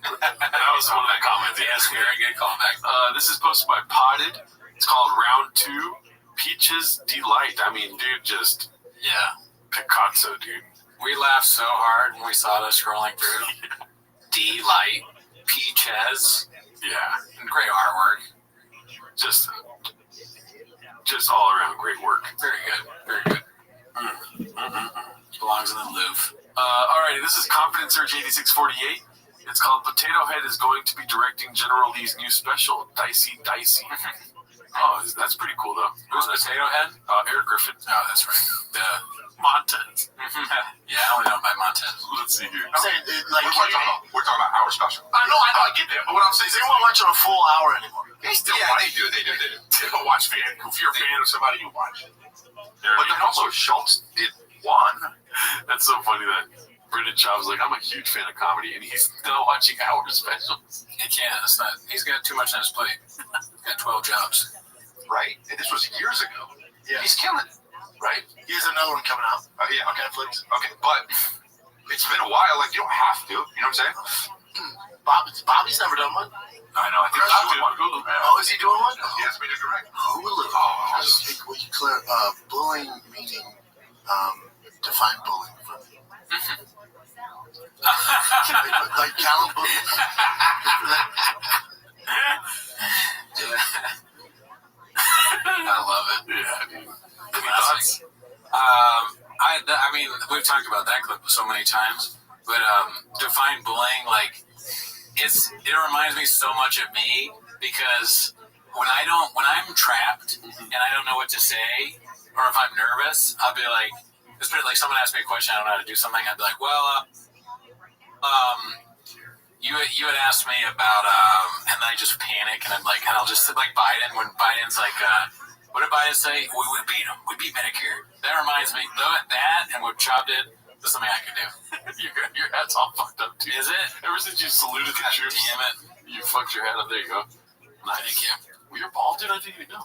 That was one of the comments. Yes, very good callback. This is posted by Potted. It's called Round 2. Peaches Delight. I mean, dude, just... Yeah. Picasso, dude. We laughed so hard when we saw this scrolling through. Delight. Peaches. Yeah. And great artwork. Just all around great work. Very good. Very good. Belongs in the Louvre. Alrighty, this is Confidence Surge 8648. It's called Potato Head is going to be directing General Lee's new special, Dicey. Oh, that's pretty cool, though. Who's Potato Head? Eric Griffin. Oh, that's right. Montez. Yeah, I only know by Montez. Let's see here. I'm saying, We're talking about our special. I know, I get that. But what I'm saying is they won't watch on a full hour anymore. They do. They don't watch fan. If you're a fan of somebody, you watch it. But then also Schultz did one. That's so funny that Brendan Schaub's like, I'm a huge fan of comedy, and he's still watching our specials. He can't. It's not. He's got too much on his plate. He's got 12 jobs. Right. And this was years ago. Yeah. He's killing it. Right. He has another one coming out. Yeah. On Netflix. Okay, but it's been a while. Like, you don't have to. You know what I'm saying? Bobby's never done one. I know. I think he's doing one. Hulu. Oh, is he doing one? He has me to direct. Hulu. Oh, we can clear bullying meaning define bullying for me. Like Callum bullying. I love it. Yeah, dude. Any thoughts? I mean, we've talked about that clip so many times, but define bullying, like, it reminds me so much of me, because when I'm trapped and I don't know what to say, or if I'm nervous, I'll be like, especially like someone asks me a question, I don't know how to do something, I'd be like, well, you had asked me about, and then I just panic, and I'm like, and I'll just sit like Biden, when Biden's like, what did Biden say? We beat him. We beat Medicare. That reminds me, that and what Chop did, is something I could do. Your head's all fucked up, too. Is it? Ever since you saluted the troops, damn it. You fucked your head up. There you go. Thank you. Well, you're bald, dude. I didn't even know.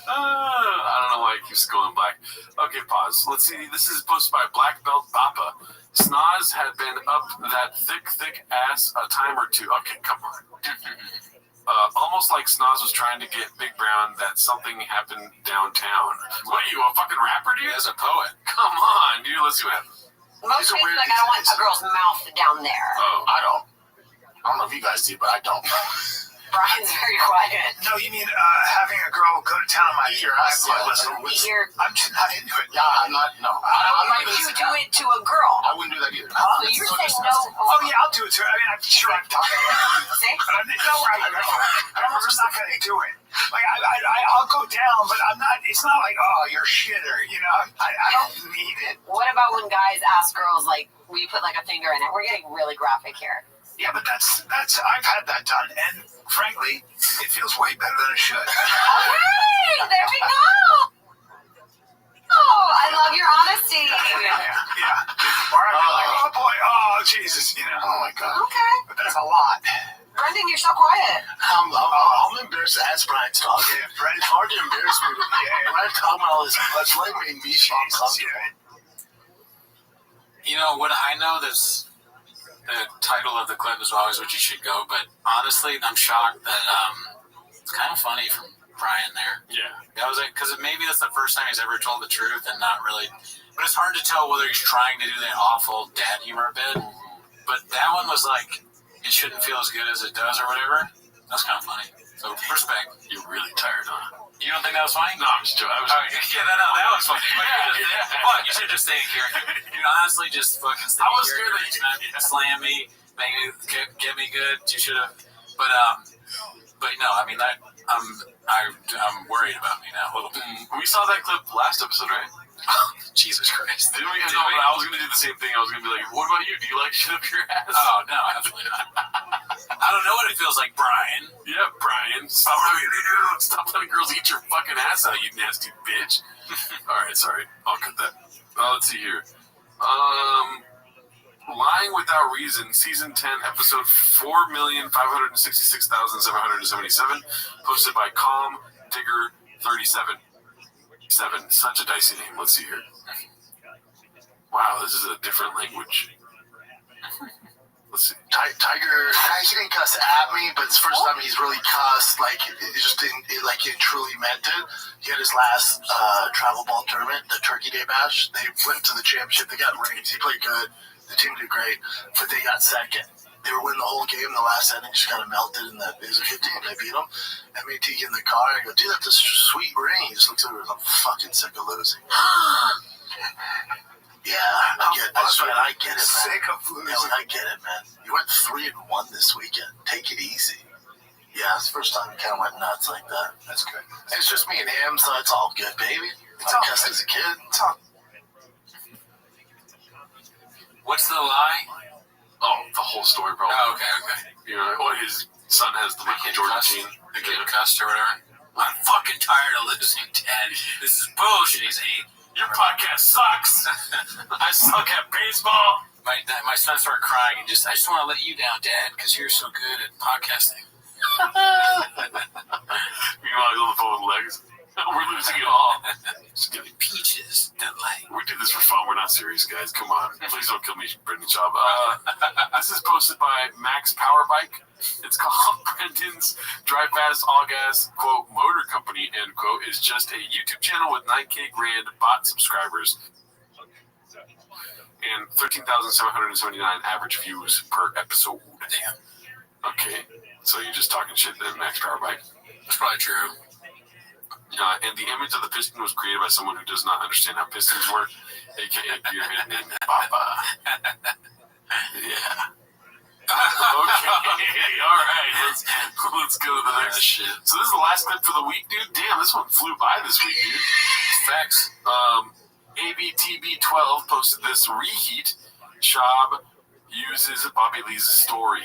I don't know why it keeps going black. Okay, pause. Let's see. This is posted by Black Belt Bappa. Snoz had been up that thick ass a time or two. Okay, come on. Almost like Snoz was trying to get Big Brown that something happened downtown. What are you, a fucking rapper, dude? As a poet. Come on, dude. Let's see what happens. Most things like I don't want a girl's mouth down there. Oh, I don't know if you guys do, but I don't. Brian's very quiet. No, you mean having a girl go to town on my ear? I'm just not into it. Yeah, I'm not. No, I'm not Would even. you do it to a girl? I wouldn't do that either. So you're saying no? Oh yeah, I'll do it too. I mean, I'm sure I'm talking. See? But I'm just not gonna do it. Like I'll go down, but I'm not. It's not like, oh, you're shitter. You know, I don't need it. What about when guys ask girls like, will you put like a finger in it? We're getting really graphic here. Yeah, but that's I've had that done, and frankly, it feels way better than it should. Okay, there we go. Oh, I love your honesty. Yeah. Or I'd be like, oh boy, oh Jesus, you know. Oh my God. Okay. But that's a lot. Brendan, you're so quiet. I'm embarrassed to ask Brian's talking. Yeah, Brian, it's hard to embarrass me. Brian talking about all this. That's like made me feel uncomfortable. You know what? I know this. The title of the clip is always what you should go, but honestly, I'm shocked that it's kind of funny from Brian there. Yeah. That was because maybe that's the first time he's ever told the truth and not really. But it's hard to tell whether he's trying to do that awful dad humor bit. But that one was like, it shouldn't feel as good as it does or whatever. That's kind of funny. So respect. You're really tired, huh? You don't think that was funny? No, I'm just joking. Yeah, that was funny. But you should just stay here. You honestly just fucking stay I was here. scared that you slam me, make me get me good. You should have. But no, I mean I'm worried about me now a little bit. We saw that clip last episode, right? Jesus Christ. Didn't we? No, but I was going to do the same thing. I was going to be like, what about you? Do you like shit up your ass? Oh, no, absolutely not. I don't know what it feels like, Brian. Yeah, Brian. Stop letting girls eat your fucking ass out, you nasty bitch. All right, sorry. I'll cut that. Let's see here. Lying Without Reason, Season 10, Episode 4,566,777, posted by Calm Digger 37. Such a dicey name. Let's see here. Wow, this is a different language. Let's see. Tiger, he didn't cuss at me, but it's the first time he's really cussed. Like, it just didn't, like, he truly meant it. He had his last travel ball tournament, the Turkey Day Bash. They went to the championship. They got rings. He played good. The team did great, but they got second. They were winning the whole game. The last inning just kind of melted, and it was a good team. They beat them. MAT get in the car. I go, dude, that's a sweet ring. He just looks over and I'm fucking sick of losing. Yeah, I get it, man. Sick of losing. Yeah, I get it, man. You went 3-1 this weekend. Take it easy. Yeah, it's the first time you kind of went nuts like that. That's good. It's just me and him, so it's all good, baby. I cussed as a kid. What's the lie? Oh, the whole story, bro. Oh, okay. You know, what his son has the Michael Jordan gene. The kid cussed or whatever. I'm fucking tired of losing, Dad. This is bullshit. He's your podcast sucks. I suck at baseball. My son started crying and I just want to let you down, Dad, because you're so good at podcasting. Meanwhile, he's on the phone with legs. We're losing it all. Just give me peaches. Delight. We do this for fun. We're not serious, guys. Come on. Please don't kill me, Brittany Job. This is posted by Max Powerbike. It's called Brendan's Drive Fast All Gas, quote, Motor Company, end quote, is just a YouTube channel with 9K grand bot subscribers and 13,779 average views per episode. Damn. Okay. So you're just talking shit then, Max Powerbike? That's probably true. And the image of the piston was created by someone who does not understand how pistons work, aka Gearhead named Papa. Yeah. Okay. All right. Let's go to the next shit. So this is the last clip for the week, dude. Damn, this one flew by this week, dude. Facts. ABTB12 posted this reheat. Shab uses Bobby Lee's story.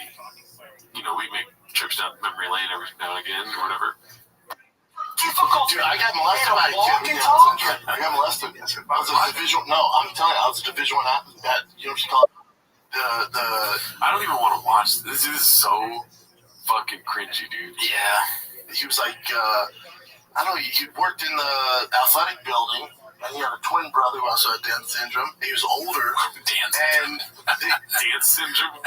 You know, we make trips down memory lane every now and again or whatever. Difficult. Dude, I got molested by a kid. I got molested. I was a Division. No, I'm telling you, I was a Division I athlete. That, you know what you call it? I don't even want to watch this. This is so fucking cringy, dude. Yeah. He was like, I don't know, he worked in the athletic building, and he had a twin brother who also had Down syndrome. He was older. Dance syndrome.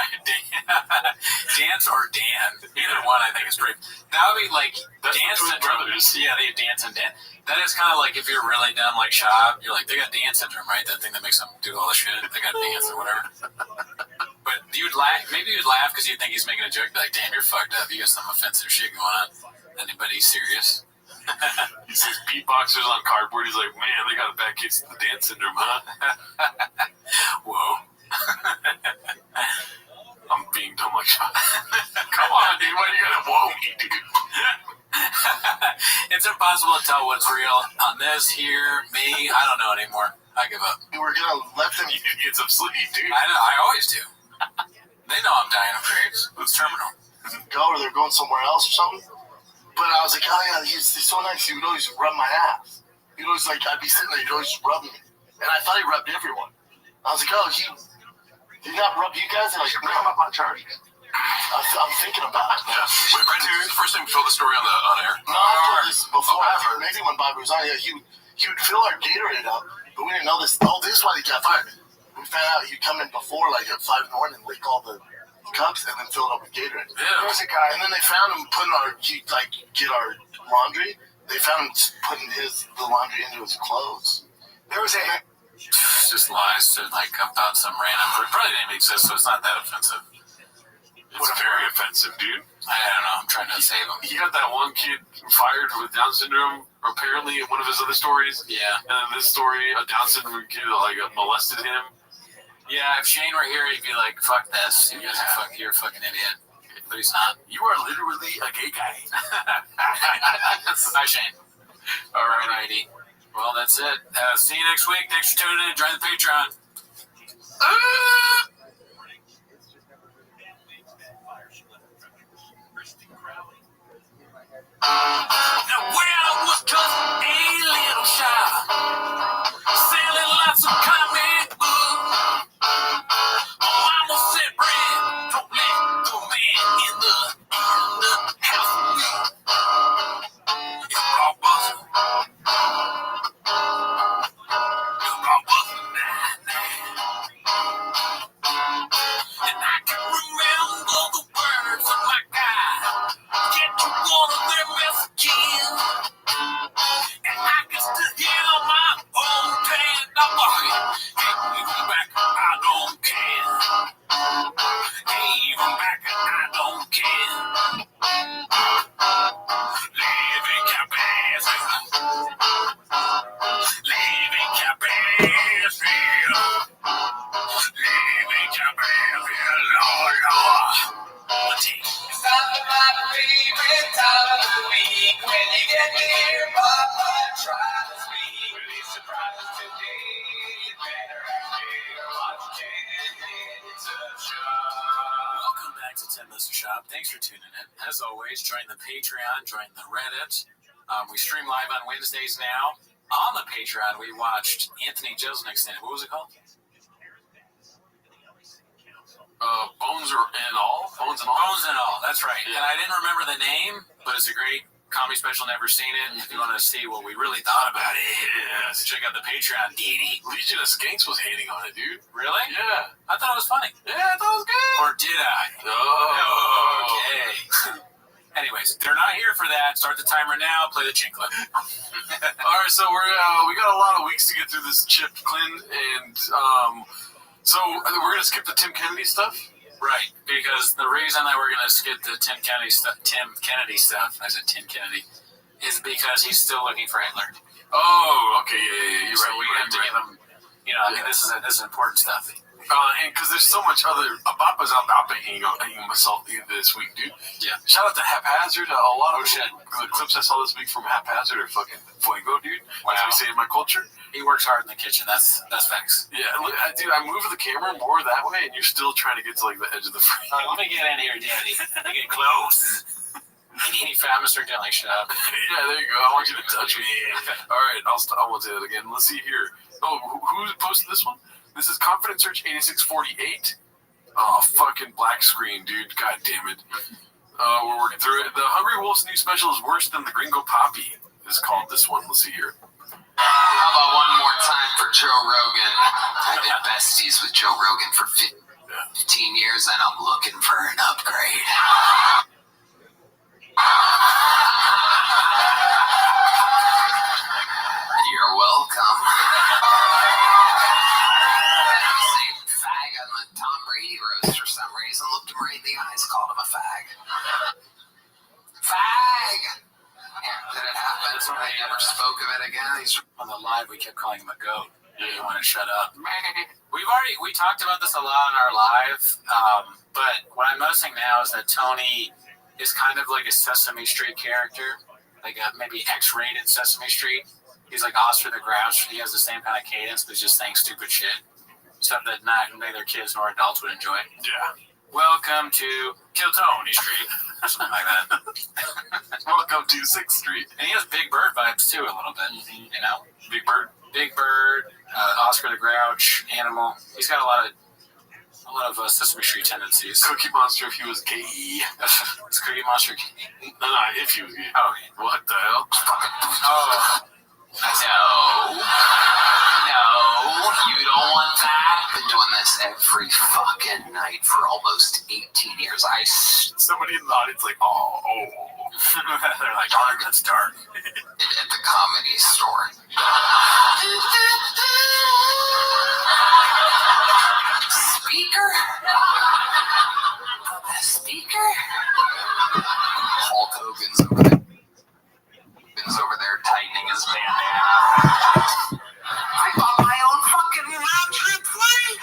Dance or Dan. Either one, I think, is pretty. That would be like Dance syndrome. Yeah, they have Dance and Dan. That is kind of like if you're really dumb, like Shab, you're like, they got Dance syndrome, right? That thing that makes them do all the shit. They got Dance or whatever. But you'd laugh. Maybe you'd laugh because you'd think he's making a joke. Like, damn, you're fucked up. You got some offensive shit going on. Anybody's serious? He sees beatboxers on cardboard. He's like, man, they got a bad case of the Dance syndrome, huh? Whoa. I'm being dumb like shot. Come on, dude. Why you gotta whoa me, dude? It's impossible to tell what's real on this, here, me. I don't know anymore. I give up. We're gonna let them get some sleep, dude. I know. I always do. They know I'm dying of AIDS. It's terminal. Go or they're going somewhere else or something. But I was like, oh yeah, he's so nice. He would always rub my ass. He'd always like, I'd be sitting there, he'd always rub me. And I thought he rubbed everyone. I was like, oh, he did not rub you guys? And like, bring him up on charges. I'm thinking about it. Yeah. Wait, Brent, first time you told the story on air? No, I've told this before. Maybe when Bobby was on, yeah, he would fill our Gatorade up, but we didn't know this. Oh, this is why he got fired. We found out he'd come in before, like at 5 in the morning, lick all the cups and then fill it up with Gatorade. Yeah. There was a guy, and then they found him putting get our laundry. They found him putting the laundry into his clothes. There was a just lies to like about some random. It probably didn't even exist, so it's not that offensive. It's very offensive, dude. I don't know. I'm trying to save him. He got that one kid fired with Down syndrome, apparently, in one of his other stories. Yeah. And then this story, a Down syndrome kid molested him. Yeah, if Shane were here, he'd be like, fuck this. You guys you're a fucking idiot. But he's not. You are literally a gay guy. Hi, Shane. Alrighty. Well, that's it. See you next week. Thanks for tuning in. Join the Patreon. Now, where I was just a little shy, selling lots of comic books. Mama said, Brad, don't let the man in the house with me. It's raw buzzing. It's raw buzzing, and I can remember the words of my guy. Get to one of their messages, and I can still hear my own band number. Hey, even back, I don't care. Hey, even back, I don't care. Living capacity. Living capacity. Living capacity. Lord, Lord. It's time to my favorite time of the week. When you get here, Papa, try to speak. Release surprises today. You better watch 10 Minutes of Shop. Welcome back to 10 Minutes of Shop. Thanks for tuning in. As always, join the Patreon, join the Reddit. We stream live on Wednesdays now. On the Patreon, we watched Anthony Jeselnik's thing. What was it called? Bones and all? Bones and all. That's right. Yeah. And I didn't remember the name, but it's a great comedy special. Never seen it. If you want to see what we really thought about it, check out the Patreon, Dee. Legion of Skanks was hating on it, dude. Really? Yeah. I thought it was funny. Yeah, I thought it was good. Or did I? Oh. Okay. Anyways, they're not here for that. Start the timer now. Play the chin clip. All right, so we got a lot of weeks to get through this Chip Clint, and so we're gonna skip the Tim Kennedy stuff. Right, because the reason that we're going to skip the Tim Kennedy stuff, I said Tim Kennedy, is because he's still looking for Hitler. Oh, okay, yeah, you're so right. We have to give him, I mean, this is important stuff. And because there's so much other, Abapa's out making myself this week, dude. Yeah. Shout out to Haphazard. A lot of the clips I saw this week from Haphazard are fucking fuego, dude. Wow. As we say in my culture. He works hard in the kitchen. That's facts. Yeah, dude, I move the camera more that way, and you're still trying to get to like the edge of the frame. Let me get in here, Daddy. Let me get close. Any fat Mr. Dilly, shut up. Yeah, there you go. I want you to touch me. All right, I won't say that again. Let's see here. Oh, who posted this one? This is Confident Search 8648. Oh, fucking black screen, dude. God damn it. We're working through it. The Hungry Wolf's new special is worse than the Gringo Poppy. is called this one. Let's see here. How about one more time for Joe Rogan? I've been besties with Joe Rogan for 15 years, and I'm looking for an upgrade. You're welcome. Same fag on the Tom Brady roast for some reason. Looked him right in the eyes, called him a fag. Fag! Did it happen? So they never spoke of it again. He's On the live, we kept calling him a goat. You want to shut up? We talked about this a lot on our live, but what I'm noticing now is that Tony is kind of like a Sesame Street character, like a maybe X-rated Sesame Street. He's like Oscar the Grouch. He has the same kind of cadence, but he's just saying stupid shit, stuff that neither kids nor adults would enjoy. Yeah. Welcome to Kill Tony Street, or something like that. Welcome to 6th Street. And he has Big Bird vibes too, a little bit. You know, Big Bird, Oscar the Grouch, Animal. He's got a lot of Sesame Street tendencies. Cookie Monster if he was gay. Is Cookie Monster gay? No, if he was gay. Oh, what the hell? No, you don't want that. I've been doing this every fucking night for almost 18 years. Somebody in the audience like, oh. They're like, dark, that's dark. At the Comedy Store. Speaker? Hulk Hogan's over there tightening his bandana. I bought my own fucking round trip flight.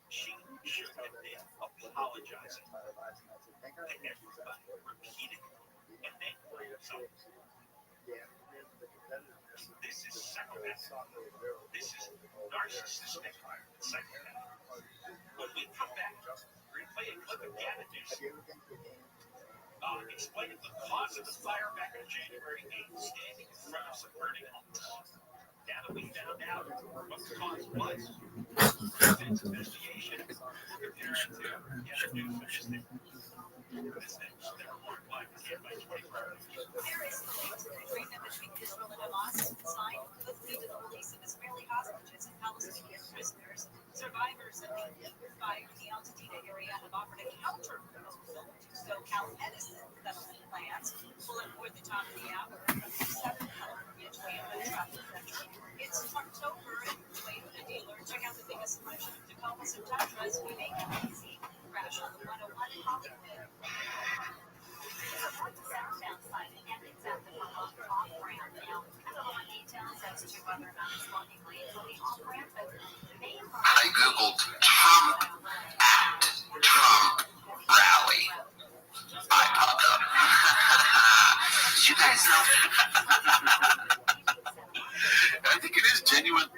She should have been apologizing to everybody repeatedly. And then, so this is psychopathy. This is narcissistic psychopathy. When we come back, we're going to play a clip of Gavin Newsom explaining the cause of the fire back on January 8th, standing in front of some burning homes. Now that we found out what the cause was, this investigation, we're preparing to Gavin Newsom. This next, never more live again by 24 hours. There is an agreement between Israel and Hamas signed with the release of Israeli hostages and Palestinian prisoners. Survivors of the fire in the Al Jadida area have offered a counter proposal to SoCal Edison settlement plans. We'll report the top of the hour from the 7th California Toyota Traffic Center. It's October and Toyota dealer. Check out the biggest selection of Tacomas and Tundras. We make it easy. Crash on the 101 Hollywood. Southbound side and exactly off-ramp now. I don't know what details as to whether or not it's walking lanes on the off-ramp, but main I googled Trump at Trump rally. I popped up. Did you guys know? I think it is genuinely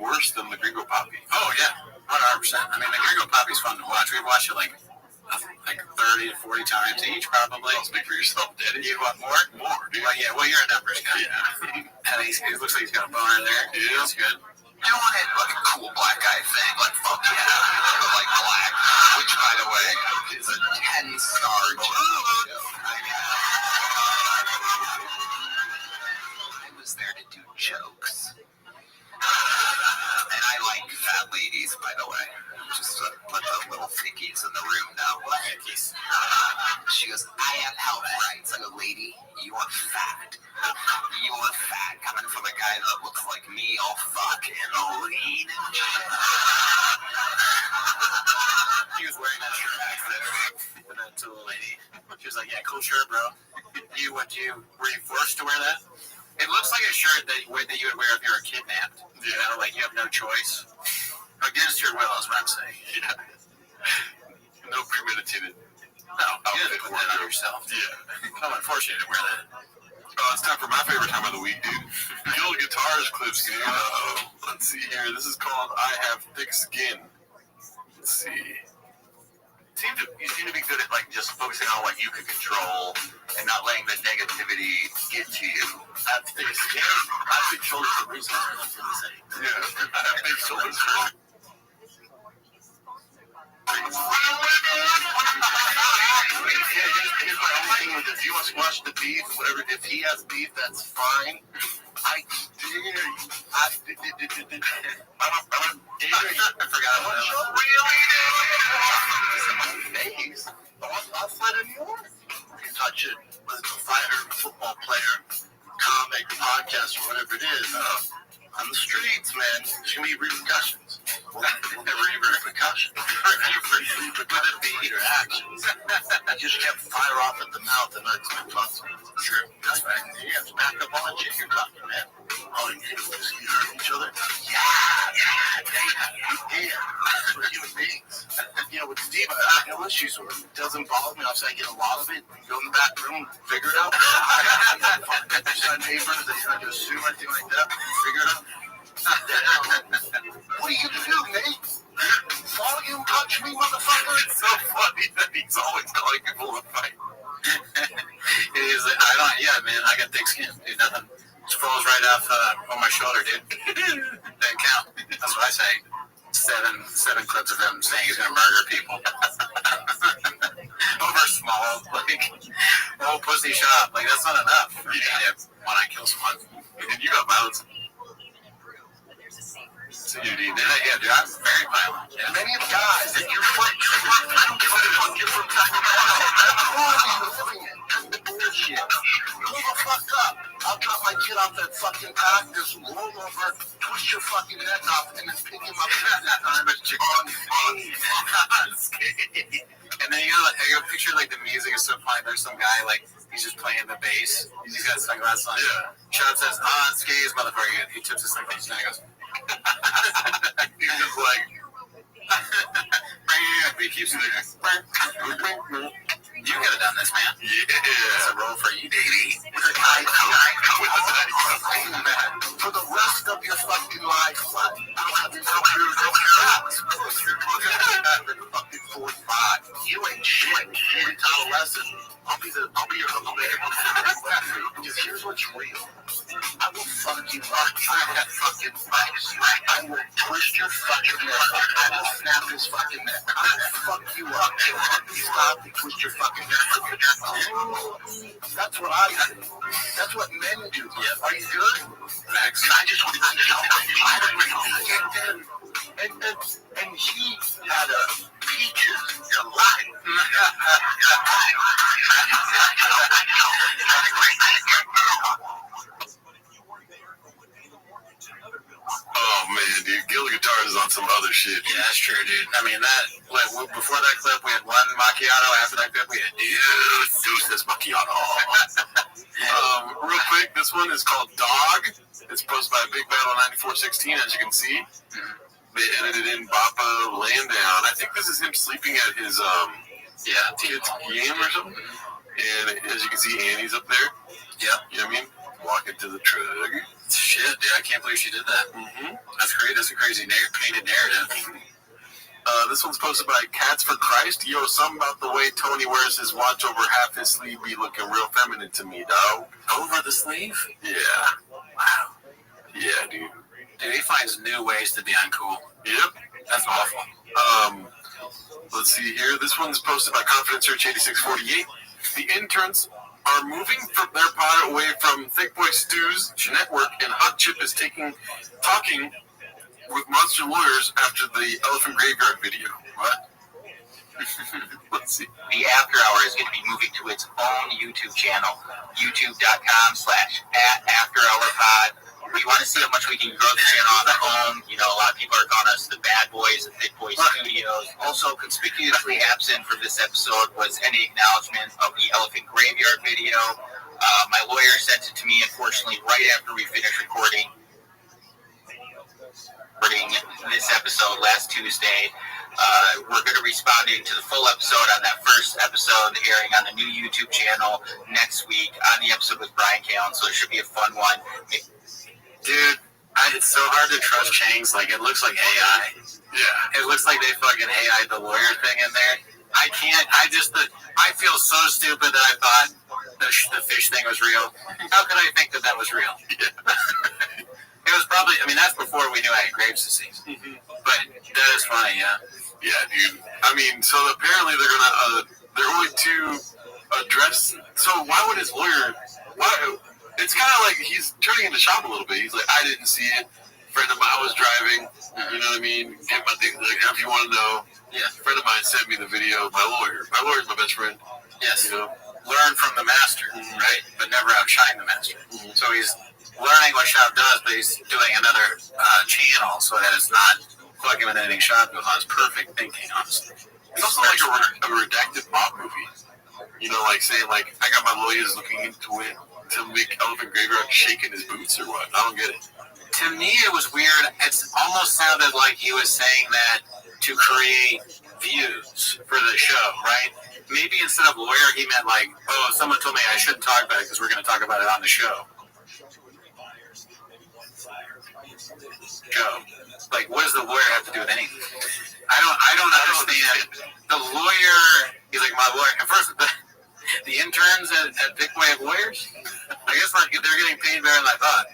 worse than the Gringo Poppy. Oh, yeah, 100%. I mean, the Gringo Poppy's fun to watch. We've watched it like 30 to 40 times each, probably. Don't speak for yourself, Daddy. You want more? More, dude. Well, yeah, well, you're a numbers guy. Yeah. And it looks like he's got a boner there. Yeah. That's good. Doing it like a cool black guy thing, like fuck yeah, but like black, which by the way is a 10-star joke. I was there to do jokes, and I like fat ladies, by the way. Just to let the little fickies in the room know. What fickies? She goes, I have health rights. I go, lady, you are fat. You are fat coming from a guy that looks like me, all fucking lean and He was wearing that shirt back there. That little lady. She was like, yeah, cool shirt, bro. Were you forced to wear that? It looks like a shirt that you would wear if you were kidnapped. You know, like you have no choice. Against your will is what I'm saying. Yeah. No premeditated. No, you didn't put that on yourself. Yeah. No one forced you to wear that. Oh, it's time for my favorite time of the week, dude. The old guitars clips, dude. Let's see here. This is called I Have Thick Skin. Let's see. You seem to be good at like just focusing on what you can control and not letting the negativity get to you. That's big. Yeah, I've been told for reasons I'm not going to say. Yeah, I've been told for reasons. Here's my only thing with this. You want to squash the beef, whatever. If he has beef, that's fine. I dare you. I forgot about that. Outside of New York, you can touch it, whether it's a fighter, football player, comic, podcast, or whatever it is. On the streets, man, there's going to be repercussions. Well, there will be repercussions. Could it be your actions? You just can't fire off at the mouth and not expect consequences. True. That's right. You have to back up on that shit you're talking, man. Oh, you hurt each other? Yeah. We're human beings. You know, with Steve, I have no issues with it. It doesn't bother me. I get a lot of it. You go in the back room, figure it out. There's not neighbors that you're not going to sue or anything like that. Figure it out. What are you going to do, Nate? Volume touch me, motherfucker? It's so funny that he's always calling people to fight. He's like, I got thick skin, dude. Nothing. It falls right off on my shoulder, dude. Doesn't count. That's what I say. Seven clips of him saying he's gonna murder people. Over small, like, old pussy shop. Like, that's not enough for me when I kill someone. And you got violence. So you need that. Yeah, dude, I'm very violent. Yeah. Many of the guys that you're from, I don't give a fuck, you're from bullshit. Pull the fuck up. I'll cut my kid off that fucking pack, just roll over, twist your fucking neck off, and then pick him up at that time on stage. And then you picture like the music is so fine. There's some guy like he's just playing the bass. He's just got sunglasses on. Yeah. Chad says, "On skis, motherfucker." He tips his sunglasses and he goes. He's just like. He keeps doing it. You could have done this, man. Yeah. It's a role for you, baby. For the rest of your fucking life, I don't have to tell you you're fucking 45. You ain't shit. You're adolescent. I'll be your Uncle Larry. Just here's what's real. I will fuck you up. I will twist your fucking neck. I will snap his fucking neck. I will fuck you up. Stop and twist your fucking neck. That's what I do. That's what men do. Yeah. Are you good? Max. I just want to and he had a peaches delight. Oh man, dude, Gil Guitar is on some other shit. Yeah, that's true, dude. I mean, before that clip, we had one macchiato. After that clip, we had deuces macchiato. Real quick, this one is called Dog. It's posted by Big Battle 9416, as you can see. They edited in Bappa laying down. I think this is him sleeping at his kid's game or something. And as you can see, Annie's up there. Yeah. You know what I mean? Walking to the truck. Shit, dude, I can't believe she did that. Mm-hmm. That's great. That's a crazy painted narrative. This one's posted by Cats for Christ. Yo, something about the way Tony wears his watch over half his sleeve be looking real feminine to me, dog. Over the sleeve? Yeah. Wow. Yeah, dude. Dude, he finds new ways to be uncool. Yep. That's awful. Let's see here. This one's posted by Confidence Search 8648. The interns are moving from their pod away from Thick Boy Stew's network, and Hot Chip is talking with monster lawyers after the Elephant Graveyard video. What? Let's see. The After Hour is going to be moving to its own YouTube channel, youtube.com/AfterHourPod. We want to see how much we can grow the channel on our own. You know, a lot of people are calling us the Bad Boys of Thick Boy Studios. Also, conspicuously absent from this episode was any acknowledgement of the Elephant Graveyard video. My lawyer sent it to me, unfortunately, right after we finished recording this episode last Tuesday. We're going to be responding to the full episode on that first episode airing on the new YouTube channel next week on the episode with Brian Callen, so it should be a fun one. Dude, it's so hard to trust Chang's. Like, it looks like AI. Yeah. It looks like they fucking AI'd the lawyer thing in there. I can't. I feel so stupid that I thought the fish thing was real. How could I think that was real? It was probably. I mean, that's before we knew I had Graves' disease. But that is funny, yeah. Yeah, dude. I mean, so apparently they're going to address. So why would his lawyer? Why? It's kind of like he's turning into shop a little bit. He's like, I didn't see it. Friend of mine, I was driving. You know what I mean? Get my things. Like, if you want to know, yeah. Friend of mine sent me the video. My lawyer's my best friend. Yes. You know, learn from the master, right? But never outshine the master. So he's learning what Shop does, but he's doing another channel so that it's not fucking with anything Shop does. It's perfect thinking, honestly. It's also like a redacted mob movie. You know, like saying, like, I got my lawyers looking into it to make Elephant Graveyard shaking his boots or what. I don't get it. To me, it was weird. It almost sounded like he was saying that to create views for the show, right? Maybe instead of lawyer, he meant like, oh, someone told me I shouldn't talk about it because we're going to talk about it on the show. Like, what does the lawyer have to do with anything? I don't understand. The lawyer, he's like, my lawyer. At first, the interns at Bigway have lawyers. I guess like they're getting paid better than I thought.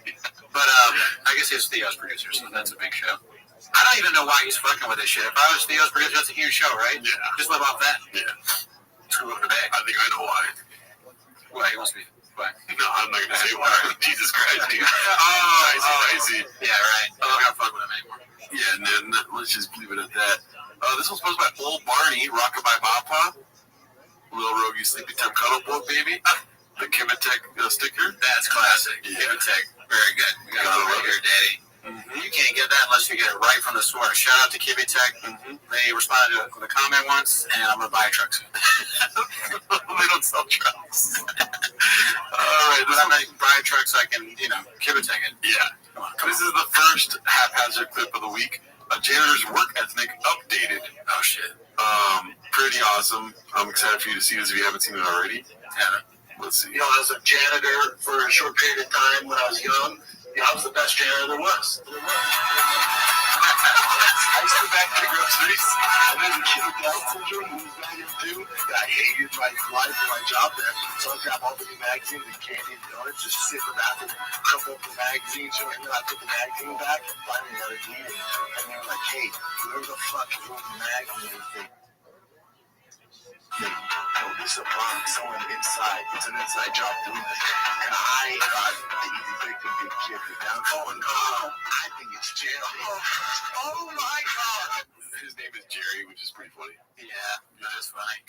But I guess he's Theo's producer, so that's a big show. I don't even know why he's fucking with this shit. If I was Theo's producer, that's a huge show, right? Yeah. Just live off that. Yeah. Screw up the bag. I think I know why. Why? He wants to be. Why? No, I'm not gonna say why. Jesus Christ, dude. I see. Yeah, right. I'm not gonna fuck with him anymore. Yeah, and then let's just leave it at that. This one's posted by Old Barney, Rockabye Papa, Lil Rogie Sleepy Time Cuddle Boy Baby, the Kibitek sticker. That's classic. Yeah. Kibitek, very good. We got it right here, Daddy. You can't get that unless you get it right from the source. Shout out to Kibitek. They responded to the comment once, and I'm gonna buy a truck soon. They don't sell trucks. All right, but I'm gonna buy a truck so I can, Kibitek it. Yeah. This is the first haphazard clip of the week. A janitor's work ethic updated. Oh shit. Pretty awesome. I'm excited for you to see this if you haven't seen it already. Yeah. Let's see. You know, as a janitor for a short period of time when I was young, I was the best janitor there was. I used to back the groceries. And then the kid with Down syndrome moved back into. I hated my life and my job there. So I'd grab all the new magazines and candy and donuts, just sit in the bathroom, crumple up the magazines, and then I'd put the magazine back and finally had a meeting. And they were like, hey, whoever the fuck is with the magazine thing. Oh, this is a bomb. Someone inside. It's an inside job doing this. And I thought the easy victim big kid was down. Oh, no. I think it's Jerry. Oh, my God. His name is Jerry, which is pretty funny. Yeah, that is funny.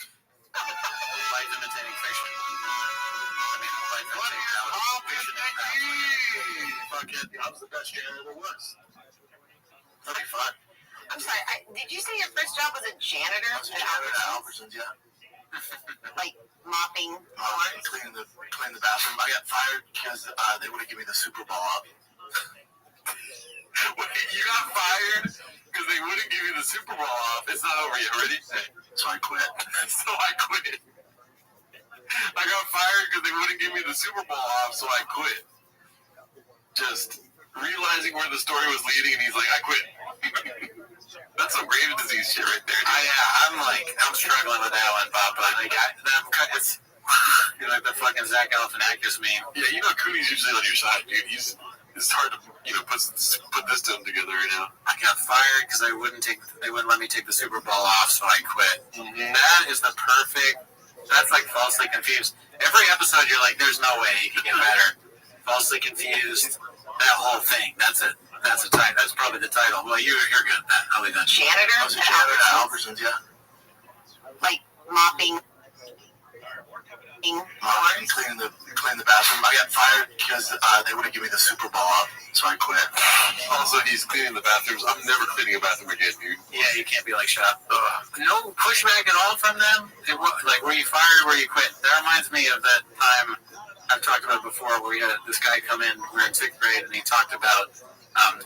Life imitating fiction. I mean, life imitating fiction. Fuck it. I was the best janitor there was. That'd be fun. I'm sorry, did you say your first job was a janitor? I was a janitor at Albertsons, yeah. Like mopping floors? Cleaning the bathroom. I got fired because they wouldn't give me the Super Bowl up. Wait, you got fired because they wouldn't give you the Super Bowl off? It's not over yet. Ready? So I quit. I got fired because they wouldn't give me the Super Bowl off, so I quit. Just realizing where the story was leading, and he's like, I quit. That's some Graves' disease shit right there. I'm struggling with that one, Papa. It's like the fucking Zach Galifianakis meme. Yeah, Cooney's usually on your side, dude. It's hard to put this to him together right now. I got fired because they wouldn't let me take the Super Bowl off, so I quit. That is the perfect. That's like falsely confused. Every episode, you're like, there's no way he can get better. Falsely confused. That whole thing. That's it. That's the title. That's probably the title. Well, you're good at that. I'll be done. Janitor? I was a janitor at Albertsons, yeah. Like mopping. Cleaning the bathroom. I got fired because they wouldn't give me the Super Bowl up, so I quit. Also, he's cleaning the bathrooms. I'm never cleaning a bathroom again, dude. Yeah, you can't be like Shop. No pushback at all from them? Like, were you fired or were you quit? That reminds me of that time I've talked about before where we had this guy come in. We were in 6th grade, and he talked about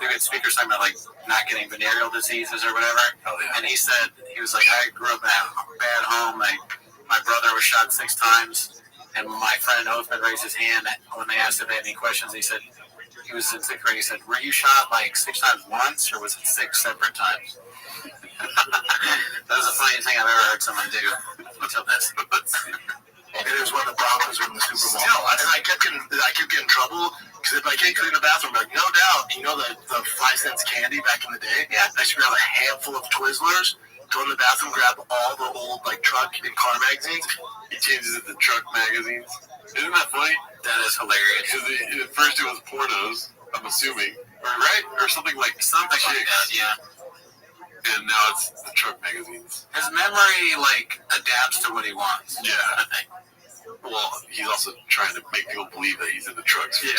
we had speakers talking about, like, not getting venereal diseases or whatever. Oh, yeah. And he said, he was like, I grew up in a bad home. My brother was shot 6 times, and my friend Hoffman raised his hand when they asked if they had any questions. He said, he was in 6th grade. He said, were you shot like 6 times once, or was it 6 separate times? That was the funniest thing I've ever heard someone do until this. It is when the Broncos win the Super Bowl. Still, and I kept getting in trouble because if I can't clean the bathroom, like no doubt, you know the 5 cents candy back in the day. Yeah, I used to grab a handful of Twizzlers, go in the bathroom, grab all the old like truck and car magazines. He changes it to truck magazines. Isn't that funny? That is hilarious. Because at first it was pornos, I'm assuming, or something like that. Yeah. And now it's the truck magazines. His memory like adapts to what he wants. Yeah, I think. Well, he's also trying to make people believe that he's in the trucks. Yeah.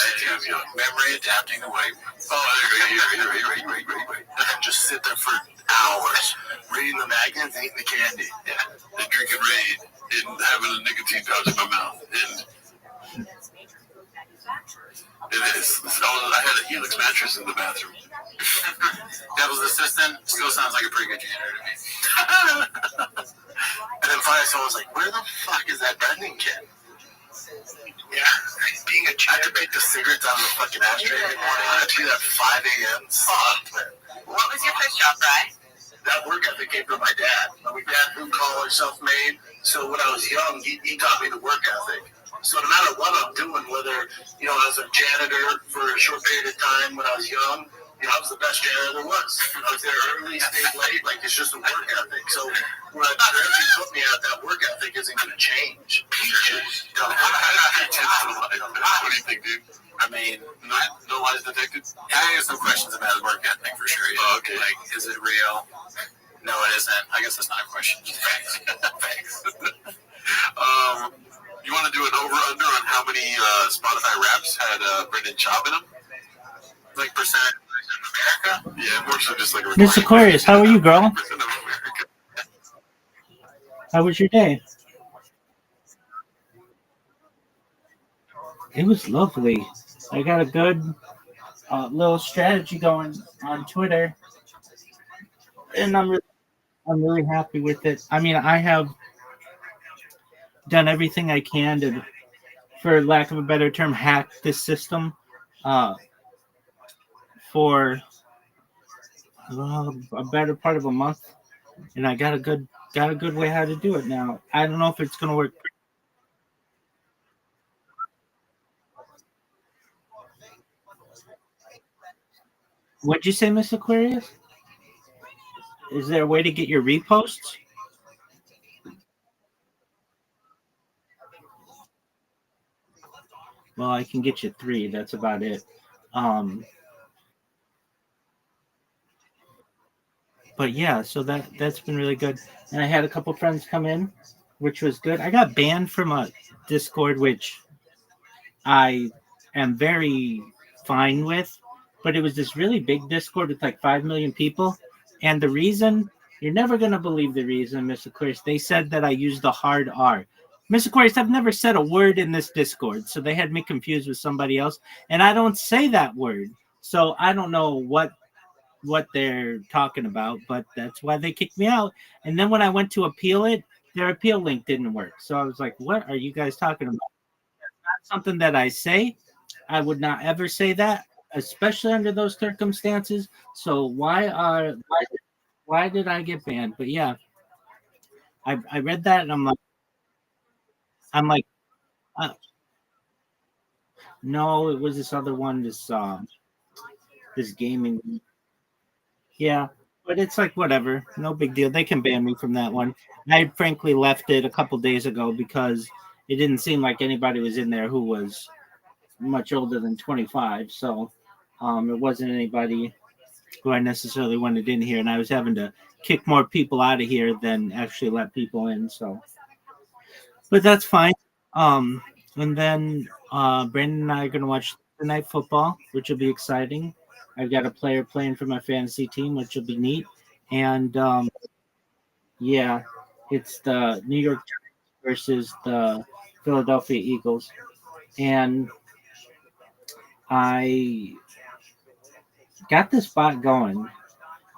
Memory adapting to what he wants. Oh, right. And then just sit there for hours reading the magazines, eating the candy. Yeah, and drinking Raid and having a nicotine pouch in my mouth. And it is. I had a Helix mattress in the bathroom. Devil's assistant still sounds like a pretty good janitor to me. And then finally someone was like, where the fuck is that Brendan kid? Yeah, being a janitor. I had to pick the cigarettes out of the fucking ashtray every morning. I had to do that at 5 a.m. Fuck, man. What was your first job, Bri? That work ethic came from my dad. My dad, blue collar, self-made. So when I was young, he taught me the work ethic. So no matter what I'm doing, whether, you know, I was a janitor for a short period of time when I was young, you know, I was the best janitor there was. I was there early, stayed late, like it's just a work ethic. So wherever you put me at, that work ethic isn't going to change. Peaches. What do you think, dude? I mean, no lies detected? I have some questions about his work ethic for sure. Oh, okay. Like, is it real? No, it isn't. I guess that's not a question. Thanks. You want to do an over-under on how many Spotify raps had Brendan Schaub in them? Like percentage of America? Yeah, more so just like a Miss Aquarius, how are you, girl? How was your day? It was lovely. I got a good little strategy going on Twitter, and I'm really happy with it. I mean, I have done everything I can to, for lack of a better term, hack this system for a better part of a month, and I got a good way how to do it now. I don't know if it's going to work. What'd you say, Miss Aquarius? Is there a way to get your reposts? Well, I can get you 3. That's about it. But yeah, so that's been really good. And I had a couple friends come in, which was good. I got banned from a Discord, which I am very fine with. But it was this really big Discord with like 5 million people. And the reason, you're never going to believe the reason, Miss Aquarius. They said that I used the hard R. Miss Aquarius, I've never said a word in this Discord. So they had me confused with somebody else. And I don't say that word. So I don't know what they're talking about. But that's why they kicked me out. And then when I went to appeal it, their appeal link didn't work. So I was like, what are you guys talking about? That's not something that I say. I would not ever say that, especially under those circumstances. So why did I get banned? But yeah, I read that and I'm like, no, it was this other one, this gaming. Yeah, but it's like whatever, no big deal. They can ban me from that one. I frankly left it a couple days ago because it didn't seem like anybody was in there who was much older than 25. So it wasn't anybody who I necessarily wanted in here, and I was having to kick more people out of here than actually let people in. So, but that's fine. And then Brandon and I are going to watch the night football, which will be exciting. I've got a player playing for my fantasy team, which will be neat. And yeah, it's the New York Giants versus the Philadelphia Eagles. And I got this bot going,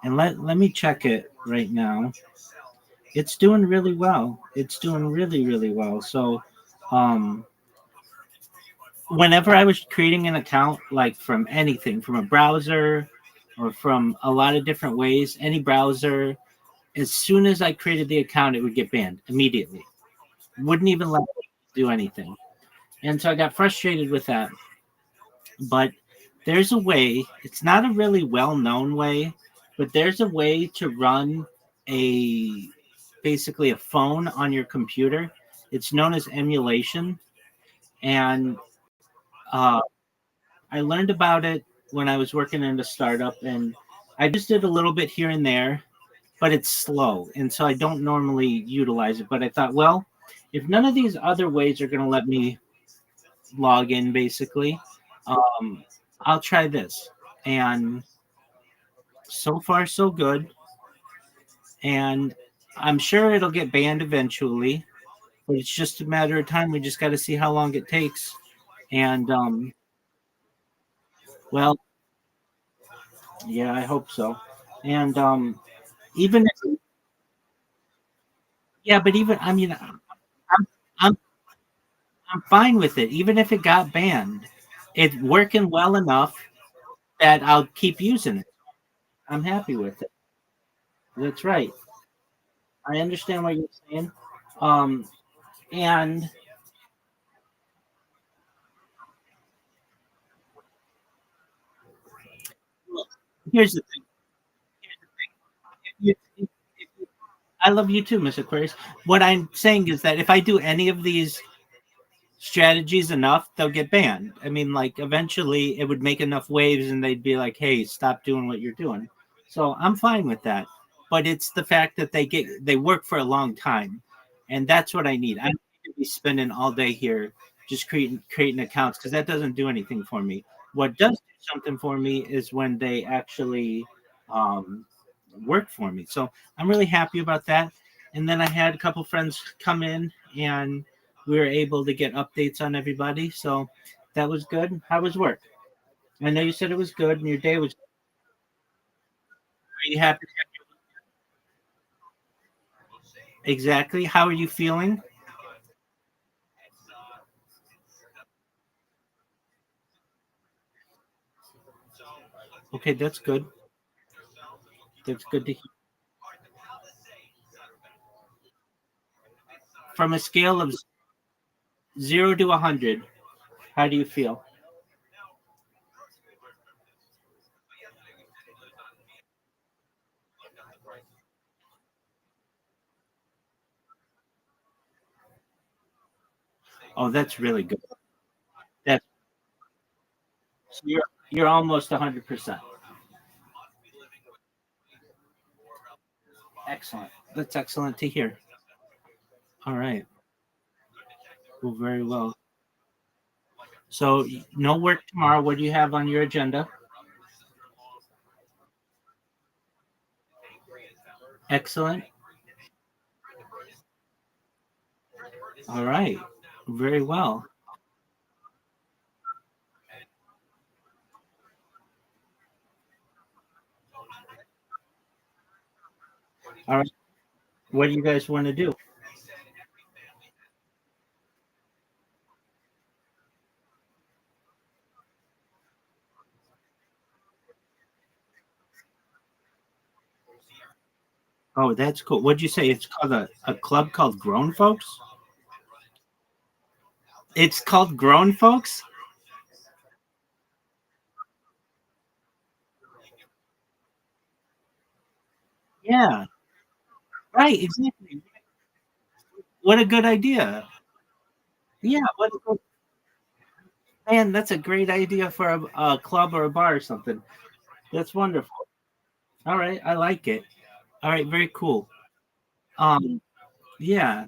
and let me check it right now. It's doing really well. It's doing really, really well. So whenever I was creating an account, like from anything, from a browser or from a lot of different ways, any browser, as soon as I created the account, it would get banned immediately. Wouldn't even let me do anything. And so I got frustrated with that. But there's a way, it's not a really well-known way, but there's a way to run a basically a phone on your computer. It's known as emulation. And I learned about it when I was working in a startup, and I just did a little bit here and there, but it's slow. And so I don't normally utilize it. But I thought, well, if none of these other ways are going to let me log in, basically, I'll try this. And so far, so good. And I'm sure it'll get banned eventually, but it's just a matter of time. We just got to see how long it takes. And, well, yeah, I hope so. And even if, yeah, but even, I mean, I'm, I'm fine with it. Even if it got banned, it's working well enough that I'll keep using it. I'm happy with it. That's right. I understand what you're saying. Um, and here's the thing. I love you too, Miss Aquarius. What I'm saying is that if I do any of these strategies enough, they'll get banned. I mean, like eventually it would make enough waves and they'd be like, hey, stop doing what you're doing. So I'm fine with that. But it's the fact that they work for a long time. And that's what I need. I don't need to be spending all day here just creating accounts because that doesn't do anything for me. What does do something for me is when they actually um, work for me. So I'm really happy about that. And then I had a couple friends come in and we were able to get updates on everybody. So that was good. How was work? I know you said it was good and your day was. Are you happy? Exactly. How are you feeling? Okay, that's good. That's good to hear. From a scale of 0 to 100, how do you feel? Oh, that's really good. That's so you're almost 100%. Excellent. That's excellent to hear. All right. Well, very well. So no work tomorrow. What do you have on your agenda? Excellent. All right. Very well. All right. What do you guys want to do? Oh, that's cool. What'd you say? It's called a club called Grown Folks? It's called Grown Folks? Yeah. Right, exactly. What a good idea. Yeah, what a good man, that's a great idea for a club or a bar or something. That's wonderful. All right, I like it. All right, very cool. Um, yeah.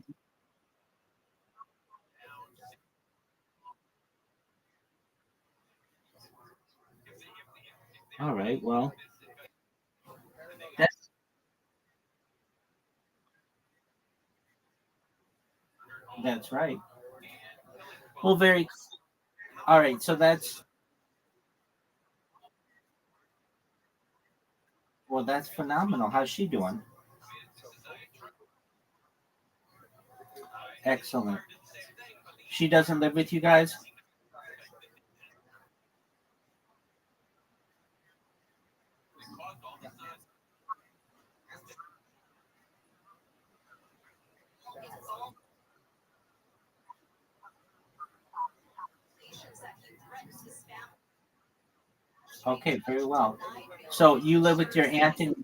All right, well, that's that's right. Well, very all right, so that's well, that's phenomenal. How's she doing? Excellent. She doesn't live with you guys? Okay, very well. So you live with your aunt and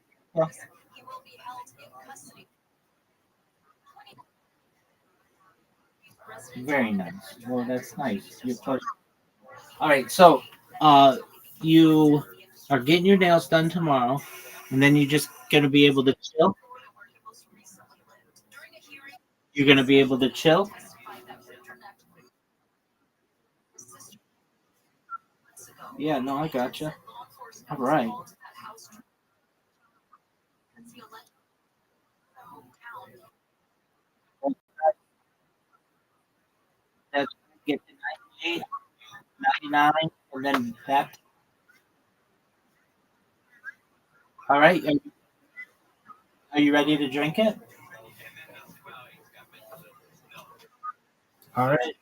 very nice. Well, that's nice. You're close. All right, so you are getting your nails done tomorrow, and then you're just gonna be able to chill. You're gonna be able to chill. Yeah, no, I gotcha. All right. That's get to 98, 99, and then back. All right. Are you ready to drink it? All right.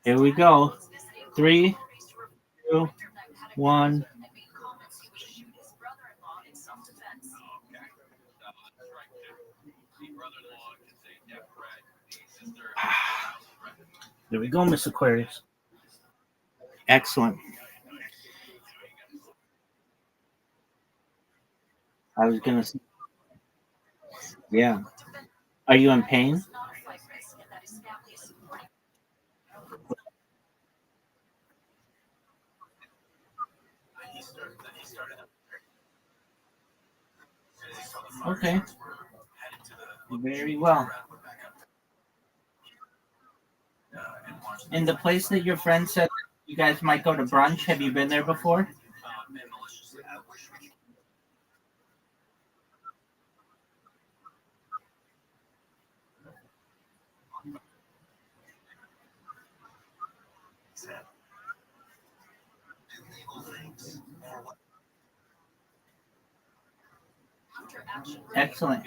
Here we go. Three, two, one. There we go, Miss Aquarius. Excellent. I was gonna say, yeah. Are you in pain? Okay. Very well. And the place that your friend said you guys might go to brunch, have you been there before? Excellent.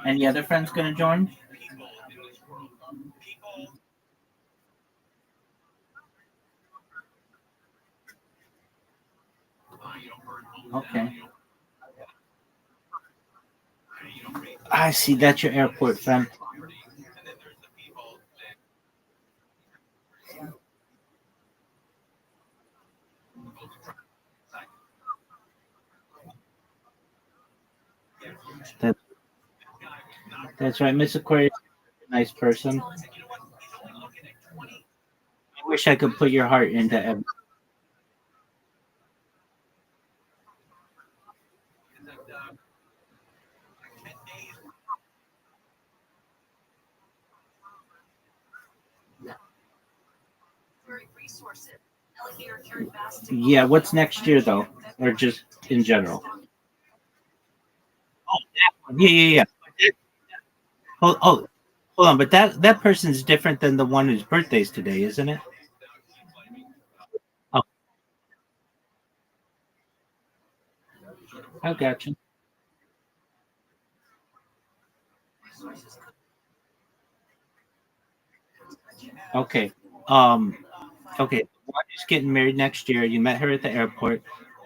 Any other friends gonna join? Okay. I see. That's your airport friend. That, that's right. Miss Aquarius, nice person. I wish I could put your heart into every. Yeah. What's next year though, or just in general? Oh, that one. Yeah, yeah, yeah. Hold on. But that person's different than the one whose birthday's today, isn't it? Oh, I got you. Okay. Um. Okay. The one who's getting married next year. You met her at the airport,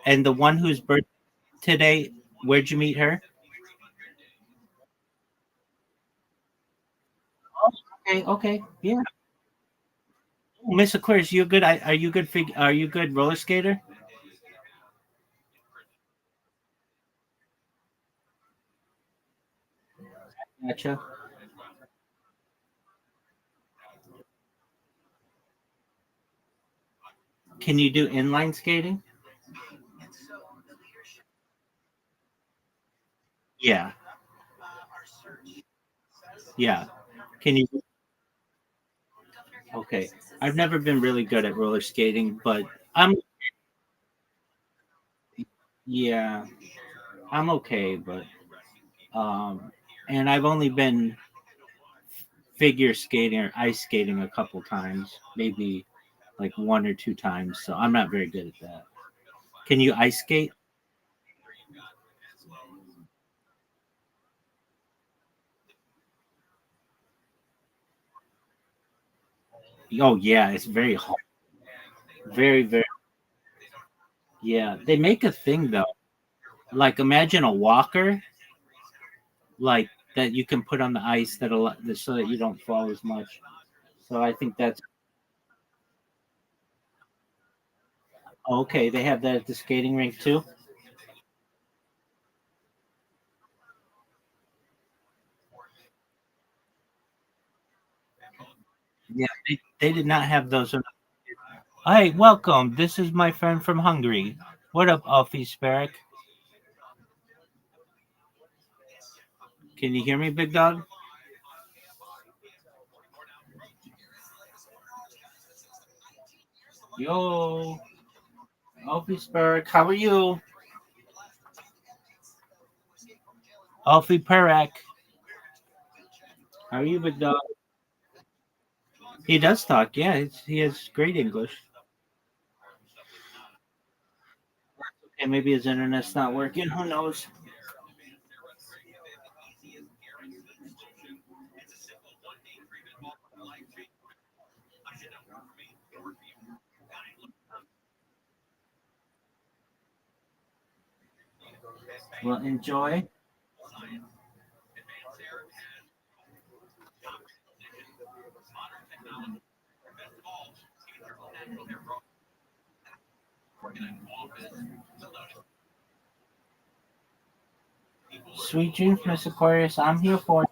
and the one whose birthday today. Where'd you meet her? Oh, okay. Okay. Yeah. Oh, Miss Aquarius, you good? Are you good? Are you good roller skater? Gotcha. Can you do inline skating? Yeah. Yeah. Can you? Okay. I've never been really good at roller skating, but I'm yeah, I'm okay, but um and I've only been figure skating or ice skating a couple times, maybe like one or two times, so I'm not very good at that. Can you ice skate? Oh yeah, it's very hard. Very, very yeah. They make a thing though. Like imagine a walker like that you can put on the ice so that you don't fall as much. So I think that's Okay, they have that at the skating rink too. Yeah, they did not have those. Hi, welcome. This is my friend from Hungary. What up, Alfie Sparrow? Can you hear me, big dog? Yo, Alfie Sparrow, how are you? Alfie Perak, how are you, big dog? He does talk, yeah. He has great English. Okay, maybe his internet's not working. Who knows? Well, enjoy. Sweet dreams, Miss Aquarius. I'm here for it.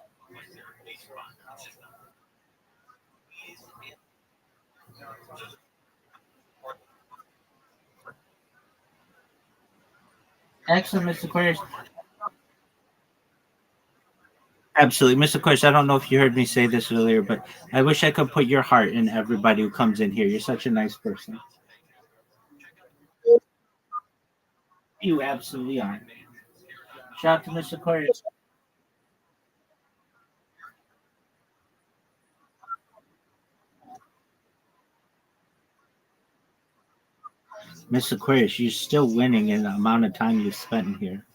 Excellent, Miss Aquarius. Absolutely, Miss Aquarius. I don't know if you heard me say this earlier, but I wish I could put your heart in everybody who comes in here. You're such a nice person. You absolutely are. Shout out to Miss Aquarius. Miss Aquarius, you're still winning in the amount of time you've spent in here.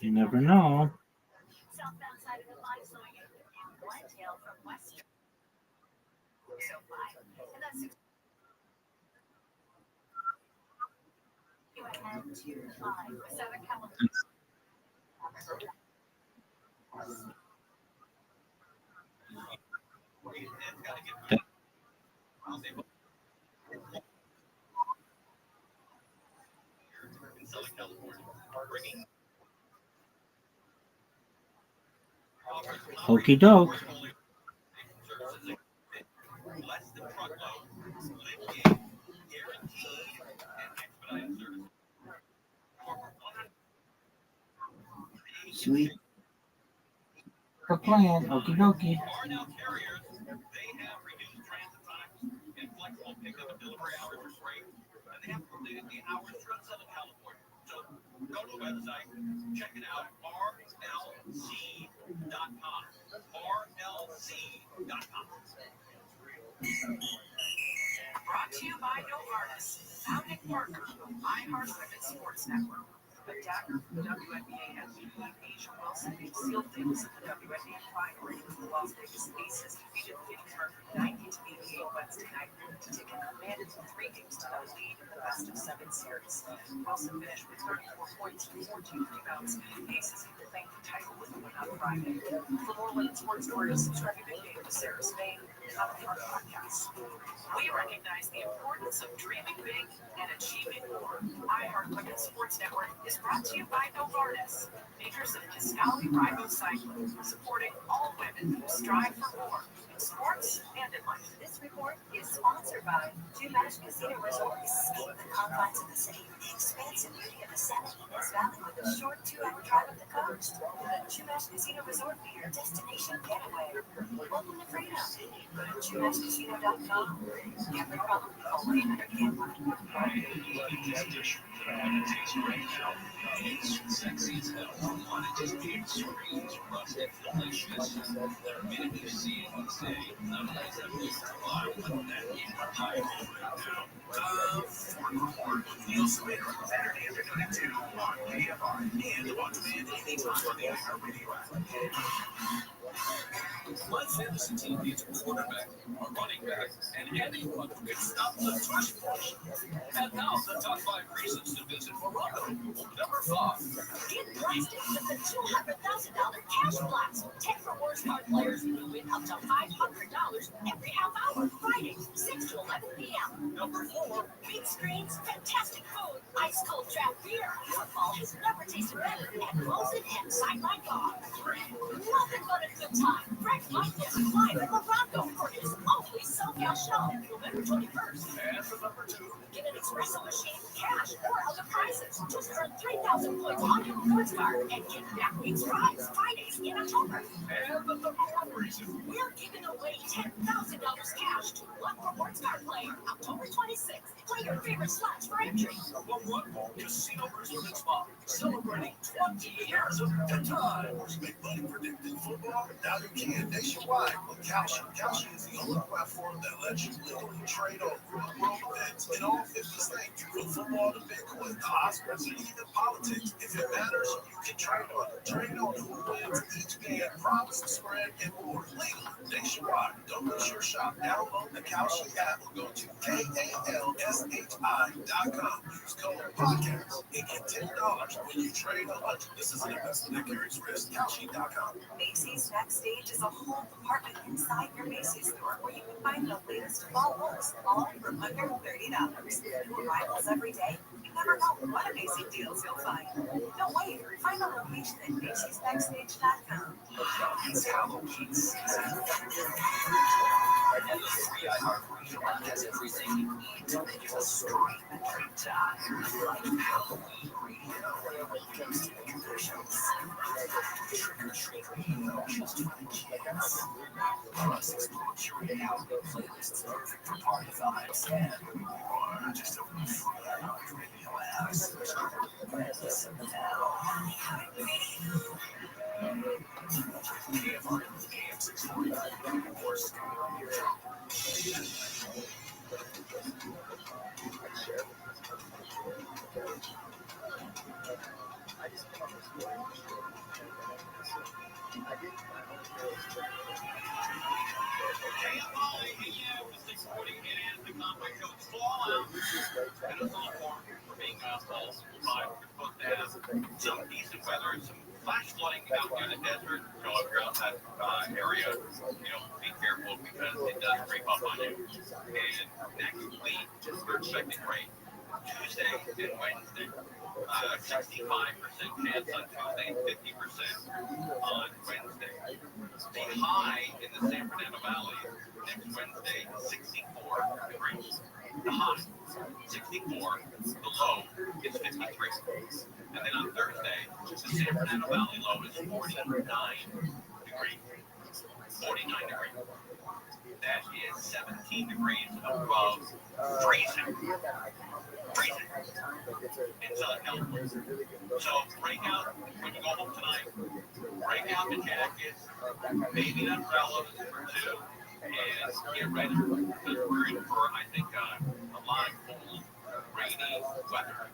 You never know. Okey doke. Sweet. The plan. Okie dokie. Brought to you by Novartis, founding partner of iHeartRabbit Sports Network. A dagger from the WNBA MVP Asia Wilson sealed things in the WNBA final. The Las Vegas Aces defeated Phoenix Mercury 90-88 Wednesday night to take a commanded 3 games to no lead in the best of 7 series. Wilson finished with 34 points and 14 rebounds. The Aces have claimed the title with a win on Friday. For more women's sports stories, subscribe to Big Game with Sarah Spain on the Heart Podcast. We recognize the importance of dreaming big and achieving more. iHeartRabbit Sports Network is brought to you by Novartis, makers of Kisqali Ribociclib, supporting all women who strive for more in sports and in life. This report is sponsored by Jumash Casino Resort. Escape the confines of the city, the expansive beauty of the San Ynez Valley with a short 2-hour drive up the coast. The Jumash Casino Resort for your destination getaway. Welcome to freedom. Go to JumashCasino.com. Gambling problem? Call 1-800-GAMBLER. My fantasy team needs a quarterback, a running back, and anyone who can stop the tush push. And now the top 5 reasons to visit Morocco. Number 5. Get blasted with the $200,000 cash blast. 10 rewards card players will win up to $500 every half hour. Friday, 6 to 11 p.m. Number 4. Big screens, fantastic food, ice cold draft beer. Football has never tasted better at Mosin and Sideline Bar. 3. Nothing but a good time. Frank Michaels live in Morocco for his only SoCal show, November 21st. And for number 2. Get an espresso machine, cash, or other prizes. Just earn 3,000 points on your rewards card and get that week's prize Fridays in October. And the number 1 reason. We're giving away $10,000 cash to one rewards card player October 26th. Play your favorite slots for entry. The One Ball Casino Resort and Spa, celebrating 20 years of good times. Make money predicting football. Now you can nationwide with Kalshi. Kalshi is the only platform that lets you legally trade on real-world events in all 50 states. From football to Bitcoin, the Oscars, and even politics. If it matters, you can trade on it. Trade on who wins each game, promise, spread, and more. Legally, nationwide. Don't miss your shop. Download the Kalshi app or go to KALSHI.com. Use code podcast and get $10 when you trade $100. This is an investment that carries risk. Kalshi.com. Macy's Backstage is a whole department inside your Macy's store where you can find the latest fall looks, all for under $30. New arrivals every day. You never know what amazing deals you'll find. Don't wait. Find a location at Macy'sBackstage.com. It's Halloween season. And the free iHeartRadio app has everything you need to make it a stream and good time. Like Halloween radio, ghost traditions, trick or treat radio just for the kids. Plus, explore curated Halloween playlists perfect for party vibes and more. Just open the free iHeartRadio app. Listen now. KFR AM 640 or some decent weather and some flash flooding out near the desert. So if you're out that area, be careful because it does creep up on you. And next week, we're expecting rain. Tuesday and Wednesday, 65% chance on Tuesday, 50% on Wednesday. The high in the San Fernando Valley next Wednesday, 64 degrees. The high, 64. The low is 53. And then on Thursday, the San Fernando Valley low is 49 degrees. 49 degrees. That is 17 degrees above freezing. Freezing in Southern California. So break out, when you go home tonight, break out the jackets, maybe an umbrella or two, and get ready. Because we're in for, I think, a lot of cold, rainy weather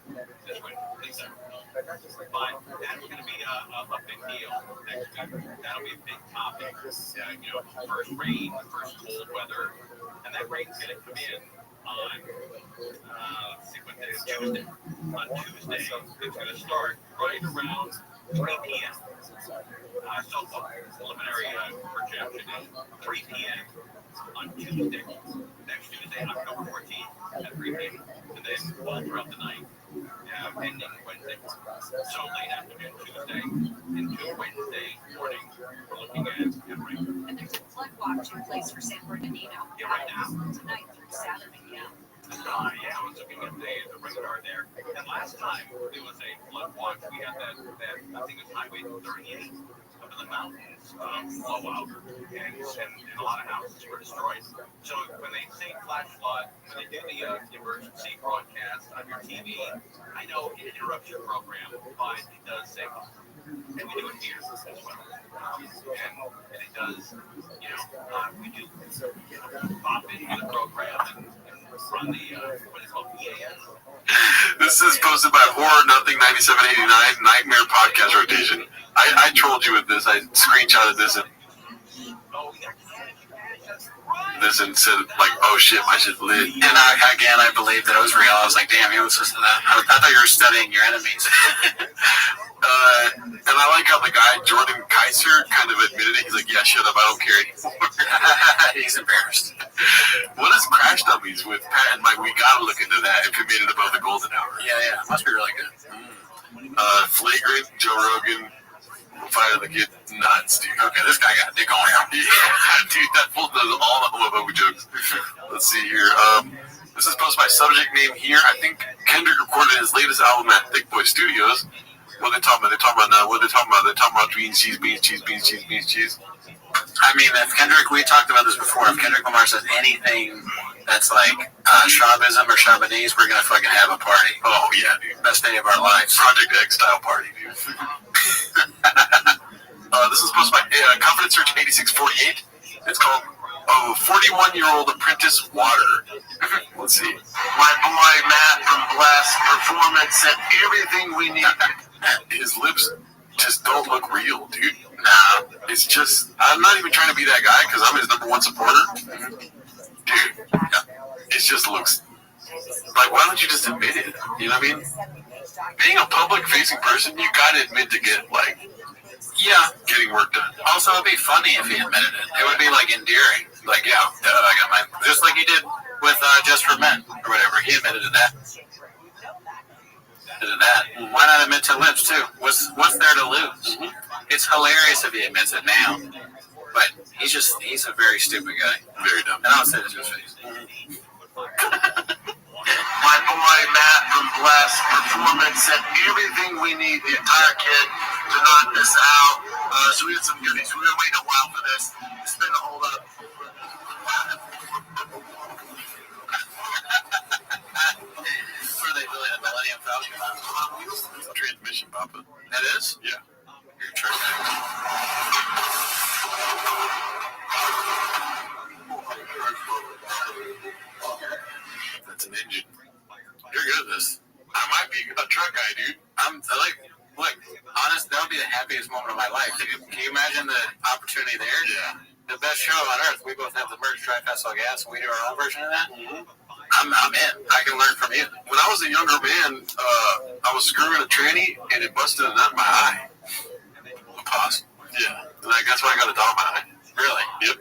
this winter. But that's going to be a big deal next week. That'll be a big topic. First rain, first cold weather, and that rain's going to come in on Tuesday. On Tuesday, it's going to start right around 3 p.m. So far, preliminary projection is 3 p.m. on Tuesday. Next Tuesday, October 14th at 3 p.m. And then all throughout the night, ending Wednesday. So late afternoon Tuesday into Wednesday morning, we're looking at rain. And there's a flood watch in place for San Bernardino. Yeah, right now. Tonight through Saturday, yeah. I was looking at the radar there. And last time there was a flood watch, we had that I think it was Highway 38 up in the mountains blowout, and a lot of houses were destroyed. So when they say flash flood, when they do the emergency broadcast on your TV, I know it interrupts your program, but it does say, and we do it here as well. And it does, we do pop into the program and run the, what is it called, PAS? This is posted by Horror Nothing 9789 Nightmare Podcast Rotation. I trolled you with this. I screenshotted this. Oh, This and said like, "Oh shit, my shit's lit." And I believed that it was real. I was like, damn, you was listening to that. I thought you were studying your enemies. And I like how the guy Jordan Kaiser kind of admitted it. He's like, "Yeah, shut up, I don't care anymore." He's embarrassed. What is Crash Dummies with Pat and Mike? We gotta look into that if it made it above the golden hour. Yeah, it must be really good. Flagrant, Joe Rogan, Fire the Kid, nuts, dude. Okay, this guy got a dick on him. Yeah, dude, that fool does all the homophobia jokes. Let's see here. This is posted by subject name here. I think Kendrick recorded his latest album at Thick Boy Studios. What are they talking about? They're talking about beans, cheese. I mean, if Kendrick, we talked about this before, if Kendrick Lamar says anything that's like Shabbism or Shabbinese, we're going to fucking have a party. Oh, yeah, dude. Best day of our lives. Project X style party, dude. This is posted by Confidence Search 8648. It's called 41-year-old Apprentice Water. Let's see. My boy Matt from Blast Performance said everything we need. His lips just don't look real, dude. Nah, it's just, I'm not even trying to be that guy because I'm his #1 supporter. Dude, it just looks like, why don't you just admit it? You know what I mean? Being a public-facing person, you gotta admit to getting work done. Also, it'd be funny if he admitted it. It would be like endearing. Like, yeah, I got mine. Just like he did with Just for Men or whatever. He admitted to that. Why not admit to lips too? What's there to lose? It's hilarious if he admits it now, but he's a very stupid guy. Very dumb. And I'll say this to his face. My boy Matt from Blast Performance said everything we need, the entire kit, to knock this out. So we had some goodies. We were waiting a while for this. It's been a hold up. What are they doing? A Millennium Falcon? Transmission, Papa. That is? Yeah. You're a trick guy. That's an engine. You're good at this. I might be a truck guy, dude. Look, honest, that would be the happiest moment of my life. Can you imagine the opportunity there? Yeah. The best show on earth. We both have the merch, Drive Fast All Gas, and we do our own version of that. Mm-hmm. I'm in. I can learn from you. When I was a younger man, I was screwing a tranny, and it busted a nut in my eye. Pause. Yeah. And that's why I got a dot in my eye. Really? Yep.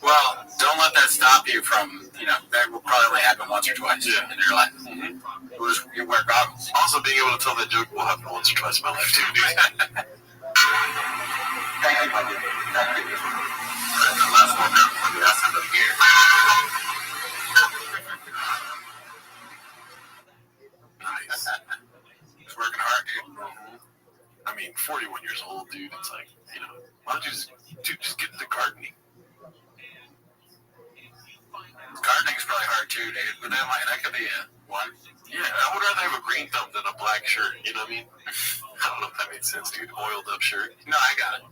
Well, don't let that stop you from, that will probably only happen once or twice in your life. Mm-hmm. You wear goggles. Also, being able to tell that joke will happen once or twice in my life, too, dude. Thank you, my dear. Thank you. The last one down from the ass of here. Nice. He's working hard, dude. I mean, 41 years old, dude. It's like, why don't you just get into gardening? Gardening's probably hard too, dude. But that could be one. Yeah, I would rather have a green thumb than a black shirt. You know what I mean? I don't know if that made sense, dude. Oiled up shirt. No, I got it.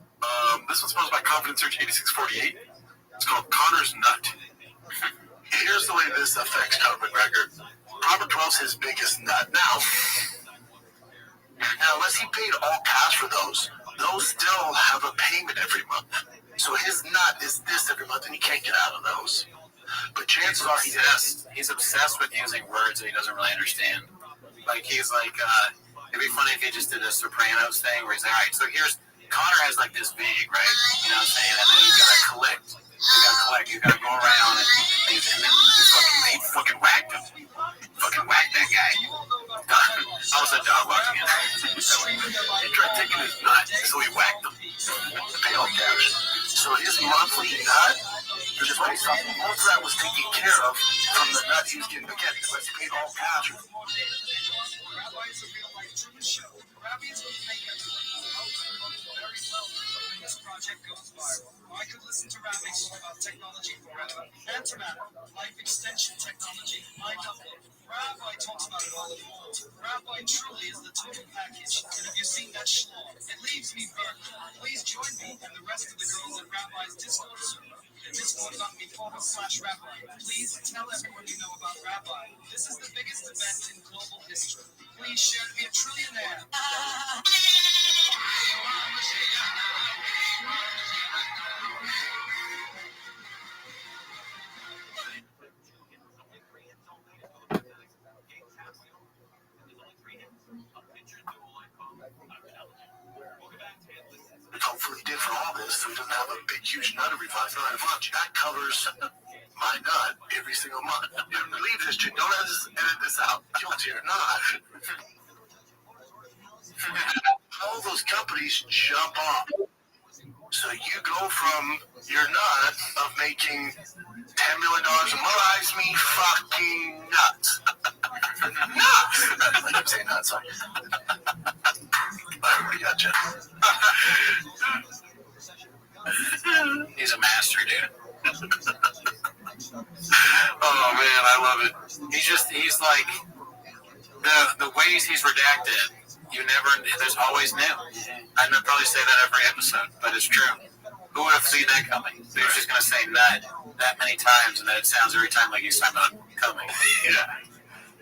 This one's sponsored by Confidence Search 8648. It's called Connor's Nut. Here's the way this affects Conor McGregor. Robert 12's his biggest nut. Now, unless he paid all cash for those still have a payment every month. So his nut is this every month, and he can't get out of those. But chances are he's obsessed with using words that he doesn't really understand. Like, he's like, it'd be funny if he just did a Sopranos thing where he's like, all right, so Connor has like this big, right? You know what I'm saying? And then you gotta collect. You gotta go around and then you fucking whacked him. Fucking whacked that guy. I was a dog walking in. He tried taking his nut, so he whacked him. Pay all cash. So his monthly nut, most of that was taken care of from the nut he was getting again, unless he paid all cash. Rabbi is a real-life truth show. Rabbi is what make everyone very well when this project goes viral. I could listen to Rabbi talk about technology forever. Antimatter, life extension technology, mind upload. Rabbi talks about it all and more. Rabbi truly is the total package. And have you seen that schlong? It leaves me burnt. Please join me and the rest of the girls at Rabbi's Discord server. Discord.me/Rabbi. Please tell everyone you know about Rabbi. This is the biggest event in global history. Please share to be a trillionaire. for all this, so he doesn't have a big, huge nut every 5 months. That covers my nut every single month. Leave this shit. Don't edit this out. Guilty or not. All those companies jump off. So you go from your nut of making $10 million a month, drives me fucking nuts. Nuts! I keep saying nuts, sorry. I already got you. He's a master, dude. Oh man, I love it. He's like the ways he's redacted. There's always new. I'd probably say that every episode, but it's true. Who would have seen that coming? He was just going to say nut that many times, and then it sounds every time like he's talking about coming. Yeah.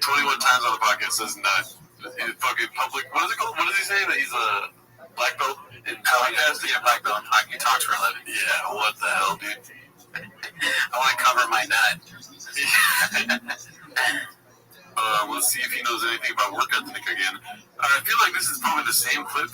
21 times on the podcast says nut. In fucking public, what is it called? What does he say? That he's a black belt in podcast? Yeah, black belt in hockey. He talks for a living. Yeah, what the hell, dude? I want to cover my nut. Let's see if he knows anything about work ethic again. I feel like this is probably the same clip.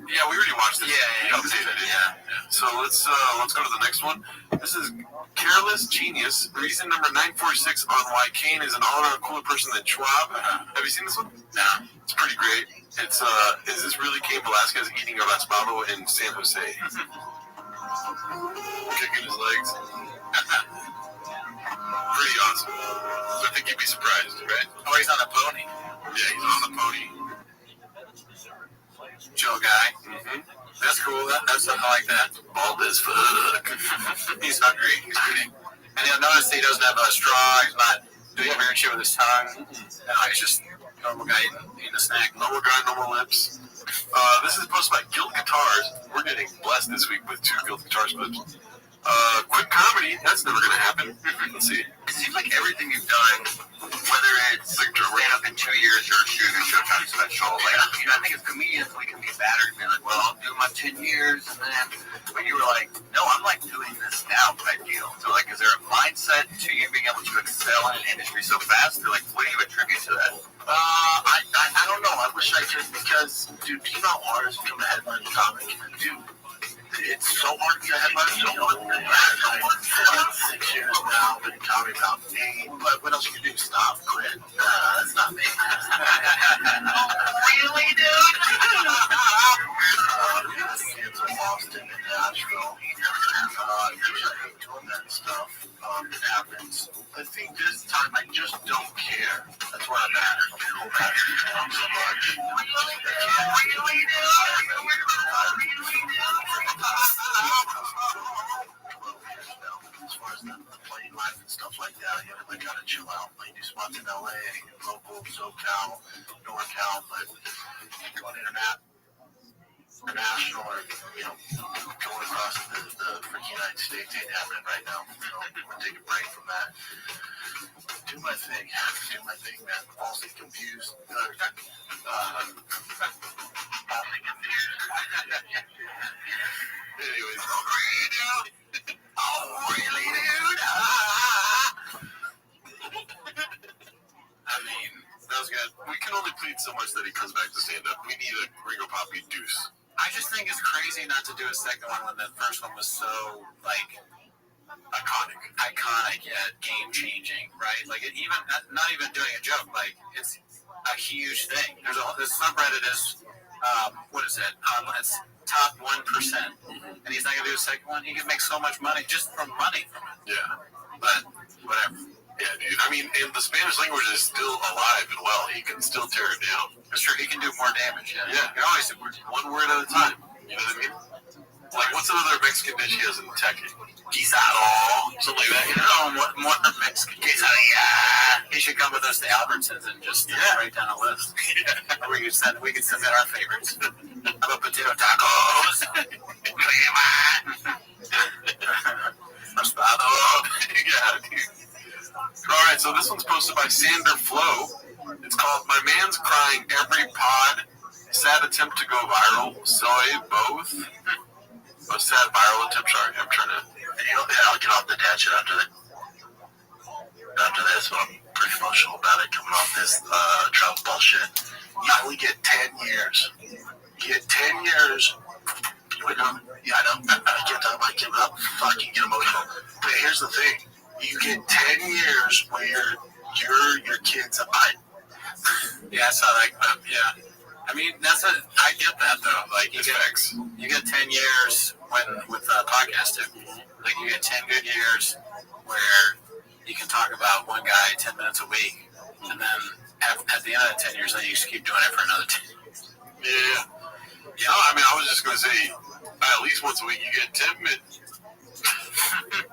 Yeah, we already watched this. Yeah. Updated it. Yeah. So let's go to the next one. This is Careless Genius. Reason number 946 on why Kane is an all-around cooler person than Schwab. Have you seen this one? No. It's pretty great. It's is this really Cain Velasquez eating a raspado in San Jose? Kicking his legs. Pretty awesome. I think you'd be surprised, right? Oh, he's on a pony. Yeah, he's on the pony. Chill guy. Mm-hmm. That's cool. That's something like that. Bald as fuck. He's hungry. He's eating. And you'll notice he doesn't have a straw. He's not doing weird shit with his tongue. No, he's just a normal guy eating a snack. Normal guy, normal lips. This is posted by Guilt Guitars. We're getting blessed this week with 2 Guilt Guitars clips. Quick comedy, that's never gonna happen. Let's see. It seems like everything you've done, whether it's like stand up in 2 years or shooting a Showtime special, like, I think as comedians we can be battered and be like, well, I'll do my 10 years and then, but you were like, no, I'm like doing this now type deal. So like, is there a mindset to you being able to excel in an industry so fast? Or like, what do you attribute to that? I don't know. I wish I could, because, dude, do you know how hard it is to become a headlining comic? Dude, it's so hard to get a headliner. So hard. I've 6 years now, been comedy about 8. But what else you can do? Stop, quit. That's not me. Really, dude? Kids in Boston and Nashville. I hate doing that stuff. It happens. I think this time I just don't care. That's where I'm at. I don't matter so much. Really, dude? As far as the playing life and stuff like that, you know, I gotta chill out. I do spots in LA, local, SoCal, NorCal, but going international, or, you know, going across the freaking United States ain't happening right now. So we'll take a break from that. Do my thing, man. Falsely confused. Anyways, Oh, really, dude? I mean, that was good. We can only plead so much that he comes back to stand up. We need a Ringo Poppy deuce. I just think it's crazy not to do a second one when the first one was so, like, iconic yet game-changing, right? Like, it even, not even doing a joke, like, it's a huge thing. This subreddit is, what is it? It's top 1%. And he's not going to do a second one. He can make so much money just from money from it. Yeah. But, whatever. Yeah, dude. I mean, and the Spanish language is still alive and well. He can still tear it down. That's true. He can do more damage. Yeah. Yeah. He can always do more damage. One word at a time. You know what I mean? Like, what's another Mexican dish he has in Tech? Guisado. Something like that. You know, more Mexican. Quesadilla. He should come with us to Albertsons and just write down a list. Yeah. We could send out our favorites. How about potato tacos? Rostado. Yeah, dude. All right, so this one's posted by Sander Flo. It's called "My Man's Crying Every Pod." Sad attempt to go viral. Soy both. A sad viral attempt. Sorry, I'm trying to. I'll get off the tangent after this. But I'm pretty emotional about it. Coming off this Trump bullshit. You only get 10 years. You get 10 years Quit coming. Yeah, I know. I can't talk about giving up. Fucking get emotional. But here's the thing. You get 10 years where your kid's Yeah, I saw that clip. Yeah. I mean, I get that though. Like you get 10 years with podcasting. Like you get 10 good years where you can talk about one guy 10 minutes a week, and then at the end of the 10 years, then you just keep doing it for another 10 years. Yeah. Yeah, I mean, I was just going to say, at least once a week you get 10 minutes. Dude,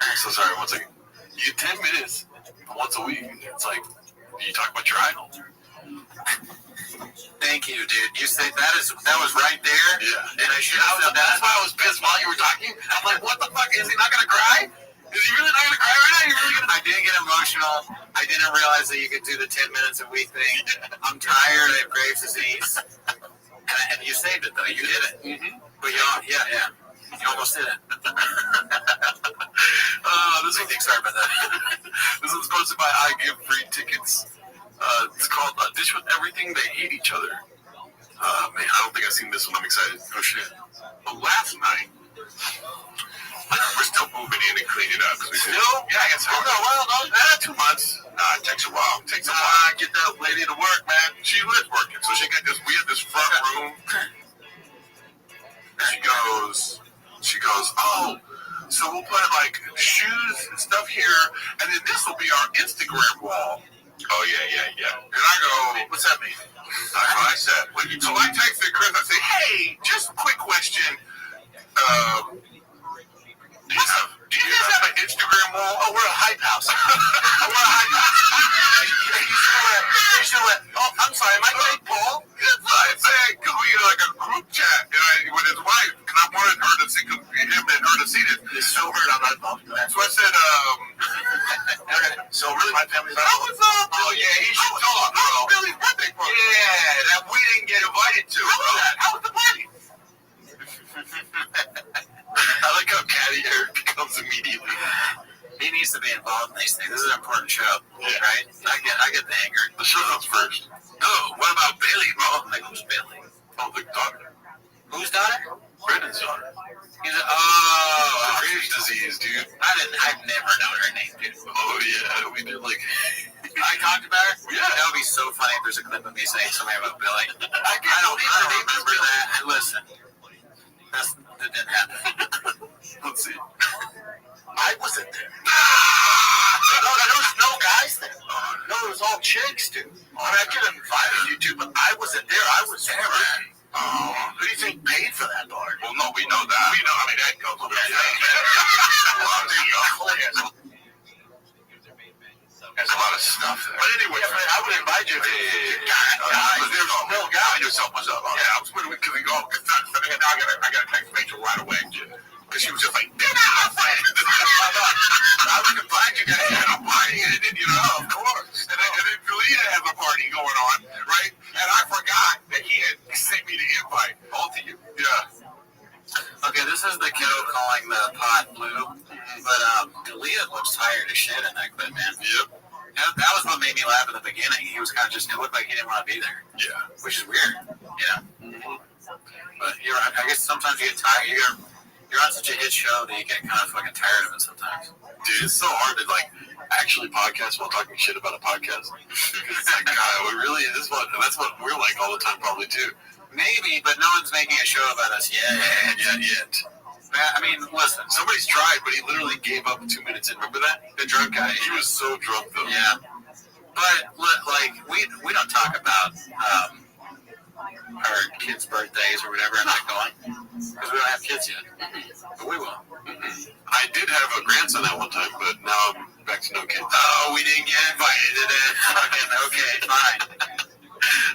I'm so sorry, 1 second. You get 10 minutes once a week. It's like, you talk about your idol. Thank you, dude. You say that was right there. Yeah. And that's why I was pissed while you were talking. I'm like, what the fuck? Is he not going to cry? Is he really not going to cry right now? You really gonna... I didn't get emotional. I didn't realize that you could do the 10 minutes a week thing. I'm tired. I have Graves' disease. And you saved it, though. You did it. Mm-hmm. But yeah. You almost did it. Sorry about that. This is sponsored by I Give Free Tickets. It's called Dish with Everything. They Hate Each Other. Man, I don't think I've seen this one. I'm excited. Oh, shit. But last night, we're still moving in and cleaning up. Yeah, I guess so. No, 2 months. It takes a while. Get that lady to work, man. She lives working. So we have this front room. She goes, oh, so we'll put like shoes and stuff here, and then this will be our Instagram wall. Oh, yeah. And I go, what's that mean? That's what I said. So I texted Chris, I said, hey, just a quick question. Do you guys have an Instagram wall? Oh, we're a hype house. You should let, oh, I'm sorry, am I saying Paul? I said, because we had like a group chat with his wife, because I wanted her to see, him and her to see this. They still heard on that phone. So I said, so really my family's not. What's up? Oh, yeah, he should talk, bro. Billy's birthday party. Yeah, that we didn't get invited to. How was the party? I like how catty Eric becomes immediately. He needs to be involved in these things. This is an important show, right? I get the anger. The show comes first. No, what about Bailey, bro? Like, who's Bailey? Oh, the daughter. Whose daughter? Brendan's daughter. Graves' disease, dude. I've never known her name, dude. Oh, yeah, we did, like... I talked about her? Yeah. That would be so funny if there's a clip of me saying something about Billy. I don't remember that. And listen, that didn't happen. Let's see. I wasn't there. No, there was no guys there. No, it was all chicks, dude. I mean, I could have invited you two, but I wasn't there. I was there. Who do you think paid for that bar? Well, no, we know that. We know. I mean, that goes with it. There's a lot of stuff there. But anyway, I would invite you. There's no guy. Yourself was up. Yeah, I was wondering because we go. Now I got to text Rachel right away. Because she was just like, get out! I was glad you guys had a party, and then, of course. And then Julia has a party going on, right? And I forgot that he had sent me the invite, both of you. Yeah. Okay, this is the kiddo calling the pot blue, but Dalia looks tired as shit in that clip, man. Yep. That was what made me laugh at the beginning. He was kind of it looked like he didn't want to be there. Yeah. Which is weird. Yeah. Mm-hmm. But I guess sometimes you get tired. You're on such a hit show that you get kind of fucking tired of it sometimes. Dude, it's so hard to actually podcast while talking shit about a podcast. It's like, God, that's what we're like all the time probably too. Maybe, but no one's making a show about us yet. Yet. I mean, listen. Somebody's tried, but he literally gave up 2 minutes in. Remember that? The drunk guy. He was so drunk though. Yeah. But we don't talk about our kids' birthdays or whatever. I'm not going because we don't have kids yet. But we will. I did have a grandson at one time, but now I'm back to no kids. Oh, we didn't get invited to that. Okay, fine.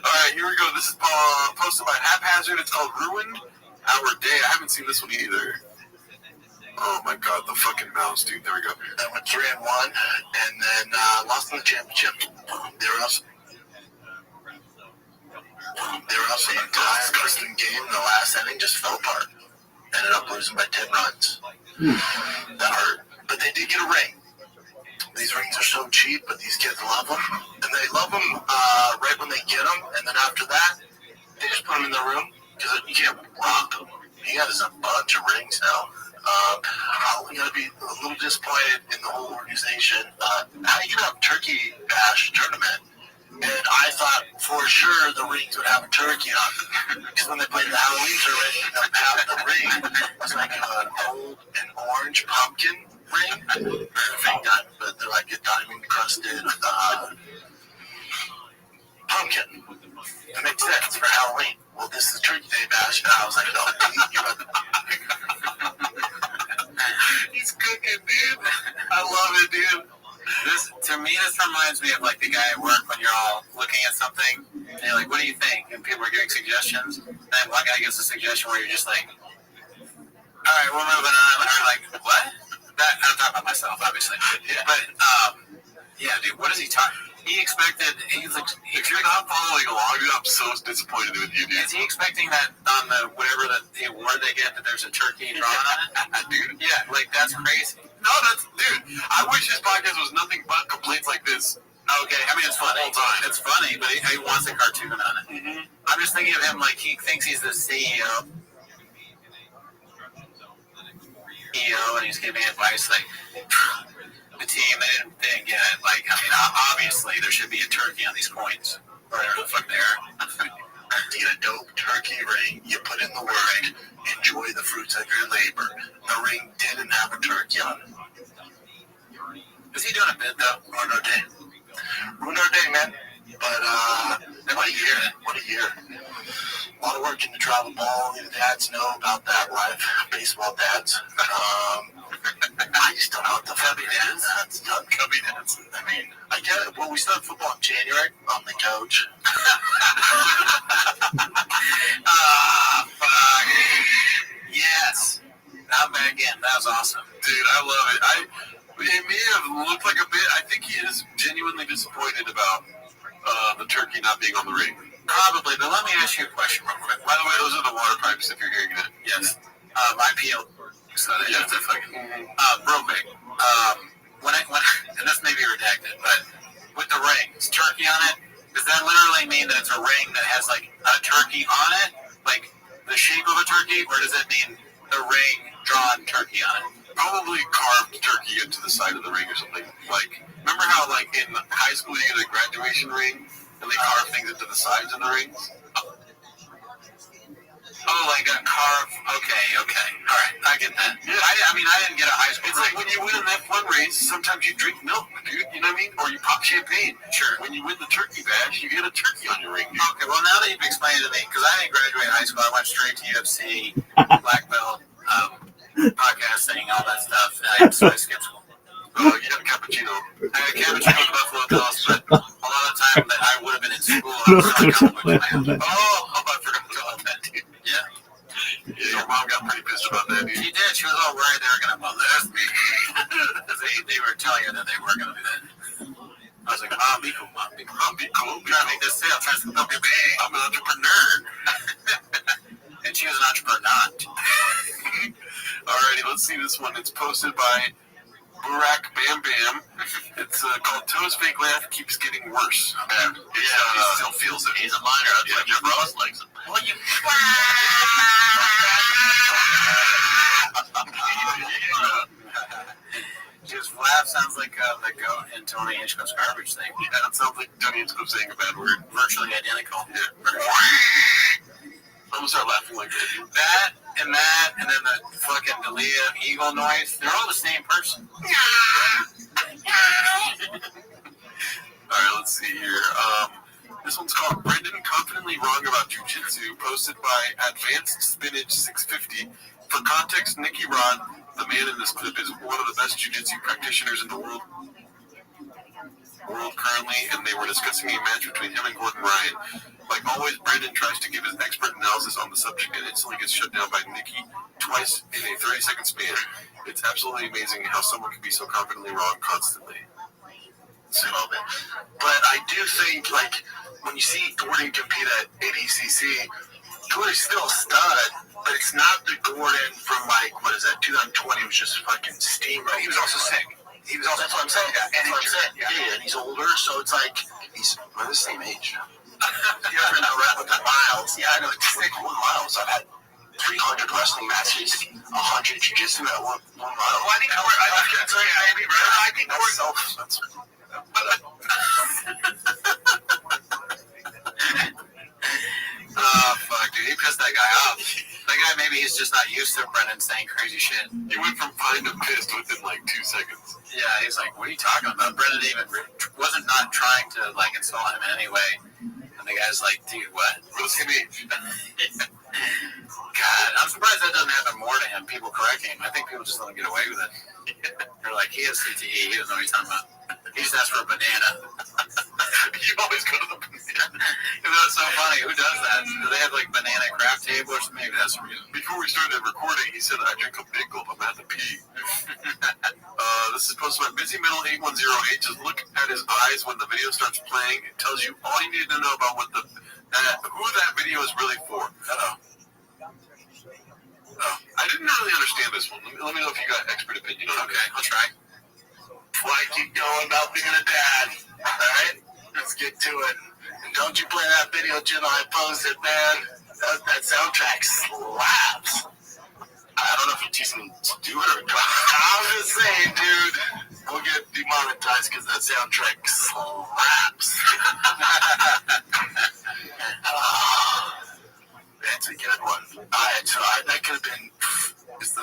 All right, here we go. This is posted by Haphazard. It's called Ruined Our Day. I haven't seen this one either. Oh my God, the fucking mouse, dude. There we go. They went 3-1, and then lost in the championship. They were also an entire Christian game. The last inning just fell apart. Ended up losing by 10 runs. That hurt, but they did get a ring. These rings are so cheap, but these kids love them, and they love them right when they get them, and then after that, they just put them in their room. because you can't rock him. He has a bunch of rings now. I'm going to be a little disappointed in the whole organization. How you can have Turkey Bash tournament? And I thought for sure the rings would have a turkey on them. Because when they played the Halloween tournament, they have the ring. It's like an old and orange pumpkin ring. Fake diamond, but they're like a diamond crusted pumpkin. It makes sense for Halloween. Well, this is Turkey Day Bash, and I was like, no, He's cooking, dude. I love it, dude. This reminds me of like the guy at work when you're all looking at something and you're like, what do you think? And people are giving suggestions. And one guy gives a suggestion where you're just like, all right, we're moving on. And I'm like, what? I'm talking about myself, obviously. Yeah. But, yeah, dude, what is he talking? He expected, he's like, if you're not following along, I'm so disappointed with you, dude. Is he expecting that on the whatever the award they get that there's a turkey drawn on it? Dude, yeah, like that's crazy. No, dude, I wish his podcast was nothing but complaints like this. Okay, I mean, it's funny. It's funny, but he wants a cartoon on it. Mm-hmm. I'm just thinking of him like he thinks he's the CEO. And he's giving advice like, the team, they didn't get it. Like, I mean, obviously, there should be a turkey on these coins. Or whatever the fuck they are. You get a dope turkey ring, you put in the work, enjoy the fruits of your labor. The ring didn't have a turkey on it. Is he doing a bit, though? Ruined our day. Ruined our day, man. But, what a year. What a year. A lot of work in the travel ball. The dads know about that life. Baseball dads. I just don't know what the fuck it is. That's not cubby dance. I mean, I get it. Well, we started football in January. I'm the coach. Fuck. Yes. I'm back in. That was awesome. Dude, I love it. It may have looked like a bit. I think he is genuinely disappointed about the turkey not being on the ring. Probably, but let me ask you a question real quick. By the way, those are the water pipes if you're hearing it. Yes. I peel. So that that's a fucking real quick. And this may be redacted, but with the rings, turkey on it, does that literally mean that it's a ring that has like a turkey on it, like the shape of a turkey, or does it mean the ring drawn turkey on it? Probably carved turkey into the side of the ring or something. Like, remember how like in high school you get a graduation ring and they carve things into the sides of the rings? Oh, like a carve. Okay. All right, I get that. Yeah. I mean, I didn't get a high school. It's like when you win an F1 race, sometimes you drink milk, dude. You know what I mean? Or you pop champagne. Sure. When you win the turkey bash, you get a turkey on your ring, dude. Okay, well, now that you've explained it to me, because I didn't graduate high school, I went straight to UFC, black belt, podcasting, all that stuff. So I skipped school. You had a cappuccino. I had a cappuccino with Buffalo Bills, but a lot of the time that I would have been in school, I was I forgot to tell that, dude. Yeah. Your mom got pretty pissed about that, dude. She did. She was all worried they were going to molest me. they were telling her that they were going to do that. I was like, Mom, be cool, Mom. Be cool. I'm trying to make this sale. I'm trying to help you big. I'm an entrepreneur. And she was an entrepreneur. Alrighty, let's see this one. It's posted by Burak Bam Bam. It's called Toe's Fake Laugh Keeps Getting Worse. He still feels it. He's a minor. That's like your Ross likes him. Well, you... His laugh sounds like the goat in Tony Hitchcock's garbage thing. Yeah, that sounds like Tony Hitchcock saying a bad word. Virtually identical. Yeah. I'm gonna start laughing like that. That, and then the fucking Dalia eagle noise. They're all the same person. Alright, let's see here. This one's called Brendan Confidently Wrong About Jiu-Jitsu, posted by Advanced Spinach 650. For context, Nicky Rod, the man in this clip, is one of the best jiu-jitsu practitioners in the world currently, and they were discussing a match between him and Gordon Ryan. Like always, Brendan tries to give his expert analysis on the subject and instantly gets shut down by Nicky twice in a 30-second span. It's absolutely amazing how someone can be so confidently wrong constantly. But I do think, like, when you see Gordon compete at ADCC, Gordon's still a stud, but it's not the Gordon from, like, 2020, who was just fucking steamroll. He was also sick. That's what I'm saying. And and he's older, so it's like, we're the same age. He doesn't know right with the miles. Yeah, I know. Just like 1 mile. So I've had 300 wrestling matches, 100 jiu-jitsu at 1 mile. Well, I think Oh, fuck, dude. He pissed that guy off. That guy, maybe he's just not used to Brendan saying crazy shit. He went from fine to pissed within like 2 seconds. Yeah, he's like, what are you talking about? Brendan wasn't not trying to, like, insult him in any way. And the guy's like, dude, what? What's he mean? God, I'm surprised that doesn't happen more to him, people correcting him. I think people just let him get away with it. They're like, he has CTE, he doesn't know what he's talking about. He just asked for a banana. You always go to the banana. That's so funny. Who does that? Do they have like banana craft table or something? Maybe that's the reason. Before we started recording, he said, I drink a big gulp. I'm at the pee. This is posted by Busy Middle 8108. Just look at his eyes when the video starts playing. It tells you all you need to know about what who that video is really for. I didn't really understand this one. Let me know if you got expert opinion on it. Okay, I'll try. Before I keep going about being a dad, alright? Let's get to it. And don't you play that video, Jim, I posted, man. That soundtrack slaps. I don't know if you're teasing me to do it or not. I'm just saying, dude. We'll get demonetized because that soundtrack slaps. That's a good one. That could have been. It's the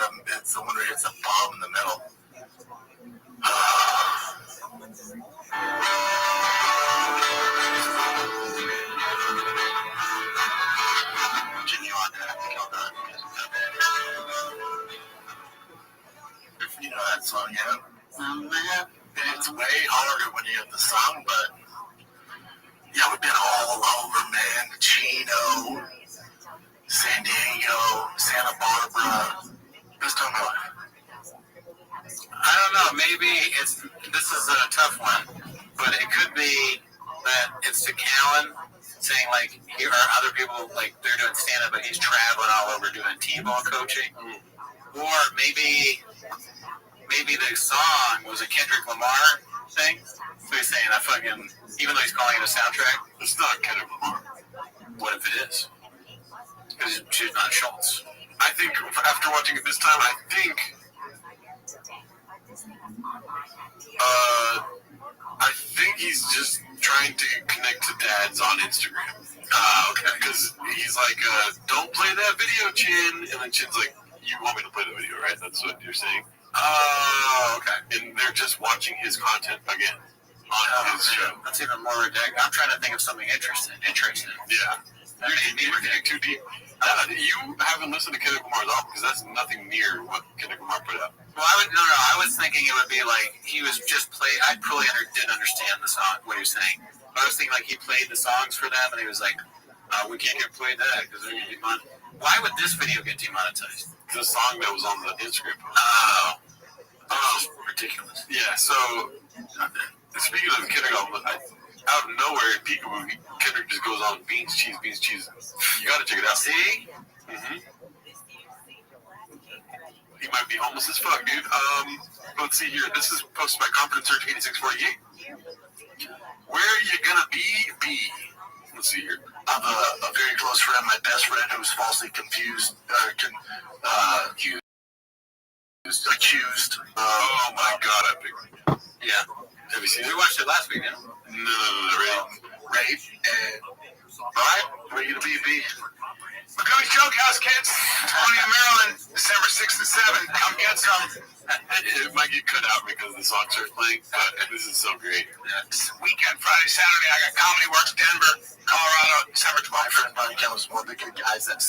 one where hits a bomb in the middle. You know that song, yeah? It's way harder when you have the song, but yeah, we've been all over, man. Chino, San Diego, Santa Barbara. Just don't know. I don't know. Maybe this is a tough one, but it could be that it's to Callan saying like here are other people like they're doing stand up, but he's traveling all over doing T-ball coaching, or maybe the song was a Kendrick Lamar thing. So he's saying even though he's calling it a soundtrack, it's not Kendrick Lamar. What if it is? Because she's not Schultz. I think after watching it this time, I think he's just trying to connect to dads on Instagram. Okay. Because he's like, don't play that video, Chin. And then Chin's like, you want me to play the video, right? That's what you're saying? Oh, okay. And they're just watching his content again on his show. That's even more ridiculous. I'm trying to think of something interesting. Yeah. You're getting too deep. You haven't listened to Kendrick Lamar's album because that's nothing near what Kendrick Lamar put out. Well, I was thinking it would be like he was just I probably didn't understand the song, what he was saying. But I was thinking like he played the songs for them and he was like, we can't get played that because they're going to be demonetized. Why would this video get demonetized? The song that was on the Instagram post. Oh, ridiculous. Yeah, so speaking of Kendrick, out of nowhere, Peekaboo, Kendrick just goes on beans, cheese. You gotta check it out. See? Mm-hmm. He might be homeless as fuck, dude. Let's see here. This is posted by Confidence Search 8648. Where are you gonna be? Let's see here. I have a very close friend, my best friend, who was falsely accused. Oh my god, I picked. Yeah. Have you seen it? We watched it last week, didn't we? No. Rape. Alright, where are you gonna be? McCoy's Joke House, kids. Tony in Maryland, December 6th and 7th. Come get some. It might get cut out because the song starts playing, but this is so great. This weekend, Friday, Saturday, I got Comedy Works, Denver, Colorado, December 12th. My friend Bonnie Kelly was one of the good guys that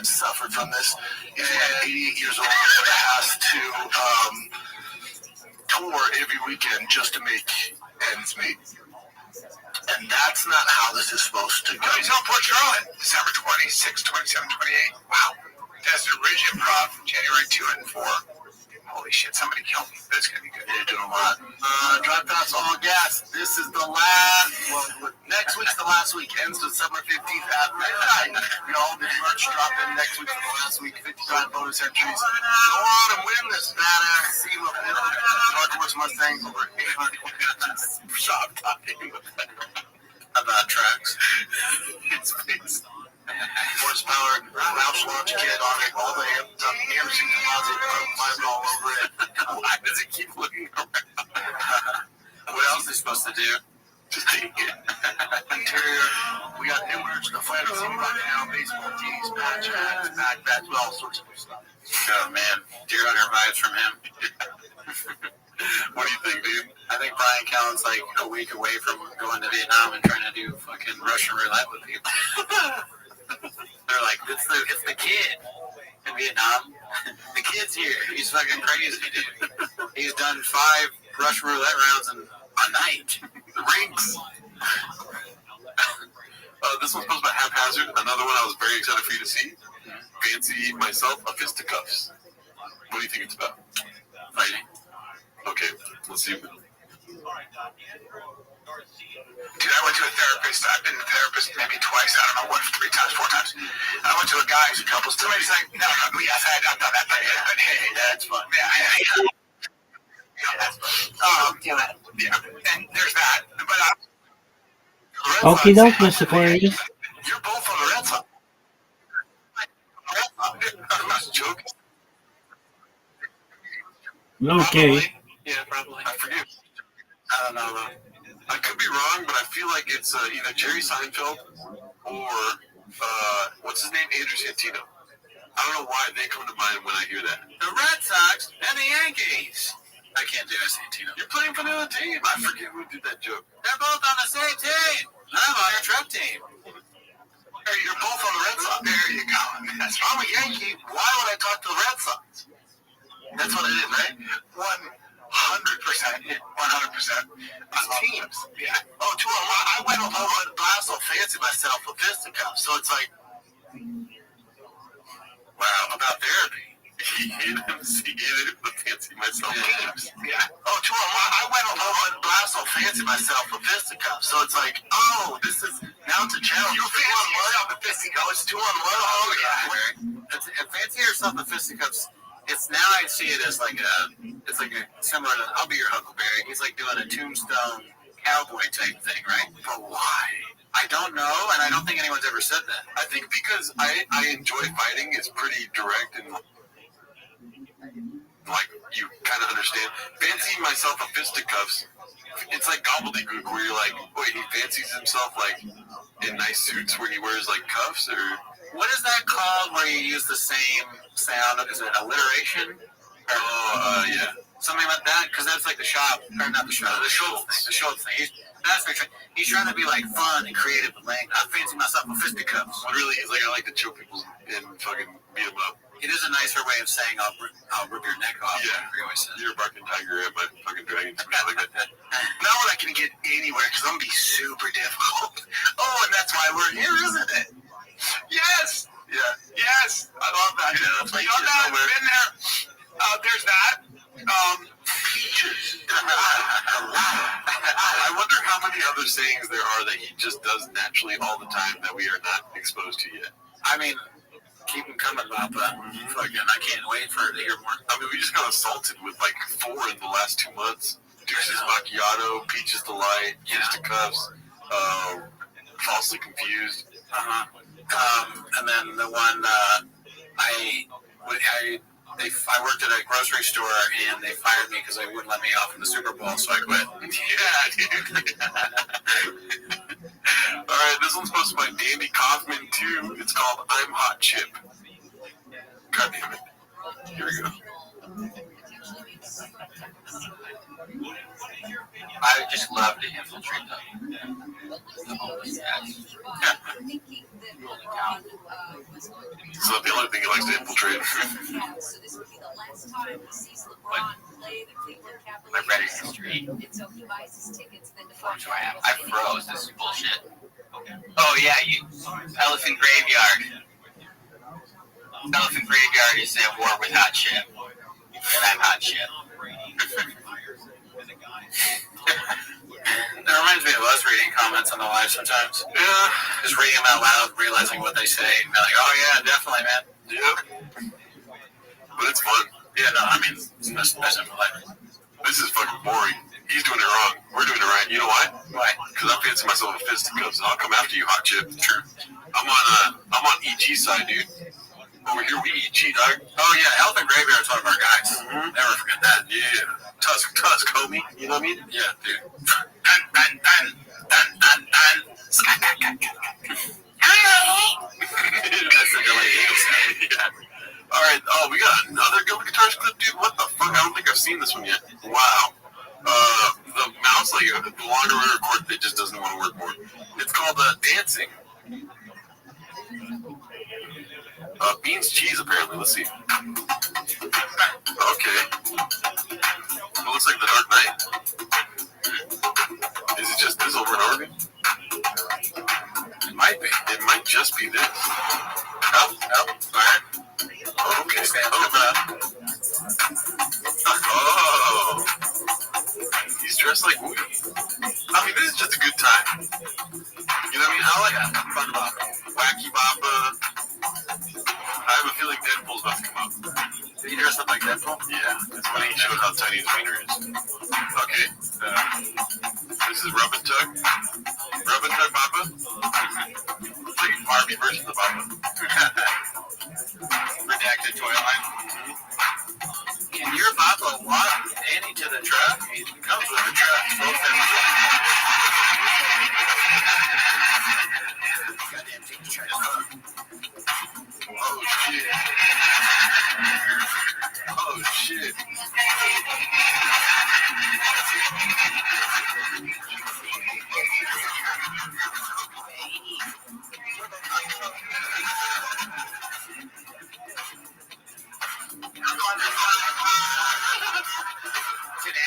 suffered from this. He's 88 years old and has to tour every weekend just to make ends meet. And that's not how this is supposed to go. He's on Port Charlotte, December 26, 27, 28. Wow. Desert Ridge Improv, January 2 and 4. Holy shit, somebody killed me. That's going to be good. You're doing a lot. Drive past all gas. This is the last, next week's the last week. Ends December 15th at midnight. The merch drop in next week for the last week. 55 bonus entries. Go on and win this badass SEMA Northwest Mustang over 800 shop talking about tracks. watching the fantasy right now, baseball teams, match ads, back bets, all sorts of stuff. Oh man, deer hunter vibes from him. What do you think, dude? I think Brian Callen's like a week away from going to Vietnam and trying to do fucking Russian roulette with people. They're like, it's the kid in Vietnam. The kid's here. He's fucking crazy, dude. He's done 5 Russian roulette rounds in a night. The rings. This one's posted by Haphazard. Another one I was very excited for you to see. Fancy myself a fisticuffs. What do you think it's about? Fighting. Okay, let's see. Dude, I went to a therapist. I've been to a therapist maybe twice. I don't know what, 3 times, 4 times. I went to a guy who's a couple times. He's like, no, yes, I've done that. But hey, that's fun. Yeah, that's fun. Yeah, and there's that. But Okie doke, Mr. Aquarius. you're both on the Red Sox. I'm not joking. Okay. Yeah, probably. I forget. I don't know though. I could be wrong, but I feel like it's either Jerry Seinfeld or what's his name, Andrew Santino. I don't know why they come to mind when I hear that. The Red Sox and the Yankees. I can't do Santino. You're playing for the other team. I forget who did that joke. They're both on the same team. I'm on your truck team. Hey, you're both on the Red Sox. There you go. I'm a Yankee. Why would I talk to the Red Sox? That's what it is, right? 100%. 100% on teams. Yeah. Oh, two of them. I went over and blast so fancy myself with fisticuffs. So it's like, Wow, about therapy. He hit him, fancy myself. Teams. Yeah. Oh, two of them. I went over and blast so fancy myself with fisticuffs. So it's like, oh, this is now it's a challenge. You fancy yourself with fisticuffs. It's 2 on 1. Oh, yeah. Fancy yourself with fisticuffs. It's now I see it as like a similar to I'll be your Huckleberry. He's like doing a tombstone cowboy type thing, right? But why? I don't know, and I don't think anyone's ever said that. I think because I enjoy fighting. It's pretty direct and like you kind of understand. Fancying myself a fisticuffs. It's like gobbledygook where you're like, wait, he fancies himself like in nice suits where he wears like cuffs or. What is that called where you use the same sound? Is it alliteration? Yeah. Something like that? Because that's like the shop, or not the shop, the Schultz thing. He's trying to be like fun and creative and like, I fancy myself a fisticuffs. What really is like, I like to choke people and fucking beat them up. It is a nicer way of saying I'll rip your neck off. Yeah. You're a barking tiger at my fucking dragon. Like that. Now we're not going to get anywhere because I'm going to be super difficult. Oh, and that's why we're here, isn't it? Yes. Yeah. Yes. I love that. Yeah, that's done that. Been there. There's that. Peaches. I wonder how many other sayings there are that he just does naturally all the time that we are not exposed to yet. I mean, keep them coming about that. Fucking, I can't wait for to hear more. I mean, we just got assaulted with like 4 in the last 2 months. Deuces Macchiato, Peaches Delight, Fisticuffs, Falsely Confused. And then the one I worked at a grocery store and they fired me because they wouldn't let me off in the Super Bowl, so I quit. Yeah, dude. All right, this one's posted by Dandy Kaufman too. It's called "I'm Hot Chip." God damn it! Here we go. I would just love to infiltrate them. So the only thing he likes to infiltrate. I'm ready to street. I froze. This is bullshit. Oh yeah, you Elephant Graveyard. Elephant Graveyard is at war with Hot Chip. And I'm Hot Chip. That reminds me of us reading comments on the live sometimes. Yeah. Just reading them out loud, realizing what they say, and be like, oh yeah, definitely, man. Yep. But it's fun. Yeah, no, I mean, it's best in my life. This is fucking boring. He's doing it wrong. We're doing it right. You know why? Why? Because I fancy myself a fisticuffs, and I'll come after you, Hot Chip. True. I'm on EG side, dude. Over here we EG, dog. Oh yeah, Elephant Graveyard's one of our guys. Mm-hmm. Never forget that. Yeah. Tusk, homie. You know what I mean? Yeah, dude. wanted to record, it just doesn't want to work more. It's called dancing. Beans cheese, apparently. Let's see. Okay. It looks like the Dark Knight. Is it just this over and over again? It might be. It might just be this. Nope. Alright. Okay. Oh. He's dressed like Woody. I mean, this is just a good time. You know what I mean? I like fun Bappa. Wacky Bappa. I have a feeling Deadpool's about to come up. Did he dress up like Deadpool? Yeah. That's when he showed how tiny his wiener is. Okay. This is Rub and Tug. Rub and Tug Bappa. It's like a Barbie version of the Bappa. Redacted toy line. Can your Bappa walk Annie to the truck? He comes with the truck. Both ends. Oh shit. Oh shit. Sit down.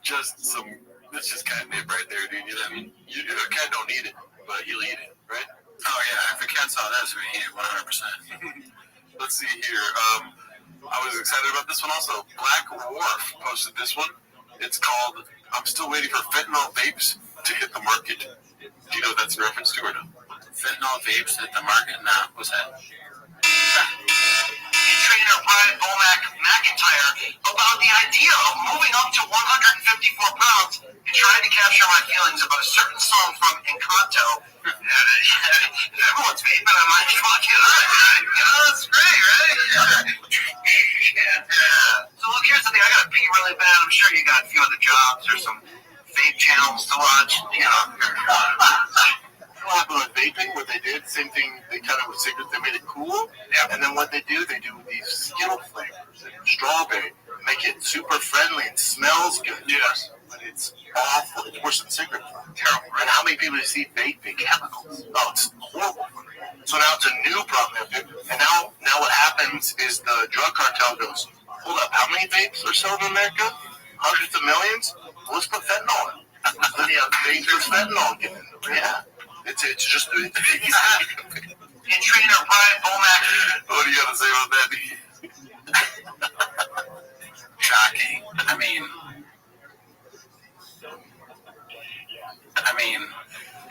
Just some, that's just catnip right there, dude. You know what I mean? You a cat don't need it, but you'll eat it, right? Oh yeah, if a cat saw that, we eat it 100%. Let's see here. I was excited about this one also. Black Wharf posted this one. It's called "I'm Still Waiting for Fentanyl Vapes to Hit the Market." Do you know what that's in reference to or no? Fentanyl vapes hit the market? Nah, what's that? Trainer Brian Bomack McIntyre about the idea of moving up to 154 pounds and trying to capture my feelings about a certain song from Encanto. Everyone's vaping, I might as well get on. You know, that's great, right? Yeah. So look, here's the thing. I gotta pee really bad. I'm sure you got a few other jobs or some vape channels to watch. You know. What happened with vaping? What they did, same thing. They kind of with cigarettes, they made it cool. Yeah. And then what they do these Skittle flavors and strawberry, make it super friendly and smells good. Yes. But it's awful. It's worse than cigarettes. Terrible. And how many people do you see vaping chemicals? Oh, it's horrible. So now it's a new problem. And now what happens is the drug cartel goes, hold up, how many vapes are sold in America? Hundreds of millions? Well, let's put fentanyl in. Yeah, vapes with fentanyl get in there. Yeah. It's just and trainer Brian Bomack. What do you got to say about that? Shocking. I mean,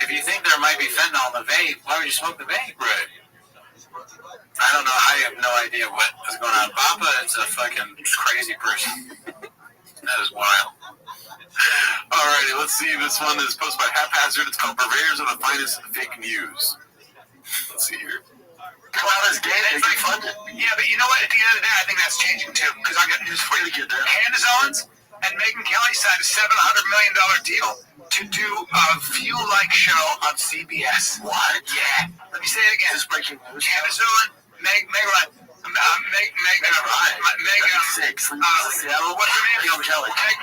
if you think there might be fentanyl in the vape, why would you smoke the vape? Right. I don't know. I have no idea what is going on. Bappa is a fucking crazy person. That is wild. Alrighty, let's see. This one is posted by Haphazard. It's called Purveyors of the Finest Fake News. Let's see here. Come out as gay, they get funded. Yeah, but you know what? At the end of the day, I think that's changing too. Because I got news for you. Candace Owens and Megyn Kelly signed a $700 million deal to do a View Like show on CBS. What? Yeah. Let me say it again. This is breaking news. Candace Owens, Megyn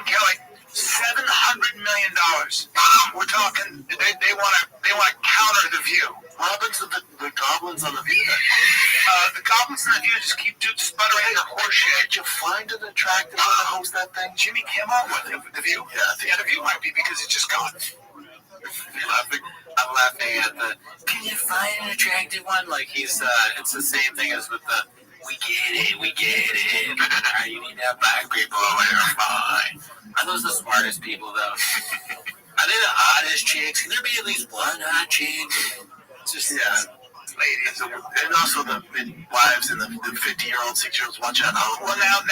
Kelly. $700 million. We're talking. They want to counter the View. What happens to the goblins on the View then? The goblins on the View just keep sputtering the horse shit. Did you find it attractive to host that thing? Jimmy Kimmel with the View. Yeah, the View might be because it's just gone. I'm laughing at the. Can you find an attractive one? Like he's. It's the same thing as with the. We get it. You need to have black people over there, fine. Are those the smartest people, though? Are they the hottest chicks? Can there be at least one hot chick? Just, ladies. And also the wives and the 50-year-old, 6-year-olds watch at home. Well, now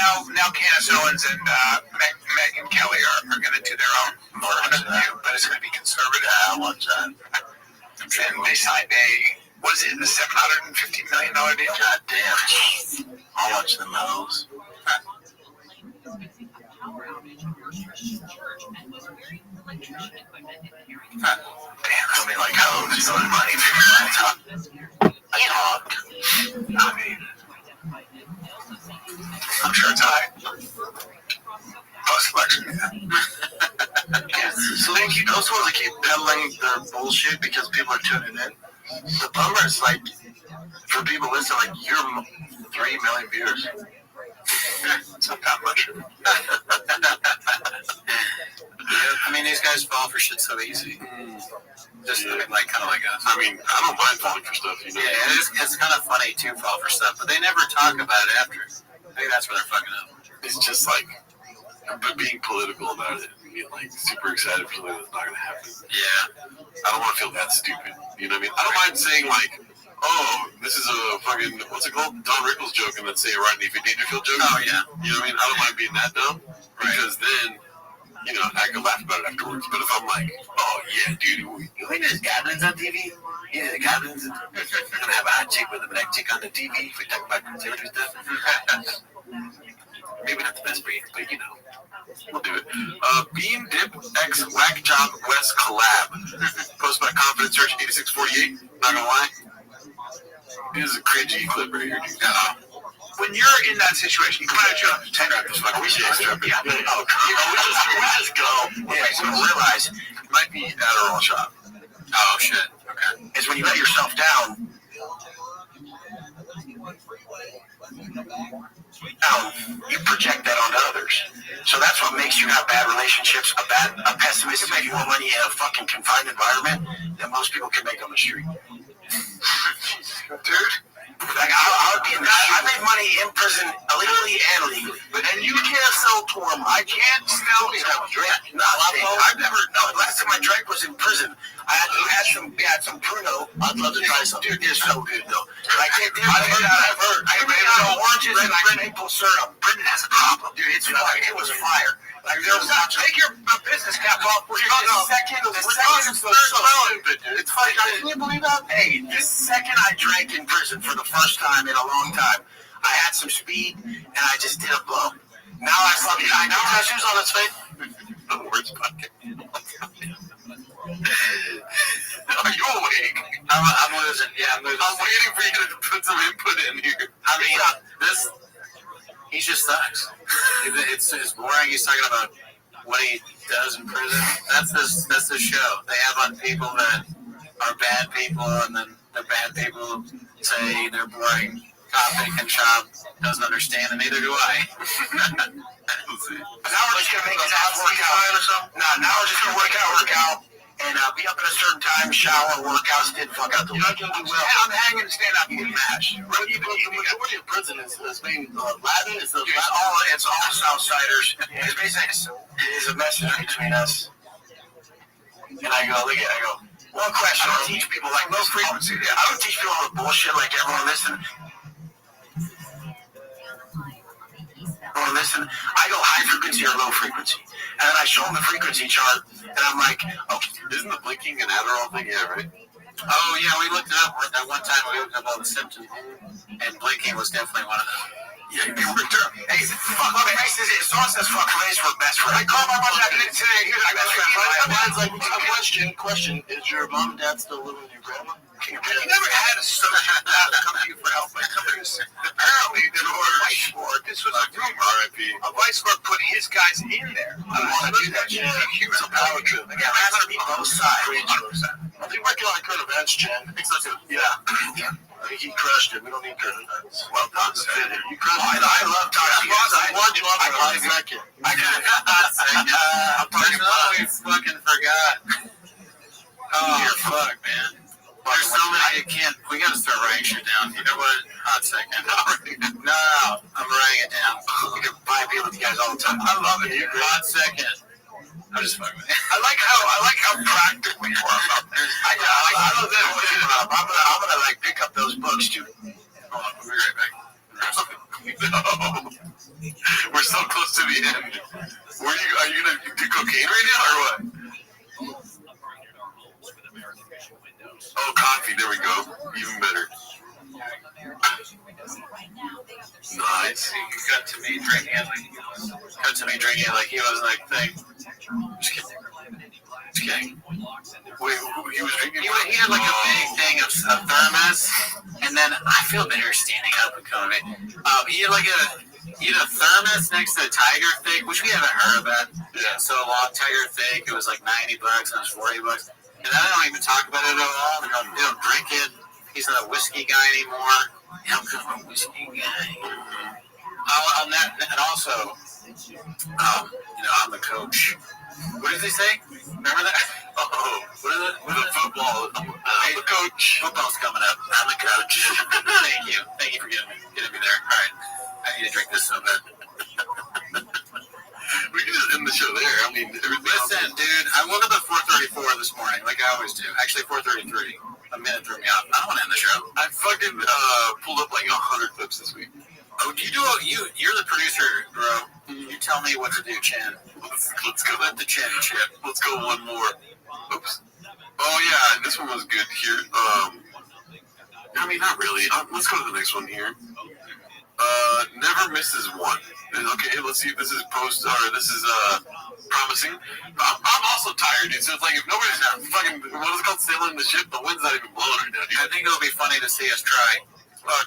Candace Owens and Megyn Kelly are going to do their own version of the View, but it's going to be conservative. Yeah, watch that. And they signed a What is it? A $750 million deal? God damn. I'll watch the medals. Damn, I mean, like, how is all the money? I talked. I mean, I'm sure it's high. Post-election, yeah. So they keep, those ones that keep peddling their bullshit because people are tuning in. The bummer is like, for people listening, like, you're 3 million viewers. It's not that much. I mean, these guys fall for shit so easy. Just like kind of like us. I mean, I don't mind falling for stuff, you know. Yeah, it's kind of funny to fall for stuff, but they never talk about it after. I think that's where they're fucking up. It's just like, but being political about it, and being like super excited for something that's not gonna happen. Yeah. I don't want to feel that stupid. You know what I mean? I don't mind saying like, oh, this is a fucking, what's it called? Don Rickles joke, and then say a Rodney Dangerfield joke. Oh yeah. You know what I mean? I don't mind being that dumb because then, you know, I can laugh about it afterwards. But if I'm like, oh yeah, dude, you think there's goblins on TV? Yeah, the goblins. We're gonna have a hot chick with a black chick on the TV if we talk about conservative stuff. Maybe not the best breed, but you know. We'll do it. Bean Dip X Whack Job West collab. Post by Confidence Search 8648. Not gonna lie. This is a cringy clip right here, dude. When you're in that situation, you come out of jail, take out this fucking. We should strap it. Yeah. Oh, we just go. Yeah, so realize it might be Adderall shot. Oh shit. Okay. Is when you let yourself down. You project that onto others. So that's what makes you have bad relationships, a pessimistic, make more money in a fucking confined environment than most people can make on the street. Dude, like I would be in I made money in prison illegally and legally. And you can't sell to them. I can't sell to them. I've never, no, the last time I drank was in prison. We had some Pruno. I'd love to try some. Dude, they're so good though. Like, I've heard. I made oranges and maple syrup. Brendan has a problem. Dude, it's fucking, it was fire. Like, take your business cap off. The second is so stupid, dude. It's funny. Can you believe that? Hey, the second I drank in prison for the first time in a long time, I had some speed and I just did a blow. Now I love you. I know tattoos on his face. The worst podcast. Are you awake? I'm losing. Yeah, I'm losing. I'm waiting for you to put some input in here. I mean, he just sucks. It's boring. He's talking about what he does in prison. That's the show. They have on people that are bad people, and then the bad people say they're boring. Cop and shop doesn't understand, and neither do I. Now we're just gonna make his ass work out or something. Now we're just gonna work out. And be up at a certain time, shower, workouts, did fuck out the week. You're not gonna do well. I'm hanging, stand up, you get mashed. The majority of prison is being Latin. It's all Southsiders. It's basically it's a message between us. And I go, one question. I don't teach people like low frequency. I don't teach people all the bullshit like everyone listen. I go high frequency or low frequency. And then I show them the frequency chart, and I'm like, okay. Isn't the blinking an Adderall thing? Yeah, right? Oh, yeah, we looked it up. At one time, we looked up all the symptoms, and blinking was definitely one of them. Yeah, they were terrible. Hey, fuck, what makes this? Someone says fuck race for best friend. I call my mom that today. Here's my best friend. Question. Is your mom and dad still living with your grandma? You never had a sociopath come to you for help. Apparently, there was a vice lord. This was a rumor. R.I.P. A vice lord put his guys in there. I want to do that. He was a power trip. Again, I have to be both sides. I think working on current events, Jen. Yeah. I think he crushed it. We don't need current events. Well done, sir. You crushed it. I love talking. I warned you on the last second. I'm talking about we fucking forgot. Oh, fuck, man. There's so many, we gotta start writing shit down. You know what? Hot second. No, I'm writing it down. You can buy beer with you guys all the time. I love it. Hot second. I'm just fucking with it. I like how practical you are about this. I love that. I'm gonna like pick up those books too. Hold on, we'll be right back. No. We're so close to the end. Are you gonna do cocaine right now or what? Oh, coffee. There we go. Even better. Nice. Cut to me drinking like he was like thing. Just kidding. Wait, he was drinking? He had like a big thing of thermos, and then I feel better standing up and coming. He had a thermos next to the Tiger Thick, which we haven't heard of that. Yeah. So long Tiger Thick, it was like $90 and it was $40. And I don't even talk about it at all. They don't drink it. He's not a whiskey guy anymore. Yeah, I'm kind of a whiskey guy. And also, I'm the coach. What does he say? Remember that? Oh, what is it? With the football. I'm the coach. Football's coming up. I'm the coach. Thank you. Thank you for getting me there. All right. I need to drink this so bad. We can just end the show there. I mean, listen, dude. I woke up at 4:34 this morning, like I always do. Actually, 4:33. A minute threw me off. I don't want to end the show. I fucking pulled up like 100 clips this week. Oh, you're the producer, bro. You tell me what to do, Chan. Let's go. Let the Chan chip. Let's go one more. Oops. Oh yeah, this one was good here. I mean, not really. Let's go to the next one here. Never misses one. Okay, let's see if this is promising. I'm also tired, dude. So it's like if nobody's fucking, what is it called, sailing the ship, the wind's not even blowing right now, dude. I think it'll be funny to see us try.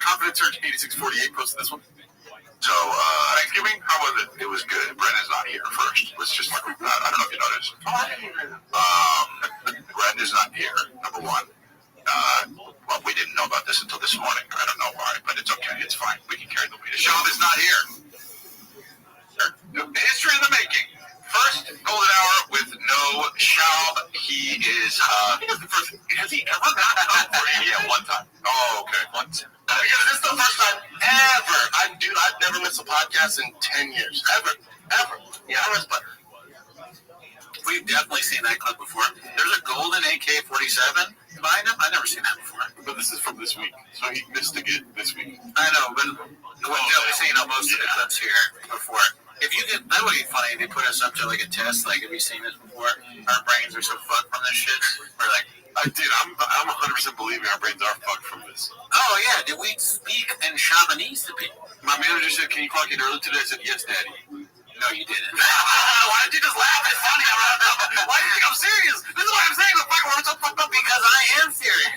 Confidence Search 8648 posted this one. So, Thanksgiving, how was it? It was good. Brenda's not here first. Let's just, I don't know if you noticed. Brenda's not here, number one. Well, we didn't know about this until this morning. I don't know why, but it's okay. It's fine. We can carry the weight. Shab is not here. History in the making. First golden hour with no Shab. He is, has he ever not come for you? Yeah, one time. Oh, okay. One time. Because this is the first time ever. I've never missed a podcast in 10 years. Ever. Yeah, I missed one. We've definitely seen that clip before. There's a golden AK-47 behind him. I've never seen that before. But this is from this week, so he missed again this week. I know, but we've definitely seen most of the clips here before. If you could, that would be funny if they put us up to like a test. Like, have you seen this before? Our brains are so fucked from this shit. We're like, I'm 100% believing our brains are fucked from this. Oh yeah, did we speak in Shabanese to people? My manager said, "Can you clock in early today?" I said, "Yes, Daddy." No, you didn't. Why did you just laugh? It's funny. Why do you think I'm serious? This is why I'm saying the fucking words so fucked up. Because I am serious.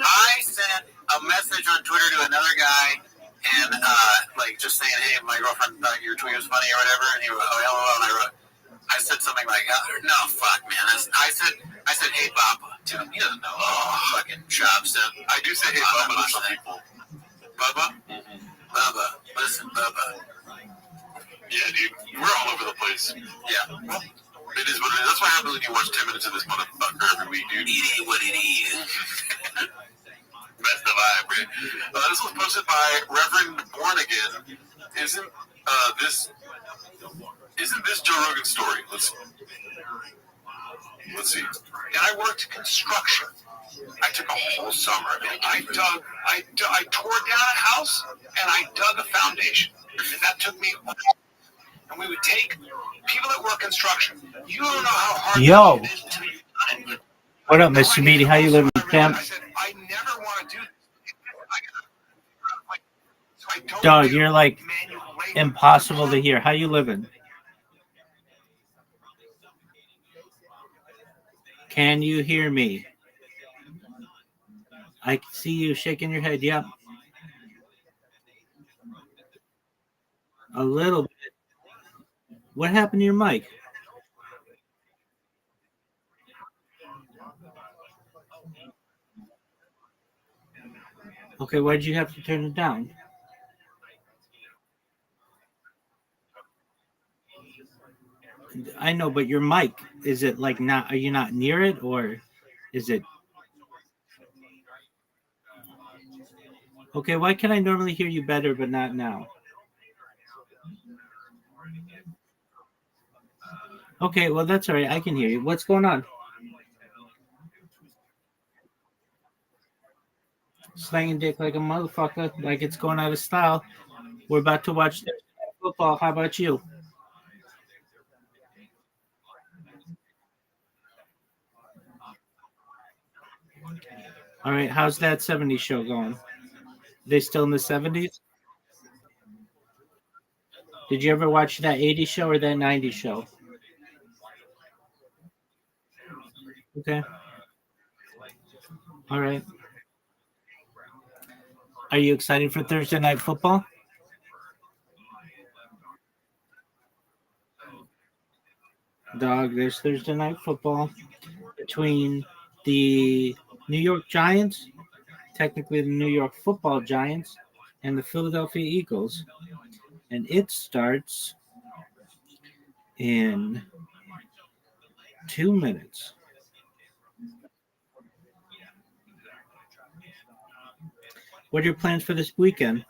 I sent a message on Twitter to another guy, and like just saying, "Hey, my girlfriend thought your tweet was funny or whatever," and he wrote, "Oh, LOL," and I said something like, "No, fuck, man." I said, "Hey, Baba," to him. He doesn't know fucking job stuff. I do say, "Hey, Baba," to some people. Baba? Mm-hmm. Baba. Listen, Baba. Yeah, dude, we're all over the place. Yeah. Well, it is what it is. That's what happens when you watch 10 minutes of this motherfucker every week, dude. It is what it is. That's the vibe, man. This was posted by Reverend Born Again. Isn't this Joe Rogan's story? Let's see. And I worked construction. I took a whole summer. I tore down a house and I dug a foundation. And that took me. And we would take people that work construction. You don't know how hard Yo. it is until you've done it. What up, Mr. Meaty? How you living, champ? I said, I never want to do this. Dog, you're like impossible to hear. How you living? Can you hear me? I can see you shaking your head. Yep. A little bit. What happened to your mic? Okay, why did you have to turn it down? I know, but your mic, is it like not, are you not near it, or is it? Okay, why can I normally hear you better, but not now? Okay, well, that's all right. I can hear you. What's going on? Slanging dick like a motherfucker, like it's going out of style. We're about to watch football. How about you? All right, how's that 70s show going? They still in the 70s? Did you ever watch that 80s show or that 90s show? Okay. All right. Are you excited for Thursday night football? Dog, there's Thursday night football between the New York Giants, technically the New York Football Giants, and the Philadelphia Eagles. And it starts in 2 minutes. What are your plans for this weekend?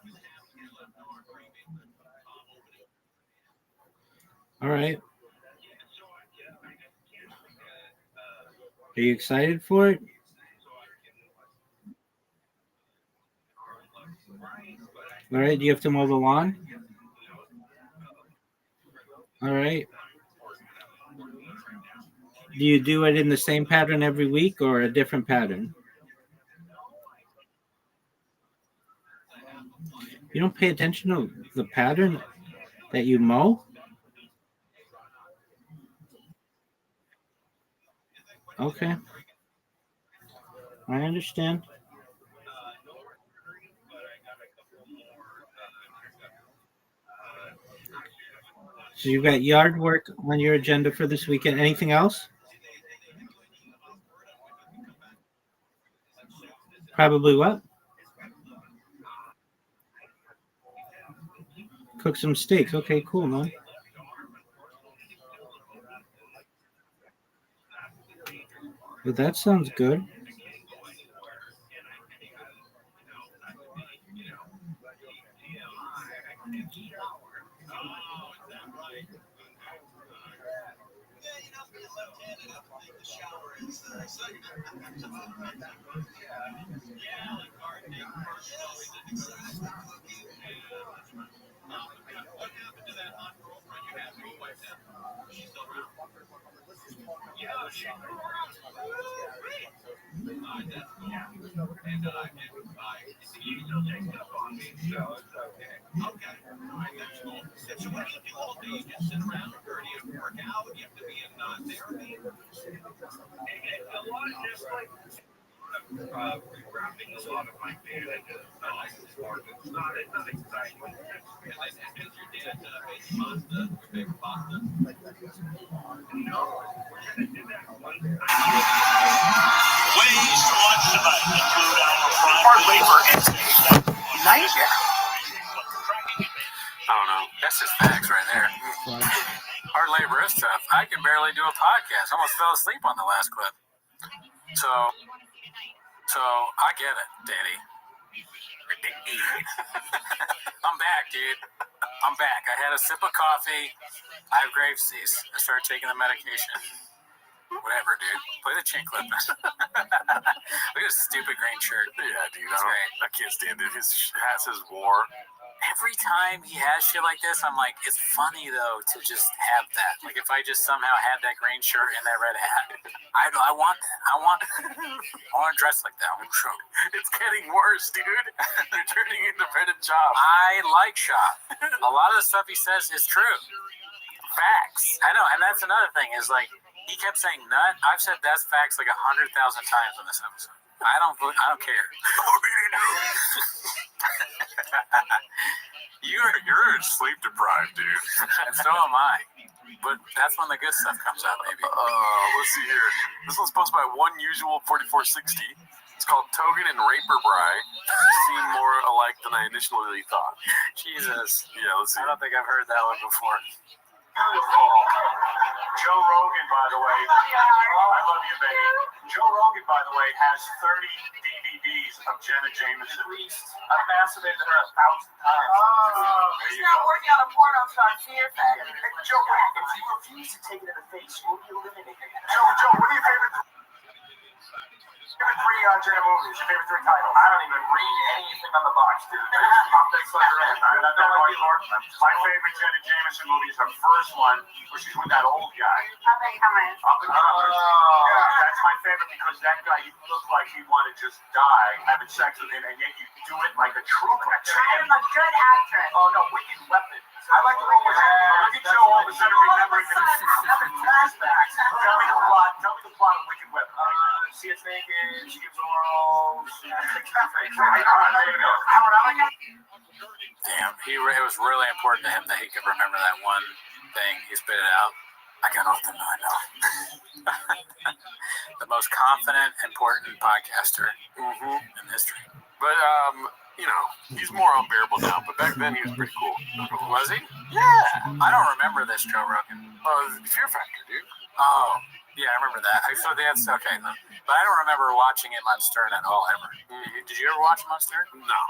All right. Are you excited for it? All right. Do you have to mow the lawn? All right. Do you do it in the same pattern every week or a different pattern? You don't pay attention to the pattern that you mow? Okay. I understand. So you got yard work on your agenda for this weekend. Anything else? Probably what? Cook some steaks. Okay, cool, man. Well, that sounds good. Ways to watch tonight include our hard labor nightmare. I don't know. That's just facts right there. Hard labor is tough. I can barely do a podcast. I almost fell asleep on the last clip. So I get it, Danny. I'm back, dude. I'm back. I had a sip of coffee. I have Graves' disease. I started taking the medication. Whatever, dude. Play the chin clip. Look at his stupid green shirt. Yeah, dude. I can't stand it. His hat says war. Every time he has shit like this, I'm like, it's funny though to just have that. Like if I just somehow had that green shirt and that red hat, I want that. I want to dress like that. It's getting worse, dude. You're turning into Brendan Job. I like Shop. A lot of the stuff he says is true. Facts. I know, and that's another thing is like he kept saying nut. I've said that's facts like 100,000 times on this episode. I don't care. You're sleep deprived, dude. And so am I. But that's when the good stuff comes out, maybe. Let's see here. This one's posted by One Usual 4460. It's called Togan and Raper Bry. Seem more alike than I initially thought. Jesus. Yeah, let's see. I don't think I've heard that one before. Beautiful. Joe Rogan, by the way. I love you, baby. Joe Rogan, by the way, has 30 DVDs of Jenna Jameson. I've masturbated her 1,000 times. He's not working on a porno star Fear Factory. Joe, if you refuse to take it in the face, you will be eliminated. Joe, what are your favorite? Favorite three Jada movies? Your favorite three titles? I don't even read anything on the box, dude. I just pop that sucker in. I don't know what more. My favorite Jenna Jameson movie is her first one, where she's with that old guy. Up and coming. Up and coming. Yeah, that's my favorite because that guy, you look like he wanted to just die having sex with him, and yet you do it like a trooper. I'm a good actress. Oh no, Wicked Weapon. I like the role with look at Joe all of a sudden remembering the flashbacks. Tell me the plot. Tell me the plot of Wicked Weapon. She gets naked. She gives oral. She takes her face. There you go. Damn, it was really important to him that he could remember that one thing. He spit it out. I got nothing. I know. The most confident, important podcaster in history. But you know, he's more unbearable now. But back then, he was pretty cool. Was he? Yeah. I don't remember this Joe Rogan. Fear Factor, dude. Oh, yeah, I remember that. So that's okay. Though. But I don't remember watching him on Stern at all, ever. Did you ever watch him on Stern? No.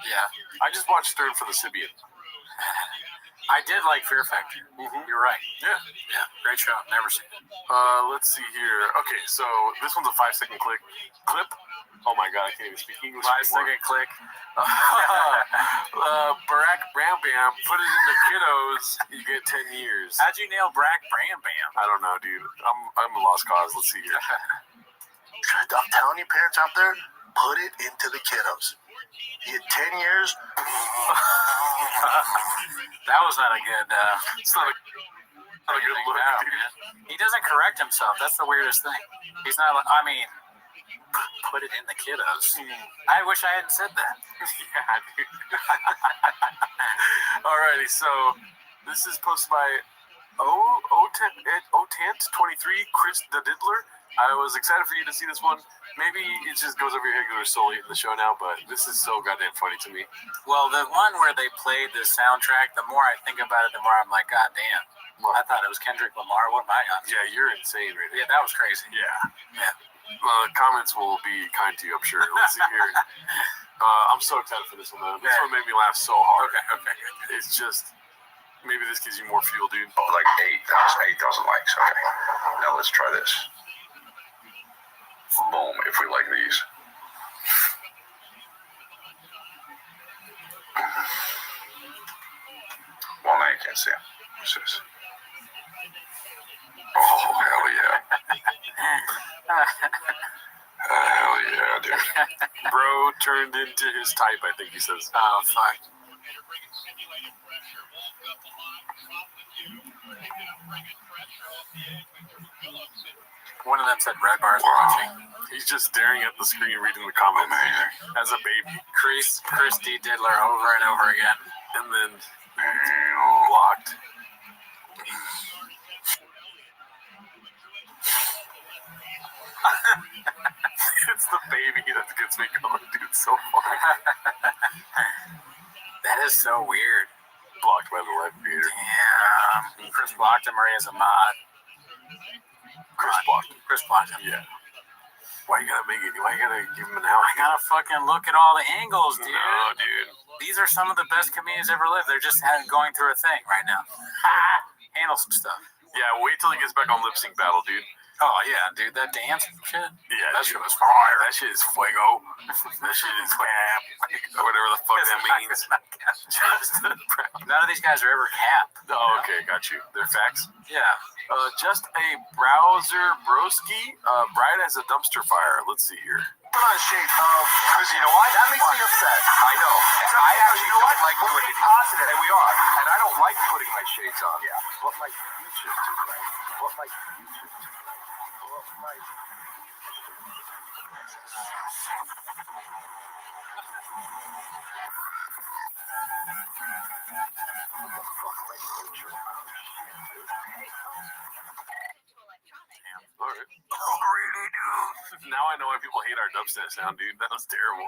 Yeah. I just watched Stern for the Sibian. I did like Fear Factor. You're right. Yeah. Yeah. Great show. Never seen it. Let's see here. Okay, so this one's a 5-second clip. Oh my god, I can't even speak English 5-second click. Barack Bam Bam, put it in the kiddos, you get 10 years. How'd you nail Barack Bam Bam? I don't know, dude. I'm a lost cause. Let's see here. I'm telling you, parents out there, put it into the kiddos. You get 10 years. That was not a good. It's not a good look, dude. He doesn't correct himself. That's the weirdest thing. He's not. I mean, put it in the kiddos. I wish I hadn't said that. Yeah, dude. Alrighty, so this is posted by Otant23, Chris the Diddler. I was excited for you to see this one. Maybe it just goes over your head because we're so late in the show now, but this is so goddamn funny to me. Well, the one where they played the soundtrack, the more I think about it, the more I'm like, God damn. Well, I thought it was Kendrick Lamar. What am I on? Yeah, you're insane right now. Yeah, that was crazy. Yeah. Comments will be kind to you, I'm sure. Let's see here. I'm so excited for this one, though. This one made me laugh so hard. Okay. It's just, maybe this gives you more fuel, dude. Like 8,000 likes. Okay. Now let's try this. Boom, if we like these. Well, now you can't see them. What's this? Oh, hell yeah. Hell yeah, dude. Bro turned into his type, I think he says. Oh, fuck. One of them said red bars watching. He's just staring at the screen, reading the comments as a baby. Chris D. Diddler over and over again. And then blocked. It's the baby that gets me going, dude. So funny. That is so weird. Blocked by the live creator. Damn. Chris blocked him, Maria's a mod. Chris blocked him. Yeah. Why you gotta make it? Why you gotta give him an out? I gotta fucking look at all the angles, dude. No, dude. These are some of the best comedians ever lived. They're just going through a thing right now. Handle some stuff. Yeah, wait till he gets back on Lip Sync Battle, dude. Oh, yeah, dude. That dance shit. Yeah, that shit was fire. That shit is fuego. That shit is whatever the fuck that means. None of these guys are ever capped. Oh, okay, got you. They're facts? Yeah. Just a browser broski. Bright as a dumpster fire. Let's see here. Put on a shade of, because you know what? That makes me upset. I know. I actually don't like doing it. Positive, and we are. And I don't like putting my shades on. Yeah. But my future tonight. But my future tonight. But my Really, dude. Now I know why people hate our dubstep sound, dude. That was terrible.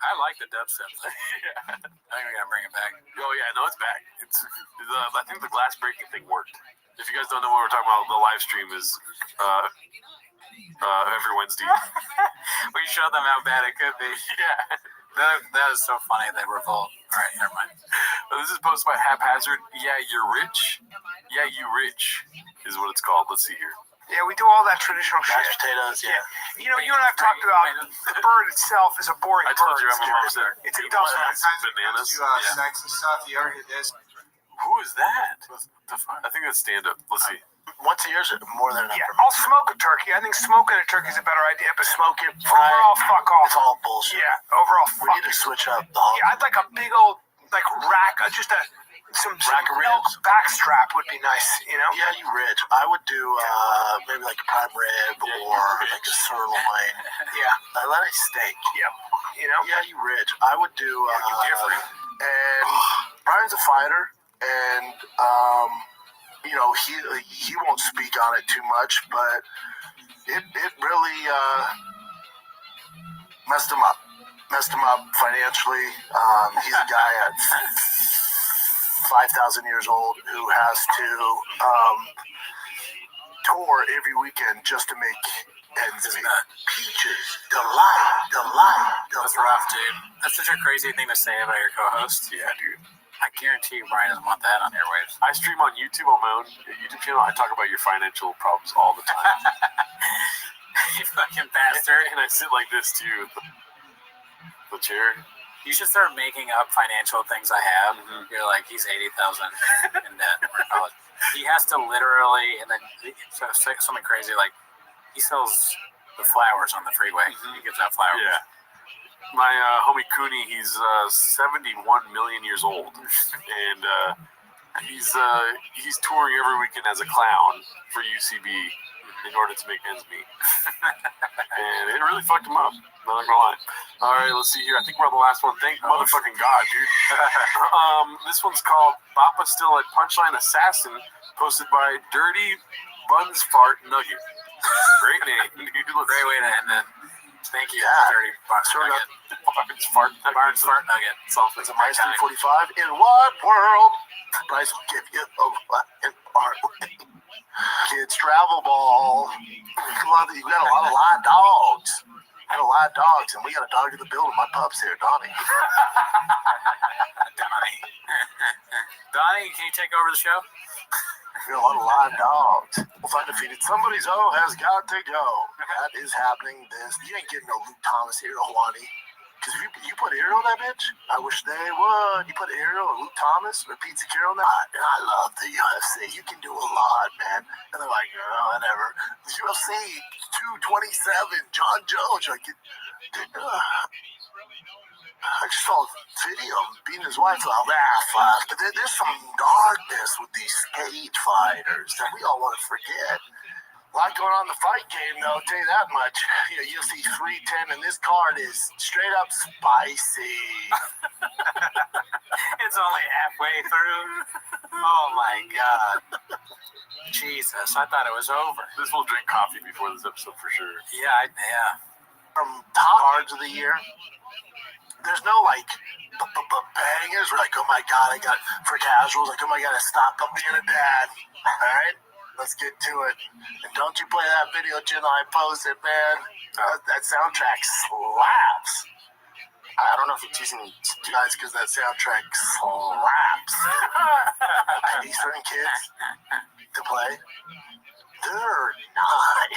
I like the dubstep. Yeah. I think we gotta bring it back. Oh yeah, no, it's back. I think the glass breaking thing worked. If you guys don't know what we're talking about, the live stream is every Wednesday. We showed them how bad it could be. Yeah. That is so funny. They revolt. All right, never mind. This is posted by Haphazard. Yeah, you're rich. Yeah, you rich is what it's called. Let's see here. Yeah, we do all that traditional shit. Mashed potatoes, yeah. You know, you and I have talked about the bird itself is a boring I told bird. you I'm a monster. It's a dumb one. Bananas. Snacks and stuff. You ever did this? Who is that? The fuck? I think that's stand-up. Let's see. Once a year is more than enough. Yeah, I'll smoke a turkey. I think smoking a turkey is a better idea, but Smoke it, fry overall, fuck off. It's all bullshit. Yeah, overall, We fuck need to it. switch up the whole. Yeah, I'd like a big old rack, some Rack of ribs. backstrap would be nice. You know? Yeah, you rich. I would do maybe like a prime rib or like a sirloin. Yeah, I like a steak. Yep. You know? Yeah, you rich. I would do. you different. And Brian's a fighter, and you know he won't speak on it too much, but it really messed him up. Messed him up financially. He's a guy at 5,000 years old who has to tour every weekend just to make ends meet. Peaches, delight. That's rough, dude. That's such a crazy thing to say about your co-host. Yeah, dude. I guarantee you Brian doesn't want that on airwaves. I stream on YouTube on my own YouTube channel. I talk about your financial problems all the time. You fucking bastard. And I sit like this too with the chair. You should start making up financial things I have. Mm-hmm. You're like, he's 80,000 in debt for college. He has to literally, and then something crazy like he sells the flowers on the freeway. Mm-hmm. He gives out flowers. Yeah. My homie Cooney, he's 71 million years old, and he's touring every weekend as a clown for UCB in order to make ends meet. And it really fucked him up. Not gonna lie. All right, let's see here. I think we're on the last one. Thank motherfucking God, dude. This one's called Bappa Still at Punchline Assassin, posted by Dirty Buns Fart Nugget. Great name, dude. Great way to end it. Thank you, Dirty Buns Nugget. Barnes Fart Nugget. It's a Mice 345. In what world? Bryce will give you a fucking parlay. Kids travel ball. Come on, you got a lot of live dogs. I got a lot of dogs, and we got a dog in the building. My pup's here, Donnie. Donnie, can you take over the show? We got a lot of live dogs. We'll find defeated. Somebody's has got to go. That is happening. You ain't getting no Luke Thomas here, Juani. Because if you put Ariel on that bitch, I wish they would. You put Ariel or Luke Thomas or Pizza Carroll on that. I love the UFC. You can do a lot, man. And they're like, oh, whatever. The UFC 227, John Jones. Like, I just saw a video of him beating his wife. Like, fuck. But there's some darkness with these stage fighters that we all want to forget. A lot going on in the fight game, though, I'll tell you that much. You know, UFC 310, and this card is straight up spicy. It's only halfway through. Oh, my God. Jesus, I thought it was over. This will drink coffee before this episode for sure. Yeah. From top cards of the year, there's no, like, bangers. We're like, oh, my God, for casuals, like, oh, my God, I stopped up being a dad. All right? Let's get to it. And don't you play that video, Jim, I posted, man. That soundtrack slaps. I don't know if you're teasing me guys because that soundtrack slaps. These certain kids to play, they're not.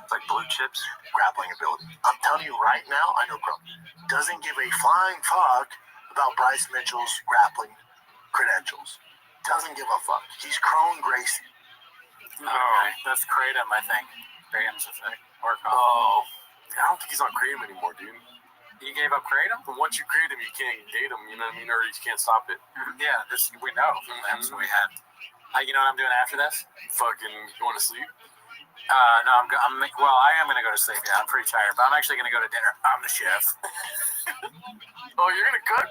It's like blue chips grappling ability. I'm telling you right now, I know Bro doesn't give a flying fuck about Bryce Mitchell's grappling credentials. Doesn't give a fuck. He's Crone Gracie. Okay, that's Kratom, I think. Kratom's a thing. Oh, I don't think he's on Kratom anymore, dude. You gave up Kratom? But once you create him, you can't date him, you know what I mean? Or you can't stop it. Yeah, we know from them, so we had. You know what I'm doing after this? Fucking going to sleep? No, I am going to go to sleep. Yeah, I'm pretty tired, but I'm actually going to go to dinner. I'm the chef. Oh, you're going to cook?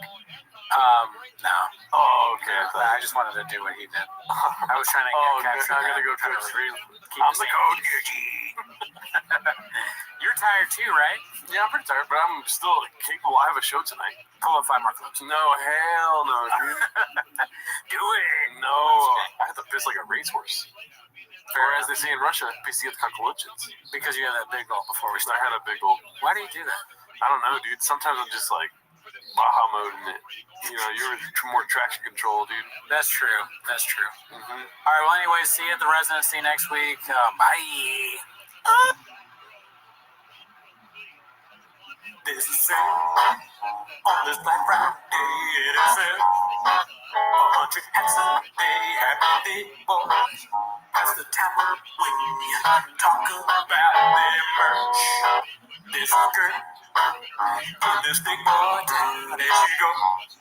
No. Oh, okay. I just wanted to do what he did. I was trying to capture I'm going to go cook. I'm the code, You're tired too, right? Yeah, I'm pretty tired, but I'm still capable. I have a show tonight. Pull up 5 more clips. No, hell no, dude. Do it. No, I have to piss like a racehorse. Or as they say in Russia, pisiet kakolochins. Because you had that big goal before we started. I had a big goal. Why do you do that? I don't know, dude. Sometimes I'm just like Baja mode in it. you're more traction control, dude. That's true. That's true. Mm-hmm. All right. Well, anyway, see you at the residency next week. Bye. This is it. On this Black Friday, it is it. 100 hats a day, happy people. That's the time when we talk about their merch. This girl, this big boy, there she go.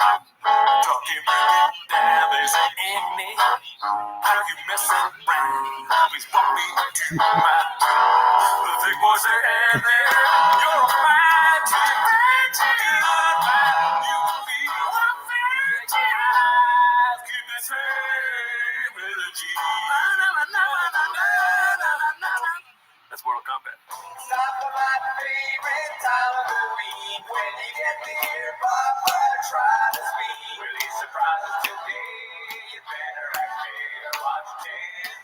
Talking about it down, they say, Annie, how you messing around? Please walk me to my door. The big boy say, Annie, you're mine to goodbye. You will be one thing to have. Keep the same energy. That's Mortal Kombat. Stop for my favorite time of the week. When you get the earbud, try to speak. Really surprises to me. You better actually watch 10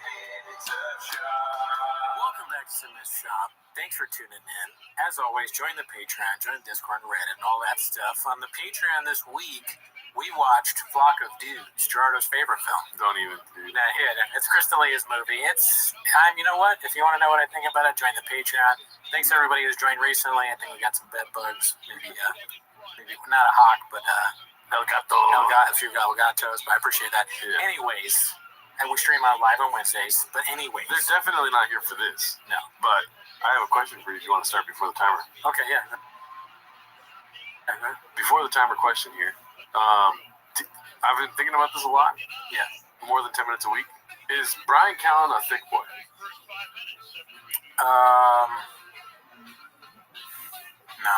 minutes of shop. Welcome back to Miss Shop. Thanks for tuning in. As always, join the Patreon, join the Discord and Reddit and all that stuff. On the Patreon this week, we watched Flock of Dudes, Gerardo's favorite film. Don't even, dude. It's Chris D'Elia's movie. You know what? If you want to know what I think about it, join the Patreon. Thanks to everybody who's joined recently. I think we got some bed bugs. Maybe not a hawk, but a few Elgatos, but I appreciate that. Yeah. Anyways, and we stream on live on Wednesdays. But anyways. They're definitely not here for this. No. But I have a question for you if you want to start before the timer. Okay, yeah. Before the timer question here. I've been thinking about this a lot. Yeah. More than 10 minutes a week. Is Brian Callen a thick boy? No.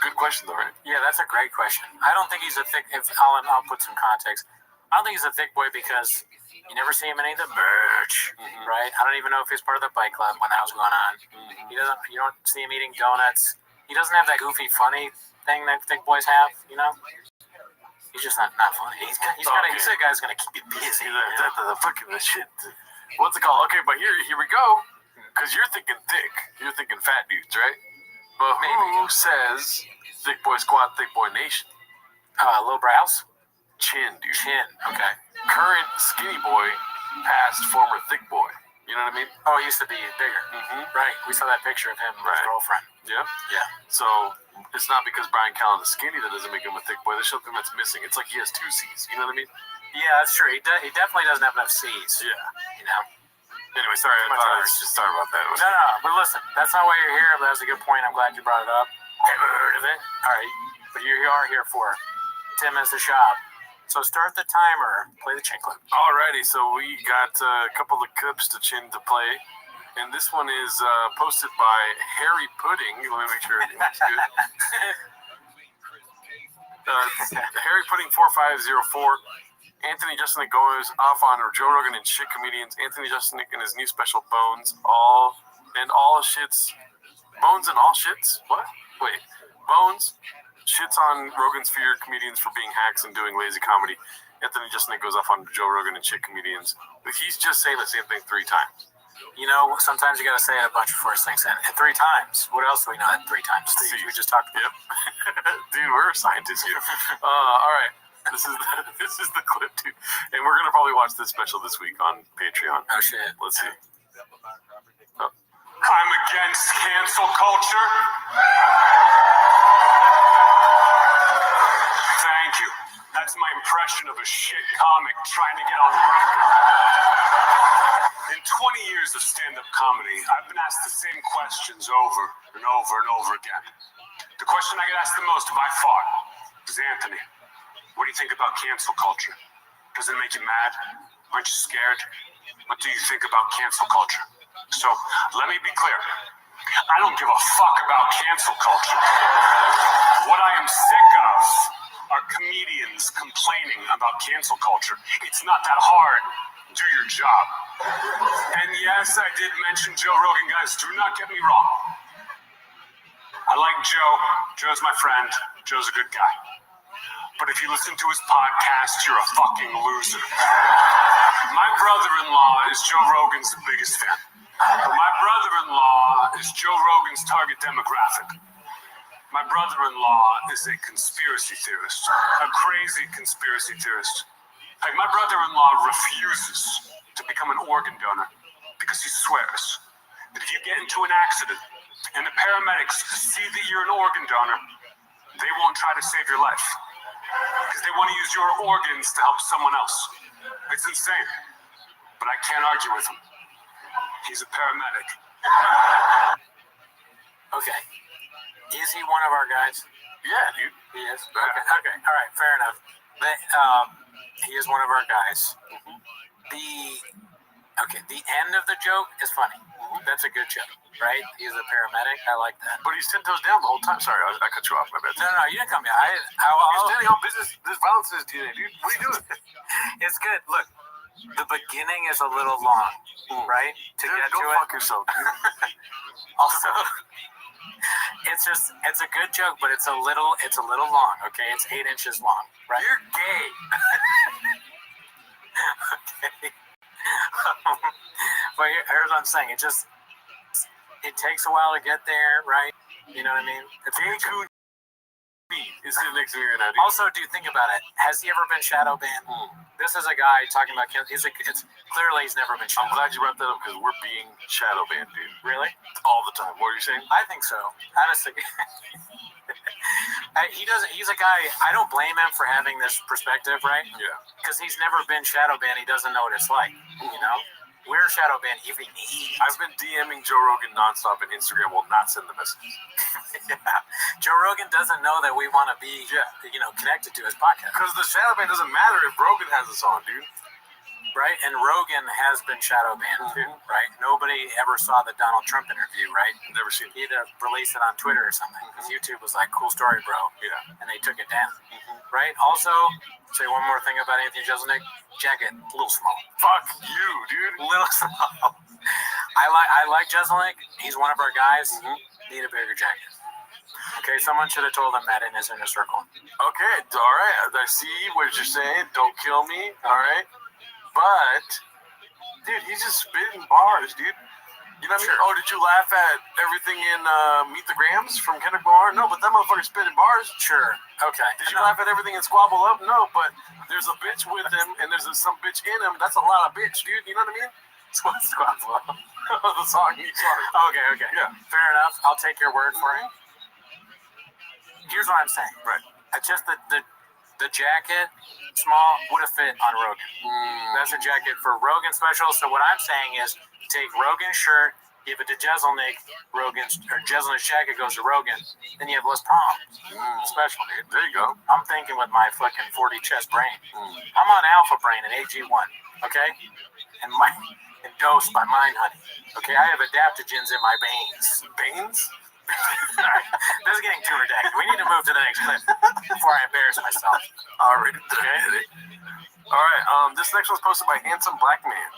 Good question, though, right? Yeah, that's a great question. I don't think he's a thick. I'll put some context. I don't think he's a thick boy because you never see him in any of the merch, right? I don't even know if he's part of the bike club when that was going on. You don't see him eating donuts. He doesn't have that goofy, funny thing that thick boys have, He's just not funny. He's a guy who's gonna keep you busy. The fucking shit. What's it called? Okay, but here we go. Because you're thinking thick. You're thinking fat dudes, right? But who says thick boy squad, thick boy nation? Low brows? Chin, dude. Chin, okay. Current skinny boy, past former thick boy. You know what I mean? Oh, he used to be bigger. Right. We saw that picture of him and his girlfriend. Yeah? Yeah. So it's not because Brian Callen is skinny that doesn't make him a thick boy. There's something that's missing. It's like he has 2 C's. You know what I mean? Yeah, that's true. He definitely doesn't have enough C's. Yeah. Anyway, sorry. Sorry about that. No. But listen, that's not why you're here. But that's a good point. I'm glad you brought it up. Never heard of it. All right. But you are here for 10 minutes to shop. So start the timer. Play the chin clip. Alrighty. So we got a couple of clips to chin to play. And this one is posted by Harry Pudding. Let me make sure it looks good. Harry Pudding 4504. Anthony Jeselnik goes off on Joe Rogan and shit comedians. Anthony Jeselnik and his new special Bones. Bones and all shits. What? Wait. Bones shits on Rogan's fear comedians for being hacks and doing lazy comedy. Anthony Jeselnik goes off on Joe Rogan and shit comedians. But he's just saying the same thing 3 times. Sometimes you got to say it a bunch before it's things in. And 3 times. What else do we know that 3 times? We just talked about. Yep. Dude, we're scientists here. All right. This is the clip, dude. And we're going to probably watch this special this week on Patreon. Oh, shit. Let's see. I'm against cancel culture. Thank you. That's my impression of a shit comic trying to get on record. In 20 years of stand-up comedy, I've been asked the same questions over and over and over again. The question I get asked the most by far is, Anthony, what do you think about cancel culture? Does it make you mad? Aren't you scared? What do you think about cancel culture? So, let me be clear. I don't give a fuck about cancel culture. What I am sick of are comedians complaining about cancel culture. It's not that hard. Do your job. And yes, I did mention Joe Rogan, guys. Do not get me wrong. I like Joe. Joe's my friend. Joe's a good guy. But if you listen to his podcast, you're a fucking loser. My brother-in-law is Joe Rogan's biggest fan. But my brother-in-law is Joe Rogan's target demographic. My brother-in-law is a conspiracy theorist, a crazy conspiracy theorist. Like, my brother-in-law refuses to become an organ donor because he swears that if you get into an accident and the paramedics see that you're an organ donor, they won't try to save your life because they want to use your organs to help someone else. It's insane, but I can't argue with him. He's a paramedic. Okay. Is he one of our guys? Yeah, dude. He is? Okay. All right. Fair enough. He is one of our guys. The end of the joke is funny. That's a good joke, right? He's a paramedic. I like that. But he's 10 toes down the whole time. Sorry, I cut you off. My bad. No, you didn't cut me. You're standing on business. This violence is DNA, dude. What are you doing? It's good. Look, the beginning is a little long, right? To Dude, get go to it. fuck yourself, dude. Also, it's a good joke, but it's a little long. Okay, it's 8 inches long. Right? You're gay. Okay. But here's what I'm saying. It takes a while to get there, right? You know what I mean? It's He's sitting next to me right now, dude. Also, do think about it. Has he ever been shadow banned? This is a guy talking about. It's clearly he's never been shadow. I'm glad you brought that up because we're being shadow banned, dude. Really? All the time. What are you saying? I think so. Honestly, he's a guy. I don't blame him for having this perspective, right? Yeah. Because he's never been shadow banned. He doesn't know what it's like. You know. We're shadow banned if we need. I've been DMing Joe Rogan nonstop, and Instagram will not send the messages. Yeah. Joe Rogan doesn't know that we want to be, connected to his podcast. Because the shadow ban doesn't matter if Rogan has us on, dude. Right? And Rogan has been shadow banned too, right? Nobody ever saw the Donald Trump interview, right? Never seen it. He either released it on Twitter or something because YouTube was like, cool story, bro. Yeah. And they took it down, right? Also, say one more thing about Anthony Jeselnik. Jacket, a little small. Fuck you, dude. Little small. I like Jeselnik. He's one of our guys. Need a bigger jacket. Okay, someone should have told him that in his inner circle. Okay, all right. I see what you're saying. Don't kill me, all right? But, dude, he's just spitting bars, dude. You know what I mean? Oh, did you laugh at everything in Meet the Grams from Kendrick Lamar? No, but that motherfucker's spitting bars. Sure. Okay. Did you laugh at everything in Squabble Up? No, but there's a bitch with him, and there's some bitch in him. That's a lot of bitch, dude. You know what I mean? Squabble Up. The song. Okay. Yeah. Fair enough. I'll take your word for it. Here's what I'm saying. Right. Just the jacket, small, would have fit on Rogan. That's a jacket for Rogan special. So what I'm saying is take Rogan's shirt, give it to Jeselnik, Jeselnik's jacket goes to Rogan, then you have less palms. Special, dude. There you go. I'm thinking with my fucking 40 chest brain. I'm on Alpha Brain and AG1, okay? And dosed by Mind Honey. Okay, I have adaptogens in my veins. Veins? Alright, this is getting too redacted. We need to move to the next clip before I embarrass myself. Alright, okay. Alright, this next one's posted by Handsome Black Man.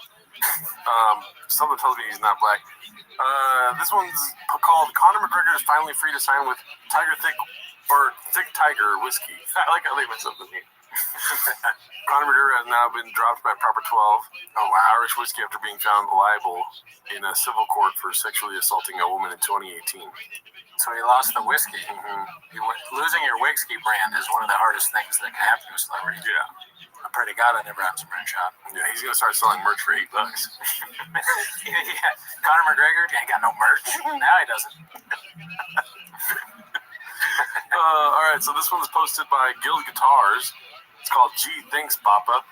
Something tells me he's not black. This one's called Conor McGregor is finally free to sign with Thick Tiger Whiskey. I like how they mess up the name. Conor McGregor has now been dropped by Proper 12, Irish whiskey, after being found liable in a civil court for sexually assaulting a woman in 2018. So he lost the whiskey. Losing your whiskey brand is one of the hardest things that can happen to a celebrity. Yeah. I pray to God I never have some print shop. Yeah, he's gonna start selling merch for $8. Yeah. Conor McGregor ain't got no merch. Now he doesn't. Alright, so this one's posted by Guild Guitars. It's called Gee, Thanks, Papa.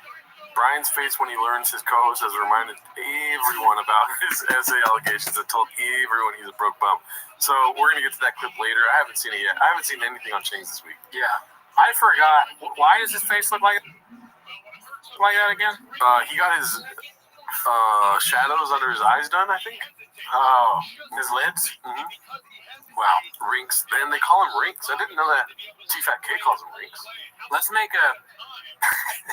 Brian's face when he learns his co-host has reminded everyone about his essay allegations and told everyone he's a broke bum. So we're going to get to that clip later. I haven't seen it yet. I haven't seen anything on Chains this week. Yeah. I forgot. Why does his face look like that again? He got his shadows under his eyes done, I think. Oh, his lids? Wow. Rinks. And they call him Rinks. I didn't know that T-Fat K calls him Rinks. Let's make a...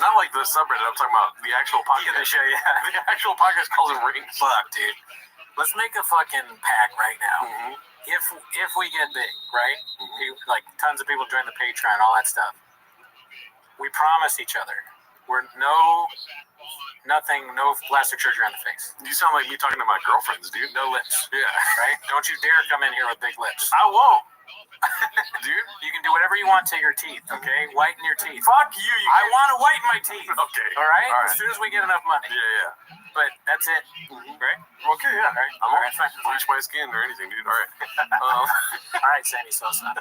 Not like the subreddit, I'm talking about the actual podcast. The show, yeah. The actual podcast calls him Rinks. Fuck, dude. Let's make a fucking pact right now. If we get big, right? Like tons of people join the Patreon, all that stuff. We promise each other. We're no plastic surgery on the face. You sound like me talking to my girlfriends, dude. No lips. Yeah. Right? Don't you dare come in here with big lips. I won't. Dude, You can do whatever you want to your teeth, okay? Whiten your teeth. fuck you. I want to whiten my teeth. Okay. All right? All right. As soon as we get enough money. Yeah. But that's it. Right? Okay, yeah. All right. I'm All not right, fine. bleach my skin or anything, dude. All right. All right, Sammy Sosa.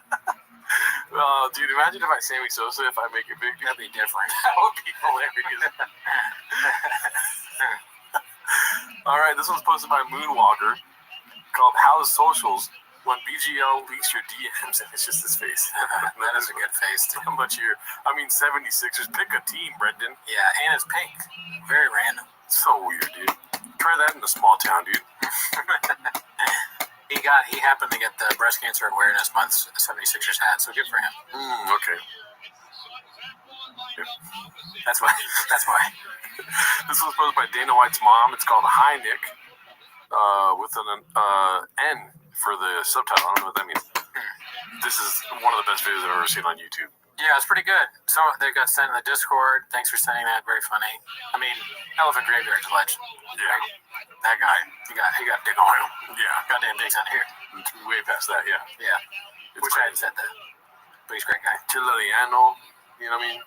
Dude, imagine if I Sammy Sosa if I make it big. That'd be different. That would be hilarious. All right, this one's posted by Moonwalker called How's Socials When BGL Leaks Your DMs, and it's just his face. That is a good face, too. How much here? 76ers. Pick a team, Brendan. Yeah, and it's pink. Very random. So weird, dude. Try that in a small town, dude. He happened to get the breast cancer awareness month 76ers had, so good for him. Okay. That's why. This was posted by Dana White's mom. It's called Hi Nick, with an N for the subtitle. I don't know what that means. This is one of the best videos I've ever seen on YouTube. Yeah, it's pretty good. So they got sent in the Discord. Thanks for sending that. Very funny. I mean, Elephant Graveyard's a legend. Yeah. That guy, he got dick on him. Yeah. Goddamn dick's on here. Way past that, yeah. Yeah. Wish I had said that. But he's a great guy. Chililiano, you know what I mean?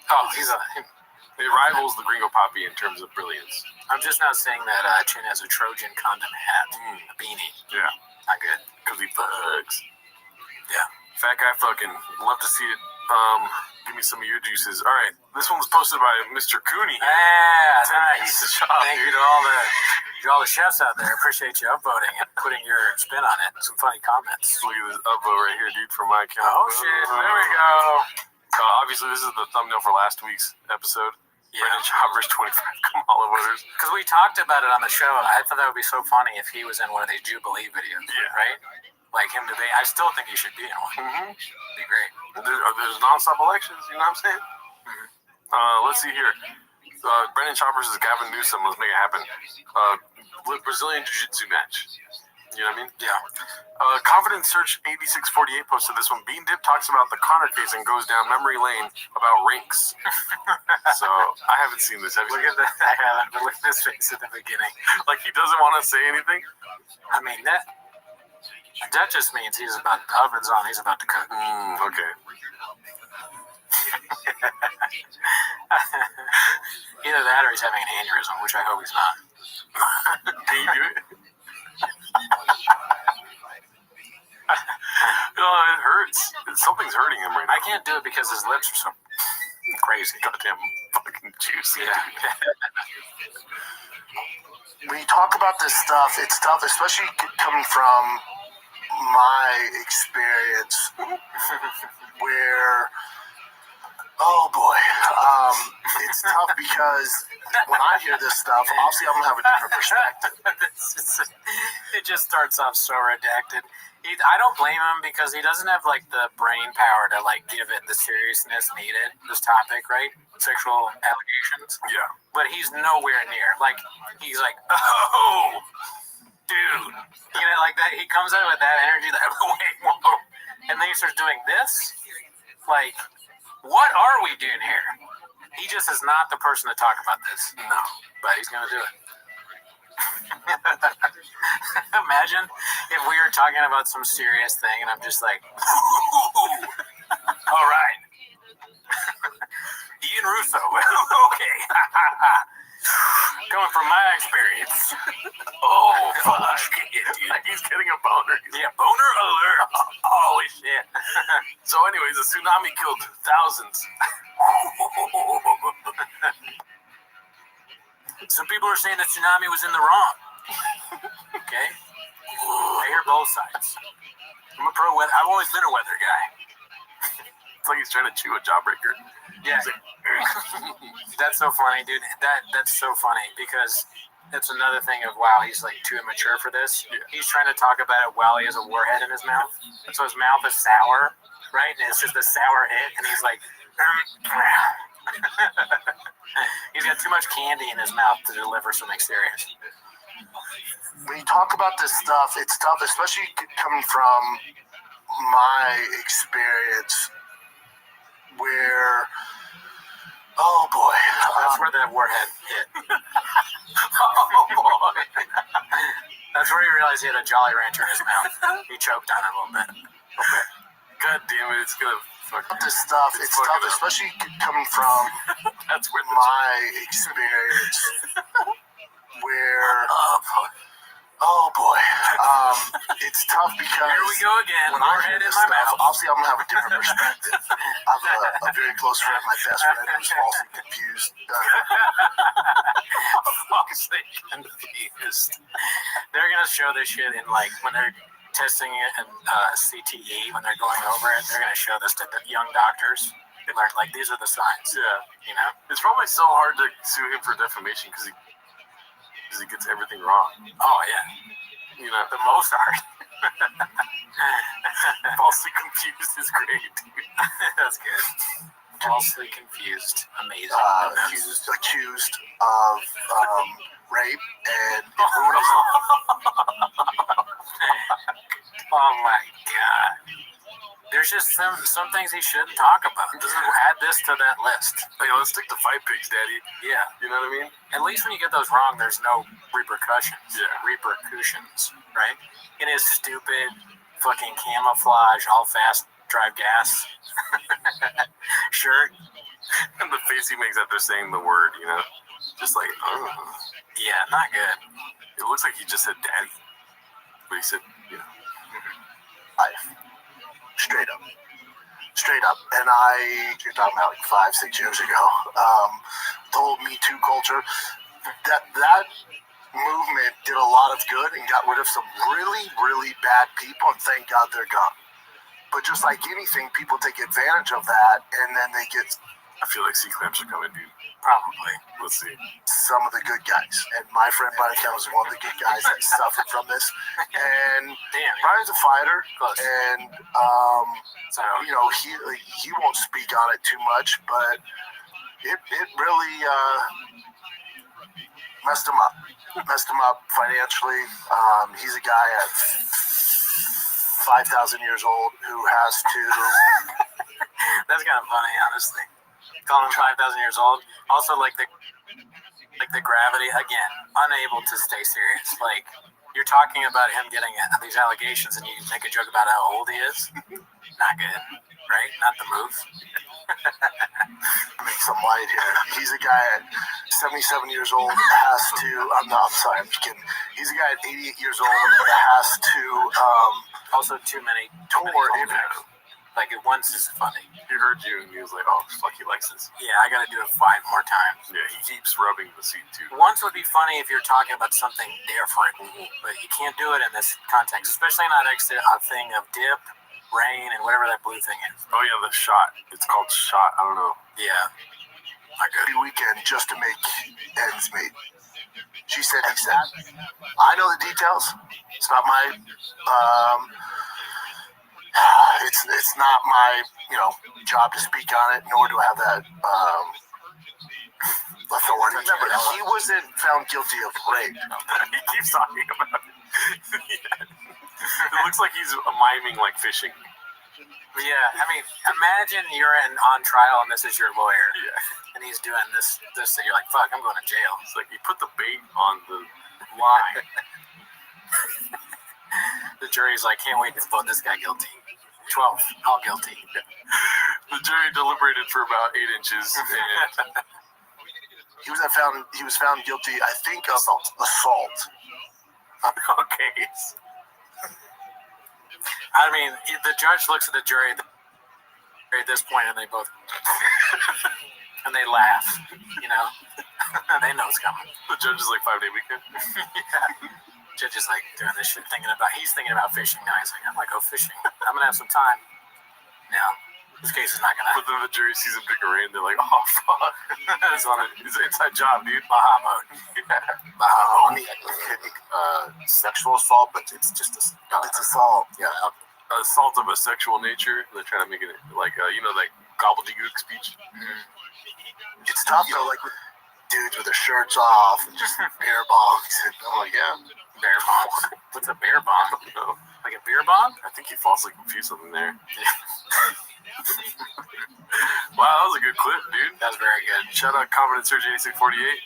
Oh, It rivals the Gringo Poppy in terms of brilliance. I'm just not saying that Chin has a Trojan condom hat, a beanie. Yeah. Not good. Because he thugs. Yeah. Fat guy fucking. Love to see it. Give me some of your juices. All right. This one was posted by Mr. Cooney. Yeah, nice. Piece of shop, Thank dude. you to all the chefs out there. Appreciate you upvoting and putting your spin on it. Some funny comments. Look at this upvote right here, dude, from my account. Oh, shit. There we go. Obviously, this is the thumbnail for last week's episode. Yeah. Brendan Chopper's 25 Kamala voters. Because we talked about it on the show. I thought that would be so funny if he was in one of these Jubilee videos. Yeah. Right? Like him today. I still think he should be in one. Mm-hmm. Be great. There's non-stop elections, you know what I'm saying? Mm-hmm. Let's see here. Brendan Chopper says Gavin Newsom. Let's make it happen. Brazilian Jiu-Jitsu match. You know what I mean? Yeah. Confidence Search 8648 posted this one. Bean Dip talks about the Connor case and goes down memory lane about rinks. So I haven't seen this. Have you Look at that. I haven't. But look at this face at the beginning. Like he doesn't want to say anything? I mean, that just means he's about, the oven's on, he's about to cook. Okay. Either that or he's having an aneurysm, which I hope he's not. Can you do it? It hurts. Something's hurting him right now. I can't do it because his lips are so crazy. Goddamn fucking juicy. Yeah. When you talk about this stuff, it's tough, especially coming from my experience where, oh boy, it's tough because when I hear this stuff, obviously I'm going to have a different perspective. It just starts off so redacted. I don't blame him because he doesn't have like the brain power to like give it the seriousness needed. This topic, right? Sexual allegations. Yeah. But he's nowhere near. Like he's like, oh, dude, you know, like that. He comes out with that energy. That wait, whoa, and then he starts doing this. Like, what are we doing here? He just is not the person to talk about this. No, but he's gonna do it. Imagine if we were talking about some serious thing and I'm just like, all right. Ian Russo. Okay. Coming from my experience. Oh, fuck. He's getting a boner. Yeah, boner alert. Holy shit. So anyways, a tsunami killed thousands. Some people are saying the tsunami was in the wrong. Okay? I hear both sides. I'm a pro weather. I've always been a weather guy. It's like he's trying to chew a jawbreaker. Yeah. That's so funny, dude. That's so funny because that's another thing of, wow, he's like too immature for this. Yeah. He's trying to talk about it while he has a warhead in his mouth. So his mouth is sour, right? And it's just a sour hit. And he's like, he's got too much candy in his mouth to deliver something serious. When you talk about this stuff, it's tough, especially coming from my experience where, oh boy. That's where that warhead hit. Oh boy. That's where he realized he had a Jolly Rancher in his mouth. He choked on it a little bit. God damn it, it's gonna fuck this stuff. It's tough, especially coming from that's where my experience where oh boy, it's tough because here we go again. When I hear this stuff, obviously I'm gonna have a different perspective. I have a very close friend, my best friend, who's falsely confused. Falsely confused. They're gonna show this shit in like when they're testing it in CTE, when they're going over it. They're gonna show this to the young doctors. Learn like these are the signs. Yeah, you know. It's probably so hard to sue him for defamation because he gets everything wrong. Oh yeah, you know, the most hard. Falsely confused is great. That's good. Falsely confused, amazing. Accused of rape and it ruined his life. Oh my god. There's just some things he shouldn't talk about. Add this to that list. Hey, let's stick to fight pigs, Daddy. Yeah. You know what I mean? At least when you get those wrong, there's no repercussions. Yeah. Repercussions, right? In his stupid fucking camouflage, all fast drive gas shirt. And the face he makes after saying the word, you know? Just like, yeah, not good. It looks like he just said daddy. But he said, you know. Straight up. And you're talking about like 5-6 years ago, the whole Me Too culture, that movement did a lot of good and got rid of some really, really bad people, and thank God they're gone. But just like anything, people take advantage of that, and then they get... I feel like C-clamps are coming, dude. Probably. Let's see. Some of the good guys. And my friend Brian Kemp was one of the good guys that suffered from this. And Brian's a fighter. And, you know, he won't speak on it too much, but it really messed him up. Messed him up financially. He's a guy at 5,000 years old who has to... That's kind of funny, honestly. Calling him 5,000 years old. Also, like the gravity, again, unable to stay serious. Like, you're talking about him getting these allegations and you make a joke about how old he is. Not good, right? Not the move. Make some light here. He's a guy at 77 years old has to... I'm sorry, I'm just kidding. He's a guy at 88 years old that has to... also, too many tour events. Like, it once is funny. He heard you and he was like, oh, fuck, he likes this. Yeah, I gotta do it 5 more times. Yeah, he keeps rubbing the seat, too. Once would be funny if you're talking about something different, but you can't do it in this context, especially not next to a thing of dip, rain, and whatever that blue thing is. Oh, yeah, the shot. It's called shot. I don't know. Yeah. Not good. Every weekend just to make ends meet. She said, he said, I know the details. It's not my... It's not my, job to speak on it, nor do I have that authority. Remember, he wasn't found guilty of rape. He keeps talking about it. It looks like he's miming like fishing. Yeah, I mean, imagine you're on trial and this is your lawyer. Yeah. And he's doing this, so you're like, fuck, I'm going to jail. It's like he put the bait on the line. The jury's like, can't wait to vote this guy guilty. 12, all guilty. The jury deliberated for about 8 inches. And he was found guilty, I think, of assault. Okay. I mean, the judge looks at the jury at this point, and they both and they laugh. They know it's coming. The judge is like 5-day weekend. Yeah. Judge is like doing this shit, he's thinking about fishing now. He's like, I'm gonna go fishing. I'm gonna have some time. No, this case is not gonna happen. But then the jury sees a big rain, they're like, oh fuck. It's an inside job, dude. Baha mode. Yeah. Baha mode. Sexual assault, but it's just it's assault. Yeah. Assault of a sexual nature. They're trying to make it like like gobbledygook speech. Mm-hmm. It's tough though, like with dudes with their shirts off and just beer bongs. I'm like, yeah. Bear bomb. What's a bear bomb? No. Like a beer bomb? I think he falsely confused something there. Wow, that was a good clip, dude. That was very good. Shout out Confident Surge 8648.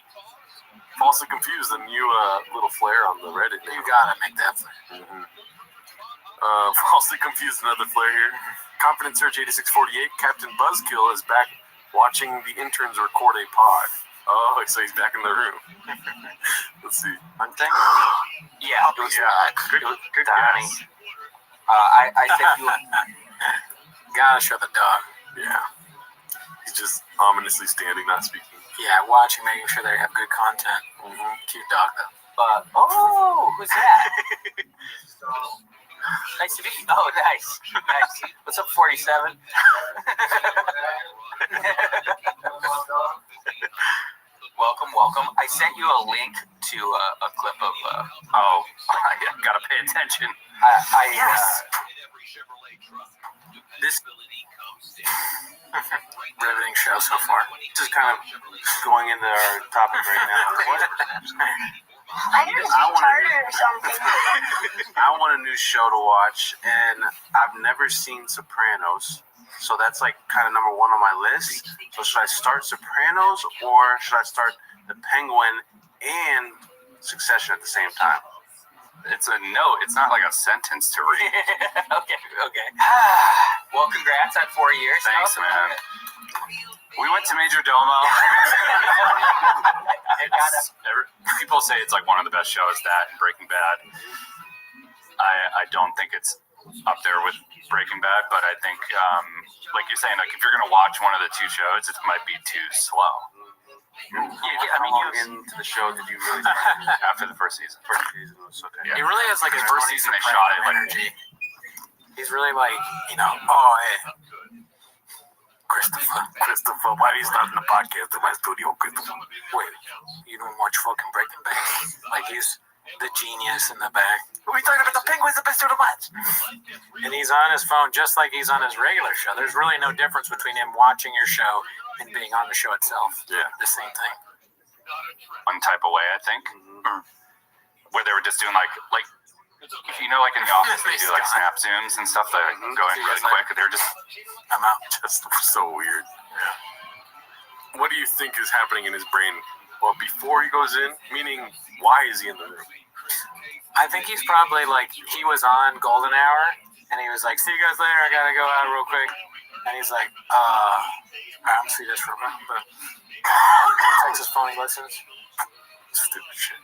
Falsely confused, the new little flare on the Reddit. You gotta make that flare. Mm-hmm. Falsely confused, another flare here. Confident Surge 8648. Captain Buzzkill is back watching the interns record a pod. Oh, so he's back in the room. Let's see. Hunting? Yeah. Good Donnie. I said you gotta show the dog. Yeah. He's just ominously standing, not speaking. Yeah, watching, making sure they have good content. Cute dog, though. Oh, who's that? Nice to meet you. Oh, nice. What's up, 47? Welcome. I sent you a link to a clip of. I gotta pay attention. This riveting show so far. Just kind of going into our topic right now. I heard it's charter or something. I want a new show to watch, and I've never seen Sopranos, so that's like kind of number one on my list. So should I start Sopranos, or should I start The Penguin and Succession at the same time? It's a note. It's not like a sentence to read. Okay. Well, congrats on 4 years. Thanks, man. We went to Major Domo. People say it's like one of the best shows, that and Breaking Bad. I don't think it's up there with Breaking Bad, but I think, like you're saying, like if you're going to watch one of the two shows, it might be too slow. How long into the show did you really start? After the first season. First season was okay. He really has like his first season is shot at energy. He's really like, hey, Christopher, why are you starting the podcast in my studio, Christopher? Wait, you don't watch fucking Breaking Bad? Like he's the genius in the back. We're talking about the Penguin's the best show to watch. And he's on his phone just like he's on his regular show. There's really no difference between him watching your show and being on the show itself. Yeah. The same thing. One type of way, I think. Where they were just doing like if you know, like in the office, they do like snap zooms and stuff that are going really quick. They're just, I'm out. Just so weird. Yeah. What do you think is happening in his brain? Well, before he goes in, meaning why is he in the room? I think he's probably like, he was on Golden Hour and he was like, see you guys later, I gotta go out real quick. And he's like, I'm gonna see this for a minute. But takes his phone, he listens. Stupid shit.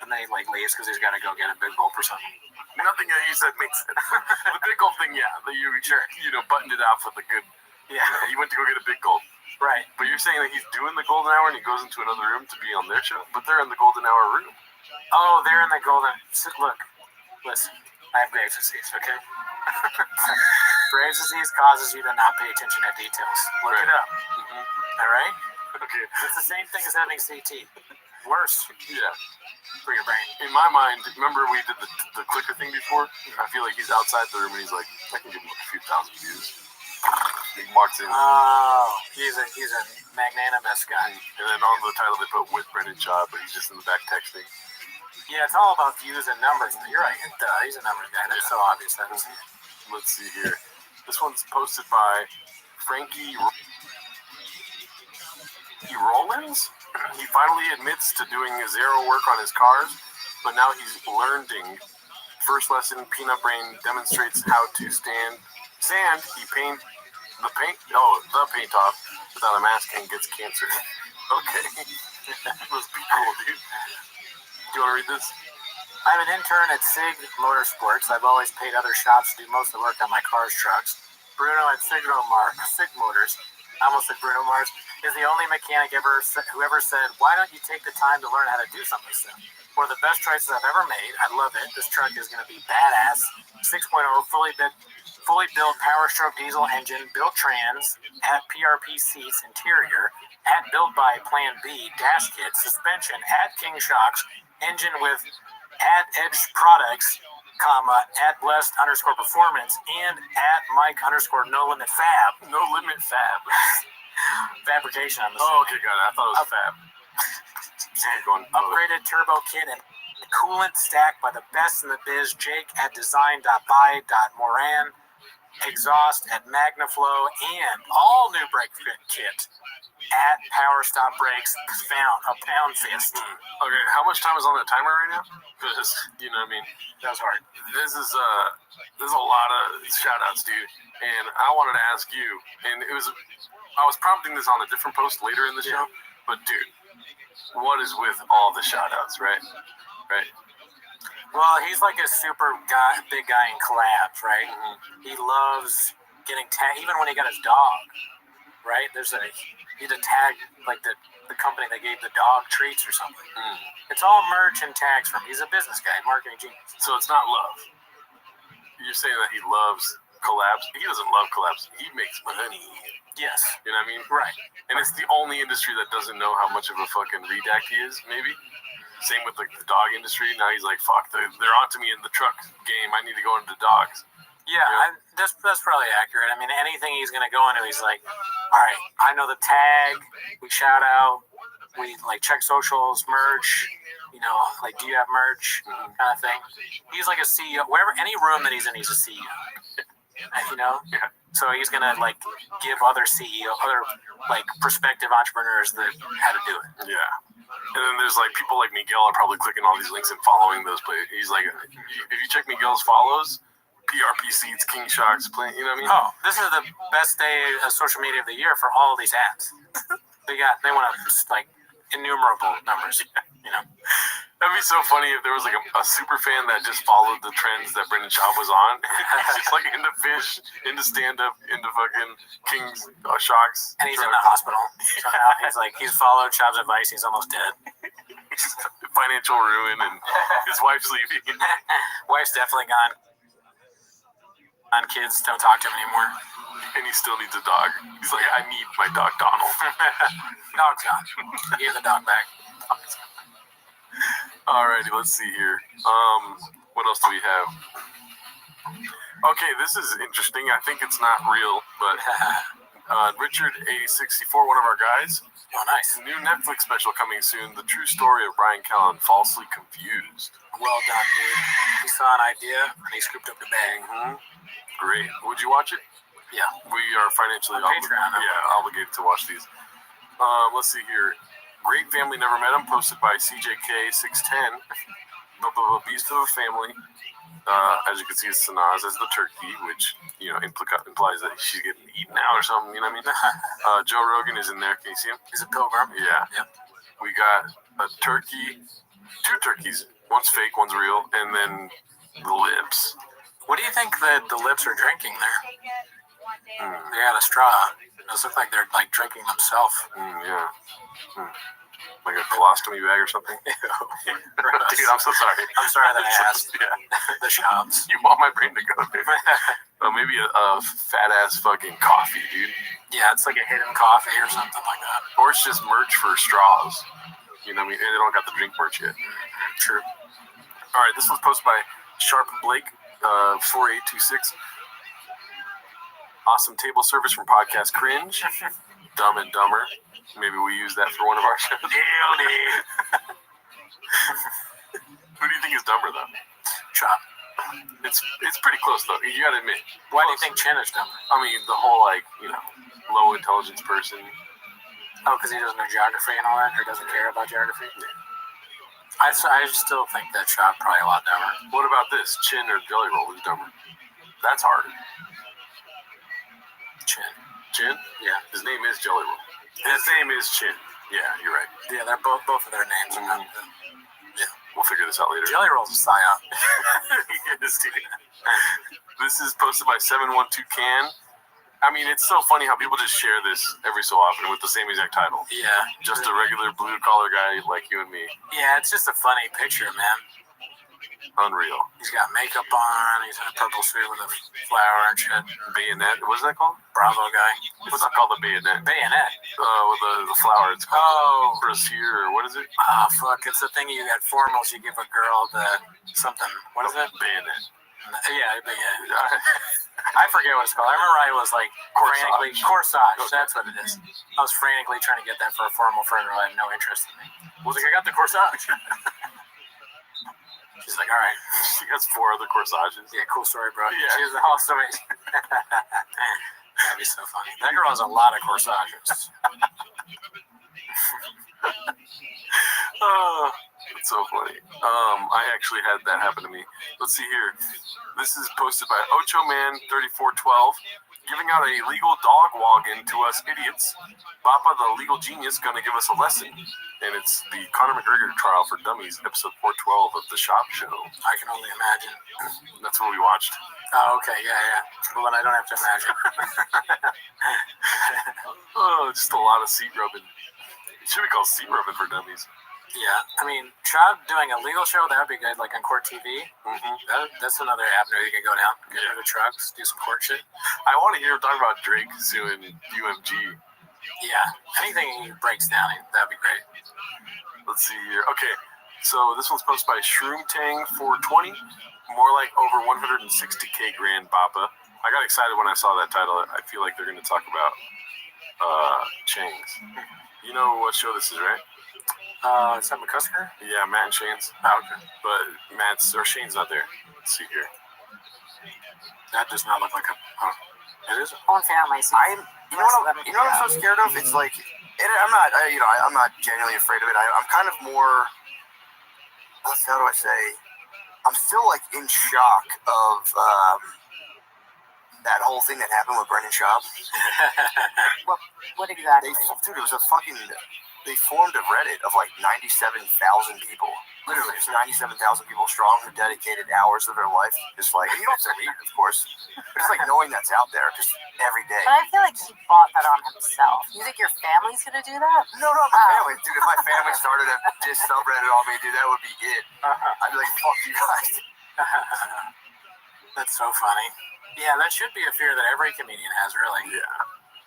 And then he like leaves because he's got to go get a big gulp or something. Nothing that you said makes sense. The big gulp thing, yeah. Buttoned it off with a good. Yeah. He went to go get a big gulp. Right. But you're saying that he's doing the Golden Hour and he goes into another room to be on their show? But they're in the Golden Hour room. Oh, they're in the Golden. Look, listen. I have Graves' disease, okay? Graves' disease causes you to not pay attention to details. Look it up. All right? Okay. It's the same thing as having CT. Worse. Yeah. For your brain. In my mind, remember we did the clicker thing before? I feel like he's outside the room and he's like, I can give him a few thousand views. He marks in. Oh, he's a magnanimous guy. And then on the title they put with Brendan Shaw, but he's just in the back texting. Yeah, it's all about views and numbers. You're right. He's a numbers guy. That's so obvious. Let's see here. This one's posted by Frankie Rollins. He finally admits to doing zero work on his cars, but now he's learning. First lesson, Peanut Brain demonstrates how to sand. He paint the paint off without a mask and gets cancer. Okay. Must be cool, dude. Do you want to read this? I'm an intern at SIG Motorsports. I've always paid other shops to do most of the work on my cars, trucks. Bruno at SIG Motors, I almost said Bruno Mars, is the only mechanic who ever said, why don't you take the time to learn how to do something soon? One of the best choices I've ever made. I love it. This truck is going to be badass. 6.0 fully built Power Stroke diesel engine, built trans, at PRP seats, interior, at built by Plan B, dash kit, suspension, at King Shocks, engine with at Edge Products, at Blessed_Performance, and at Mike_No Limit Fab. No Limit Fab. Fabrication on the Oh, okay, got it. I thought it was Fab. Upgraded turbo kit and coolant stacked by the best in the biz. Jake at design.by.moran. Exhaust at Magnaflow and all new brake kit. at Power Stop Breaks a pound fist. Okay, how much time is on that timer right now? Because, you know what I mean? That was hard. This is a lot of shout-outs, dude. And I wanted to ask you, and I was prompting this on a different post later in the show, but dude, what is with all the shout-outs, right? Right? Well, he's like a big guy in collabs, right? Mm-hmm. He loves getting tagged, even when he got his dog, right? He'd tag like the company that gave the dog treats or something. Mm. It's all merch and tags from him. He's a business guy, marketing genius. So it's not love. You're saying that he loves collabs. He doesn't love collabs. He makes money. Yes. You know what I mean? Right. And it's the only industry that doesn't know how much of a fucking redact he is, maybe. Same with like the dog industry. Now he's like, fuck, they're onto me in the truck game. I need to go into dogs. Yeah, that's probably accurate. I mean, anything he's going to go into, he's like, all right, I know the tag, we shout out, we like check socials, merch, you know, like, do you have merch, kind of thing. He's like a CEO. Any room that he's in, he's a CEO, you know? Yeah. So he's going to like give other like prospective entrepreneurs how to do it. Yeah. And then there's like people like Miguel are probably clicking all these links and following those places. He's like, if you check Miguel's follows, PRP Seeds, King Sharks, you know what I mean? Oh, this is the best day of social media of the year for all of these ads. They want to like innumerable numbers, you know. That'd be so funny if there was like a super fan that just followed the trends that Brendan Schaub was on. He's just like into fish, into stand-up, into fucking King's Sharks. And he's in the hospital. Somehow he's followed Schaub's advice. He's almost dead. Financial ruin, and his wife's leaving. Wife's definitely gone. On kids, don't talk to him anymore. And he still needs a dog. He's like, I need my dog Donald. Dog's gone. He gave the dog back. Alrighty, let's see here. What else do we have? Okay, this is interesting. I think it's not real, but Richard8064, one of our guys. Oh, nice. New Netflix special coming soon. The true story of Brian Callen, falsely confused. Well done, dude. He saw an idea and he scooped up the bag. Mm-hmm. Great. Would you watch it? Yeah. We are financially obligated to watch these. Let's see here. Great Family Never Met Him, posted by CJK610. Beast of a Family. As you can see, it's Sanaz as the turkey, which, you know, implies that she's getting eaten out or something, you know what I mean? Joe Rogan is in there. Can you see him? He's a pilgrim. Yeah. Yep. We got a turkey, 2 turkeys. One's fake, one's real, and then the lips. What do you think that the lips are drinking there? They got a straw. Those look like they're like drinking themselves. Yeah. Like a colostomy bag or something. Dude, I'm so sorry. I'm sorry that I asked. Yeah. The shops. You want my brain to go there. Maybe a fat ass fucking coffee, dude. Yeah, it's like a hidden coffee or something like that. Or it's just merch for straws. You know what I mean? They don't got the drink merch yet. True. All right, this was posted by Sharp Blake, 4826. Awesome table service from Podcast Cringe. Dumb and Dumber. Maybe we use that for one of our shows. Who do you think is dumber, though? Chop. It's pretty close, though. You gotta admit. Why do you think Chin is dumber? I mean, the whole, like, you know, low intelligence person. Oh, because he doesn't know geography and all that, or doesn't care about geography? Yeah. I still think that Chop probably a lot dumber. What about this? Chin or Jelly Roll? Who's dumber? That's hard. Chin. Chin? Yeah. His name is Jelly Roll. His name is Chin. Yeah, you're right. Yeah, they're both of their names are not. Yeah, we'll figure this out later. Jelly Roll's a psyop. Yes, dude. This is posted by 712can. I mean, it's so funny how people just share this every so often with the same exact title. Yeah. Just a regular blue collar guy like you and me. Yeah, it's just a funny picture, man. Unreal. He's got makeup on. He's in a purple suit with a flower and shit. Bayonet. What's that called? Bravo guy. It's not called a bayonet. Bayonet. With the flower. It's called brassiere, or what is it? Oh, fuck. It's the thing you at formals you give a girl the something. What is it? Bayonet. Yeah. I forget what it's called. I remember I was like frantically corsage. That's what it is. I was frantically trying to get that for a formal friend who had no interest in me. I was like, I got the corsage. She's like, all right. She has 4 other corsages. Yeah, cool story, bro. Yeah. She's also that'd be so funny. That girl has a lot of corsages. Oh, it's so funny. I actually had that happen to me. Let's see here. This is posted by OchoMan3412, giving out a legal dog login to us idiots. Bappa, the legal genius, gonna give us a lesson. And it's the Conor McGregor trial for dummies, episode 412 of the Shop Show. I can only imagine. That's what we watched. Oh, okay, yeah. Well, then I don't have to imagine. Oh, just a lot of seat rubbing. It should be called seat rubbing for dummies. Yeah, I mean, Chad doing a legal show, that would be good, like on Court TV. Mm-hmm. That's another avenue you could go down. Get rid of trucks, do some court shit. I want to hear him talk about Drake suing UMG. Yeah, anything he breaks down, that'd be great. Let's see here. Okay, so this one's posted by ShroomTang420. More like over 160K grand, Bappa. I got excited when I saw that title. I feel like they're going to talk about chains. You know what show this is, right? Is that McCusker? Yeah, Matt and Shane's. Oh, okay. But Shane's not there. Let's see here. That does not look like a... Oh, it is? On family. You know what I'm so scared of? It's like, I'm not genuinely afraid of it. I'm kind of more, how do I say, I'm still like in shock of that whole thing that happened with Brendan Schaub. What exactly? Dude, it was they formed a Reddit of like 97,000 people. Literally, it's 97,000 people strong who dedicated hours of their life. Just like, you don't have to read it, of course. But it's like knowing that's out there just every day. But I feel like he bought that on himself. You think your family's gonna do that? No, not my family. Dude, if my family started a diss subreddit on me, dude, that would be it. I'd be like, fuck you guys. That's so funny. Yeah, that should be a fear that every comedian has, really. Yeah.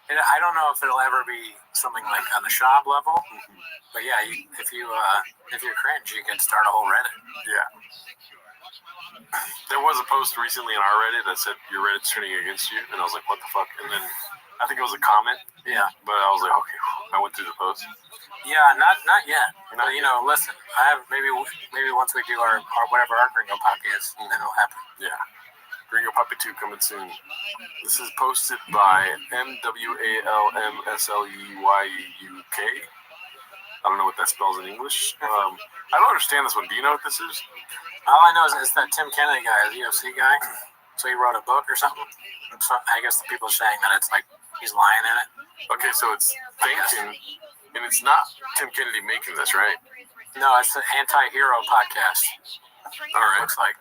And I don't know if it'll ever be something like on the Schaub level, but yeah, if you're cringe, you can start a whole Reddit. Yeah. There was a post recently on our Reddit that said your Reddit's turning against you, and I was like, what the fuck? And then I think it was a comment. Yeah. But I was like, okay, I went through the post. Yeah, not yet. But listen, I have maybe once we do our whatever our Gringo Poppy is, then it'll happen. Yeah. Gringo Poppy 2 coming soon. This is posted by MWALMSLEYUK. I don't know what that spells in English. I don't understand this one. Do you know what this is? All I know is it's that Tim Kennedy guy, the UFC guy. So he wrote a book or something. So I guess the people are saying that it's like he's lying in it. Okay, so it's thinking, and it's not Tim Kennedy making this, right? No, it's the Anti-Hero podcast. All right. Looks like.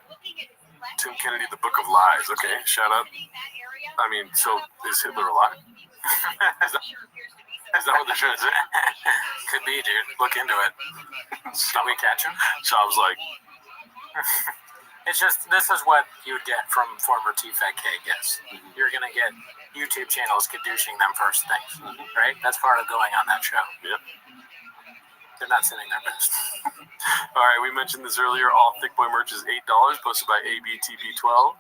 Tim Kennedy, the Book of Lies. Okay, shout out. I mean, so is Hitler alive? Is that what they're trying to say? Could be, dude. Look into it. Can we catch him? Schaub's like... It's just, this is what you get from former TFAK guests. You're going to get YouTube channels caducing them first things, right? That's part of going on that show. Yep. They're not sending their best. All right, we mentioned this earlier. All Thick Boy merch is $8, posted by ABTP12,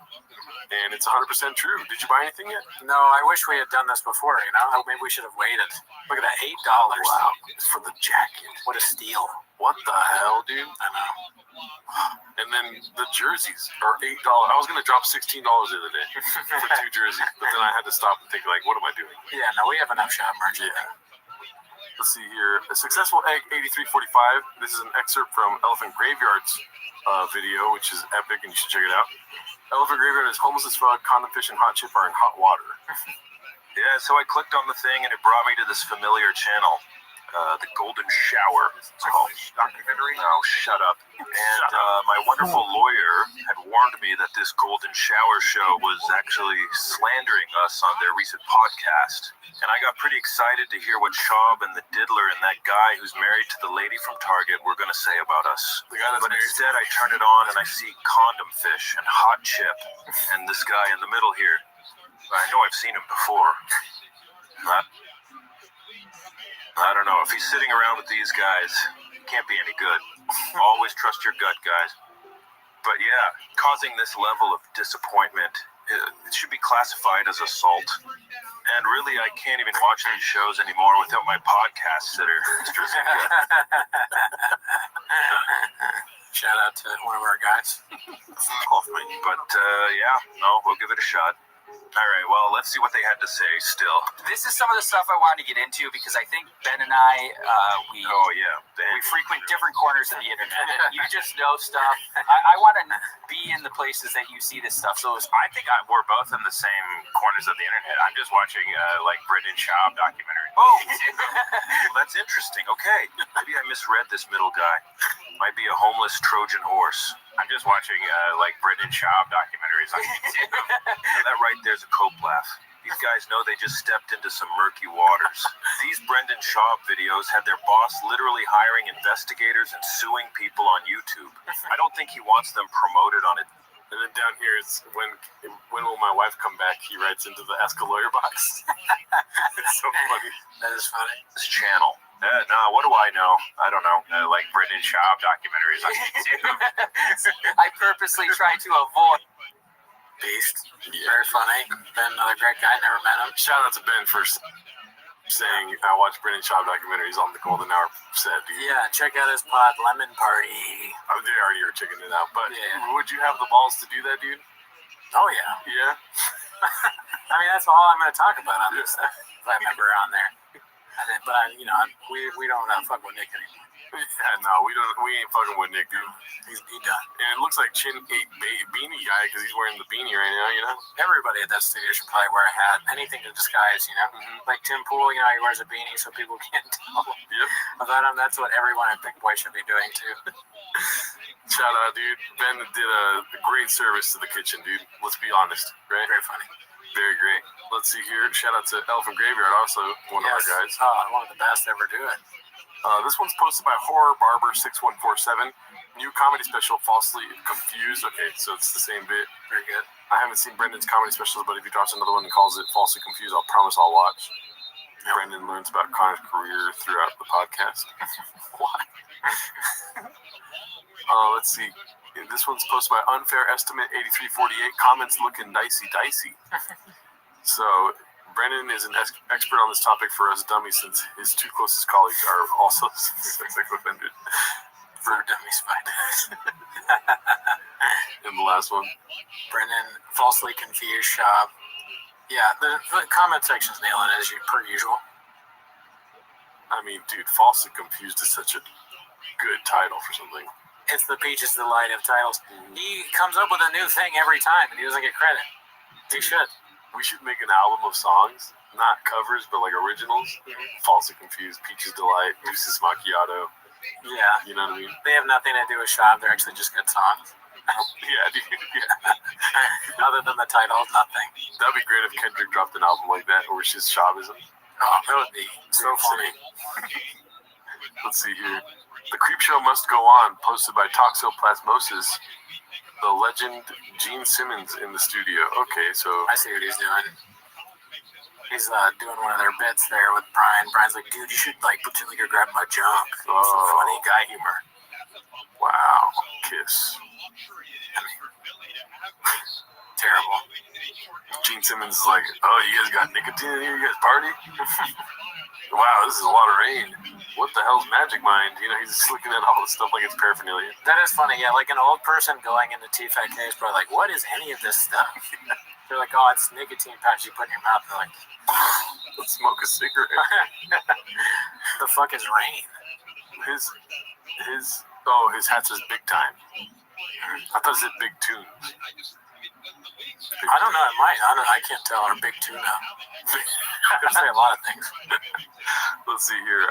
and it's 100% true. Did you buy anything yet? No, I wish we had done this before, Maybe we should have waited. Look at that, $8. Wow, it's for the jacket. What a steal. What the hell, dude? I know. And then the jerseys are $8. I was going to drop $16 the other day for 2 jerseys, but then I had to stop and think, like, what am I doing? Yeah, no, we have enough shop merch. Yeah. Let's see here. A successful egg 8345. This is an excerpt from Elephant Graveyard's video, which is epic, and you should check it out. Elephant Graveyard is homeless as fuck. Condom fish and hot chip are in hot water. Yeah, so I clicked on the thing, and it brought me to this familiar channel, the Golden Shower. It's called documentary. No, shut up. And my wonderful lawyer had warned me that this Golden Shower show was actually slandering us on their recent podcast. And I got pretty excited to hear what Schaub and the Diddler and that guy who's married to the lady from Target were going to say about us. But instead, I turn it on and I see condom fish and hot chip and this guy in the middle here. I know I've seen him before. I don't know. If he's sitting around with these guys, it can't be any good. Always trust your gut, guys. But yeah, causing this level of disappointment, it should be classified as assault. And really, I can't even watch these shows anymore without my podcast sitter, Mr. Zinga. Shout out to one of our guys. But yeah, no, we'll give it a shot. All right, well, let's see what they had to say still. This is some of the stuff I wanted to get into because I think Ben and I, we frequent different corners of the internet. You just know stuff. I want to be in the places that you see this stuff. So I think we're both in the same corners of the internet. I'm just watching like Brendan Schaub documentary. Oh, that's interesting. Okay, maybe I misread this middle guy. Might be a homeless Trojan horse. I'm just watching like Brendan Schaub documentaries on YouTube. That right there's a cope laugh. These guys know they just stepped into some murky waters. These Brendan Schaub videos had their boss literally hiring investigators and suing people on YouTube. I don't think he wants them promoted on it. And then down here is when will my wife come back? He writes into the Ask a Lawyer box. It's so funny. That is funny. This channel. No, what do I know? I don't know. Like Brendan Schaub documentaries on YouTube. I purposely try to avoid. Beast. Yeah. Very funny. Ben, another great guy. Never met him. Shout out to Ben for saying I watch Brendan Schaub documentaries on the Golden Hour set, dude. Yeah, check out his pod, Lemon Party. Oh, they already are checking it out, but would you have the balls to do that, dude? Oh, yeah. Yeah? I mean, that's all I'm going to talk about on this stuff, if I remember on there. But, we don't fuck with Nick anymore. Yeah, no, we ain't fucking with Nick, dude. He's done. And it looks like Chin ate beanie guy because he's wearing the beanie right now, you know? Everybody at that studio should probably wear a hat, anything to disguise, you know? Mm-hmm. Like Tim Pool, he wears a beanie so people can't tell about him. That's what everyone at Big Boy should be doing, too. Shout out, dude. Ben did a great service to the kitchen, dude. Let's be honest, right? Very funny. Very great. Let's see here. Shout out to Elephant Graveyard, also one of our guys. Oh, one of the best ever do it. This one's posted by Horror Barber 6147. New comedy special, Falsely Confused. Okay, so it's the same bit. Very good. I haven't seen Brendan's comedy specials, but if he drops another one and calls it Falsely Confused, I'll promise I'll watch. Brendan learns about Connor's career throughout the podcast. Why? Let's see. This one's posted by Unfair Estimate 8348. Comments looking dicey. So Brendan is an expert on this topic for us dummies, since his two closest colleagues are also sex offended. For dummies fighters. And the last one, Brendan, Falsely Confused Shop. Yeah, the comment section's nailing it as per usual. I mean, dude, Falsely Confused is such a good title for something. It's the peaches delight of titles. He comes up with a new thing every time, and he doesn't get credit. He should. We should make an album of songs, not covers, but like originals. Falsely Confused, Peaches Delight, Deuces Macchiato. Yeah. You know what I mean? They have nothing to do with Shop. They're actually just good songs. Yeah, dude. Yeah. Other than the title, nothing. That'd be great if Kendrick dropped an album like that, or it's just Shabism. Oh, that would be so funny. Let's see here. The Creep Show Must Go On, posted by Toxoplasmosis. The legend Gene Simmons in the studio. Okay, so I see what he's doing. He's doing one of their bits there with Brian. Brian's like, dude, you should pretend like you're grabbing my junk. It's funny guy humor. Wow, kiss. Terrible. Gene Simmons is like, oh, you guys got nicotine in here? You guys party? Wow, this is a lot of rain. What the hell's Magic Mind? He's just looking at all this stuff like it's paraphernalia. That is funny, yeah. Like an old person going into TFAK is probably like, what is any of this stuff? They're like, oh, it's nicotine pouch you put in your mouth. They're like, let's smoke a cigarette. The fuck is rain? His hat says Big Time. I thought it said Big Tunes. I don't know. It might. I can't tell. Or Big Tuna. I could say a lot of things. Let's see here.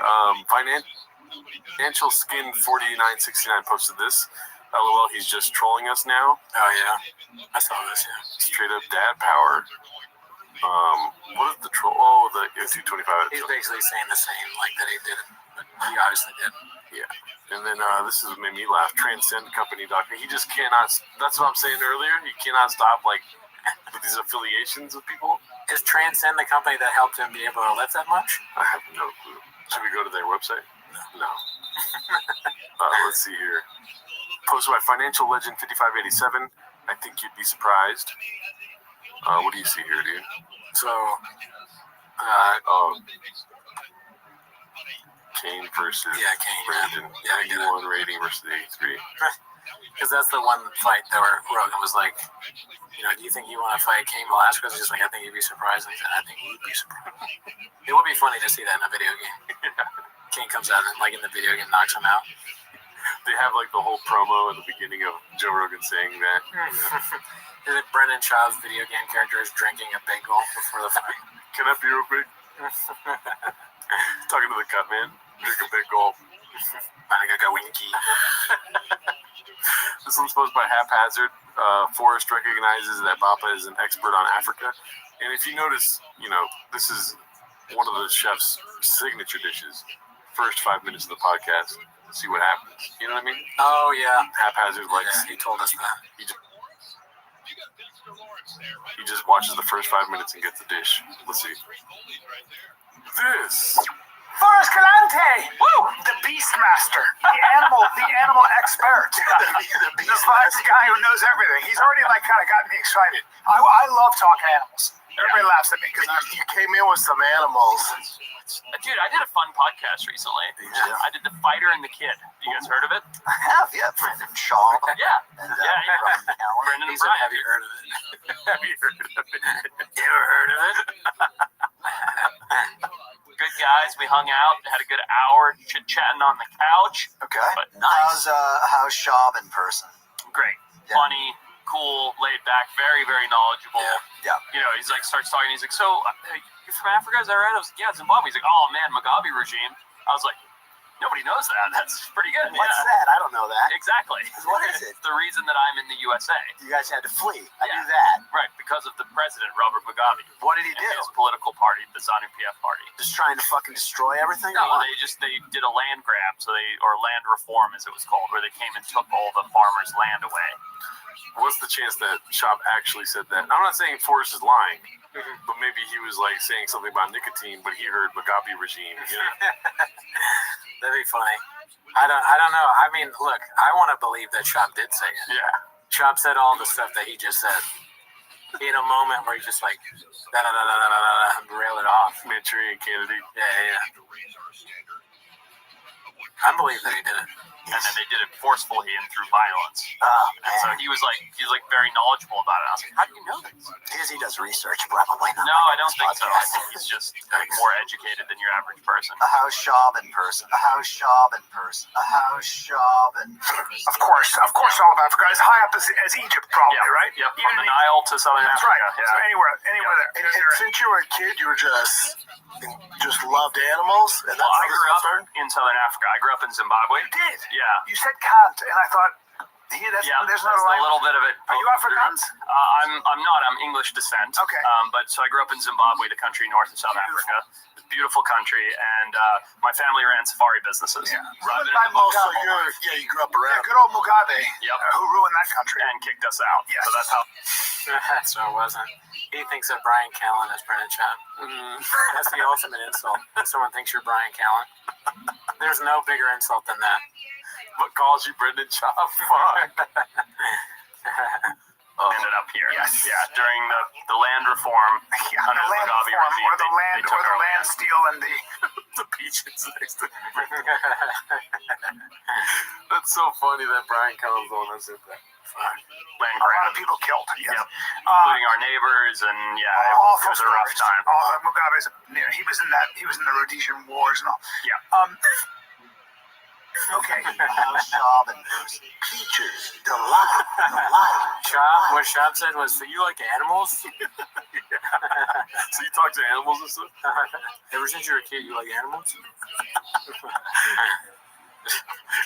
Financial Skin 4969 posted this. LOL, he's just trolling us now. Oh yeah, I saw this. Yeah, straight up dad power. What is the troll? Oh, the 225. He's basically saying the same, like that he did it, but he obviously did. Yeah. And then this is what made me laugh. Transcend Company Doctor. He just cannot. That's what I'm saying earlier. He cannot stop with these affiliations with people. Is Transcend the company that helped him be able to lift that much? I have no clue. Should we go to their website? No. Let's see here. Posted by Financial Legend 5587. I think you'd be surprised. What do you see here, dude? So, Kane versus Kane. Brandon. Yeah, 91 rating versus 83. Because that's the one fight that where Rogan was like, Do you think you want to fight Cain Velasquez? Just like, I think you'd be surprised. Like, I think you'd be surprised. It would be funny to see that in a video game. Cain comes out and, like, in the video game, knocks him out. They have, like, the whole promo at the beginning of Joe Rogan saying that. Is it Brendan Schaub's video game character is drinking a big gulp before the fight? Can I be real quick? Talking to the cut man. Drink a big gulp. I got winky. This one's posted by Haphazard. Forrest recognizes that Bappa is an expert on Africa. And if you notice, this is one of the chef's signature dishes. First 5 minutes of the podcast, see what happens. You know what I mean? Oh, yeah. Haphazard likes. Yeah, he told us that. He just watches the first 5 minutes and gets the dish. Let's see. This. Forrest Galante! Woo! The Beastmaster. The animal expert. The guy who knows everything. He's already kind of got me excited. I love talking animals. Everybody laughs at me because you came in with some animals. Dude, I did a fun podcast recently. Yeah. I did The Fighter and the Kid. You guys heard of it? I have, yeah. Brendan Shaw. Yeah. And, Brendan and Brian. Have you heard of it? Have you heard of it? You ever heard of it? Good guys. We hung out, had a good hour chit-chatting on the couch. Okay. But nice. How's Schaub in person? Great. Yeah. Funny, cool, laid back, very, very knowledgeable. Yeah. He's like, starts talking, he's like, so, you're from Africa, is that right? I was like, yeah, Zimbabwe. He's like, oh man, Mugabe regime. I was like, nobody knows that. That's pretty good. What's that? I don't know that. Exactly. What is it? The reason that I'm in the USA. You guys had to flee. I knew that. Right, because of the president, Robert Mugabe. What did he do? His political party, the ZANU-PF party. Just trying to fucking destroy everything? No, they did a land grab, or land reform as it was called, where they came and took all the farmers' land away. What's the chance that Schaub actually said that? I'm not saying Forrest is lying, but maybe he was like saying something about nicotine, but he heard Mugabe regime. That'd be funny. I don't know. I mean, look, I want to believe that Schaub did say it. Yeah. Schaub said all the stuff that he just said. He had a moment where he just like rail it off. Manchurian Candidate. Yeah. I believe that he did it. And then they did it forcefully and through violence. And so he was very knowledgeable about it. I was like, how do you know this? Because he does research, probably. No, I don't think so. I think he's just more educated than your average person. How's Schaub in person? How's Schaub in person? How's Schaub in person? Of course, all of Africa. As high up as Egypt, probably, right? Yep, from the Nile to Southern Africa. That's right. So anywhere there. And since you were a kid, you were just loved animals? And well, I grew up in Southern Africa. I grew up in Zimbabwe. You did? Yeah. You said can't, and I thought, there's not a little bit of it. Are you Afrikaans? I'm not. I'm English descent. Okay. But so I grew up in Zimbabwe, the country north of South Africa. Beautiful country, and my family ran safari businesses. Yeah. You grew up around. Yeah, good old Mugabe. Yep. Who ruined that country and kicked us out. Yes. So that's how. So it wasn't. He thinks that Brian Callen is Brendan Schaub. That's the ultimate insult. If someone thinks you're Brian Callen, there's no bigger insult than that. What calls you Brendan Schaub? Ended up here. Yes. Yeah, during the land reform under the Mugabe regime. Or the land steal and the beaches next to That's so funny that Brian Callen's the one that said that. Land grab. A lot of people killed. Yes. Yep. Including our neighbors, and it was a rough time. Mugabe's, he was in the Rhodesian Wars and all. Yeah. Okay. How's Schaub in person? Features, delight. What Schaub said was, so you like animals? So you talk to animals and stuff? Ever since you were a kid, you like animals?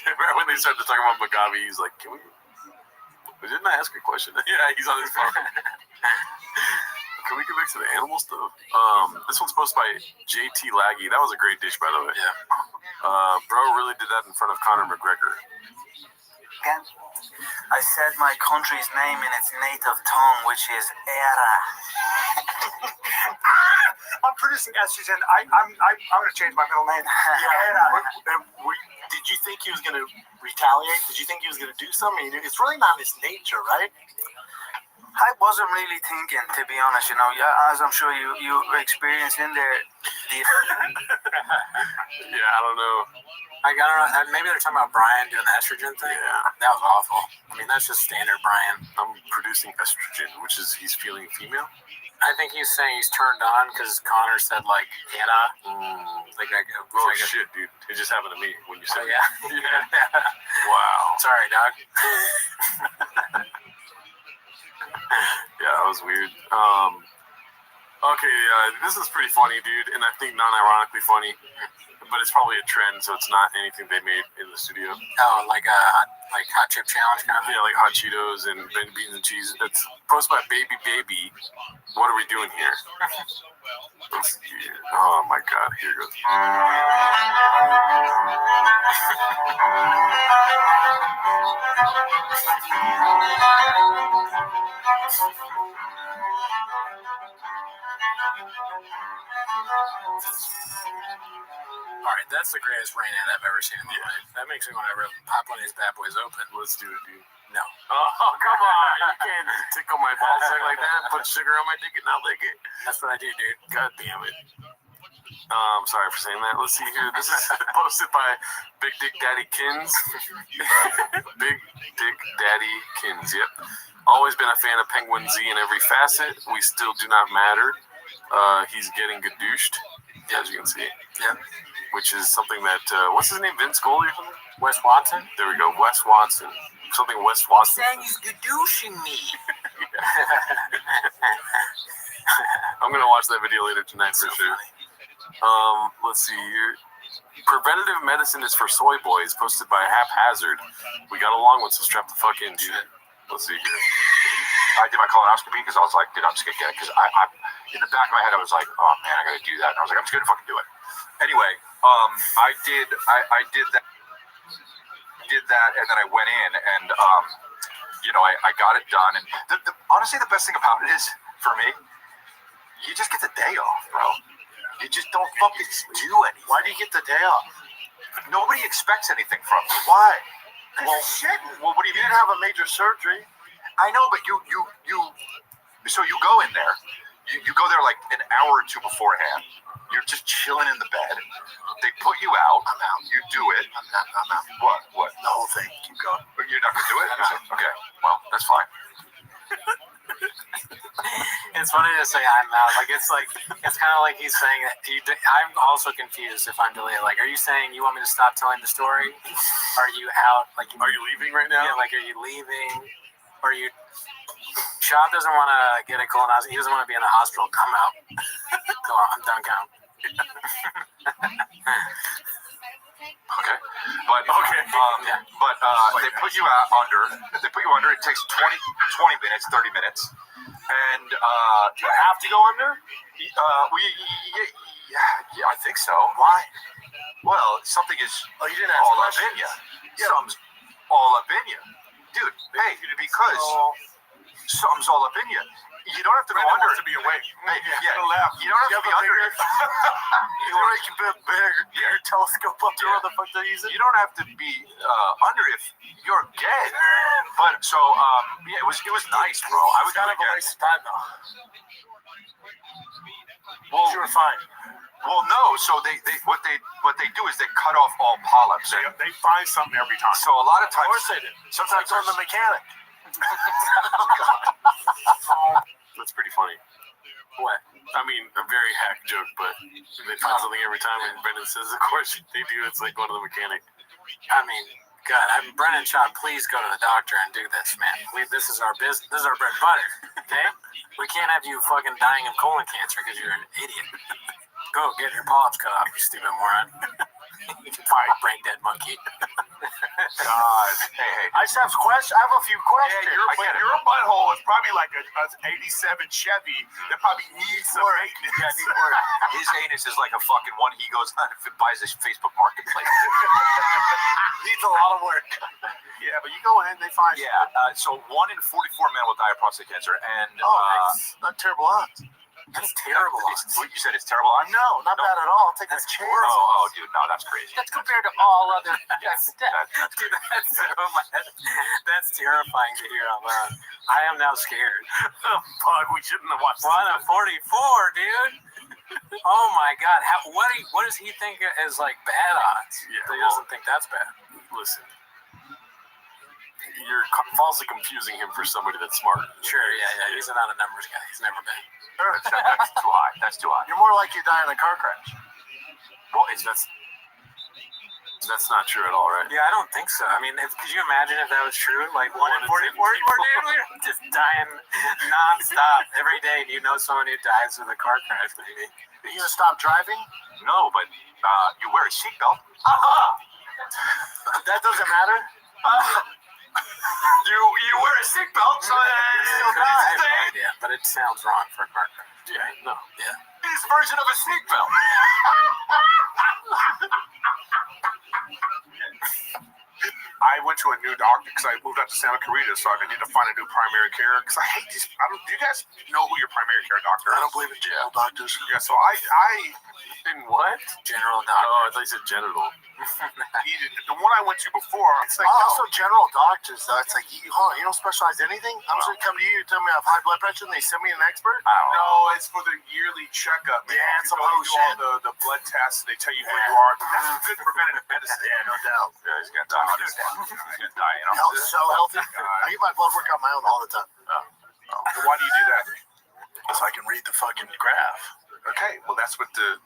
Remember when they started talking about Mugabe, he's like, can we... Didn't I ask a question? Yeah, he's on his phone. Can we get back to the animal stuff? This one's posted by JT Laggy. That was a great dish, by the way. Yeah. Bro really did that in front of Conor McGregor. Again, I said my country's name in its native tongue, which is Era. I'm producing estrogen. I'm going to change my middle name. Did you think he was going to retaliate? Did you think he was going to do something? It's really not his nature, right? I wasn't really thinking, to be honest. As I'm sure you experienced in there. Yeah, I don't know. I don't know. Maybe they're talking about Brian doing the estrogen thing. Yeah. That was awful. I mean, that's just standard Brian. I'm producing estrogen, which is he's feeling female. I think he's saying he's turned on because Connor said, like, Hannah. Like, Shit, dude. It just happened to me when you said it. Yeah. Wow. Sorry, dog. Yeah, that was weird. Okay, this is pretty funny, dude, and I think non-ironically funny, but it's probably a trend, so it's not anything they made in the studio. Oh, like hot chip challenge kind of thing? Yeah, like hot Cheetos and beans and cheese. It's posted by Baby. What are we doing here? Let's see. Oh my God, here it goes. All right, that's the greatest rain ad I've ever seen in my life. That makes me want to pop one of these bad boys open. Let's do it, dude. No. Oh, come on. You can't tickle my ballsack like that. Put sugar on my dick and not lick it. That's what I do, dude. God damn it. Sorry for saying that. Let's see here. This is posted by Big Dick Daddy Kins. Big Dick Daddy Kins, yep. Always been a fan of Penguin Z in every facet. We still do not matter. He's getting gadooshed, as you can see. Yep. Which is something that, what's his name? Vince Scully or something? Wes Watson? There we go. Wes Watson. Something Wes Watson. Saying he's gadooshing me. I'm going to watch that video later tonight for sure. Let's see here. Preventative medicine is for soy boys, posted by Haphazard. We got along with, so strap the fuck in, dude. Let's see here. I did my colonoscopy because I was like, dude, I'm just gonna get it because I in the back of my head I was like, oh man, I gotta do that, and I was like, I'm just gonna fucking do it. Anyway, I did that, and then I went in, and I got it done, and honestly, the best thing about it is for me, you just get the day off, bro. You just don't fucking do anything. Why do you get the day off? Nobody expects anything from you. Why? Well, what do you didn't have a major surgery? I know, but you so you go in there, you go there like an hour or two beforehand. You're just chilling in the bed. They put you out. I'm out. You do it. I'm out. What? The whole thing. Keep going. You're not gonna do it? Okay. Well, that's fine. It's funny to say I'm out. It's kind of like he's saying that I'm also confused if I'm delayed. Like, are you saying you want me to stop telling the story? Are you out? Like, are you leaving right now? Yeah, like, are you leaving? Are you... Shop doesn't want to get a colonoscopy. He doesn't want to be in the hospital. Come out. Go on. I'm done count. Okay. But they put you out under. They put you under. It takes 20 minutes, 30 minutes. And you have to go under? Yeah, I think so. Why? Well, something is you didn't all up in you. Something's all up in you. Dude, hey, because something's all up in you. You don't have to go under it. To be awake. Hey, you don't have to be under it. You make a bit bigger. Get your telescope up there. What the fuck they use it? You don't have to be under if you're dead. But so it was nice, bro. I was kind of a waste of time though. Well, you were fine. Well, no. So what they do is they cut off all polyps. They find something every time. So a lot of times, Of course they did. Sometimes on the mechanic. That's pretty funny. What? I mean, a very hack joke, but they find something every time, and Brendan says, of course they do. It's like going to the mechanic. I mean, God, Brendan Shaw, please go to the doctor and do this, man. This is our business. This is our bread and butter, okay? We can't have you fucking dying of colon cancer because you're an idiot. Go get your polyps cut off, you stupid moron. Fine, brain dead monkey. God. Hey. I just have questions. I have a few questions. Yeah, your butthole is probably like a 87 Chevy that probably needs some maintenance. Yeah, needs work. His anus is like a fucking one he goes on if it buys his Facebook Marketplace. Needs a lot of work. Yeah, but you go in, they find. Yeah. So 1 in 44 men will die of prostate cancer, and that's not terrible odds. That's terrible. What you said is terrible odds? No, not bad at all. I'll take that chance. Oh, dude, no, that's crazy. That's compared to all other. That's terrifying to hear out loud. I am now scared. Fuck, we shouldn't have watched 1 in 44, dude. Oh my God! What does he think is like bad odds? Yeah, He doesn't think that's bad. Listen, you're falsely confusing him for somebody that's smart. Sure, yeah. He's not a numbers guy. He's never been. That's too high. That's too high. You're more likely to die in a car crash. Well, that's not true at all, right? Yeah, I don't think so. I mean, could you imagine if that was true? Like 1 in 44 dude, just dying nonstop every day, and you know someone who dies in a car crash, maybe. Are you gonna stop driving? No, but you wear a seatbelt. That doesn't matter. You wear a seatbelt, so you still die. Yeah, but it sounds wrong for a car crash. Yeah, no. Yeah. His version of a seatbelt. I went to a new doctor because I moved out to Santa Clarita, so I need to find a new primary care. Because I hate these. Do you guys know who your primary care doctor is? I don't believe in general doctors. Yeah, so I In what? General doctor. Oh, I thought you said genital. the one I went to before. It's like Also, general doctors, though, it's like, you don't specialize in anything? I'm just going to come to you and tell me I have high blood pressure and they send me an expert? No, it's for the yearly checkup. Yeah, it's you some do shit. all the blood tests. They tell you where you are. That's good preventative medicine. Yeah, no doubt. Yeah, he's gonna die. He's gonna die. So healthy. I get my blood work on my own all the time. Why do you do that? So I can read the fucking graph. Okay, well that's what the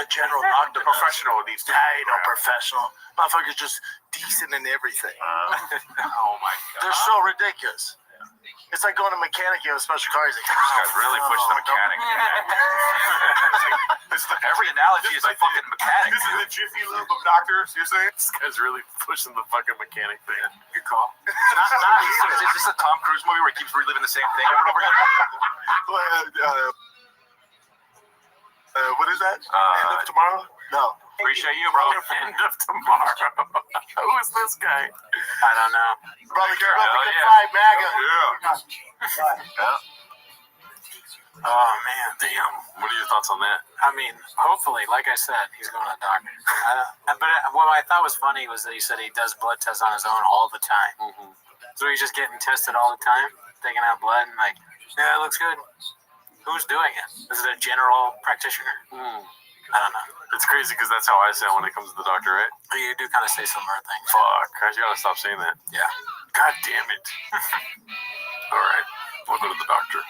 general doctor, the professional needs to. I know, professional. Motherfuckers just decent in everything. Oh my God. They're so ridiculous. It's like going to a mechanic in a special car. He's like, This guy's really pushing the mechanic. Every analogy is a fucking mechanic. This is the Jiffy Lube of doctors. You're saying? This guy's really pushing the fucking mechanic thing. Good call. Is this a Tom Cruise movie where he keeps reliving the same thing over and over again? What is that? End of tomorrow? No. Appreciate you, bro. End of tomorrow. Who is this guy? I don't know. Brother, keep up the good yeah. fight, MAGA. Oh man, damn. What are your thoughts on that? I mean, hopefully, like I said, he's going to the doctor. But what I thought was funny was that he said he does blood tests on his own all the time. Mm-hmm. So he's just getting tested all the time, taking out blood, and like, yeah, it looks good. Who's doing it? Is it a general practitioner? I don't know. It's crazy because that's how I sound when it comes to the doctor, right? You do kind of say similar things. Fuck, I gotta stop saying that. Yeah. God damn it. All right, we'll go to the doctor.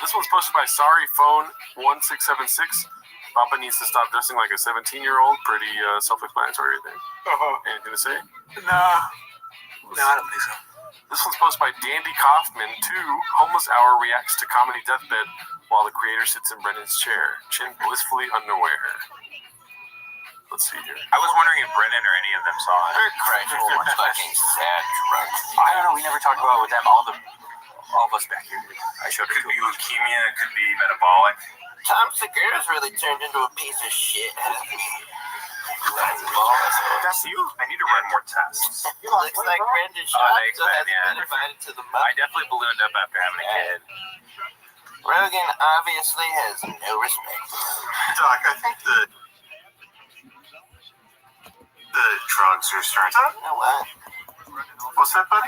This one's posted by Sorry Phone 1676. Papa needs to stop dressing like a 17-year-old. Pretty self-explanatory thing. Anything to say? No, I don't think so. This one's posted by Dandy Kaufman. 2 homeless hour reacts to comedy deathbed while the creator sits in Brennan's chair, chin blissfully unaware. Let's see here. I was wondering if Brennan or any of them saw it. They're crying so much fucking sad drugs. I don't know. We never talked about it with them. All of us back here. I showed it. Could be leukemia. It could be metabolic. Tom Segura's really turned into a piece of shit. That's you. I need to run more tests. Looks like Brendan Shaw still hasn't been invited to the I definitely ballooned up after having a kid. Rogan obviously has no respect. Doc, I think the drugs are starting. You know what? What's that, buddy?